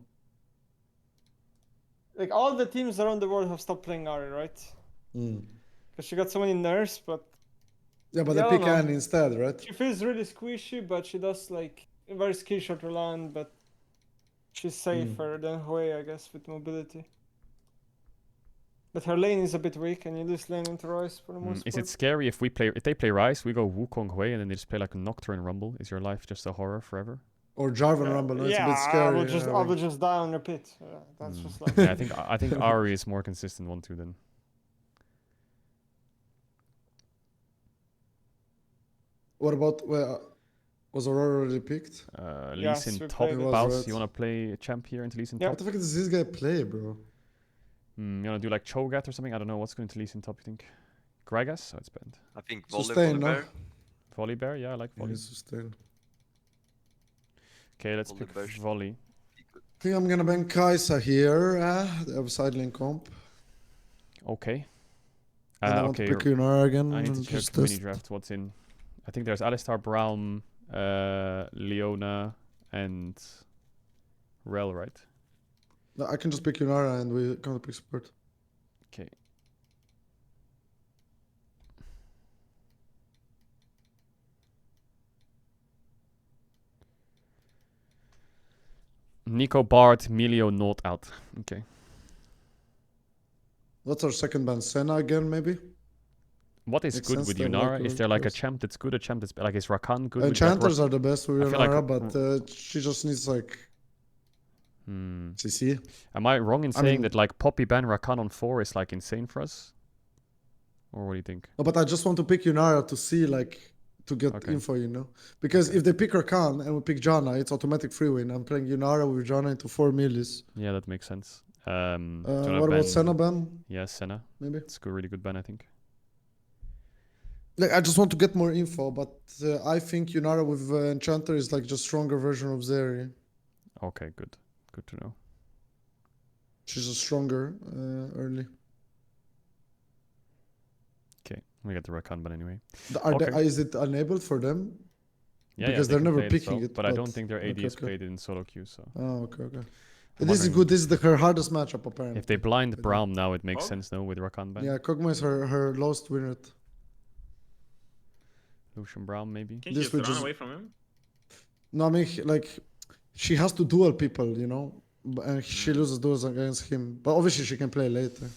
Like, all the teams around the world have stopped playing Ari, right? Because she got so many nerfs, but Yeah, but Yeah, they I pick don't know. Anne instead, right? she feels really squishy, but she does, like, a very skill shot to land, but she's safer than Hui, I guess, with mobility. But her lane is a bit weak, and you lose lane into Ryze for the most part. Is it scary if they play Ryze, we go Wukong Hui, and then they just play like a Nocturne Rumble? Is your life just a horror forever? Or Jarvan Rumble, no, it's a bit scary. I would just die on the pit. That's just like. Yeah, I think Ari is more consistent 1-2 then. What about was Aurora already picked? Lee Sin top, Baus. You wanna play a champ here into Lee Sin top? What the fuck does this guy play, bro? You wanna do like Cho'Gath or something? I don't know. What's going to Lee Sin top, you think? Gragas? Oh, it's banned. I think Volibear. Volibear, yeah, I like Volley. Sustain. Okay, let's pick Volley. I think I'm gonna ban Kai'Sa here. They have side lane comp. Okay. And I want to pick Yunara again. I need to check mini draft what's in. I think there's Alistar, Braum, Leona, and Rel, right? No, I can just pick Yunara and we can't pick support. Okay. Nico, Bard, Melio, not out. Okay. What's our second ban? Senna again, maybe? What is good with Yunara? Is there like a champ that's good, a champ that's like is Rakan good? Enchanters are the best with Yunara, but she just needs like CC. Am I wrong in saying that like Poppy ban Rakan on 4 is like insane for us? Or what do you think? No, but I just want to pick Yunara to see like to get info, you know? Because if they pick Rakan and we pick Janna, it's automatic free win. I'm playing Yunara with Janna into 4 millies. Yeah, that makes sense. What about Senna ban? Yeah, Senna. Maybe. It's a really good ban, I think. Like, I just want to get more info, but I think Yunara with Enchanter is like just stronger version of Zeri. Okay, good. Good to know. She's a stronger early. Okay, we get the Rakan ban anyway. Is it enabled for them? Yeah, because they're never picking it. But I don't think their AD is played in solo queue, so. Oh, okay. This is good. This is her hardest matchup, apparently. If they blind Braum now, it makes sense, no, with Rakan ban. Yeah, Kog'Maw is her lowest win rate. Lucian Braum, maybe. Can you just run away from him? No, I mean, like, she has to duel people, you know? And she loses duels against him. But obviously she can play later.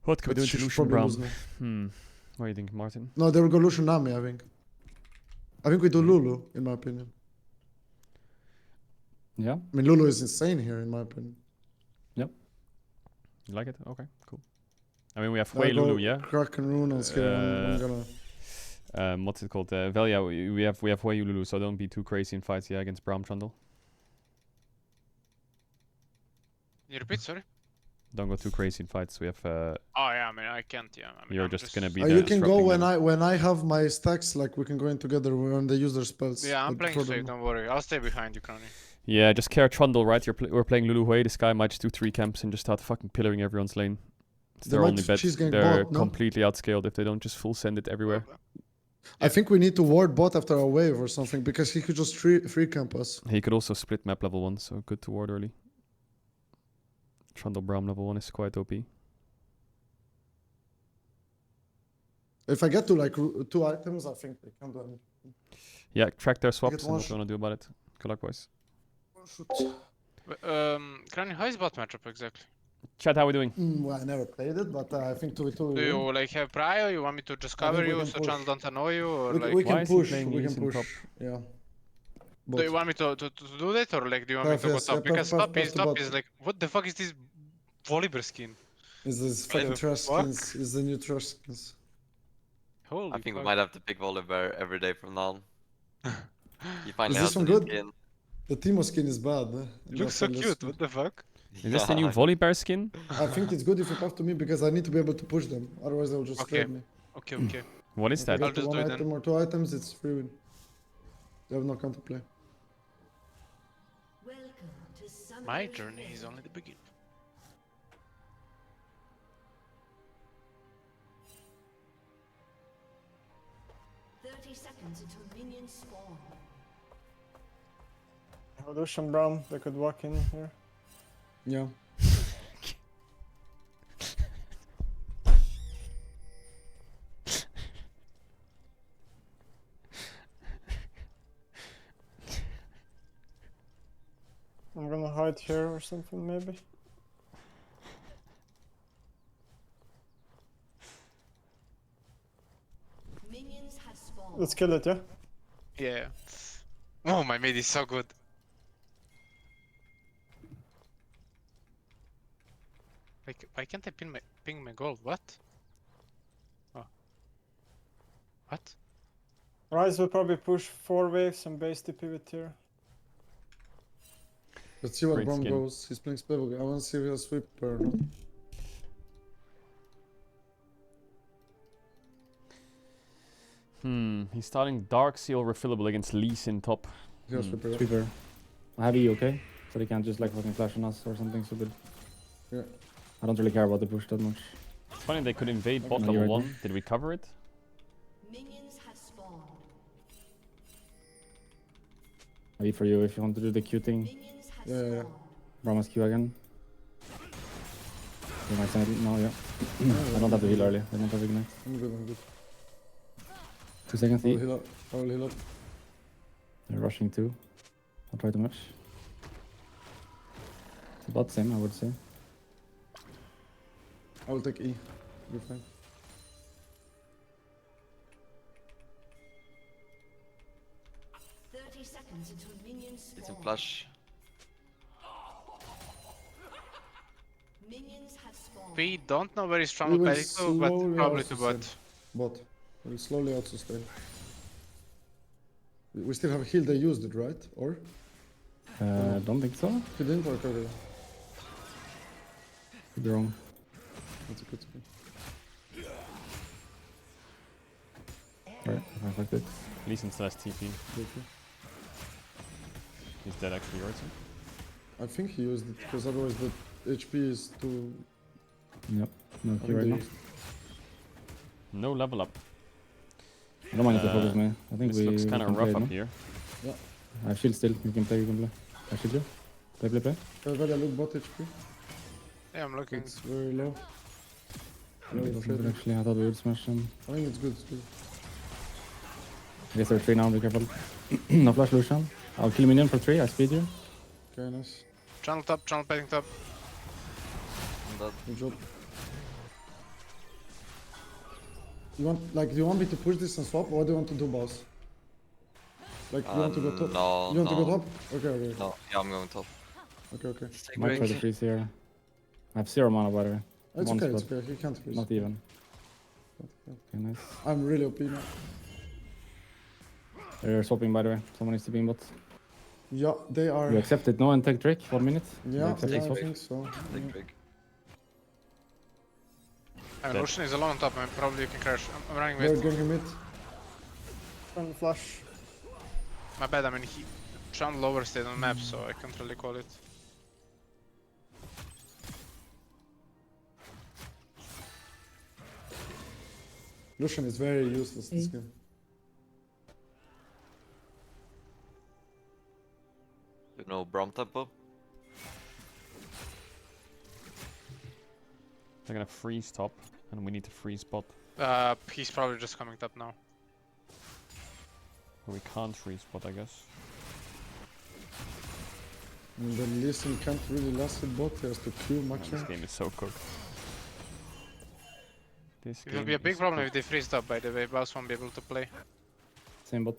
What can we do to Lucian Braum? What do you think, Martin? No, they will go Lucian Nami, I think. I think we do Lulu, in my opinion. Yeah. I mean, Lulu is insane here, in my opinion. Yep. You like it? Okay, cool. I mean, we have Hui Lulu, yeah? Kraken Rune and I'm gonna... what's it called? Velia, we have Hui Lulu, so don't be too crazy in fights, yeah, against Braum Trundle. You repeat, sorry? Don't go too crazy in fights. We have. Oh yeah, I mean I can't. Yeah, I mean, you're just gonna be. You can go when I have my stacks. Like we can go in together when they use their spells. Yeah, I'm playing safe. Don't worry. I'll stay behind you, Crony. Yeah, just care Trundle, right? We're playing Lulu Hui. This guy might just do 3 camps and just start fucking pillaring everyone's lane. It's their only bet. They're completely outscaled if they don't just full send it everywhere. I think we need to ward bot after a wave or something because he could just free camp us. He could also split map level 1, so good to ward early. Trundle Braum level 1 is quite OP. If I get to like 2 items, I think they can do anything. Yeah, track their swaps and what you want to do about it. Good luck, boys. Crony, how is bot matchup exactly? Chat, how are we doing? Well, I never played it, but I think 2v2. Do you like have prio? You want me to just cover you so chance don't annoy you? Or we can push. We can push. Yeah. Do you want me to do that, or like do you want me to go top? Because top is like, what the fuck is this Volibear skin? Is this fucking trash skins? Is the new trash skins? Holy I think we might have to pick Volibear every day from now on. You finally is this have one good? skin. The Timo skin is bad. It looks so cute. What the fuck? Is this the new Volibear skin? I think it's good if you pass to me because I need to be able to push them. Otherwise, they'll just trade me. Okay. What is that? I'll just do it then. 1 item or 2 items, it's free win. They have no counterplay. My journey is only the beginning. Seconds until minions spawn. Lucian Braum, they could walk in here. Yeah. I'm gonna hide here or something, maybe. Let's kill it, yeah? Yeah. Oh, my mid is so good. Like, why can't I ping my gold? What? Oh. What? Ryze will probably push 4 waves and base the pivot here. Let's see what Great Brom skin. goes. He's playing Spellbook. I want to see if he has sweep or not. He's starting Dark Seal refillable against Lee Sin top. He has sweeper. Sweeper. I have E, okay? So they can't just like fucking flash on us or something stupid. Yeah. I don't really care about the push that much. It's funny they could invade bot No, level you're 1. right. Did we cover it? Minions have spawned. I'll for you if you want to do the Q thing. Minions have Yeah, yeah. spawned. Brahma's Q again. You might send it now, yeah. I don't have to heal early. I don't have ignite. I'm good, I'm good. 2 seconds I will E. heal up. I will heal up. They're rushing too. Don't try too much. It's about the same, I would say. I will take E. You're fine. Seconds until minions spawn. It's a flash. Minions have spawned. We don't know where he's We from, will but slowly probably to out-sustain. bot. Bot. We'll slowly out-sustain. We still have a heal. They used it, right? Or? Don't think so. He didn't? Okay, okay. Could be wrong. That's a good thing. Alright, I fucked it. Lee Sin still has TP. Okay. He's dead actually, right? I think he used it, because otherwise the HP is too... Yep, no I Q think right they now. used- No level up. I don't mind if they focus me. I think this we looks kind we of can rough play it, up no? here. Yeah. I have shield still. You can play, you can play. I shield you. Play. Everybody look bot HP. Yeah, I'm looking. It's very low. Maybe it's not good, actually. I thought we would smash them. I think it's good, it's good. I guess there are 3 now, be careful. No flash Lucian. I'll kill minion for 3, I speed you. Okay, nice. Channel top, channel padding top. Good job. You want, like, do you want me to push this and swap, or what do you want to do, boss? Like, you want to go top? No, You want to no. go top? Okay, okay. No, yeah, I'm going top. Okay, okay. I might try to freeze here. I have 0 mana, by the way. It's One okay, it's spot. okay. He can't freeze. Not even. Okay. Okay, nice. I'm really OP now. They're swapping, by the way. Someone needs to be in bot. Yeah, they are. You accept it, no? And take Drake, 1 minute? You Yeah, accept yeah, the I swap? think so. Take Yeah. Drake. I mean, Lucian is alone on top, and probably you can crash. I'm running They're mid. ganking mid. Trying to flash. My bad, I mean, he channel lower stayed on map, so I can't really call it. Lucian is very useless this game. You know Brom tempo? They're gonna freeze top, and we need to freeze bot. He's probably just coming top now. But we can't freeze bot, I guess. And then Lee Sin can't really last with bot, he has to Q Man, much. this game is so cooked. This It will game be a big is problem cooked. if they freeze top, by the way. Boss won't be able to play. Same bot.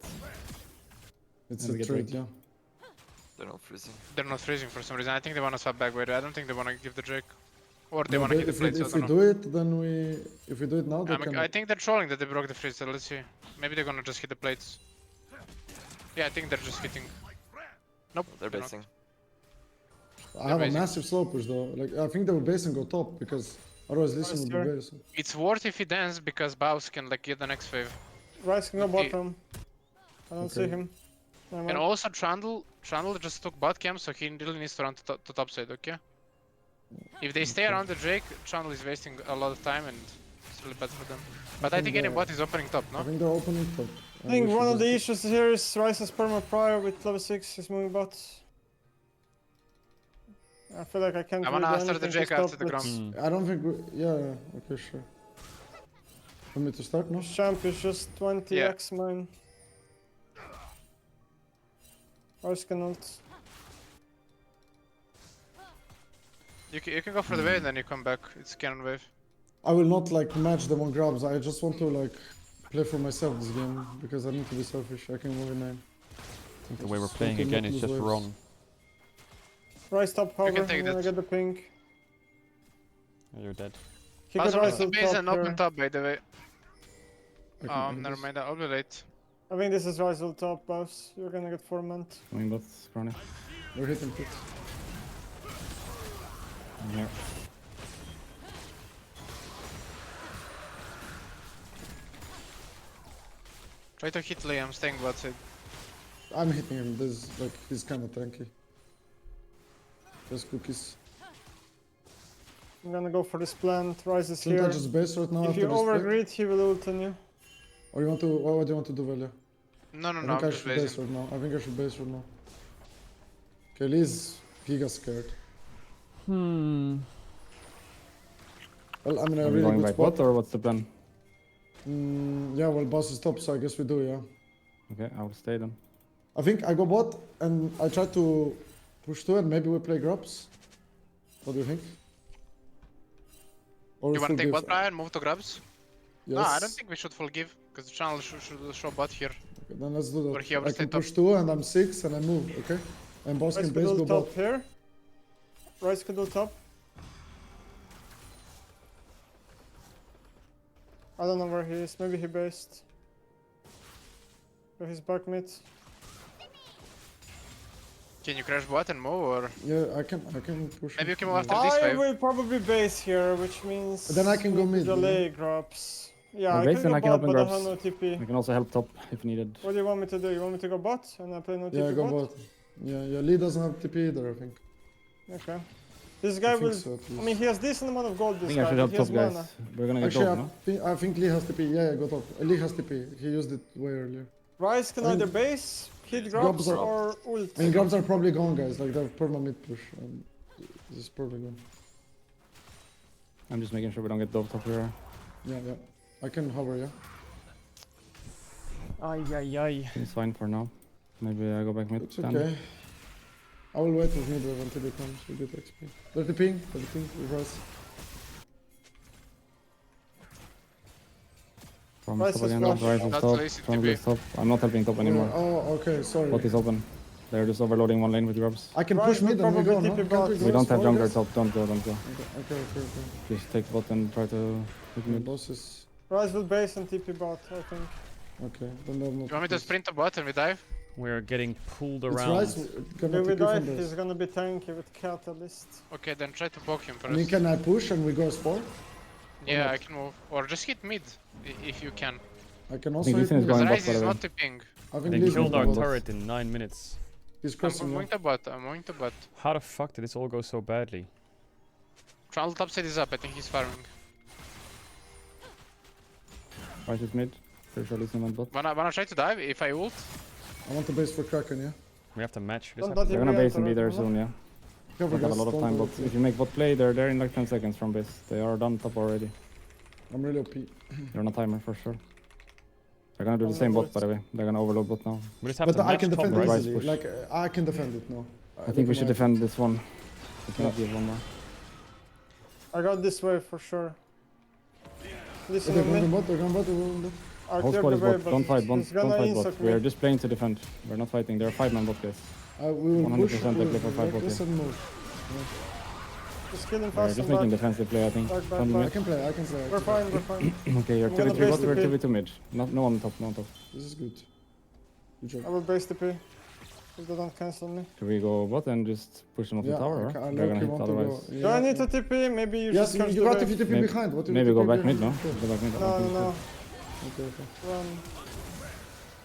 It's And we a get trade, Drake. yeah. They're not freezing. They're not freezing for some reason. I think they want to swap back, by the way. I don't think they want to give the Drake. Or they No, want to but keep the plates, I if don't we know. do it, then we... If we do it now, they can... I think they're trolling that they broke the freeze, so let's see. Maybe they're gonna just hit the plates. Yeah, I think they're just hitting. Nope. They're not. basing. I have a basing. massive slow push though. Like, I think they will base and go top, because otherwise Lee Sin will be sure. base. It's worth if he dance because Baus can like get the next wave. Ryze can go Okay. bottom. I don't see Okay. him. Never And mind. also Trundle just took bot camp, so he really needs to run to top side, okay? If they stay around the Drake, Trundle is wasting a lot of time and it's really bad for them. But I think any bot is opening top, I no? think they're opening top. I think one of the issues here is Ryze's perma prior with level 6 is moving bots. I feel like I can't I wanna really do start the anything to Drake after stop the it. ground. I don't think we... Yeah, okay, sure. Want me to start now? Champ is just 20x mine. Ryze can ult. You can go for the wave, then you come back. It's cannon wave. I will not like match them on grabs, I just want to like play for myself this game because I need to be selfish. I can move in 9. I think the way we're playing again is just wrong. Ryze top cover. can take I'm gonna that. get the pink. You're dead. He could Ryze the to base top and open here. top, by the way. Never mind, I'll be late. I think this is Ryze to top, boss. You're gonna get 4 months. Going both, Brownie. We're hitting pit. I'm here. Try to hit Lee, I'm staying bot side. I'm hitting him. This like he's kind of tanky. Just cookies. I'm gonna go for this plant. Ryze is here. Sometimes just base right now. If you overgreed, he will ult on you. Or you want to? What do you want to do, Velia? No, I think I should base right now. I think I should base right now. Okay, Lee's giga scared. Well, I'm in a really going good by spot. bot or what's the plan? Yeah, well, boss is top, so I guess we do, yeah. Okay, I will stay then. I think I go bot and I try to push to it. Maybe we play grubs. What do you think? Or You want full to take give? bot, Brian? Move to grabs? Yes. No, I don't think we should full give, because the channel should show bot here. Okay, then let's do Or that. he I overstayed can top. push 2 and I'm 6 and I move, okay? And boss can Ryze base could go ult bot. top here. Ryze could ult top. I don't know where he is. Maybe he based. Or he's back mid. Can you crash bot and move, or? Yeah, I can push. Maybe you it. can move after this I wave. will probably base here, which means Then I can go mid, delay drops. Yeah, I base can and go I can bot, open but I grabs. have no TP. I can also help top if needed. What do you want me to do? You want me to go bot and I play no TP Yeah, go bot? bot. Yeah, Lee doesn't have TP either, I think. Okay. This guy think will. so, at I mean, he has decent amount of gold. I This think I guy. should but help he has top, guys. mana. We're gonna get Actually, top, no? I think Lee has TP. Yeah, go top. Lee has TP. He used it way earlier. Ryze can I mean, either base, hit grubs grubs, are- or ult. I mean, grubs are probably gone, guys. Like, they're perma mid push. And this is probably gone. I'm just making sure we don't get dove top here. Yeah, yeah. I can hover, yeah. Ay. It's fine for now. Maybe I go back mid. It's then. okay. I will wait with mid wave until he comes. We get XP. 30 ping, reverse. From Ryze top is again, flash. Ryze is That's top. lazy Jungle TP. is top. I'm not helping top anymore. Oh, okay, sorry. Bot is open. They're just overloading one lane with grubs. I can Ryze push will mid and we go, probably no? TP Can't bot. we go We don't have slow, jungler guys? top. Don't go. Okay. Just take bot and try to hit The mid. boss is... Ryze will base and TP bot, I think. Okay, then they're not... You want me to sprint to bot and we dive? We're getting pulled It's around. Ryze gonna If we TP from dive, this. he's gonna be tanky with Catalyst. Okay, then try to poke him I mean, first. can I push and we go as 4? Yeah, I can move. Or just hit mid, if you can. I can I also think hit Lee Sin is mid. going Because bot, Ryze by is the way. not tipping. I think They Lee's killed not our bot. turret in 9 minutes. He's I'm crossing moving now. to bot, I'm moving to bot. How the fuck did this all go so badly? Trundle top side is up, I think he's farming. Ryze is mid. Pretty sure Lee Sin went bot. Wanna try to dive if I ult? I want the base for Kraken, yeah? We have to match. We Don't just have They're to... gonna TP base and be enter, there remember? soon, yeah. Cover Don't have a guys, lot of don't time, do but it. if you make bot play, they're there in like 10 seconds from base. They are done top already. I'm really OP. They're on a timer for sure. They're gonna do the same bot, by the way. They're gonna overload bot now. We just have But to I match can top defend right. Ryze easily. push. Like, I can defend it now. I think we should defend this one. We cannot give one more. I got this wave for sure. Listen They're to going to me. bot, they're going to bot, they're going to bot. I Whole cleared squad the is wave, bot. but Don't fight, he's don't gonna fight bot. insuck We are me. just playing to defend. We're not fighting. They're 5-man bot guys. We will 100% push, they play for we'll 5 bot. this and move. Just kill him We're fast just and making back. defensive play, I think. Back, back, Come back. I mid. can play, I can play. We're fine, we're fine. Okay, you're I'm gonna 2v3 base bot, the we're pin. 2v2 mid. No one top, no one top. This is good. Good job. I will base the P. If they don't cancel me. Should we go bot and just push them off the Yeah, tower? okay, Or? I They're look, gonna you hit want to go. otherwise. Do I need to TP? Maybe you Yes, just catch you the got the wave. VTP Maybe- behind. What do you Maybe go VTP back mid, behind? no? Go back mid. No, no, no. Okay, okay. Run.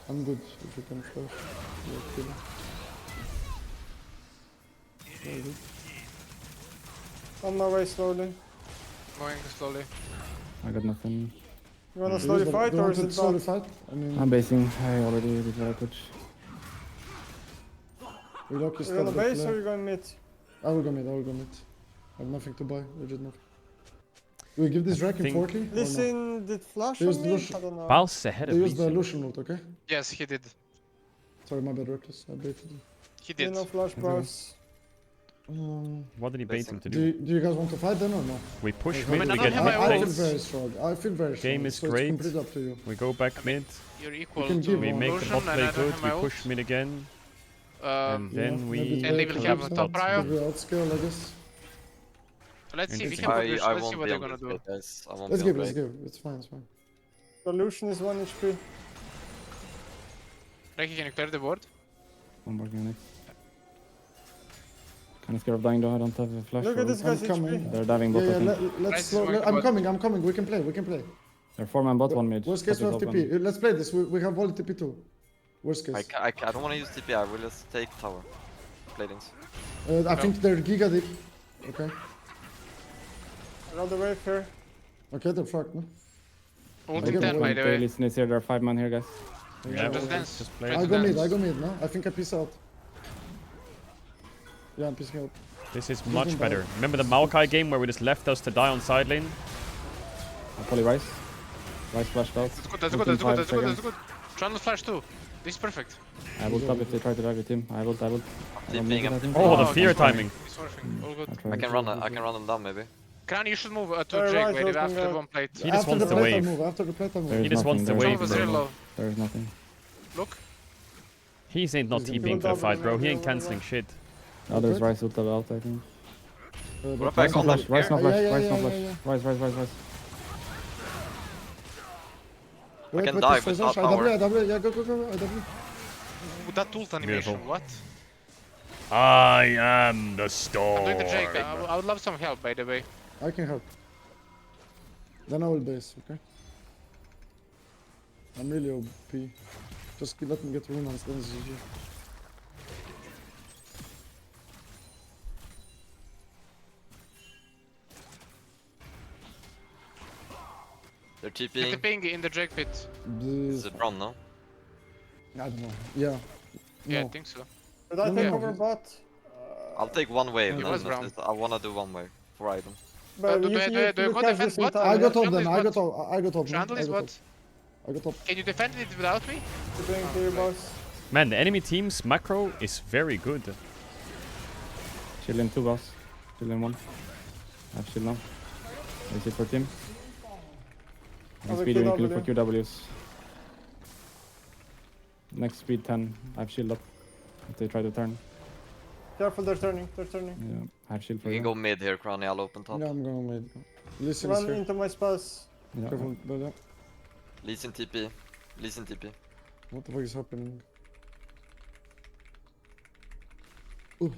I'm good if you can flash. Yeah, kill him. Very good. On my way slowly. Going slowly. I got nothing. You wanna Do slowly you fight or want is to it slowly bot? fight? I mean, I'm basing. I already did what I could. we lock his You gonna top base left. or you going mid? I will go mid, I will go mid. I have nothing to buy, legit nothing. Do we give this rack in think- 40? or no? Listen, did flash They on used me? Lucian. I don't know. Bounce ahead They of used the me. Lucian ult, okay? Yes, he did. Sorry, my bad, Reckless. I baited you. He Did did. no flash Okay. bros. What did he bait him to do? Do you guys want to fight then or no? We push Okay. mid, we get I feel plates. very strong. I feel very strong. Game is so great. It's completely up to you. We go back mid. You're equal can to give We make the Illusion bot and play I don't good. have We my push mid again. And then we. And they will have a top prior. Maybe outscale, I guess. Let's see. We can I Let's won't see what be they're on gonna this do. bit, guys. I won't Let's be give, on let's Drake. give. It's fine, it's fine. Solution is 1 HP. Reiki, can you clear the board? One more unit. Kind of scared of dying though. I don't have a flash. Look at this guy's I'm coming. HP. They're diving bot. Yeah, I think. let's slow. I'm coming. We can play. They're 4-man bot, 1 mid. Worst case, we Bot have is TP. open. Let's play this. We have volley TP too. Worst case. I don't want to use TP. I will just take tower. Platings. I think they're giga deep. Okay. Another wave here. Okay, they're fucked, no? Ulti 10 by the way. Listen is here. There are 5-man here, guys. Yeah, Just dance. just play. I go mid, no? I think I peace out. Yeah, I'm peacing out. This is much better. Remember the Maokai game where we just left us to die on side lane? I'll probably Rice. Rice flashed out. That's good. Trundle flash too. This is perfect. I will stop if they try to dive your team. I will. Oh, the fear timing. It's working. All good. I can run them down maybe. Kran, you should move to Drake wave after one plate. He just wants the wave. After the plate, I move. There's He just wants the nothing, wave, was very bro. low. There's nothing. Look. He ain't not TPing for the fight, bro. He ain't cancelling shit. Oh, there's Rice ult out, I think. Rice no flash. Rice no flash. Rice no flash. Yeah. Rice. I can dive without power. Yeah, go. That ult animation, Beautiful. what? I am the storm. I'm doing the Drake. I would love some help, by the way. I can help. Then I will base, okay? I'm really OP. Just let me get rune on then it's GG. They're Get TPing. the ping in the Drake pit. Is it Braum, no? I don't know. Yeah. Yeah, No. I think so. Did I take over bot? I'll take one wave. It And was then Braum. I wanna do one wave for item. But do you you go catch defend this in bot? time. I got top Trundle then. is I got bot. top. I got top. Trundle is what? I got top. Can you defend it without me? Doing clear boss. Man, the enemy team's macro is very good. Chill in 2 boss. Chill in 1. I have shield now. Is it for team? Oh, the Speed you kill QW. for QWs. Next speed 10. I have shield up. If they try to turn. Careful, they're turning. Yeah, I have shield for You you. can go mid here, Crowny. I'll open top. Yeah, I'm going mid. Listen, Run here. into my spells. Yeah. Careful, brother. Lee Sin TP. Lee Sin TP. What the fuck is happening? Ooh.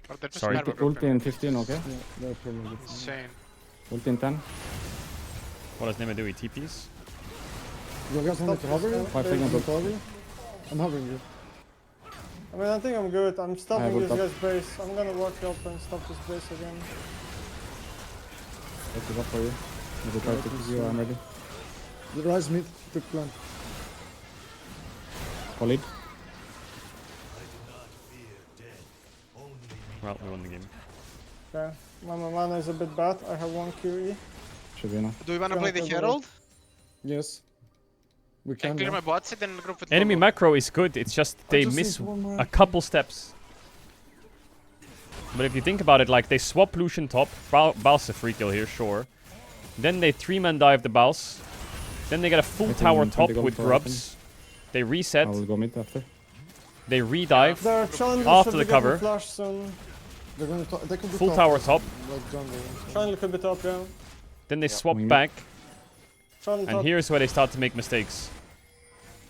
Or they're just Sorry. never Ulti broken. in 15, okay? Yeah, they're probably Insane. Ulti in 10. What does Nema do? He TPs? You guys want me to hover you? 5 seconds. Want me to hover you? I'm hovering you. I mean, I think I'm good. I'm stopping will this top. guy's base. I'm gonna walk up and stop this base again. Let's give up for you. If they try to kill you, I'm ready. The rise mid, took plan. Solid. Well, we won the game. Okay. My mana is a bit bad. I have 1 QE. Should be enough. Do we wanna Yeah, play the I'll do Herald? Yes. We Can can. clear now. my bot, sit in the group with Enemy Lobo. macro is good. It's just they just miss need one more a couple steps. But if you think about it, like they swap Lucian top. Bal's a free kill here, sure. Then they 3-man dive the Bals. Then they get a full I think tower we top can go with for grubs. They reset. I will go mid after. They re-dive. Their Chandler After should the be getting cover. flash soon. They're gonna they could be Full top, tower top. Like jungle. Chandler could be top, yeah. Then they swap Wing. back. Chandler And top. here's where they start to make mistakes.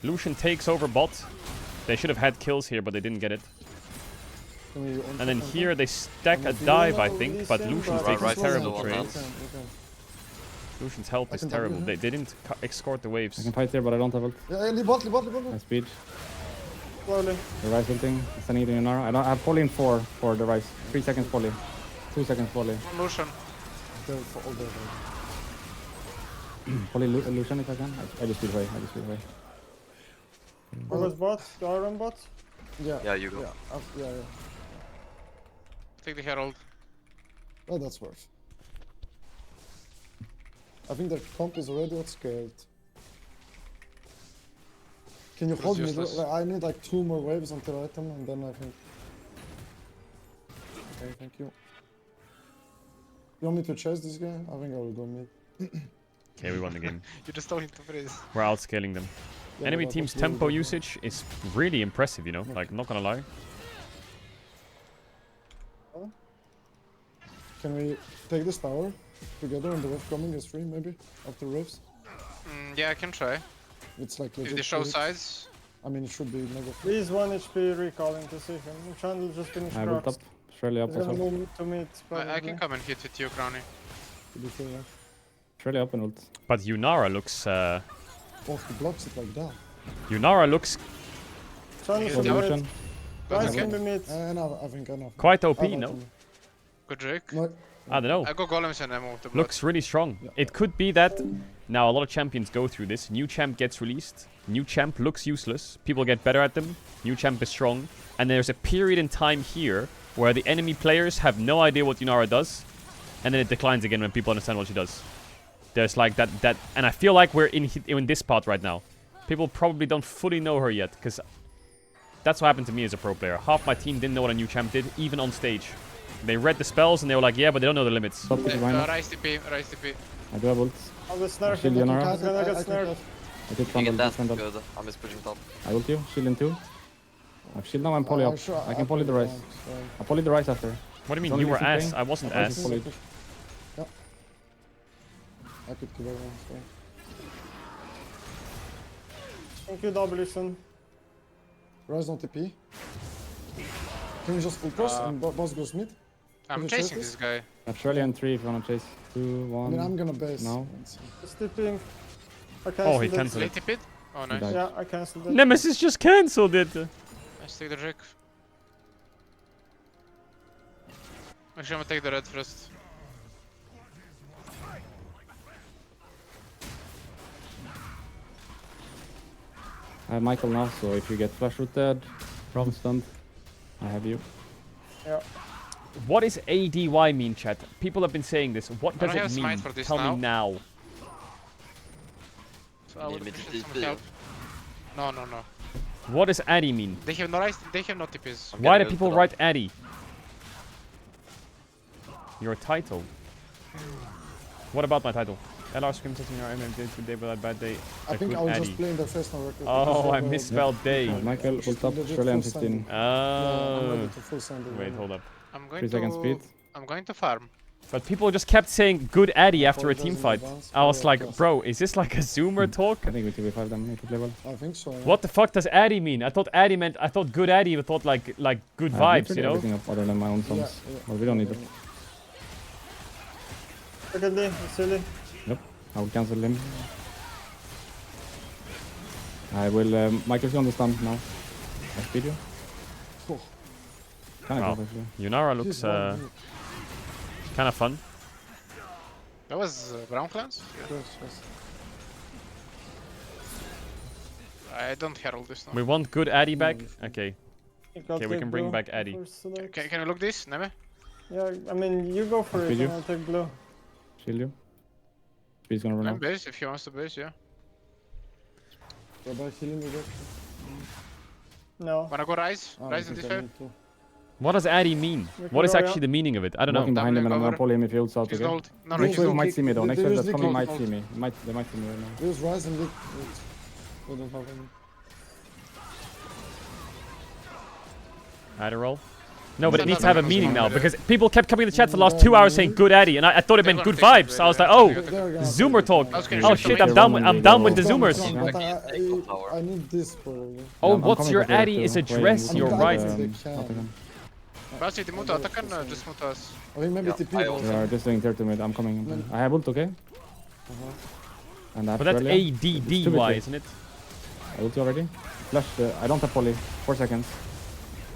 Lucian takes over bot. They should have had kills here, but they didn't get it. And then here they stack a dive, I think, but Lucian's Right, taking right, terrible so trades. on Lucian's health is terrible. They didn't escort the I waves. can fight here, but I don't have ult. Yeah, leave bot. My speed. Slowly. The Rice ulting. Sending it in an hour. I have poly in 4 for the Rice. 3 seconds poly. 2 seconds poly. Lucian. They're for all day. Poly Lucian if I can. I just speed away. Where was bot? The Iron bot? Yeah, you go. Yeah. Take the Herald. Oh, that's worth. I think their comp is already outscared. Can you hold me? I need like 2 more waves until item, and then I think. Okay, thank you. You want me to chase this guy? I think I will go mid. Okay, we won the game. You just told him to freeze. We're outscaling them. Yeah, Enemy team's tempo usage is really impressive, you know? Like, not gonna lie. Can we take this tower together and the wave coming is free, maybe? After waves? Yeah, I can try. It's like if they show sides. I mean, it should be mega. Please 1 HP recalling to see him. I'm trying to just finish crocs. Surely up He's gonna move to mid, I can come and hit with you, Crowny. Surely up and ult. But Yunara looks... Oh, he blocks it like that. Yunara looks... Solution. Guys can be mid. I think enough. Quite OP, no? Good Drake. No. I don't know. I go golems and I move the blood. Looks really strong. Yeah. It could be that now a lot of champions go through this. New champ gets released. New champ looks useless. People get better at them. New champ is strong. And there's a period in time here where the enemy players have no idea what Yunara does. And then it declines again when people understand what she does. There's like that and I feel like we're in this spot right now. People probably don't fully know her yet, because that's what happened to me as a pro player. Half my team didn't know what a new champ did, even on stage. They read the spells and they were like, yeah, but they don't know the limits. Rise TP, rise TP. I do have ults. I'll get snarf. Shield Yunara. He's gonna get snarf. I did front ult. Good. I'm just pushing top. I ult you. Shield in 2. I have shield now, I'm poly up. I can poly the rise. I'll poly the rise after. What do you mean you were ass? I wasn't ass. Yeah. I could kill everyone, so. Thank you, Wson. Rise on TP. Can we just full cross and boss goes mid? I'm chasing this guy. Australian 3 if you wanna chase. 2, 1. I mean, I'm gonna base. No. Just TPing. Oh, he cancelled it. TP'd? Oh, nice. Yeah, I cancelled it. Nemesis just cancelled it. Let's take the Drake. Actually, I'm gonna take the red first. I have Michael now, so if you get flash rooted, problem stunned, I have you. Yeah. What is ADY mean, chat? People have been saying this. What does it mean? Tell me now. So I would help. No. What does Addy mean? They have no rise, they have no TPs. Why do people write Addy? Your title. What about my title? LR screams at your MMJ today without bad day. I think I was just playing the first one record. Oh, I misspelled day. Michael, ult up, Australian 15. Wait, hold up. I'm going 3 seconds speed. I'm going to farm. But people just kept saying good Addy after a team fight. I was like, bro, is this like a Zoomer talk? I think we 2v5 them, make it level. I think so. Yeah. What the fuck does Addy mean? I thought Addy meant, I thought good Addy thought like good vibes, you know? Everything up other than my own songs. Well, we don't need it. Look at me, silly. Yep, I will cancel him. I will, Michael's on the stun now. I speed you. Wow. Yunara looks kind of fun. That was Brown Clans? Yes. I don't herald this now. We want good Addy back? Okay. Okay, we can bring blue back Addy. Can you look this, Neme? Yeah, I mean, you go for it and I'll take blue. Shield you. Speed's gonna run out. Base, if he wants to base, yeah. No. Wanna go rise? Rise in this wave? What does Addy mean? What is actually the meaning of it? I don't know. Walking behind him and I'm gonna pull him if he ults out again. No, Next wave might see me though. Next wave that's coming might see me. They might see me right now. Use rise and look. We don't have any. Caedrel? No, but it needs to have a meaning now, because people kept coming in the chat for the last 2 hours saying good Addy, and I thought it meant good vibes. I was like, oh, Zoomer talk. Oh shit, I'm down with the Zoomers. I need this probably. Oh, what's your Addy is a dress, you're right. Basi, muta atakan na just muta us. Maybe TP. We are just doing 30 mid. I'm coming. I have ult, okay? And but that's ADDY, isn't it? I ult you already. Flash. I don't have poly. 4 seconds.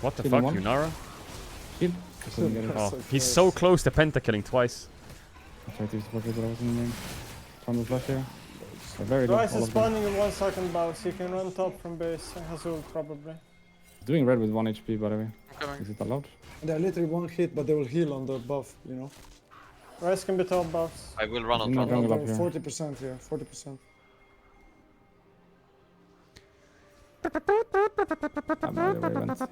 What the fuck, Yunara? Shield. Oh, he's so close to pentakilling twice. I tried to support it, but I wasn't in range. Trying to flash here. Very Rice is spawning in 1 second bounce. He can run top from base. Has ult probably. Doing red with 1 HP by the way. Is it allowed? They're literally 1 hit, but they will heal on the buff, you know. Rice can be top buffs. I will run on top. 40% here, 40%. He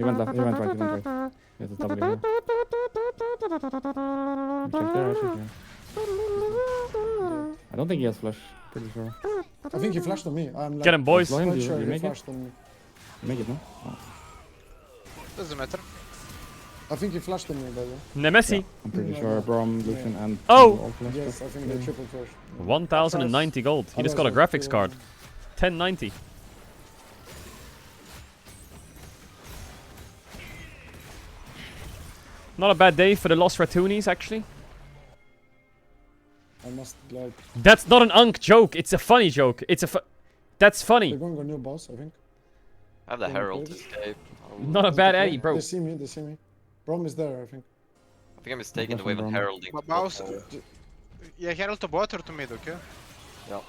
went left. He went right. He went right. He has a W here. Check there. I check here. I don't think he has flash. Pretty sure. I think he flashed on me. I'm like, get him, boys. Blow him. quite You sure he make it? flashed on me. You make it, no? Oh. Doesn't matter. I think he flashed on me, by the way. Nemesi. I'm pretty sure Braum, Lucian, and Oh! all flashed. Yes, I think they triple flash. 1090 gold. He just got a graphics card. 1090. Not a bad day for the Lost Ratoonies, actually. I must like. That's not an Unk joke. It's a funny joke. That's funny. They're going to a new boss, I think. I have the Herald escape. Not a bad Eddie, bro. They see me. They see me. Braum is there, I think. I think I'm mistaken the way when heralding. Mouse. Yeah, Herald to bot or to mid, okay? Yeah.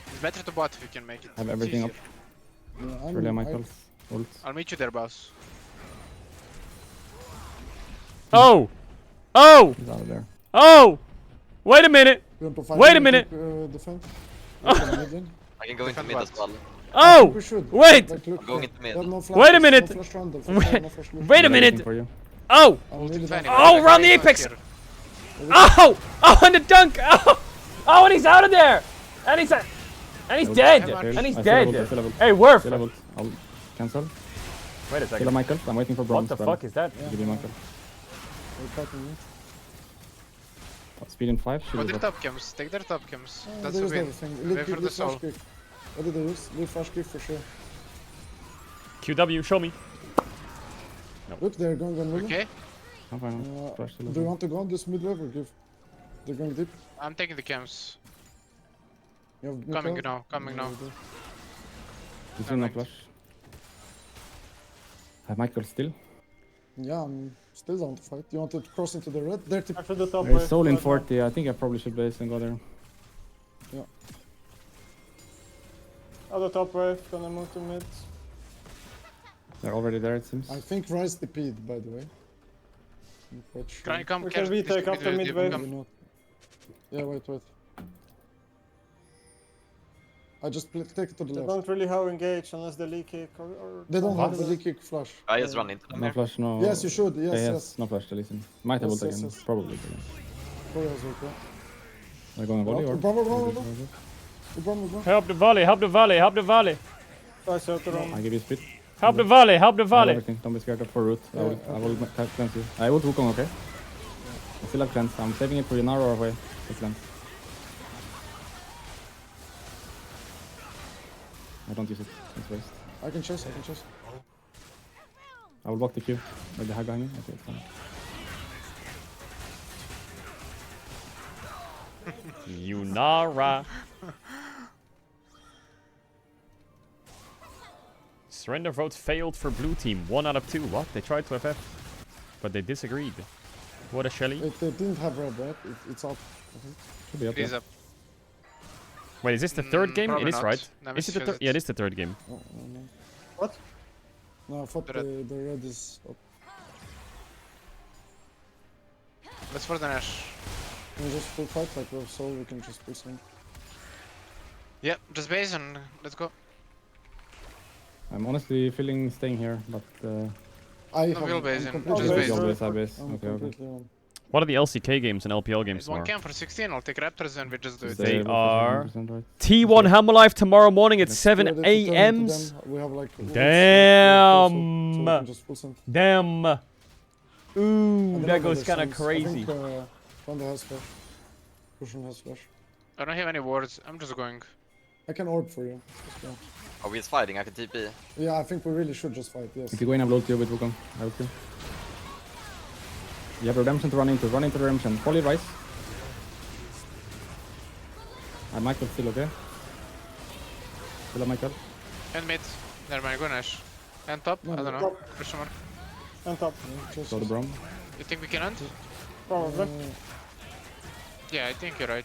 It's better to bot if you can make it. I have everything up. Yeah, Really, Michael. Ult. I'll meet you there, boss. Oh! Oh! He's out of there. Oh! Wait a minute! Wait a minute! Defense. I can go into mid as well. Oh! Wait! I'm going into mid. Wait a minute! Wait a minute! Oh! Oh, we're on the apex! Oh! Oh, and the dunk! Oh! Oh, and he's out of there! And he's dead! And he's dead! Hey, Worf! I'll cancel. Wait a second. Kill Michael. I'm waiting for Braum. What the fuck is that? Give me Michael. Speed in 5. Go their top cams. Take their top cams. That's a There's win. everything. Wait for the soul. What did they use? Leave flash kick for sure. QW, show me. No. Look, they're going on middle. Okay. I'm fine. Do you want to go on this mid wave or give? They're going deep. I'm taking the cams. You have Coming Mikhail? now. Coming now. He's in no flash. Have Michael still? Yeah, I'm still down to fight. You want to cross into the red? There to After the top There's soul in 40. I think I probably should base and go there. Yeah. Other top wave, gonna move to mid. They're already there, it seems. I think Rise TP'd, by the way. I'm quite sure. Can I come? We can retake after mid wave. Yeah, wait. I just take it to the They left. don't really have engage unless they leak kick or They don't have the leak kick flash. I just run into them. No flash, no. Yes, you should. Yes. No flash to listen. Might have ult again. Probably again. They're going a volley or? Help the volley, help the volley, help the volley. I give you speed. Help the volley, help the volley. Don't be scared of for root. I will cleanse you. I will Wukong, okay? I still have cleanse. I'm saving it for you now or away. The cleanse. I don't use it. It's waste. I can chase. I will block the Q. With the hag behind me. Okay, it's fine. Yunara. Surrender vote failed for blue team. 1 out of 2. What? They tried to FF, but they disagreed. What a Shelly. They didn't have red, right? It's up. Should be up. It is up. Wait, is this the third game? It is, not. right? No, Is it the third? Yeah, it is the third game. No. What? No, I thought the red is up. Let's for the Nash. Can we just full fight like we have soul? We can just pull some. Yep, just base and let's go. I'm honestly feeling staying here, but I will base in. completely Just base. Okay. What are the LCK games and LPL games It's one tomorrow? camp for 16. I'll take Raptors and we just do it. They are T1 Hammer Live tomorrow morning at 7 a.m. We have like Damn. Damn. Ooh, And that then goes other kind of songs. crazy. I think Thunder has flash. Cushion has flash. I don't have any wards. I'm just going. I can orb for you. Let's go. Are we just fighting? I can TP. Yeah, I think we really should just fight. Yes. If you go in, I will ult you with Wukong. I will kill. You have redemption to run into. Run into redemption. Poly rise. I Michael still okay. Still Michael. And mid. Never mind, go Nash. And top? I don't know. Question mark. And top. Go to Braum. You think we can hunt? Probably. Yeah, I think you're right.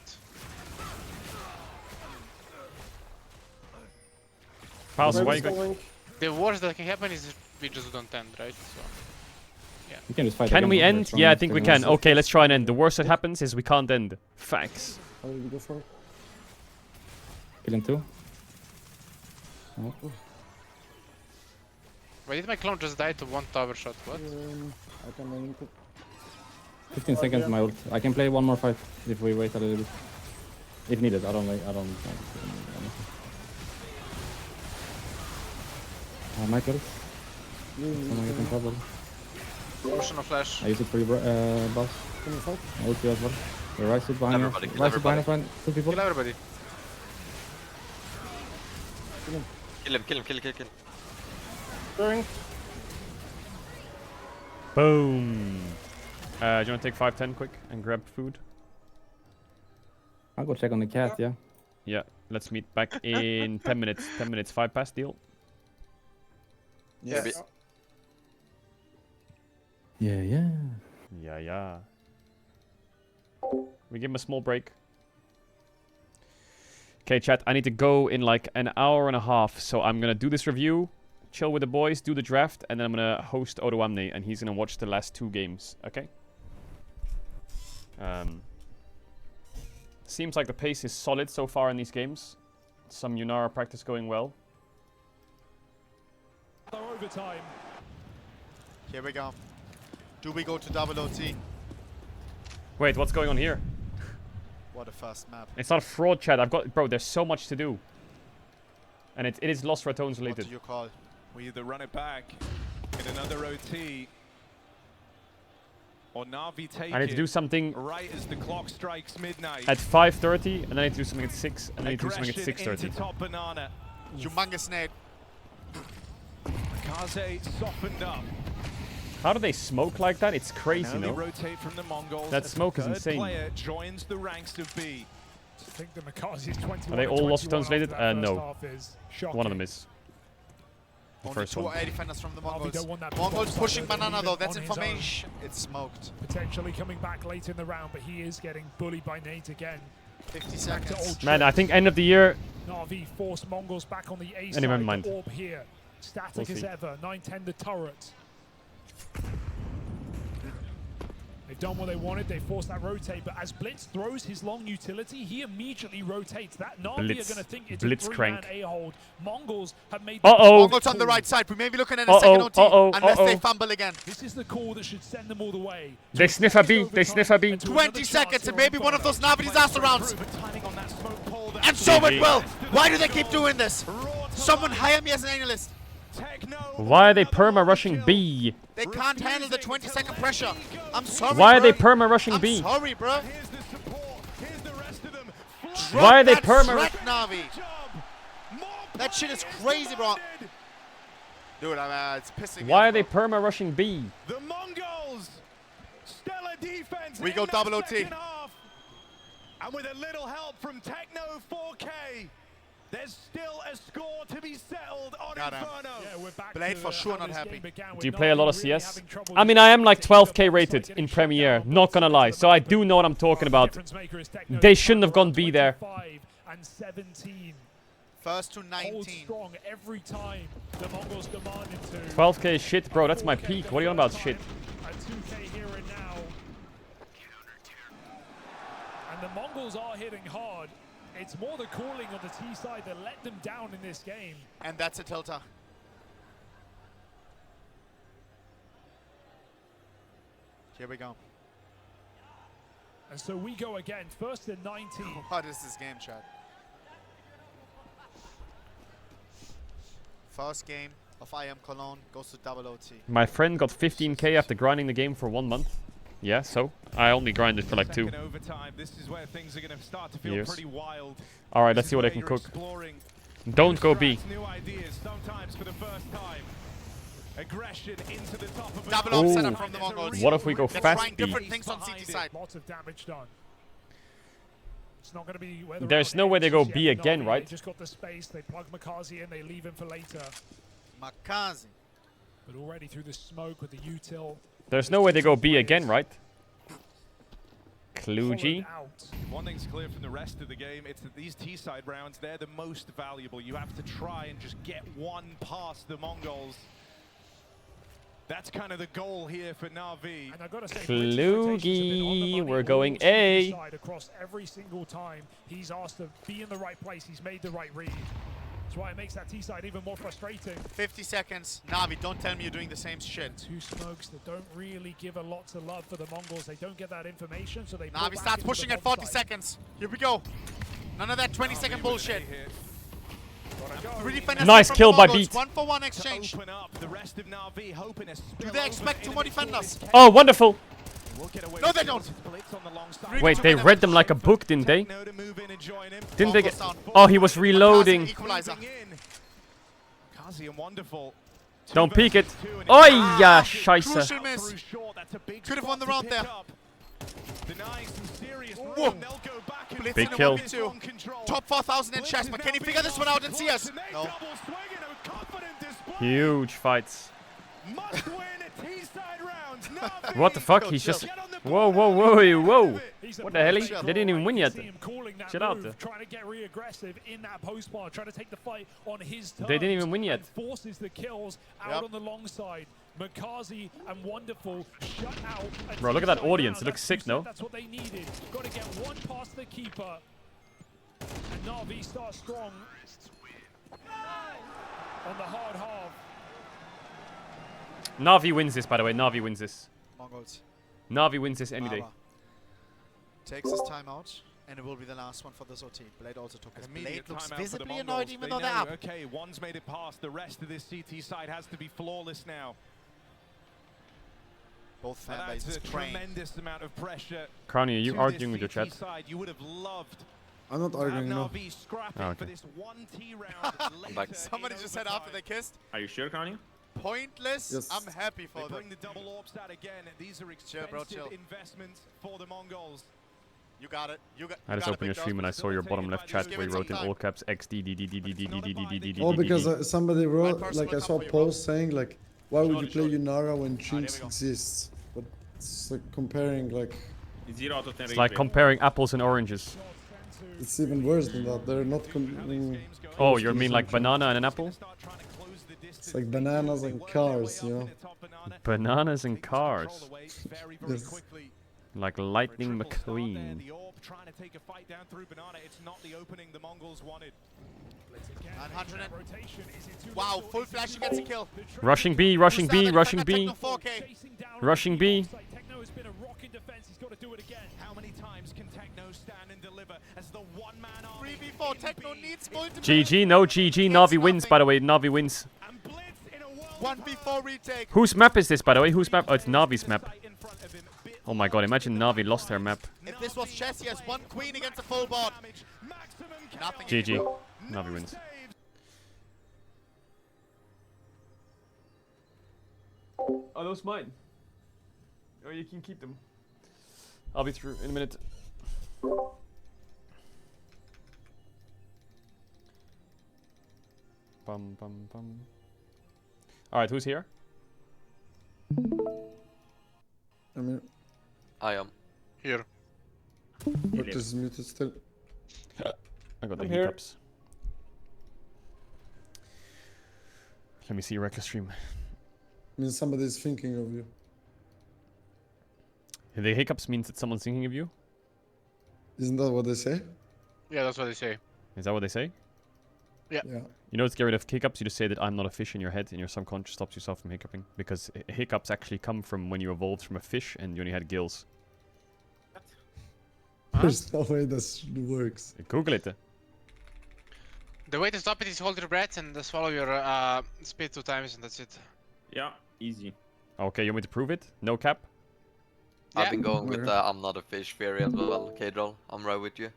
Pause, why you going? The worst that can happen is we just don't end, right? So, yeah. We can just fight. Can again, we we're end? strong Yeah, I enough think to we win. can. Okay, let's try and end. The worst that happens is we can't end. Facts. How did we go for it? Killing 2. Oh. Why did my clone just die to one tower shot? What? I can 15 seconds my ult. I can play one more fight if we wait a little bit. If needed, I don't like. My turret. Someone get in trouble. Ocean of flash. I use it for you, boss. Can you fight? I ult you as well. The right side behind you. Right side behind us, man. 2 people. Kill everybody. Kill him. During. Boom. Do you want to take 5-10 quick and grab food? I'll go check on the cat, yeah. Yeah, let's meet back in 10 minutes. 10 minutes, 5 past deal. Yes. Yeah. We give him a small break. Okay, chat, I need to go in like an hour and a half, so I'm gonna do this review, chill with the boys, do the draft, and then I'm gonna host Odoamne, and he's gonna watch the last 2 games, okay? Seems like the pace is solid so far in these games. Some Yunara practice going well. Overtime. Here we go. Do we go to double OT? Wait, what's going on here? What a fast map. It's not fraud, chat. Bro, there's so much to do. And it is Lost Ratones related. What do you call? We either run it back in another OT, or Na'Vi take I need to do something right as the clock strikes midnight. at 5:30, and then I need to do something at 6, and then I need to do something at 6:30. Top banana. Humongous nade. Kaze softened up. How do they smoke like that? It's crazy, Now they no? rotate from the Mongols. That smoke is Third insane. player joins the ranks of B. I think the Makazi's 21. Are they all Lost Ratones related? No. Shocking. One of them is. The Only first 2 one. air defenders from the Na'Vi don't want Mongols. that Mongols big pushing upside banana lead though, that's on his own. information. It's smoked. Potentially coming back late in the round, but he is getting bullied by Nate again. 50 Back to seconds. old Man, I tricks. think end of the year. Na'Vi force Mongols back on the A Never side. mind. The orb here. Static We'll as see. ever. 9-10 the turret. They've done what they wanted. They forced that rotate, but as Blitz throws his long utility, he immediately rotates. That Na'Vi Blitz. are going to think it's Blitz a 3-man crank. A-hold. Mongols have made Mongols on the right side. We may be looking at a second OT unless they fumble again. This is the call that should send them all the way. They sniff a B. They sniff a B. 20 seconds and maybe one of those Navi's ass arounds. And so it will. Why do they keep doing this? Someone hire me as an analyst. Why are they perma rushing B? They can't handle the 20-second pressure. I'm sorry, Why are they bro. perma rushing B? I'm sorry, bro. Why are they Drop that perma? threat, Na'Vi. That shit is crazy, bro. Dude, it's pissing me Why off, are they bro. perma rushing B? The Mongols! Stellar defense. We go double OT. And with a little help from Techno 4K, there's still a score to be settled on Inferno. Yeah, we're back Blade to for sure how not this happy. game began with Do you play a lot of Na'Vi really CS? having trouble I mean, I am like 12k rated in Premiere, not gonna lie, so I do know what I'm talking about. They shouldn't have gone B there. 25 and 17. First to Hold 19. strong every time the Mongols demanded to. 12k is shit, bro, that's my peak. What are you on about shit? A 2K here and now. And the Mongols are hitting hard. It's more the calling of the T side that let them down in this game. And that's a tilter. Here we go. And so we go again, first and 19. What is this game, Chad? First game of I Am Cologne goes to double OT. My friend got 15k after grinding the game for 1 month. Yeah, so I only grinded for like 2 Second overtime, this is where things are going to start to feel years. pretty wild. Alright, let's see what I can cook. Don't go B. New ideas, sometimes for the first time. Aggression into the top of Double up setup from the Mongols. What if we go They're fast trying B? different things on CT side. Lots of damage done. It's not going to be where There's no way they go B again, right? They just got the space, they plug Makazi in, they leave him for later. Makazi. But already through the smoke with the util. There's no way they go B again, right? Kluji. One thing's clear from the rest of the game, it's that these T-side rounds, they're the most valuable. You have to try and just get one past the Mongols. That's kind of the goal here for Na'Vi. And I gotta say, Klugi, we're going A. Across every single time he's asked to be in the right place, he's made the right read. That's why it makes that T side even more frustrating. 50 seconds. Na'Vi, don't tell me you're doing the same shit. Two smokes that don't really give a lot of love for the Mongols. They don't get that information, so they. Na'Vi starts pushing at 40 seconds. Here we go. None of that 20-second bullshit. Really Nice kill by Mongols. Beat. 1-for-1 exchange. Do they expect 2 more defenders? Oh, wonderful. No, they don't. Wait, they read them like a book, didn't they? Didn't they get... Oh, he was reloading. Don't peek it. Oh, yeah, scheisse. Crucial miss. Could have won the round there. Whoa. Big kill. Top 4,000 in chess, but can he figure this one out and see us? No. Huge fights. What the fuck? He's just... Whoa, whoa, whoa, whoa. What the hell? They didn't even win yet. Chill out. Trying to get re-aggressive in that post-bar, trying to take the fight on his terms. They didn't even win yet. Forces the kills out on the long side. Makazi and Wonderful shut out. Bro, look at that audience. It looks sick, no? That's what they needed. Got to get one past the keeper. And Na'Vi starts strong on the hard half. Na'Vi wins this, by the way. Na'Vi wins this. Mongols. Na'Vi wins this any day. Takes his time out, and it will be the last one for this OT. Blade also took his. Blade looks visibly annoyed even though they're up. Okay, one's made it past. The rest of this CT side has to be flawless now. Both fan bases praying. Tremendous amount of pressure. Carney, are you arguing with your chat? You would have loved. I'm not arguing, no. Oh, okay. Somebody just said after they kissed. Are you sure, Carney? Pointless. Yes. I'm happy for them. Bring the double orbs out again. These are expensive investments for the Mongols. You got it. You got. I just opened your stream and I saw your bottom left chat where you wrote in all caps XD. Oh, because somebody wrote, like I saw a post saying like, why would you play Yunara when Jinx exists? But it's like comparing like. 0 out of 10. It's like comparing apples and oranges. It's even worse than that. They're not. Oh, you mean like banana and an apple? It's like bananas and cars, you know. Bananas and cars. Yes. Like Lightning McQueen. Wow, full flash gets a kill. Rushing B, rushing B, rushing B. Rushing B. Techno's been a rock in defense. He's got to do it again. How many times can Techno stand and deliver as the one-man army? 3v4, Techno needs multiple. GG, no GG. Na'Vi wins, by the way. Na'Vi wins. 1v4 retake. Whose map is this, by the way? Whose map? Oh, it's Na'Vi's map. Oh my god, imagine Na'Vi lost her map. If this was chess, he has one queen against a full board. Nothing. GG. Na'Vi wins. Are those mine? Oh, you can keep them. I'll be through in a minute. Bum bum bum. Alright, who's here? I mean, I am. Here. But is muted still. I got the I'm here. hiccups. Let me see your reckless stream. I mean, somebody's thinking of you. The hiccups means that someone's thinking of you? Isn't that what they say? Yeah, that's what they say. Is that what they say? Yeah. Yeah. You know, to get rid of hiccups, you just say that I'm not a fish in your head, and your subconscious stops yourself from hiccuping. Because hiccups actually come from when you evolved from a fish and you only had gills. There's no way this works. Google it. The way to stop it is hold your breath and swallow your spit 2 times, and that's it. Yeah, easy. Okay, you want me to prove it? No cap? I've been going with I'm not a fish theory as well, Caedrel. I'm right with you.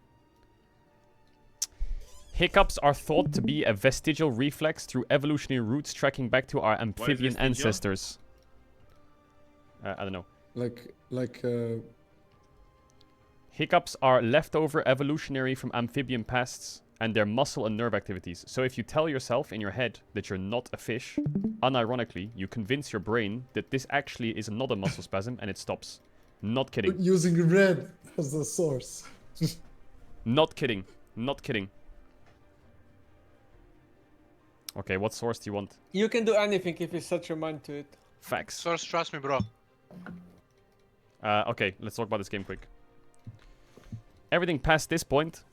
Hiccups are thought to be a vestigial reflex through evolutionary roots tracking back to our amphibian ancestors. I don't know. Hiccups are leftover evolutionary from amphibian pasts and their muscle and nerve activities. So if you tell yourself in your head that you're not a fish, unironically, you convince your brain that this actually is not a muscle spasm and it stops. Not kidding. Using red as the source. Not kidding. Not kidding. Okay, what source do you want? You can do anything if you set your mind to it. Facts. Source, trust me, bro. Okay, let's talk about this game quick. Everything past this point,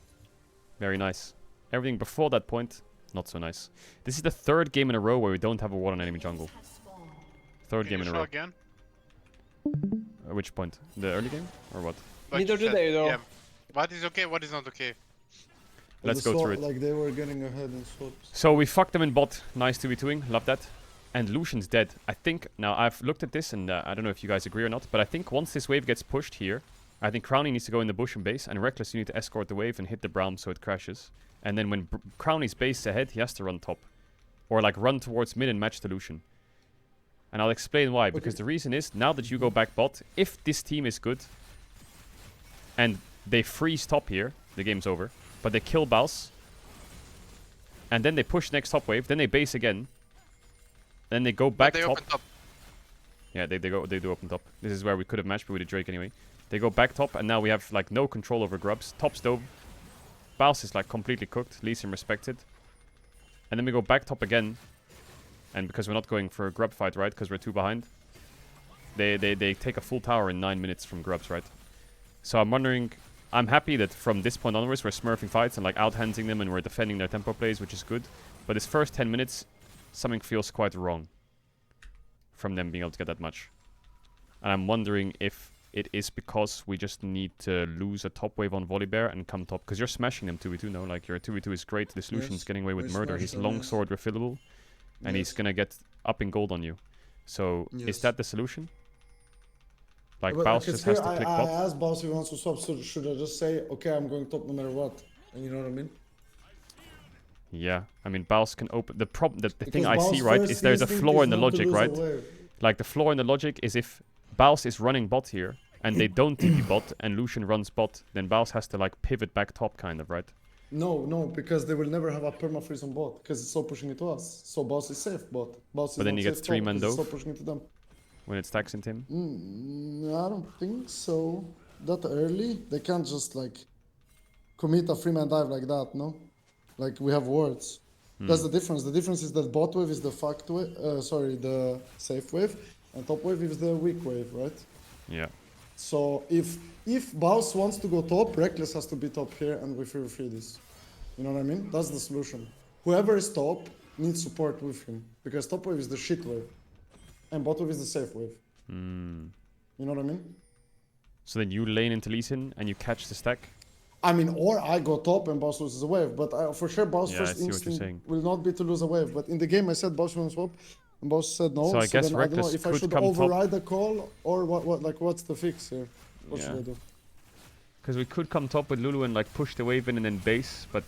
very nice. Everything before that point, Not so nice. This is the third game in a row where we don't have a ward on enemy jungle. Third game in a row. Again? At which point? The early game? Or what? Neither do they, though. Yeah. What is okay, what is not okay? Let's go through it. Like they were getting ahead in swaps. So we fucked them in bot. Nice 2v2ing. Love that. And Lucian's dead. I think, now I've looked at this and I don't know if you guys agree or not, but I think once this wave gets pushed here, I think Crownie needs to go in the bush and base, and Reckless, you need to escort the wave and hit the Braum so it crashes. And then when Crownie's base ahead, he has to run top. Or like run towards mid and match the Lucian. And I'll explain why, because the reason is, now that you go back bot, if this team is good, and they freeze top here, the game's over, but they kill Baus, and then they push next top wave, then they base again, then they go back top. Yeah, they do open top. This is where we could have matched, but we did Drake anyway. They go back top, and now we have like no control over grubs. Top stove. Baus is like completely cooked. Lee Sin respected. And then we go back top again. And because we're not going for a grub fight, right? Because we're 2 behind. They take a full tower in 9 minutes from grubs, right? So I'm wondering... I'm happy that from this point onwards we're smurfing fights and like out-handing them and we're defending their tempo plays, which is good. But this first 10 minutes, something feels quite wrong. From them being able to get that much. And I'm wondering if it is because we just need to lose a top wave on Volibear and come top. Because you're smashing them 2v2, no? Like your 2v2 is great. The solution's getting away with murder. His longsword refillable. And he's gonna get up in gold on you. So is that the solution? Like Baus just has to click bot? I asked Baus if he wants to swap, so should I just say, okay, I'm going top no matter what? And you know what I mean? Yeah, I mean Baus can open the thing I see, right, is there's a flaw in the logic, right? Like the flaw in the logic is if Baus is running bot here and they don't TP bot and Lucian runs bot, then Baus has to like pivot back top kind of, right? No, because they will never have a perma-freeze on bot, because it's so pushing it to us. So Baus is safe bot. Baus is but then you get 3-man dove so pushing it to them. When it stacks into him? I don't think so. That early, they can't just like commit a 3-man dive like that, no? Like we have wards. That's the difference. The difference is that bot wave is the fucked wave, the safe wave, and top wave is the weak wave, right? Yeah. So if Baus wants to go top, Reckless has to be top here and we free this. You know what I mean? That's the solution. Whoever is top needs support with him, because top wave is the shit wave. And bot wave is the safe wave. You know what I mean? So then you lane into Lee Sin and you catch the stack? I mean, or I go top and Baus loses a wave. But for sure, Baus' first instinct will not be to lose a wave. But in the game, I said Baus will swap, and Baus said no. So I guess then I don't know if I should override the call or what. Like, what's the fix here? What should I do? Because we could come top with Lulu and like push the wave in and then base, but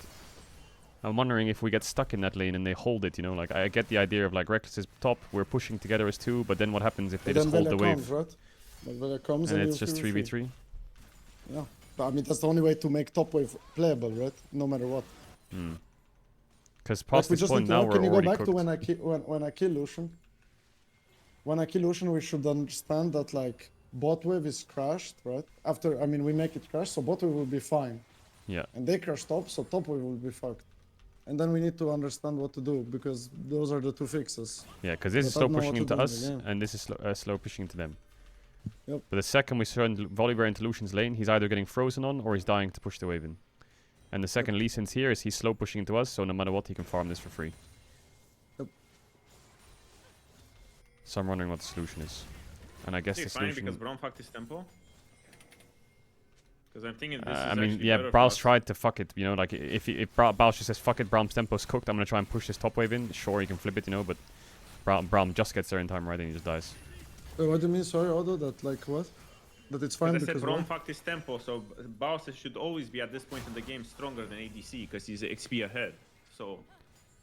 I'm wondering if we get stuck in that lane and they hold it, you know? Like, I get the idea of like Reckless is top, we're pushing together as 2, but then what happens if they just hold the wave? Right? But comes and it's just 3v3? Yeah. But I mean, that's the only way to make top wave playable, right? No matter what. Because past this point now we're already cooked. Can you go back to when I kill Lucian? When I kill Lucian, we should understand that like bot wave is crashed, right? After, I mean, we make it crash, so bot wave will be fine. Yeah. And they crash top, so top wave will be fucked. And then we need to understand what to do, because those are the 2 fixes. Yeah, because this is slow pushing into us, and this is slow pushing into them. Yep. But the second we send Volibear into Lucian's lane, he's either getting frozen on or he's dying to push the wave in. And the second Lee Sin's here is he's slow pushing into us, so no matter what, he can farm this for free. Yep. So I'm wondering what the solution is. And I guess the solution... because Braum fucked his tempo? Because I'm thinking this I mean, yeah, Baus tried to fuck it, you know, like if Baus just says fuck it, Braum's tempo's cooked, I'm gonna try and push this top wave in. Sure, he can flip it, you know, but Braum just gets there in time, right, and he just dies. What do you mean, sorry, Odo, that like what? That it's fine because I said Braum fucked his tempo, so Baus should always be at this point in the game stronger than ADC, because he's XP ahead, so...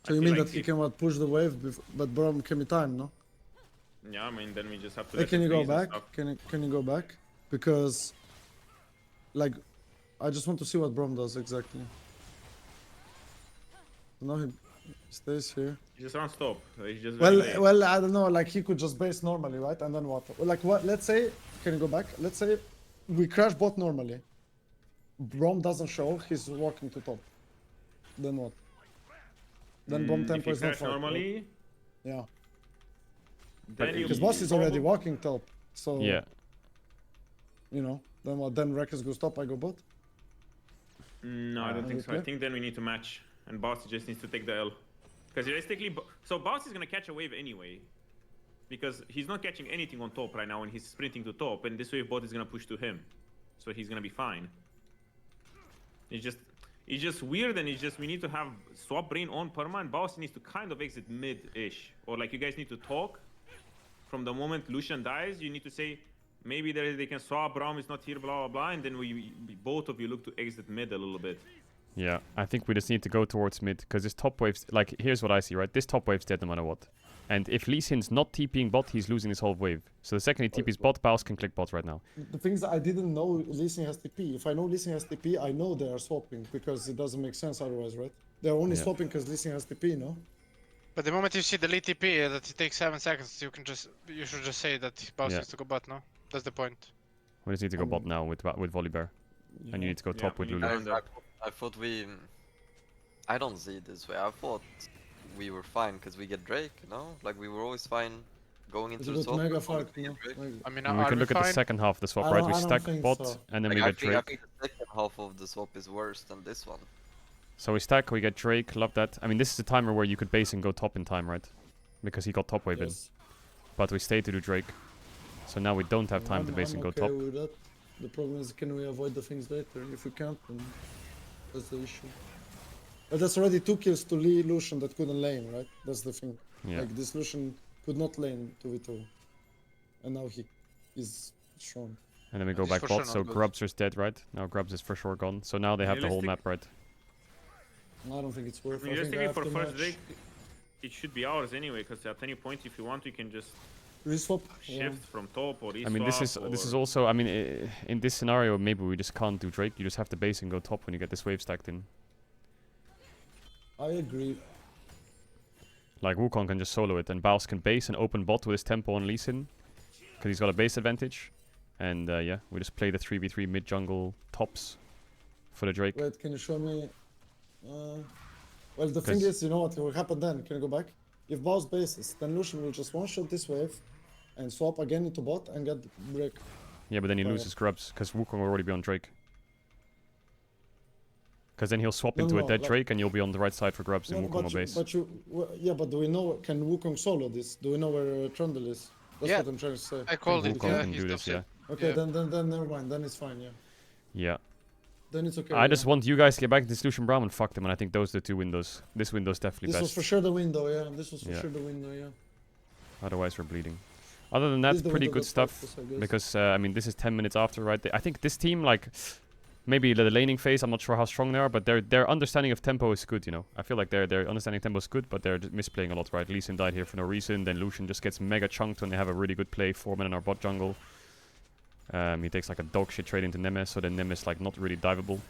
So you mean that he can push the wave, but Braum can be timed, no? Yeah, I mean, then we just have to... Hey, can you go back? Can you go back? Because... Like, I just want to see what Braum does exactly. No, he stays here. He just runs top. He's just well, I don't know. Like he could just base normally, right? And then what? Like what? Let's say, can you go back? Let's say we crash bot normally. Braum doesn't show. He's walking to top. Then what? Then Braum tempo is not far. Normally. Right? Yeah. Because boss is already walking top. So. Yeah. You know. Then what? Then Reckless goes top. I go bot. No, I don't think so. I think then we need to match. and Bouncy just needs to take the L. Because realistically, so Bouncy is gonna catch a wave anyway. Because he's not catching anything on top right now and he's sprinting to top, and this wave bot is gonna push to him. So he's gonna be fine. It's just weird, and we need to have swap brain on perma, and Bouncy needs to kind of exit mid-ish. Or like you guys need to talk. From the moment Lucian dies, you need to say, maybe they can swap, Braum is not here, blah blah blah, and then we both of you look to exit mid a little bit. Yeah, I think we just need to go towards mid, because this top wave's, like, here's what I see, right? This top wave's dead no matter what. And if Lee Sin's not TPing bot, he's losing this whole wave. So the second he TPs bot, Baus can click bot right now. The thing is, I didn't know Lee Sin has TP. If I know Lee Sin has TP, I know they are swapping, because it doesn't make sense otherwise, right? They're only swapping because Lee Sin has TP, no? But the moment you see the lead TP that it takes 7 seconds, you should just say that Baus needs to go bot, no? That's the point. We just need to go bot now with Volibear. And you need to go top with Lulu. I thought I don't see it this way. I thought we were fine because we get Drake, no? Like we were always fine going into the swap. Mega fight, no? I mean, we can look at the second half of the swap, right? We stack bot so. and then like, we get Drake. I think the second half of the swap is worse than this one. So we stack, we get Drake, love that. I mean, this is a timer where you could base and go top in time, right? Because he got top wave in. But we stay to do Drake. So now we don't have time to base and go top. With that. The problem is, can we avoid the things later? If we can't, then that's the issue. But that's already 2 kills to Lee Lucian that couldn't lane, right? That's the thing. Yeah. Like this Lucian could not lane 2v2. And now he is strong. And then we go back bot, so Grubs is dead, right? Now Grubs is for sure gone. So now they have the whole map, right? I don't think it's worth it. Realistically, for first Drake, it should be ours anyway, because at any point, if you want, you can just reswap, shift from top or reswap. I mean, this is also, I mean, in this scenario, maybe we just can't do Drake. You just have to base and go top when you get this wave stacked in. I agree. Like Wukong can just solo it, and Baus can base and open bot with his tempo on Lee Sin, because he's got a base advantage. And yeah, we just play the 3v3 mid jungle tops for the Drake. Wait, can you show me? Well, the thing is, you know what will happen then? Can you go back? If Baus bases, then Lucian will just one-shot this wave and swap again into bot and get break. Yeah, but then he loses Grubs, because Wukong will already be on Drake. Because then he'll swap into a dead Drake and you'll be on the right side for Grubs and Wukong will base. But do we know, can Wukong solo this? Do we know where Trundle is? That's what I'm trying to say. I called it. Wukong can do this, yeah. Okay, then never mind, then it's fine, yeah. Yeah. Then it's okay. I just want you guys to get back to this Lucian Braum and fuck them, and I think those are the 2 windows. This window's definitely best. This was for sure the window, yeah. This was for sure the window, yeah. Otherwise we're bleeding. Other than that, pretty good stuff. Because, I mean, this is 10 minutes after, right? I think this team, like, maybe the laning phase, I'm not sure how strong they are, but their understanding of tempo is good, you know. I feel like their understanding of tempo is good, but they're misplaying a lot, right? Lee Sin died here for no reason, then Lucian just gets mega chunked when they have a really good play, 4 men in our bot jungle. He takes like a dog shit trade into Nemes, so then Nemes like not really diveable.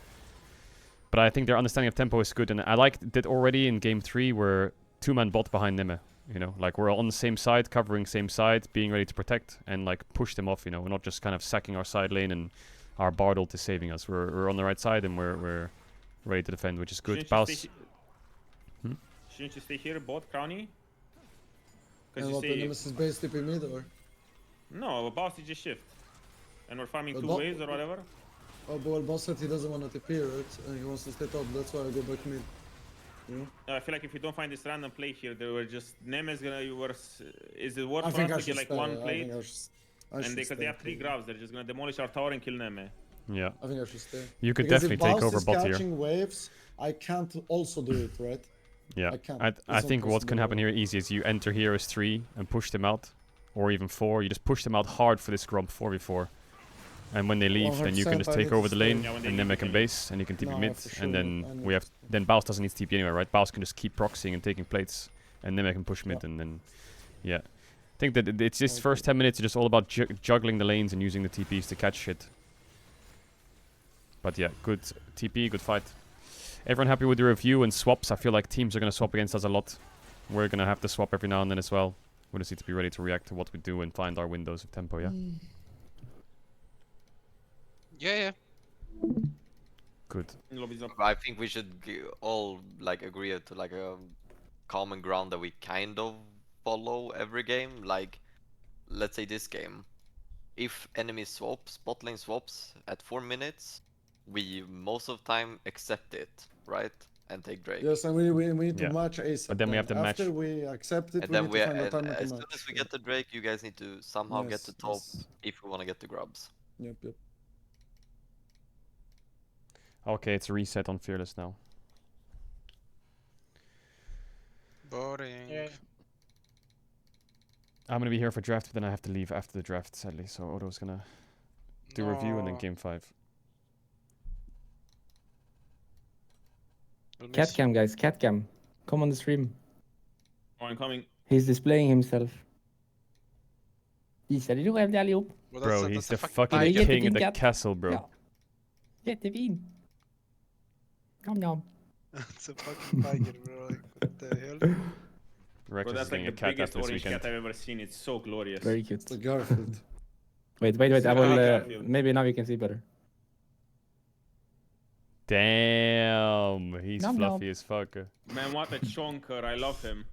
But I think their understanding of tempo is good, and I liked it already in game 3 where 2-man bot behind Neme. You know, like we're on the same side, covering same side, being ready to protect and like push them off. You know, we're not just kind of sacking our side lane and our Bard ult is saving us. We're on the right side and we're ready to defend, which is good. Shouldn't you stay here, bot Crowny? And what, the Nemesis base TP mid or? No, Baus is just shift. And we're farming 2 waves or whatever. Oh, but well, Baus said he doesn't want to TP, right? And he wants to stay top, that's why I go back mid. You know? I feel like if you don't find this random play here, they were just Nemes gonna is it worth for us to get like 1 plate? And because they have 3 grabs, they're just gonna demolish our tower and kill Neme. Yeah. I think I should stay. You could definitely take over bot here. If catching waves, I can't also do it, right? Yeah. I can't. I think what can happen here easy is you enter here as 3 and push them out. Or even 4. You just push them out hard for this grump 4v4. And when they leave, then you can just take over the lane, and Neme can base, and you can TP mid, and then we have. Then Baus doesn't need to TP anyway, right? Baus can just keep proxying and taking plates, and Neme can push mid, and then, yeah. I think that it's just first 10 minutes are just all about juggling the lanes and using the TPs to catch shit. But yeah, good TP, good fight. Everyone happy with the review and swaps? I feel like teams are gonna swap against us a lot. We're gonna have to swap every now and then as well. We just need to be ready to react to what we do and find our windows of tempo, yeah. Yeah. Good. I think we should all like agree to like a common ground that we kind of follow every game. Like, let's say this game, if enemy swaps, bot lane swaps at 4 minutes, we most of the time accept it, right? and take Drake. Yes, and we need to match ASAP. But then we have to match. After we accept it, And we then need to find a time to as match. soon as we get the Drake, you guys need to somehow get the top if we want to get the grubs. Yep, yep. Okay, it's a reset on Fearless now. Boring. Yeah. I'm gonna be here for draft, but then I have to leave after the draft, sadly. So Odo's gonna do review and then game 5. Cat cam, guys, cat cam. Come on the stream. Oh, I'm coming. He's displaying himself. Gissa du skämde allihop? Bro, he's the fucking king of the castle, bro. Ja. Jättefin. Kom nom. It's a fucking tiger, bro. Like, what the hell? Bro, that's like the biggest orange cat I've ever seen. It's so glorious. Very cute. The Garfield. Wait. I will. Maybe now you can see better. Damn, he's Nom fluffy nom. as fuck. Man, what a chonker. I love him.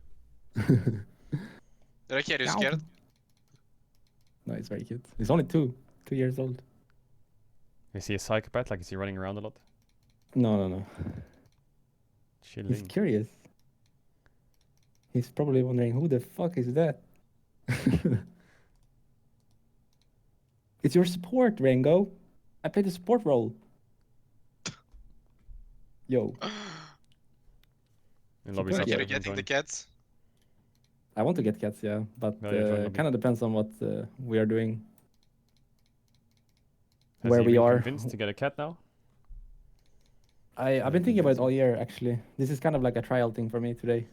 Drake, are you scared? No, it's very cute. He's only 2 years old. Is he a psychopath? Like, is he running around a lot? No. Chilling. He's curious. He's probably wondering, who the fuck is that? It's your support, Rango. I play the support role. Yo. Like, you're getting the cats? I want to get cats, yeah, but kind of depends on what we are doing. Where we are. Convinced to get a cat now? I've been thinking about it all year, actually. This is kind of like a trial thing for me today.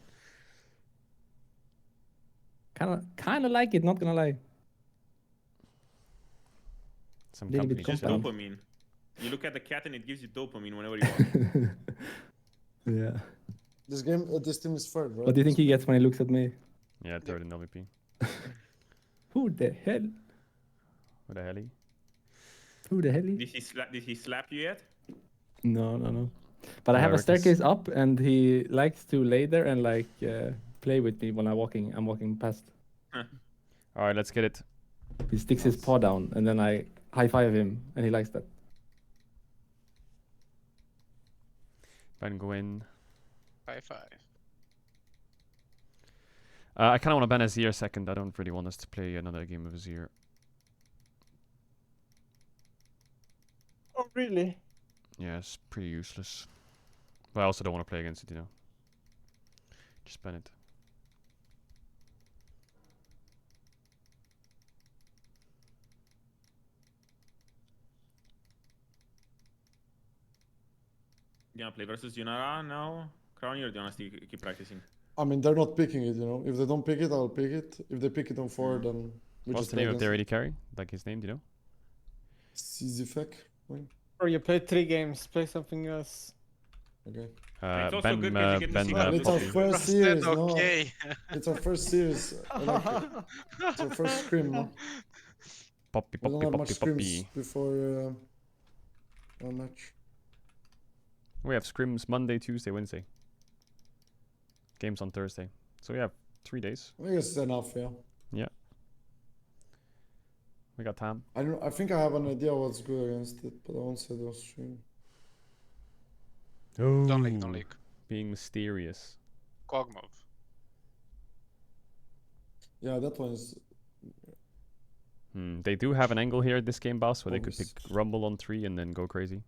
Kind of like it, not gonna lie. Some It's just dopamine. You look at the cat and it gives you dopamine whenever you want. Yeah. This team is third, right? What do you think he gets when he looks at me? Yeah, third in LVP. Who the hell? Who the hell? Who the hell? Did he slap you yet? No. But I have a staircase up, and he likes to lay there and like play with me when I'm walking past. All right, let's get it. He sticks his paw down, and then I high five him, and he likes that. Ben, go in. High five. I kind of want to ban Azir second. I don't really want us to play another game of Azir. Oh, really? Yeah, it's pretty useless. But I also don't want to play against it, you know. Just ban it. You gonna play versus Yunara now, Crowny, or do you wanna keep practicing? I mean, they're not picking it, you know. If they don't pick it, I'll pick it. If they pick it on 4, then we What's just the name of their AD carry? Like his name, do you know? Sizifek. Or you played 3 games, play something else. Okay. It's our first series, no? It's our first series. It's our first scrim, no? Poppy. We don't have much scrims before our match. We have scrims Monday, Tuesday, Wednesday. Games on Thursday. So we have 3 days. I guess it's enough, yeah. Yeah. We got time. I think I have an idea what's good against it, but I won't say it on stream. Oh, Don't leak. Being mysterious. Kog'Maw. Yeah, that one's... They do have an angle here this game, boss, where they could pick Rumble on 3 and then go crazy.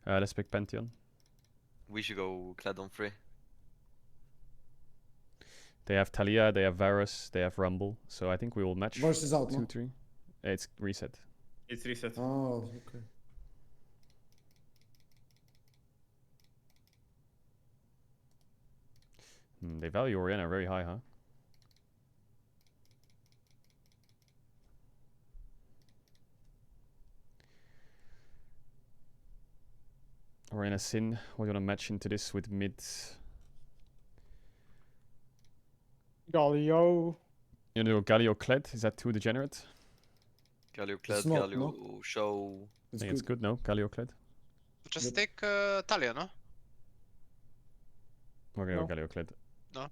Let's pick Pantheon. We should go Kled on 3. They have Talia, they have Varus, they have Rumble. So I think we will match Varus is out, 2-3. It's reset. It's reset. Oh, okay. They value Orianna very high, huh? Orianna Sin. What do you want to match into this with mid? Galio. You know, Galio Kled, is that too degenerate? Galio Kled, Galio Show. I think it's good, no? Galio Kled? Just take Talia, no? We're gonna go Galio Kled. No.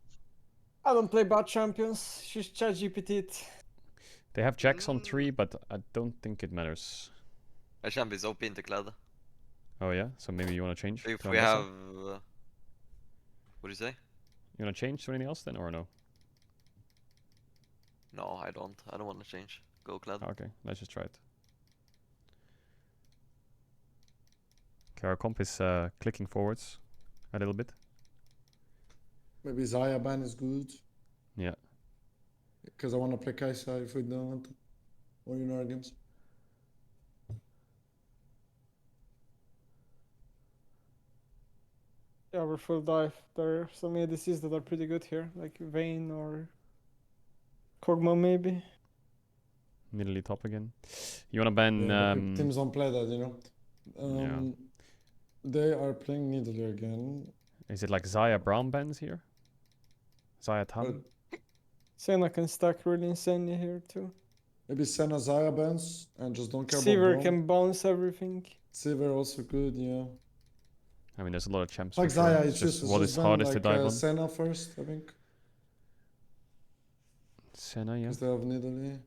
I don't play bot champions. She's ChatGPT. They have Jax on 3, but I don't think it matters. I champ is OP into Kled. Oh yeah? So maybe you wanna change? If we have... What do you say? You wanna change to anything else then, or no? No, I don't. I don't want to change. Go Clad. Okay, let's just try it. Okay, our comp is clicking forwards a little bit. Maybe Xayah ban is good. Yeah. Because I want to play Kai'Sa if we don't want to. Or in our games. Yeah, we're full dive. There are some ADCs that are pretty good here, like Vayne or Kog'Maw maybe. Middle top again. You wanna ban? Teams don't play that, you know. Yeah. They are playing Nidalee again. Is it like Xayah Brown bans here? Xayah Tam? Senna can stack really insanely here too. Maybe Senna Xayah bans and just don't care about Sivir Braum. can bounce everything. Sivir also good, yeah. I mean, there's a lot of champs. Like for sure. Xayah, It's just what is ban, hardest like, to dive on. Senna first, I think. Senna, yeah. Because they have Nidalee.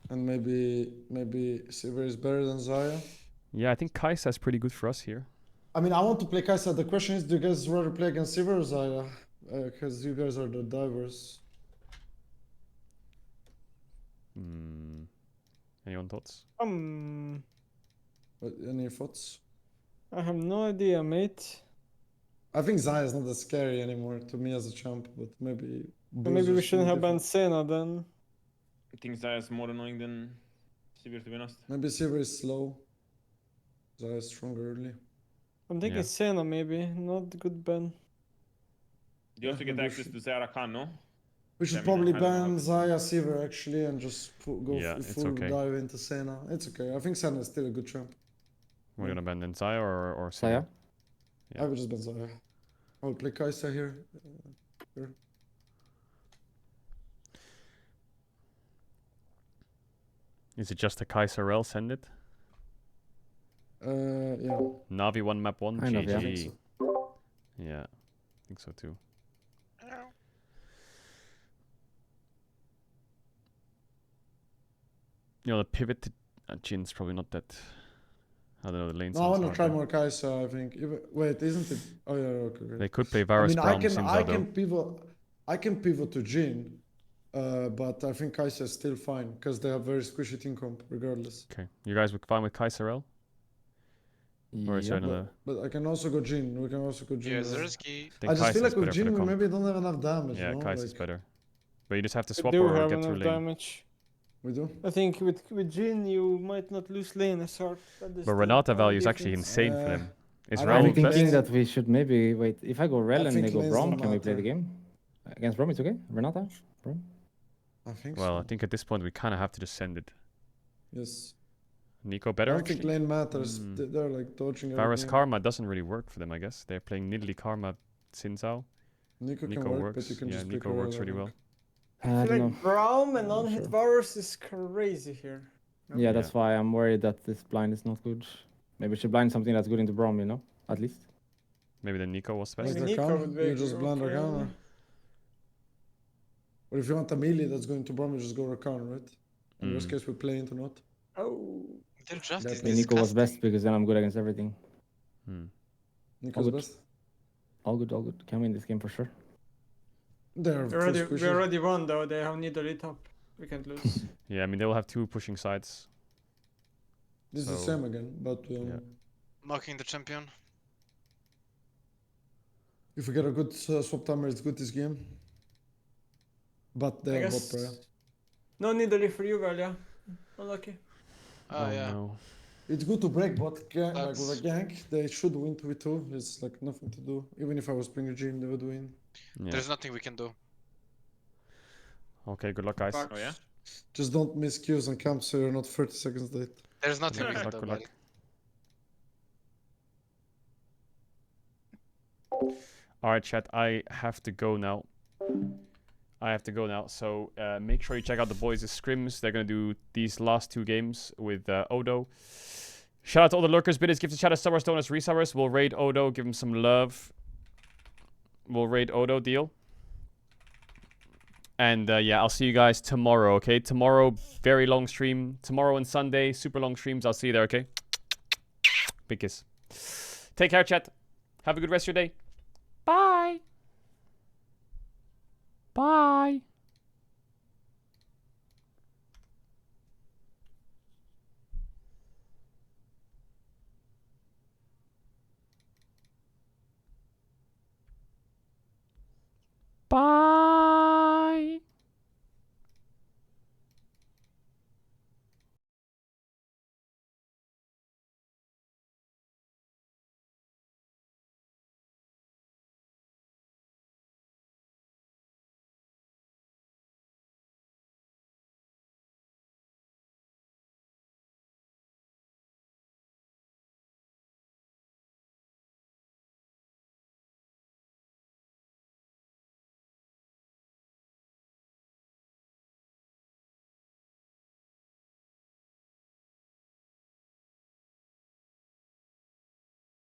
And maybe Sivir is better than Xayah. Yeah, I think Kai'Sa is pretty good for us here. I mean, I want to play Kai'Sa. The question is, do you guys rather play against Sivir or Xayah? Because you guys are the divers. Anyone thoughts? Any thoughts? I have no idea, mate. I think Xayah is not that scary anymore to me as a champ, but maybe... Maybe we shouldn't have banned Senna then. I think Xayah is more annoying than Sivir, to be honest. Maybe Sivir is slow. Xayah is stronger early. I'm thinking Senna maybe, not good ban. You also get access to Zara Khan, no? We should probably ban Xayah Sivir actually and just go full okay. dive into Senna. It's okay. I think Senna is still a good champ. We're gonna ban then Xayah or Senna? I would just ban Xayah. I'll play Kai'Sa here. Is it just a Caedrel? Send it? Yeah. Navi 1 map 1, Kind of, GG. yeah. I think so. Yeah, I think so too. You know, the pivot to Jin's probably not that. I don't know, the lanes. No, I want to try more Kai'Sa, I think. Wait, isn't it? Oh, yeah, okay. They could play Varus Brown I can pivot to Jin, but I think Kai'Sa is still fine because they have very squishy team comp regardless. Okay, you guys would fine with Caedrel? Or is there another? But I can also go Jin. We can also go Jin. Yeah, Zersky. I just feel like with Jin we maybe don't have enough damage. Yeah, no? Kai'Sa is better. But you just have to We swap do or have get through enough lane. damage. We do? I think with Jin you might not lose lane as hard. But Renata value is actually insane for them. Is I'm Rel thinking best? that we should maybe wait. If I go Rel and they go lanes Braum, don't can we play the matter. game? Against Braum, it's okay? Renata? Braum? I think Well, so. I think at this point we kind of have to just send it. Yes. Nico I better don't actually? think lane matters. They're like dodging Varus everything. Karma doesn't really work for them, I guess. They're playing Nidalee Karma Xin Zhao. Nico can work, but you can yeah, just pick Nico works Rel, I really think. well. I I feel don't like know. Braum and non-hit Varus is crazy here. No? Yeah, that's why I'm worried that this blind is not good. Maybe we should blind something that's good into Braum, you know? At least. Maybe then Nico was best. Maybe Nico would be You just blind okay. Rakan. Or if you want a melee that's going to Braum, you just go Rakan, right? In worst case, we play into not. Oh. Their draft is Nico was disgusting. best because then I'm good against everything. Nico's good. best. All good, all good. Can win this game for sure. They're We already won though. They have Nidalee top. We can't lose. Yeah, I mean, they will have two pushing sides. This is the same again, but Mocking the champion. if we get a good swap timer, it's good this game. But they have bot prayer. No Nidalee for you, Valia. Unlucky. Oh, yeah. No. It's good to break bot like with a gank. They should win 2v2. It's like nothing to do. Even if I was playing a gym, they would win. Yeah. There's nothing we can do. Okay, good luck, guys. Oh, yeah? Just don't miss queues and camps so you're not 30 seconds late. There's nothing we Good can luck, do. good Buddy. luck. Alright, chat, I have to go now. So make sure you check out the boys' scrims. They're going to do these last two games with Odo. Shout out to all the lurkers, bidders, gifted shout out subbers, donors, resubbers. We'll raid Odo, give him some love. We'll raid Odo, deal. And yeah, I'll see you guys tomorrow, okay? Tomorrow, very long stream. Tomorrow and Sunday, super long streams. I'll see you there, okay? Big kiss. Take care, chat. Have a good rest of your day. Bye. Bye. Bye.